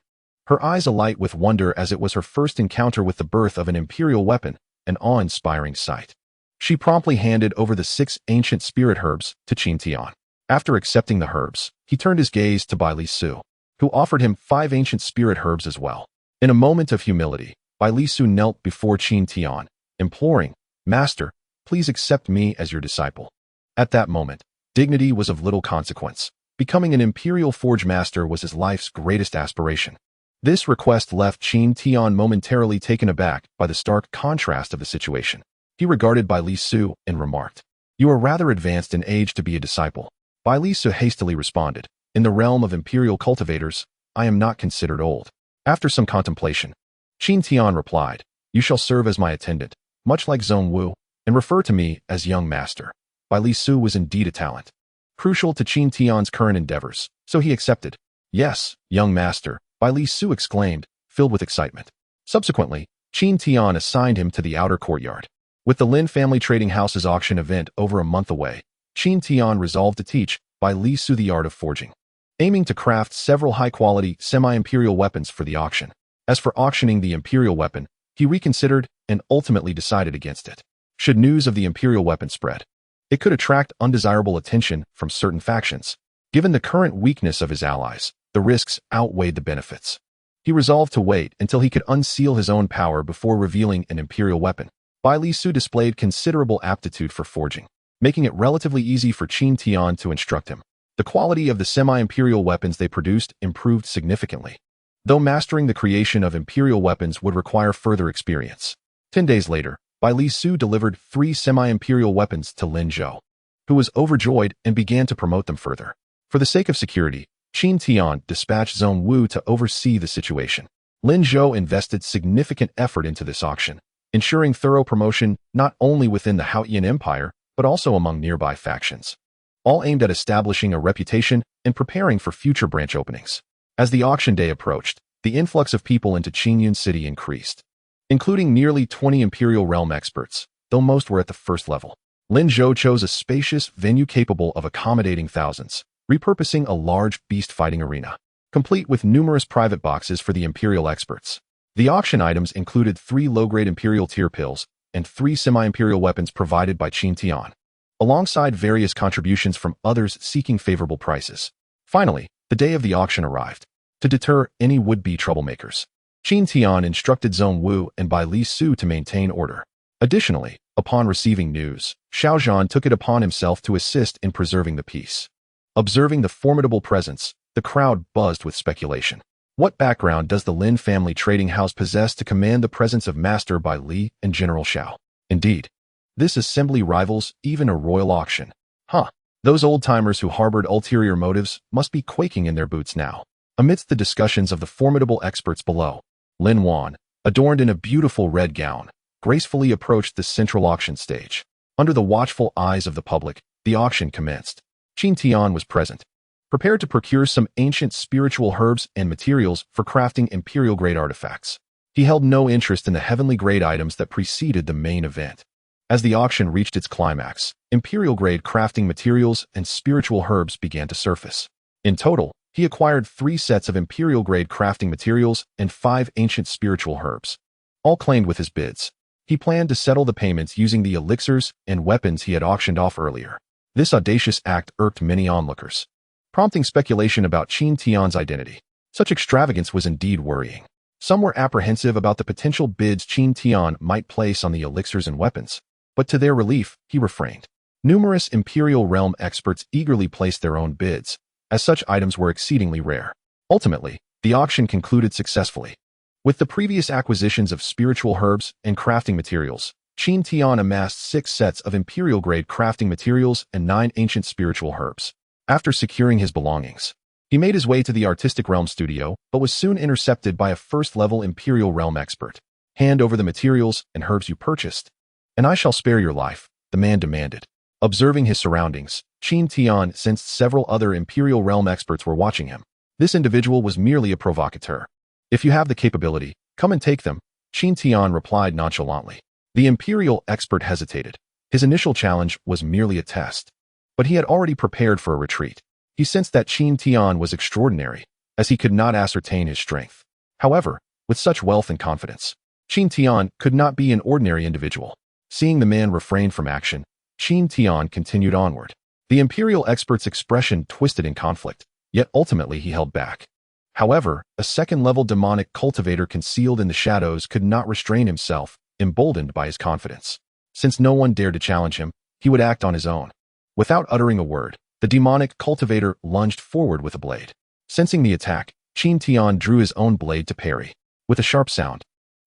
Her eyes alight with wonder as it was her first encounter with the birth of an imperial weapon, an awe-inspiring sight. She promptly handed over the 6 ancient spirit herbs to Qin Tian. After accepting the herbs, he turned his gaze to Bai Li Su, who offered him 5 ancient spirit herbs as well. In a moment of humility, Bai Li Su knelt before Qin Tian, imploring, "Master, please accept me as your disciple." At that moment, dignity was of little consequence. Becoming an imperial forge master was his life's greatest aspiration. This request left Qin Tian momentarily taken aback by the stark contrast of the situation. He regarded Bai Li Su and remarked, "You are rather advanced in age to be a disciple." Bai Li Su hastily responded, "In the realm of imperial cultivators, I am not considered old." After some contemplation, Qin Tian replied, "You shall serve as my attendant, much like Zhong Wu, and refer to me as young master." Bai Li Su was indeed a talent, crucial to Qin Tian's current endeavors, so he accepted. "Yes, young master," Bai Li Su exclaimed, filled with excitement. Subsequently, Qin Tian assigned him to the outer courtyard. With the Lin family trading house's auction event over a month away, Qin Tian resolved to teach Bai Li Su the art of forging, aiming to craft several high-quality semi-imperial weapons for the auction. As for auctioning the imperial weapon, he reconsidered and ultimately decided against it. Should news of the imperial weapon spread, it could attract undesirable attention from certain factions. Given the current weakness of his allies, the risks outweighed the benefits. He resolved to wait until he could unseal his own power before revealing an imperial weapon. Bai Li Su displayed considerable aptitude for forging, making it relatively easy for Qin Tian to instruct him. The quality of the semi-imperial weapons they produced improved significantly, though mastering the creation of imperial weapons would require further experience. 10 days later, Bai Li Su delivered 3 semi-imperial weapons to Lin Zhou, who was overjoyed and began to promote them further. For the sake of security, Qin Tian dispatched Zhong Wu to oversee the situation. Lin Zhou invested significant effort into this auction, ensuring thorough promotion not only within the Haotian Empire, but also among nearby factions, all aimed at establishing a reputation and preparing for future branch openings. As the auction day approached, the influx of people into Qingyun City increased, including nearly 20 Imperial Realm experts, though most were at the first level. Lin Zhou chose a spacious venue capable of accommodating thousands, repurposing a large beast-fighting arena, complete with numerous private boxes for the Imperial experts. The auction items included 3 low-grade Imperial tier pills and 3 semi-Imperial weapons provided by Qin Tian, alongside various contributions from others seeking favorable prices. Finally, the day of the auction arrived. To deter any would-be troublemakers, Qin Tian instructed Zhong Wu and Bai Li Su to maintain order. Additionally, upon receiving news, Xiao Zhan took it upon himself to assist in preserving the peace. Observing the formidable presence, the crowd buzzed with speculation. What background does the Lin family trading house possess to command the presence of Master Bai Li and General Xiao? Indeed, this assembly rivals even a royal auction. Those old-timers who harbored ulterior motives must be quaking in their boots now. Amidst the discussions of the formidable experts below, Lin Wan, adorned in a beautiful red gown, gracefully approached the central auction stage. Under the watchful eyes of the public, the auction commenced. Qin Tian was present, prepared to procure some ancient spiritual herbs and materials for crafting imperial-grade artifacts. He held no interest in the heavenly-grade items that preceded the main event. As the auction reached its climax, imperial-grade crafting materials and spiritual herbs began to surface. In total, he acquired 3 sets of imperial-grade crafting materials and 5 ancient spiritual herbs, all claimed with his bids. He planned to settle the payments using the elixirs and weapons he had auctioned off earlier. This audacious act irked many onlookers, prompting speculation about Qin Tian's identity. Such extravagance was indeed worrying. Some were apprehensive about the potential bids Qin Tian might place on the elixirs and weapons, but to their relief, he refrained. Numerous Imperial Realm experts eagerly placed their own bids, as such items were exceedingly rare. Ultimately, the auction concluded successfully. With the previous acquisitions of spiritual herbs and crafting materials, Qin Tian amassed 6 sets of Imperial-grade crafting materials and 9 ancient spiritual herbs. After securing his belongings, he made his way to the Artistic Realm studio, but was soon intercepted by a first-level Imperial Realm expert. "Hand over the materials and herbs you purchased, and I shall spare your life," the man demanded. Observing his surroundings, Qin Tian sensed several other Imperial Realm experts were watching him. This individual was merely a provocateur. "If you have the capability, come and take them," Qin Tian replied nonchalantly. The Imperial expert hesitated. His initial challenge was merely a test. but he had already prepared for a retreat. He sensed that Qin Tian was extraordinary, as he could not ascertain his strength. However, with such wealth and confidence, Qin Tian could not be an ordinary individual. Seeing the man refrain from action, Qin Tian continued onward. The imperial expert's expression twisted in conflict, yet ultimately he held back. However, a second-level demonic cultivator concealed in the shadows could not restrain himself, emboldened by his confidence. Since no one dared to challenge him, he would act on his own. Without uttering a word, the demonic cultivator lunged forward with a blade. Sensing the attack, Qin Tian drew his own blade to parry. With a sharp sound,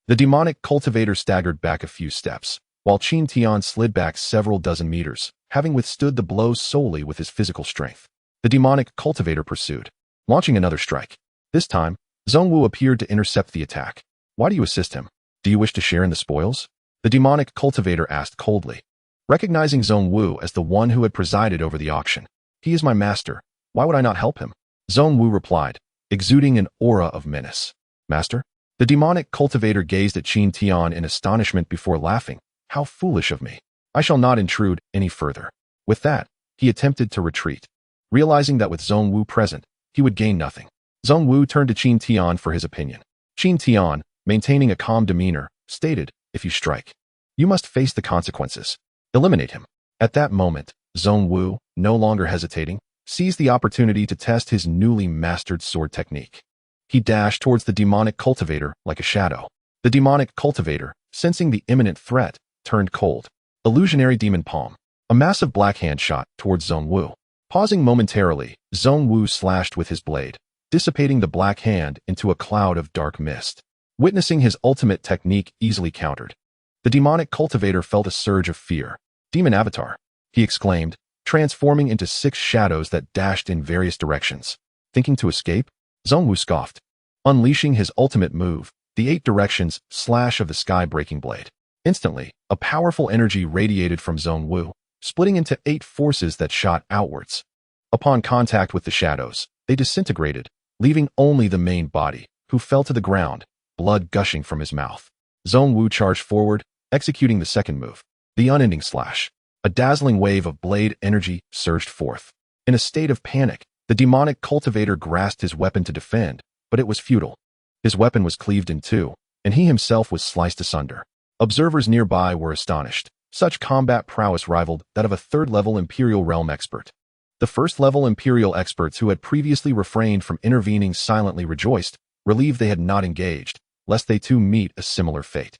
the demonic cultivator staggered back a few steps, while Qin Tian slid back several dozen meters, having withstood the blows solely with his physical strength. The demonic cultivator pursued, launching another strike. This time, Zhongwu appeared to intercept the attack. Why do you assist him? Do you wish to share in the spoils? The demonic cultivator asked coldly. Recognizing Zhongwu as the one who had presided over the auction. He is my master. Why would I not help him? Zhongwu replied, exuding an aura of menace. Master? The demonic cultivator gazed at Qin Tian in astonishment before laughing. How foolish of me. I shall not intrude any further. With that, he attempted to retreat. Realizing that with Zhongwu present, he would gain nothing. Zhongwu turned to Qin Tian for his opinion. Qin Tian, maintaining a calm demeanor, stated, if you strike, you must face the consequences. Eliminate him. At that moment, Zhongwu, no longer hesitating, seized the opportunity to test his newly mastered sword technique. He dashed towards the demonic cultivator like a shadow. The demonic cultivator, sensing the imminent threat, turned cold. Illusionary demon palm. A massive black hand shot towards Zhongwu. Pausing momentarily, Zhongwu slashed with his blade, dissipating the black hand into a cloud of dark mist. Witnessing his ultimate technique easily countered, the demonic cultivator felt a surge of fear. Demon avatar, he exclaimed, transforming into 6 shadows that dashed in various directions. Thinking to escape? Zhongwu scoffed. Unleashing his ultimate move, the 8 directions slash of the sky-breaking blade. Instantly, a powerful energy radiated from Zhongwu, splitting into 8 forces that shot outwards. Upon contact with the shadows, they disintegrated, leaving only the main body, who fell to the ground, blood gushing from his mouth. Zhongwu charged forward, executing the second move, the unending slash. A dazzling wave of blade energy surged forth. In a state of panic, the demonic cultivator grasped his weapon to defend, but it was futile. His weapon was cleaved in 2, and he himself was sliced asunder. Observers nearby were astonished. Such combat prowess rivaled that of a 3rd-level Imperial Realm expert. The 1st-level Imperial experts who had previously refrained from intervening silently rejoiced, relieved they had not engaged, lest they too meet a similar fate.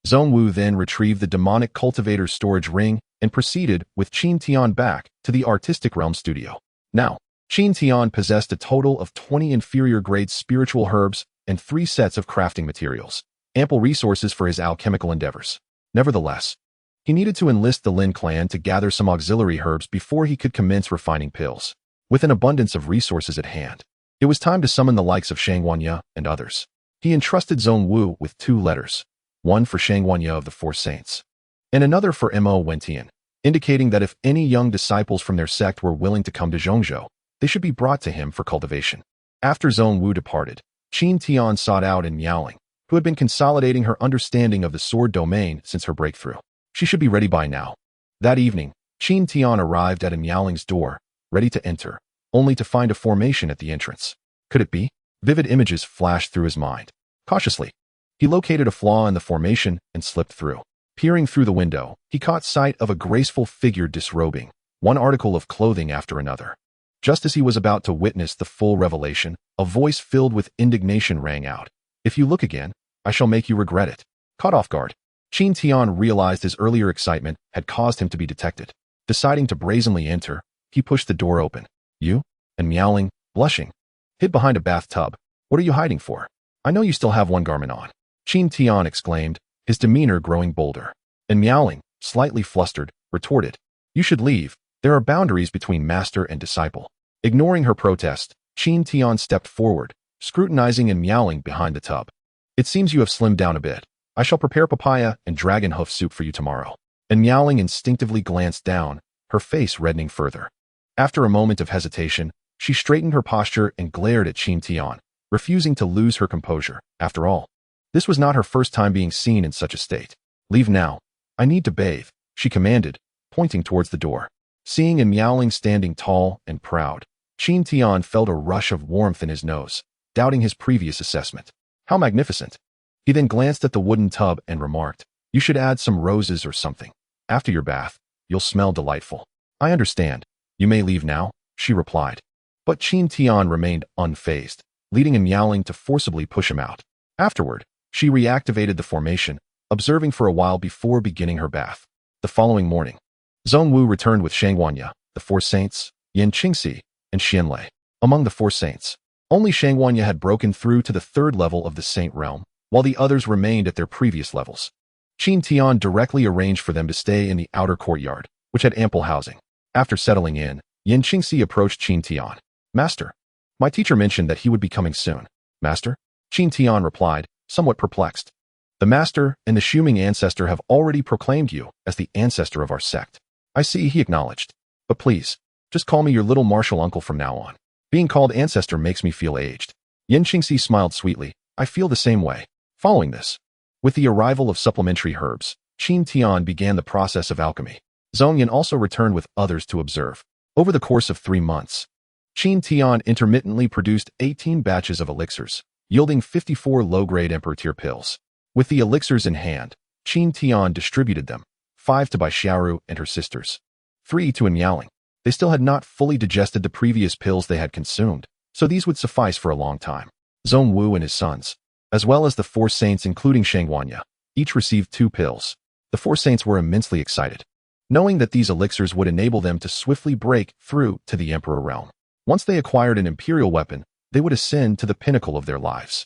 Zhongwu then retrieved the demonic cultivator's storage ring and proceeded with Qin Tian back to the artistic realm studio. Now, Qin Tian possessed a total of 20 inferior-grade spiritual herbs and 3 sets of crafting materials, ample resources for his alchemical endeavors. Nevertheless, he needed to enlist the Lin clan to gather some auxiliary herbs before he could commence refining pills. With an abundance of resources at hand, it was time to summon the likes of Shang Wanya and others. He entrusted Zhongwu with 2 letters, one for Shang Wanya of the Four Saints, and another for Mo Wentian, indicating that if any young disciples from their sect were willing to come to Zhongzhou, they should be brought to him for cultivation. After Zhongwu departed, Qin Tian sought out in Miaoling, who had been consolidating her understanding of the sword domain since her breakthrough. She should be ready by now. That evening, Qin Tian arrived at Miaoling's door, ready to enter, only to find a formation at the entrance. Could it be? Vivid images flashed through his mind. Cautiously, he located a flaw in the formation and slipped through. Peering through the window, he caught sight of a graceful figure disrobing, one article of clothing after another. Just as he was about to witness the full revelation, a voice filled with indignation rang out. If you look again, I shall make you regret it. Caught off guard, Qin Tian realized his earlier excitement had caused him to be detected. Deciding to brazenly enter, he pushed the door open. You? And Miaoling, blushing, hid behind a bathtub. What are you hiding for? I know you still have one garment on. Qin Tian exclaimed, his demeanor growing bolder. And Miaoling, slightly flustered, retorted, you should leave. There are boundaries between master and disciple. Ignoring her protest, Qin Tian stepped forward, scrutinizing and Miaoling behind the tub. It seems you have slimmed down a bit. I shall prepare papaya and dragon hoof soup for you tomorrow. And Miaoling instinctively glanced down, her face reddening further. After a moment of hesitation, she straightened her posture and glared at Qin Tian, refusing to lose her composure. After all, this was not her first time being seen in such a state. Leave now. I need to bathe, she commanded, pointing towards the door. Seeing and Miaoling standing tall and proud, Qin Tian felt a rush of warmth in his nose, doubting his previous assessment. How magnificent! He then glanced at the wooden tub and remarked, "You should add some roses or something. After your bath, you'll smell delightful." "I understand. You may leave now," she replied. But Qin Tian remained unfazed, leading and Miaoling to forcibly push him out. Afterward, she reactivated the formation, observing for a while before beginning her bath. The following morning, Zhongwu returned with Shangwanya, the four saints, Yan Qingxi, and Xianlei. Among the four saints, only Shangwanya had broken through to the third level of the saint realm, while the others remained at their previous levels. Qin Tian directly arranged for them to stay in the outer courtyard, which had ample housing. After settling in, Yan Qingxi approached Qin Tian. "Master, my teacher mentioned that he would be coming soon." "Master?" Qin Tian replied, somewhat perplexed. "The master and the Shuming ancestor have already proclaimed you as the ancestor of our sect." "I see," he acknowledged. "But please, just call me your little martial uncle from now on. Being called ancestor makes me feel aged." Yan Qingxi smiled sweetly. "I feel the same way." Following this, with the arrival of supplementary herbs, Qin Tian began the process of alchemy. Zhongyan also returned with others to observe. Over the course of 3 months, Qin Tian intermittently produced 18 batches of elixirs, yielding 54 low-grade Emperor tier pills. With the elixirs in hand, Qin Tian distributed them, 5 to Bai Xiaoru and her sisters, 3 to Miaoling. They still had not fully digested the previous pills they had consumed, so these would suffice for a long time. Zhongwu and his sons, as well as the four saints including Shangwanya, each received 2 pills. The four saints were immensely excited, knowing that these elixirs would enable them to swiftly break through to the Emperor realm. Once they acquired an imperial weapon, they would ascend to the pinnacle of their lives.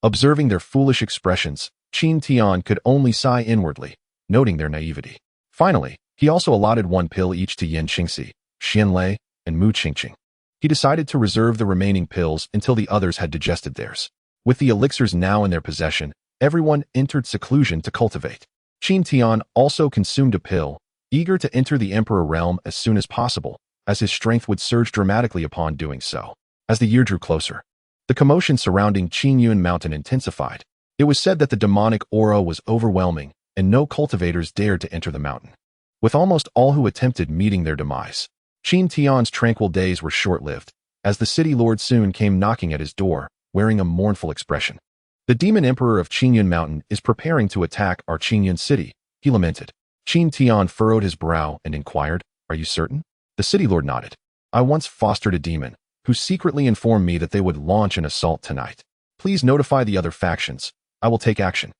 Observing their foolish expressions, Qin Tian could only sigh inwardly, noting their naivety. Finally, he also allotted 1 pill each to Yan Qingxi, Xianlei, and Mu Qingqing. He decided to reserve the remaining pills until the others had digested theirs. With the elixirs now in their possession, everyone entered seclusion to cultivate. Qin Tian also consumed a pill, eager to enter the Emperor realm as soon as possible, as his strength would surge dramatically upon doing so. As the year drew closer, the commotion surrounding Qinyun Mountain intensified. It was said that the demonic aura was overwhelming, and no cultivators dared to enter the mountain, with almost all who attempted meeting their demise. Qin Tian's tranquil days were short-lived, as the city lord soon came knocking at his door, wearing a mournful expression. "The demon emperor of Qinyun Mountain is preparing to attack our Qinyun city," he lamented. Qin Tian furrowed his brow and inquired, "Are you certain?" The city lord nodded. "I once fostered a demon, who secretly informed me that they would launch an assault tonight. Please notify the other factions. I will take action."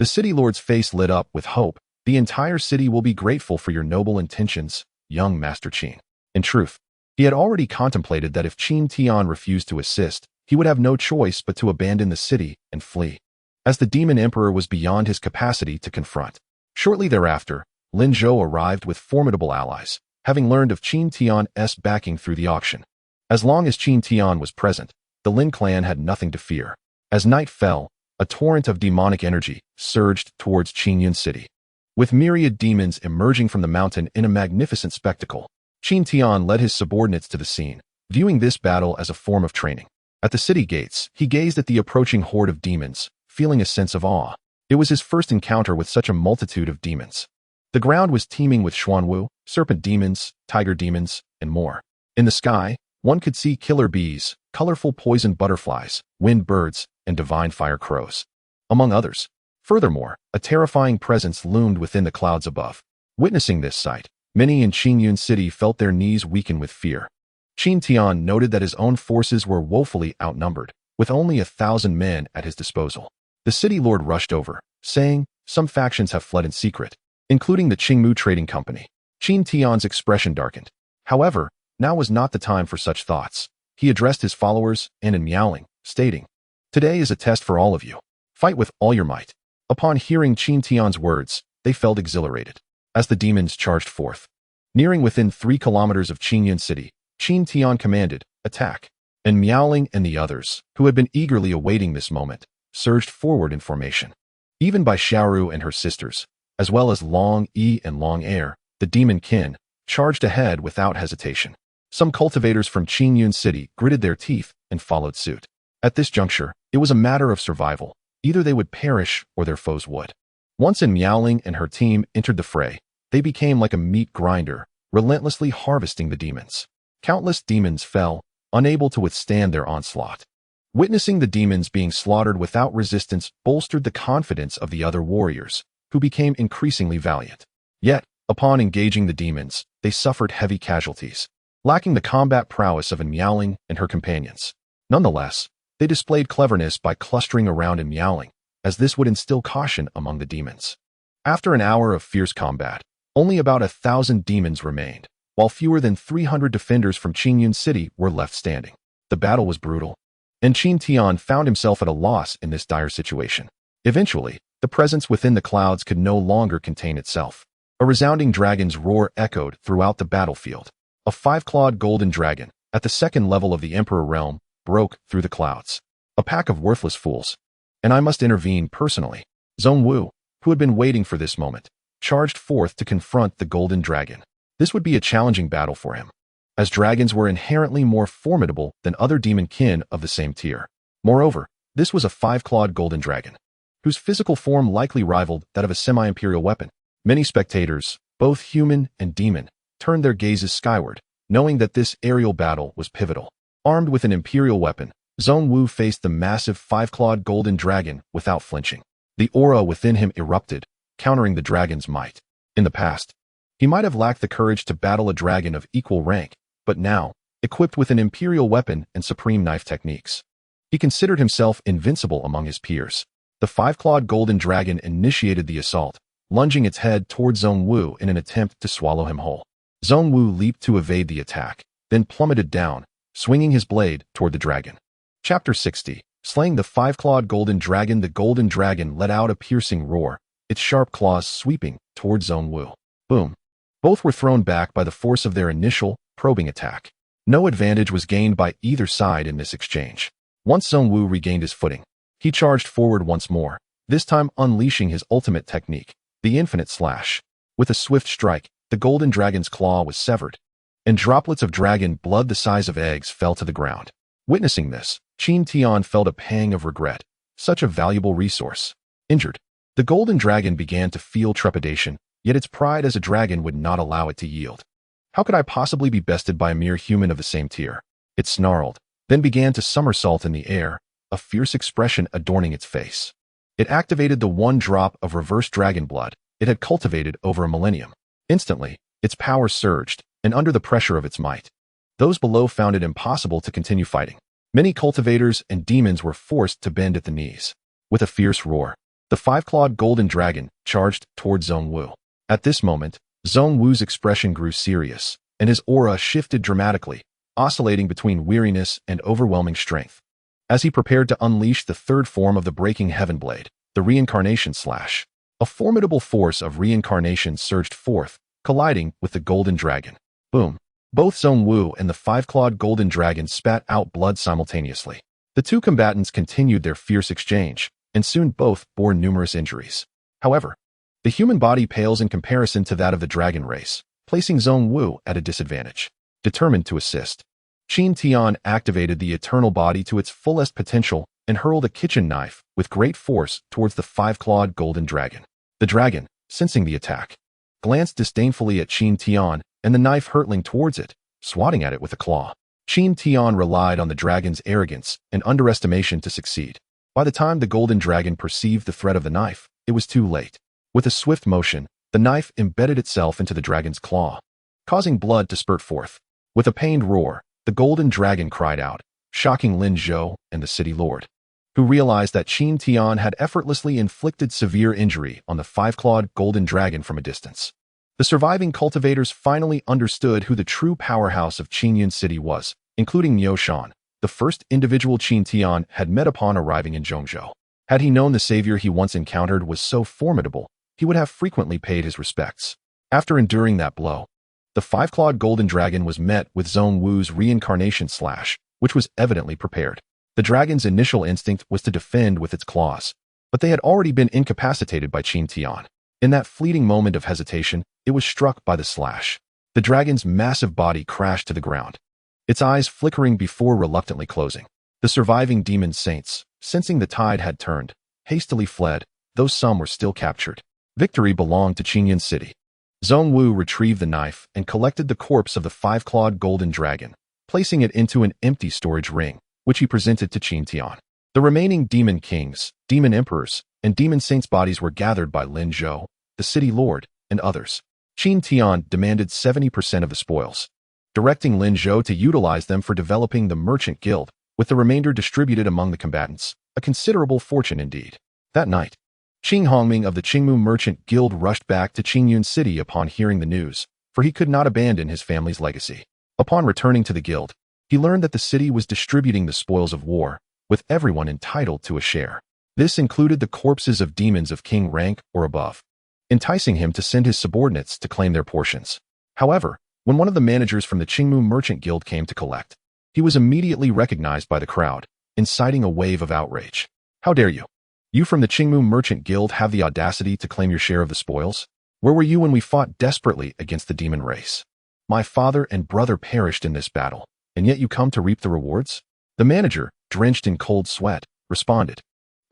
The city lord's face lit up with hope. "The entire city will be grateful for your noble intentions, young Master Qin." In truth, he had already contemplated that if Qin Tian refused to assist, he would have no choice but to abandon the city and flee, as the demon emperor was beyond his capacity to confront. Shortly thereafter, Lin Zhou arrived with formidable allies, having learned of Qin Tian's backing through the auction. As long as Qin Tian was present, the Lin clan had nothing to fear. As night fell, a torrent of demonic energy surged towards Qinyun City, with myriad demons emerging from the mountain in a magnificent spectacle. Qin Tian led his subordinates to the scene, viewing this battle as a form of training. At the city gates, he gazed at the approaching horde of demons, feeling a sense of awe. It was his first encounter with such a multitude of demons. The ground was teeming with xuanwu, serpent demons, tiger demons, and more. In the sky, one could see killer bees, colorful poison butterflies, wind birds, and divine fire crows, among others. Furthermore, a terrifying presence loomed within the clouds above. Witnessing this sight, many in Qinyun City felt their knees weaken with fear. Qin Tian noted that his own forces were woefully outnumbered, with only 1,000 men at his disposal. The city lord rushed over, saying, "Some factions have fled in secret, including the Qingmu Trading Company." Qin Tian's expression darkened. However, now was not the time for such thoughts. He addressed his followers and in Miaoling, stating, "Today is a test for all of you. Fight with all your might." Upon hearing Qin Tian's words, they felt exhilarated. As the demons charged forth, nearing within 3 kilometers of Qinyun City, Qin Tian commanded, "Attack." And Miaoling and the others, who had been eagerly awaiting this moment, surged forward in formation. Even Bai Xiaoru and her sisters, as well as Long Yi and Long Air, the demon kin, charged ahead without hesitation. Some cultivators from Qinyun City gritted their teeth and followed suit. At this juncture, it was a matter of survival. Either they would perish or their foes would. Once in Miaoling and her team entered the fray, they became like a meat grinder, relentlessly harvesting the demons. Countless demons fell, unable to withstand their onslaught. Witnessing the demons being slaughtered without resistance bolstered the confidence of the other warriors, who became increasingly valiant. Yet, upon engaging the demons, they suffered heavy casualties, lacking the combat prowess of Miaoling and her companions. Nonetheless, they displayed cleverness by clustering around Miaoling, as this would instill caution among the demons. After an hour of fierce combat, only about 1,000 demons remained, while fewer than 300 defenders from Qingyun City were left standing. The battle was brutal, and Qin Tian found himself at a loss in this dire situation. Eventually, the presence within the clouds could no longer contain itself. A resounding dragon's roar echoed throughout the battlefield. A 5-clawed golden dragon, at the second level of the Emperor realm, broke through the clouds. A pack of worthless fools. And I must intervene personally. Zhong Wu, who had been waiting for this moment, charged forth to confront the golden dragon. This would be a challenging battle for him, as dragons were inherently more formidable than other demon kin of the same tier. Moreover, this was a 5-clawed golden dragon, whose physical form likely rivaled that of a semi-imperial weapon. Many spectators, both human and demon, turned their gazes skyward, knowing that this aerial battle was pivotal. Armed with an imperial weapon, Zhong Wu faced the massive 5-clawed golden dragon without flinching. The aura within him erupted, countering the dragon's might. In the past, he might have lacked the courage to battle a dragon of equal rank, but now, equipped with an imperial weapon and supreme knife techniques, he considered himself invincible among his peers. The 5-clawed golden dragon initiated the assault, lunging its head toward Zhong Wu in an attempt to swallow him whole. Zhong Wu leaped to evade the attack, then plummeted down, swinging his blade toward the dragon. Chapter 60. Slaying the 5-clawed golden dragon. The golden dragon let out a piercing roar, its sharp claws sweeping toward Zhong Wu. Boom. Both were thrown back by the force of their initial, probing attack. No advantage was gained by either side in this exchange. Once Zhong Wu regained his footing, he charged forward once more, this time unleashing his ultimate technique, the infinite slash. With a swift strike, the golden dragon's claw was severed, and droplets of dragon blood the size of eggs fell to the ground. Witnessing this, Qin Tian felt a pang of regret. Such a valuable resource. Injured, the golden dragon began to feel trepidation, yet its pride as a dragon would not allow it to yield. How could I possibly be bested by a mere human of the same tier? It snarled, then began to somersault in the air, a fierce expression adorning its face. It activated the one drop of reverse dragon blood it had cultivated over a millennium. Instantly, its power surged, and under the pressure of its might, those below found it impossible to continue fighting. Many cultivators and demons were forced to bend at the knees. With a fierce roar, the 5-clawed golden dragon charged toward Zhong Wu. At this moment, Zhong Wu's expression grew serious, and his aura shifted dramatically, oscillating between weariness and overwhelming strength. As he prepared to unleash the third form of the breaking heaven blade, the reincarnation slash, a formidable force of reincarnation surged forth, colliding with the golden dragon. Boom. Both Zhong Wu and the 5-clawed golden dragon spat out blood simultaneously. The two combatants continued their fierce exchange, and soon both bore numerous injuries. However, the human body pales in comparison to that of the dragon race, placing Zhong Wu at a disadvantage. Determined to assist, Qin Tian activated the eternal body to its fullest potential and hurled a kitchen knife with great force towards the 5-clawed golden dragon. The dragon, sensing the attack, glanced disdainfully at Qin Tian and the knife hurtling towards it, swatting at it with a claw. Qin Tian relied on the dragon's arrogance and underestimation to succeed. By the time the golden dragon perceived the threat of the knife, it was too late. With a swift motion, the knife embedded itself into the dragon's claw, causing blood to spurt forth. With a pained roar, the golden dragon cried out, shocking Lin Zhou and the city lord, who realized that Qin Tian had effortlessly inflicted severe injury on the 5-clawed golden dragon from a distance. The surviving cultivators finally understood who the true powerhouse of Qingyun City was, including Niu Shan, the first individual Qin Tian had met upon arriving in Zhongzhou. Had he known the savior he once encountered was so formidable, he would have frequently paid his respects. After enduring that blow, the 5-clawed golden dragon was met with Zhong Wu's reincarnation slash, which was evidently prepared. The dragon's initial instinct was to defend with its claws, but they had already been incapacitated by Qin Tian. In that fleeting moment of hesitation, it was struck by the slash. The dragon's massive body crashed to the ground, its eyes flickering before reluctantly closing. The surviving demon saints, sensing the tide had turned, hastily fled, though some were still captured. Victory belonged to Qingyun City. Zhong Wu retrieved the knife and collected the corpse of the five-clawed golden dragon, placing it into an empty storage ring, which he presented to Qin Tian. The remaining demon kings, demon emperors, and demon saints' bodies were gathered by Lin Zhou, the city lord, and others. Qin Tian demanded 70% of the spoils, directing Lin Zhou to utilize them for developing the merchant guild, with the remainder distributed among the combatants, a considerable fortune indeed. That night, Qing Hongming of the Qingmu Merchant Guild rushed back to Qingyun City upon hearing the news, for he could not abandon his family's legacy. Upon returning to the guild, he learned that the city was distributing the spoils of war, with everyone entitled to a share. This included the corpses of demons of king rank or above, enticing him to send his subordinates to claim their portions. However, when one of the managers from the Qingmu Merchant Guild came to collect, he was immediately recognized by the crowd, inciting a wave of outrage. "How dare you? You from the Qingmu Merchant Guild have the audacity to claim your share of the spoils? Where were you when we fought desperately against the demon race? My father and brother perished in this battle, and yet you come to reap the rewards?" The manager, drenched in cold sweat, responded,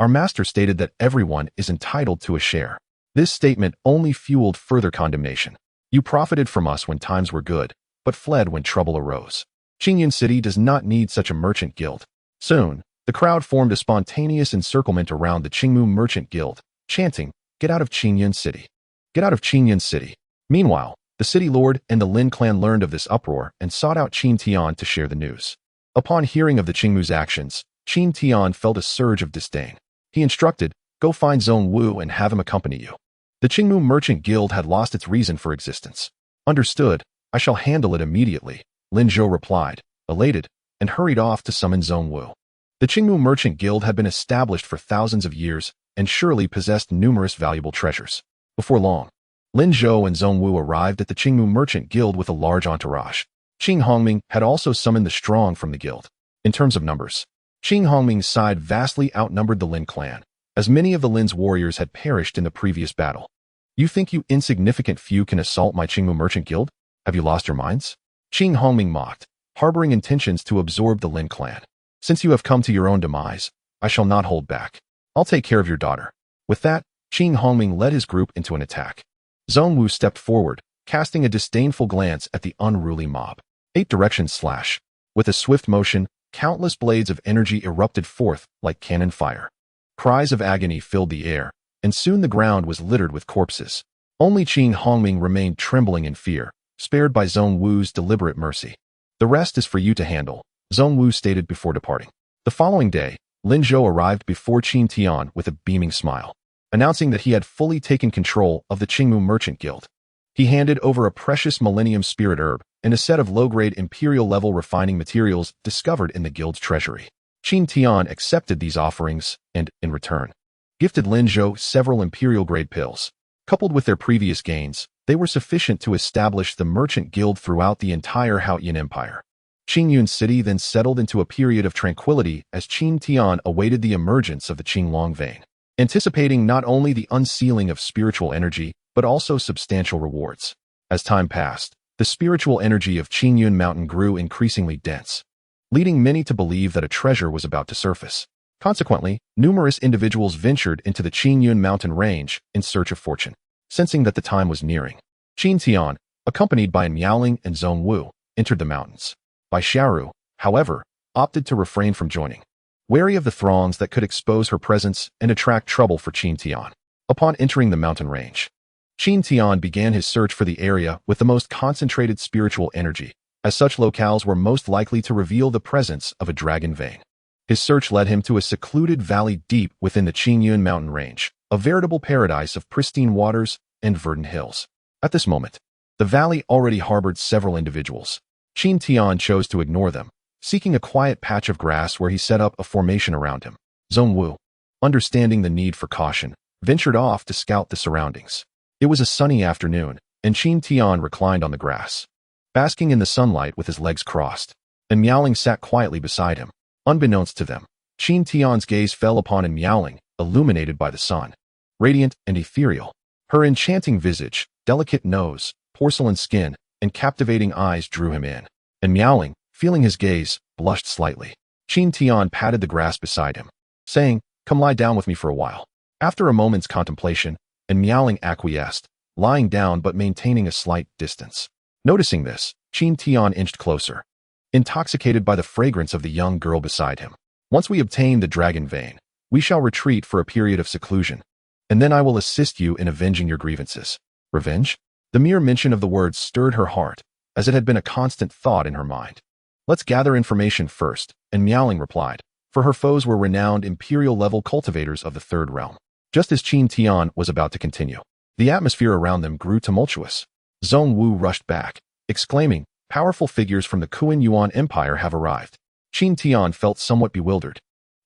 "Our master stated that everyone is entitled to a share." This statement only fueled further condemnation. "You profited from us when times were good, but fled when trouble arose. Qingyun City does not need such a merchant guild." Soon, the crowd formed a spontaneous encirclement around the Qingmu Merchant Guild, chanting, "Get out of Qingyun City! Get out of Qingyun City!" Meanwhile, the city lord and the Lin clan learned of this uproar and sought out Qin Tian to share the news. Upon hearing of the Qingmu's actions, Qin Tian felt a surge of disdain. He instructed, "Go find Zhong Wu and have him accompany you." The Qingmu Merchant Guild had lost its reason for existence. "Understood, I shall handle it immediately," Lin Zhou replied, elated, and hurried off to summon Zhong Wu. The Qingmu Merchant Guild had been established for thousands of years and surely possessed numerous valuable treasures. Before long, Lin Zhou and Zhong Wu arrived at the Qingmu Merchant Guild with a large entourage. Qing Hongming had also summoned the strong from the guild. In terms of numbers, Qing Hongming's side vastly outnumbered the Lin clan, as many of the Lin's warriors had perished in the previous battle. "You think you insignificant few can assault my Qingmu Merchant Guild? Have you lost your minds?" Qing Hongming mocked, harboring intentions to absorb the Lin clan. "Since you have come to your own demise, I shall not hold back. I'll take care of your daughter." With that, Qing Hongming led his group into an attack. Zhong Wu stepped forward, casting a disdainful glance at the unruly mob. 8 directions slash. With a swift motion, countless blades of energy erupted forth like cannon fire. Cries of agony filled the air, and soon the ground was littered with corpses. Only Qing Hongming remained trembling in fear, spared by Zhong Wu's deliberate mercy. "The rest is for you to handle," Zhong Wu stated before departing. The following day, Lin Zhou arrived before Qin Tian with a beaming smile, announcing that he had fully taken control of the Qingmu Merchant Guild. He handed over a precious Millennium Spirit Herb and a set of low-grade Imperial-level refining materials discovered in the guild's treasury. Qin Tian accepted these offerings and, in return, gifted Lin Zhou several Imperial-grade pills. Coupled with their previous gains, they were sufficient to establish the Merchant Guild throughout the entire Haotian Empire. Qingyun City then settled into a period of tranquility as Qin Tian awaited the emergence of the Qinglong vein, anticipating not only the unsealing of spiritual energy, but also substantial rewards. As time passed, the spiritual energy of Qingyun Mountain grew increasingly dense, leading many to believe that a treasure was about to surface. Consequently, numerous individuals ventured into the Qingyun Mountain range in search of fortune. Sensing that the time was nearing, Qin Tian, accompanied by Miaoling and Zhong Wu, entered the mountains. Bai Xiaoru, however, opted to refrain from joining, wary of the throngs that could expose her presence and attract trouble for Qin Tian. Upon entering the mountain range, Qin Tian began his search for the area with the most concentrated spiritual energy, as such locales were most likely to reveal the presence of a dragon vein. His search led him to a secluded valley deep within the Qingyun mountain range, a veritable paradise of pristine waters and verdant hills. At this moment, the valley already harbored several individuals. Qin Tian chose to ignore them, seeking a quiet patch of grass where he set up a formation around him. Zhong Wu, understanding the need for caution, ventured off to scout the surroundings. It was a sunny afternoon, and Qin Tian reclined on the grass, basking in the sunlight with his legs crossed, and Miaoling sat quietly beside him. Unbeknownst to them, Qin Tian's gaze fell upon Miaoling, illuminated by the sun. Radiant and ethereal, her enchanting visage, delicate nose, porcelain skin, and captivating eyes drew him in, and Miaoling, feeling his gaze, blushed slightly. Qin Tian patted the grass beside him, saying, "Come lie down with me for a while." After a moment's contemplation, and Miaoling acquiesced, lying down but maintaining a slight distance. Noticing this, Qin Tian inched closer, intoxicated by the fragrance of the young girl beside him. Once we obtain the dragon vein, we shall retreat for a period of seclusion, and then I will assist you in avenging your grievances. Revenge? The mere mention of the words stirred her heart, as it had been a constant thought in her mind. Let's gather information first, and Miaoling replied, for her foes were renowned imperial-level cultivators of the third realm. Just as Qin Tian was about to continue, the atmosphere around them grew tumultuous. Zhong Wu rushed back, exclaiming, "Powerful figures from the Kuan Yuan Empire have arrived." Qin Tian felt somewhat bewildered,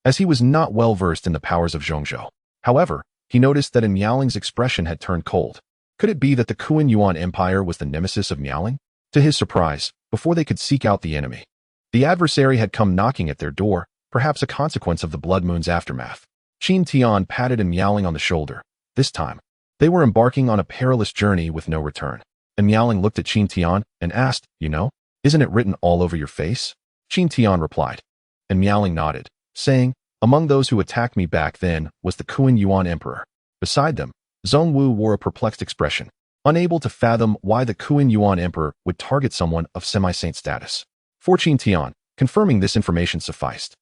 as he was not well versed in the powers of Zhongzhou. However, he noticed that in Miaoling's expression had turned cold. Could it be that the Kuan Yuan Empire was the nemesis of Miaoling? To his surprise, before they could seek out the enemy, the adversary had come knocking at their door, perhaps a consequence of the Blood Moon's aftermath. Qin Tian patted Miaoling on the shoulder. This time, they were embarking on a perilous journey with no return. And Miaoling looked at Qin Tian and asked, "You know, isn't it written all over your face?" Qin Tian replied, and Miaoling nodded, saying, "Among those who attacked me back then was the Kuan Yuan Emperor." Beside them, Zhong Wu wore a perplexed expression, unable to fathom why the Kuan Yuan Emperor would target someone of semi-saint status. For Qin Tian, confirming this information sufficed.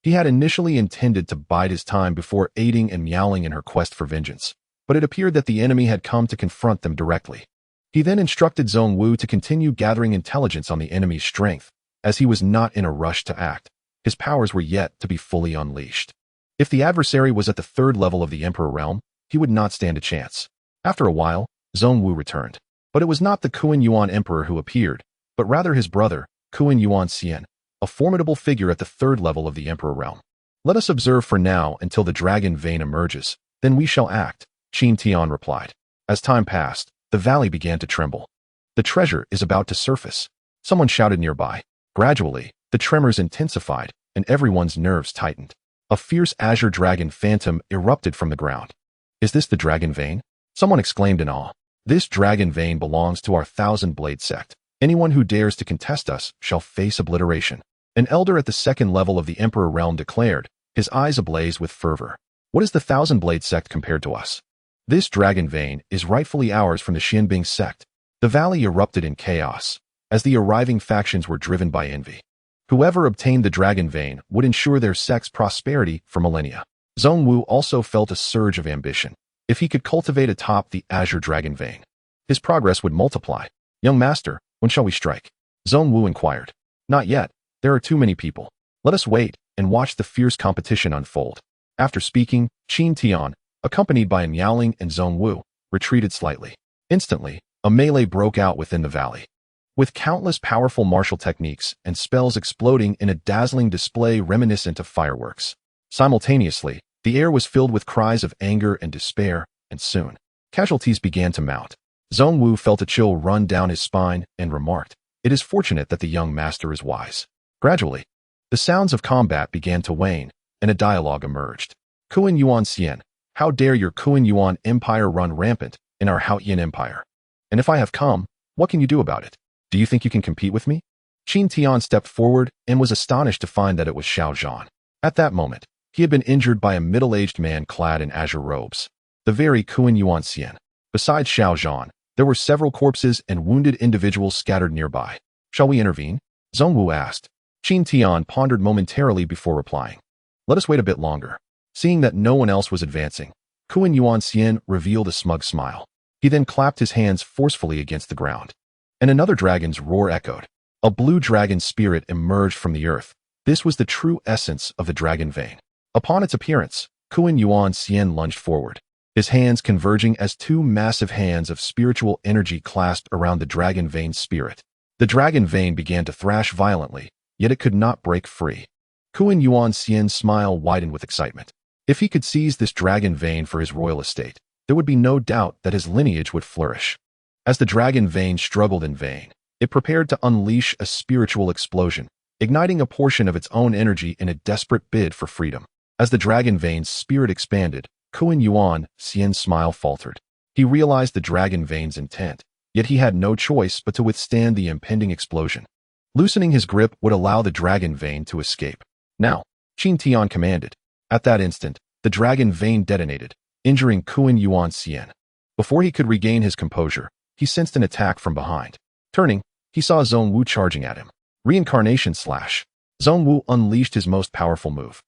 He had initially intended to bide his time before aiding and Miaoling in her quest for vengeance, but it appeared that the enemy had come to confront them directly. He then instructed Zhong Wu to continue gathering intelligence on the enemy's strength, as he was not in a rush to act. His powers were yet to be fully unleashed. If the adversary was at the third level of the Emperor realm, he would not stand a chance. After a while, Zhong Wu returned. But it was not the Kuan Yuan Emperor who appeared, but rather his brother, Kuan Yuan Xian, a formidable figure at the third level of the Emperor realm. "Let us observe for now until the dragon vein emerges, then we shall act," Qin Tian replied. As time passed, the valley began to tremble. "The treasure is about to surface," someone shouted nearby. Gradually, the tremors intensified, and everyone's nerves tightened. A fierce azure dragon phantom erupted from the ground. "Is this the dragon vein?" Someone exclaimed in awe. "This dragon vein belongs to our thousand-blade sect. Anyone who dares to contest us shall face obliteration," an elder at the second level of the Emperor realm declared, his eyes ablaze with fervor. "What is the thousand-blade sect compared to us? This dragon vein is rightfully ours from the Xianbing sect." The valley erupted in chaos, as the arriving factions were driven by envy. Whoever obtained the dragon vein would ensure their sect's prosperity for millennia. Zhong Wu also felt a surge of ambition. If he could cultivate atop the azure dragon vein, his progress would multiply. "Young master, when shall we strike?" Zhong Wu inquired. "Not yet. There are too many people. Let us wait and watch the fierce competition unfold." After speaking, Qin Tian, accompanied by Miaoling and Zhong Wu, retreated slightly. Instantly, a melee broke out within the valley, with countless powerful martial techniques and spells exploding in a dazzling display reminiscent of fireworks. Simultaneously, the air was filled with cries of anger and despair, and soon, casualties began to mount. Zhong Wu felt a chill run down his spine and remarked, "It is fortunate that the young master is wise." Gradually, the sounds of combat began to wane, and a dialogue emerged. "Kuan Yuan Xian, how dare your Kuan Yuan Empire run rampant in our Haotian Empire? And if I have come, what can you do about it? Do you think you can compete with me?" Qin Tian stepped forward and was astonished to find that it was Xiao Zhan. At that moment, he had been injured by a middle-aged man clad in azure robes, the very Kuan Yuan Xian. Besides Xiao Zhan, there were several corpses and wounded individuals scattered nearby. "Shall we intervene?" Zhong Wu asked. Qin Tian pondered momentarily before replying. "Let us wait a bit longer." Seeing that no one else was advancing, Kuan Yuan Xian revealed a smug smile. He then clapped his hands forcefully against the ground, and another dragon's roar echoed. A blue dragon spirit emerged from the earth. This was the true essence of the dragon vein. Upon its appearance, Kuan Yuan Xian lunged forward, his hands converging as two massive hands of spiritual energy clasped around the dragon vein spirit. The dragon vein began to thrash violently, yet it could not break free. Kuan Yuan Xian's smile widened with excitement. If he could seize this dragon vein for his royal estate, there would be no doubt that his lineage would flourish. As the dragon vein struggled in vain, it prepared to unleash a spiritual explosion, igniting a portion of its own energy in a desperate bid for freedom. As the dragon vein's spirit expanded, Kuan Yuan Xian's smile faltered. He realized the dragon vein's intent, yet he had no choice but to withstand the impending explosion. Loosening his grip would allow the dragon vein to escape. "Now," Qin Tian commanded. At that instant, the dragon vein detonated, injuring Kuan Yuan Xian. Before he could regain his composure, he sensed an attack from behind. Turning, he saw Zhong Wu charging at him. Reincarnation Slash. Zhong Wu unleashed his most powerful move.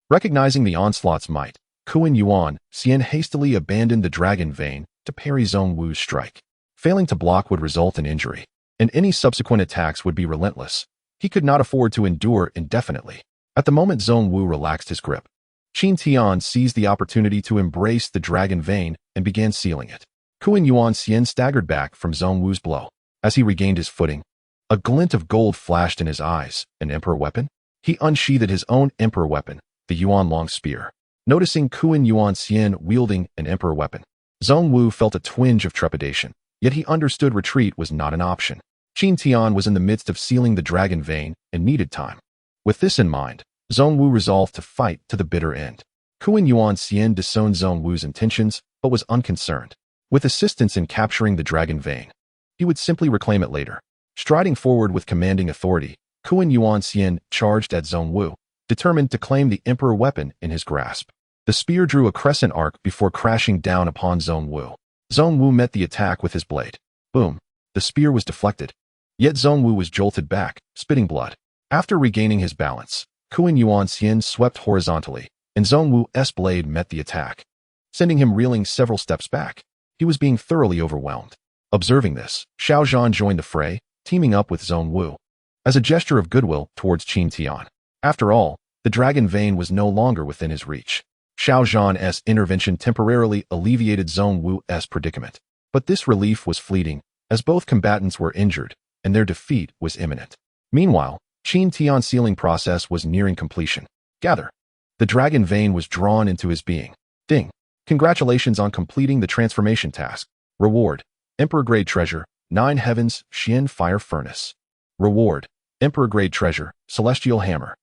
Recognizing the onslaught's might, Kuan Yuan Xian hastily abandoned the dragon vein to parry Zhong Wu's strike. Failing to block would result in injury, and any subsequent attacks would be relentless. He could not afford to endure indefinitely. At the moment Zhong Wu relaxed his grip, Qin Tian seized the opportunity to embrace the dragon vein and began sealing it. Kuan Yuan Xian staggered back from Zhong Wu's blow. As he regained his footing, a glint of gold flashed in his eyes. An emperor weapon? He unsheathed his own emperor weapon, the Yuan long spear. Noticing Kuan Yuan Xian wielding an emperor weapon, Zhong Wu felt a twinge of trepidation, yet he understood retreat was not an option. Qin Tian was in the midst of sealing the dragon vein and needed time. With this in mind, Zhong Wu resolved to fight to the bitter end. Kuan Yuan Xian disowned Zhong Wu's intentions, but was unconcerned. With assistance in capturing the dragon vein, he would simply reclaim it later. Striding forward with commanding authority, Kuan Yuan Xian charged at Zhong Wu, determined to claim the emperor weapon in his grasp. The spear drew a crescent arc before crashing down upon Zhong Wu. Zhong Wu met the attack with his blade. Boom! The spear was deflected. Yet Zhong Wu was jolted back, spitting blood. After regaining his balance, Kuan Yuan Xian swept horizontally, and Zhong Wu's blade met the attack, sending him reeling several steps back. He was being thoroughly overwhelmed. Observing this, Xiao Zhan joined the fray, teaming up with Zhong Wu as a gesture of goodwill towards Qin Tian. After all, the dragon vein was no longer within his reach. Xiao Zhan's intervention temporarily alleviated Zhong Wu's predicament. But this relief was fleeting, as both combatants were injured, and their defeat was imminent. Meanwhile, Qin Tian's sealing process was nearing completion. Gather. The dragon vein was drawn into his being. Ding. Congratulations on completing the transformation task. Reward. Emperor-grade treasure, 9 heavens, Xian fire furnace. Reward. Emperor-grade treasure, celestial hammer.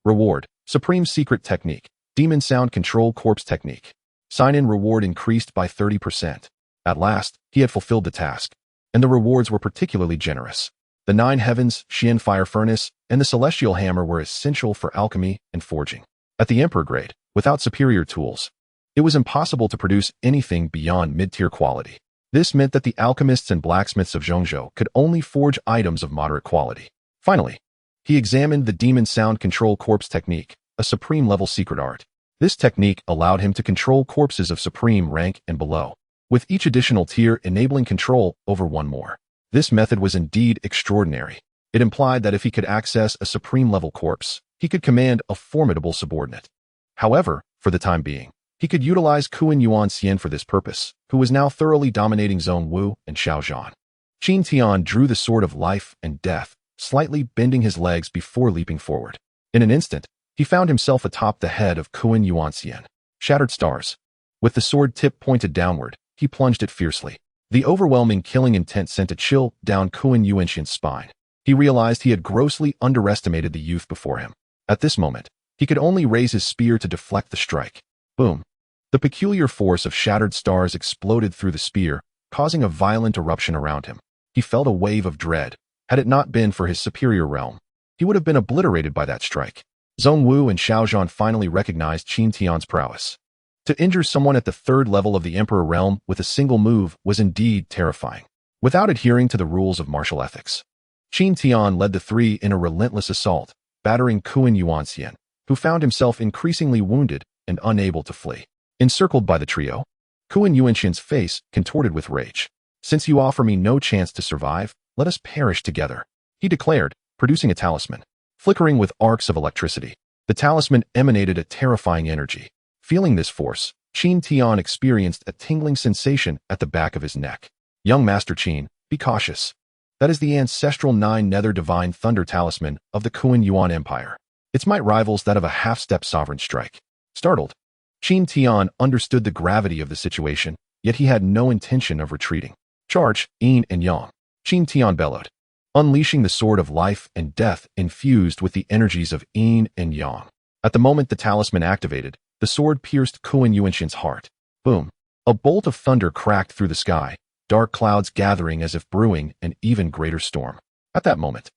Reward. Supreme secret technique, demon sound control corpse technique. Sign-in reward increased by 30%. At last, he had fulfilled the task, and the rewards were particularly generous. The 9 heavens, Xian fire furnace, and the celestial hammer were essential for alchemy and forging. At the emperor grade, without superior tools, it was impossible to produce anything beyond mid-tier quality. This meant that the alchemists and blacksmiths of Zhongzhou could only forge items of moderate quality. Finally, he examined the demon sound control corpse technique, a supreme-level secret art. This technique allowed him to control corpses of supreme rank and below, with each additional tier enabling control over one more. This method was indeed extraordinary. It implied that if he could access a supreme-level corpse, he could command a formidable subordinate. However, for the time being, he could utilize Kuan Yuan Xian for this purpose, who was now thoroughly dominating Zhong Wu and Xiao Zhan. Qin Tian drew the sword of life and death, slightly bending his legs before leaping forward. In an instant, he found himself atop the head of Kuan Yuan Xian. Shattered stars. With the sword tip pointed downward, he plunged it fiercely. The overwhelming killing intent sent a chill down Kuan Yuan Xian's spine. He realized he had grossly underestimated the youth before him. At this moment, he could only raise his spear to deflect the strike. Boom. The peculiar force of shattered stars exploded through the spear, causing a violent eruption around him. He felt a wave of dread. Had it not been for his superior realm, he would have been obliterated by that strike. Zhong Wu and Xiao Zhan finally recognized Qin Tian's prowess. To injure someone at the 3rd level of the Emperor realm with a single move was indeed terrifying. Without adhering to the rules of martial ethics, Qin Tian led the 3 in a relentless assault, battering Kuan Yuan Xian, who found himself increasingly wounded and unable to flee. Encircled by the trio, Kuan Yuan Xian's face contorted with rage. "Since you offer me no chance to survive, let us perish together," he declared, producing a talisman. Flickering with arcs of electricity, the talisman emanated a terrifying energy. Feeling this force, Qin Tian experienced a tingling sensation at the back of his neck. "Young Master Qin, be cautious. That is the ancestral 9 Nether Divine Thunder Talisman of the Kuan Yuan Empire. Its might rivals that of a half-step sovereign strike." Startled, Qin Tian understood the gravity of the situation, yet he had no intention of retreating. "Charge, yin and yang," Qin Tian bellowed, unleashing the sword of life and death infused with the energies of yin and yang. At the moment the talisman activated, the sword pierced Kuan Yuan Xian's heart. Boom! A bolt of thunder cracked through the sky, dark clouds gathering as if brewing an even greater storm. At that moment,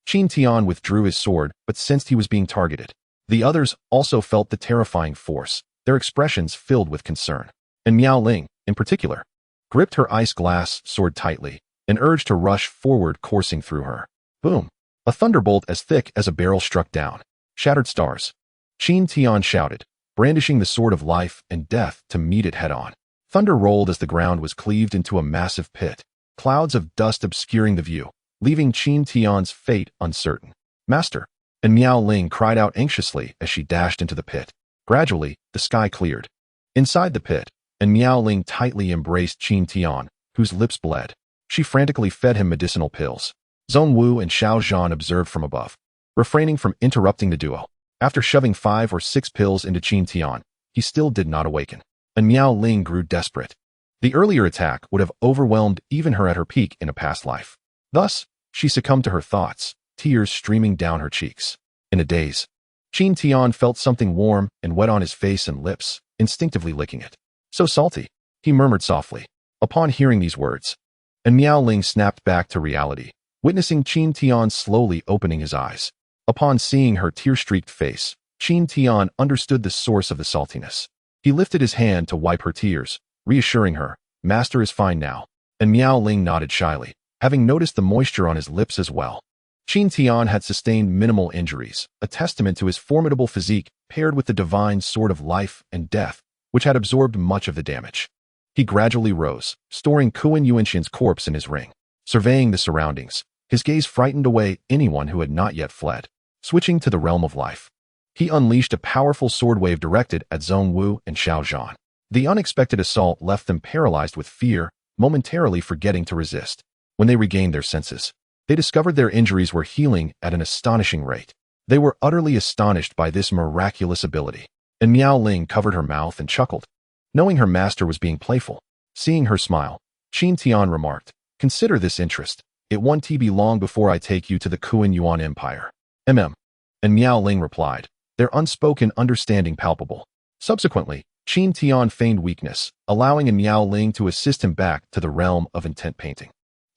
Qin Tian withdrew his sword but sensed he was being targeted. The others also felt the terrifying force, their expressions filled with concern. And Miao Ling, in particular, gripped her ice glass sword tightly, an urge to rush forward coursing through her. Boom! A thunderbolt as thick as a barrel struck down. Shattered stars. Qin Tian shouted, brandishing the sword of life and death to meet it head-on. Thunder rolled as the ground was cleaved into a massive pit, clouds of dust obscuring the view, leaving Qin Tian's fate uncertain. Master! And Miao Ling cried out anxiously as she dashed into the pit. Gradually, the sky cleared. Inside the pit, and Miao Ling tightly embraced Qin Tian, whose lips bled. She frantically fed him medicinal pills. Zhong Wu and Xiao Zhan observed from above, refraining from interrupting the duo. After shoving 5 or 6 pills into Qin Tian, he still did not awaken, and Miao Ling grew desperate. The earlier attack would have overwhelmed even her at her peak in a past life. Thus, she succumbed to her thoughts, tears streaming down her cheeks. In a daze, Qin Tian felt something warm and wet on his face and lips, instinctively licking it. So salty, he murmured softly. Upon hearing these words, and Miao Ling snapped back to reality, witnessing Qin Tian slowly opening his eyes. Upon seeing her tear-streaked face, Qin Tian understood the source of the saltiness. He lifted his hand to wipe her tears, reassuring her, "Master is fine now." And Miao Ling nodded shyly, having noticed the moisture on his lips as well. Qin Tian had sustained minimal injuries, a testament to his formidable physique paired with the divine sword of life and death, which had absorbed much of the damage. He gradually rose, storing Kuan Yuanxian's corpse in his ring. Surveying the surroundings, his gaze frightened away anyone who had not yet fled. Switching to the realm of life, he unleashed a powerful sword wave directed at Zhong Wu and Xiao Zhan. The unexpected assault left them paralyzed with fear, momentarily forgetting to resist. When they regained their senses, they discovered their injuries were healing at an astonishing rate. They were utterly astonished by this miraculous ability, and Miao Ling covered her mouth and chuckled, knowing her master was being playful. Seeing her smile, Qin Tian remarked, "Consider this interest. It won't be long before I take you to the Kuan Yuan Empire." And Miao Ling replied, their unspoken understanding palpable. Subsequently, Qin Tian feigned weakness, allowing Miao Ling to assist him back to the realm of intent painting.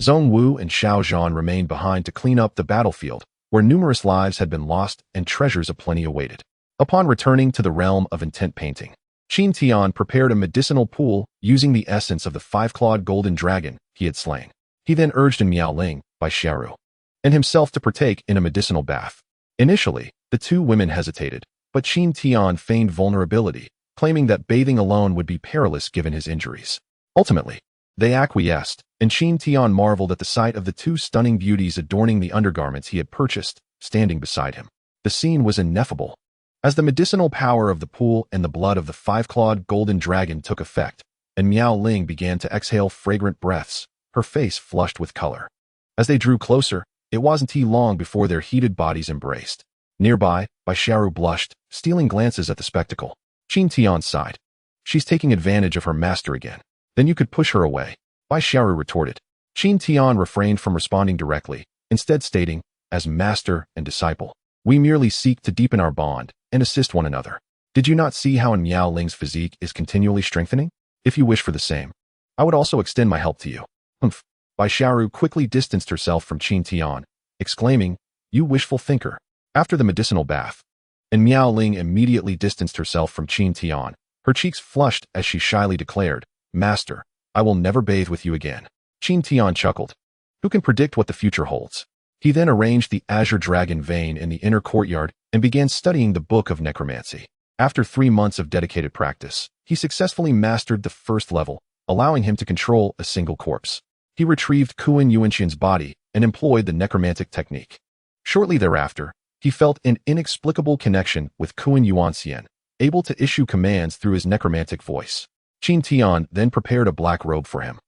Zhong Wu and Xiao Zhan remained behind to clean up the battlefield, where numerous lives had been lost and treasures aplenty awaited. Upon returning to the realm of intent painting, Qin Tian prepared a medicinal pool using the essence of the 5-clawed golden dragon he had slain. He then urged Miao Ling, by Xiaoru, and himself to partake in a medicinal bath. Initially, the two women hesitated, but Qin Tian feigned vulnerability, claiming that bathing alone would be perilous given his injuries. Ultimately, they acquiesced, and Qin Tian marveled at the sight of the two stunning beauties adorning the undergarments he had purchased, standing beside him. The scene was ineffable. As the medicinal power of the pool and the blood of the 5-clawed golden dragon took effect, and Miao Ling began to exhale fragrant breaths, her face flushed with color. As they drew closer, it wasn't long before their heated bodies embraced. Nearby, Bai Xiaoru blushed, stealing glances at the spectacle. Qin Tian sighed. "She's taking advantage of her master again. Then you could push her away," Bai Xiaoru retorted. Qin Tian refrained from responding directly, instead stating, "As master and disciple, we merely seek to deepen our bond and assist one another. Did you not see how Miao Ling's physique is continually strengthening? If you wish for the same, I would also extend my help to you." Humph. Bai Xiaoru quickly distanced herself from Qin Tian, exclaiming, "You wishful thinker." After the medicinal bath, and Miao Ling immediately distanced herself from Qin Tian, her cheeks flushed as she shyly declared, "Master, I will never bathe with you again." Qin Tian chuckled. Who can predict what the future holds? He then arranged the azure dragon vein in the inner courtyard and began studying the book of necromancy. After 3 months of dedicated practice, he successfully mastered the first level, allowing him to control a single corpse. He retrieved Kuan Yuanxian's body and employed the necromantic technique. Shortly thereafter, he felt an inexplicable connection with Kuan Yuanxian, able to issue commands through his necromantic voice. Qin Tian then prepared a black robe for him,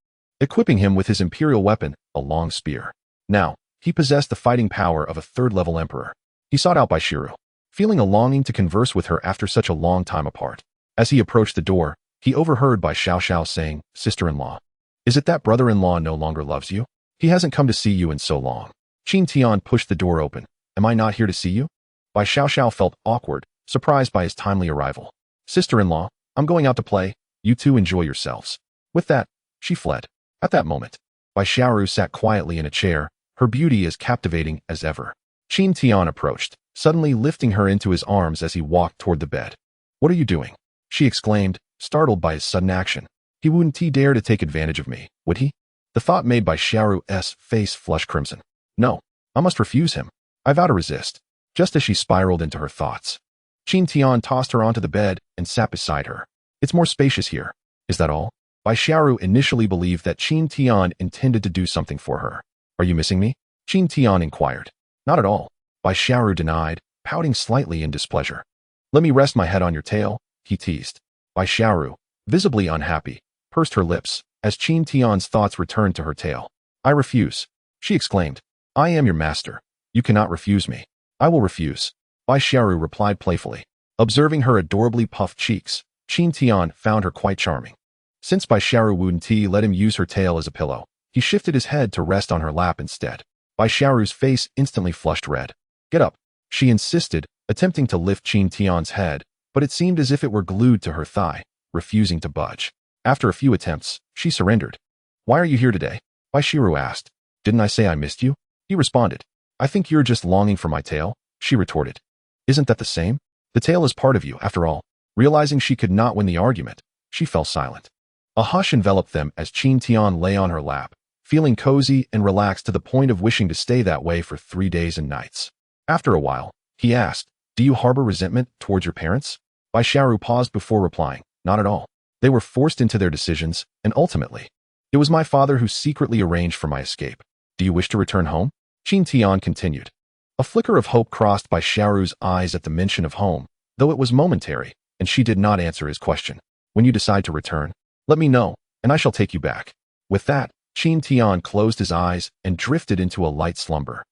equipping him with his imperial weapon, a long spear. Now, he possessed the fighting power of a 3rd-level emperor. He sought out Bai Xiaoru, feeling a longing to converse with her after such a long time apart. As he approached the door, he overheard Bai Xiao saying, "Sister-in-law, is it that brother-in-law no longer loves you? He hasn't come to see you in so long." Qin Tian pushed the door open. "Am I not here to see you?" Bai Xiao felt awkward, surprised by his timely arrival. "Sister-in-law, I'm going out to play. You two enjoy yourselves." With that, she fled. At that moment, Bai Xiaoru sat quietly in a chair, her beauty as captivating as ever. Qin Tian approached, suddenly lifting her into his arms as he walked toward the bed. "What are you doing?" she exclaimed, startled by his sudden action. He wouldn't dare to take advantage of me, would he? The thought made by Xiaoru's face flush crimson. No, I must refuse him. I vow to resist. Just as she spiraled into her thoughts, Qin Tian tossed her onto the bed and sat beside her. It's more spacious here. Is that all? Bai Xiaoru initially believed that Qin Tian intended to do something for her. Are you missing me? Qin Tian inquired. Not at all. Bai Xiaoru denied, pouting slightly in displeasure. Let me rest my head on your tail, he teased. Bai Xiaoru, visibly unhappy, pursed her lips as Qin Tian's thoughts returned to her tail. I refuse, she exclaimed. I am your master. You cannot refuse me. I will refuse, Bai Xiaoru replied playfully. Observing her adorably puffed cheeks, Qin Tian found her quite charming. Since Bai Xiaoru wouldn't let him use her tail as a pillow, he shifted his head to rest on her lap instead. Bai Xiaoru's face instantly flushed red. Get up, she insisted, attempting to lift Qin Tian's head, but it seemed as if it were glued to her thigh, refusing to budge. After a few attempts, she surrendered. Why are you here today? Bai Xiaoru asked. Didn't I say I missed you? He responded. I think you're just longing for my tail, she retorted. Isn't that the same? The tail is part of you, after all. Realizing she could not win the argument, she fell silent. A hush enveloped them as Qin Tian lay on her lap, feeling cozy and relaxed to the point of wishing to stay that way for 3 days and nights. After a while, he asked, Do you harbor resentment towards your parents? Bai Xiaoru paused before replying, Not at all. They were forced into their decisions, and ultimately, it was my father who secretly arranged for my escape. Do you wish to return home? Qin Tian continued. A flicker of hope crossed Bai Xiaoru's eyes at the mention of home, though it was momentary, and she did not answer his question. When you decide to return, let me know, and I shall take you back. With that, Qin Tian closed his eyes and drifted into a light slumber.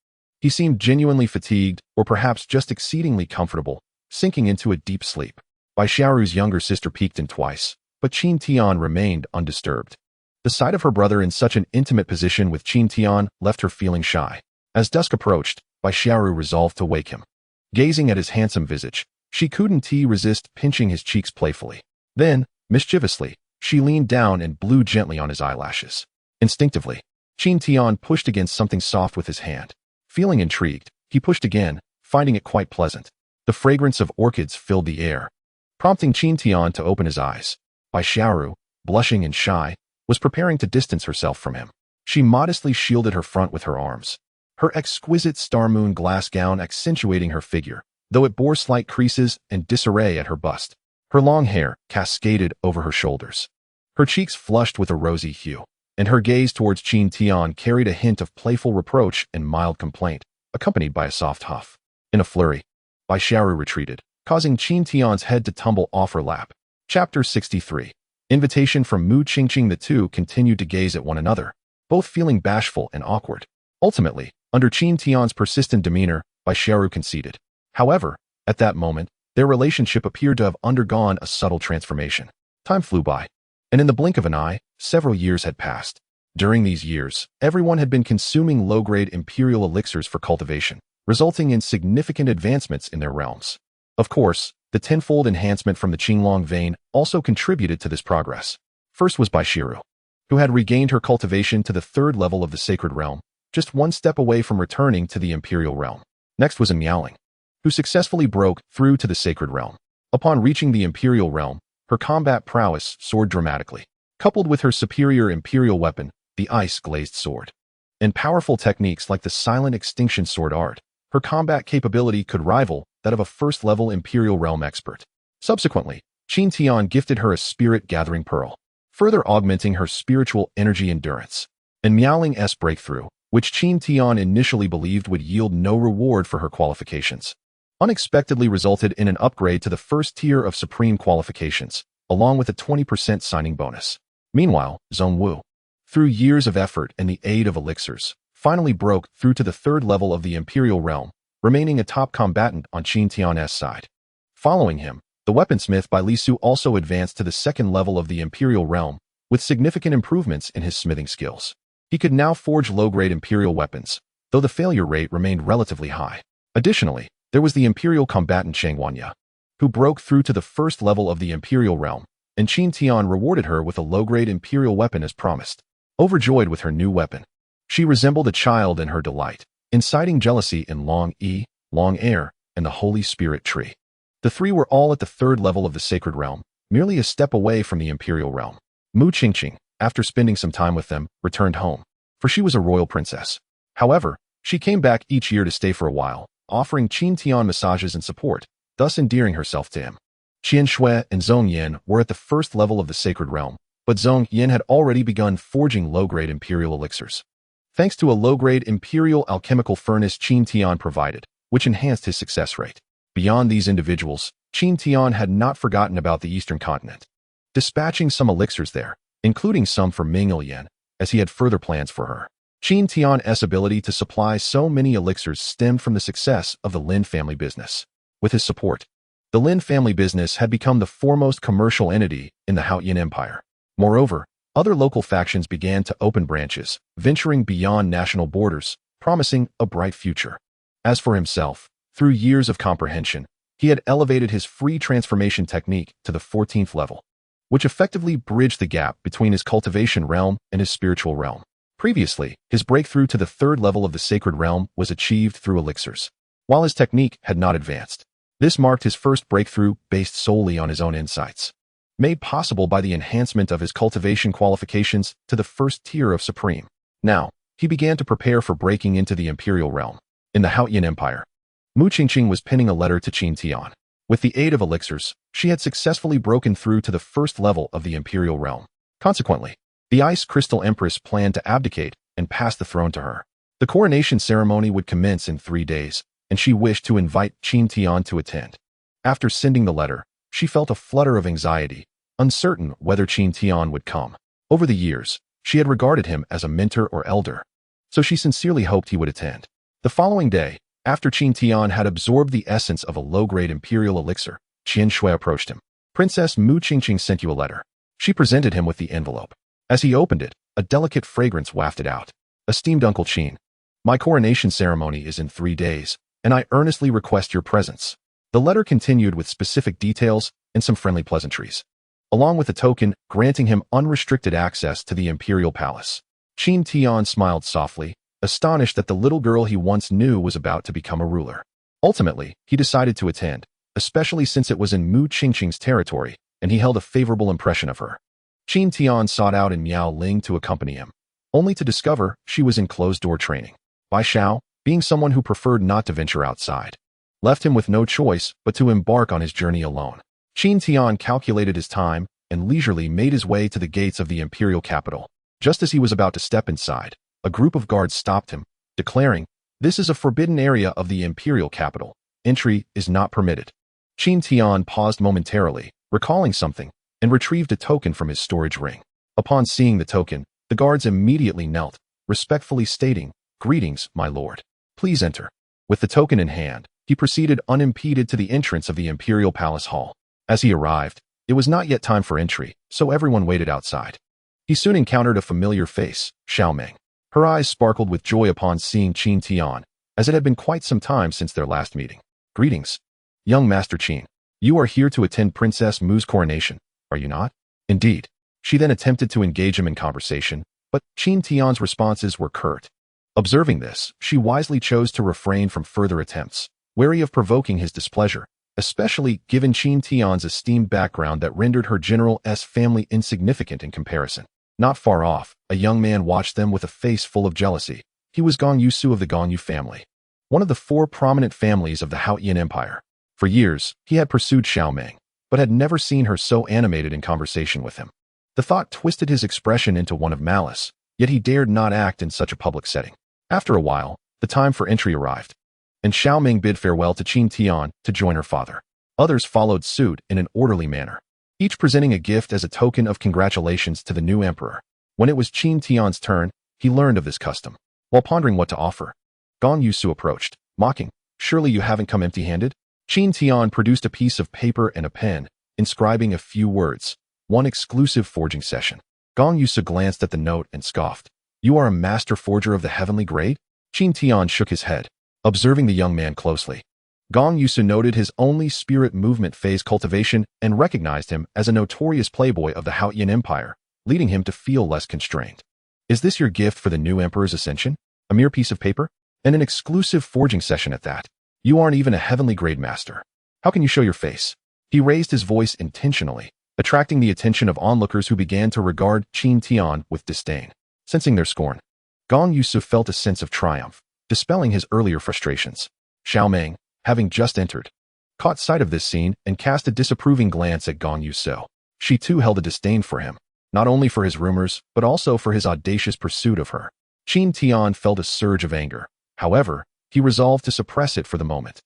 He seemed genuinely fatigued, or perhaps just exceedingly comfortable, sinking into a deep sleep. Bai Xiaoru's younger sister peeked in twice, but Qin Tian remained undisturbed. The sight of her brother in such an intimate position with Qin Tian left her feeling shy. As dusk approached, Bai Xiaoru resolved to wake him. Gazing at his handsome visage, she couldn't resist pinching his cheeks playfully. Then, mischievously, she leaned down and blew gently on his eyelashes. Instinctively, Qin Tian pushed against something soft with his hand. Feeling intrigued, he pushed again, finding it quite pleasant. The fragrance of orchids filled the air, prompting Qin Tian to open his eyes. Bai Xiaoru, blushing and shy, was preparing to distance herself from him. She modestly shielded her front with her arms, her exquisite star moon glass gown accentuating her figure, though it bore slight creases and disarray at her bust. Her long hair cascaded over her shoulders. Her cheeks flushed with a rosy hue, and her gaze towards Qin Tian carried a hint of playful reproach and mild complaint, accompanied by a soft huff. In a flurry, Bai Xiaoru retreated, causing Qin Tian's head to tumble off her lap. Chapter 63. Invitation from Mu Qingqing. The two continued to gaze at one another, both feeling bashful and awkward. Ultimately, under Qin Tian's persistent demeanor, Bai Xiaoru conceded. However, at that moment, their relationship appeared to have undergone a subtle transformation. Time flew by, and in the blink of an eye, several years had passed. During these years, everyone had been consuming low-grade imperial elixirs for cultivation, resulting in significant advancements in their realms. Of course, the tenfold enhancement from the Qinglong vein also contributed to this progress. First was Bai Xiaoru, who had regained her cultivation to the 3rd level of the sacred realm, just one step away from returning to the imperial realm. Next was Miaoling, who successfully broke through to the sacred realm. Upon reaching the imperial realm, her combat prowess soared dramatically, coupled with her superior imperial weapon, the ice-glazed sword, and powerful techniques like the silent extinction sword art. Her combat capability could rival that of a 1st-level imperial realm expert. Subsequently, Qin Tian gifted her a spirit-gathering pearl, further augmenting her spiritual energy endurance. And Miaoling's breakthrough, which Qin Tian initially believed would yield no reward for her qualifications, unexpectedly resulted in an upgrade to the 1st tier of supreme qualifications, along with a 20% signing bonus. Meanwhile, Zhongwu, through years of effort and the aid of elixirs, finally broke through to the 3rd level of the imperial realm, remaining a top combatant on Qin Tian's side. Following him, the weaponsmith Bai Lisu also advanced to the 2nd level of the imperial realm, with significant improvements in his smithing skills. He could now forge low-grade imperial weapons, though the failure rate remained relatively high. Additionally, there was the imperial combatant Shang Wanya, who broke through to the 1st level of the imperial realm, and Qin Tian rewarded her with a low-grade imperial weapon as promised. Overjoyed with her new weapon, she resembled a child in her delight, inciting jealousy in Long Air, and the Holy Spirit Tree. The 3 were all at the 3rd level of the sacred realm, merely a step away from the imperial realm. Mu Qingqing, after spending some time with them, returned home, for she was a royal princess. However, she came back each year to stay for a while, offering Qin Tian massages and support, thus endearing herself to him. Qian Shui and Zhong Yin were at the first level of the sacred realm, but Zhong Yin had already begun forging low-grade imperial elixirs. Thanks to a low-grade imperial alchemical furnace Qin Tian provided, which enhanced his success rate. Beyond these individuals, Qin Tian had not forgotten about the eastern continent, dispatching some elixirs there, including some for Ming Ilyan, as he had further plans for her. Qin Tian's ability to supply so many elixirs stemmed from the success of the Lin family business. With his support, the Lin family business had become the foremost commercial entity in the Haoyan Empire. Moreover, other local factions began to open branches, venturing beyond national borders, promising a bright future. As for himself, through years of comprehension, he had elevated his free transformation technique to the 14th level, which effectively bridged the gap between his cultivation realm and his spiritual realm. Previously, his breakthrough to the 3rd level of the sacred realm was achieved through elixirs, while his technique had not advanced. This marked his first breakthrough based solely on his own insights, made possible by the enhancement of his cultivation qualifications to the 1st tier of Supreme. Now, he began to prepare for breaking into the Imperial realm. In the Haoyan Empire, Mu Qingqing was penning a letter to Qin Tian. With the aid of elixirs, she had successfully broken through to the 1st level of the Imperial realm. Consequently, the Ice Crystal Empress planned to abdicate and pass the throne to her. The coronation ceremony would commence in 3 days, and she wished to invite Qin Tian to attend. After sending the letter, she felt a flutter of anxiety, uncertain whether Qin Tian would come. Over the years, she had regarded him as a mentor or elder, so she sincerely hoped he would attend. The following day, after Qin Tian had absorbed the essence of a low-grade imperial elixir, Qian Shui approached him. Princess Mu Qingqing sent you a letter. She presented him with the envelope. As he opened it, a delicate fragrance wafted out. Esteemed Uncle Qin, my coronation ceremony is in 3 days, and I earnestly request your presence. The letter continued with specific details and some friendly pleasantries, along with a token granting him unrestricted access to the imperial palace. Qin Tian smiled softly, astonished that the little girl he once knew was about to become a ruler. Ultimately, he decided to attend, especially since it was in Mu Qingqing's territory, and he held a favorable impression of her. Qin Tian sought out in Miao Ling to accompany him, only to discover she was in closed-door training. Bai Shao, being someone who preferred not to venture outside, left him with no choice but to embark on his journey alone. Qin Tian calculated his time and leisurely made his way to the gates of the imperial capital. Just as he was about to step inside, a group of guards stopped him, declaring, "This is a forbidden area of the imperial capital. Entry is not permitted." Qin Tian paused momentarily, recalling something, and retrieved a token from his storage ring. Upon seeing the token, the guards immediately knelt, respectfully stating, "Greetings, my lord. Please enter." With the token in hand, he proceeded unimpeded to the entrance of the imperial palace hall. As he arrived, it was not yet time for entry, so everyone waited outside. He soon encountered a familiar face, Xiaomeng. Her eyes sparkled with joy upon seeing Qin Tian, as it had been quite some time since their last meeting. "Greetings, young Master Qin. You are here to attend Princess Mu's coronation, are you not?" "Indeed." She then attempted to engage him in conversation, but Qin Tian's responses were curt. Observing this, she wisely chose to refrain from further attempts, wary of provoking his displeasure, especially given Qin Tian's esteemed background that rendered her general's family insignificant in comparison. Not far off, a young man watched them with a face full of jealousy. He was Gong Yusu of the Gongyu family, one of the 4 prominent families of the Haoyan Empire. For years, he had pursued Xiaomeng, but had never seen her so animated in conversation with him. The thought twisted his expression into one of malice, yet he dared not act in such a public setting. After a while, the time for entry arrived, and Xiaomeng bid farewell to Qin Tian to join her father. Others followed suit in an orderly manner, each presenting a gift as a token of congratulations to the new emperor. When it was Qin Tian's turn, he learned of this custom. While pondering what to offer, Gong Yusu approached, mocking, "Surely you haven't come empty-handed?" Qin Tian produced a piece of paper and a pen, inscribing a few words, "One exclusive forging session." Gong Yusu glanced at the note and scoffed. "You are a master forger of the heavenly grade?" Qin Tian shook his head, observing the young man closely. Gong Yusu noted his only spirit movement phase cultivation and recognized him as a notorious playboy of the Haoyan Empire, leading him to feel less constrained. "Is this your gift for the new emperor's ascension? A mere piece of paper? And an exclusive forging session at that? You aren't even a heavenly grade master. How can you show your face?" He raised his voice intentionally, attracting the attention of onlookers who began to regard Qin Tian with disdain. Sensing their scorn, Gong Yusu felt a sense of triumph, dispelling his earlier frustrations. Xiao Meng, having just entered, caught sight of this scene and cast a disapproving glance at Gong Yusu. She too held a disdain for him, not only for his rumors, but also for his audacious pursuit of her. Qin Tian felt a surge of anger. However, he resolved to suppress it for the moment,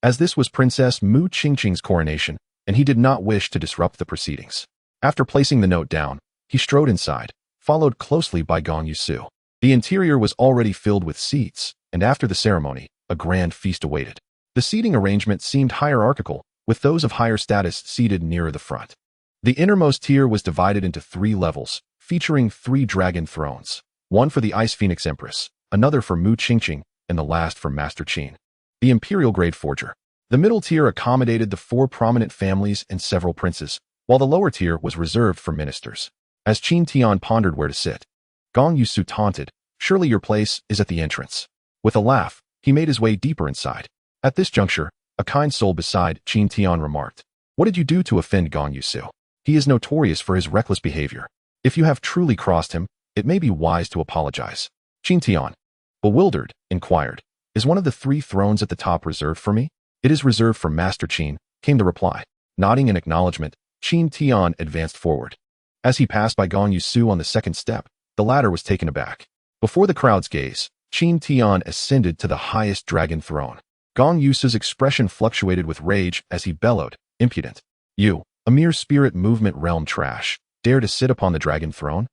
as this was Princess Mu Qingqing's coronation, and he did not wish to disrupt the proceedings. After placing the note down, he strode inside, followed closely by Gong Yusu. The interior was already filled with seats, and after the ceremony, a grand feast awaited. The seating arrangement seemed hierarchical, with those of higher status seated nearer the front. The innermost tier was divided into 3 levels, featuring 3 dragon thrones, one for the Ice Phoenix Empress, another for Mu Qingqing, and the last for Master Qin, the imperial-grade forger. The middle tier accommodated the 4 prominent families and several princes, while the lower tier was reserved for ministers. As Qin Tian pondered where to sit, Gong Yusu taunted, "Surely your place is at the entrance." With a laugh, he made his way deeper inside. At this juncture, a kind soul beside Qin Tian remarked, "What did you do to offend Gong Yusu? He is notorious for his reckless behavior. If you have truly crossed him, it may be wise to apologize." Qin Tian, bewildered, inquired, "Is one of the 3 thrones at the top reserved for me?" "It is reserved for Master Qin," came the reply. Nodding in acknowledgement, Qin Tian advanced forward. As he passed by Gong Yusu on the 2nd step, the latter was taken aback. Before the crowd's gaze, Qin Tian ascended to the highest dragon throne. Gong Yusu's expression fluctuated with rage as he bellowed, "Impudent! You, a mere spirit movement realm trash, dare to sit upon the dragon throne?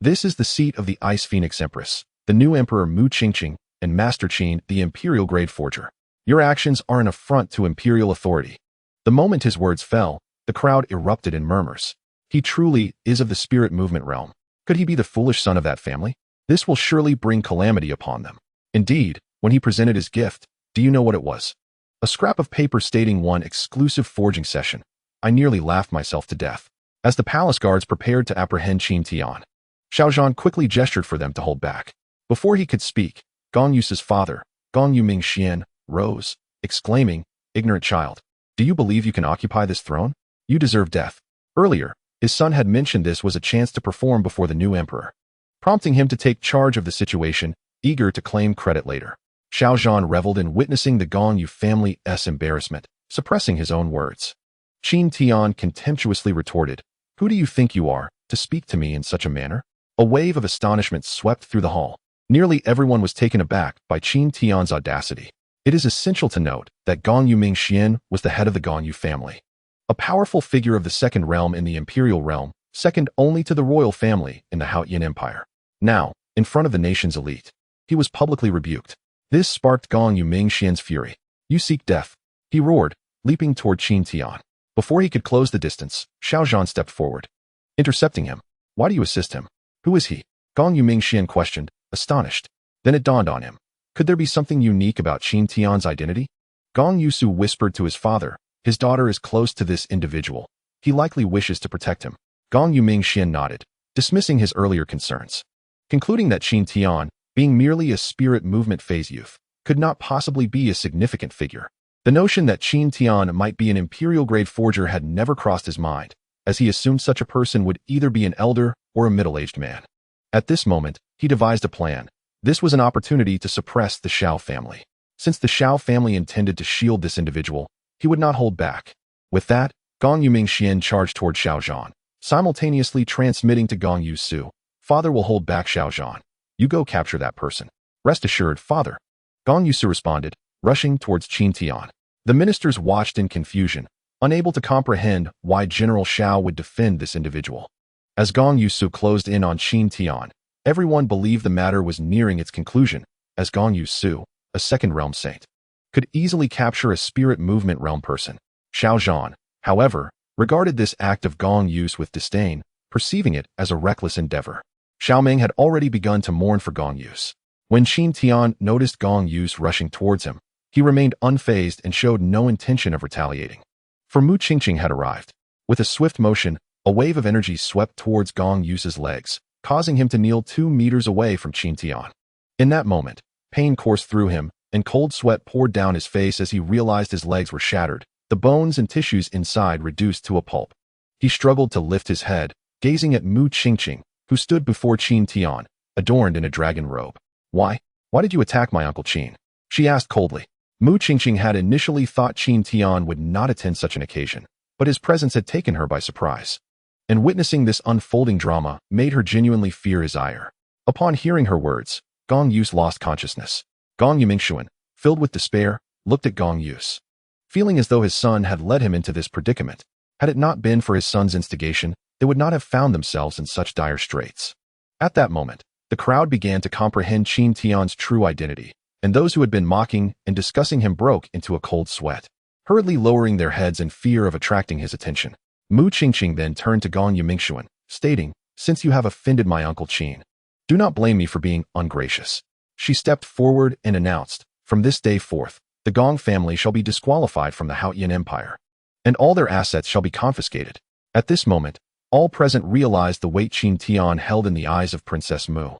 This is the seat of the Ice Phoenix Empress, the new Emperor Mu Qingqing, and Master Qin, the imperial-grade forger. Your actions are an affront to imperial authority." The moment his words fell, the crowd erupted in murmurs. He truly is of the spirit movement realm. Could he be the foolish son of that family? This will surely bring calamity upon them. Indeed, when he presented his gift, do you know what it was? A scrap of paper stating one exclusive forging session. I nearly laughed myself to death. As the palace guards prepared to apprehend Qin Tian, Xiao Zhan quickly gestured for them to hold back. Before he could speak, Gong Yusu's father, Gong Yuming Xian, rose, exclaiming, "Ignorant child, do you believe you can occupy this throne? You deserve death." Earlier, his son had mentioned this was a chance to perform before the new emperor, prompting him to take charge of the situation, eager to claim credit later. Xiao Zhan reveled in witnessing the Gong Yu family's embarrassment, suppressing his own words. Qin Tian contemptuously retorted, "Who do you think you are, to speak to me in such a manner?" A wave of astonishment swept through the hall. Nearly everyone was taken aback by Qin Tian's audacity. It is essential to note that Gong Yuming Xian was the head of the Gong Yu family, a powerful figure of the 2nd realm in the imperial realm, second only to the royal family in the Haotian Empire. Now, in front of the nation's elite, he was publicly rebuked. This sparked Gong Yuming Xian's fury. "You seek death," he roared, leaping toward Qin Tian. Before he could close the distance, Xiao Zhan stepped forward, intercepting him. "Why do you assist him? Who is he?" Gong Yuming Xian questioned, astonished. Then it dawned on him. Could there be something unique about Qin Tian's identity? Gong Yusu whispered to his father, "His daughter is close to this individual. He likely wishes to protect him." Gong Yuming Xian nodded, dismissing his earlier concerns, concluding that Qin Tian, being merely a spirit movement phase youth, could not possibly be a significant figure. The notion that Qin Tian might be an imperial-grade forger had never crossed his mind, as he assumed such a person would either be an elder or a middle-aged man. At this moment, he devised a plan. This was an opportunity to suppress the Xiao family. Since the Xiao family intended to shield this individual, he would not hold back. With that, Gong Yuming Xian charged toward Xiao Zhan, simultaneously transmitting to Gong Yusu, "Father will hold back Xiao Zhan. You go capture that person." "Rest assured, father." Gong Yusu responded, rushing towards Qin Tian. The ministers watched in confusion, unable to comprehend why General Xiao would defend this individual. As Gong Yusu closed in on Qin Tian, everyone believed the matter was nearing its conclusion, as Gong Yusu, a 2nd realm saint, could easily capture a spirit movement realm person. Xiao Zhan, however, regarded this act of Gong Yu's with disdain, perceiving it as a reckless endeavor. Xiao Meng had already begun to mourn for Gong Yu's. When Qin Tian noticed Gong Yu's rushing towards him, he remained unfazed and showed no intention of retaliating. For Mu Qingqing had arrived. With a swift motion, a wave of energy swept towards Gong Yu's legs, causing him to kneel 2 meters away from Qin Tian. In that moment, pain coursed through him, and cold sweat poured down his face as he realized his legs were shattered, the bones and tissues inside reduced to a pulp. He struggled to lift his head, gazing at Mu Qingqing, who stood before Qin Tian, adorned in a dragon robe. Why did you attack my Uncle Qin? She asked coldly. Mu Qingqing had initially thought Qin Tian would not attend such an occasion, but his presence had taken her by surprise. And witnessing this unfolding drama made her genuinely fear his ire. Upon hearing her words, Gong Yus lost consciousness. Gong Yimingxuan, filled with despair, looked at Gong Yus, feeling as though his son had led him into this predicament. Had it not been for his son's instigation, they would not have found themselves in such dire straits. At that moment, the crowd began to comprehend Qin Tian's true identity, and those who had been mocking and discussing him broke into a cold sweat, hurriedly lowering their heads in fear of attracting his attention. Mu Qingqing then turned to Gong Yimingxuan, stating, "Since you have offended my Uncle Qin, do not blame me for being ungracious." She stepped forward and announced, "From this day forth, the Gong family shall be disqualified from the Haotian Empire, and all their assets shall be confiscated." At this moment, all present realized the weight Qin Tian held in the eyes of Princess Mu.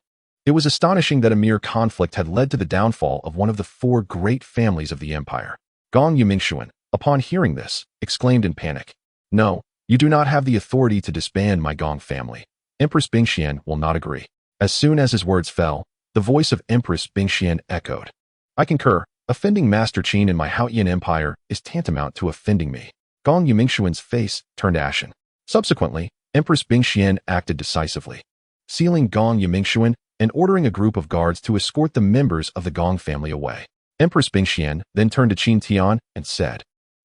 It was astonishing that a mere conflict had led to the downfall of one of the four great families of the empire. Gong Yimingxuan, upon hearing this, exclaimed in panic, "No, you do not have the authority to disband my Gong family. Empress Bingxian will not agree." As soon as his words fell, the voice of Empress Bingxian echoed, "I concur. Offending Master Qin in my Haotian Empire is tantamount to offending me." Gong Yimingxuan's face turned ashen. Subsequently, Empress Bingxian acted decisively, sealing Gong Yimingxuan and ordering a group of guards to escort the members of the Gong family away. Empress Bingxian then turned to Qin Tian and said,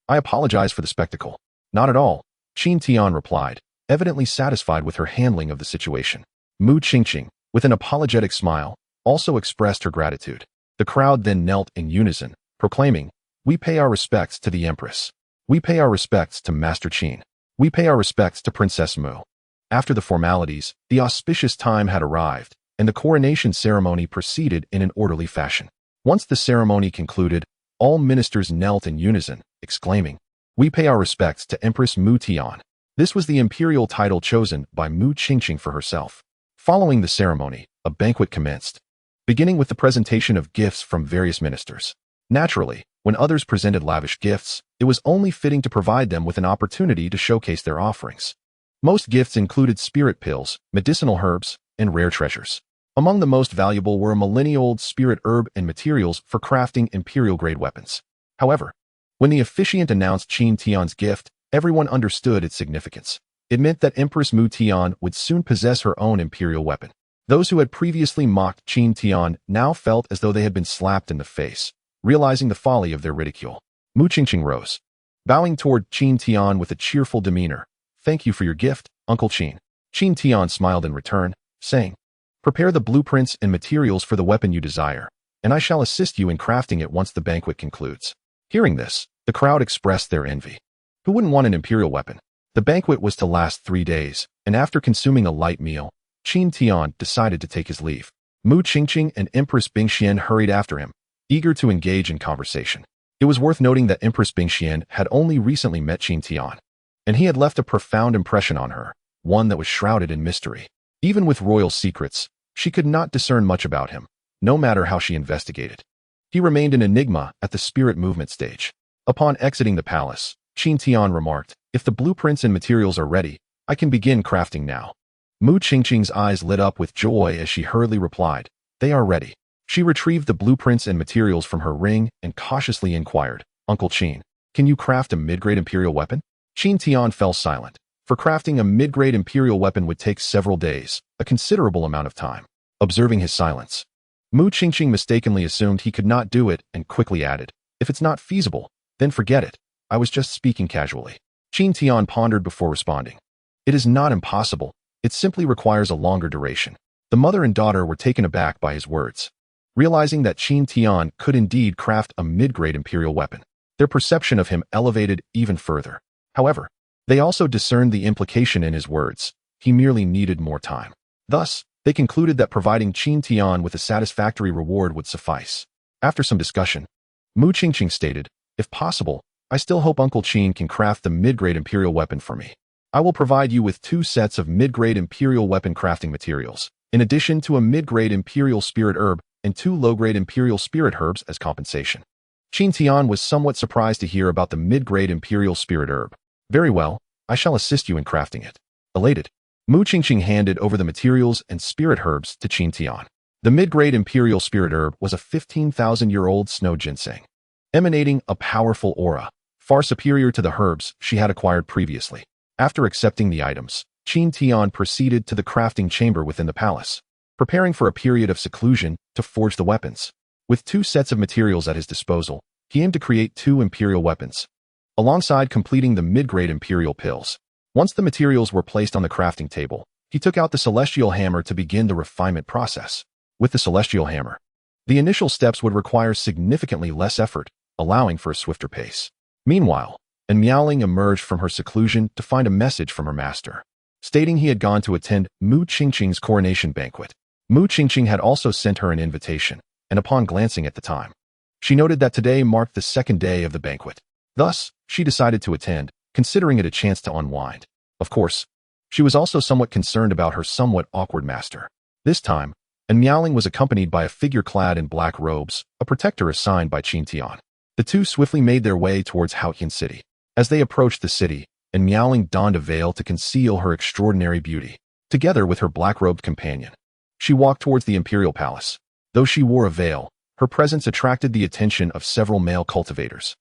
"I apologize for the spectacle." "Not at all," Qin Tian replied, evidently satisfied with her handling of the situation. Mu Qingqing, with an apologetic smile, also expressed her gratitude. The crowd then knelt in unison, proclaiming, "We pay our respects to the Empress. We pay our respects to Master Qin. We pay our respects to Princess Mu." After the formalities, the auspicious time had arrived, and the coronation ceremony proceeded in an orderly fashion. Once the ceremony concluded, all ministers knelt in unison, exclaiming, "We pay our respects to Empress Mu Tian." This was the imperial title chosen by Mu Qingqing for herself. Following the ceremony, a banquet commenced, beginning with the presentation of gifts from various ministers. Naturally, when others presented lavish gifts, it was only fitting to provide them with an opportunity to showcase their offerings. Most gifts included spirit pills, medicinal herbs, and rare treasures. Among the most valuable were a millennia-old spirit herb and materials for crafting imperial-grade weapons. However, when the officiant announced Qin Tian's gift, everyone understood its significance. It meant that Empress Mu Tian would soon possess her own imperial weapon. Those who had previously mocked Qin Tian now felt as though they had been slapped in the face, realizing the folly of their ridicule. Mu Qingqing rose, bowing toward Qin Tian with a cheerful demeanor. "Thank you for your gift, Uncle Qin." Qin Tian smiled in return, saying, "Prepare the blueprints and materials for the weapon you desire, and I shall assist you in crafting it once the banquet concludes." Hearing this, the crowd expressed their envy. Who wouldn't want an imperial weapon? The banquet was to last 3 days, and after consuming a light meal, Qin Tian decided to take his leave. Mu Qingqing and Empress Bingxian hurried after him, eager to engage in conversation. It was worth noting that Empress Bingxian had only recently met Qin Tian, and he had left a profound impression on her, one that was shrouded in mystery. Even with royal secrets, she could not discern much about him, no matter how she investigated. He remained an enigma at the spirit movement stage. Upon exiting the palace, Qin Tian remarked, "If the blueprints and materials are ready, I can begin crafting now." Mu Qingqing's eyes lit up with joy as she hurriedly replied, "They are ready." She retrieved the blueprints and materials from her ring and cautiously inquired, "Uncle Qin, can you craft a mid-grade imperial weapon?" Qin Tian fell silent, for crafting a mid-grade imperial weapon would take several days, a considerable amount of time. Observing his silence, Mu Qingqing mistakenly assumed he could not do it and quickly added, "If it's not feasible, then forget it. I was just speaking casually." Qin Tian pondered before responding, "It is not impossible. It simply requires a longer duration." The mother and daughter were taken aback by his words. Realizing that Qin Tian could indeed craft a mid-grade imperial weapon, their perception of him elevated even further. However, they also discerned the implication in his words. He merely needed more time. Thus, they concluded that providing Qin Tian with a satisfactory reward would suffice. After some discussion, Mu Qingqing stated, "If possible, I still hope Uncle Qin can craft the mid-grade imperial weapon for me. I will provide you with 2 sets of mid-grade imperial weapon crafting materials, in addition to a mid-grade imperial spirit herb and 2 low-grade imperial spirit herbs as compensation." Qin Tian was somewhat surprised to hear about the mid-grade imperial spirit herb. "Very well, I shall assist you in crafting it. Elated, Mu Qingqing handed over the materials and spirit herbs to Qin Tian. The mid-grade imperial spirit herb was a 15,000-year-old snow ginseng, emanating a powerful aura, far superior to the herbs she had acquired previously. After accepting the items, Qin Tian proceeded to the crafting chamber within the palace, preparing for a period of seclusion to forge the weapons. With 2 sets of materials at his disposal, he aimed to create 2 imperial weapons, alongside completing the mid-grade imperial pills. Once the materials were placed on the crafting table, he took out the celestial hammer to begin the refinement process. With the celestial hammer, the initial steps would require significantly less effort, allowing for a swifter pace. Meanwhile, Miaoling emerged from her seclusion to find a message from her master, stating he had gone to attend Mu Qingqing's coronation banquet. Mu Qingqing had also sent her an invitation, and upon glancing at the time, she noted that today marked the 2nd day of the banquet. Thus, she decided to attend, considering it a chance to unwind. Of course, she was also somewhat concerned about her somewhat awkward master. This time, Miaoling was accompanied by a figure clad in black robes, a protector assigned by Qin Tian. The 2 swiftly made their way towards Haotian City. As they approached the city, Miaoling donned a veil to conceal her extraordinary beauty. Together with her black-robed companion, she walked towards the imperial palace. Though she wore a veil, her presence attracted the attention of several male cultivators,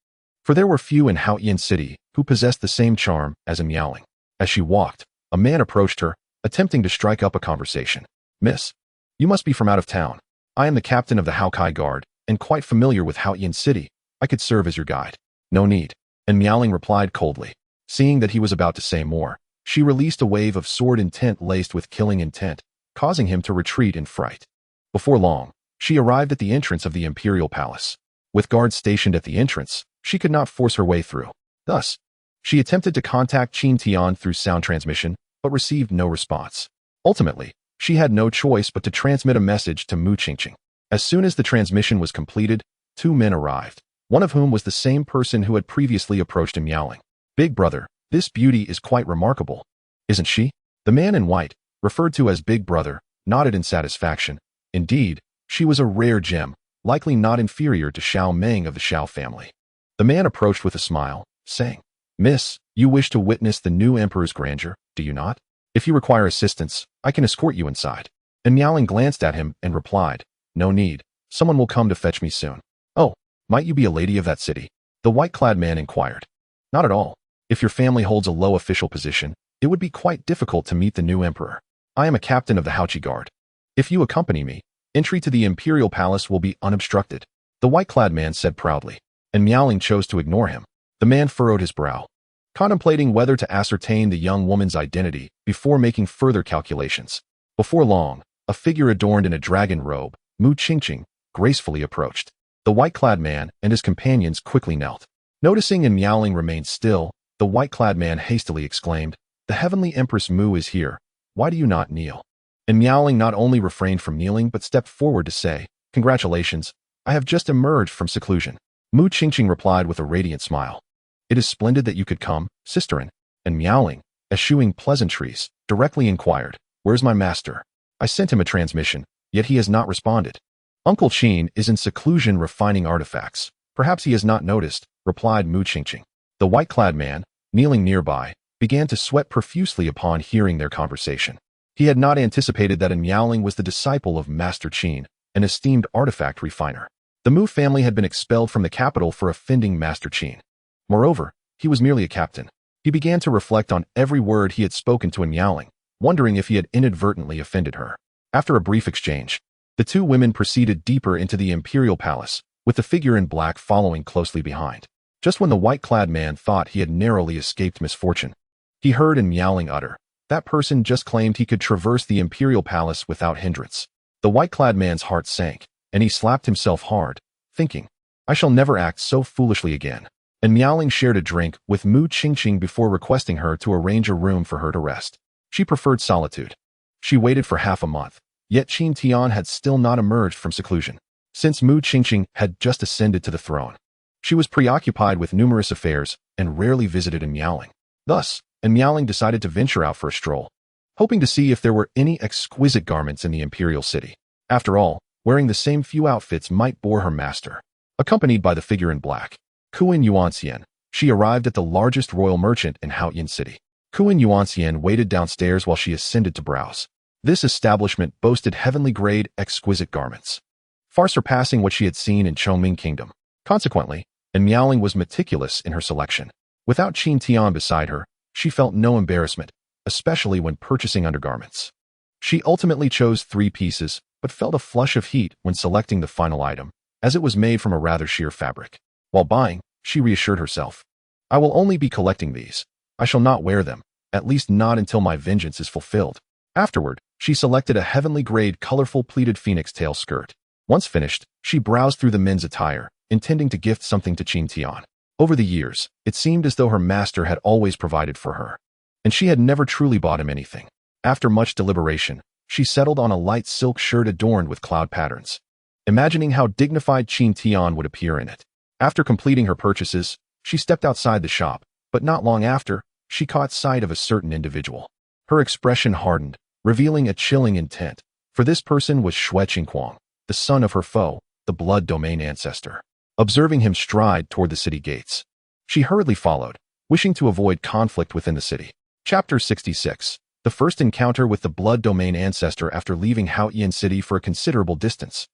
for there were few in Haotian City who possessed the same charm as Miaoling. As she walked, a man approached her, attempting to strike up a conversation. "Miss, you must be from out of town. I am the captain of the Haokai Guard, and quite familiar with Haotian City. I could serve as your guide." "No need," and Miaoling replied coldly. Seeing that he was about to say more, she released a wave of sword intent laced with killing intent, causing him to retreat in fright. Before long, she arrived at the entrance of the imperial palace. With guards stationed at the entrance, she could not force her way through. Thus, she attempted to contact Qin Tian through sound transmission, but received no response. Ultimately, she had no choice but to transmit a message to Mu Qingqing. As soon as the transmission was completed, 2 men arrived, one of whom was the same person who had previously approached Miaoling. "Big brother, this beauty is quite remarkable, isn't she?" The man in white, referred to as Big Brother, nodded in satisfaction. Indeed, she was a rare gem, likely not inferior to Xiao Meng of the Xiao family. The man approached with a smile, saying, "Miss, you wish to witness the new emperor's grandeur, do you not? If you require assistance, I can escort you inside." And Miaoling glanced at him and replied, "No need, someone will come to fetch me soon." "Oh, might you be a lady of that city?" the white-clad man inquired. "Not at all. If your family holds a low official position, it would be quite difficult to meet the new emperor. I am a captain of the Haochi Guard. If you accompany me, entry to the imperial palace will be unobstructed," the white-clad man said proudly, and Miaoling chose to ignore him. The man furrowed his brow, contemplating whether to ascertain the young woman's identity before making further calculations. Before long, a figure adorned in a dragon robe, Mu Qingqing, gracefully approached. The white-clad man and his companions quickly knelt. Noticing Miaoling remained still, the white-clad man hastily exclaimed, "The heavenly Empress Mu is here. Why do you not kneel?" And Miaoling not only refrained from kneeling but stepped forward to say, "Congratulations, I have just emerged from seclusion." Mu Qingqing replied with a radiant smile, "It is splendid that you could come, sisterin." And Miaoling, eschewing pleasantries, directly inquired, "Where's my master? I sent him a transmission, yet he has not responded." "Uncle Qin is in seclusion refining artifacts. Perhaps he has not noticed," replied Mu Qingqing. The white-clad man, kneeling nearby, began to sweat profusely upon hearing their conversation. He had not anticipated that Miaoling was the disciple of Master Qin, an esteemed artifact refiner. The Mu family had been expelled from the capital for offending Master Qin. Moreover, he was merely a captain. He began to reflect on every word he had spoken to Miaoling, wondering if he had inadvertently offended her. After a brief exchange, the 2 women proceeded deeper into the imperial palace, with the figure in black following closely behind. Just when the white-clad man thought he had narrowly escaped misfortune, he heard Miaoling utter, "That person just claimed he could traverse the imperial palace without hindrance." The white-clad man's heart sank, and he slapped himself hard, thinking, "I shall never act so foolishly again." And Miaoling shared a drink with Mu Qingqing before requesting her to arrange a room for her to rest. She preferred solitude. She waited for half a month, yet Qin Tian had still not emerged from seclusion. Since Mu Qingqing had just ascended to the throne, she was preoccupied with numerous affairs and rarely visited Miaoling. Thus, Miaoling decided to venture out for a stroll, hoping to see if there were any exquisite garments in the imperial city. After all, wearing the same few outfits might bore her master. Accompanied by the figure in black, Kuan Yuanxian, she arrived at the largest royal merchant in Haotian City. Kuan Yuanxian waited downstairs while she ascended to browse. This establishment boasted heavenly-grade, exquisite garments, far surpassing what she had seen in Chongming Kingdom. Consequently, Miaoling was meticulous in her selection. Without Qin Tian beside her, she felt no embarrassment, especially when purchasing undergarments. She ultimately chose 3 pieces, but felt a flush of heat when selecting the final item, as it was made from a rather sheer fabric. While buying, she reassured herself, "I will only be collecting these. I shall not wear them, at least not until my vengeance is fulfilled." Afterward, she selected a heavenly-grade colorful pleated phoenix tail skirt. Once finished, she browsed through the men's attire, intending to gift something to Qin Tian. Over the years, it seemed as though her master had always provided for her, and she had never truly bought him anything. After much deliberation, she settled on a light silk shirt adorned with cloud patterns, imagining how dignified Qin Tian would appear in it. After completing her purchases, she stepped outside the shop, but not long after, she caught sight of a certain individual. Her expression hardened, revealing a chilling intent, for this person was Xue Qingquang, the son of her foe, the blood domain ancestor. Observing him stride toward the city gates, she hurriedly followed, wishing to avoid conflict within the city. Chapter 66. The first encounter with the blood domain ancestor after leaving Haoyan City for a considerable distance.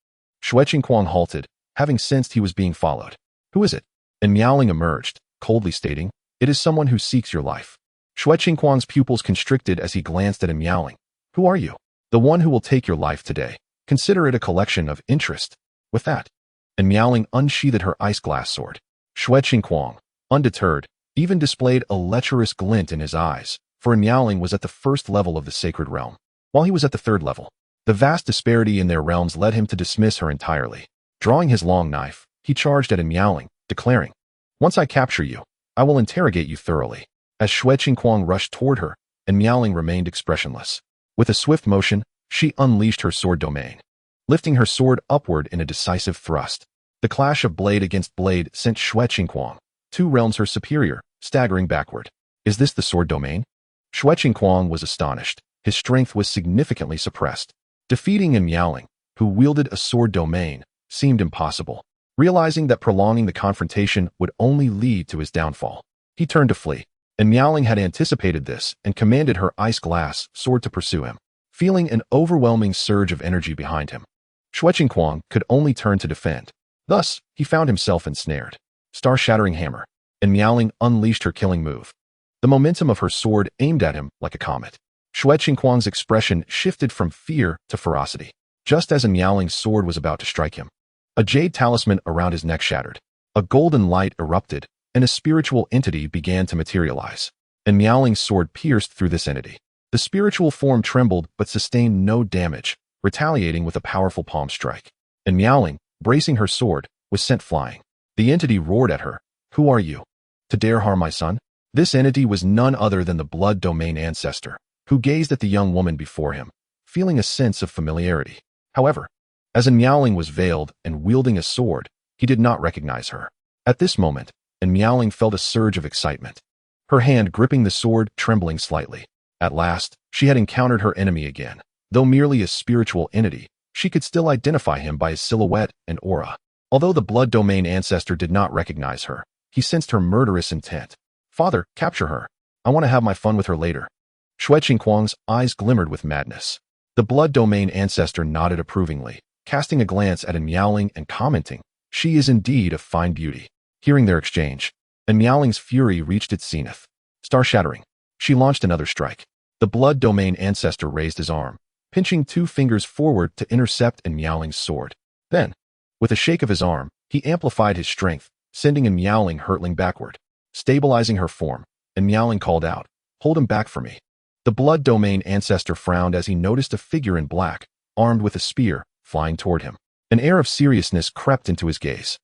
Xue Qingquang halted, having sensed he was being followed. "Who is it?" And Miaoling emerged, coldly stating, "It is someone who seeks your life." Xue Qingquang's pupils constricted as he glanced at Miaoling. "Who are you?" "The one who will take your life today. Consider it a collection of interest." With that, and Miaoling unsheathed her ice-glass sword. Xue Qingquang, undeterred, even displayed a lecherous glint in his eyes, for Miaoling was at the first level of the sacred realm, while he was at the 3rd level. The vast disparity in their realms led him to dismiss her entirely. Drawing his long knife, he charged at Miaoling, declaring, "Once I capture you, I will interrogate you thoroughly." As Xue Qingquang rushed toward her, and Miaoling remained expressionless. With a swift motion, she unleashed her sword domain, lifting her sword upward in a decisive thrust. The clash of blade against blade sent Xue Qingquang, 2 realms her superior, staggering backward. "Is this the sword domain?" Xue Qingquang was astonished. His strength was significantly suppressed. Defeating Miaoling, who wielded a sword domain, seemed impossible. Realizing that prolonging the confrontation would only lead to his downfall, he turned to flee, and Miaoling had anticipated this and commanded her ice-glass sword to pursue him. Feeling an overwhelming surge of energy behind him, Xue Qingquang could only turn to defend. Thus, he found himself ensnared. Star-shattering hammer, and Miaoling unleashed her killing move. The momentum of her sword aimed at him like a comet. Xue Qingquang's expression shifted from fear to ferocity. Just as Miaoling's sword was about to strike him, a jade talisman around his neck shattered. A golden light erupted, and a spiritual entity began to materialize. And Miaoling's sword pierced through this entity. The spiritual form trembled but sustained no damage, retaliating with a powerful palm strike. And Miaoling, bracing her sword, was sent flying. The entity roared at her, "Who are you? To dare harm my son?" This entity was none other than the blood domain ancestor, who gazed at the young woman before him, feeling a sense of familiarity. However, as Miaoling was veiled and wielding a sword, he did not recognize her. At this moment, Miaoling felt a surge of excitement, her hand gripping the sword, trembling slightly. At last, she had encountered her enemy again. Though merely a spiritual entity, she could still identify him by his silhouette and aura. Although the blood domain ancestor did not recognize her, he sensed her murderous intent. "Father, capture her. I want to have my fun with her later." Xue Qingquang's eyes glimmered with madness. The blood domain ancestor nodded approvingly, casting a glance at Miaoling and commenting, "She is indeed a fine beauty." Hearing their exchange, Miaoling's fury reached its zenith. Star-shattering, she launched another strike. The blood domain ancestor raised his arm, pinching 2 fingers forward to intercept Miaoling's sword. Then, with a shake of his arm, he amplified his strength, sending Miaoling hurtling backward. Stabilizing her form, Miaoling called out, "Hold him back for me." The blood domain ancestor frowned as he noticed a figure in black, armed with a spear, flying toward him. An air of seriousness crept into his gaze.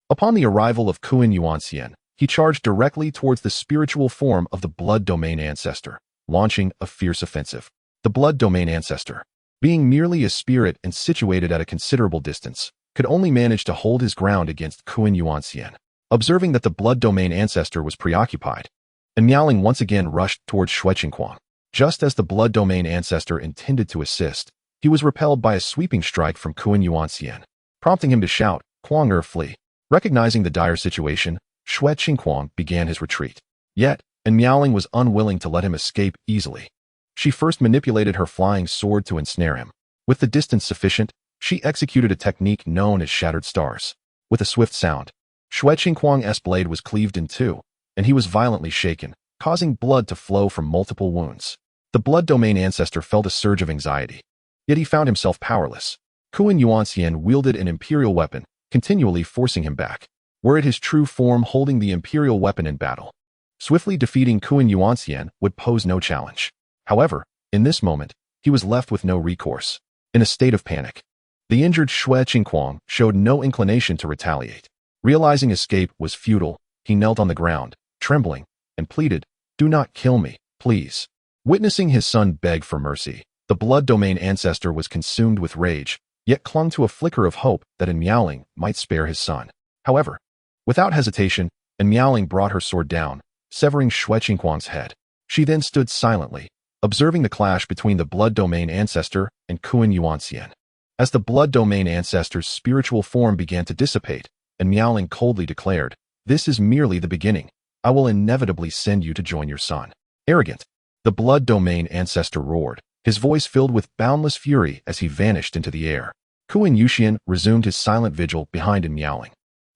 Upon the arrival of Kuan Yuanxian, he charged directly towards the spiritual form of the blood domain ancestor, launching a fierce offensive. The blood domain ancestor, being merely a spirit and situated at a considerable distance, could only manage to hold his ground against Kuan Yuanxian. Observing that the blood domain ancestor was preoccupied, Miaoling once again rushed towards Xue Qingquang. Just as the blood domain ancestor intended to assist, he was repelled by a sweeping strike from Kuan Yuanxian, prompting him to shout, "Quang flee." Recognizing the dire situation, Xue Qingquang began his retreat. Yet, and Miaoling was unwilling to let him escape easily. She first manipulated her flying sword to ensnare him. With the distance sufficient, she executed a technique known as Shattered Stars. With a swift sound, Xue Qingguang's blade was cleaved in two, and he was violently shaken, causing blood to flow from multiple wounds. The blood domain ancestor felt a surge of anxiety. Yet he found himself powerless. Kuan Yuanxian wielded an imperial weapon, continually forcing him back. Were it his true form holding the imperial weapon in battle, swiftly defeating Kuan Yuanxian would pose no challenge. However, in this moment, he was left with no recourse. In a state of panic, the injured Xue Qingguang showed no inclination to retaliate. Realizing escape was futile, he knelt on the ground, trembling, and pleaded, "Do not kill me, please." Witnessing his son beg for mercy, the blood domain ancestor was consumed with rage, yet clung to a flicker of hope that in Miaoling might spare his son. However, without hesitation, and Miaoling brought her sword down, severing Xue Qingguang's head. She then stood silently, observing the clash between the blood domain ancestor and Kuan Yuanxian. As the blood domain ancestor's spiritual form began to dissipate, and Miaoling coldly declared, "This is merely the beginning. I will inevitably send you to join your son." Arrogant, the blood domain ancestor roared, his voice filled with boundless fury as he vanished into the air. Kuan Yuxian resumed his silent vigil behind in Miaoling.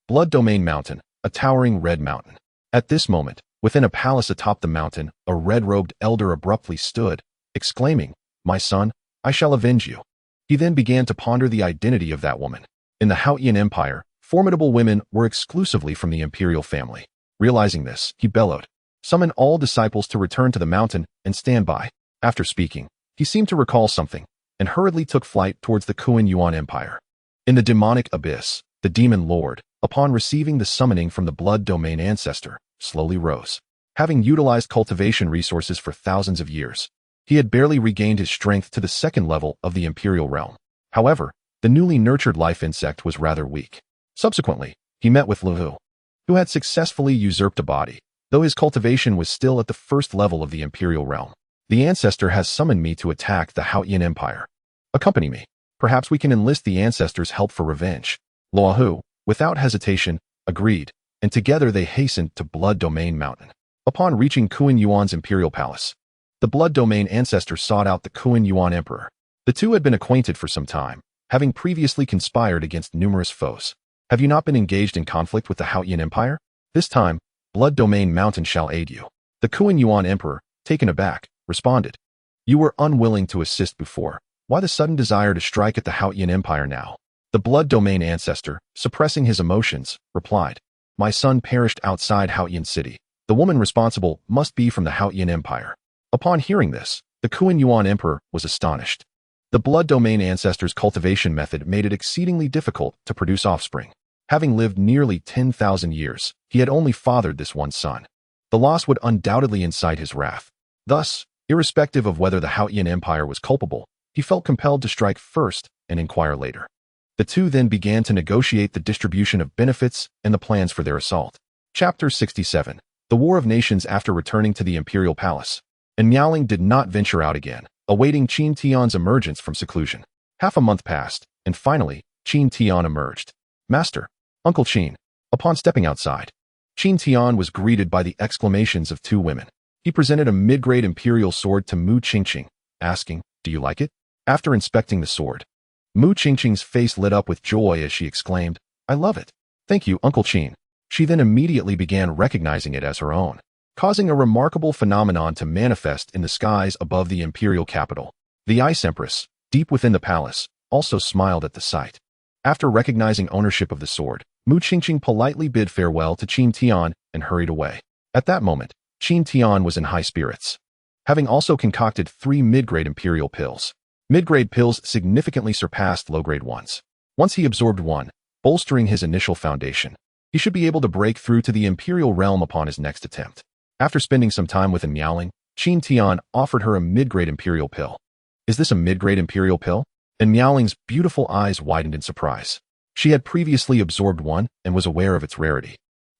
Blood Domain Mountain, a towering red mountain. At this moment, within a palace atop the mountain, a red-robed elder abruptly stood, exclaiming, "My son, I shall avenge you." He then began to ponder the identity of that woman. In the Haotian Empire, formidable women were exclusively from the imperial family. Realizing this, he bellowed, "Summon all disciples to return to the mountain and stand by." After speaking, he seemed to recall something, and hurriedly took flight towards the Kuan Yuan Empire. In the demonic abyss, the demon lord, upon receiving the summoning from the blood domain ancestor, slowly rose. Having utilized cultivation resources for thousands of years, he had barely regained his strength to the second level of the imperial realm. However, the newly nurtured life insect was rather weak. Subsequently, he met with Lu Hu, who had successfully usurped a body, though his cultivation was still at the first level of the imperial realm. "The ancestor has summoned me to attack the Haotian Empire. Accompany me. Perhaps we can enlist the ancestor's help for revenge." Lu Hu, without hesitation, agreed, and together they hastened to Blood Domain Mountain. Upon reaching Kuan Yuan's imperial palace, the Blood Domain ancestor sought out the Kuan Yuan emperor. The two had been acquainted for some time, having previously conspired against numerous foes. "Have you not been engaged in conflict with the Haotian Empire? This time, Blood Domain Mountain shall aid you." The Kuan Yuan emperor, taken aback, responded, "You were unwilling to assist before. Why the sudden desire to strike at the Haotian Empire now?" The Blood Domain ancestor, suppressing his emotions, replied, "My son perished outside Haotian City. The woman responsible must be from the Haotian Empire." Upon hearing this, the Kuan Yuan emperor was astonished. The Blood Domain ancestor's cultivation method made it exceedingly difficult to produce offspring. Having lived nearly 10,000 years, he had only fathered this one son. The loss would undoubtedly incite his wrath. Thus, irrespective of whether the Haotian Empire was culpable, he felt compelled to strike first and inquire later. The two then began to negotiate the distribution of benefits and the plans for their assault. Chapter 67. The War of Nations. After returning to the imperial palace, and Miaoling did not venture out again, awaiting Qin Tian's emergence from seclusion. Half a month passed, and finally, Qin Tian emerged. "Master, Uncle Qin." Upon stepping outside, Qin Tian was greeted by the exclamations of two women. He presented a mid-grade imperial sword to Mu Qingqing, asking, "Do you like it?" After inspecting the sword, Mu Qingqing's face lit up with joy as she exclaimed, "I love it. Thank you, Uncle Qin." She then immediately began recognizing it as her own, causing a remarkable phenomenon to manifest in the skies above the imperial capital. The Ice Empress, deep within the palace, also smiled at the sight. After recognizing ownership of the sword, Mu Qingqing politely bid farewell to Qin Tian and hurried away. At that moment, Qin Tian was in high spirits, having also concocted 3 mid-grade imperial pills. Mid-grade pills significantly surpassed low-grade ones. Once he absorbed one, bolstering his initial foundation, he should be able to break through to the imperial realm upon his next attempt. After spending some time with Miaoling, Qin Tian offered her a mid-grade imperial pill. "Is this a mid-grade imperial pill?" And Miaoling's beautiful eyes widened in surprise. She had previously absorbed one and was aware of its rarity,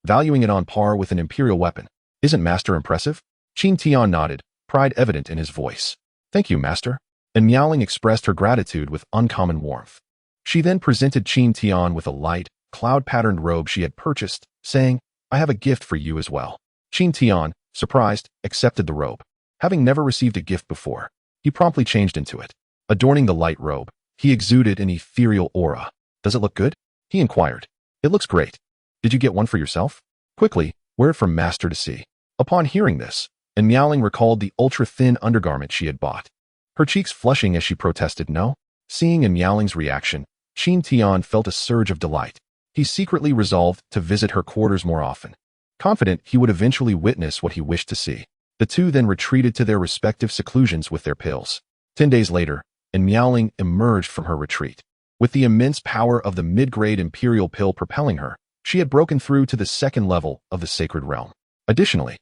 valuing it on par with an imperial weapon. "Isn't Master impressive?" Qin Tian nodded, pride evident in his voice. "Thank you, Master." And Miaoling expressed her gratitude with uncommon warmth. She then presented Qin Tian with a light, cloud-patterned robe she had purchased, saying, "I have a gift for you as well." Qin Tian, surprised, accepted the robe. Having never received a gift before, he promptly changed into it. Adorning the light robe, he exuded an ethereal aura. Does it look good? He inquired. It looks great. Did you get one for yourself? Quickly, wear it from master to see. Upon hearing this, and Miaoling recalled the ultra-thin undergarment she had bought. Her cheeks flushing as she protested no. Seeing in Miaoling's reaction, Qin Tian felt a surge of delight. He secretly resolved to visit her quarters more often. Confident he would eventually witness what he wished to see, the two then retreated to their respective seclusions with their pills. 10 days later, and Miaoling emerged from her retreat. With the immense power of the mid-grade imperial pill propelling her, she had broken through to the second level of the sacred realm. Additionally,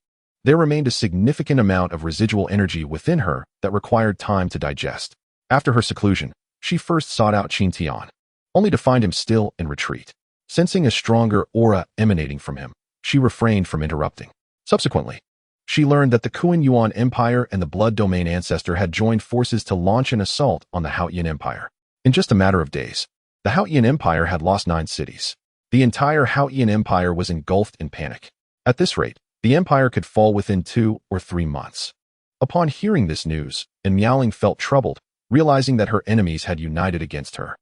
there remained a significant amount of residual energy within her that required time to digest. After her seclusion, she first sought out Qin Tian, only to find him still in retreat. Sensing a stronger aura emanating from him, she refrained from interrupting. Subsequently, she learned that the Kuan Yuan Empire and the Blood Domain Ancestor had joined forces to launch an assault on the Haotian Empire. In just a matter of days, the Haotian Empire had lost 9 cities. The entire Haotian Empire was engulfed in panic. At this rate, the empire could fall within 2 or 3 months. Upon hearing this news, Miaoling felt troubled, realizing that her enemies had united against her.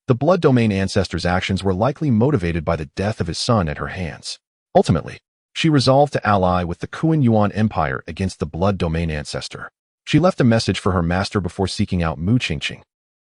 The Blood Domain Ancestor's actions were likely motivated by the death of his son at her hands. Ultimately, she resolved to ally with the Kuan Yuan Empire against the Blood Domain Ancestor. She left a message for her master before seeking out Mu Qingqing,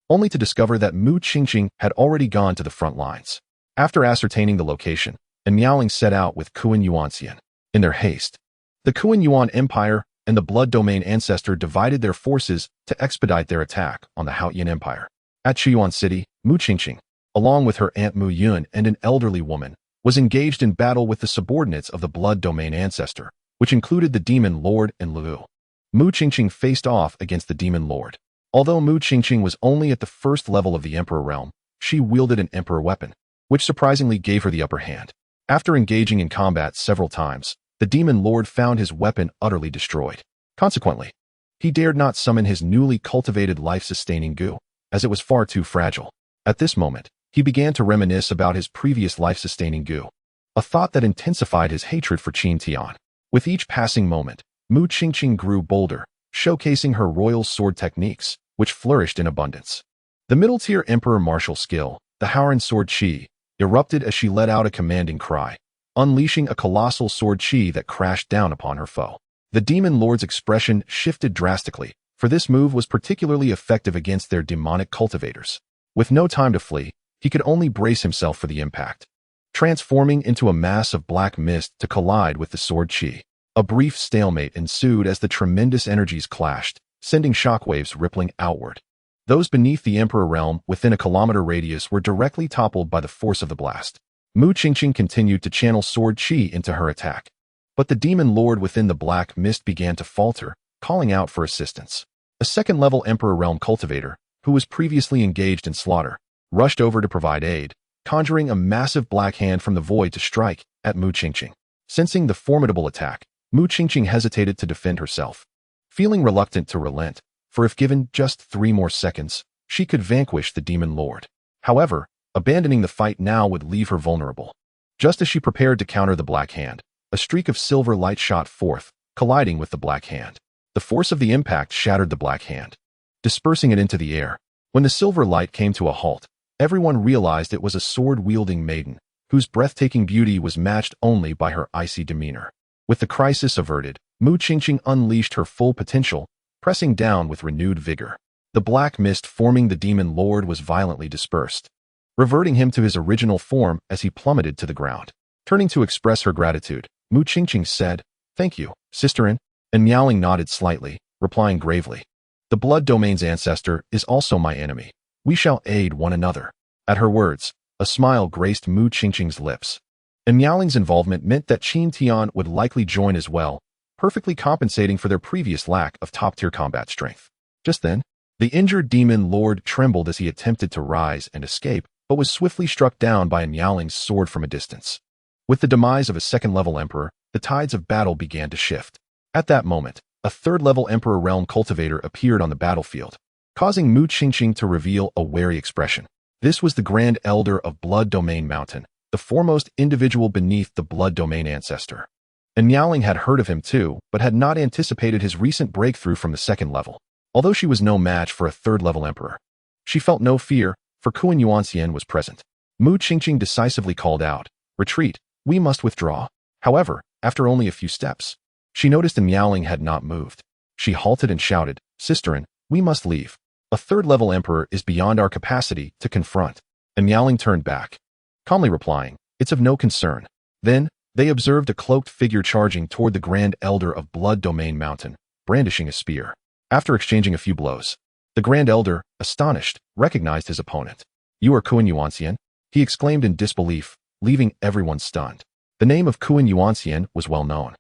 only to discover that Mu Qingqing had already gone to the front lines. After ascertaining the location, Miaoling set out with Kuan Yuanxian. In their haste, the Kuan Yuan Empire and the Blood Domain Ancestor divided their forces to expedite their attack on the Haotian Empire. At Chiyuan City, Mu Qingqing, along with her aunt Mu Yun and an elderly woman, was engaged in battle with the subordinates of the Blood Domain Ancestor, which included the Demon Lord and Lu. Mu Qingqing faced off against the Demon Lord. Although Mu Qingqing was only at the first level of the Emperor realm, she wielded an Emperor weapon, which surprisingly gave her the upper hand. After engaging in combat several times, the Demon Lord found his weapon utterly destroyed. Consequently, he dared not summon his newly cultivated life-sustaining goo, as it was far too fragile. At this moment, he began to reminisce about his previous life-sustaining goo, a thought that intensified his hatred for Qin Tian. With each passing moment, Mu Qingqing grew bolder, showcasing her royal sword techniques, which flourished in abundance. The middle-tier Emperor martial skill, the Haoran Sword Qi, erupted as she let out a commanding cry, unleashing a colossal sword Qi that crashed down upon her foe. The Demon Lord's expression shifted drastically, for this move was particularly effective against their demonic cultivators. With no time to flee, he could only brace himself for the impact, transforming into a mass of black mist to collide with the sword Qi. A brief stalemate ensued as the tremendous energies clashed, sending shockwaves rippling outward. Those beneath the Emperor realm within a kilometer radius were directly toppled by the force of the blast. Mu Qingqing continued to channel sword Qi into her attack, but the Demon Lord within the black mist began to falter, calling out for assistance. A second-level Emperor realm cultivator, who was previously engaged in slaughter, rushed over to provide aid, conjuring a massive black hand from the void to strike at Mu Qingqing. Sensing the formidable attack, Mu Qingqing hesitated to defend herself, feeling reluctant to relent, for if given just 3 more seconds, she could vanquish the Demon Lord. However, abandoning the fight now would leave her vulnerable. Just as she prepared to counter the Black Hand, a streak of silver light shot forth, colliding with the Black Hand. The force of the impact shattered the Black Hand, dispersing it into the air. When the silver light came to a halt, everyone realized it was a sword-wielding maiden, whose breathtaking beauty was matched only by her icy demeanor. With the crisis averted, Mu Qingqing unleashed her full potential, pressing down with renewed vigor. The black mist forming the Demon Lord was violently dispersed, reverting him to his original form as he plummeted to the ground. Turning to express her gratitude, Mu Qingqing said, "Thank you, sisterin," and Miaoling nodded slightly, replying gravely, "The Blood Domain's ancestor is also my enemy. We shall aid one another." At her words, a smile graced Mu Qingqing's lips, and Miaoling's involvement meant that Qin Tian would likely join as well, perfectly compensating for their previous lack of top-tier combat strength. Just then, the injured Demon Lord trembled as he attempted to rise and escape, but was swiftly struck down by Miaoling's sword from a distance. With the demise of a second-level Emperor, the tides of battle began to shift. At that moment, a third-level Emperor Realm Cultivator appeared on the battlefield, causing Mu Qingqing to reveal a wary expression. This was the Grand Elder of Blood Domain Mountain, the foremost individual beneath the Blood Domain Ancestor. and Miaoling had heard of him too, but had not anticipated his recent breakthrough from the second level. Although she was no match for a third-level emperor, she felt no fear, for Kuan Yuanxian was present. Mu Qingqing decisively called out, "Retreat, we must withdraw." However, after only a few steps, she noticed that Miaoling had not moved. She halted and shouted, "Sisterin, we must leave. A third-level emperor is beyond our capacity to confront." And Miaoling turned back, calmly replying, "It's of no concern." Then, they observed a cloaked figure charging toward the Grand Elder of Blood Domain Mountain, brandishing a spear. After exchanging a few blows, the Grand Elder, astonished, recognized his opponent. "You are Kuan Yuanxian?" he exclaimed in disbelief, leaving everyone stunned. The name of Kuan Yuanxian was well known,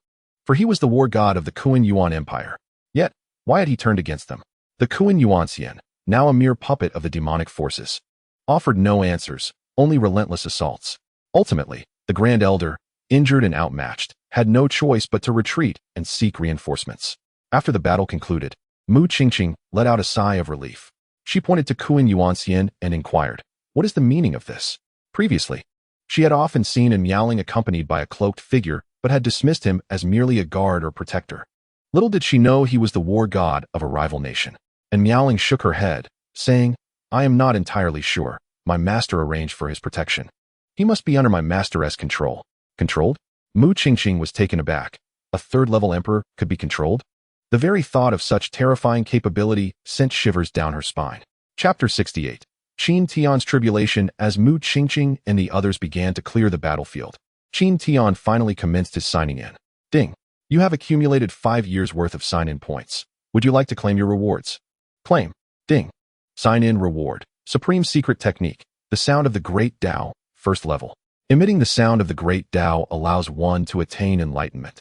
for he was the war god of the Kuan Yuan Empire. Yet, why had he turned against them? The Kuan Yuanxian, now a mere puppet of the demonic forces, offered no answers, only relentless assaults. Ultimately, the Grand Elder, injured and outmatched, had no choice but to retreat and seek reinforcements. After the battle concluded, Mu Qingqing let out a sigh of relief. She pointed to Kuan Yuanxian and inquired, "What is the meaning of this?" Previously, she had often seen him Miaoling accompanied by a cloaked figure, but had dismissed him as merely a guard or protector. Little did she know he was the war god of a rival nation. And Miaoling shook her head, saying, "I am not entirely sure. My master arranged for his protection. He must be under my master's control." Controlled? Mu Qingqing was taken aback. A third-level emperor could be controlled? The very thought of such terrifying capability sent shivers down her spine. Chapter 68. Qin Tian's Tribulation. As Mu Qingqing and the others began to clear the battlefield, Qin Tian finally commenced his signing in. "Ding. You have accumulated 5 years' worth of sign-in points. Would you like to claim your rewards?" Claim. Ding. Sign-in reward. Supreme Secret Technique. The Sound of the Great Tao, first level. Emitting the sound of the Great Tao allows one to attain enlightenment.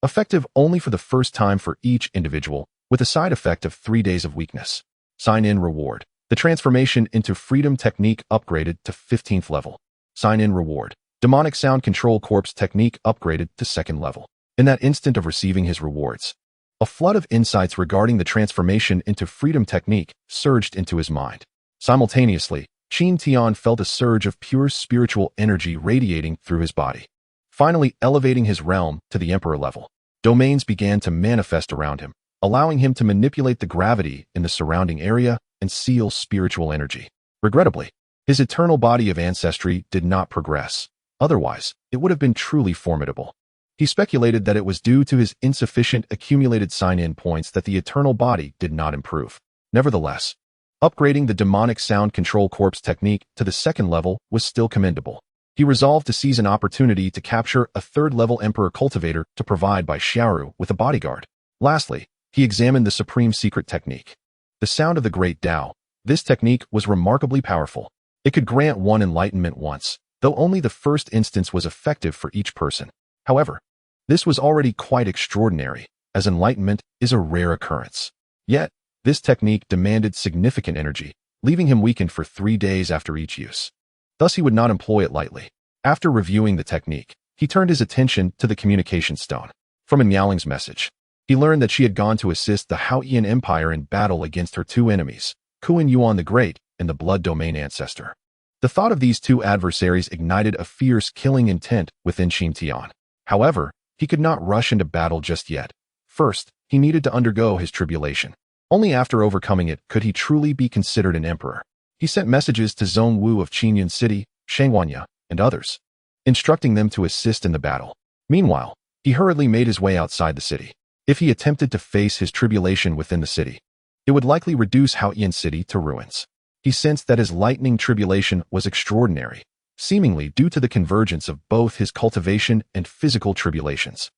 Effective only for the first time for each individual, with a side effect of 3 days of weakness. Sign-in reward. The Transformation into Freedom Technique upgraded to 15th level. Sign-in reward. Demonic Sound Control Corpse Technique upgraded to 2nd level. In that instant of receiving his rewards, a flood of insights regarding the transformation into freedom technique surged into his mind. Simultaneously, Qin Tian felt a surge of pure spiritual energy radiating through his body, finally elevating his realm to the emperor level. Domains began to manifest around him, allowing him to manipulate the gravity in the surrounding area and seal spiritual energy. Regrettably, his eternal body of ancestry did not progress. Otherwise, it would have been truly formidable. He speculated that it was due to his insufficient accumulated sign-in points that the eternal body did not improve. Nevertheless, upgrading the demonic sound control corpse technique to the 2nd level was still commendable. He resolved to seize an opportunity to capture a 3rd-level emperor cultivator to provide by Xiaoru with a bodyguard. Lastly, he examined the supreme secret technique. The Sound of the Great Tao. This technique was remarkably powerful. It could grant one enlightenment once, though only the first instance was effective for each person. However, this was already quite extraordinary, as enlightenment is a rare occurrence. Yet, this technique demanded significant energy, leaving him weakened for 3 days after each use. Thus he would not employ it lightly. After reviewing the technique, he turned his attention to the communication stone. From Miaoling's message, he learned that she had gone to assist the Haoyan Empire in battle against her 2 enemies, Kuan Yuan the Great and the Blood Domain Ancestor. The thought of these 2 adversaries ignited a fierce killing intent within Qin Tian. However, he could not rush into battle just yet. First, he needed to undergo his tribulation. Only after overcoming it could he truly be considered an emperor. He sent messages to Zhong Wu of Qingyun City, Shangwanya, and others, instructing them to assist in the battle. Meanwhile, he hurriedly made his way outside the city. If he attempted to face his tribulation within the city, it would likely reduce Haoyan City to ruins. He sensed that his lightning tribulation was extraordinary, seemingly due to the convergence of both his cultivation and physical tribulations.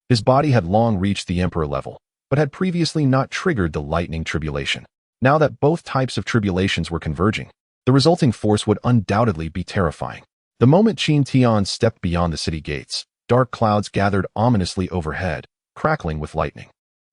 His body had long reached the emperor level, but had previously not triggered the lightning tribulation. Now that both types of tribulations were converging, the resulting force would undoubtedly be terrifying. The moment Qin Tian stepped beyond the city gates, dark clouds gathered ominously overhead, crackling with lightning.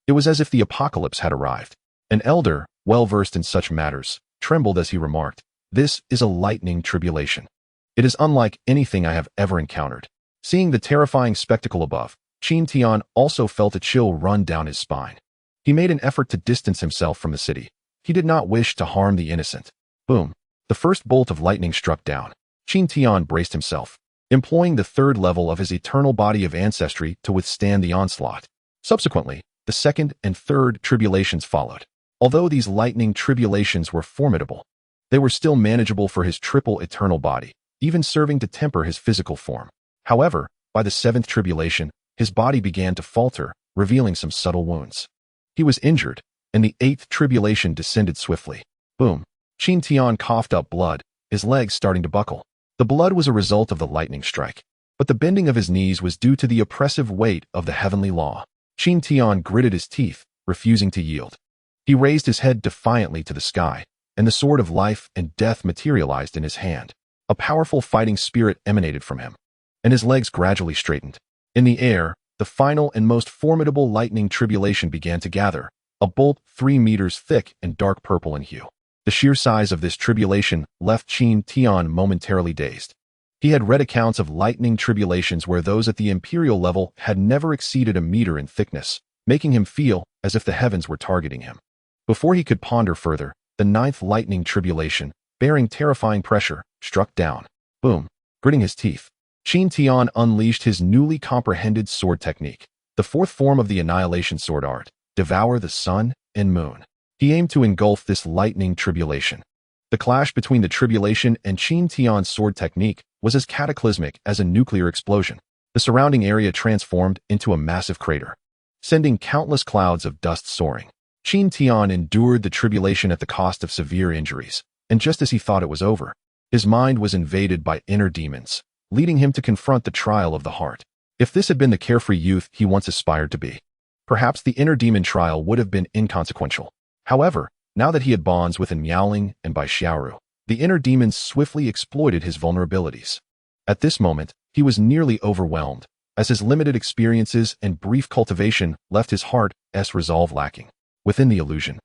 It was as if the apocalypse had arrived. An elder, well-versed in such matters, trembled as he remarked, "This is a lightning tribulation. It is unlike anything I have ever encountered." Seeing the terrifying spectacle above, Qin Tian also felt a chill run down his spine. He made an effort to distance himself from the city. He did not wish to harm the innocent. Boom. The first bolt of lightning struck down. Qin Tian braced himself. employing the third level of his eternal body of ancestry to withstand the onslaught. Subsequently, the second and third tribulations followed. Although these lightning tribulations were formidable, they were still manageable for his triple eternal body, even serving to temper his physical form. However, by the seventh tribulation, his body began to falter, revealing some subtle wounds. He was injured, and the eighth tribulation descended swiftly. Boom. Qin Tian coughed up blood, his legs starting to buckle. The blood was a result of the lightning strike, but the bending of his knees was due to the oppressive weight of the heavenly law. Qin Tian gritted his teeth, refusing to yield. He raised his head defiantly to the sky, and the sword of life and death materialized in his hand. A powerful fighting spirit emanated from him, and his legs gradually straightened. In the air, the final and most formidable lightning tribulation began to gather, a bolt 3 meters thick and dark purple in hue. The sheer size of this tribulation left Qin Tian momentarily dazed. He had read accounts of lightning tribulations where those at the imperial level had never exceeded a meter in thickness, making him feel as if the heavens were targeting him. Before he could ponder further, the ninth lightning tribulation, bearing terrifying pressure, struck down. Boom. Gritting his teeth, Qin Tian unleashed his newly comprehended sword technique, the fourth form of the annihilation sword art, devour the sun and moon. He aimed to engulf this lightning tribulation. The clash between the tribulation and Qin Tian's sword technique was as cataclysmic as a nuclear explosion. The surrounding area transformed into a massive crater, sending countless clouds of dust soaring. Qin Tian endured the tribulation at the cost of severe injuries, and just as he thought it was over, his mind was invaded by inner demons, leading him to confront the trial of the heart. If this had been the carefree youth he once aspired to be, perhaps the inner demon trial would have been inconsequential. However, now that he had bonds with Miaoling and Bai Xiaoru, the inner demons swiftly exploited his vulnerabilities. At this moment, he was nearly overwhelmed, as his limited experiences and brief cultivation left his heart's resolve lacking. Within the illusion,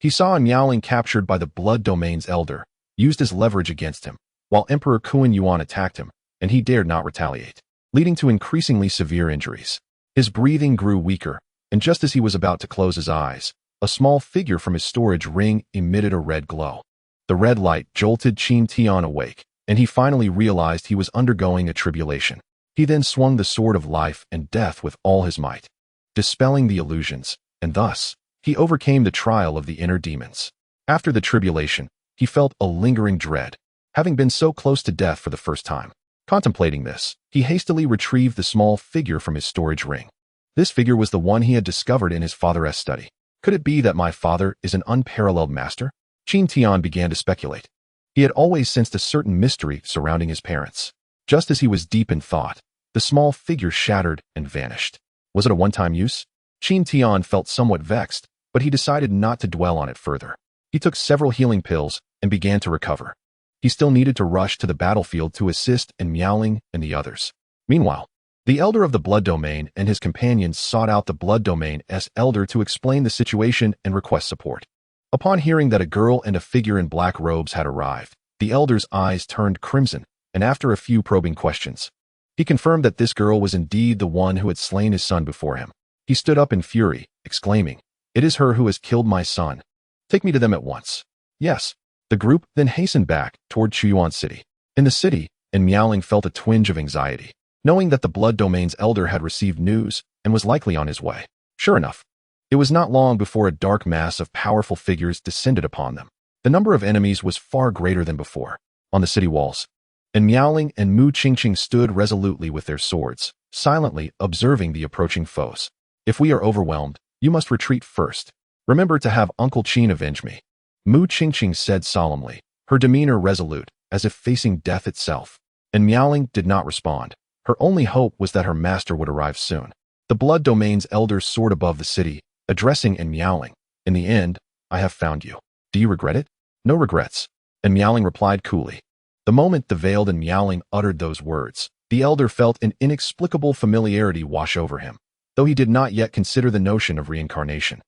he saw Miaoling captured by the Blood Domain's elder, used as leverage against him, while Emperor Kuan Yuan attacked him, and he dared not retaliate, leading to increasingly severe injuries. His breathing grew weaker, and just as he was about to close his eyes, a small figure from his storage ring emitted a red glow. The red light jolted Qin Tian awake, and he finally realized he was undergoing a tribulation. He then swung the sword of life and death with all his might, dispelling the illusions, and thus, he overcame the trial of the inner demons. After the tribulation, he felt a lingering dread, having been so close to death for the first time. Contemplating this, he hastily retrieved the small figure from his storage ring. This figure was the one he had discovered in his father's study. Could it be that my father is an unparalleled master? Qin Tian began to speculate. He had always sensed a certain mystery surrounding his parents. Just as he was deep in thought, the small figure shattered and vanished. Was it a one-time use? Qin Tian felt somewhat vexed, but he decided not to dwell on it further. He took several healing pills and began to recover. He still needed to rush to the battlefield to assist in Miaoling and the others. Meanwhile, the elder of the Blood Domain and his companions sought out the Blood Domain's elder to explain the situation and request support. Upon hearing that a girl and a figure in black robes had arrived, the elder's eyes turned crimson, and after a few probing questions, he confirmed that this girl was indeed the one who had slain his son before him. He stood up in fury, exclaiming, "It is her who has killed my son. Take me to them at once." Yes. The group then hastened back toward Chuyuan City. In the city, Miaoling felt a twinge of anxiety, knowing that the Blood Domain's elder had received news and was likely on his way. Sure enough, it was not long before a dark mass of powerful figures descended upon them. The number of enemies was far greater than before. On the city walls, Miaoling and Mu Qingqing stood resolutely with their swords, silently observing the approaching foes. "If we are overwhelmed, you must retreat first. Remember to have Uncle Qin avenge me," Mu Qingqing said solemnly, her demeanor resolute, as if facing death itself. And Miaoling did not respond. Her only hope was that her master would arrive soon. The Blood Domain's elder soared above the city, addressing Miaoling. "In the end, I have found you. Do you regret it?" "No regrets," and Miaoling replied coolly. The moment the veiled Miaoling uttered those words, the elder felt an inexplicable familiarity wash over him, though he did not yet consider the notion of reincarnation,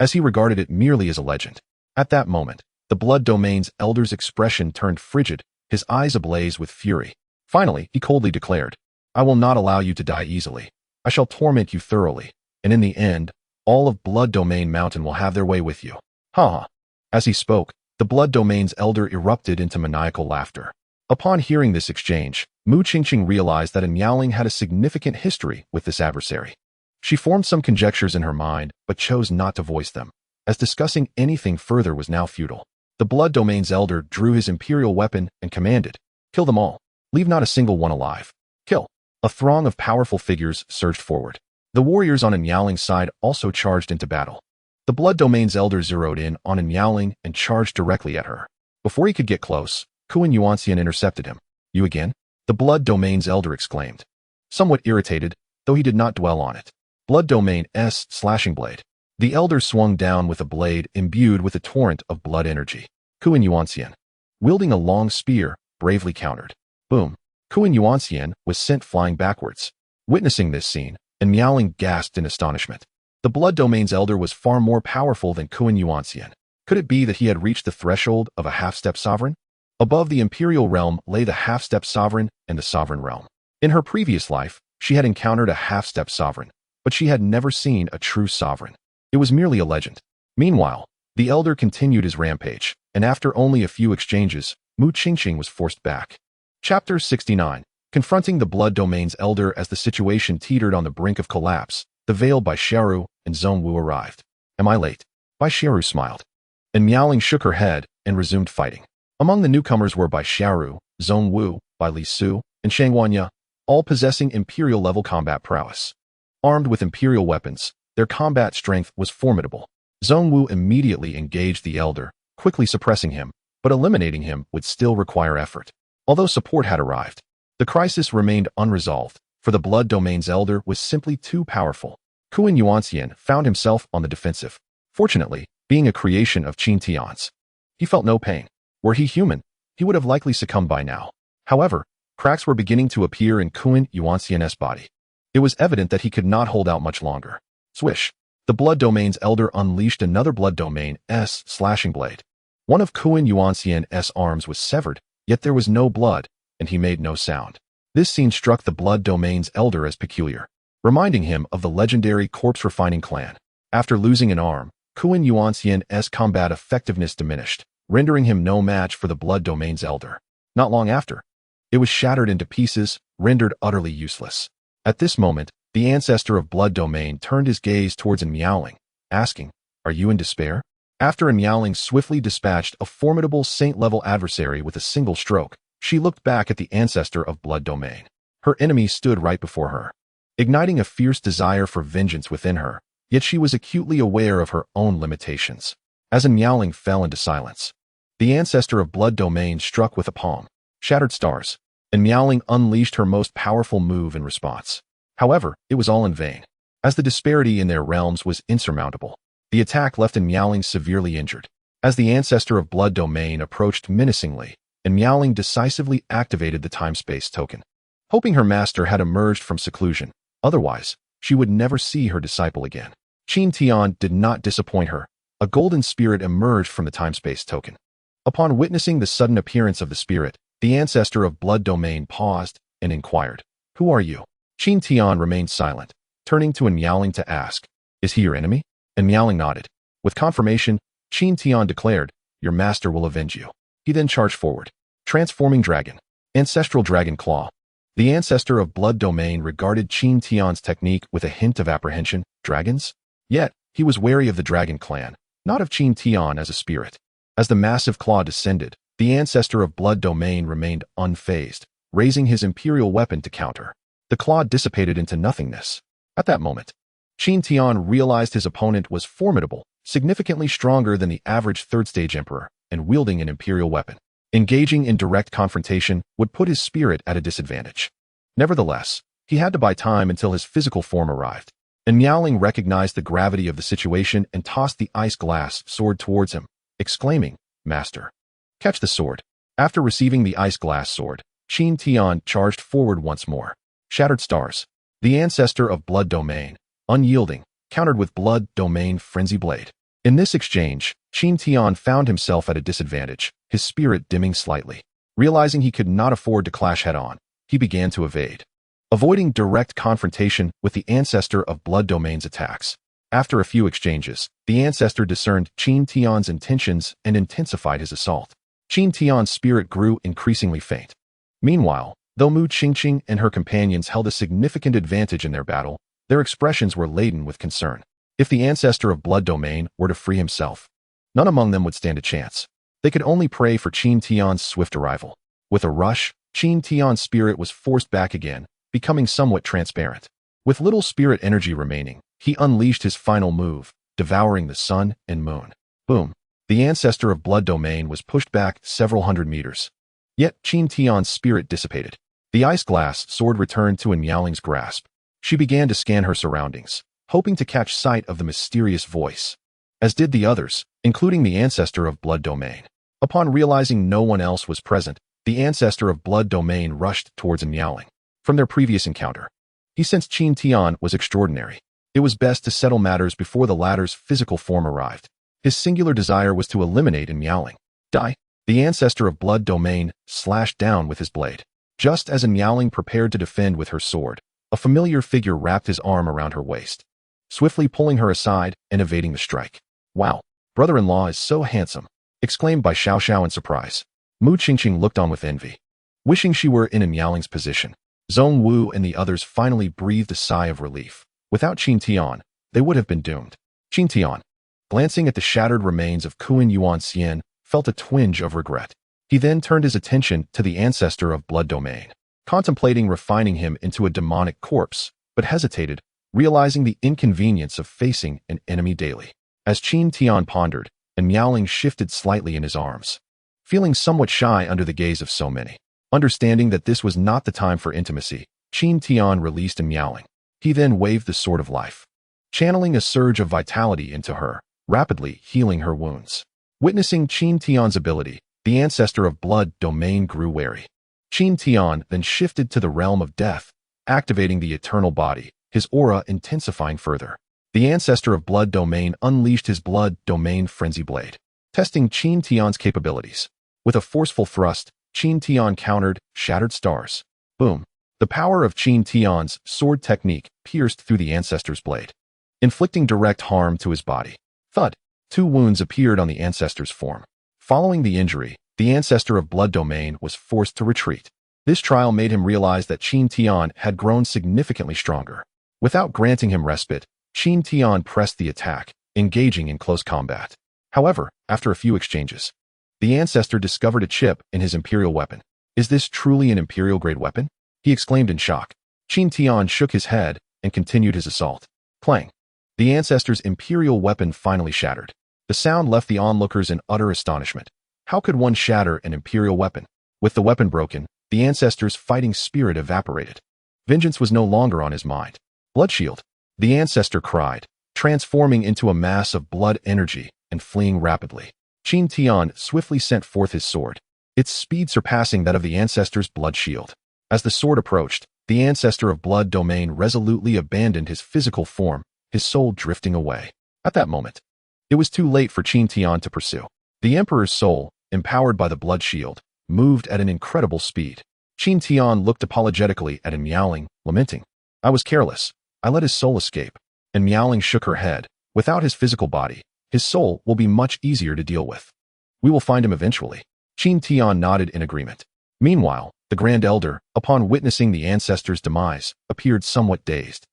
as he regarded it merely as a legend. At that moment, the Blood Domain's elder's expression turned frigid, his eyes ablaze with fury. Finally, he coldly declared, "I will not allow you to die easily. I shall torment you thoroughly, and in the end, all of Blood Domain Mountain will have their way with you." Ha ha. As he spoke, the Blood Domain's elder erupted into maniacal laughter. Upon hearing this exchange, Mu Qingqing realized that Miaoling had a significant history with this adversary. She formed some conjectures in her mind, but chose not to voice them, as discussing anything further was now futile. The Blood Domain's elder drew his imperial weapon and commanded, "Kill them all. Leave not a single one alive. Kill." A throng of powerful figures surged forward. The warriors on Miaoling's side also charged into battle. The Blood Domain's elder zeroed in on Miaoling and charged directly at her. Before he could get close, Kuan Yuanxian intercepted him. "You again?" The Blood Domain's elder exclaimed. Somewhat irritated, though he did not dwell on it. Blood Domain S slashing blade. The elder swung down with a blade imbued with a torrent of blood energy. Kuan Yuanxian, wielding a long spear, bravely countered. Boom. Kuan Yuanxian was sent flying backwards. Witnessing this scene, and Miaoling gasped in astonishment. The Blood Domain's elder was far more powerful than Kuan Yuanxian. Could it be that he had reached the threshold of a half-step sovereign? Above the imperial realm lay the half-step sovereign and the sovereign realm. In her previous life, she had encountered a half-step sovereign, but she had never seen a true sovereign. It was merely a legend. Meanwhile, the elder continued his rampage, and after only a few exchanges, Mu Qingqing was forced back. Chapter 69. Confronting the Blood Domain's elder as the situation teetered on the brink of collapse, the Veil by Xiaoru and Zhongwu arrived. "Am I late?" Bai Xiaoru smiled. And Miaoling shook her head and resumed fighting. Among the newcomers were Bai Xiaoru, Zhongwu, Bai Li Su, and Shang Wanya, all possessing imperial-level combat prowess. Armed with imperial weapons, their combat strength was formidable. Zhongwu immediately engaged the elder, quickly suppressing him, but eliminating him would still require effort. Although support had arrived, the crisis remained unresolved, for the Blood Domain's elder was simply too powerful. Kuan Yuanxian found himself on the defensive. Fortunately, being a creation of Qin Tian's, he felt no pain. Were he human, he would have likely succumbed by now. However, cracks were beginning to appear in Kuan Yuanxian's body. It was evident that he could not hold out much longer. Swish. The Blood Domain's elder unleashed another Blood Domain S slashing blade. One of Kuan Yuanxian's arms was severed, yet there was no blood, and he made no sound. This scene struck the Blood Domain's elder as peculiar, reminding him of the legendary corpse refining clan. After losing an arm, Kuan Yuanxian's combat effectiveness diminished, rendering him no match for the Blood Domain's elder. Not long after, it was shattered into pieces, rendered utterly useless. At this moment, the ancestor of Blood Domain turned his gaze towards Miaoling, asking, "Are you in despair?" After Miaoling swiftly dispatched a formidable saint-level adversary with a single stroke, she looked back at the ancestor of Blood Domain. Her enemy stood right before her, igniting a fierce desire for vengeance within her, yet she was acutely aware of her own limitations. As Miaoling fell into silence, the ancestor of Blood Domain struck with a palm, shattered stars, and Miaoling unleashed her most powerful move in response. However, it was all in vain, as the disparity in their realms was insurmountable. The attack left Miaoling severely injured. As the ancestor of Blood Domain approached menacingly, and Miaoling decisively activated the time-space token, hoping her master had emerged from seclusion. Otherwise, she would never see her disciple again. Qin Tian did not disappoint her. A golden spirit emerged from the time-space token. Upon witnessing the sudden appearance of the spirit, the ancestor of Blood Domain paused and inquired, "Who are you?" Qin Tian remained silent, turning to Miaoling to ask, "Is he your enemy?" And Miaoling nodded. With confirmation, Qin Tian declared, "Your master will avenge you." He then charged forward. Transforming Dragon. Ancestral Dragon Claw. The ancestor of Blood Domain regarded Qin Tian's technique with a hint of apprehension. Dragons? Yet, he was wary of the Dragon Clan, not of Qin Tian as a spirit. As the massive claw descended, the ancestor of Blood Domain remained unfazed, raising his imperial weapon to counter. The claw dissipated into nothingness. At that moment, Qin Tian realized his opponent was formidable, significantly stronger than the average third-stage emperor, and wielding an imperial weapon. Engaging in direct confrontation would put his spirit at a disadvantage. Nevertheless, he had to buy time until his physical form arrived. And Miaoling recognized the gravity of the situation and tossed the ice glass sword towards him, exclaiming, "Master, catch the sword." After receiving the ice glass sword, Qin Tian charged forward once more. Shattered stars. The ancestor of Blood Domain, unyielding, countered with Blood Domain Frenzy Blade. In this exchange, Qin Tian found himself at a disadvantage, his spirit dimming slightly. Realizing he could not afford to clash head-on, he began to evade, avoiding direct confrontation with the ancestor of Blood Domain's attacks. After a few exchanges, the ancestor discerned Qin Tian's intentions and intensified his assault. Qin Tian's spirit grew increasingly faint. Meanwhile, though Mu Qingqing and her companions held a significant advantage in their battle, their expressions were laden with concern. If the ancestor of Blood Domain were to free himself, none among them would stand a chance. They could only pray for Qin Tian's swift arrival. With a rush, Qin Tian's spirit was forced back again, becoming somewhat transparent. With little spirit energy remaining, he unleashed his final move, devouring the sun and moon. Boom! The ancestor of Blood Domain was pushed back several hundred meters. Yet Qin Tian's spirit dissipated. The ice glass sword returned to Miaoling's grasp. She began to scan her surroundings, hoping to catch sight of the mysterious voice, as did the others, including the ancestor of Blood Domain. Upon realizing no one else was present, the ancestor of Blood Domain rushed towards Miaoling. From their previous encounter, he sensed Qin Tian was extraordinary. It was best to settle matters before the latter's physical form arrived. His singular desire was to eliminate Miaoling. Die! The ancestor of Blood Domain slashed down with his blade. Just as Miaoling prepared to defend with her sword, a familiar figure wrapped his arm around her waist, swiftly pulling her aside and evading the strike. Wow! Brother-in-law is so handsome! Exclaimed Bai Xiaoxiao in surprise. Mu Qingqing looked on with envy. Wishing she were in Miaoling's position, Zhong Wu and the others finally breathed a sigh of relief. Without Qin Tian, they would have been doomed. Qin Tian, glancing at the shattered remains of Kuan Yuan Xian, felt a twinge of regret. He then turned his attention to the ancestor of Blood Domain, contemplating refining him into a demonic corpse, but hesitated, realizing the inconvenience of facing an enemy daily. As Qin Tian pondered, Miaoling shifted slightly in his arms, feeling somewhat shy under the gaze of so many. Understanding that this was not the time for intimacy, Qin Tian released Miaoling. He then waved the Sword of Life, channeling a surge of vitality into her, rapidly healing her wounds. Witnessing Qin Tian's ability, the ancestor of Blood Domain grew wary. Qin Tian then shifted to the realm of death, activating the eternal body, his aura intensifying further. The ancestor of Blood Domain unleashed his Blood Domain Frenzy Blade, testing Qin Tian's capabilities. With a forceful thrust, Qin Tian countered Shattered Stars. Boom! The power of Qin Tian's sword technique pierced through the ancestor's blade, inflicting direct harm to his body. Thud! 2 wounds appeared on the ancestor's form. Following the injury, the ancestor of Blood Domain was forced to retreat. This trial made him realize that Qin Tian had grown significantly stronger. Without granting him respite, Qin Tian pressed the attack, engaging in close combat. However, after a few exchanges, the ancestor discovered a chip in his imperial weapon. Is this truly an imperial-grade weapon? He exclaimed in shock. Qin Tian shook his head and continued his assault. Clang! The ancestor's imperial weapon finally shattered. The sound left the onlookers in utter astonishment. How could one shatter an imperial weapon? With the weapon broken, the ancestor's fighting spirit evaporated. Vengeance was no longer on his mind. Blood shield! The ancestor cried, transforming into a mass of blood energy and fleeing rapidly. Qin Tian swiftly sent forth his sword, its speed surpassing that of the ancestor's blood shield. As the sword approached, the ancestor of Blood Domain resolutely abandoned his physical form, his soul drifting away. At that moment, it was too late for Qin Tian to pursue. The Emperor's soul, empowered by the blood shield, moved at an incredible speed. Qin Tian looked apologetically at Miaoling, lamenting, I was careless. I let his soul escape. And Miaoling shook her head. Without his physical body, his soul will be much easier to deal with. We will find him eventually. Qin Tian nodded in agreement. Meanwhile, the Grand Elder, upon witnessing the ancestor's demise, appeared somewhat dazed,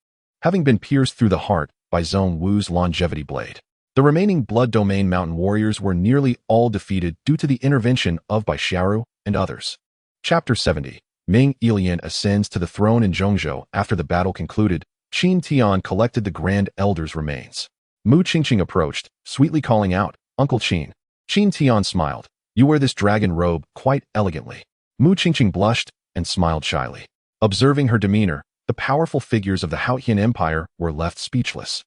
having been pierced through the heart by Zhong Wu's longevity blade. The remaining Blood Domain mountain warriors were nearly all defeated due to the intervention of Bai Xiaoru and others. Chapter 70. Ming Ilian ascends to the throne in Zhongzhou. After the battle concluded, Qin Tian collected the Grand Elder's remains. Mu Qingqing approached, sweetly calling out, Uncle Qin. Qin Tian smiled. You wear this dragon robe quite elegantly. Mu Qingqing blushed and smiled shyly. Observing her demeanor, the powerful figures of the Haotian Empire were left speechless.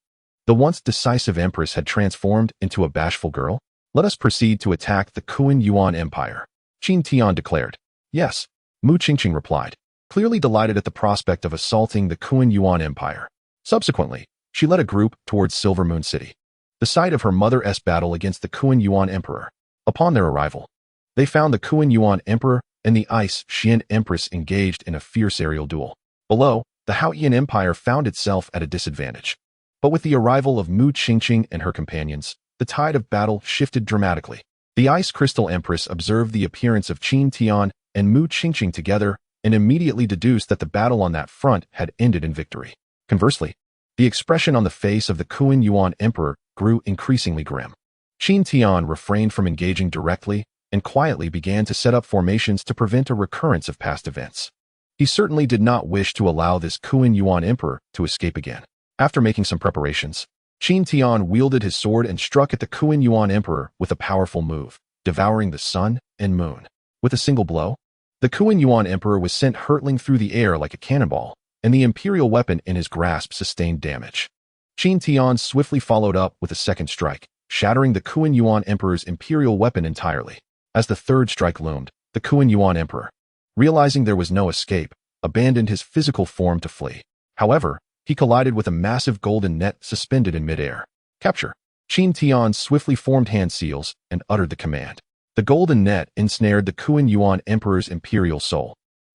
The once decisive empress had transformed into a bashful girl? Let us proceed to attack the Kuan Yuan Empire, Qin Tian declared. Yes, Mu Qingqing replied, clearly delighted at the prospect of assaulting the Kuan Yuan Empire. Subsequently, she led a group towards Silver Moon City, the site of her mother's battle against the Kuan Yuan Emperor. Upon their arrival, they found the Kuan Yuan Emperor and the Ice Xian Empress engaged in a fierce aerial duel. Below, the Haotian Empire found itself at a disadvantage. But with the arrival of Mu Qingqing and her companions, the tide of battle shifted dramatically. The Ice Crystal Empress observed the appearance of Qin Tian and Mu Qingqing together and immediately deduced that the battle on that front had ended in victory. Conversely, the expression on the face of the Kuan Yuan Emperor grew increasingly grim. Qin Tian refrained from engaging directly and quietly began to set up formations to prevent a recurrence of past events. He certainly did not wish to allow this Kuan Yuan Emperor to escape again. After making some preparations, Qin Tian wielded his sword and struck at the Kuan Yuan Emperor with a powerful move, devouring the sun and moon. With a single blow, the Kuan Yuan Emperor was sent hurtling through the air like a cannonball, and the imperial weapon in his grasp sustained damage. Qin Tian swiftly followed up with a second strike, shattering the Kuan Yuan Emperor's imperial weapon entirely. As the third strike loomed, the Kuan Yuan Emperor, realizing there was no escape, abandoned his physical form to flee. However, he collided with a massive golden net suspended in midair. Capture! Qin Tian swiftly formed hand seals and uttered the command. The golden net ensnared the Kuan Yuan Emperor's imperial soul.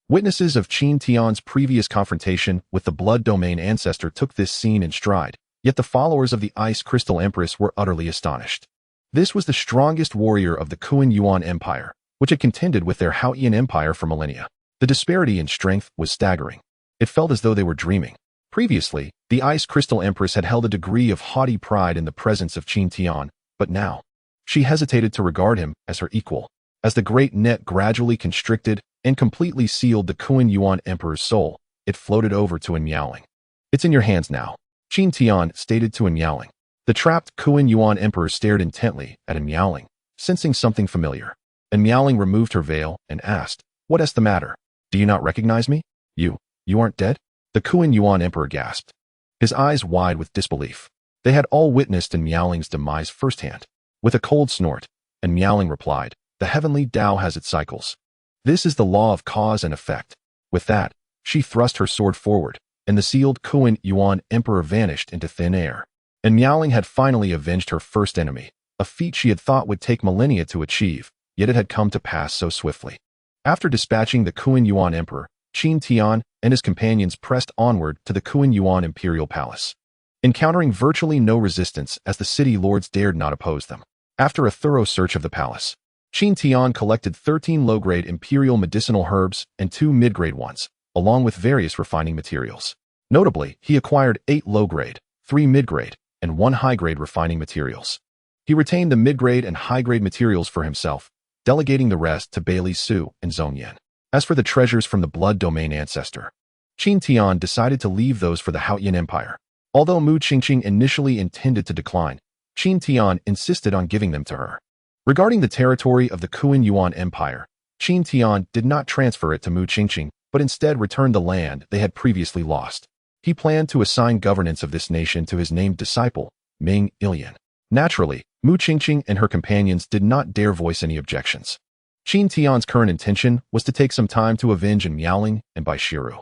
Witnesses of Qin Tian's previous confrontation with the blood domain ancestor took this scene in stride, yet the followers of the Ice Crystal Empress were utterly astonished. This was the strongest warrior of the Kuan Yuan Empire, which had contended with their Haotian Empire for millennia. The disparity in strength was staggering. It felt as though they were dreaming. Previously, the Ice Crystal Empress had held a degree of haughty pride in the presence of Qin Tian, but now, she hesitated to regard him as her equal. As the great net gradually constricted and completely sealed the Kuan Yuan Emperor's soul, it floated over to Miaoling. "It's in your hands now," Qin Tian stated to Miaoling. The trapped Kuan Yuan Emperor stared intently at Miaoling, sensing something familiar. Miaoling removed her veil and asked, "What is the matter? Do you not recognize me? You aren't dead?" The Kuan Yuan Emperor gasped, his eyes wide with disbelief. They had all witnessed Miaoling's demise firsthand. With a cold snort, Miaoling replied, "The heavenly Tao has its cycles. This is the law of cause and effect." With that, she thrust her sword forward, and the sealed Kuan Yuan Emperor vanished into thin air. Miaoling had finally avenged her first enemy, a feat she had thought would take millennia to achieve, yet it had come to pass so swiftly. After dispatching the Kuan Yuan Emperor, Qin Tian and his companions pressed onward to the Kuan Yuan Imperial Palace, encountering virtually no resistance as the city lords dared not oppose them. After a thorough search of the palace, Qin Tian collected 13 low-grade imperial medicinal herbs and 2 mid-grade ones, along with various refining materials. Notably, he acquired 8 low-grade, 3 mid-grade, and 1 high-grade refining materials. He retained the mid-grade and high-grade materials for himself, delegating the rest to Bailey Su and Zhong Yan. As for the treasures from the blood domain ancestor, Qin Tian decided to leave those for the Haotian Empire. Although Mu Qingqing initially intended to decline, Qin Tian insisted on giving them to her. Regarding the territory of the Kuan Yuan Empire, Qin Tian did not transfer it to Mu Qingqing, but instead returned the land they had previously lost. He planned to assign governance of this nation to his named disciple, Ming Ilian. Naturally, Mu Qingqing and her companions did not dare voice any objections. Qin Tian's current intention was to take some time to avenge Miaoling and Baishiru,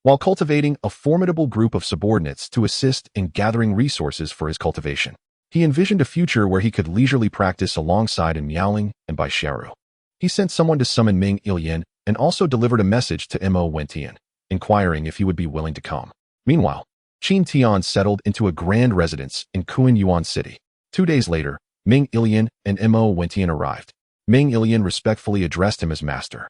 while cultivating a formidable group of subordinates to assist in gathering resources for his cultivation. He envisioned a future where he could leisurely practice alongside Miaoling and Baishiru. He sent someone to summon Ming Ilian and also delivered a message to Mo Wentian, inquiring if he would be willing to come. Meanwhile, Qin Tian settled into a grand residence in Kuan Yuan City. 2 days later, Ming Ilian and Mo Wentian arrived. Ming Ilian respectfully addressed him as master.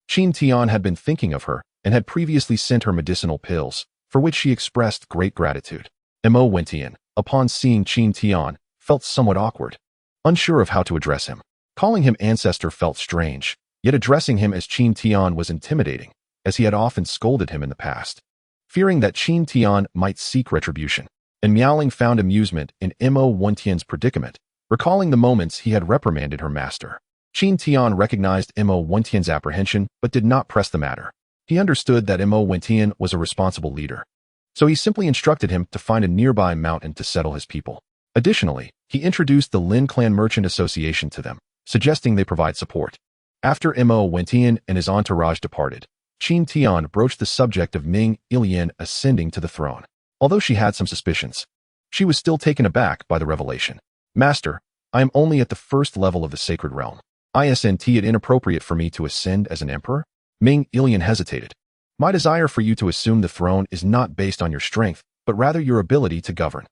Qin Tian had been thinking of her and had previously sent her medicinal pills, for which she expressed great gratitude. Mo Wentian, upon seeing Qin Tian, felt somewhat awkward, unsure of how to address him. Calling him ancestor felt strange, yet addressing him as Qin Tian was intimidating, as he had often scolded him in the past. Fearing that Qin Tian might seek retribution, Miaoling found amusement in Mo Wentian's predicament, recalling the moments he had reprimanded her master. Qin Tian recognized Mo Wentian's apprehension but did not press the matter. He understood that Mo Wentian was a responsible leader, so he simply instructed him to find a nearby mountain to settle his people. Additionally, he introduced the Lin Clan Merchant Association to them, suggesting they provide support. After Mo Wentian and his entourage departed, Qin Tian broached the subject of Ming Ilian ascending to the throne. Although she had some suspicions, she was still taken aback by the revelation. "Master, I am only at the first level of the sacred realm. Isn't it inappropriate for me to ascend as an emperor?" Ming Ilian hesitated. "My desire for you to assume the throne is not based on your strength, but rather your ability to govern.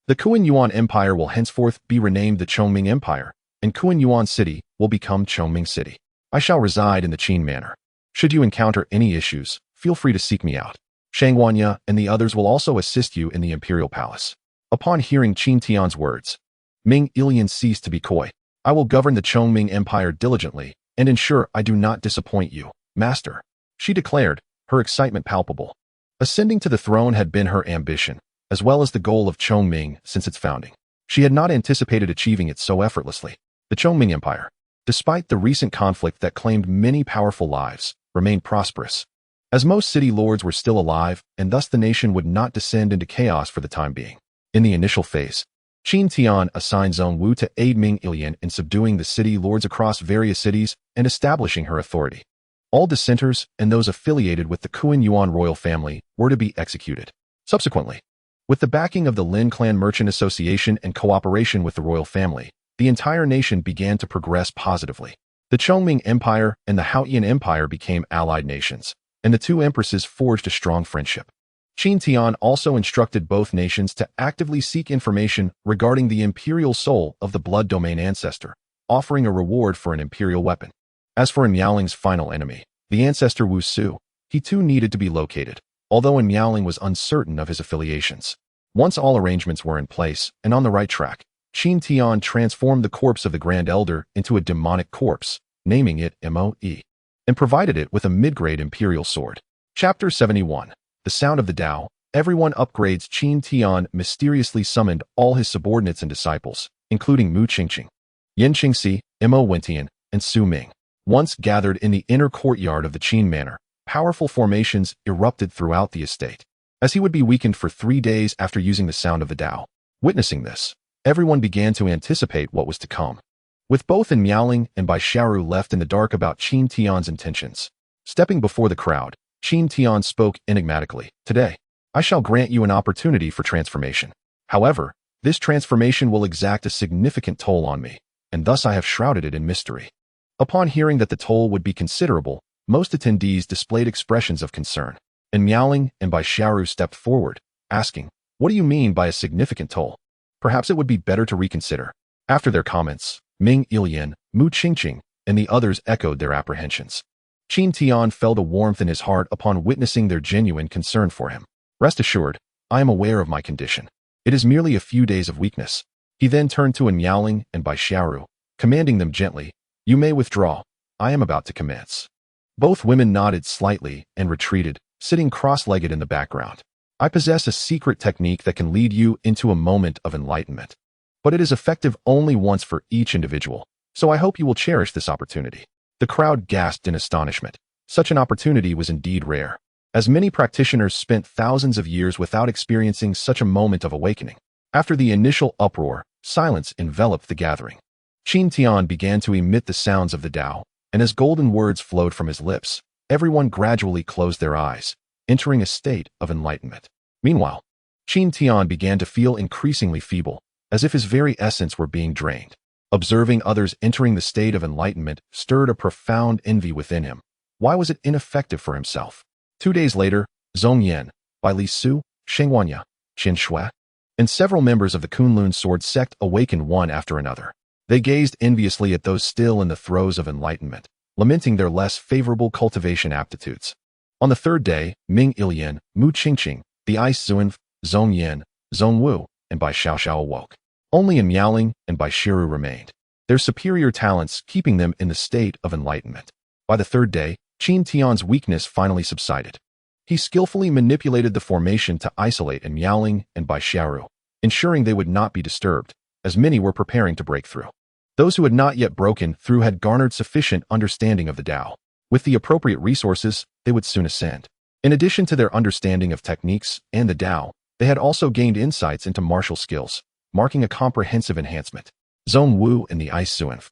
The Kuan Yuan Empire will henceforth be renamed the Chongming Empire, and Kuan Yuan City will become Chongming City. I shall reside in the Qin Manor. Should you encounter any issues, feel free to seek me out. Shang Wanya and the others will also assist you in the imperial palace. Upon hearing Qin Tian's words, Ming Ilian ceased to be coy. I will govern the Chongming Empire diligently and ensure I do not disappoint you, master, she declared, her excitement palpable. Ascending to the throne had been her ambition, as well as the goal of Chongming since its founding. She had not anticipated achieving it so effortlessly. The Chongming Empire, despite the recent conflict that claimed many powerful lives, remained prosperous, as most city lords were still alive, and thus the nation would not descend into chaos for the time being. In the initial phase, Qin Tian assigned Zhong Wu to aid Ming Ilian in subduing the city lords across various cities and establishing her authority. All dissenters and those affiliated with the Kuan Yuan royal family were to be executed. Subsequently, with the backing of the Lin Clan Merchant Association and cooperation with the royal family, the entire nation began to progress positively. The Chongming Empire and the Haotian Empire became allied nations, and the two empresses forged a strong friendship. Qin Tian also instructed both nations to actively seek information regarding the imperial soul of the blood domain ancestor, offering a reward for an imperial weapon. As for Miaoling's final enemy, the ancestor Wu Su, he too needed to be located, although Miaoling was uncertain of his affiliations. Once all arrangements were in place and on the right track, Qin Tian transformed the corpse of the Grand Elder into a demonic corpse, naming it Moe, and provided it with a mid-grade imperial sword. Chapter 71. The Sound of the Tao. Everyone upgrades. Qin Tian mysteriously summoned all his subordinates and disciples, including Mu Qingqing, Yin Qingxi, Mo Wentian, and Su Ming. Once gathered in the inner courtyard of the Qin Manor, powerful formations erupted throughout the estate, as he would be weakened for 3 days after using the Sound of the Tao. Witnessing this, everyone began to anticipate what was to come. With both Miaoling and Bai Xiaoru left in the dark about Qin Tian's intentions, stepping before the crowd, Qin Tian spoke enigmatically. Today, I shall grant you an opportunity for transformation. However, this transformation will exact a significant toll on me, and thus I have shrouded it in mystery. Upon hearing that the toll would be considerable, most attendees displayed expressions of concern, and Miaoling and Bai Xiaoru stepped forward, asking, "What do you mean by a significant toll? Perhaps it would be better to reconsider." After their comments, Ming Ilian, Mu Qingqing, and the others echoed their apprehensions. Qin Tian felt a warmth in his heart upon witnessing their genuine concern for him. Rest assured, I am aware of my condition. It is merely a few days of weakness. He then turned to Miaoling and Bai Xiaoru, commanding them gently, "You may withdraw. I am about to commence." Both women nodded slightly and retreated, sitting cross-legged in the background. I possess a secret technique that can lead you into a moment of enlightenment, but it is effective only once for each individual, so I hope you will cherish this opportunity. The crowd gasped in astonishment. Such an opportunity was indeed rare, as many practitioners spent thousands of years without experiencing such a moment of awakening. After the initial uproar, silence enveloped the gathering. Qin Tian began to emit the sounds of the Tao, and as golden words flowed from his lips, everyone gradually closed their eyes, entering a state of enlightenment. Meanwhile, Qin Tian began to feel increasingly feeble, as if his very essence were being drained. Observing others entering the state of enlightenment stirred a profound envy within him. Why was it ineffective for himself? 2 days later, Zhong Yan, Bai Li Su, Sheng Wanya, Qin Shui, and several members of the Kunlun sword sect awakened one after another. They gazed enviously at those still in the throes of enlightenment, lamenting their less favorable cultivation aptitudes. On the 3rd day, Ming Ilian, Mu Qingqing, the Ice Zunf, Zhong Yan, Zhong Wu, and Bai Xiaoxiao awoke. Only Miaoling and Bai Xiaoru remained, their superior talents keeping them in the state of enlightenment. By the 3rd day, Qin Tian's weakness finally subsided. He skillfully manipulated the formation to isolate Miaoling and Bai Xiaoru, ensuring they would not be disturbed, as many were preparing to break through. Those who had not yet broken through had garnered sufficient understanding of the Tao. With the appropriate resources, they would soon ascend. In addition to their understanding of techniques and the Tao, they had also gained insights into martial skills, marking a comprehensive enhancement. Zhong Wu and the Ice Suanf,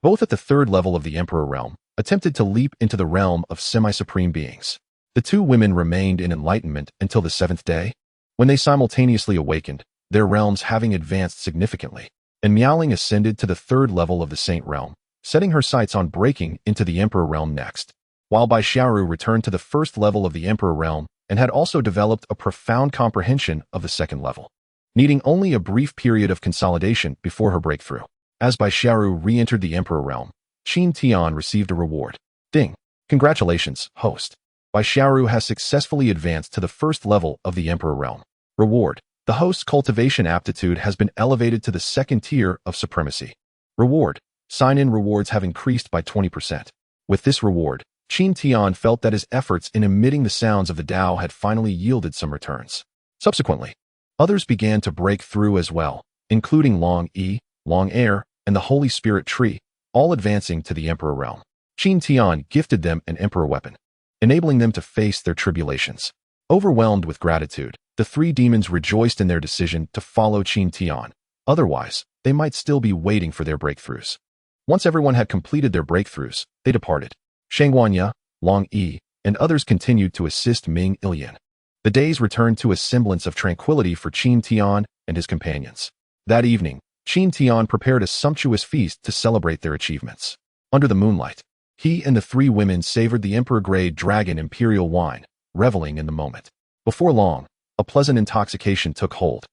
both at the 3rd level of the Emperor realm, attempted to leap into the realm of semi-supreme beings. The 2 women remained in enlightenment until the 7th day, when they simultaneously awakened, their realms having advanced significantly, and Miaoling ascended to the 3rd level of the Saint realm, setting her sights on breaking into the Emperor realm next, while Bai Xiaoru returned to the 1st level of the Emperor realm and had also developed a profound comprehension of the 2nd level, needing only a brief period of consolidation before her breakthrough. As Bai Xiaoru re-entered the Emperor realm, Qin Tian received a reward. Ding! Congratulations, host. Bai Xiaoru has successfully advanced to the first level of the Emperor realm. Reward. The host's cultivation aptitude has been elevated to the second tier of supremacy. Reward. Sign-in rewards have increased by 20%. With this reward, Qin Tian felt that his efforts in emitting the sounds of the Tao had finally yielded some returns. Subsequently, others began to break through as well, including Long Yi, Long Air, and the Holy Spirit Tree, all advancing to the Emperor realm. Qin Tian gifted them an Emperor weapon, enabling them to face their tribulations. Overwhelmed with gratitude, the three demons rejoiced in their decision to follow Qin Tian. Otherwise, they might still be waiting for their breakthroughs. Once everyone had completed their breakthroughs, they departed. Sheng Wanya, Long Yi, and others continued to assist Ming Ilyan. The days returned to a semblance of tranquility for Qin Tian and his companions. That evening, Qin Tian prepared a sumptuous feast to celebrate their achievements. Under the moonlight, he and the three women savored the Emperor-grade dragon imperial wine, reveling in the moment. Before long, a pleasant intoxication took hold,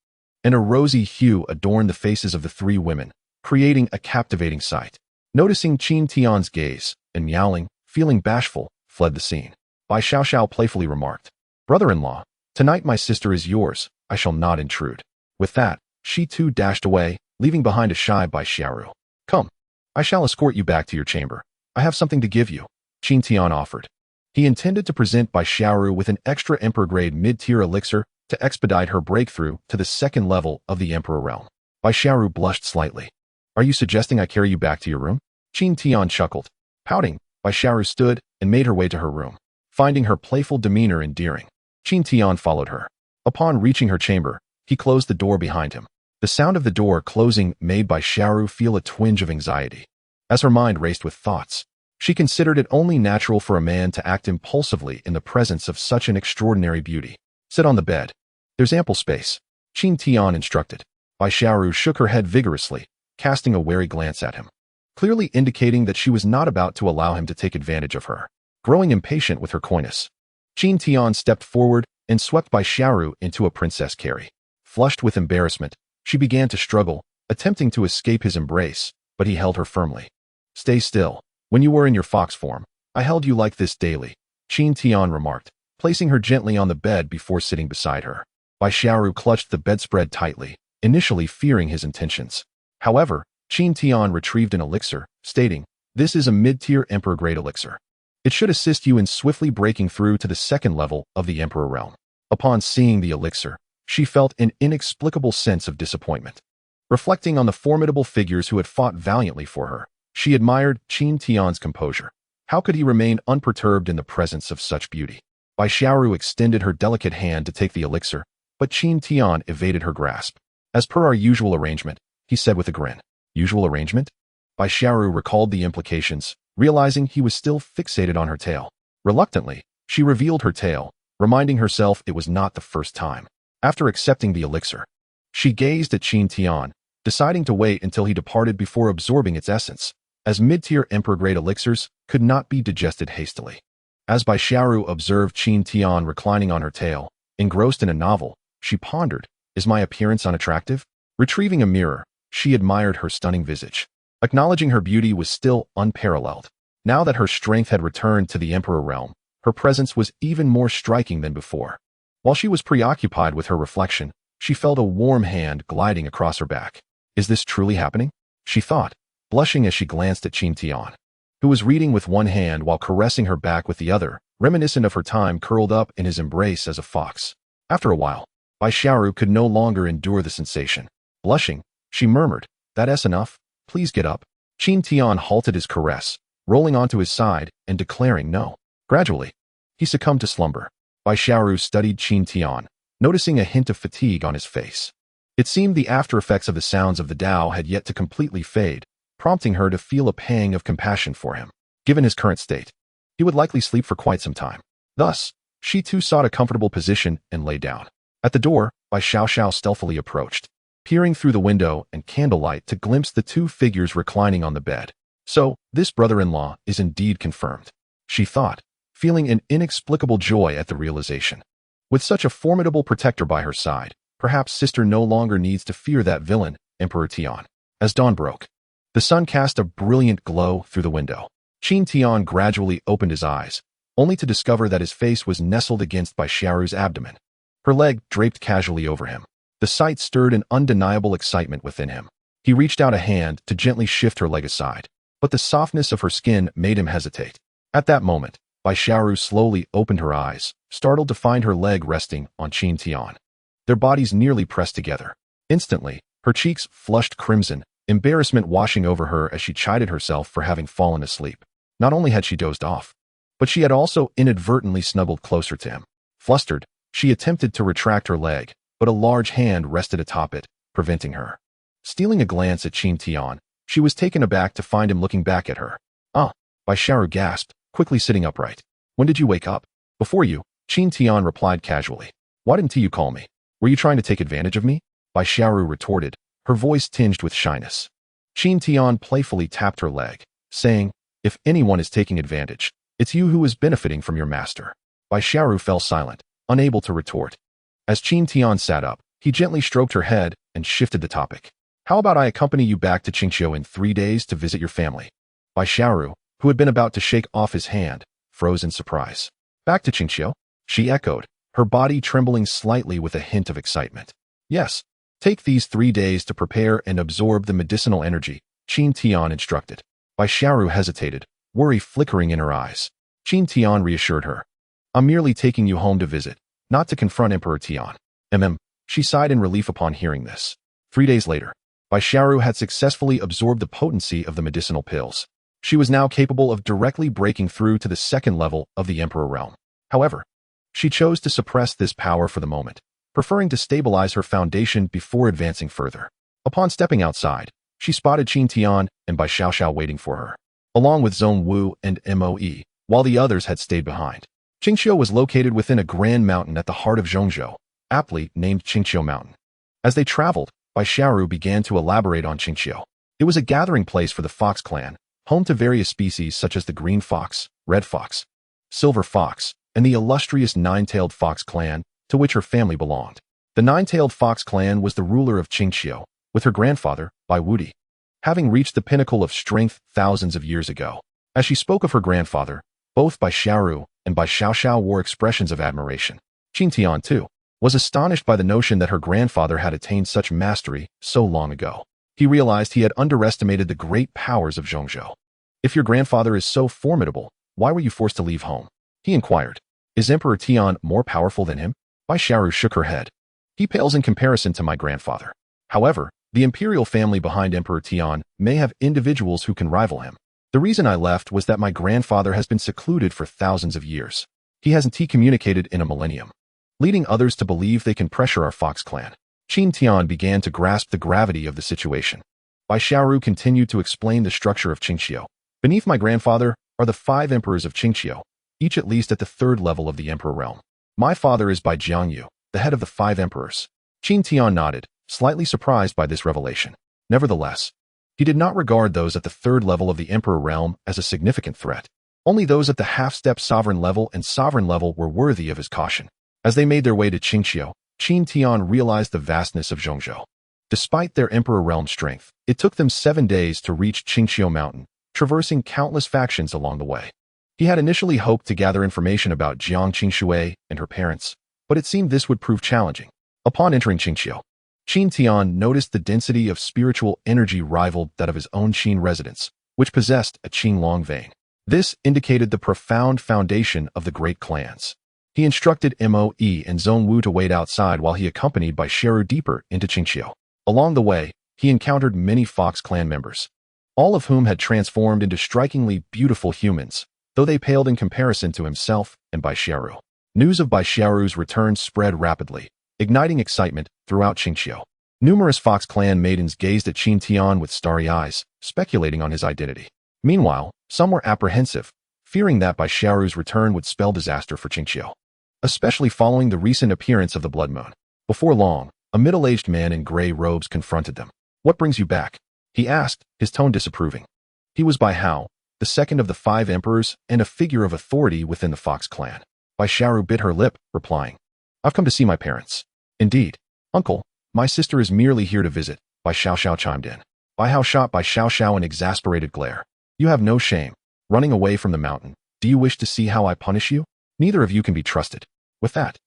and a rosy hue adorned the faces of the three women, creating a captivating sight. Noticing Qin Tian's gaze, and Miaoling, feeling bashful, fled the scene. Bai Xiaoxiao playfully remarked, "Brother-in-law, tonight my sister is yours, I shall not intrude." With that, she too dashed away, leaving behind a shy Bai Xiaoru. "Come, I shall escort you back to your chamber. I have something to give you," Qin Tian offered. He intended to present Bai Xiaoru with an extra Emperor-grade mid-tier elixir to expedite her breakthrough to the second level of the Emperor realm. Bai Xiaoru blushed slightly. "Are you suggesting I carry you back to your room?" Qin Tian chuckled. Pouting, Bai Xiaoru stood and made her way to her room. Finding her playful demeanor endearing, Qin Tian followed her. Upon reaching her chamber, he closed the door behind him. The sound of the door closing made Bai Xiaoru feel a twinge of anxiety. As her mind raced with thoughts, she considered it only natural for a man to act impulsively in the presence of such an extraordinary beauty. "Sit on the bed. There's ample space," Qin Tian instructed. Bai Xiaoru shook her head vigorously, casting a wary glance at him, clearly indicating that she was not about to allow him to take advantage of her. Growing impatient with her coyness, Qin Tian stepped forward and swept Bai Xiaoru into a princess carry. Flushed with embarrassment, she began to struggle, attempting to escape his embrace, but he held her firmly. "Stay still. When you were in your fox form, I held you like this daily," Qin Tian remarked, placing her gently on the bed before sitting beside her. Bai Xiaoru clutched the bedspread tightly, initially fearing his intentions. However, Qin Tian retrieved an elixir, stating, "This is a mid-tier Emperor-grade elixir. It should assist you in swiftly breaking through to the second level of the Emperor realm." Upon seeing the elixir, she felt an inexplicable sense of disappointment. Reflecting on the formidable figures who had fought valiantly for her, she admired Qin Tian's composure. How could he remain unperturbed in the presence of such beauty? Bai Xiaoru extended her delicate hand to take the elixir, but Qin Tian evaded her grasp. "As per our usual arrangement," he said with a grin. "Usual arrangement?" Bai Xiaoru recalled the implications, realizing he was still fixated on her tail. Reluctantly, she revealed her tail, reminding herself it was not the first time. After accepting the elixir, she gazed at Qin Tian, deciding to wait until he departed before absorbing its essence, as mid-tier Emperor-grade elixirs could not be digested hastily. As Bai Xiaoru observed Qin Tian reclining on her tail, engrossed in a novel, she pondered, "Is my appearance unattractive?" Retrieving a mirror, she admired her stunning visage. Acknowledging her beauty was still unparalleled. Now that her strength had returned to the Emperor realm, her presence was even more striking than before. While she was preoccupied with her reflection, she felt a warm hand gliding across her back. "Is this truly happening?" she thought, blushing as she glanced at Qin Tian, who was reading with one hand while caressing her back with the other, reminiscent of her time curled up in his embrace as a fox. After a while, Bai Xiaoru could no longer endure the sensation. Blushing, she murmured, "That's enough. Please get up." Qin Tian halted his caress, rolling onto his side and declaring no. Gradually, he succumbed to slumber. Bai Xiaoru studied Qin Tian, noticing a hint of fatigue on his face. It seemed the after-effects of the sounds of the Tao had yet to completely fade, prompting her to feel a pang of compassion for him. Given his current state, he would likely sleep for quite some time. Thus, she too sought a comfortable position and lay down. At the door, Bai Xiaoxiao stealthily approached, peering through the window and candlelight to glimpse the two figures reclining on the bed. "So, this brother-in-law is indeed confirmed," she thought, feeling an inexplicable joy at the realization. With such a formidable protector by her side, perhaps sister no longer needs to fear that villain, Emperor Tian. As dawn broke, the sun cast a brilliant glow through the window. Qin Tian gradually opened his eyes, only to discover that his face was nestled against Bai Xiaoru's abdomen. Her leg draped casually over him. The sight stirred an undeniable excitement within him. He reached out a hand to gently shift her leg aside, but the softness of her skin made him hesitate. At that moment, Bai Xiaoru slowly opened her eyes, startled to find her leg resting on Qin Tian. Their bodies nearly pressed together. Instantly, her cheeks flushed crimson, embarrassment washing over her as she chided herself for having fallen asleep. Not only had she dozed off, but she had also inadvertently snuggled closer to him. Flustered, she attempted to retract her leg, but a large hand rested atop it, preventing her. Stealing a glance at Qin Tian, she was taken aback to find him looking back at her. "Ah," Bai Xiaoru gasped, quickly sitting upright. "When did you wake up?" "Before you," Qin Tian replied casually. "Why didn't you call me? Were you trying to take advantage of me?" Bai Xiaoru retorted, her voice tinged with shyness. Qin Tian playfully tapped her leg, saying, "If anyone is taking advantage, it's you who is benefiting from your master." Bai Xiaoru fell silent, unable to retort. As Qin Tian sat up, he gently stroked her head and shifted the topic. "How about I accompany you back to Qingqiu in 3 days to visit your family?" Bai Xiaoru, who had been about to shake off his hand, froze in surprise. "Back to Qingqiu?" she echoed, her body trembling slightly with a hint of excitement. "Yes. Take these 3 days to prepare and absorb the medicinal energy," Qin Tian instructed. Bai Xiaoru hesitated, worry flickering in her eyes. Qin Tian reassured her. "I'm merely taking you home to visit, not to confront Emperor Tian." She sighed in relief upon hearing this. 3 days later, Bai Xiaoru had successfully absorbed the potency of the medicinal pills. She was now capable of directly breaking through to the second level of the Emperor realm. However, she chose to suppress this power for the moment, preferring to stabilize her foundation before advancing further. Upon stepping outside, she spotted Qin Tian and Bai Xiaoxiao waiting for her, along with Zhong Wu and Moe, while the others had stayed behind. Qingqiu was located within a grand mountain at the heart of Zhongzhou, aptly named Qingqiu Mountain. As they traveled, Bai Xiaoru began to elaborate on Qingqiu. It was a gathering place for the fox clan, home to various species such as the green fox, red fox, silver fox, and the illustrious nine-tailed fox clan, to which her family belonged. The nine-tailed fox clan was the ruler of Qingqiu, with her grandfather, Bai Wudi, having reached the pinnacle of strength thousands of years ago. As she spoke of her grandfather, both Bai Xiaoru and Bai Xiaoxiao wore expressions of admiration. Qin Tian, too, was astonished by the notion that her grandfather had attained such mastery so long ago. He realized he had underestimated the great powers of Zhongzhou. "If your grandfather is so formidable, why were you forced to leave home?" he inquired. "Is Emperor Tian more powerful than him?" Bai Xiaoru shook her head. "He pales in comparison to my grandfather. However, the imperial family behind Emperor Tian may have individuals who can rival him. The reason I left was that my grandfather has been secluded for thousands of years. He hasn't communicated in a millennium, leading others to believe they can pressure our fox clan." Qin Tian began to grasp the gravity of the situation. Bai Xiaoru continued to explain the structure of Qingqiu. "Beneath my grandfather are the 5 emperors of Qingqiu, each at least at the 3rd level of the emperor realm. My father is Bai Jiangyu, the head of the 5 emperors." Qin Tian nodded, slightly surprised by this revelation. Nevertheless, he did not regard those at the 3rd level of the emperor realm as a significant threat. Only those at the half-step sovereign level and sovereign level were worthy of his caution. As they made their way to Qingqiu, Qin Tian realized the vastness of Zhongzhou. Despite their emperor realm strength, it took them 7 days to reach Qingqiu Mountain, traversing countless factions along the way. He had initially hoped to gather information about Jiang Qingshui and her parents, but it seemed this would prove challenging. Upon entering Qingqiu, Qin Tian noticed the density of spiritual energy rivaled that of his own Qin residence, which possessed a Qinglong vein. This indicated the profound foundation of the great clans. He instructed Moe and Zhong Wu to wait outside while he accompanied Bai Xiaoru deeper into Qingqiu. Along the way, he encountered many Fox clan members, all of whom had transformed into strikingly beautiful humans, though they paled in comparison to himself and Bai Xiaoru. News of Bai Xiaoru's return spread rapidly, igniting excitement throughout Qingqiu. Numerous Fox clan maidens gazed at Qin Tian with starry eyes, speculating on his identity. Meanwhile, some were apprehensive, fearing that Bai Xiaoru's return would spell disaster for Qingqiu, especially following the recent appearance of the blood moon. Before long, a middle-aged man in gray robes confronted them. "What brings you back?" he asked, his tone disapproving. He was Bai Hao, the second of the 5 emperors and a figure of authority within the Fox clan. Bai Xiaoru bit her lip, replying, "I've come to see my parents." "Indeed, uncle, my sister is merely here to visit," Bai Xiaoxiao chimed in. Bai Hao shot Bai Xiaoxiao an exasperated glare. "You have no shame. running away from the mountain. Do you wish to see how I punish you? Neither of you can be trusted. With that,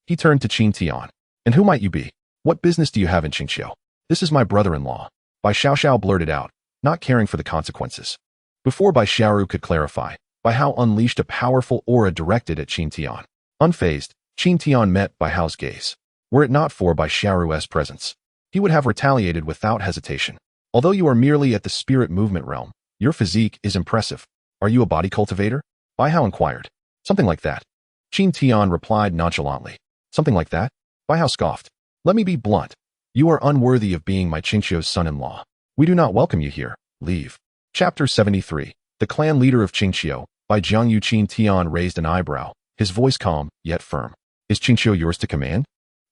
he turned to Qin Tian. And who might you be? What business do you have in Qingqiu? This is my brother-in-law. Bai Xiaoxiao blurted out, not caring for the consequences. Before Bai Xiaoru could clarify, Bai Hao unleashed a powerful aura directed at Qin Tian. Unfazed, Qin Tian met Bai Hao's gaze. Were it not for Bai Xiaoru's presence, he would have retaliated without hesitation. Although you are merely at the spirit movement realm, your physique is impressive. Are you a body cultivator? Bai Hao inquired. Something like that. Qin Tian replied nonchalantly. Something like that? Bai Hao scoffed. Let me be blunt. You are unworthy of being my Qingqiu's son-in-law. We do not welcome you here. Leave. Chapter 73. The clan leader of Qingqiu, by Jiangyu. Qin Tian raised an eyebrow, his voice calm, yet firm. Is Qingqiu yours to command?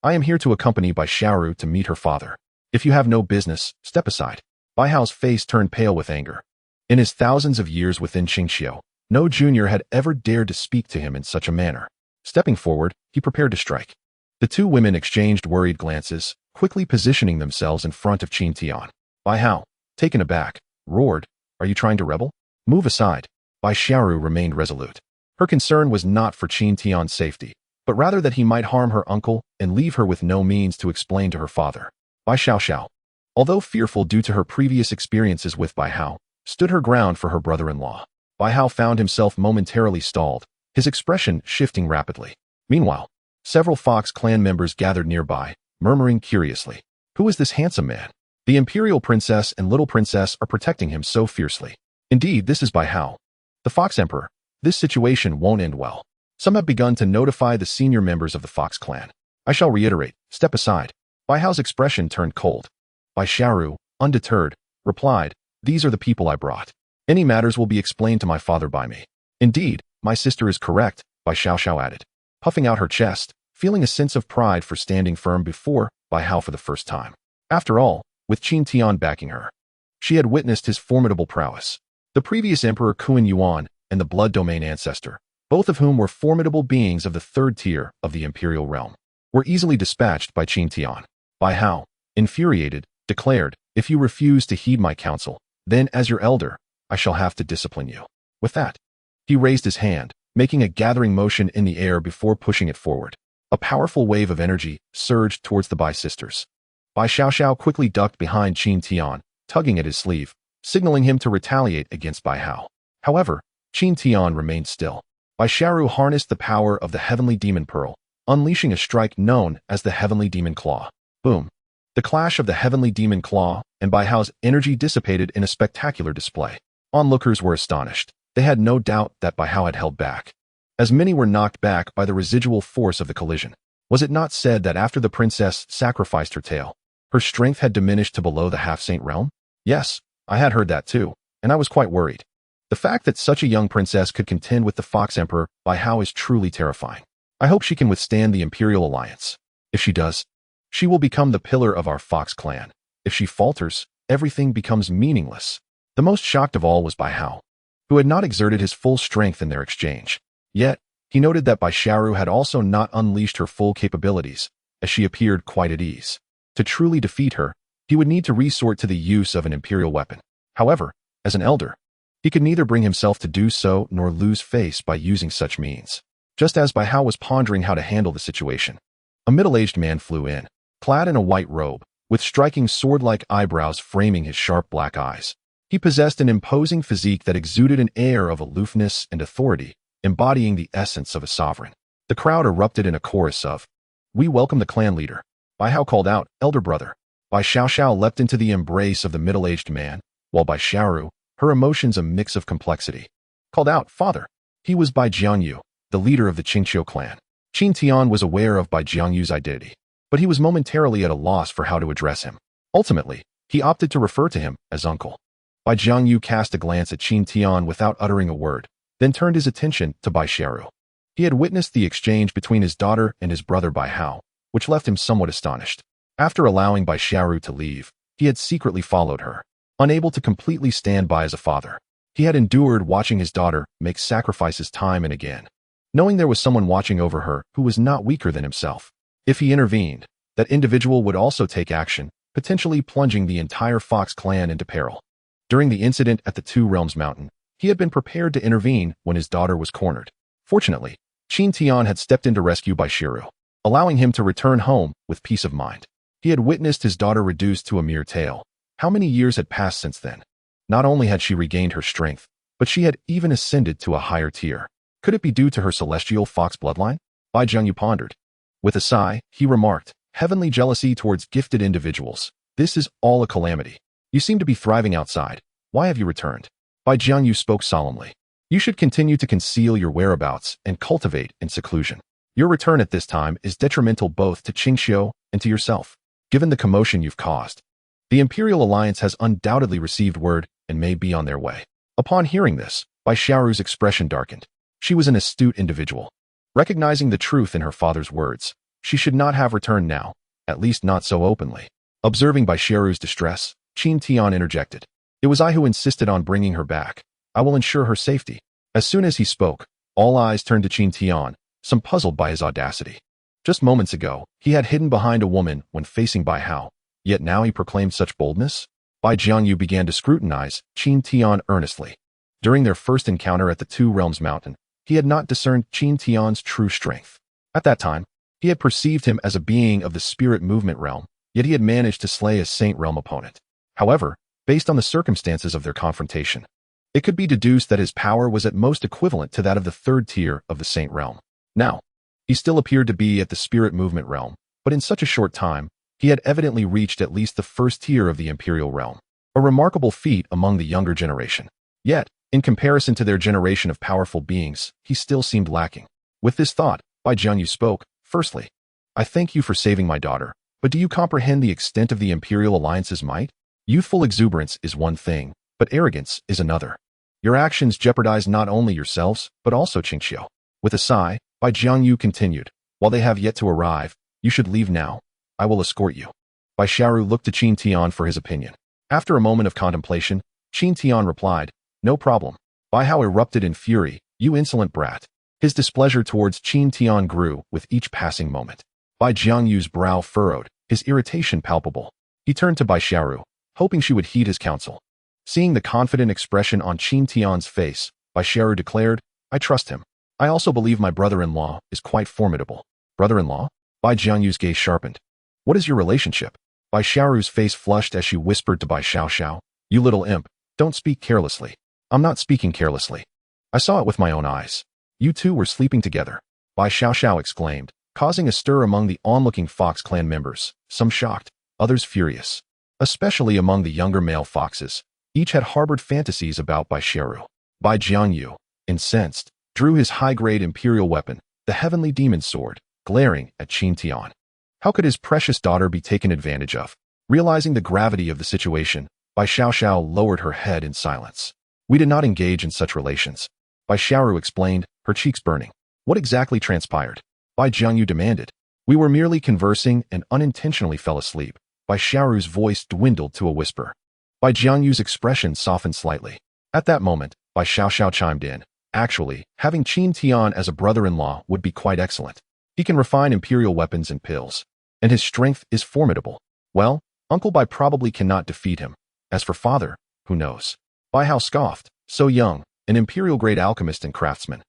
I am here to accompany Bai Xiaoru to meet her father. If you have no business, step aside. Bai Hao's face turned pale with anger. In his thousands of years within Qingqiu, no junior had ever dared to speak to him in such a manner. Stepping forward, he prepared to strike. The two women exchanged worried glances, quickly positioning themselves in front of Qin Tian. Bai Hao, taken aback, roared, Are you trying to rebel? Move aside. Bai Xiaoru remained resolute. Her concern was not for Qin Tian's safety, but rather that he might harm her uncle and leave her with no means to explain to her father. Bai Xiaoxiao, although fearful due to her previous experiences with Bai Hao, stood her ground for her brother-in-law. Bai Hao found himself momentarily stalled, his expression shifting rapidly. Meanwhile, several Fox clan members gathered nearby, murmuring curiously, Who is this handsome man? The Imperial Princess and Little Princess are protecting him so fiercely. Indeed, this is Bai Hao, the Fox Emperor. This situation won't end well. Some have begun to notify the senior members of the Fox clan. I shall reiterate, step aside. Bai Hao's expression turned cold. Bai Xiaoru, undeterred, replied, These are the people I brought. Any matters will be explained to my father by me. Indeed, my sister is correct, Bai Xiaoxiao added, puffing out her chest, feeling a sense of pride for standing firm before Bai Hao for the first time. After all, with Qin Tian backing her, she had witnessed his formidable prowess. The previous Emperor Qin Yuan and the Blood Domain ancestor, both of whom were formidable beings of the third tier of the Imperial realm, were easily dispatched by Qin Tian. Bai Hao, infuriated, declared, If you refuse to heed my counsel, then as your elder, I shall have to discipline you. With that, he raised his hand, making a gathering motion in the air before pushing it forward. A powerful wave of energy surged towards the Bai sisters. Bai Xiaoxiao quickly ducked behind Qin Tian, tugging at his sleeve, signaling him to retaliate against Bai Hao. However, Qin Tian remained still. Bai Xiaoru harnessed the power of the Heavenly Demon Pearl, unleashing a strike known as the Heavenly Demon Claw. Boom! The clash of the Heavenly Demon Claw and Bai Hao's energy dissipated in a spectacular display. Onlookers were astonished. They had no doubt that Bai Hao had held back, as many were knocked back by the residual force of the collision. Was it not said that after the princess sacrificed her tail, her strength had diminished to below the half-saint realm? Yes, I had heard that too, and I was quite worried. The fact that such a young princess could contend with the Fox Emperor Bai Hao is truly terrifying. I hope she can withstand the Imperial Alliance. If she does, she will become the pillar of our Fox clan. If she falters, everything becomes meaningless. The most shocked of all was Bai Hao, who had not exerted his full strength in their exchange. Yet, he noted that Bai Xiaoru had also not unleashed her full capabilities, as she appeared quite at ease. To truly defeat her, he would need to resort to the use of an imperial weapon. However, as an elder, he could neither bring himself to do so nor lose face by using such means. Just as Bai Hao was pondering how to handle the situation, a middle-aged man flew in, clad in a white robe, with striking sword-like eyebrows framing his sharp black eyes. He possessed an imposing physique that exuded an air of aloofness and authority, embodying the essence of a sovereign. The crowd erupted in a chorus of, We welcome the clan leader. Bai Hao called out, Elder brother. Bai Xiaoxiao leapt into the embrace of the middle-aged man, while Bai Xiaoru, her emotions a mix of complexity, called out, Father. He was Bai Jiangyu, the leader of the Qingqiu clan. Qin Tian was aware of Bai Jiangyu's identity, but he was momentarily at a loss for how to address him. Ultimately, he opted to refer to him as uncle. Bai Jiangyu cast a glance at Qin Tian without uttering a word, then turned his attention to Bai Xiaoru. He had witnessed the exchange between his daughter and his brother Bai Hao, which left him somewhat astonished. After allowing Bai Xiaoru to leave, he had secretly followed her, unable to completely stand by as a father. He had endured watching his daughter make sacrifices time and again, knowing there was someone watching over her who was not weaker than himself. If he intervened, that individual would also take action, potentially plunging the entire Fox clan into peril. During the incident at the Two Realms Mountain, He had been prepared to intervene when his daughter was cornered. Fortunately, Qin Tian had stepped in to rescue Bai Shiru, allowing him to return home with peace of mind. He had witnessed his daughter reduced to a mere tale. How many years had passed since then? Not only had she regained her strength, but she had even ascended to a higher tier. Could it be due to her celestial fox bloodline? Bai Jiangyu pondered. With a sigh, he remarked, heavenly jealousy towards gifted individuals. This is all a calamity. You seem to be thriving outside. Why have you returned? Bai Jiangyu spoke solemnly. You should continue to conceal your whereabouts and cultivate in seclusion. Your return at this time is detrimental both to Qingxiu and to yourself, given the commotion you've caused. The Imperial Alliance has undoubtedly received word and may be on their way. Upon hearing this, Bai Xiaoru's expression darkened. She was an astute individual. Recognizing the truth in her father's words, she should not have returned now, at least not so openly. Observing Bai Xiaoru's distress, Qin Tian interjected. It was I who insisted on bringing her back. I will ensure her safety. As soon as he spoke, all eyes turned to Qin Tian, some puzzled by his audacity. Just moments ago, he had hidden behind a woman when facing Bai Hao, yet now he proclaimed such boldness? Bai Jiangyu began to scrutinize Qin Tian earnestly. During their first encounter at the Two Realms Mountain, he had not discerned Qin Tian's true strength. At that time, he had perceived him as a being of the spirit movement realm, yet he had managed to slay a Saint Realm opponent. However, based on the circumstances of their confrontation, it could be deduced that his power was at most equivalent to that of the third tier of the Saint Realm. Now, he still appeared to be at the spirit movement realm, but in such a short time, he had evidently reached at least the first tier of the Imperial realm, a remarkable feat among the younger generation. Yet, in comparison to their generation of powerful beings, he still seemed lacking. With this thought, Bai Jiangyu spoke. Firstly, I thank you for saving my daughter, but do you comprehend the extent of the Imperial Alliance's might? Youthful exuberance is one thing, but arrogance is another. Your actions jeopardize not only yourselves, but also Qingxiu. With a sigh, Bai Jiangyu continued, while they have yet to arrive, you should leave now. I will escort you. Bai Xiaoru looked to Qin Tian for his opinion. After a moment of contemplation, Qin Tian replied, no problem. Bai Hao erupted in fury, you insolent brat. His displeasure towards Qin Tian grew with each passing moment. Bai Jiangyu's brow furrowed, his irritation palpable. He turned to Bai Xiaoru, hoping she would heed his counsel. Seeing the confident expression on Qin Tian's face, Bai Xiaoru declared, I trust him. I also believe my brother-in-law is quite formidable. Brother-in-law? Bai Jiangyu's gaze sharpened. What is your relationship? Bai Xiaoru's face flushed as she whispered to Bai Xiaoxiao, you little imp, don't speak carelessly. I'm not speaking carelessly. I saw it with my own eyes. You two were sleeping together. Bai Xiaoxiao exclaimed, causing a stir among the onlooking Fox clan members, some shocked, others furious. Especially among the younger male foxes, each had harbored fantasies about Bai Xiaoru. Bai Jiangyu, incensed, drew his high-grade imperial weapon, the heavenly demon sword, glaring at Qin Tian. How could his precious daughter be taken advantage of? Realizing the gravity of the situation, Bai Xiaoxiao lowered her head in silence. We did not engage in such relations. Bai Xiaoru explained, her cheeks burning. What exactly transpired? Bai Jiangyu demanded. We were merely conversing and unintentionally fell asleep. Bai Xiaoru's voice dwindled to a whisper. Bai Jiangyu's expression softened slightly. At that moment, Bai Xiaoxiao chimed in. Actually, having Qin Tian as a brother-in-law would be quite excellent. He can refine imperial weapons and pills, and his strength is formidable. Well, Uncle Bai probably cannot defeat him. As for father, who knows? Bai Hao scoffed, so young, an imperial-grade alchemist and craftsman,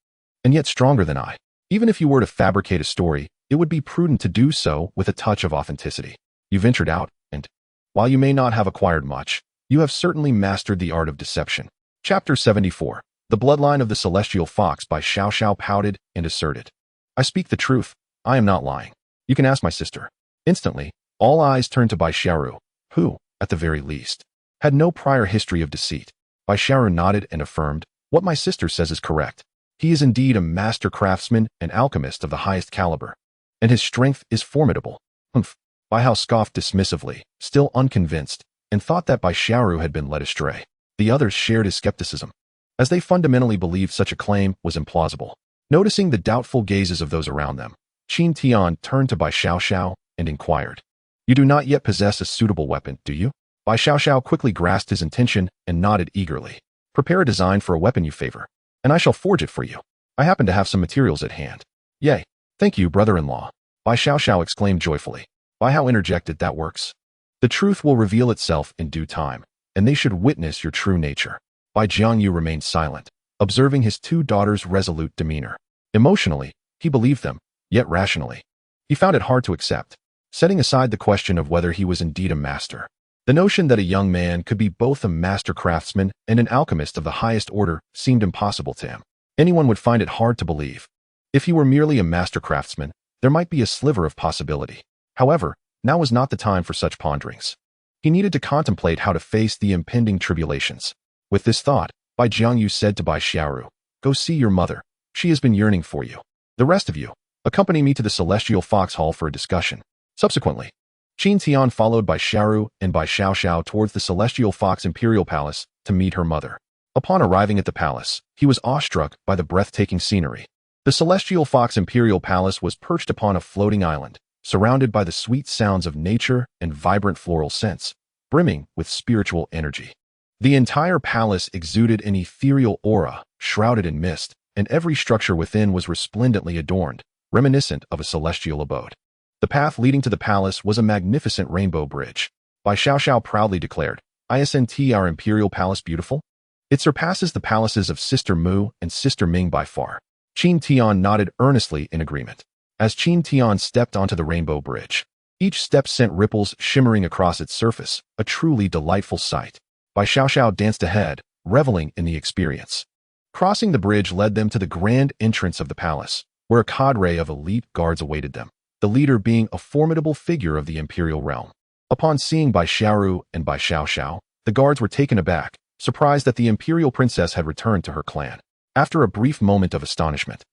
and yet stronger than I. Even if you were to fabricate a story, it would be prudent to do so with a touch of authenticity. You ventured out, and, while you may not have acquired much, you have certainly mastered the art of deception. Chapter 74. The Bloodline of the Celestial Fox by Xiaoxiao pouted and asserted. I speak the truth. I am not lying. You can ask my sister. Instantly, all eyes turned to Bai Xiaoru, who, at the very least, had no prior history of deceit. Bai Xiaoru nodded and affirmed, what my sister says is correct. He is indeed a master craftsman and alchemist of the highest caliber, and his strength is formidable. Humph. Bai Hao scoffed dismissively, still unconvinced, and thought that Bai Xiaoru had been led astray. The others shared his skepticism, as they fundamentally believed such a claim was implausible. Noticing the doubtful gazes of those around them, Qin Tian turned to Bai Xiaoxiao and inquired, you do not yet possess a suitable weapon, do you? Bai Xiaoxiao quickly grasped his intention and nodded eagerly. Prepare a design for a weapon you favor, and I shall forge it for you. I happen to have some materials at hand. Yay. Thank you, brother-in-law. Bai Xiaoxiao exclaimed joyfully. Bai Hao interjected, that works. The truth will reveal itself in due time, and they should witness your true nature. Bai Jiangyu remained silent, observing his two daughters' resolute demeanor. Emotionally, he believed them, yet rationally, he found it hard to accept. Setting aside the question of whether he was indeed a master, the notion that a young man could be both a master craftsman and an alchemist of the highest order seemed impossible to him. Anyone would find it hard to believe. If he were merely a master craftsman, there might be a sliver of possibility. However, now was not the time for such ponderings. He needed to contemplate how to face the impending tribulations. With this thought, Bai Jiangyu said to Bai Xiaoru, "Go see your mother. She has been yearning for you. The rest of you, accompany me to the Celestial Fox Hall for a discussion." Subsequently, Qin Tian followed Bai Xiaoru and Bai Xiaoxiao towards the Celestial Fox Imperial Palace to meet her mother. Upon arriving at the palace, he was awestruck by the breathtaking scenery. The Celestial Fox Imperial Palace was perched upon a floating island, surrounded by the sweet sounds of nature and vibrant floral scents, brimming with spiritual energy. The entire palace exuded an ethereal aura, shrouded in mist, and every structure within was resplendently adorned, reminiscent of a celestial abode. The path leading to the palace was a magnificent rainbow bridge. Bai Xiaoxiao proudly declared, "Isn't our imperial palace beautiful? It surpasses the palaces of Sister Mu and Sister Ming by far." Qin Tian nodded earnestly in agreement. As Qin Tian stepped onto the rainbow bridge, each step sent ripples shimmering across its surface, a truly delightful sight. Bai Xiaoxiao danced ahead, reveling in the experience. Crossing the bridge led them to the grand entrance of the palace, where a cadre of elite guards awaited them, the leader being a formidable figure of the imperial realm. Upon seeing Bai Xiaoru and Bai Xiaoxiao, the guards were taken aback, surprised that the imperial princess had returned to her clan. After a brief moment of astonishment,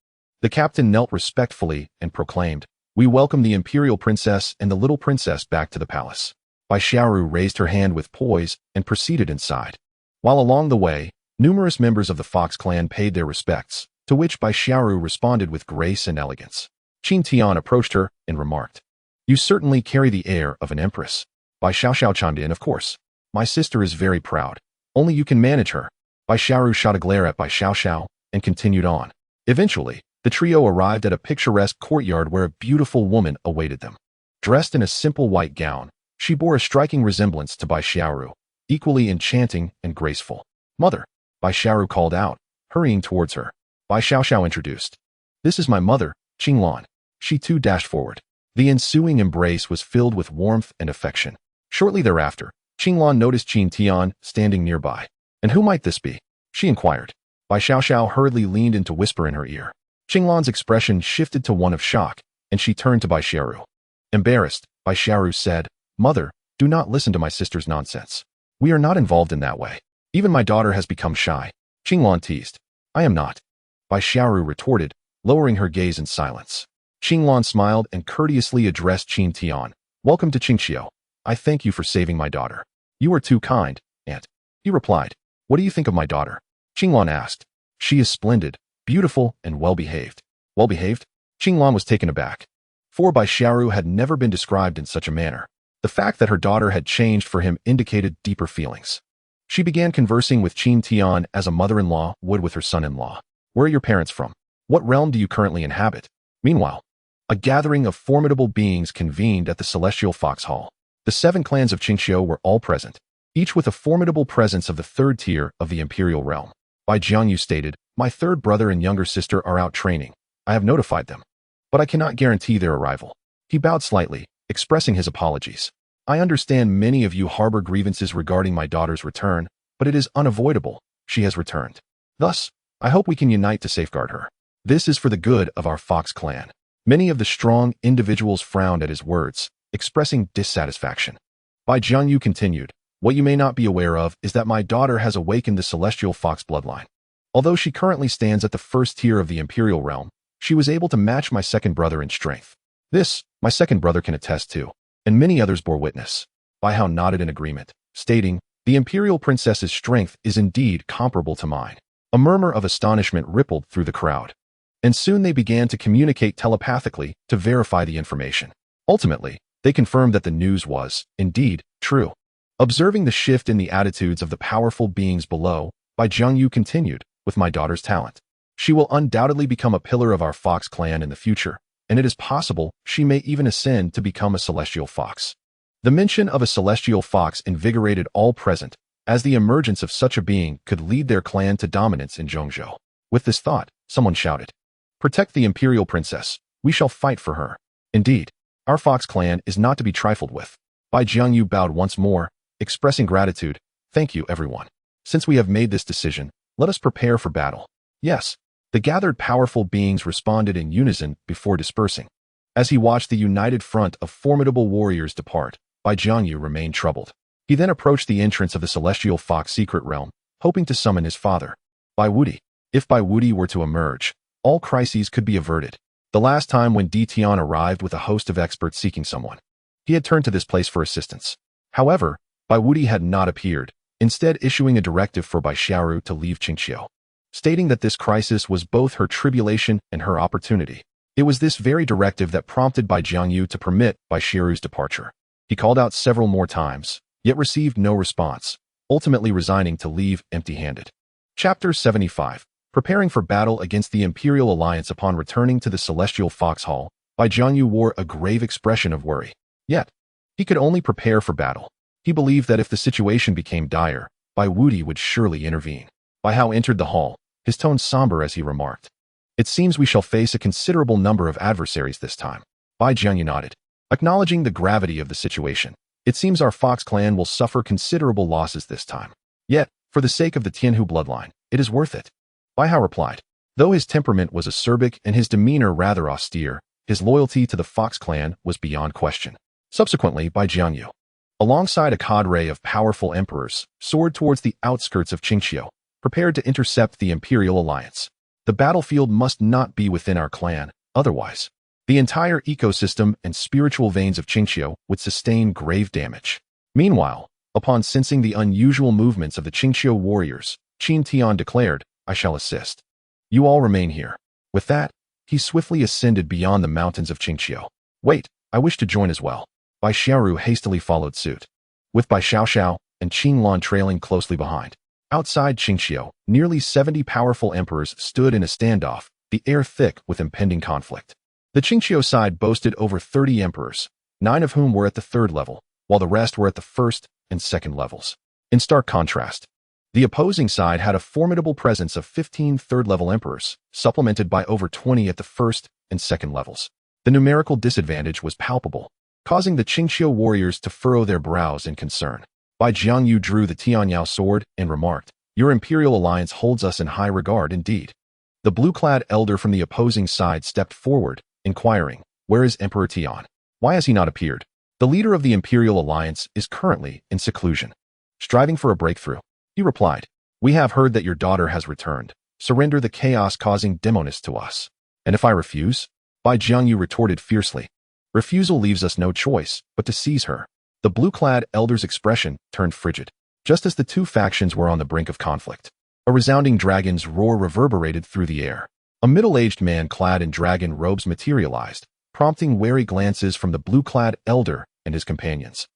the captain knelt respectfully and proclaimed, "We welcome the imperial princess and the little princess back to the palace." Bai Xiaoru raised her hand with poise and proceeded inside. While along the way, numerous members of the Fox clan paid their respects, to which Bai Xiaoru responded with grace and elegance. Qin Tian approached her and remarked, "You certainly carry the air of an empress." Bai Xiaoxiao chimed in, "Of course. My sister is very proud. Only you can manage her." Bai Xiaoru shot a glare at Bai Xiaoxiao and continued on. Eventually, the trio arrived at a picturesque courtyard where a beautiful woman awaited them. Dressed in a simple white gown, she bore a striking resemblance to Bai Xiaoru, equally enchanting and graceful. "Mother," Bai Xiaoru called out, hurrying towards her. Bai Xiaoxiao introduced, "This is my mother, Qinglan." She too dashed forward. The ensuing embrace was filled with warmth and affection. Shortly thereafter, Qinglan noticed Qin Tian standing nearby. "And who might this be?" she inquired. Bai Xiaoxiao hurriedly leaned in to whisper in her ear. Qinglan's expression shifted to one of shock, and she turned to Bai Xiaoru. Embarrassed, Bai Xiaoru said, "Mother, do not listen to my sister's nonsense. We are not involved in that way. Even my daughter has become shy." Qinglan teased. "I am not," Bai Xiaoru retorted, lowering her gaze in silence. Qinglan smiled and courteously addressed Qin Tian. "Welcome to Qingxiu. I thank you for saving my daughter." "You are too kind, aunt," he replied. "What do you think of my daughter?" Qinglan asked. "She is splendid, beautiful, and well-behaved." "Well-behaved?" Qinglan was taken aback. For Bai Xiaoru had never been described in such a manner. The fact that her daughter had changed for him indicated deeper feelings. She began conversing with Qin Tian as a mother-in-law would with her son-in-law. "Where are your parents from? What realm do you currently inhabit?" Meanwhile, a gathering of formidable beings convened at the Celestial Fox Hall. The 7 clans of Qingxiu were all present, each with a formidable presence of the 3rd tier of the imperial realm. Bai Jiangyu stated, "My 3rd brother and younger sister are out training. I have notified them, but I cannot guarantee their arrival." He bowed slightly, expressing his apologies. "I understand many of you harbor grievances regarding my daughter's return, but it is unavoidable. She has returned. Thus, I hope we can unite to safeguard her. This is for the good of our Fox clan." Many of the strong individuals frowned at his words, expressing dissatisfaction. Bai Jiangyu continued, "What you may not be aware of is that my daughter has awakened the Celestial Fox bloodline. Although she currently stands at the 1st tier of the imperial realm, she was able to match my 2nd brother in strength. This, my 2nd brother can attest to, and many others bore witness." Bai Hao nodded in agreement, stating, "The imperial princess's strength is indeed comparable to mine." A murmur of astonishment rippled through the crowd, and soon they began to communicate telepathically to verify the information. Ultimately, they confirmed that the news was, indeed, true. Observing the shift in the attitudes of the powerful beings below, Bai Jiangyu continued, "With my daughter's talent, she will undoubtedly become a pillar of our Fox clan in the future, and it is possible she may even ascend to become a celestial fox." The mention of a celestial fox invigorated all present, as the emergence of such a being could lead their clan to dominance in Zhongzhou. With this thought, someone shouted, "Protect the imperial princess. We shall fight for her." Indeed, our Fox clan is not to be trifled with. Bai Jiangyu bowed once more, expressing gratitude. "Thank you, everyone. Since we have made this decision, let us prepare for battle." "Yes." The gathered powerful beings responded in unison before dispersing. As he watched the united front of formidable warriors depart, Bai Jiangyu remained troubled. He then approached the entrance of the celestial fox secret realm, hoping to summon his father, Bai Wudi. If Bai Wudi were to emerge, all crises could be averted. The last time when Di Tian arrived with a host of experts seeking someone, he had turned to this place for assistance. However, Bai Wudi had not appeared, instead issuing a directive for Bai Xiaoru to leave Qingqiu, stating that this crisis was both her tribulation and her opportunity. It was this very directive that prompted Bai Jiangyu to permit Bai Xiaoru's departure. He called out several more times, yet received no response, ultimately resigning to leave empty-handed. Chapter 75. Preparing for battle against the Imperial Alliance. Upon returning to the Celestial Fox Hall, Bai Jiangyu wore a grave expression of worry. Yet, he could only prepare for battle. He believed that if the situation became dire, Bai Wudi would surely intervene. Bai Hao entered the hall, his tone somber as he remarked, "It seems we shall face a considerable number of adversaries this time." Bai Jiangyu nodded, acknowledging the gravity of the situation. "It seems our Fox clan will suffer considerable losses this time. Yet, for the sake of the Tianhu bloodline, it is worth it." Bai Hao replied. Though his temperament was acerbic and his demeanor rather austere, his loyalty to the Fox clan was beyond question. Subsequently, Bai Jiangyu, alongside a cadre of powerful emperors, soared towards the outskirts of Qingqiu, prepared to intercept the Imperial Alliance. The battlefield must not be within our clan, otherwise, the entire ecosystem and spiritual veins of Qingqiu would sustain grave damage. Meanwhile, upon sensing the unusual movements of the Qingqiu warriors, Qin Tian declared, "I shall assist. You all remain here." With that, he swiftly ascended beyond the mountains of Qingqiu. "Wait, I wish to join as well." Bai Xiaoru hastily followed suit, with Bai Xiaoxiao and Qing Lan trailing closely behind. Outside Qingqiu, nearly 70 powerful emperors stood in a standoff, the air thick with impending conflict. The Qingqiu side boasted over 30 emperors, 9 of whom were at the 3rd level, while the rest were at the 1st and 2nd levels. In stark contrast, the opposing side had a formidable presence of 15 3rd-level emperors, supplemented by over 20 at the 1st and 2nd levels. The numerical disadvantage was palpable, causing the Qingqiu warriors to furrow their brows in concern. Bai Jiangyu drew the Tianyao sword and remarked, "Your Imperial Alliance holds us in high regard indeed." The blue-clad elder from the opposing side stepped forward, inquiring, "Where is Emperor Tian? Why has he not appeared?" "The leader of the Imperial Alliance is currently in seclusion, striving for a breakthrough," he replied. "We have heard that your daughter has returned. Surrender the chaos-causing demoness to us." "And if I refuse?" Bai Jiangyu retorted fiercely. "Refusal leaves us no choice but to seize her." The blue-clad elder's expression turned frigid. Just as the two factions were on the brink of conflict, a resounding dragon's roar reverberated through the air. A middle-aged man clad in dragon robes materialized, prompting wary glances from the blue-clad elder and his companions.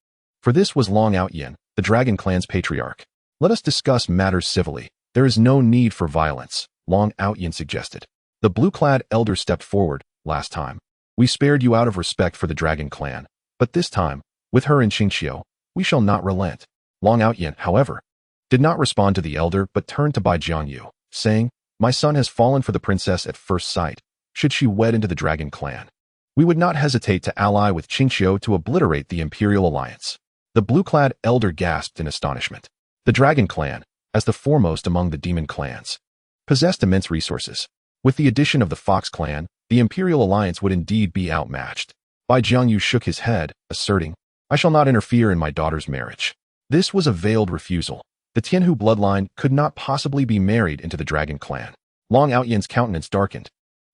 For this was Long Outyen, the dragon clan's patriarch. "Let us discuss matters civilly. There is no need for violence," Long Outyen suggested. The blue-clad elder stepped forward. "Last time, we spared you out of respect for the dragon clan, but this time, with her in Qingqiu, we shall not relent." Long Outyen, however, did not respond to the elder but turned to Bai Jiangyu, saying, "My son has fallen for the princess at first sight. Should she wed into the dragon clan, we would not hesitate to ally with Qingqiu to obliterate the Imperial Alliance." The blue-clad elder gasped in astonishment. The dragon clan, as the foremost among the demon clans, possessed immense resources. With the addition of the Fox clan, the Imperial Alliance would indeed be outmatched. Bai Jiangyu shook his head, asserting, "I shall not interfere in my daughter's marriage." This was a veiled refusal. The Tianhu bloodline could not possibly be married into the dragon clan. Long Outyen's countenance darkened.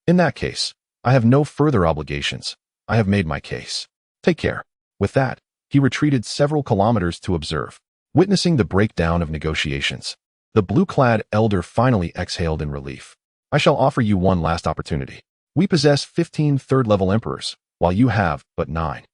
"In that case, I have no further obligations. I have made my case. Take care." With that, he retreated several kilometers to observe. Witnessing the breakdown of negotiations, the blue-clad elder finally exhaled in relief. "I shall offer you one last opportunity. We possess 15 third-level emperors, while you have but 9.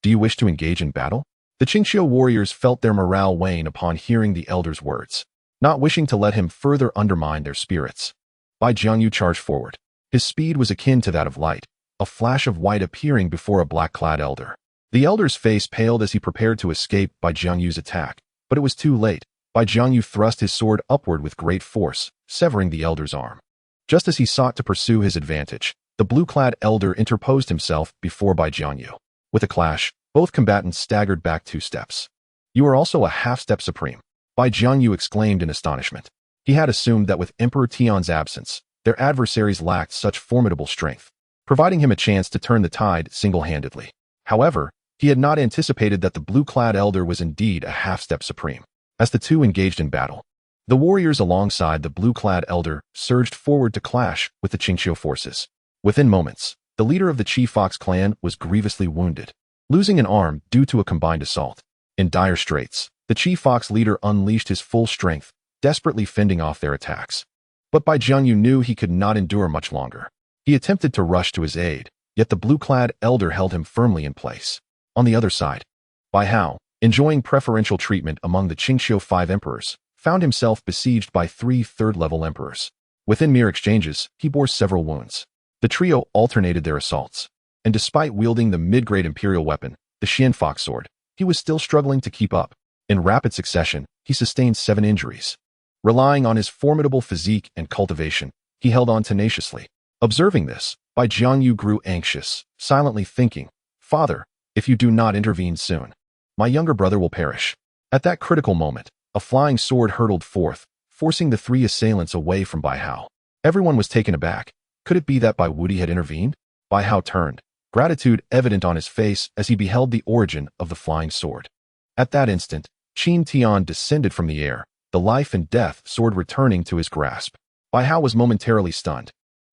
Do you wish to engage in battle?" The Qingqiu warriors felt their morale wane upon hearing the elder's words, not wishing to let him further undermine their spirits. Bai Jiangyu charged forward. His speed was akin to that of light, a flash of white appearing before a black-clad elder. The elder's face paled as he prepared to escape Bai Jiangyu's attack, but it was too late. Bai Jiangyu thrust his sword upward with great force, severing the elder's arm. Just as he sought to pursue his advantage, the blue-clad elder interposed himself before Bai Jiangyu. With a clash, both combatants staggered back 2 steps. "You are also a half-step supreme," Bai Jiangyu exclaimed in astonishment. He had assumed that with Emperor Tian's absence, their adversaries lacked such formidable strength, providing him a chance to turn the tide single-handedly. However, he had not anticipated that the blue-clad elder was indeed a half-step supreme. As the two engaged in battle, the warriors alongside the blue-clad elder surged forward to clash with the Qingqiu forces. Within moments, the leader of the Qi Fox clan was grievously wounded, losing an arm due to a combined assault. In dire straits, the Qi Fox leader unleashed his full strength, desperately fending off their attacks. But Bai Jiangyu knew he could not endure much longer. He attempted to rush to his aid, yet the blue-clad elder held him firmly in place. On the other side, Bai Hao, enjoying preferential treatment among the Qingqiu 5 emperors, found himself besieged by 3 third-level emperors. Within mere exchanges, he bore several wounds. The trio alternated their assaults, and despite wielding the mid-grade imperial weapon, the Xian Fox sword, he was still struggling to keep up. In rapid succession, he sustained 7 injuries. Relying on his formidable physique and cultivation, he held on tenaciously. Observing this, Bai Jiangyu grew anxious, silently thinking, "Father, if you do not intervene soon, my younger brother will perish." At that critical moment, a flying sword hurtled forth, forcing the 3 assailants away from Bai Hao. Everyone was taken aback. Could it be that Bai Wudi had intervened? Bai Hao turned, gratitude evident on his face as he beheld the origin of the flying sword. At that instant, Qin Tian descended from the air, the life and death sword returning to his grasp. Bai Hao was momentarily stunned,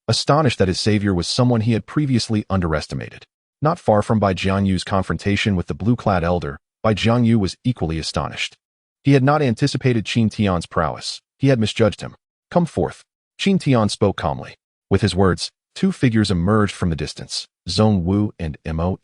astonished that his savior was someone he had previously underestimated. Not far from Bai Jiangyu's confrontation with the blue-clad elder, Bai Jiangyu was equally astonished. He had not anticipated Qin Tian's prowess. He had misjudged him. "Come forth." Qin Tian spoke calmly. With his words, 2 figures emerged from the distance, Zhong Wu and Moe.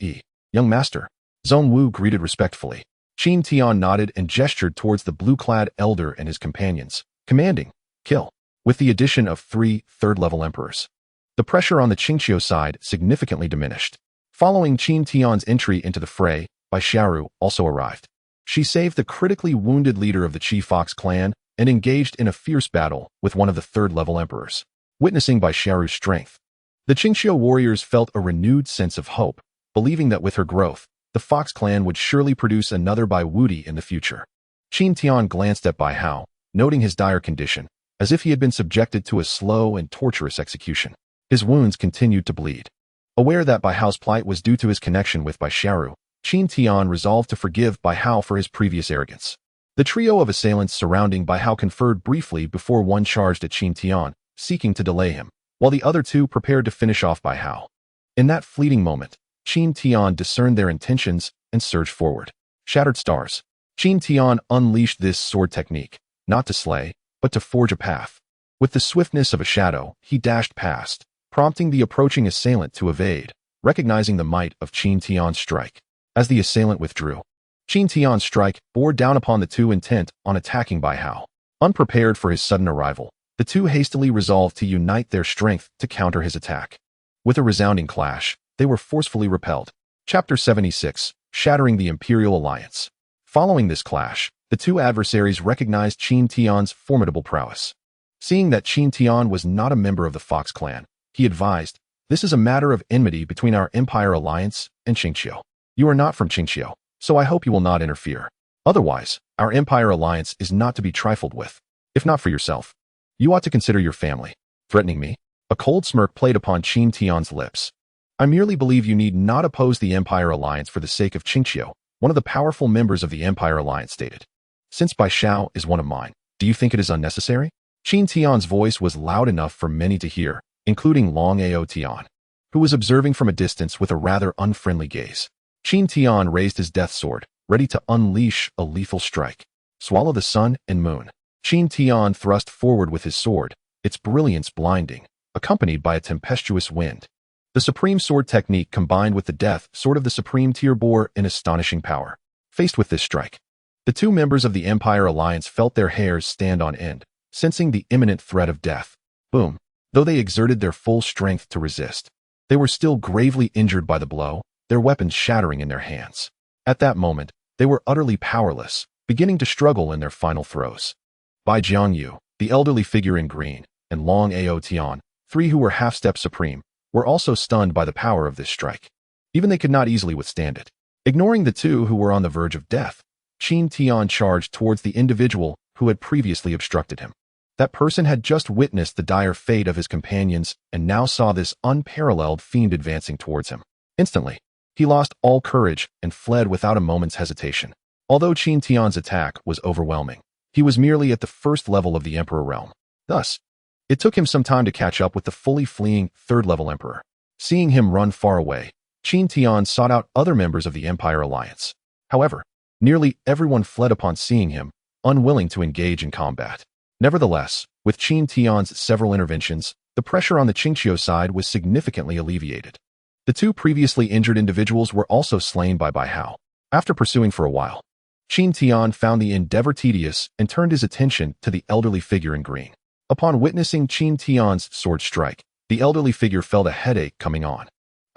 "Young master." Zhong Wu greeted respectfully. Qin Tian nodded and gestured towards the blue-clad elder and his companions, commanding, "Kill." With the addition of 3 third-level emperors, the pressure on the Qingqiu side significantly diminished. Following Qin Tian's entry into the fray, Bai Xiaoru also arrived. She saved the critically wounded leader of the Qi Fox clan and engaged in a fierce battle with one of the third-level emperors. Witnessing Bai Xiaoru's strength, the Qingqiu warriors felt a renewed sense of hope, believing that with her growth, the Fox clan would surely produce another Bai Wudi in the future. Qin Tian glanced at Bai Hao, noting his dire condition, as if he had been subjected to a slow and torturous execution. His wounds continued to bleed. Aware that Bai Hao's plight was due to his connection with Bai Xiaoru, Qin Tian resolved to forgive Bai Hao for his previous arrogance. The trio of assailants surrounding Bai Hao conferred briefly before one charged at Qin Tian, seeking to delay him, while the other 2 prepared to finish off Bai Hao. In that fleeting moment, Qin Tian discerned their intentions and surged forward. Shattered stars. Qin Tian unleashed this sword technique, not to slay, but to forge a path. With the swiftness of a shadow, he dashed past, prompting the approaching assailant to evade, recognizing the might of Qin Tian's strike. As the assailant withdrew, Qin Tian's strike bore down upon the 2 intent on attacking Bai Hao. Unprepared for his sudden arrival, the 2 hastily resolved to unite their strength to counter his attack. With a resounding clash, they were forcefully repelled. Chapter 76, Shattering the Imperial Alliance. Following this clash, the 2 adversaries recognized Qin Tian's formidable prowess. Seeing that Qin Tian was not a member of the Fox clan, he advised, "This is a matter of enmity between our Empire Alliance and Qingqiu. You are not from Qingqiu, so I hope you will not interfere. Otherwise, our Empire Alliance is not to be trifled with. If not for yourself, you ought to consider your family." Threatening me? A cold smirk played upon Qin Tian's lips. "I merely believe you need not oppose the Empire Alliance for the sake of Qingqiu," one of the powerful members of the Empire Alliance stated. "Since Bai Xiao is one of mine, do you think it is unnecessary?" Qin Tian's voice was loud enough for many to hear, including Long Ao Tian, who was observing from a distance with a rather unfriendly gaze. Qin Tian raised his death sword, ready to unleash a lethal strike. Swallow the sun and moon. Qin Tian thrust forward with his sword, its brilliance blinding, accompanied by a tempestuous wind. The Supreme Sword technique combined with the death sword of the Supreme Tier bore an astonishing power. Faced with this strike, the 2 members of the Empire Alliance felt their hairs stand on end, sensing the imminent threat of death. Boom. Though they exerted their full strength to resist, they were still gravely injured by the blow, their weapons shattering in their hands. At that moment, they were utterly powerless, beginning to struggle in their final throes. Bai Jiangyu, the elderly figure in green, and Long Ao Tian, 3 who were half-step supreme, were also stunned by the power of this strike. Even they could not easily withstand it. Ignoring the 2 who were on the verge of death, Qin Tian charged towards the individual who had previously obstructed him. That person had just witnessed the dire fate of his companions and now saw this unparalleled fiend advancing towards him. Instantly, he lost all courage and fled without a moment's hesitation. Although Qin Tian's attack was overwhelming, he was merely at the first level of the Emperor realm. Thus, it took him some time to catch up with the fully fleeing third-level Emperor. Seeing him run far away, Qin Tian sought out other members of the Empire Alliance. However, nearly everyone fled upon seeing him, unwilling to engage in combat. Nevertheless, with Qin Tian's several interventions, the pressure on the Qingqiu side was significantly alleviated. The 2 previously injured individuals were also slain by Bai Hao. After pursuing for a while, Qin Tian found the endeavor tedious and turned his attention to the elderly figure in green. Upon witnessing Qin Tian's sword strike, the elderly figure felt a headache coming on.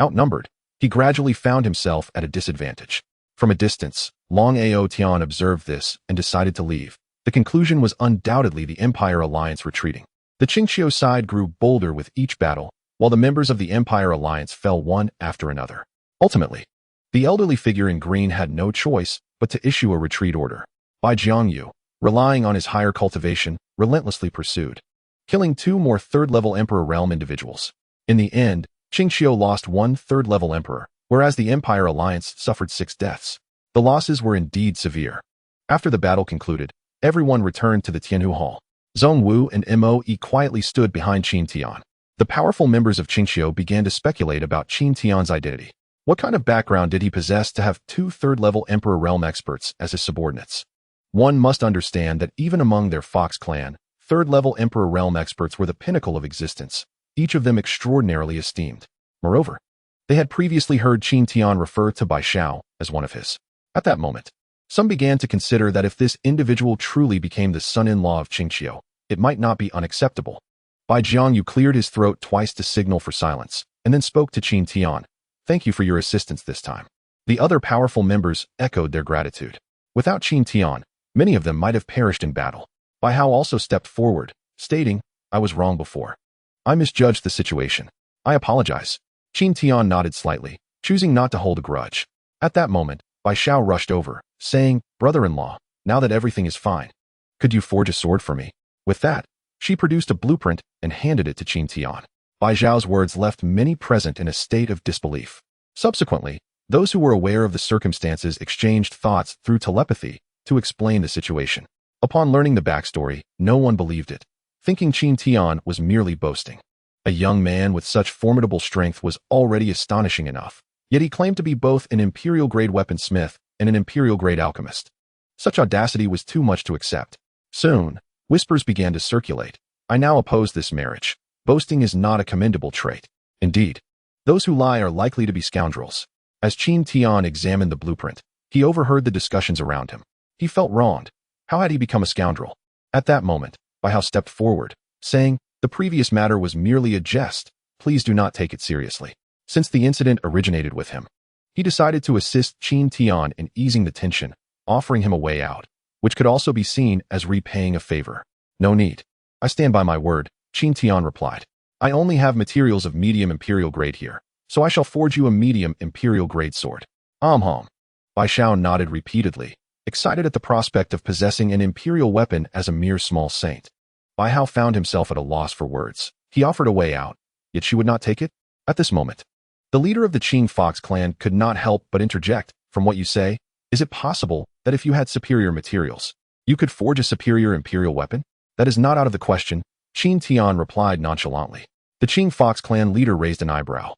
Outnumbered, he gradually found himself at a disadvantage. From a distance, Long Ao Tian observed this and decided to leave. The conclusion was undoubtedly the Empire Alliance retreating. The Qingqiu side grew bolder with each battle, while the members of the Empire Alliance fell one after another. Ultimately, the elderly figure in green had no choice but to issue a retreat order. Bai Jiangyu, relying on his higher cultivation, relentlessly pursued, killing 2 more third-level Emperor realm individuals. In the end, Qingqiu lost 1 third-level Emperor, whereas the Empire Alliance suffered 6 deaths. The losses were indeed severe. After the battle concluded, everyone returned to the Tianhu Hall. Zhong Wu and Moe quietly stood behind Qin Tian. The powerful members of Qingqiu began to speculate about Qin Tian's identity. What kind of background did he possess to have 2 third-level Emperor realm experts as his subordinates? One must understand that even among their Fox clan, third-level Emperor realm experts were the pinnacle of existence, each of them extraordinarily esteemed. Moreover, they had previously heard Qin Tian refer to Bai Xiao as one of his. At that moment, some began to consider that if this individual truly became the son-in-law of Qingqiu, it might not be unacceptable. Bai Jiangyu cleared his throat twice to signal for silence, and then spoke to Qin Tian. "Thank you for your assistance this time." The other powerful members echoed their gratitude. Without Qin Tian, many of them might have perished in battle. Bai Hao also stepped forward, stating, "I was wrong before. I misjudged the situation. I apologize." Qin Tian nodded slightly, choosing not to hold a grudge. At that moment, Bai Xiao rushed over, saying, "Brother-in-law, now that everything is fine, could you forge a sword for me?" With that, she produced a blueprint and handed it to Qin Tian. Bai Xiao's words left many present in a state of disbelief. Subsequently, those who were aware of the circumstances exchanged thoughts through telepathy to explain the situation. Upon learning the backstory, no one believed it, thinking Qin Tian was merely boasting. A young man with such formidable strength was already astonishing enough, yet he claimed to be both an imperial-grade weaponsmith and an imperial-grade alchemist. Such audacity was too much to accept. Soon, whispers began to circulate. "I now oppose this marriage. Boasting is not a commendable trait. Indeed, those who lie are likely to be scoundrels." As Qin Tian examined the blueprint, he overheard the discussions around him. He felt wronged. How had he become a scoundrel? At that moment, Bai Hao stepped forward, saying, "The previous matter was merely a jest. Please do not take it seriously." Since the incident originated with him, he decided to assist Qin Tian in easing the tension, offering him a way out, which could also be seen as repaying a favor. "No need. I stand by my word," Qin Tian replied. "I only have materials of medium imperial grade here, so I shall forge you a medium imperial grade sword." Hom. Bai Xiao nodded repeatedly, excited at the prospect of possessing an imperial weapon as a mere small saint. Bai Hao found himself at a loss for words. He offered a way out, yet she would not take it. At this moment, the leader of the Qing Fox clan could not help but interject. "From what you say, is it possible that if you had superior materials, you could forge a superior imperial weapon?" "That is not out of the question," Qin Tian replied nonchalantly. The Qing Fox clan leader raised an eyebrow.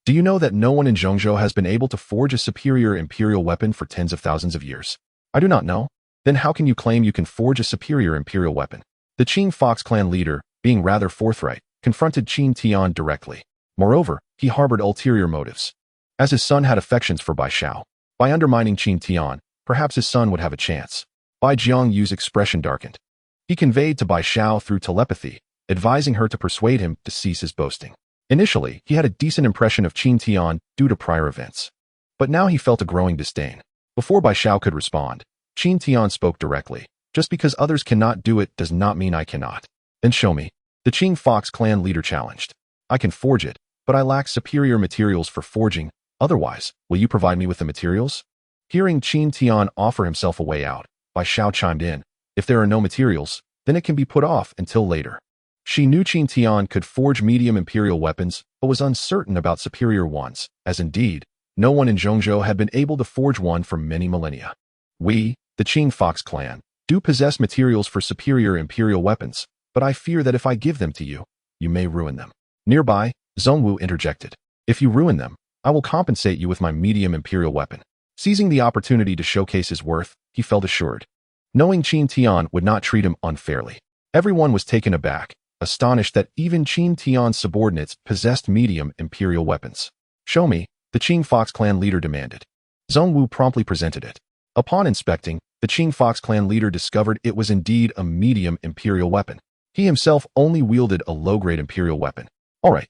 "Do you know that no one in Zhongzhou has been able to forge a superior imperial weapon for tens of thousands of years?" "I do not know. Then how can you claim you can forge a superior imperial weapon?" The Qing Fox clan leader, being rather forthright, confronted Qin Tian directly. Moreover, he harbored ulterior motives. As his son had affections for Bai Xiao, by undermining Qin Tian, perhaps his son would have a chance. Bai Jiangyu's expression darkened. He conveyed to Bai Xiao through telepathy, advising her to persuade him to cease his boasting. Initially, he had a decent impression of Qin Tian due to prior events. But now he felt a growing disdain. Before Bai Xiao could respond, Qin Tian spoke directly. Just because others cannot do it does not mean I cannot. Then show me. The Qing Fox clan leader challenged. I can forge it, but I lack superior materials for forging. Otherwise, will you provide me with the materials? Hearing Qin Tian offer himself a way out, Bai Xiao chimed in. If there are no materials, then it can be put off until later. She knew Qin Tian could forge medium imperial weapons, but was uncertain about superior ones, as indeed, no one in Zhongzhou had been able to forge one for many millennia. We, the Qing Fox clan, do possess materials for superior imperial weapons, but I fear that if I give them to you, you may ruin them. Nearby, Zhongwu interjected. If you ruin them, I will compensate you with my medium imperial weapon. Seizing the opportunity to showcase his worth, he felt assured. Knowing Qin Tian would not treat him unfairly, everyone was taken aback, astonished that even Qin Tian's subordinates possessed medium imperial weapons. Show me, the Qing Fox clan leader demanded. Zhongwu promptly presented it. Upon inspecting, the Qing Fox clan leader discovered it was indeed a medium imperial weapon. He himself only wielded a low-grade imperial weapon. All right,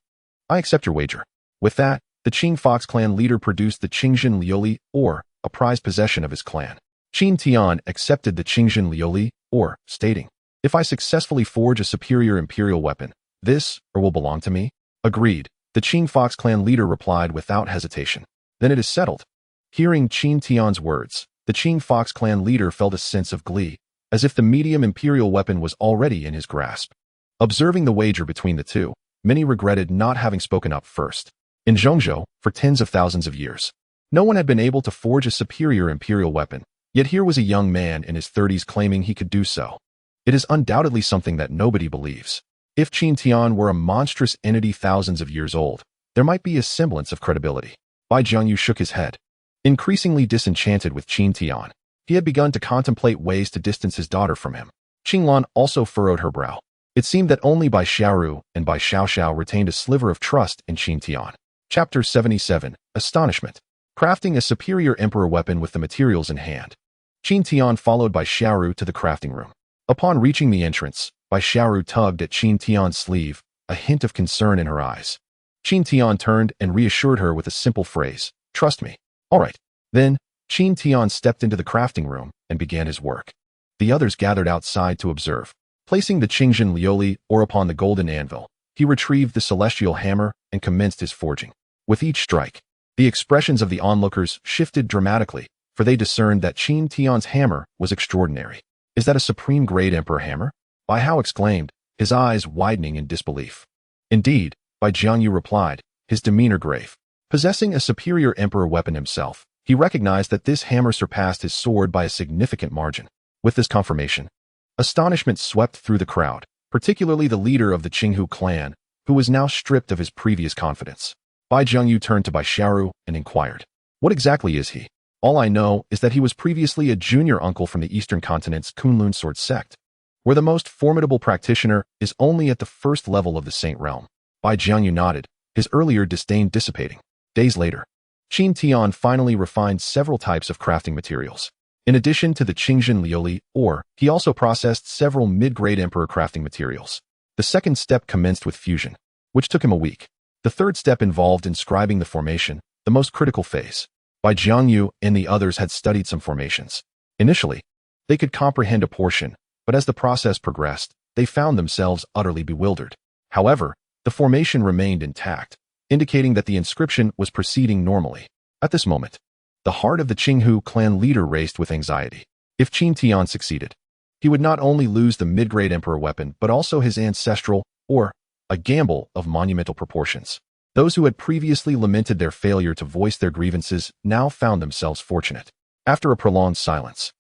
I accept your wager. With that, the Qing Fox clan leader produced the Qingjin Liuli, or a prized possession of his clan. Qin Tian accepted the Qingjin Liuli, or stating, if I successfully forge a superior imperial weapon, this, or will belong to me? Agreed, the Qing Fox clan leader replied without hesitation. Then it is settled. Hearing Qin Tian's words, the Qing Fox clan leader felt a sense of glee, as if the medium imperial weapon was already in his grasp. Observing the wager between the two, many regretted not having spoken up first. In Zhongzhou, for tens of thousands of years, no one had been able to forge a superior imperial weapon, yet here was a young man in his 30s claiming he could do so. It is undoubtedly something that nobody believes. If Qin Tian were a monstrous entity thousands of years old, there might be a semblance of credibility. Bai Jiangyu shook his head. Increasingly disenchanted with Qin Tian, he had begun to contemplate ways to distance his daughter from him. Qinglan also furrowed her brow. It seemed that only Bai Xiaoru and Bai Xiaoxiao retained a sliver of trust in Qin Tian. Chapter 77, Astonishment. Crafting a superior emperor weapon with the materials in hand. Qin Tian followed Bai Xiaoru to the crafting room. Upon reaching the entrance, Bai Xiaoru tugged at Qin Tian's sleeve, a hint of concern in her eyes. Qin Tian turned and reassured her with a simple phrase, trust me. All right. Then, Qin Tian stepped into the crafting room and began his work. The others gathered outside to observe. Placing the Qingjin Liuli, or upon the golden anvil, he retrieved the celestial hammer and commenced his forging. With each strike, the expressions of the onlookers shifted dramatically, for they discerned that Qin Tian's hammer was extraordinary. Is that a supreme-grade emperor hammer? Bai Hao exclaimed, his eyes widening in disbelief. Indeed, Bai Jiangyu replied, his demeanor grave. Possessing a superior emperor weapon himself, he recognized that this hammer surpassed his sword by a significant margin. With this confirmation, astonishment swept through the crowd, particularly the leader of the Qinghu clan, who was now stripped of his previous confidence. Bai Jiangyu turned to Bai Xiaoru and inquired, what exactly is he? All I know is that he was previously a junior uncle from the eastern continent's Kunlun sword sect, where the most formidable practitioner is only at the first level of the Saint Realm. Bai Jiangyu nodded, his earlier disdain dissipating. Days later, Qin Tian finally refined several types of crafting materials. In addition to the Qingjin Liuli, he also processed several mid-grade emperor crafting materials. The second step commenced with fusion, which took him a week. The third step involved inscribing the formation, the most critical phase. Bai Jiangyu and the others had studied some formations. Initially, they could comprehend a portion, but as the process progressed, they found themselves utterly bewildered. However, the formation remained intact, indicating that the inscription was proceeding normally. At this moment, the heart of the Qinghu clan leader raced with anxiety. If Qin Tian succeeded, he would not only lose the mid-grade emperor weapon but also his ancestral, a gamble of monumental proportions. Those who had previously lamented their failure to voice their grievances now found themselves fortunate. After a prolonged silence,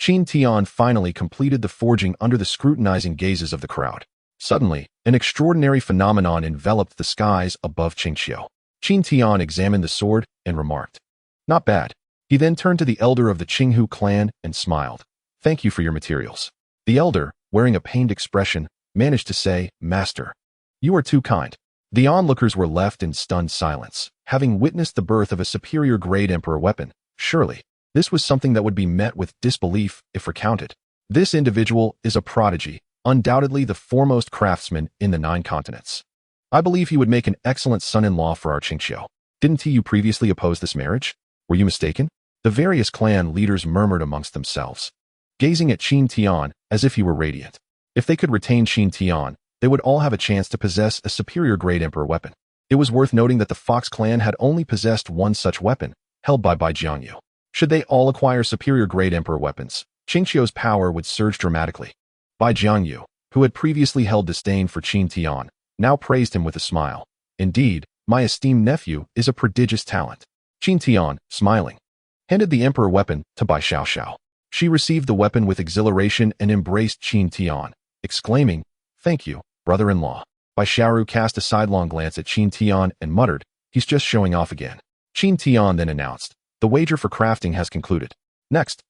Qin Tian finally completed the forging under the scrutinizing gazes of the crowd. Suddenly, an extraordinary phenomenon enveloped the skies above Qingqiu. Qin Tian examined the sword and remarked, not bad. He then turned to the elder of the Qinghu clan and smiled. Thank you for your materials. The elder, wearing a pained expression, managed to say, Master, you are too kind. The onlookers were left in stunned silence, having witnessed the birth of a superior grade emperor weapon. Surely, this was something that would be met with disbelief if recounted. This individual is a prodigy, undoubtedly the foremost craftsman in the 9 continents. I believe he would make an excellent son-in-law for our Qingqiu. Didn't you previously oppose this marriage? Were you mistaken? The various clan leaders murmured amongst themselves, gazing at Qin Tian as if he were radiant. If they could retain Qin Tian, they would all have a chance to possess a superior grade emperor weapon. It was worth noting that the Fox clan had only possessed one such weapon, held by Bai Jiangyu. Should they all acquire superior grade emperor weapons, Qingqiu's power would surge dramatically. Bai Jiangyu, who had previously held disdain for Qin Tian, now praised him with a smile. Indeed, my esteemed nephew is a prodigious talent. Qin Tian, smiling, handed the emperor weapon to Bai Xiaoxiao. She received the weapon with exhilaration and embraced Qin Tian, exclaiming, "Thank you, brother-in-law." Bai Xiaoru cast a sidelong glance at Qin Tian and muttered, "He's just showing off again." Qin Tian then announced, "The wager for crafting has concluded. Next,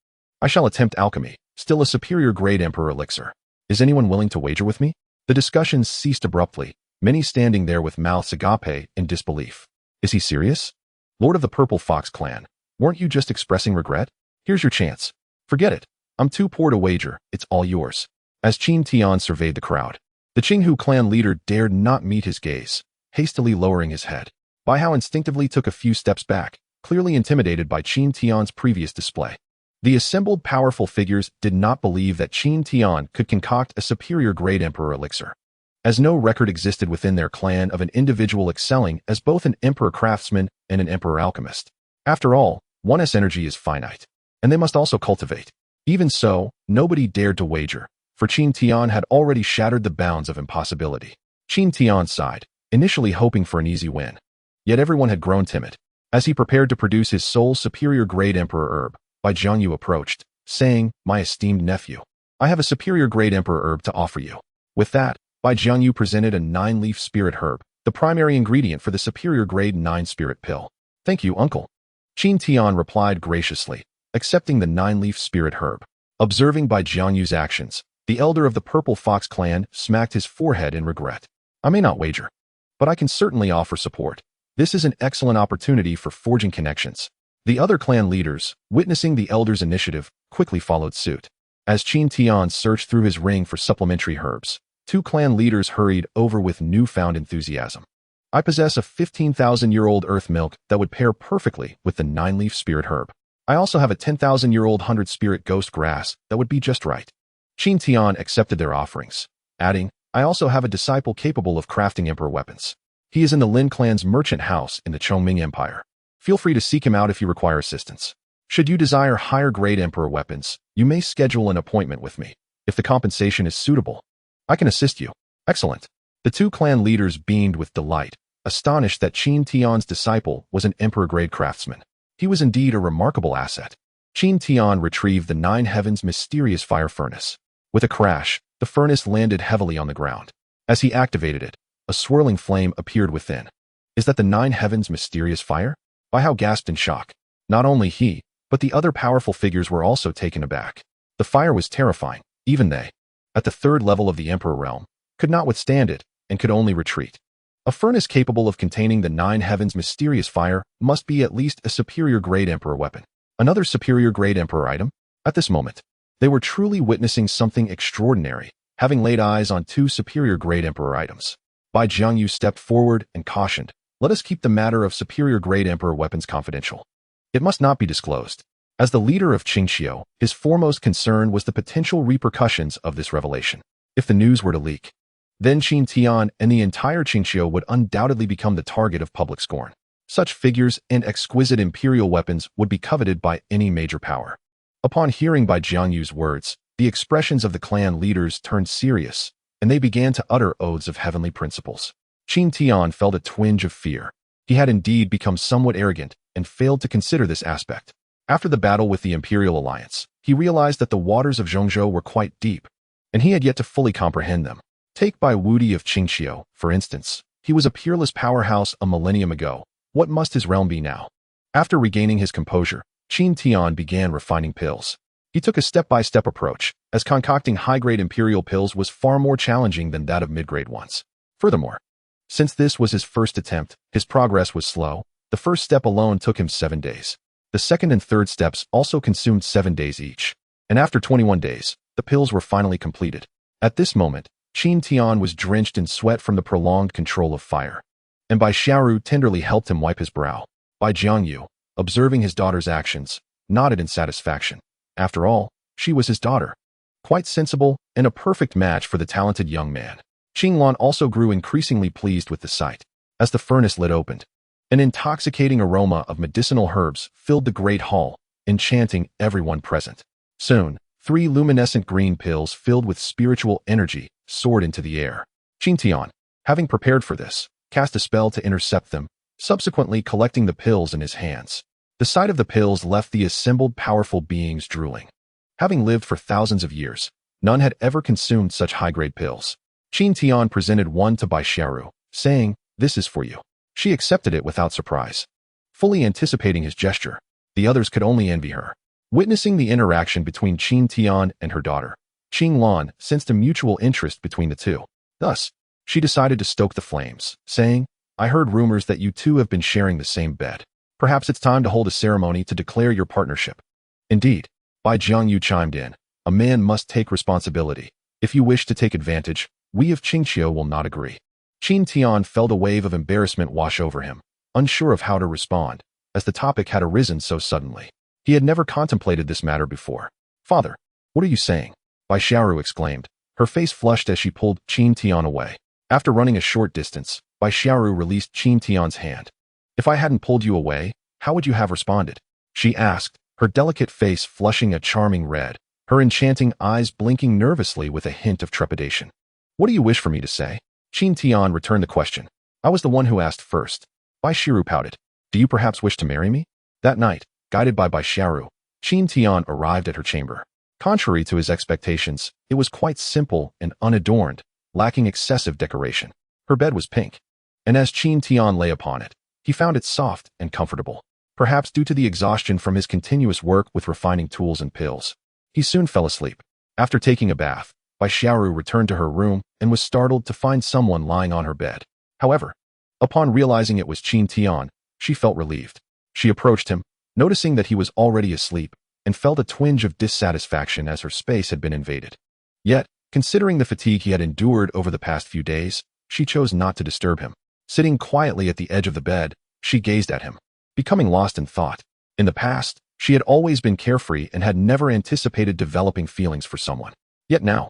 I shall attempt alchemy, still a superior grade emperor elixir. Is anyone willing to wager with me?" The discussions ceased abruptly, many standing there with mouths agape in disbelief. "Is he serious? Lord of the Purple Fox clan, weren't you just expressing regret? Here's your chance. Forget it. I'm too poor to wager, it's all yours." As Qin Tian surveyed the crowd, the Qinghu clan leader dared not meet his gaze, hastily lowering his head. Bai Hao instinctively took a few steps back, clearly intimidated by Qin Tian's previous display. The assembled powerful figures did not believe that Qin Tian could concoct a superior grade emperor elixir, as no record existed within their clan of an individual excelling as both an emperor craftsman and an emperor alchemist. After all, one's energy is finite, and they must also cultivate. Even so, nobody dared to wager, for Qin Tian had already shattered the bounds of impossibility. Qin Tian sighed, initially hoping for an easy win. Yet everyone had grown timid. As he prepared to produce his sole superior grade emperor herb, Bai Jiangyu approached, saying, "My esteemed nephew, I have a superior grade emperor herb to offer you." With that, Bai Jiangyu presented a 9-leaf spirit herb, the primary ingredient for the superior grade 9 spirit pill. "Thank you, uncle." Qin Tian replied graciously, accepting the 9-leaf spirit herb. Observing Bai Jiangyu's actions, the elder of the Purple Fox clan smacked his forehead in regret. "I may not wager, but I can certainly offer support. This is an excellent opportunity for forging connections." The other clan leaders, witnessing the elder's initiative, quickly followed suit. As Qin Tian searched through his ring for supplementary herbs, 2 clan leaders hurried over with newfound enthusiasm. "I possess a 15,000-year-old earth milk that would pair perfectly with the 9-leaf spirit herb. I also have a 10,000-year-old 100-spirit ghost grass that would be just right." Qin Tian accepted their offerings, adding, "I also have a disciple capable of crafting emperor weapons. He is in the Lin clan's merchant house in the Chongming Empire. Feel free to seek him out if you require assistance. Should you desire higher grade emperor weapons, you may schedule an appointment with me. If the compensation is suitable, I can assist you." "Excellent." The 2 clan leaders beamed with delight, astonished that Qin Tian's disciple was an emperor grade craftsman. He was indeed a remarkable asset. Qin Tian retrieved the 9 Heavens mysterious fire furnace. With a crash, the furnace landed heavily on the ground. As he activated it, a swirling flame appeared within. "Is that the 9 Heavens mysterious fire?" Bai Hao gasped in shock. Not only he, but the other powerful figures were also taken aback. The fire was terrifying. Even they, at the 3rd level of the Emperor realm, could not withstand it and could only retreat. A furnace capable of containing the 9 Heavens mysterious fire must be at least a superior grade Emperor weapon. Another superior grade Emperor item? At this moment, they were truly witnessing something extraordinary, having laid eyes on 2 superior grade Emperor items. Bai Jiangyu stepped forward and cautioned, "Let us keep the matter of superior grade Emperor weapons confidential. It must not be disclosed." As the leader of Qingqiu, his foremost concern was the potential repercussions of this revelation. If the news were to leak, then Qin Tian and the entire Qingqiu would undoubtedly become the target of public scorn. Such figures and exquisite imperial weapons would be coveted by any major power. Upon hearing Bai Jiangyu's words, the expressions of the clan leaders turned serious, and they began to utter oaths of heavenly principles. Qin Tian felt a twinge of fear. He had indeed become somewhat arrogant and failed to consider this aspect. After the battle with the Imperial Alliance, he realized that the waters of Zhongzhou were quite deep, and he had yet to fully comprehend them. Take Bai Wudi of Qingqiu, for instance. He was a peerless powerhouse a millennium ago. What must his realm be now? After regaining his composure, Qin Tian began refining pills. He took a step-by-step approach, as concocting high-grade imperial pills was far more challenging than that of mid-grade ones. Furthermore, since this was his first attempt, his progress was slow. The first step alone took him 7 days. The second and third steps also consumed 7 days each. And after 21 days, the pills were finally completed. At this moment, Qin Tian was drenched in sweat from the prolonged control of fire. And Bai Xiaoru tenderly helped him wipe his brow. Bai Jiangyu, observing his daughter's actions, nodded in satisfaction. After all, she was his daughter. Quite sensible and a perfect match for the talented young man. Qinglan also grew increasingly pleased with the sight. As the furnace lid opened, an intoxicating aroma of medicinal herbs filled the great hall, enchanting everyone present. Soon, 3 luminescent green pills filled with spiritual energy soared into the air. Qin Tian, having prepared for this, cast a spell to intercept them, subsequently collecting the pills in his hands. The sight of the pills left the assembled powerful beings drooling. Having lived for thousands of years, none had ever consumed such high-grade pills. Qin Tian presented one to Bai Xiaoru, saying, "This is for you." She accepted it without surprise. Fully anticipating his gesture, the others could only envy her. Witnessing the interaction between Qin Tian and her daughter, Qinglan sensed a mutual interest between the two. Thus, she decided to stoke the flames, saying, "I heard rumors that you two have been sharing the same bed. Perhaps it's time to hold a ceremony to declare your partnership." Indeed, Bai Jiangyu chimed in, "A man must take responsibility. If you wish to take advantage, we of Qingqiu will not agree." Qin Tian felt a wave of embarrassment wash over him, unsure of how to respond, as the topic had arisen so suddenly. He had never contemplated this matter before. "Father, what are you saying?" Bai Xiaoru exclaimed, her face flushed as she pulled Qin Tian away. After running a short distance, Bai Xiaoru released Qin Tian's hand. "If I hadn't pulled you away, how would you have responded?" she asked, her delicate face flushing a charming red, her enchanting eyes blinking nervously with a hint of trepidation. "What do you wish for me to say?" Qin Tian returned the question. "I was the one who asked first." Bai Xiaoru pouted. "Do you perhaps wish to marry me?" That night, guided by Bai Xiaoru, Qin Tian arrived at her chamber. Contrary to his expectations, it was quite simple and unadorned, lacking excessive decoration. Her bed was pink, and as Qin Tian lay upon it, he found it soft and comfortable. Perhaps due to the exhaustion from his continuous work with refining tools and pills, he soon fell asleep. After taking a bath, Bai Xiaoru returned to her room and was startled to find someone lying on her bed. However, upon realizing it was Qin Tian, she felt relieved. She approached him, noticing that he was already asleep, and felt a twinge of dissatisfaction as her space had been invaded. Yet, considering the fatigue he had endured over the past few days, she chose not to disturb him. Sitting quietly at the edge of the bed, she gazed at him, becoming lost in thought. In the past, she had always been carefree and had never anticipated developing feelings for someone. Yet now,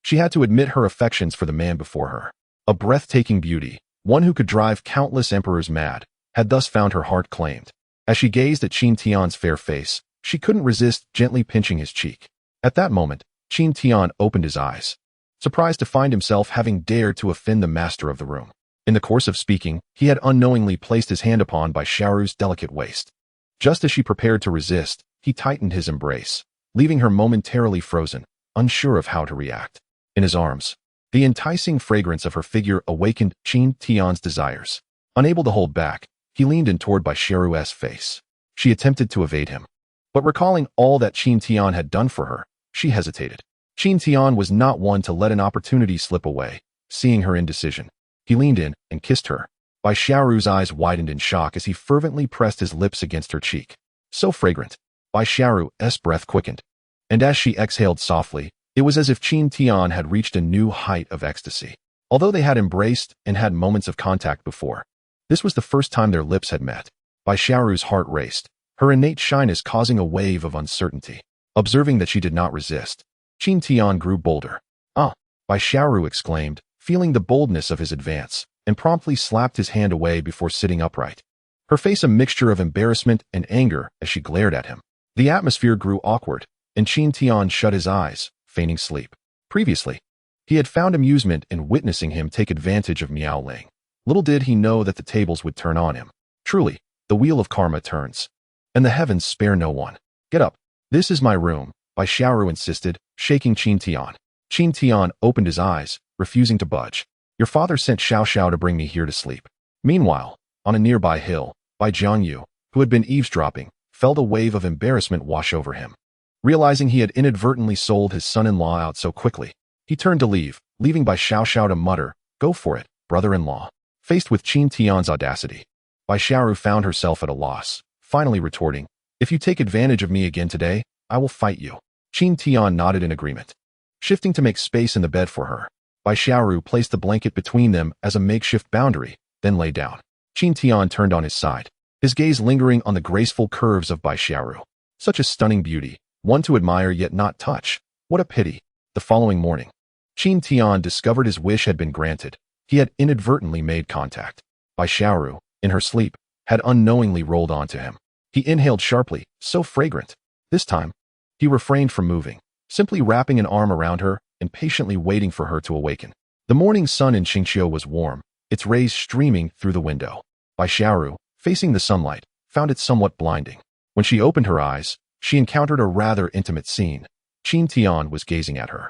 she had to admit her affections for the man before her. A breathtaking beauty, one who could drive countless emperors mad, had thus found her heart claimed. As she gazed at Qin Tian's fair face, she couldn't resist gently pinching his cheek. At that moment, Qin Tian opened his eyes, surprised to find himself having dared to offend the master of the room. In the course of speaking, he had unknowingly placed his hand upon Bai Xiaoru's delicate waist. Just as she prepared to resist, he tightened his embrace, leaving her momentarily frozen, unsure of how to react. In his arms, the enticing fragrance of her figure awakened Qin Tian's desires. Unable to hold back, he leaned in toward Bai Xiaoru's face. She attempted to evade him, but recalling all that Qin Tian had done for her, she hesitated. Qin Tian was not one to let an opportunity slip away. Seeing her indecision, he leaned in and kissed her. Bai Xiaoru's eyes widened in shock as he fervently pressed his lips against her cheek. So fragrant. Bai Xiaoru's breath quickened, and as she exhaled softly, it was as if Qin Tian had reached a new height of ecstasy. Although they had embraced and had moments of contact before, this was the first time their lips had met. Bai Xiaoru's heart raced, her innate shyness causing a wave of uncertainty. Observing that she did not resist, Qin Tian grew bolder. "Ah!" Bai Xiaoru exclaimed, feeling the boldness of his advance, and promptly slapped his hand away before sitting upright. Her face a mixture of embarrassment and anger as she glared at him. The atmosphere grew awkward, and Qin Tian shut his eyes, feigning sleep. Previously, he had found amusement in witnessing him take advantage of Miao Ling. Little did he know that the tables would turn on him. Truly, the wheel of karma turns, and the heavens spare no one. "Get up. This is my room," Bai Xiaoru insisted, shaking Qin Tian. Qin Tian opened his eyes, refusing to budge. "Your father sent Xiao Xiao to bring me here to sleep." Meanwhile, on a nearby hill, Bai Jiangyu, who had been eavesdropping, felt a wave of embarrassment wash over him. Realizing he had inadvertently sold his son-in-law out so quickly, he turned to leave, leaving Bai Xiao Xiao to mutter, "Go for it, brother-in-law." Faced with Qin Tian's audacity, Bai Xiaoru found herself at a loss, finally retorting, "If you take advantage of me again today, I will fight you." Qin Tian nodded in agreement. Shifting to make space in the bed for her, Bai Xiaoru placed the blanket between them as a makeshift boundary, then lay down. Qin Tian turned on his side, his gaze lingering on the graceful curves of Bai Xiaoru. Such a stunning beauty, one to admire yet not touch. What a pity. The following morning, Qin Tian discovered his wish had been granted. He had inadvertently made contact. Bai Xiaoru, in her sleep, had unknowingly rolled onto him. He inhaled sharply, so fragrant. This time, he refrained from moving, simply wrapping an arm around her and patiently waiting for her to awaken. The morning sun in Qingqiu was warm, its rays streaming through the window. Bai Xiaoru, facing the sunlight, found it somewhat blinding. When she opened her eyes, she encountered a rather intimate scene. Qin Tian was gazing at her.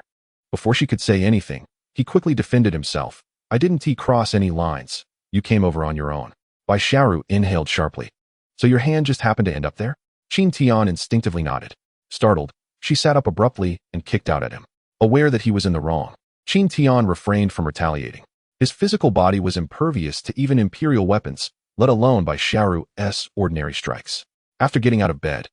Before she could say anything, he quickly defended himself. I didn't cross any lines. You came over on your own. Bai Xiaoru inhaled sharply. So your hand just happened to end up there? Qin Tian instinctively nodded. Startled, she sat up abruptly and kicked out at him. Aware that he was in the wrong, Qin Tian refrained from retaliating. His physical body was impervious to even imperial weapons, let alone Bai Xiaoru's ordinary strikes. After getting out of bed,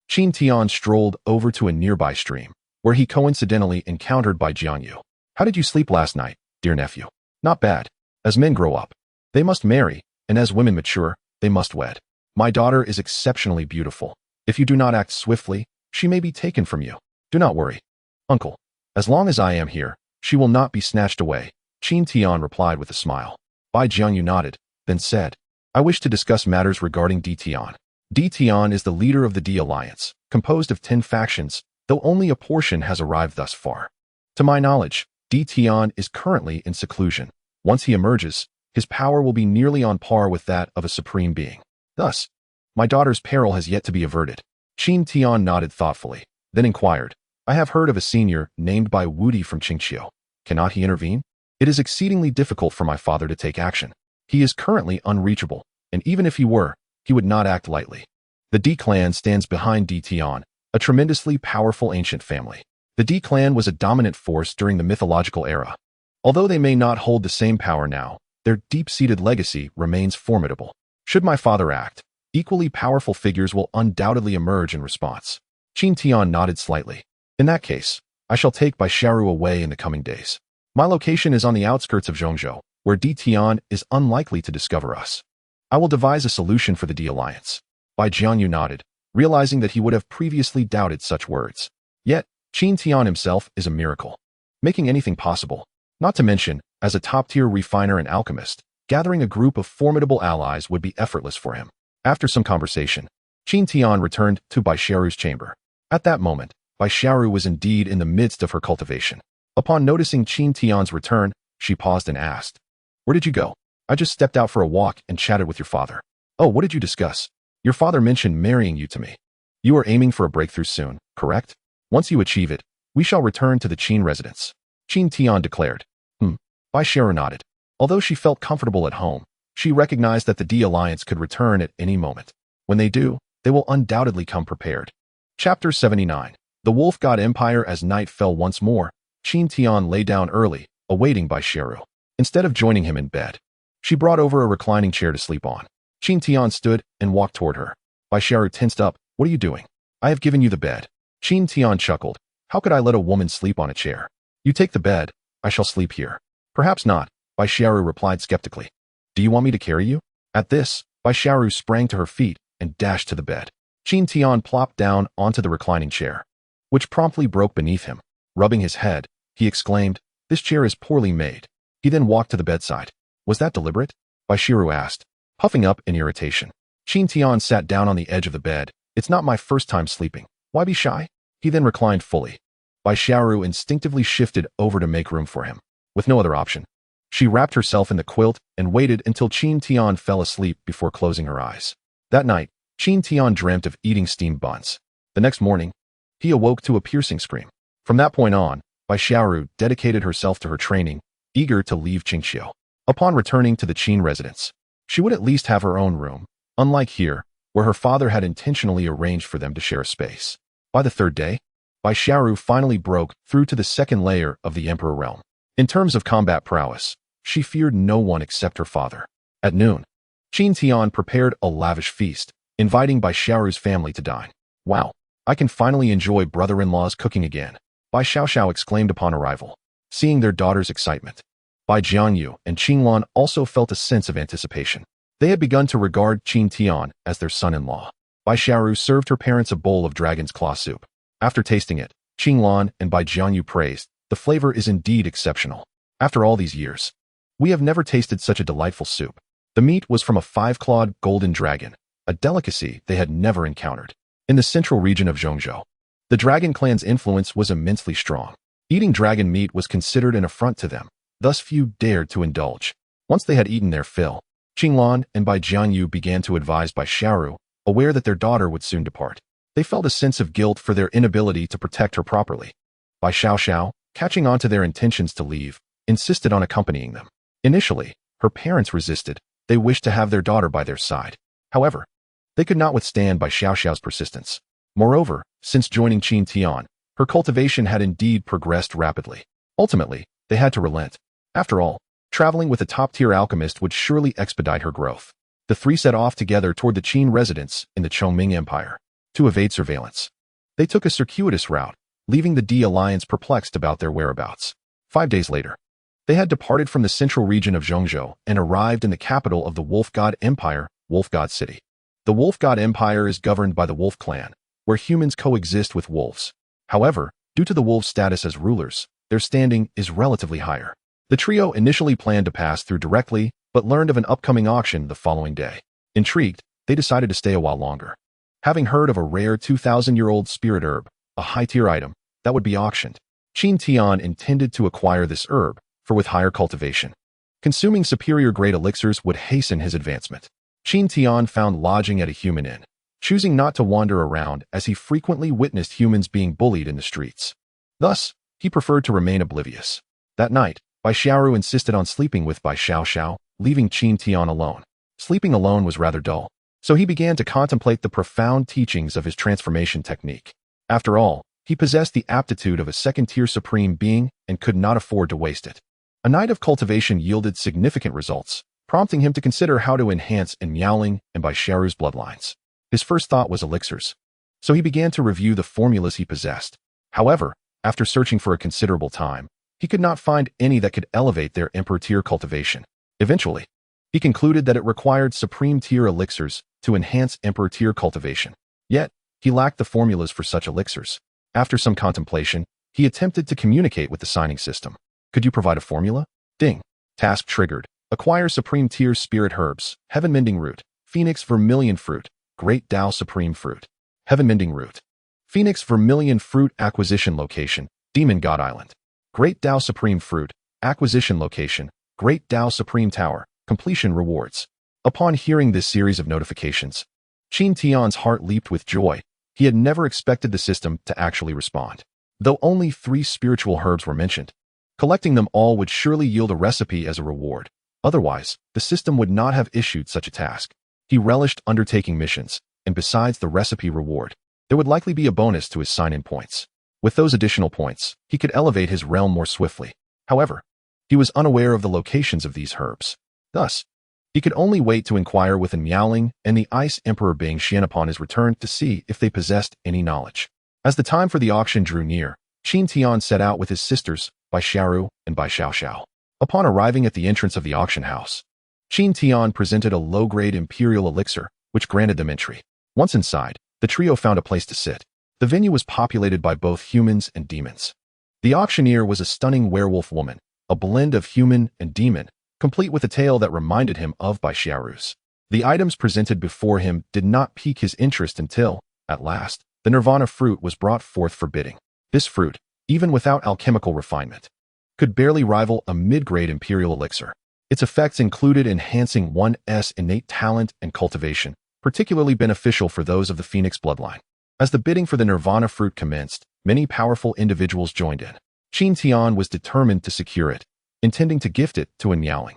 Qin Tian strolled over to a nearby stream, where he coincidentally encountered Bai Jianyu. How did you sleep last night, dear nephew? Not bad. As men grow up, they must marry, and as women mature, they must wed. My daughter is exceptionally beautiful. If you do not act swiftly, she may be taken from you. Do not worry, uncle. As long as I am here, she will not be snatched away, Qin Tian replied with a smile. Bai Jianyu nodded, then said, I wish to discuss matters regarding Di Tian. Di Tian is the leader of the Di Alliance, composed of 10 factions, though only a portion has arrived thus far. To my knowledge, Di Tian is currently in seclusion. Once he emerges, his power will be nearly on par with that of a supreme being. Thus, my daughter's peril has yet to be averted. Qin Tian nodded thoughtfully, then inquired, I have heard of a senior named Bai Wudi from Qingqiu. Cannot he intervene? It is exceedingly difficult for my father to take action. He is currently unreachable, and even if he were, he would not act lightly. The Di clan stands behind Di Tian, a tremendously powerful ancient family. The Di clan was a dominant force during the mythological era. Although they may not hold the same power now, their deep-seated legacy remains formidable. Should my father act, equally powerful figures will undoubtedly emerge in response. Qin Tian nodded slightly. In that case, I shall take Bai Xiaoru away in the coming days. My location is on the outskirts of Zhongzhou, where Di Tian is unlikely to discover us. I will devise a solution for the Di Alliance. Bai Jianyu nodded, realizing that he would have previously doubted such words. Yet, Qin Tian himself is a miracle, making anything possible. Not to mention, as a top-tier refiner and alchemist, gathering a group of formidable allies would be effortless for him. After some conversation, Qin Tian returned to Bai Xiaoru's chamber. At that moment, Bai Xiaoru was indeed in the midst of her cultivation. Upon noticing Qin Tian's return, she paused and asked, Where did you go? I just stepped out for a walk and chatted with your father. Oh, what did you discuss? Your father mentioned marrying you to me. You are aiming for a breakthrough soon, correct? Once you achieve it, we shall return to the Qin residence, Qin Tian declared. Bai Xiaoru nodded. Although she felt comfortable at home, she recognized that the Di Alliance could return at any moment. When they do, they will undoubtedly come prepared. Chapter 79. The Wolf God Empire. As night fell once more, Qin Tian lay down early, awaiting Bai Xiaoru. Instead of joining him in bed, she brought over a reclining chair to sleep on. Qin Tian stood and walked toward her. Bai Xiaoru tensed up. What are you doing? I have given you the bed. Qin Tian chuckled. How could I let a woman sleep on a chair? You take the bed, I shall sleep here. Perhaps not, Bai Xiaoru replied skeptically. Do you want me to carry you? At this, Bai Xiaoru sprang to her feet and dashed to the bed. Qin Tian plopped down onto the reclining chair, which promptly broke beneath him. Rubbing his head, he exclaimed, This chair is poorly made. He then walked to the bedside. Was that deliberate? Bai Xiaoru asked, puffing up in irritation. Qin Tian sat down on the edge of the bed. It's not my first time sleeping. Why be shy? He then reclined fully. Bai Xiaoru instinctively shifted over to make room for him. With no other option, she wrapped herself in the quilt and waited until Qin Tian fell asleep before closing her eyes. That night, Qin Tian dreamt of eating steamed buns. The next morning, he awoke to a piercing scream. From that point on, Bai Xiaoru dedicated herself to her training, eager to leave Qingqiu. Upon returning to the Qin residence, she would at least have her own room, unlike here, where her father had intentionally arranged for them to share a space. By the third day, Bai Xiaoru finally broke through to the second layer of the Emperor realm. In terms of combat prowess, she feared no one except her father. At noon, Qin Tian prepared a lavish feast, inviting Bai Xiaoru's family to dine. Wow, I can finally enjoy brother-in-law's cooking again, Bai Xiaoxiao exclaimed upon arrival. Seeing their daughter's excitement, Bai Jianyu and Qinglan also felt a sense of anticipation. They had begun to regard Qin Tian as their son-in-law. Bai Xiaoru served her parents a bowl of dragon's claw soup. After tasting it, Qinglan and Bai Jianyu praised, "The flavor is indeed exceptional. After all these years, we have never tasted such a delightful soup." The meat was from a 5-clawed golden dragon, a delicacy they had never encountered. In the central region of Zhongzhou, the dragon clan's influence was immensely strong. Eating dragon meat was considered an affront to them, thus few dared to indulge. Once they had eaten their fill, Qinglan and Bai Jianyu began to advise Bai Xiaoru, aware that their daughter would soon depart. They felt a sense of guilt for their inability to protect her properly. Bai Xiaoxiao, catching on to their intentions to leave, insisted on accompanying them. Initially, her parents resisted. They wished to have their daughter by their side. However, they could not withstand Bai Xiaoxiao's persistence. Moreover, since joining Qin Tian, her cultivation had indeed progressed rapidly. Ultimately, they had to relent. After all, traveling with a top-tier alchemist would surely expedite her growth. The three set off together toward the Qin residence in the Chongming Empire to evade surveillance. They took a circuitous route, leaving the D Alliance perplexed about their whereabouts. 5 days later, they had departed from the central region of Zhongzhou and arrived in the capital of the Wolf God Empire, Wolf God City. The Wolf God Empire is governed by the Wolf Clan, where humans coexist with wolves. However, due to the wolves' status as rulers, their standing is relatively higher. The trio initially planned to pass through directly, but learned of an upcoming auction the following day. Intrigued, they decided to stay a while longer. Having heard of a rare 2,000-year-old spirit herb, a high-tier item, that would be auctioned, Qin Tian intended to acquire this herb, for with higher cultivation, consuming superior-grade elixirs would hasten his advancement. Qin Tian found lodging at a human inn, choosing not to wander around as he frequently witnessed humans being bullied in the streets. Thus, he preferred to remain oblivious. That night, Bai Xiaoru insisted on sleeping with Bai Xiaoxiao, leaving Qin Tian alone. Sleeping alone was rather dull, so he began to contemplate the profound teachings of his transformation technique. After all, he possessed the aptitude of a second-tier supreme being and could not afford to waste it. A night of cultivation yielded significant results, prompting him to consider how to enhance in Miaoling and Bai Xiaoru's bloodlines. His first thought was elixirs, so he began to review the formulas he possessed. However, after searching for a considerable time, he could not find any that could elevate their emperor-tier cultivation. Eventually, he concluded that it required supreme-tier elixirs to enhance emperor-tier cultivation. Yet, he lacked the formulas for such elixirs. After some contemplation, he attempted to communicate with the signing system. "Could you provide a formula?" Ding. Task triggered. Acquire supreme-tier spirit herbs, Heaven-mending root, Phoenix vermilion fruit, Great Tao supreme fruit. Heaven-mending root. Phoenix vermilion fruit acquisition location, Demon God Island. Great Tao supreme fruit, acquisition location, Great Tao supreme tower, completion rewards. Upon hearing this series of notifications, Qin Tian's heart leaped with joy. He had never expected the system to actually respond. Though only 3 spiritual herbs were mentioned, collecting them all would surely yield a recipe as a reward. Otherwise, the system would not have issued such a task. He relished undertaking missions, and besides the recipe reward, there would likely be a bonus to his sign-in points. With those additional points, he could elevate his realm more swiftly. However, he was unaware of the locations of these herbs. Thus, he could only wait to inquire with Miaoling and the Ice Emperor Bing Xian upon his return to see if they possessed any knowledge. As the time for the auction drew near, Qin Tian set out with his sisters, Bai Xiaoru and Bai Xiaoxiao. Upon arriving at the entrance of the auction house, Qin Tian presented a low-grade imperial elixir, which granted them entry. Once inside, the trio found a place to sit. The venue was populated by both humans and demons. The auctioneer was a stunning werewolf woman, a blend of human and demon, complete with a tail that reminded him of Bai Xiaoru's. The items presented before him did not pique his interest until, at last, the nirvana fruit was brought forth for bidding. This fruit, even without alchemical refinement, could barely rival a mid-grade imperial elixir. Its effects included enhancing one's innate talent and cultivation, particularly beneficial for those of the Phoenix bloodline. As the bidding for the nirvana fruit commenced, many powerful individuals joined in. Qin Tian was determined to secure it, intending to gift it to Miaoling.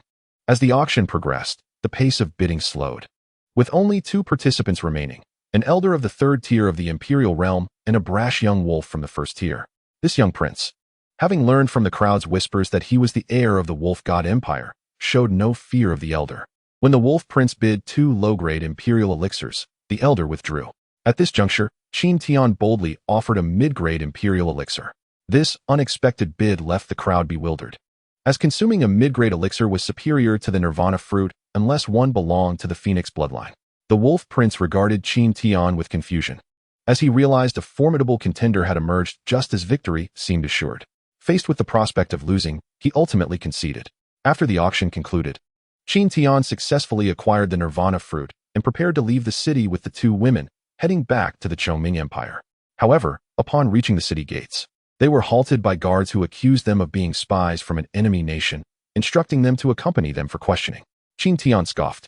As the auction progressed, the pace of bidding slowed. With only 2 participants remaining, an elder of the 3rd tier of the imperial realm and a brash young wolf from the 1st tier. This young prince, having learned from the crowd's whispers that he was the heir of the Wolf God Empire, showed no fear of the elder. When the wolf prince bid 2 low-grade imperial elixirs, the elder withdrew. At this juncture, Qin Tian boldly offered a mid-grade imperial elixir. This unexpected bid left the crowd bewildered, as consuming a mid-grade elixir was superior to the nirvana fruit unless one belonged to the Phoenix bloodline. The Wolf Prince regarded Qin Tian with confusion, as he realized a formidable contender had emerged just as victory seemed assured. Faced with the prospect of losing, he ultimately conceded. After the auction concluded, Qin Tian successfully acquired the Nirvana fruit and prepared to leave the city with the two women, heading back to the Chongming Empire. However, upon reaching the city gates, they were halted by guards who accused them of being spies from an enemy nation, instructing them to accompany them for questioning. Qin Tian scoffed,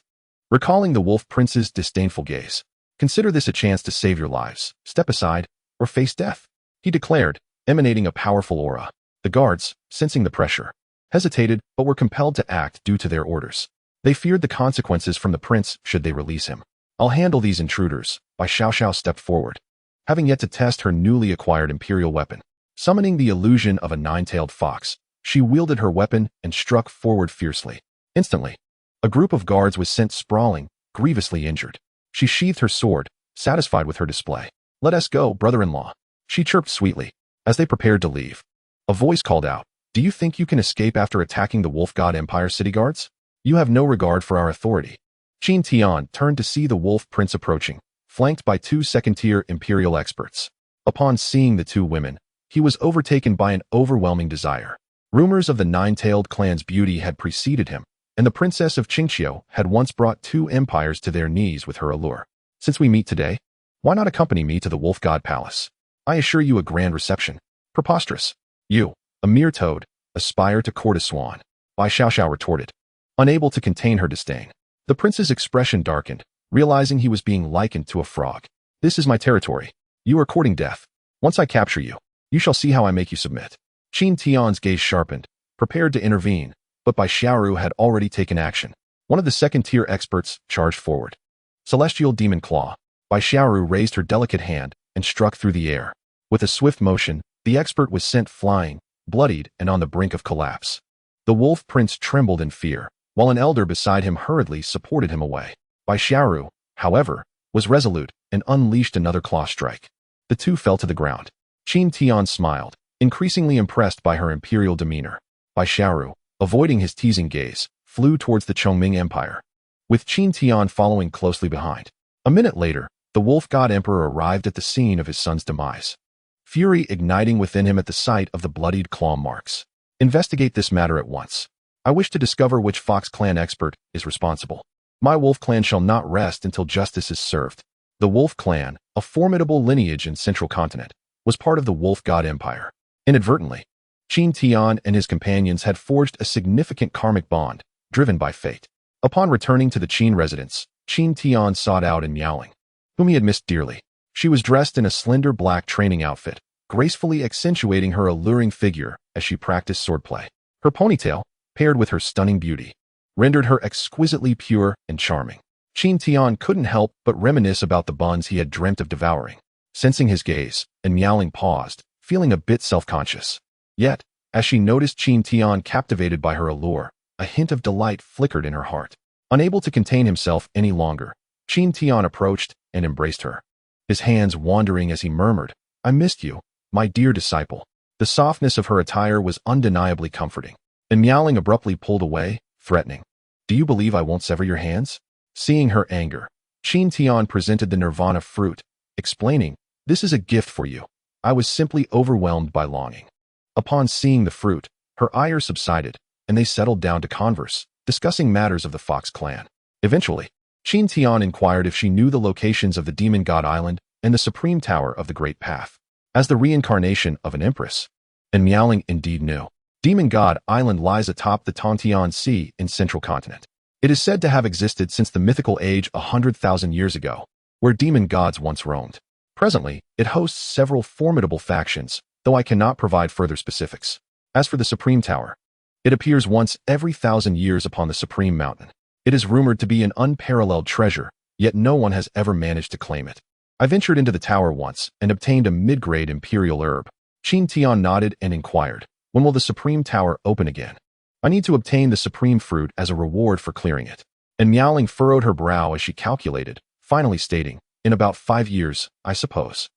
recalling the Wolf Prince's disdainful gaze. "Consider this a chance to save your lives. Step aside, or face death," he declared, emanating a powerful aura. The guards, sensing the pressure, hesitated but were compelled to act due to their orders. They feared the consequences from the prince should they release him. "I'll handle these intruders," Bai Xiaoxiao stepped forward, having yet to test her newly acquired imperial weapon. Summoning the illusion of a nine-tailed fox, she wielded her weapon and struck forward fiercely. Instantly, a group of guards was sent sprawling, grievously injured. She sheathed her sword, satisfied with her display. "Let us go, brother-in-law," she chirped sweetly, as they prepared to leave. A voice called out, "Do you think you can escape after attacking the Wolf God Empire city guards? You have no regard for our authority." Qin Tian turned to see the Wolf Prince approaching, flanked by two second-tier imperial experts. Upon seeing the two women, he was overtaken by an overwhelming desire. Rumors of the nine-tailed clan's beauty had preceded him, and the Princess of Qingqiu had once brought two empires to their knees with her allure. "Since we meet today, why not accompany me to the Wolf God Palace? I assure you a grand reception." "Preposterous. You, a mere toad, aspire to court a swan," Bai Xiaoxiao retorted, unable to contain her disdain. The prince's expression darkened, realizing he was being likened to a frog. "This is my territory. You are courting death. Once I capture you, you shall see how I make you submit." Qin Tian's gaze sharpened, prepared to intervene, but Bai Xiaoru had already taken action. One of the second-tier experts charged forward. Celestial Demon Claw. Bai Xiaoru raised her delicate hand and struck through the air. With a swift motion, the expert was sent flying, bloodied and on the brink of collapse. The Wolf Prince trembled in fear, while an elder beside him hurriedly supported him away. Bai Xiaoru, however, was resolute and unleashed another claw strike. The two fell to the ground. Qin Tian smiled, increasingly impressed by her imperial demeanor. Bai Xiaoru, avoiding his teasing gaze, flew towards the Chongming Empire, with Qin Tian following closely behind. A minute later, the Wolf God Emperor arrived at the scene of his son's demise, fury igniting within him at the sight of the bloodied claw marks. "Investigate this matter at once. I wish to discover which Fox Clan expert is responsible. My Wolf Clan shall not rest until justice is served." The Wolf Clan, a formidable lineage in Central Continent, was part of the Wolf God Empire. Inadvertently, Qin Tian and his companions had forged a significant karmic bond, driven by fate. Upon returning to the Qin residence, Qin Tian sought out An Yaoling, whom he had missed dearly. She was dressed in a slender black training outfit, gracefully accentuating her alluring figure as she practiced swordplay. Her ponytail, paired with her stunning beauty, rendered her exquisitely pure and charming. Qin Tian couldn't help but reminisce about the buns he had dreamt of devouring. Sensing his gaze, An Yaoling paused, feeling a bit self-conscious. Yet, as she noticed Qin Tian captivated by her allure, a hint of delight flickered in her heart. Unable to contain himself any longer, Qin Tian approached and embraced her, his hands wandering as he murmured, "I missed you, my dear disciple." The softness of her attire was undeniably comforting. An Yaoling abruptly pulled away, threatening, "Do you believe I won't sever your hands?" Seeing her anger, Qin Tian presented the Nirvana fruit, explaining, "This is a gift for you. I was simply overwhelmed by longing." Upon seeing the fruit, her ire subsided, and they settled down to converse, discussing matters of the Fox clan. Eventually, Qin Tian inquired if she knew the locations of the Demon God Island and the Supreme Tower of the Great Path. As the reincarnation of an empress, An Yaoling indeed knew. Demon God Island lies atop the Tontian Sea in Central Continent. It is said to have existed since the mythical age 100,000 years ago, where demon gods once roamed. Presently, it hosts several formidable factions, though I cannot provide further specifics. As for the Supreme Tower, it appears once every 1,000 years upon the Supreme Mountain. It is rumored to be an unparalleled treasure, yet no one has ever managed to claim it. I ventured into the tower once and obtained a mid-grade imperial herb. Qin Tian nodded and inquired, "When will the Supreme Tower open again?" "I need to obtain the Supreme Fruit as a reward for clearing it." And Yaoling furrowed her brow as she calculated, finally stating, "In about 5 years, I suppose."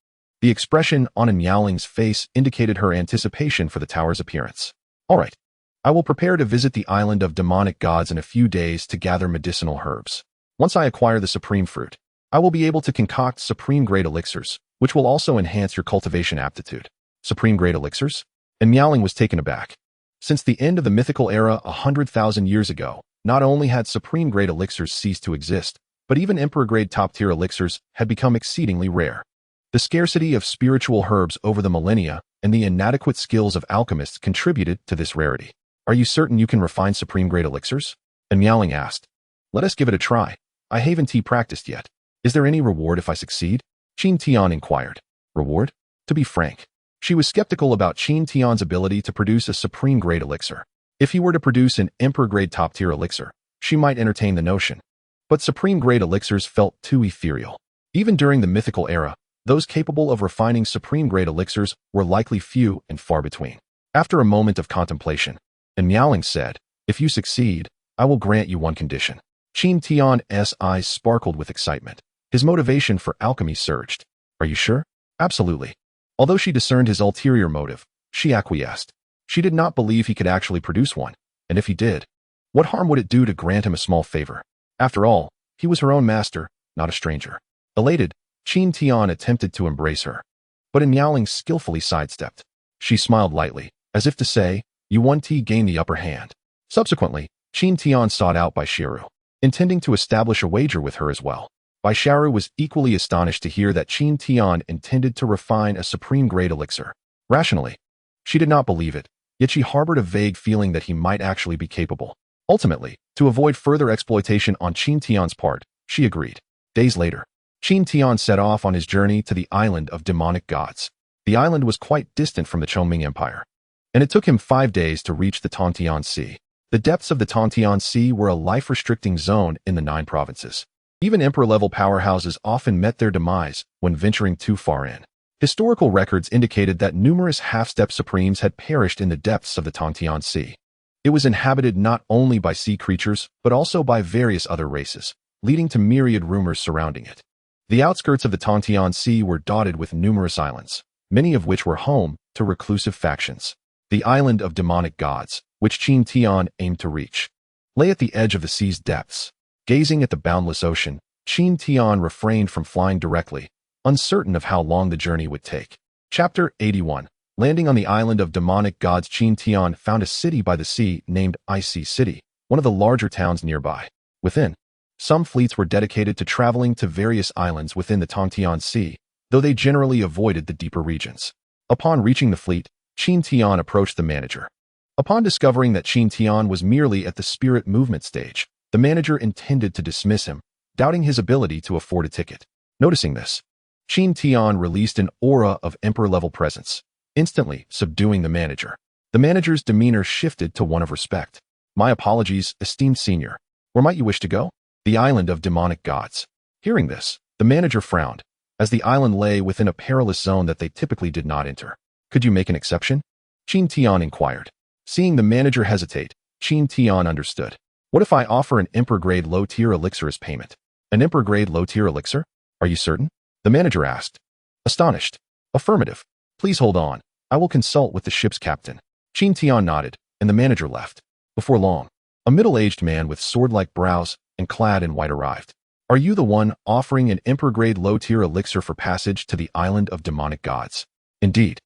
The expression on An Yaoling's face indicated her anticipation for the tower's appearance. "All right. I will prepare to visit the island of demonic gods in a few days to gather medicinal herbs. Once I acquire the supreme fruit, I will be able to concoct supreme-grade elixirs, which will also enhance your cultivation aptitude. Supreme-grade elixirs? And Miaoling was taken aback. Since the end of the mythical era 100,000 years ago, not only had supreme-grade elixirs ceased to exist, but even emperor-grade top-tier elixirs had become exceedingly rare. The scarcity of spiritual herbs over the millennia and the inadequate skills of alchemists contributed to this rarity. Are you certain you can refine supreme-grade elixirs? And Miaoling asked. Let us give it a try. I haven't practiced yet. Is there any reward if I succeed? Qin Tian inquired. Reward? To be frank, she was skeptical about Qin Tian's ability to produce a supreme-grade elixir. If he were to produce an emperor-grade top-tier elixir, she might entertain the notion. But supreme-grade elixirs felt too ethereal. Even during the mythical era, those capable of refining supreme-grade elixirs were likely few and far between. After a moment of contemplation, and Miaoling said, if you succeed, I will grant you one condition. Qin Tian's eyes sparkled with excitement. His motivation for alchemy surged. Are you sure? Absolutely. Although she discerned his ulterior motive, she acquiesced. She did not believe he could actually produce one, and if he did, what harm would it do to grant him a small favor? After all, he was her own master, not a stranger. Elated, Qin Tian attempted to embrace her, but Miaoling skillfully sidestepped. She smiled lightly, as if to say, you gain the upper hand. Subsequently, Qin Tian sought out Baisharu, intending to establish a wager with her as well. Baisharu was equally astonished to hear that Qin Tian intended to refine a supreme-grade elixir. Rationally, she did not believe it, yet she harbored a vague feeling that he might actually be capable. Ultimately, to avoid further exploitation on Qin Tian's part, she agreed. Days later, Qin Tian set off on his journey to the island of demonic gods. The island was quite distant from the Chongming Empire, and it took him 5 days to reach the Tongtian Sea. The depths of the Tongtian Sea were a life-restricting zone in the 9 provinces. Even emperor-level powerhouses often met their demise when venturing too far in. Historical records indicated that numerous half-step supremes had perished in the depths of the Tongtian Sea. It was inhabited not only by sea creatures, but also by various other races, leading to myriad rumors surrounding it. The outskirts of the Tongtian Sea were dotted with numerous islands, many of which were home to reclusive factions. The island of demonic gods, which Qin Tian aimed to reach, lay at the edge of the sea's depths. Gazing at the boundless ocean, Qin Tian refrained from flying directly, uncertain of how long the journey would take. Chapter 81. Landing on the island of demonic gods, Qin Tian found a city by the sea named Icy City, one of the larger towns nearby. Within, some fleets were dedicated to traveling to various islands within the Tongtian Sea, though they generally avoided the deeper regions. Upon reaching the fleet, Qin Tian approached the manager. Upon discovering that Qin Tian was merely at the spirit movement stage, the manager intended to dismiss him, doubting his ability to afford a ticket. Noticing this, Qin Tian released an aura of emperor-level presence, instantly subduing the manager. The manager's demeanor shifted to one of respect. My apologies, esteemed senior. Where might you wish to go? The island of demonic gods. Hearing this, the manager frowned, as the island lay within a perilous zone that they typically did not enter. Could you make an exception? Qin Tian inquired. Seeing the manager hesitate, Qin Tian understood. What if I offer an emperor-grade low-tier elixir as payment? An emperor-grade low-tier elixir? Are you certain? The manager asked. Astonished. Affirmative. Please hold on. I will consult with the ship's captain. Qin Tian nodded, and the manager left. Before long, a middle-aged man with sword-like brows and clad in white arrived. Are you the one offering an emperor-grade low-tier elixir for passage to the island of demonic gods? Indeed.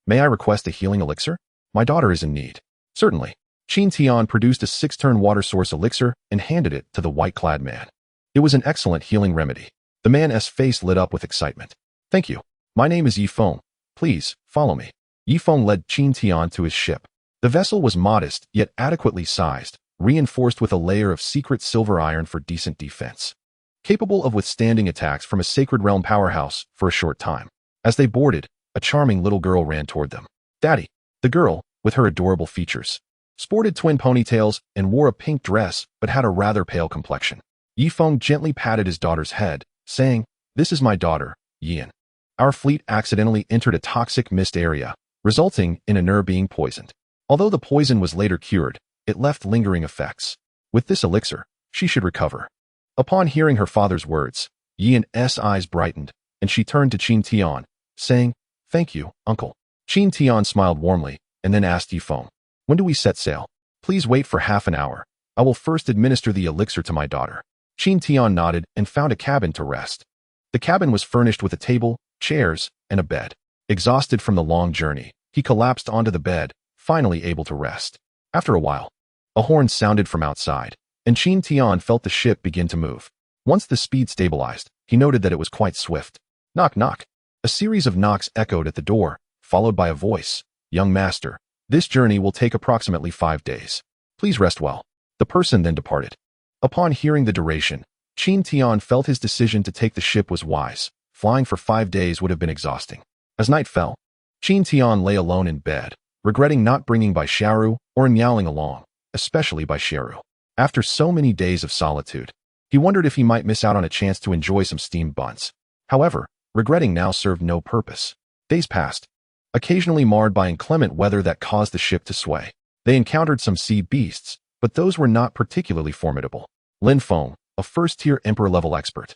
May I request a healing elixir? My daughter is in need. Certainly. Qin Tian produced a 6-turn water source elixir and handed it to the white-clad man. It was an excellent healing remedy. The man's face lit up with excitement. Thank you. My name is Yifeng. Please, follow me. Yifeng led Qin Tian to his ship. The vessel was modest, yet adequately sized, reinforced with a layer of secret silver iron for decent defense, capable of withstanding attacks from a Sacred Realm powerhouse for a short time. As they boarded, a charming little girl ran toward them. Daddy. The girl, with her adorable features, sported twin ponytails and wore a pink dress but had a rather pale complexion. Yifeng gently patted his daughter's head, saying, This is my daughter, Yian. Our fleet accidentally entered a toxic mist area, resulting in Anur being poisoned. Although the poison was later cured, it left lingering effects. With this elixir, she should recover. Upon hearing her father's words, Yian's eyes brightened, and she turned to Qin Tian, saying, Thank you, uncle. Qin Tian smiled warmly, and then asked Yifeng, When do we set sail? Please wait for half an hour. I will first administer the elixir to my daughter. Qin Tian nodded and found a cabin to rest. The cabin was furnished with a table, chairs, and a bed. Exhausted from the long journey, he collapsed onto the bed, finally able to rest. After a while, a horn sounded from outside, and Qin Tian felt the ship begin to move. Once the speed stabilized, he noted that it was quite swift. Knock, knock. A series of knocks echoed at the door, followed by a voice. Young master, this journey will take approximately 5 days. Please rest well. The person then departed. Upon hearing the duration, Qin Tian felt his decision to take the ship was wise. Flying for 5 days would have been exhausting. As night fell, Qin Tian lay alone in bed, regretting not bringing Bai Xiaoru or Nialing along, especially Bai Xiaoru. After so many days of solitude, he wondered if he might miss out on a chance to enjoy some steamed buns. However, regretting now served no purpose. Days passed, occasionally marred by inclement weather that caused the ship to sway. They encountered some sea beasts, but those were not particularly formidable. Lin Feng, a first-tier emperor-level expert,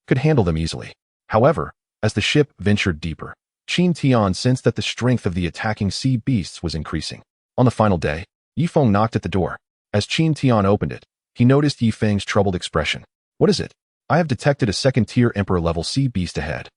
could handle them easily. However, as the ship ventured deeper, Qin Tian sensed that the strength of the attacking sea beasts was increasing. On the final day, Yifeng knocked at the door. As Qin Tian opened it, he noticed Yifeng's troubled expression. What is it? I have detected a second-tier emperor-level sea beast ahead.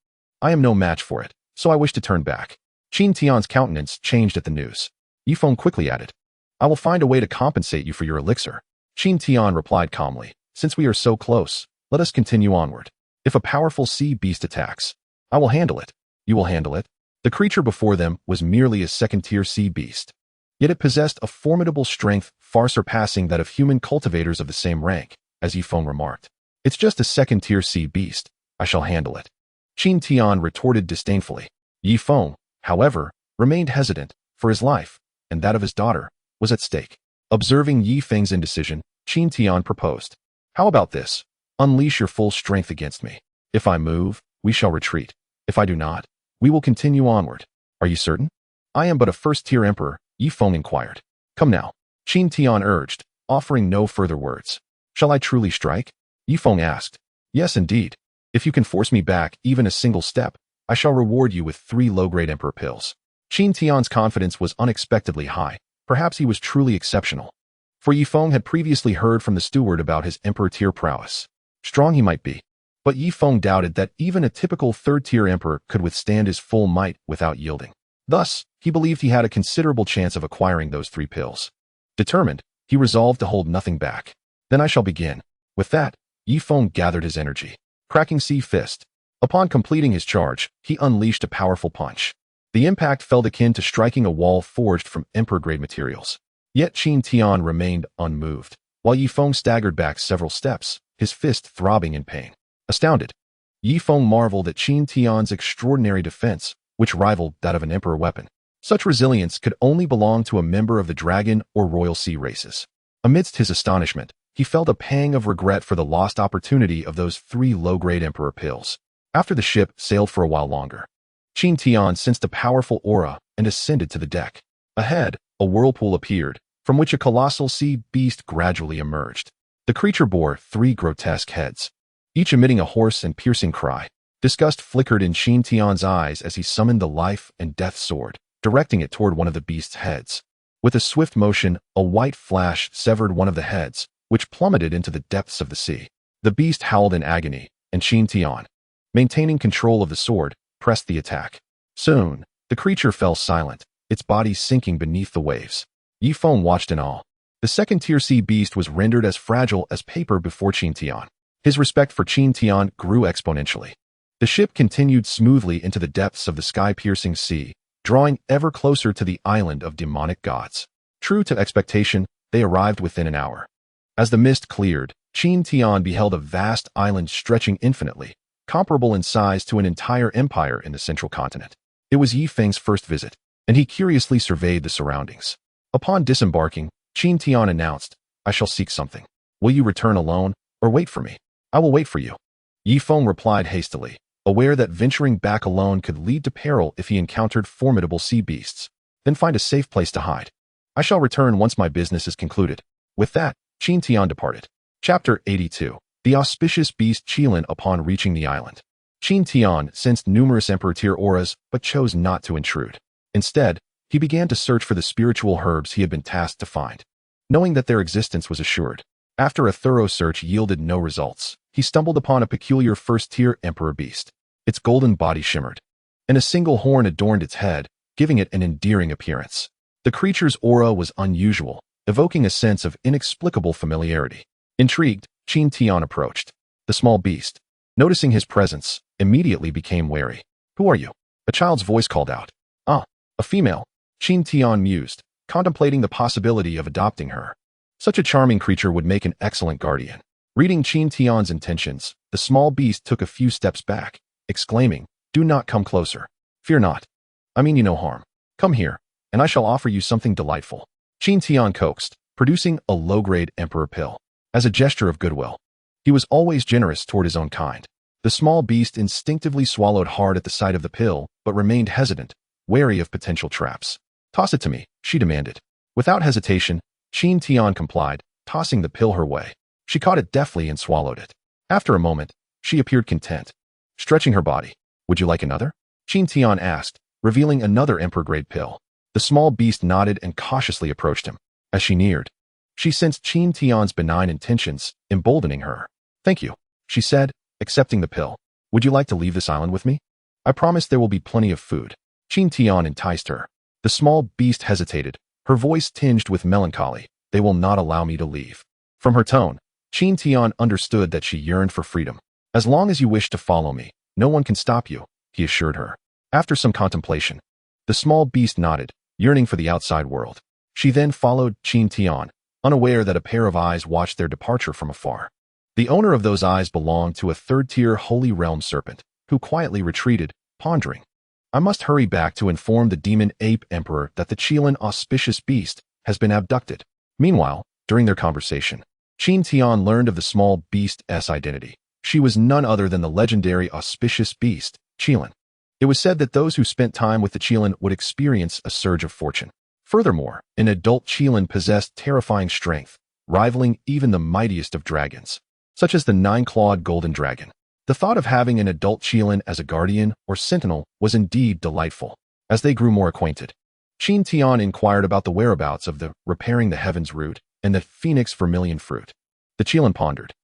I am no match for it, so I wish to turn back. Qin Tian's countenance changed at the news. Yifeng quickly added, I will find a way to compensate you for your elixir. Qin Tian replied calmly, since we are so close, let us continue onward. If a powerful sea beast attacks, I will handle it. You will handle it. The creature before them was merely a second-tier sea beast. Yet it possessed a formidable strength far surpassing that of human cultivators of the same rank, as Yifeng remarked. It's just a second-tier sea beast. I shall handle it. Qin Tian retorted disdainfully. Yifeng, however, remained hesitant, for his life, and that of his daughter, was at stake. Observing Yifeng's indecision, Qin Tian proposed. How about this? Unleash your full strength against me. If I move, we shall retreat. If I do not, we will continue onward. Are you certain? I am but a first-tier emperor, Yifeng inquired. Come now, Qin Tian urged, offering no further words. Shall I truly strike? Yifeng asked. Yes, indeed. If you can force me back even a single step, I shall reward you with 3 low-grade emperor pills. Qin Tian's confidence was unexpectedly high. Perhaps he was truly exceptional. For Yifeng had previously heard from the steward about his emperor-tier prowess. Strong he might be, but Yifeng doubted that even a typical third-tier emperor could withstand his full might without yielding. Thus, he believed he had a considerable chance of acquiring those 3 pills. Determined, he resolved to hold nothing back. Then I shall begin. With that, Yifeng gathered his energy. Cracking sea fist. Upon completing his charge, he unleashed a powerful punch. The impact felt akin to striking a wall forged from emperor-grade materials. Yet Qin Tian remained unmoved, while Yifeng staggered back several steps, his fist throbbing in pain. Astounded, Yifeng marveled at Qin Tian's extraordinary defense, which rivaled that of an emperor weapon. Such resilience could only belong to a member of the dragon or royal sea races. Amidst his astonishment, he felt a pang of regret for the lost opportunity of those 3 low-grade emperor pills. After the ship sailed for a while longer, Qin Tian sensed a powerful aura and ascended to the deck. Ahead, a whirlpool appeared, from which a colossal sea beast gradually emerged. The creature bore 3 grotesque heads, each emitting a hoarse and piercing cry. Disgust flickered in Qin Tian's eyes as he summoned the life and death sword, directing it toward one of the beast's heads. With a swift motion, a white flash severed one of the heads, which plummeted into the depths of the sea. The beast howled in agony, and Qin Tian, maintaining control of the sword, pressed the attack. Soon, the creature fell silent, its body sinking beneath the waves. Yifeng watched in awe. The second-tier sea beast was rendered as fragile as paper before Qin Tian. His respect for Qin Tian grew exponentially. The ship continued smoothly into the depths of the sky-piercing sea, drawing ever closer to the island of demonic gods. True to expectation, they arrived within an hour. As the mist cleared, Qin Tian beheld a vast island stretching infinitely, comparable in size to an entire empire in the central continent. It was Yifeng's first visit, and he curiously surveyed the surroundings. Upon disembarking, Qin Tian announced, I shall seek something. Will you return alone, or wait for me? I will wait for you. Yifeng replied hastily, aware that venturing back alone could lead to peril if he encountered formidable sea beasts. Then find a safe place to hide. I shall return once my business is concluded. With that, Qin Tian departed. Chapter 82. The auspicious beast Qilin upon reaching the island. Qin Tian sensed numerous emperor-tier auras, but chose not to intrude. Instead, he began to search for the spiritual herbs he had been tasked to find. Knowing that their existence was assured, After a thorough search yielded no results, he stumbled upon a peculiar first-tier emperor beast. Its golden body shimmered, and a single horn adorned its head, giving it an endearing appearance. The creature's aura was unusual, evoking a sense of inexplicable familiarity. Intrigued, Qin Tian approached. The small beast, noticing his presence, immediately became wary. "Who are you?" A child's voice called out. "Ah, a female," Qin Tian mused, contemplating the possibility of adopting her. Such a charming creature would make an excellent guardian. Reading Qin Tian's intentions, the small beast took a few steps back, exclaiming, "Do not come closer. Fear not. I mean you no harm. Come here, and I shall offer you something delightful." Qin Tian coaxed, producing a low-grade emperor pill. As a gesture of goodwill, he was always generous toward his own kind. The small beast instinctively swallowed hard at the sight of the pill, but remained hesitant, wary of potential traps. "Toss it to me," she demanded. Without hesitation, Qin Tian complied, tossing the pill her way. She caught it deftly and swallowed it. After a moment, she appeared content, stretching her body. "Would you like another?" Qin Tian asked, revealing another emperor-grade pill. The small beast nodded and cautiously approached him. As she neared, she sensed Qin Tian's benign intentions, emboldening her. "Thank you," she said, accepting the pill. "Would you like to leave this island with me? I promise there will be plenty of food." Qin Tian enticed her. The small beast hesitated, her voice tinged with melancholy. "They will not allow me to leave." From her tone, Qin Tian understood that she yearned for freedom. "As long as you wish to follow me, no one can stop you," he assured her. After some contemplation, the small beast nodded, yearning for the outside world. She then followed Qin Tian, unaware that a pair of eyes watched their departure from afar. The owner of those eyes belonged to a third-tier Holy Realm serpent, who quietly retreated, pondering. "I must hurry back to inform the demon ape emperor that the Qilin auspicious beast has been abducted." Meanwhile, during their conversation, Qin Tian learned of the small beast's identity. She was none other than the legendary auspicious beast, Qilin. It was said that those who spent time with the Qilin would experience a surge of fortune. Furthermore, an adult Qilin possessed terrifying strength, rivaling even the mightiest of dragons, such as the 9-clawed golden dragon. The thought of having an adult Qilin as a guardian or sentinel was indeed delightful. As they grew more acquainted, Qin Tian inquired about the whereabouts of the Repairing the Heavens root and the Phoenix Vermilion fruit. The Qilin pondered.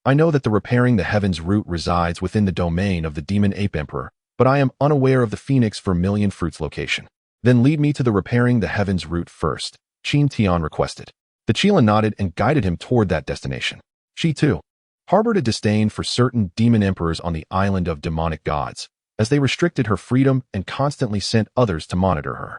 "I know that the Repairing the Heavens root resides within the domain of the Demon Ape Emperor, but I am unaware of the Phoenix Vermilion fruit's location." "Then lead me to the Repairing the Heavens root first," Qin Tian requested. The Qilin nodded and guided him toward that destination. She, too, harbored a disdain for certain demon emperors on the island of demonic gods, as they restricted her freedom and constantly sent others to monitor her.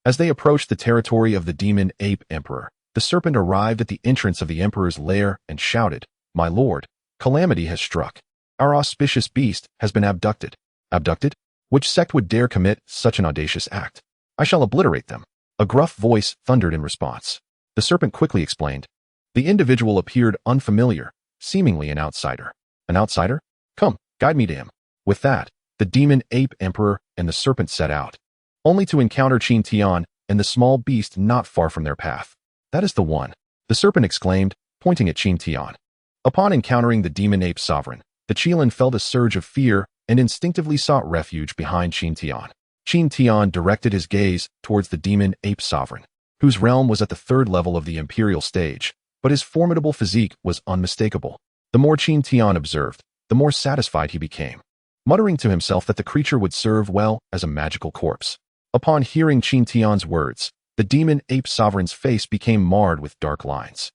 As they approached the territory of the Demon Ape Emperor, the serpent arrived at the entrance of the emperor's lair and shouted, "My lord, calamity has struck. Our auspicious beast has been abducted." "Abducted? Which sect would dare commit such an audacious act? I shall obliterate them." A gruff voice thundered in response. The serpent quickly explained. The individual appeared unfamiliar, seemingly an outsider. "An outsider? Come, guide me to him." With that, the Demon Ape Emperor and the serpent set out, only to encounter Qin Tian and the small beast not far from their path. "That is the one," the serpent exclaimed, pointing at Qin Tian. Upon encountering the Demon Ape Sovereign, the Qilin felt a surge of fear and instinctively sought refuge behind Qin Tian. Qin Tian directed his gaze towards the Demon Ape Sovereign, whose realm was at the 3rd level of the imperial stage, but his formidable physique was unmistakable. The more Qin Tian observed, the more satisfied he became, muttering to himself that the creature would serve well as a magical corpse. Upon hearing Qin Tian's words, the Demon Ape Sovereign's face became marred with dark lines.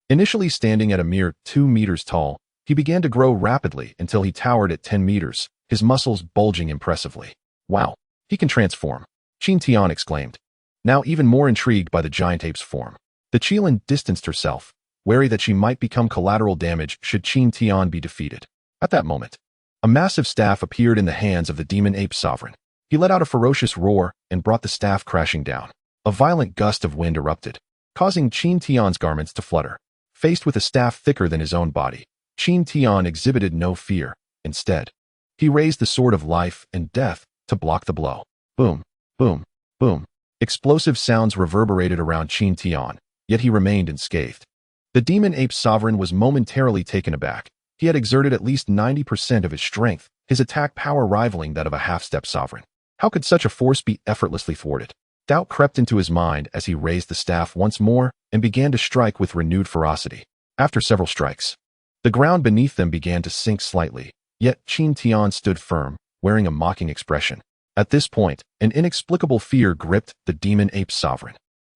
Initially standing at a mere 2 meters tall, he began to grow rapidly until he towered at 10 meters, his muscles bulging impressively. "Wow, he can transform," Qin Tian exclaimed, now even more intrigued by the giant ape's form. The Qilin distanced herself, wary that she might become collateral damage should Qin Tian be defeated. At that moment, a massive staff appeared in the hands of the Demon Ape Sovereign. He let out a ferocious roar and brought the staff crashing down. A violent gust of wind erupted, causing Qin Tian's garments to flutter. Faced with a staff thicker than his own body, Qin Tian exhibited no fear. Instead, he raised the sword of life and death to block the blow. Boom, boom, boom. Explosive sounds reverberated around Qin Tian, yet he remained unscathed. The Demon Ape Sovereign was momentarily taken aback. He had exerted at least 90% of his strength, his attack power rivaling that of a half-step sovereign. How could such a force be effortlessly thwarted? Doubt crept into his mind as he raised the staff once more and began to strike with renewed ferocity. After several strikes, the ground beneath them began to sink slightly, yet Qin Tian stood firm, wearing a mocking expression. At this point, an inexplicable fear gripped the demon ape sovereign.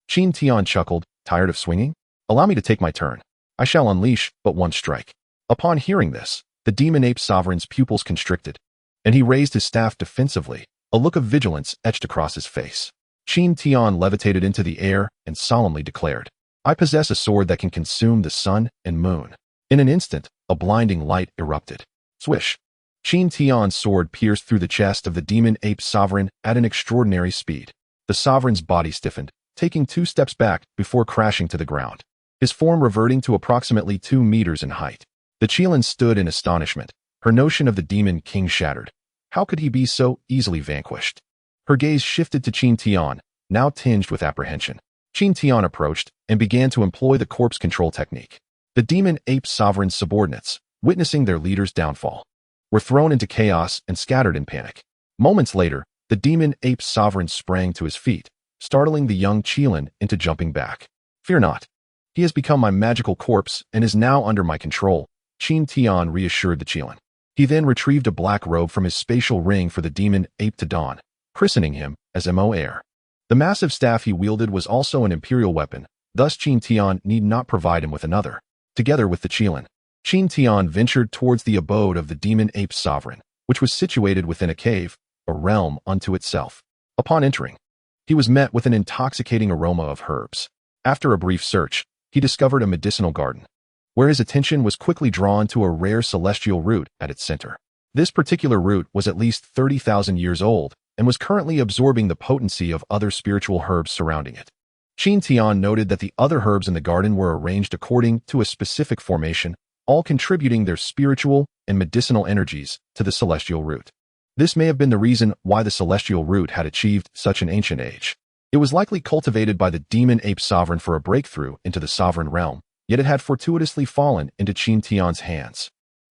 Qin Tian chuckled, tired of swinging? Allow me to take my turn. I shall unleash but one strike. Upon hearing this, the demon ape sovereign's pupils constricted, and he raised his staff defensively, a look of vigilance etched across his face. Qin Tian levitated into the air and solemnly declared, I possess a sword that can consume the sun and moon. In an instant, a blinding light erupted. Swish! Qin Tian's sword pierced through the chest of the demon ape sovereign at an extraordinary speed. The sovereign's body stiffened, taking 2 steps back before crashing to the ground, his form reverting to approximately 2 meters in height. The Qilin stood in astonishment, her notion of the demon king shattered. How could he be so easily vanquished? Her gaze shifted to Qin Tian, now tinged with apprehension. Qin Tian approached and began to employ the corpse control technique. The demon ape sovereign's subordinates, witnessing their leader's downfall, were thrown into chaos and scattered in panic. Moments later, the demon ape sovereign sprang to his feet, startling the young Qilin into jumping back. Fear not. He has become my magical corpse and is now under my control, Qin Tian reassured the Qilin. He then retrieved a black robe from his spatial ring for the demon ape to don, christening him as Mo Heir. The massive staff he wielded was also an imperial weapon, thus Qin Tian need not provide him with another. Together with the Qilin, Qin Tian ventured towards the abode of the demon ape sovereign, which was situated within a cave, a realm unto itself. Upon entering, he was met with an intoxicating aroma of herbs. After a brief search, he discovered a medicinal garden, where his attention was quickly drawn to a rare celestial root at its center. This particular root was at least 30,000 years old and was currently absorbing the potency of other spiritual herbs surrounding it. Qin Tian noted that the other herbs in the garden were arranged according to a specific formation, all contributing their spiritual and medicinal energies to the celestial root. This may have been the reason why the celestial root had achieved such an ancient age. It was likely cultivated by the demon ape sovereign for a breakthrough into the sovereign realm, yet it had fortuitously fallen into Qin Tian's hands.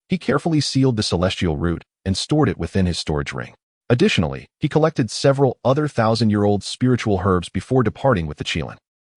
He carefully sealed the celestial root and stored it within his storage ring. Additionally, he collected several other 1,000-year-old spiritual herbs before departing with the Qilin.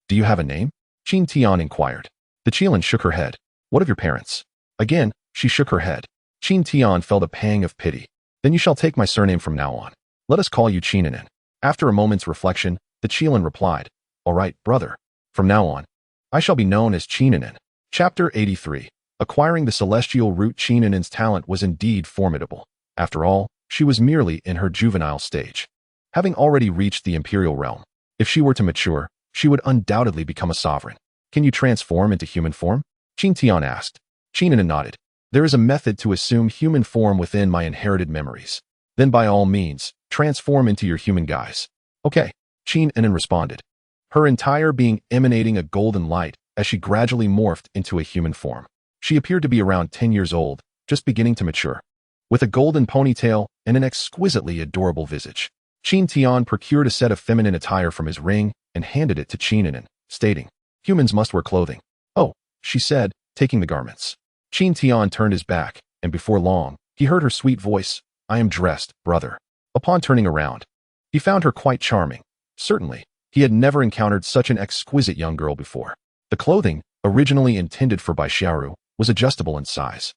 Do you have a name? Qin Tian inquired. The Qilin shook her head. What of your parents? Again, she shook her head. Qin Tian felt a pang of pity. Then you shall take my surname from now on. Let us call you Qininen. After a moment's reflection, the Qilin replied, All right, brother. From now on, I shall be known as Qininen. Chapter 83. Acquiring the celestial root. Qininen's talent was indeed formidable. After all, she was merely in her juvenile stage. Having already reached the imperial realm, if she were to mature, she would undoubtedly become a sovereign. Can you transform into human form? Qin Tian asked. Qininen nodded. There is a method to assume human form within my inherited memories. Then by all means, transform into your human guise. Okay, Qininen responded, her entire being emanating a golden light as she gradually morphed into a human form. She appeared to be around 10 years old, just beginning to mature, with a golden ponytail and an exquisitely adorable visage. Qin Tian procured a set of feminine attire from his ring and handed it to Qininen, stating, Humans must wear clothing. Oh, she said, taking the garments. Qin Tian turned his back, and before long, he heard her sweet voice, I am dressed, brother. Upon turning around, he found her quite charming. Certainly, he had never encountered such an exquisite young girl before. The clothing, originally intended for Bai Xiaoru, was adjustable in size,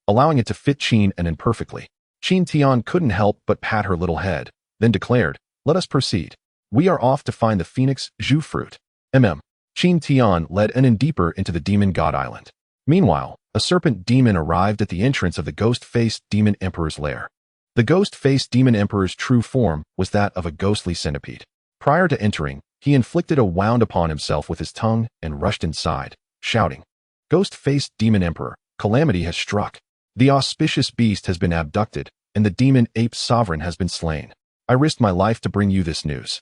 allowing it to fit Qininen perfectly. Qin Tian couldn't help but pat her little head, then declared, Let us proceed. We are off to find the phoenix Zhu fruit. Qin Tian led Inen deeper into the demon god island. Meanwhile, a serpent demon arrived at the entrance of the ghost-faced demon emperor's lair. The ghost-faced demon emperor's true form was that of a ghostly centipede. Prior to entering, he inflicted a wound upon himself with his tongue and rushed inside, shouting, Ghost-faced demon emperor, calamity has struck. The auspicious beast has been abducted, and the demon ape sovereign has been slain. I risked my life to bring you this news.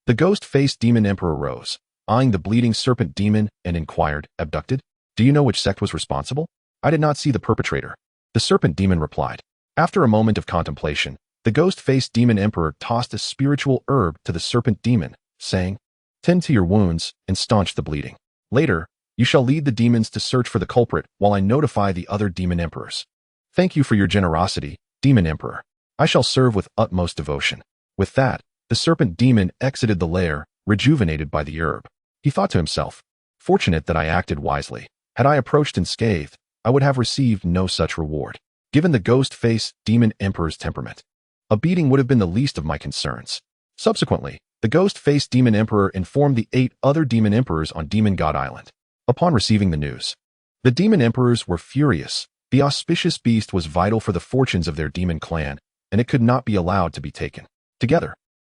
The ghost-faced demon emperor rose, eyeing the bleeding serpent demon, and inquired, Abducted? Do you know which sect was responsible? I did not see the perpetrator. The serpent demon replied. After a moment of contemplation, the ghost-faced demon emperor tossed a spiritual herb to the serpent demon, saying, Tend to your wounds and staunch the bleeding. Later, you shall lead the demons to search for the culprit while I notify the other demon emperors. Thank you for your generosity, demon emperor. I shall serve with utmost devotion. With that, the serpent demon exited the lair, rejuvenated by the herb. He thought to himself, Fortunate that I acted wisely. Had I approached unscathed, I would have received no such reward. Given the ghost-faced demon emperor's temperament, a beating would have been the least of my concerns. Subsequently, the ghost-faced demon emperor informed the 8 other demon emperors on Demon God Island. Upon receiving the news, the demon emperors were furious. The auspicious beast was vital for the fortunes of their demon clan, and it could not be allowed to be taken. Together,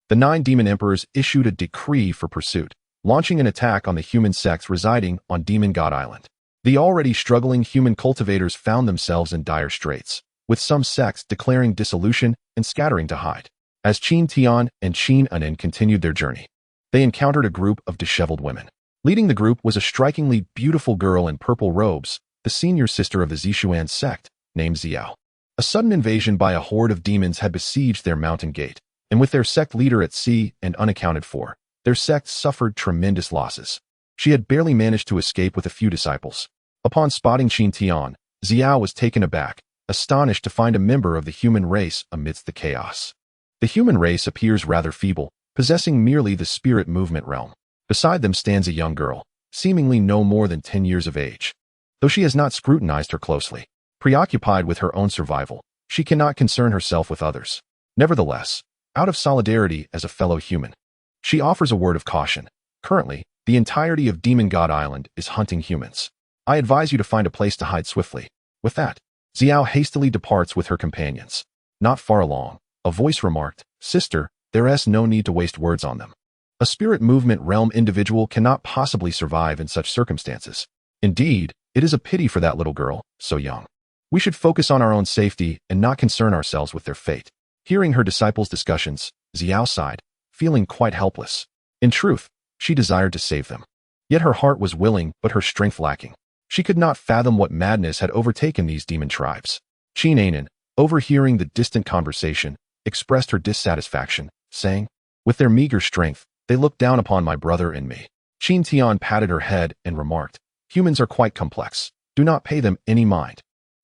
the 9 demon emperors issued a decree for pursuit, launching an attack on the human sects residing on Demon God Island. The already struggling human cultivators found themselves in dire straits, with some sects declaring dissolution and scattering to hide. As Qin Tian and Qin Anin continued their journey, they encountered a group of disheveled women. Leading the group was a strikingly beautiful girl in purple robes, the senior sister of the Zishuan sect, named Xiao. A sudden invasion by a horde of demons had besieged their mountain gate, and with their sect leader at sea and unaccounted for, their sect suffered tremendous losses. She had barely managed to escape with a few disciples. Upon spotting Qin Tian, Xiao was taken aback, astonished to find a member of the human race amidst the chaos. The human race appears rather feeble, possessing merely the spirit movement realm. Beside them stands a young girl, seemingly no more than 10 years of age. Though she has not scrutinized her closely, preoccupied with her own survival, she cannot concern herself with others. Nevertheless, out of solidarity as a fellow human, she offers a word of caution. Currently, the entirety of Demon God Island is hunting humans. I advise you to find a place to hide swiftly. With that, Xiao hastily departs with her companions. Not far along, a voice remarked, "Sister, there's no need to waste words on them. A spirit movement realm individual cannot possibly survive in such circumstances. Indeed, it is a pity for that little girl, so young. We should focus on our own safety and not concern ourselves with their fate." Hearing her disciples' discussions, Xiao sighed, feeling quite helpless. In truth, she desired to save them. Yet her heart was willing, but her strength lacking. She could not fathom what madness had overtaken these demon tribes. Qin Anin, overhearing the distant conversation, expressed her dissatisfaction, saying, "With their meager strength, they look down upon my brother and me." Qin Tian patted her head and remarked, "Humans are quite complex. Do not pay them any mind."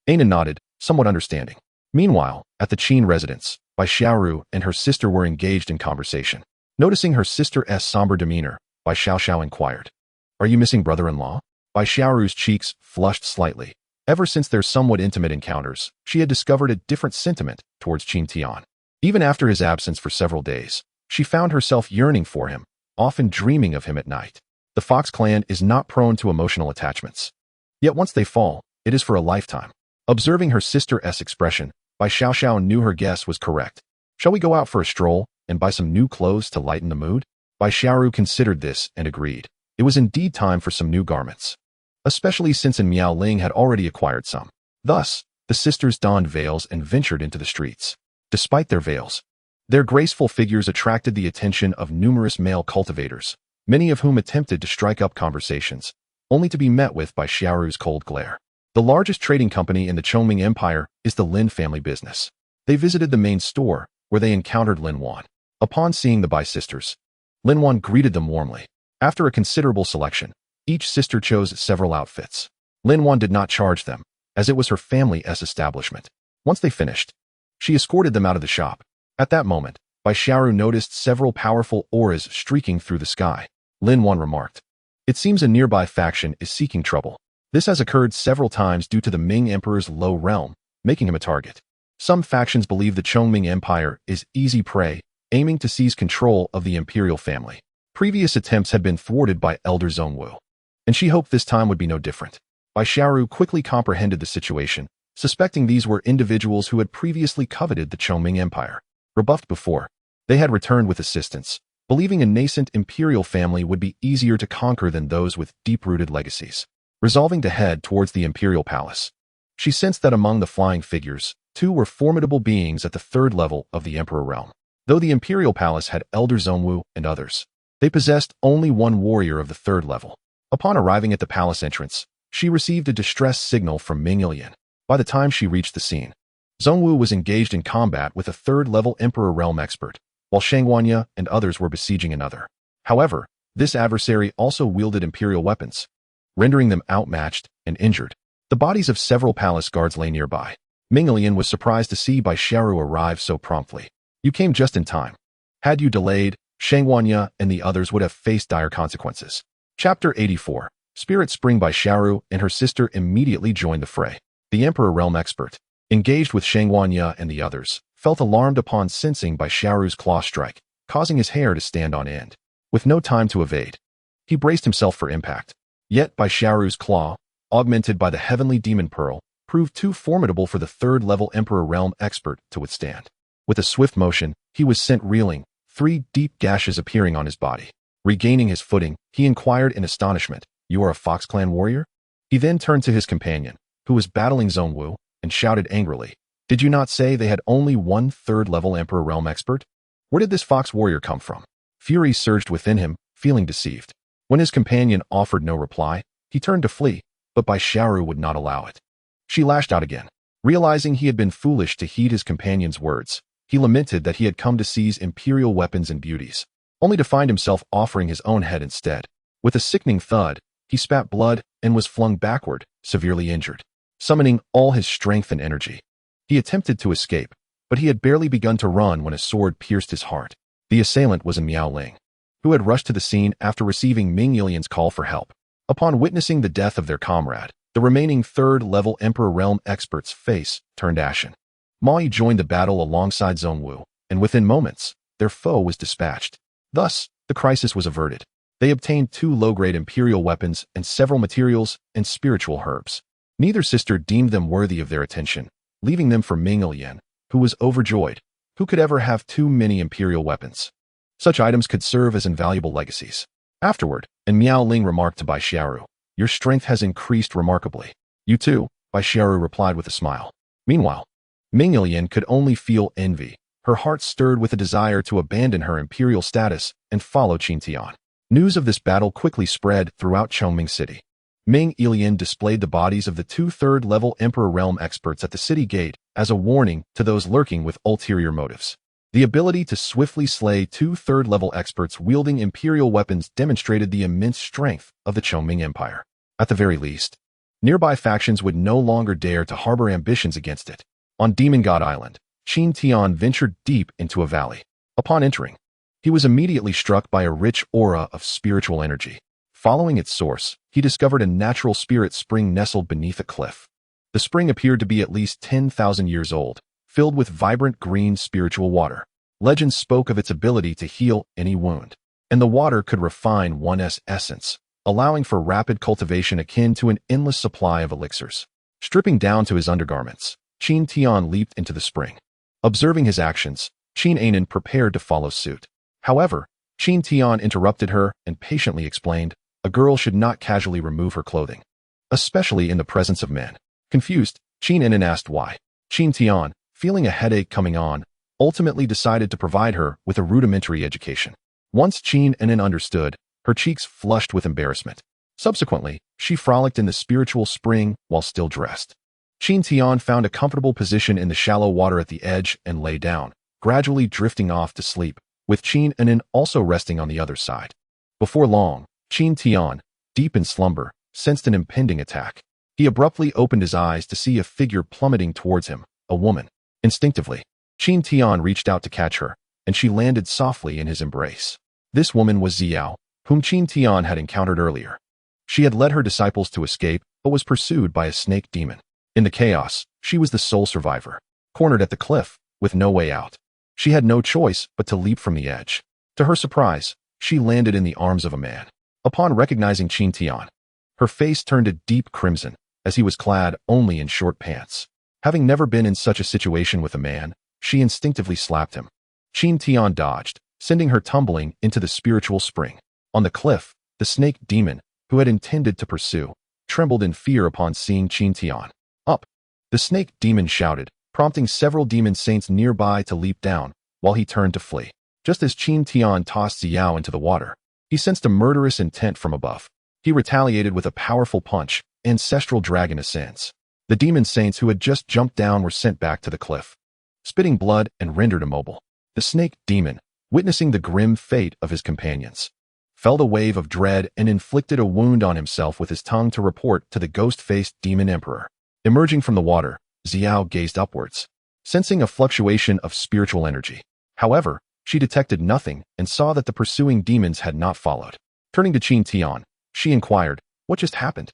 Anin nodded, somewhat understanding. Meanwhile, at the Qin residence, Bai Xiaoru and her sister were engaged in conversation. Noticing her sister's somber demeanor, Bai Xiaoxiao inquired, "Are you missing brother-in-law?" Bai Xiaoru's cheeks flushed slightly. Ever since their somewhat intimate encounters, she had discovered a different sentiment towards Qin Tian. Even after his absence for several days, she found herself yearning for him, often dreaming of him at night. The Fox clan is not prone to emotional attachments. Yet once they fall, it is for a lifetime. Observing her sister's expression, Bai Xiaoxiao knew her guess was correct. "Shall we go out for a stroll and buy some new clothes to lighten the mood?" Bai Xiaoru considered this and agreed. It was indeed time for some new garments, especially since Miao Ling had already acquired some. Thus, the sisters donned veils and ventured into the streets. Despite their veils, their graceful figures attracted the attention of numerous male cultivators, many of whom attempted to strike up conversations, only to be met with by Xiaoru's cold glare. The largest trading company in the Chongming Empire is the Lin family business. They visited the main store, where they encountered Lin Wan. Upon seeing the Bai sisters, Lin Wan greeted them warmly. After a considerable selection, each sister chose several outfits. Lin Wan did not charge them, as it was her family's establishment. Once they finished, she escorted them out of the shop. At that moment, Bai Xiaoru noticed several powerful auras streaking through the sky. Lin Wan remarked, "It seems a nearby faction is seeking trouble. This has occurred several times due to the Ming Emperor's low realm, making him a target. Some factions believe the Chongming Empire is easy prey, aiming to seize control of the imperial family. Previous attempts had been thwarted by Elder Zhongwu, and she hoped this time would be no different." Bai Xiaoru quickly comprehended the situation, suspecting these were individuals who had previously coveted the Chongming Empire. Rebuffed before, they had returned with assistance, believing a nascent imperial family would be easier to conquer than those with deep-rooted legacies. Resolving to head towards the imperial palace, she sensed that among the flying figures, 2 were formidable beings at the 3rd level of the emperor realm. Though the imperial palace had Elder Zhongwu and others, they possessed only 1 warrior of the 3rd level. Upon arriving at the palace entrance, she received a distress signal from Ming Ilian. By the time she reached the scene, Zhongwu was engaged in combat with a 3rd level emperor realm expert, while Shangwanya and others were besieging another. However, this adversary also wielded imperial weapons, rendering them outmatched and injured. The bodies of several palace guards lay nearby. Ming Ilian was surprised to see Bai Xiaoru arrive so promptly. "You came just in time. Had you delayed, Shangwanya and the others would have faced dire consequences." Chapter 84. Spirit Spring by Xiaoru and her sister immediately joined the fray. The Emperor Realm expert, engaged with Shangguanya and the others, felt alarmed upon sensing by Xiaoru's claw strike, causing his hair to stand on end. With no time to evade, he braced himself for impact. Yet by Xiaoru's claw, augmented by the heavenly demon pearl, proved too formidable for the third-level Emperor Realm expert to withstand. With a swift motion, he was sent reeling, 3 deep gashes appearing on his body. Regaining his footing, he inquired in astonishment, "You are a Fox Clan warrior?" He then turned to his companion, who was battling Zhongwu, and shouted angrily, "Did you not say they had only 1 third-level Emperor Realm expert? Where did this fox warrior come from?" Fury surged within him, feeling deceived. When his companion offered no reply, he turned to flee, but Bai Xiaoru would not allow it. She lashed out again. Realizing he had been foolish to heed his companion's words, he lamented that he had come to seize imperial weapons and beauties, only to find himself offering his own head instead. With a sickening thud, he spat blood and was flung backward, severely injured. Summoning all his strength and energy, he attempted to escape, but he had barely begun to run when a sword pierced his heart. The assailant was a Miao Ling, who had rushed to the scene after receiving Ming Yilian's call for help. Upon witnessing the death of their comrade, the remaining third-level Emperor Realm expert's face turned ashen. Ma Yi joined the battle alongside Zhongwu, and within moments, their foe was dispatched. Thus, the crisis was averted. They obtained 2 low-grade imperial weapons and several materials and spiritual herbs. Neither sister deemed them worthy of their attention, leaving them for Ming Yilian, who was overjoyed. Who could ever have too many imperial weapons? Such items could serve as invaluable legacies. Afterward, and Miao Ling remarked to Bai Xiaoru, "Your strength has increased remarkably." "You too," Bai Xiaoru replied with a smile. Meanwhile, Ming Yilian could only feel envy. Her heart stirred with a desire to abandon her imperial status and follow Qin Tian. News of this battle quickly spread throughout Chongming City. Ming Yilian displayed the bodies of the 2 third-level Emperor Realm experts at the city gate as a warning to those lurking with ulterior motives. The ability to swiftly slay 2 third-level experts wielding imperial weapons demonstrated the immense strength of the Chongming Empire. At the very least, nearby factions would no longer dare to harbor ambitions against it. On Demon God Island, Qin Tian ventured deep into a valley. Upon entering, he was immediately struck by a rich aura of spiritual energy. Following its source, he discovered a natural spirit spring nestled beneath a cliff. The spring appeared to be at least 10,000 years old, filled with vibrant green spiritual water. Legends spoke of its ability to heal any wound, and the water could refine one's essence, allowing for rapid cultivation akin to an endless supply of elixirs. Stripping down to his undergarments, Qin Tian leaped into the spring. Observing his actions, Qin Anan prepared to follow suit. However, Qin Tian interrupted her and patiently explained, "A girl should not casually remove her clothing, especially in the presence of men." Confused, Qin Anan asked why. Qin Tian, feeling a headache coming on, ultimately decided to provide her with a rudimentary education. Once Qin Anan understood, her cheeks flushed with embarrassment. Subsequently, she frolicked in the spiritual spring while still dressed. Qin Tian found a comfortable position in the shallow water at the edge and lay down, gradually drifting off to sleep, with Qin Anan also resting on the other side. Before long, Qin Tian, deep in slumber, sensed an impending attack. He abruptly opened his eyes to see a figure plummeting towards him, a woman. Instinctively, Qin Tian reached out to catch her, and she landed softly in his embrace. This woman was Xiao, whom Qin Tian had encountered earlier. She had led her disciples to escape, but was pursued by a snake demon. In the chaos, she was the sole survivor, cornered at the cliff, with no way out. She had no choice but to leap from the edge. To her surprise, she landed in the arms of a man. Upon recognizing Qin Tian, her face turned a deep crimson, as he was clad only in short pants. Having never been in such a situation with a man, she instinctively slapped him. Qin Tian dodged, sending her tumbling into the spiritual spring. On the cliff, the snake demon, who had intended to pursue, trembled in fear upon seeing Qin Tian. "Up!" the snake demon shouted, prompting several demon saints nearby to leap down, while he turned to flee. Just as Qin Tian tossed Xiao into the water, he sensed a murderous intent from above. He retaliated with a powerful punch. Ancestral dragon ascends. The demon saints who had just jumped down were sent back to the cliff, spitting blood and rendered immobile. The snake demon, witnessing the grim fate of his companions, felt a wave of dread and inflicted a wound on himself with his tongue to report to the ghost-faced demon emperor. Emerging from the water, Xiao gazed upwards, sensing a fluctuation of spiritual energy. However, she detected nothing and saw that the pursuing demons had not followed. Turning to Qin Tian, she inquired, What just happened?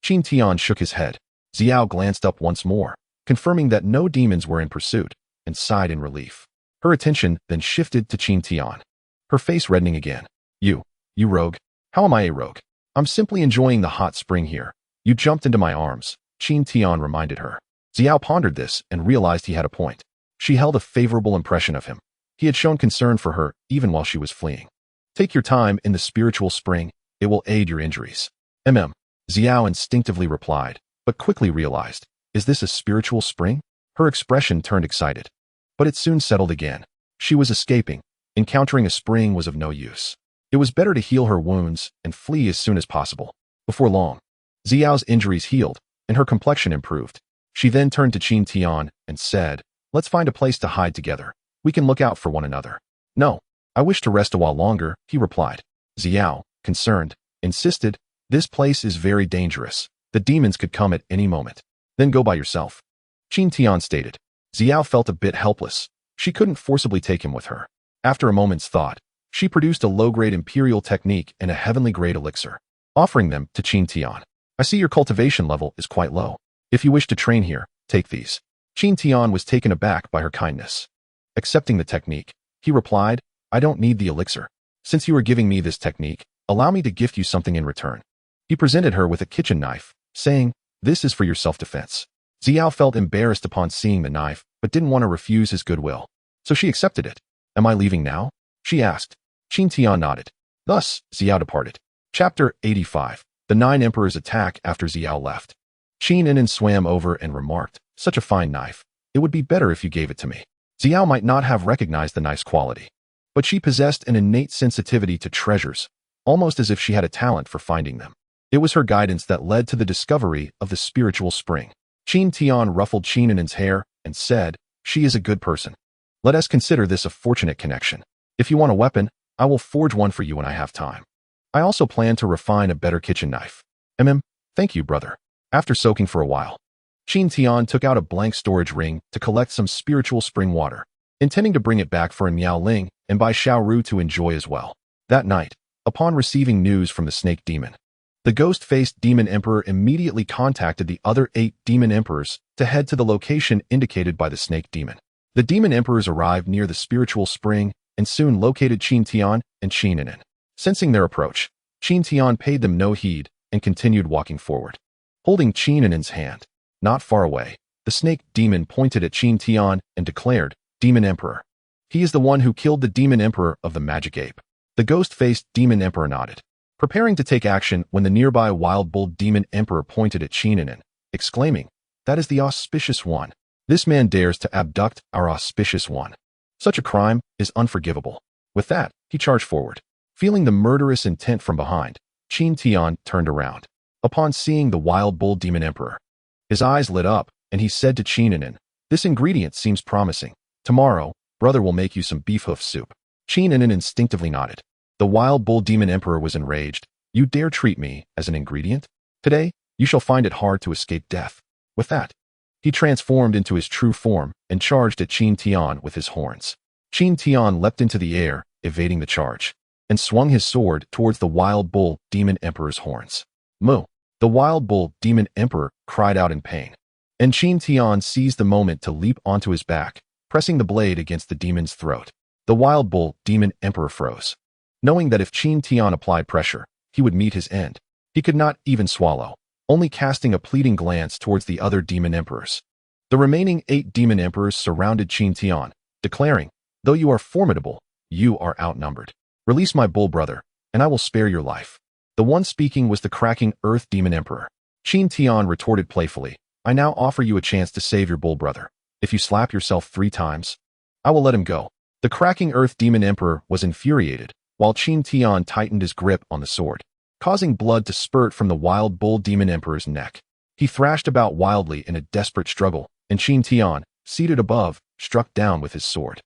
Qin Tian shook his head. Xiao glanced up once more, confirming that no demons were in pursuit, and sighed in relief. Her attention then shifted to Qin Tian, her face reddening again. You rogue. How am I a rogue? I'm simply enjoying the hot spring here. You jumped into my arms, Qin Tian reminded her. Xiao pondered this and realized he had a point. She held a favorable impression of him. He had shown concern for her even while she was fleeing. Take your time in the spiritual spring. It will aid your injuries. Xiao instinctively replied, but quickly realized, is this a spiritual spring? Her expression turned excited. But it soon settled again. She was escaping. Encountering a spring was of no use. It was better to heal her wounds and flee as soon as possible. Before long, Xiao's injuries healed, and her complexion improved. She then turned to Qin Tian and said, let's find a place to hide together. We can look out for one another. No, I wish to rest a while longer, he replied. Xiao, concerned, insisted, this place is very dangerous. The demons could come at any moment. Then go by yourself. Qin Tian stated. Xiao felt a bit helpless. She couldn't forcibly take him with her. After a moment's thought, she produced a low-grade imperial technique and a heavenly-grade elixir, offering them to Qin Tian. I see your cultivation level is quite low. If you wish to train here, take these. Qin Tian was taken aback by her kindness. Accepting the technique, he replied, I don't need the elixir. Since you are giving me this technique, allow me to gift you something in return. He presented her with a kitchen knife, saying, this is for your self-defense. Xiao felt embarrassed upon seeing the knife, but didn't want to refuse his goodwill. So she accepted it. Am I leaving now? She asked. Qin Tian nodded. Thus, Xiao departed. Chapter 85. The 9 Emperors attack after Xiao left. Qin Inen swam over and remarked, such a fine knife. It would be better if you gave it to me. Xiao might not have recognized the knife's quality, but she possessed an innate sensitivity to treasures, almost as if she had a talent for finding them. It was her guidance that led to the discovery of the spiritual spring. Qin Tian ruffled Qin Inen's hair and said, she is a good person. Let us consider this a fortunate connection. If you want a weapon, I will forge one for you when I have time. I also plan to refine a better kitchen knife. Thank you, brother. After soaking for a while, Qin Tian took out a blank storage ring to collect some spiritual spring water, intending to bring it back for Miao Ling and Bai Xiaoru to enjoy as well. That night, upon receiving news from the snake demon, the ghost-faced demon emperor immediately contacted the other 8 demon emperors to head to the location indicated by the snake demon. The demon emperors arrived near the spiritual spring and soon located Qin Tian and Qin Inen. Sensing their approach, Qin Tian paid them no heed and continued walking forward. Holding Qin Inen's hand, not far away, the snake demon pointed at Qin Tian and declared, Demon Emperor. He is the one who killed the demon emperor of the magic ape. The ghost-faced demon emperor nodded, preparing to take action when the nearby wild bull demon emperor pointed at Qin Inen, exclaiming, that is the auspicious one. This man dares to abduct our auspicious one. Such a crime is unforgivable. With that, he charged forward. Feeling the murderous intent from behind, Qin Tian turned around. Upon seeing the wild bull demon emperor, his eyes lit up, and he said to Qin Inen, this ingredient seems promising. Tomorrow, brother will make you some beef hoof soup. Qin Inen instinctively nodded. The wild bull demon emperor was enraged. You dare treat me as an ingredient? Today, you shall find it hard to escape death. With that, he transformed into his true form and charged at Qin Tian with his horns. Qin Tian leapt into the air, evading the charge, and swung his sword towards the wild bull demon emperor's horns. Moo! The wild bull demon emperor cried out in pain, and Qin Tian seized the moment to leap onto his back, pressing the blade against the demon's throat. The wild bull demon emperor froze, knowing that if Qin Tian applied pressure, he would meet his end. He could not even swallow, only casting a pleading glance towards the other demon emperors. The remaining 8 demon emperors surrounded Qin Tian, declaring, though you are formidable, you are outnumbered. Release my bull brother, and I will spare your life. The one speaking was the cracking earth demon emperor. Qin Tian retorted playfully, I now offer you a chance to save your bull brother. If you slap yourself 3 times, I will let him go. The cracking earth demon emperor was infuriated, while Qin Tian tightened his grip on the sword, causing blood to spurt from the wild bull demon emperor's neck. He thrashed about wildly in a desperate struggle, and Qin Tian, seated above, struck down with his sword.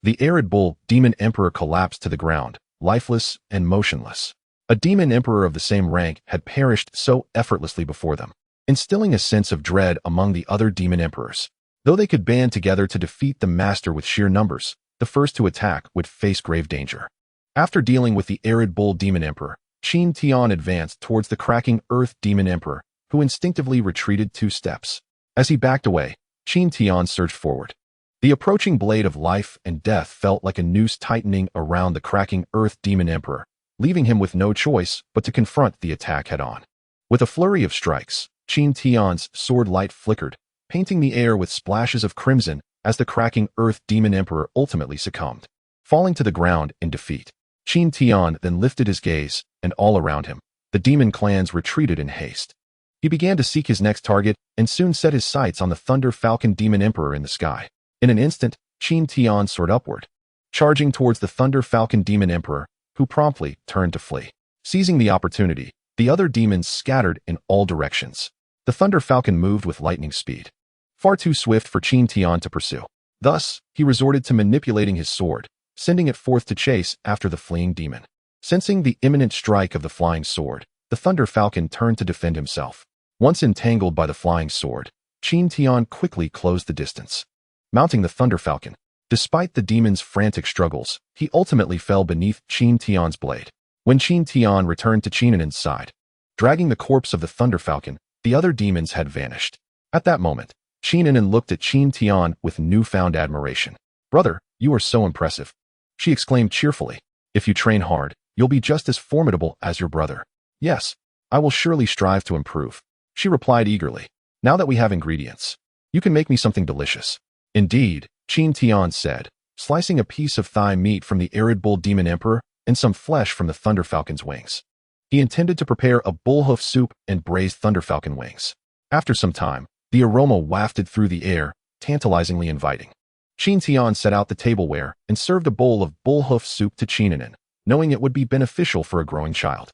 The arid bull demon emperor collapsed to the ground, lifeless and motionless. A demon emperor of the same rank had perished so effortlessly before them, instilling a sense of dread among the other demon emperors. Though they could band together to defeat the master with sheer numbers, the first to attack would face grave danger. After dealing with the arid bull demon emperor, Qin Tian advanced towards the cracking Earth Demon Emperor, who instinctively retreated 2 steps. As he backed away, Qin Tian surged forward. The approaching blade of life and death felt like a noose tightening around the cracking Earth Demon Emperor, leaving him with no choice but to confront the attack head-on. With a flurry of strikes, Qin Tian's sword light flickered, painting the air with splashes of crimson as the cracking Earth Demon Emperor ultimately succumbed. Falling to the ground in defeat, Qin Tian then lifted his gaze, and all around him, the demon clans retreated in haste. He began to seek his next target and soon set his sights on the Thunder Falcon Demon Emperor in the sky. In an instant, Qin Tian soared upward, charging towards the Thunder Falcon Demon Emperor, who promptly turned to flee. Seizing the opportunity, the other demons scattered in all directions. The Thunder Falcon moved with lightning speed, far too swift for Qin Tian to pursue. Thus, he resorted to manipulating his sword, sending it forth to chase after the fleeing demon. Sensing the imminent strike of the flying sword, the Thunder Falcon turned to defend himself. Once entangled by the flying sword, Qin Tian quickly closed the distance. Mounting the Thunder Falcon, despite the demon's frantic struggles, he ultimately fell beneath Qin Tian's blade. When Qin Tian returned to Qinanen's side, dragging the corpse of the Thunder Falcon, the other demons had vanished. At that moment, Qinanen looked at Qin Tian with newfound admiration. "Brother, you are so impressive," she exclaimed cheerfully. "If you train hard, you'll be just as formidable as your brother." "Yes, I will surely strive to improve," she replied eagerly. "Now that we have ingredients, you can make me something delicious." "Indeed," Qin Tian said, slicing a piece of thigh meat from the arid bull demon emperor and some flesh from the Thunder Falcon's wings. He intended to prepare a bullhoof soup and braised Thunder Falcon wings. After some time, the aroma wafted through the air, tantalizingly inviting. Qin Tian set out the tableware and served a bowl of bullhoof soup to Qinanen, knowing it would be beneficial for a growing child.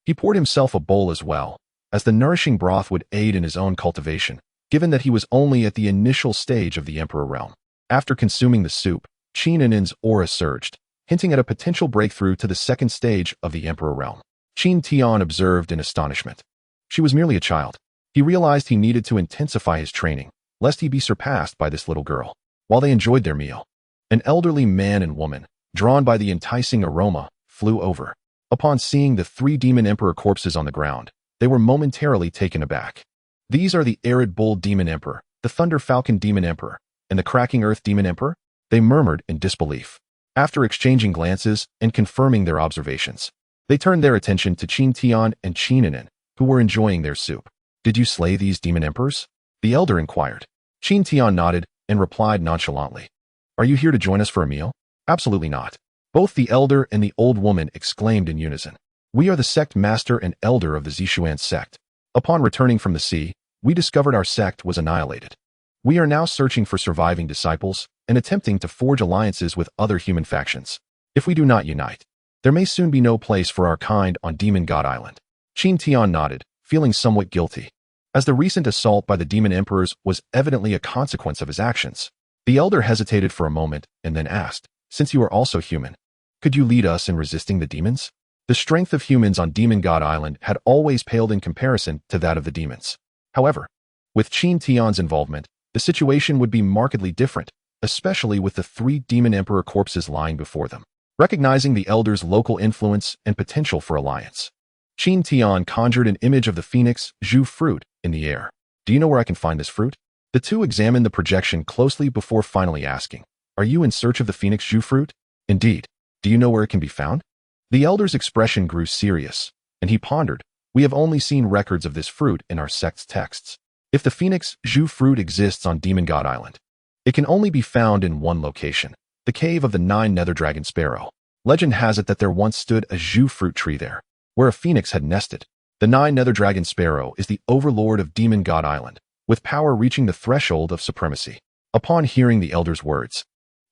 He poured himself a bowl as well, as the nourishing broth would aid in his own cultivation, given that he was only at the initial stage of the Emperor realm. After consuming the soup, Qinanen's aura surged, hinting at a potential breakthrough to the second stage of the Emperor realm. Qin Tian observed in astonishment. She was merely a child. He realized he needed to intensify his training, lest he be surpassed by this little girl. While they enjoyed their meal, an elderly man and woman, drawn by the enticing aroma, flew over. Upon seeing the 3 demon emperor corpses on the ground, they were momentarily taken aback. "These are the arid bull demon emperor, the Thunder Falcon demon emperor, and the cracking earth demon emperor?" they murmured in disbelief. After exchanging glances and confirming their observations, they turned their attention to Qin Tian and Qinanen, who were enjoying their soup. "Did you slay these demon emperors?" the elder inquired. Qin Tian nodded and replied nonchalantly. "Are you here to join us for a meal?" "Absolutely not." Both the elder and the old woman exclaimed in unison. "We are the sect master and elder of the Zishuan sect. Upon returning from the sea, we discovered our sect was annihilated. We are now searching for surviving disciples and attempting to forge alliances with other human factions. If we do not unite, there may soon be no place for our kind on Demon God Island." Qin Tian nodded, feeling somewhat guilty, as the recent assault by the demon emperors was evidently a consequence of his actions. The elder hesitated for a moment and then asked, "Since you are also human, could you lead us in resisting the demons?" The strength of humans on Demon God Island had always paled in comparison to that of the demons. However, with Qin Tian's involvement, the situation would be markedly different, especially with the 3 demon emperor corpses lying before them. Recognizing the elder's local influence and potential for alliance, Qin Tian conjured an image of the phoenix Zhu fruit in the air. "Do you know where I can find this fruit?" The two examined the projection closely before finally asking, "Are you in search of the phoenix Zhu fruit?" "Indeed. Do you know where it can be found?" The elder's expression grew serious, and he pondered. "We have only seen records of this fruit in our sect's texts. If the phoenix Zhu fruit exists on Demon God Island, it can only be found in one location, the cave of the 9 nether dragon sparrow. Legend has it that there once stood a Zhu fruit tree there, where a phoenix had nested. The 9 nether dragon sparrow is the overlord of Demon God Island, with power reaching the threshold of supremacy." Upon hearing the elder's words,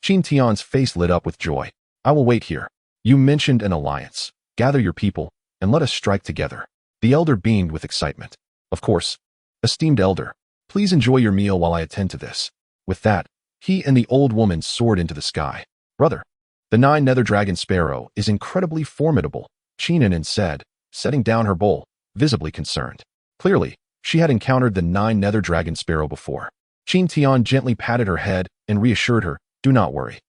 Qin Tian's face lit up with joy. "I will wait here. You mentioned an alliance. Gather your people, and let us strike together." The elder beamed with excitement. "Of course. Esteemed elder, please enjoy your meal while I attend to this." With that, he and the old woman soared into the sky. "Brother, the 9 nether dragon sparrow is incredibly formidable," Qinanen said, setting down her bowl, visibly concerned. Clearly, she had encountered the 9 nether dragon sparrow before. Qin Tian gently patted her head and reassured her, "Do not worry.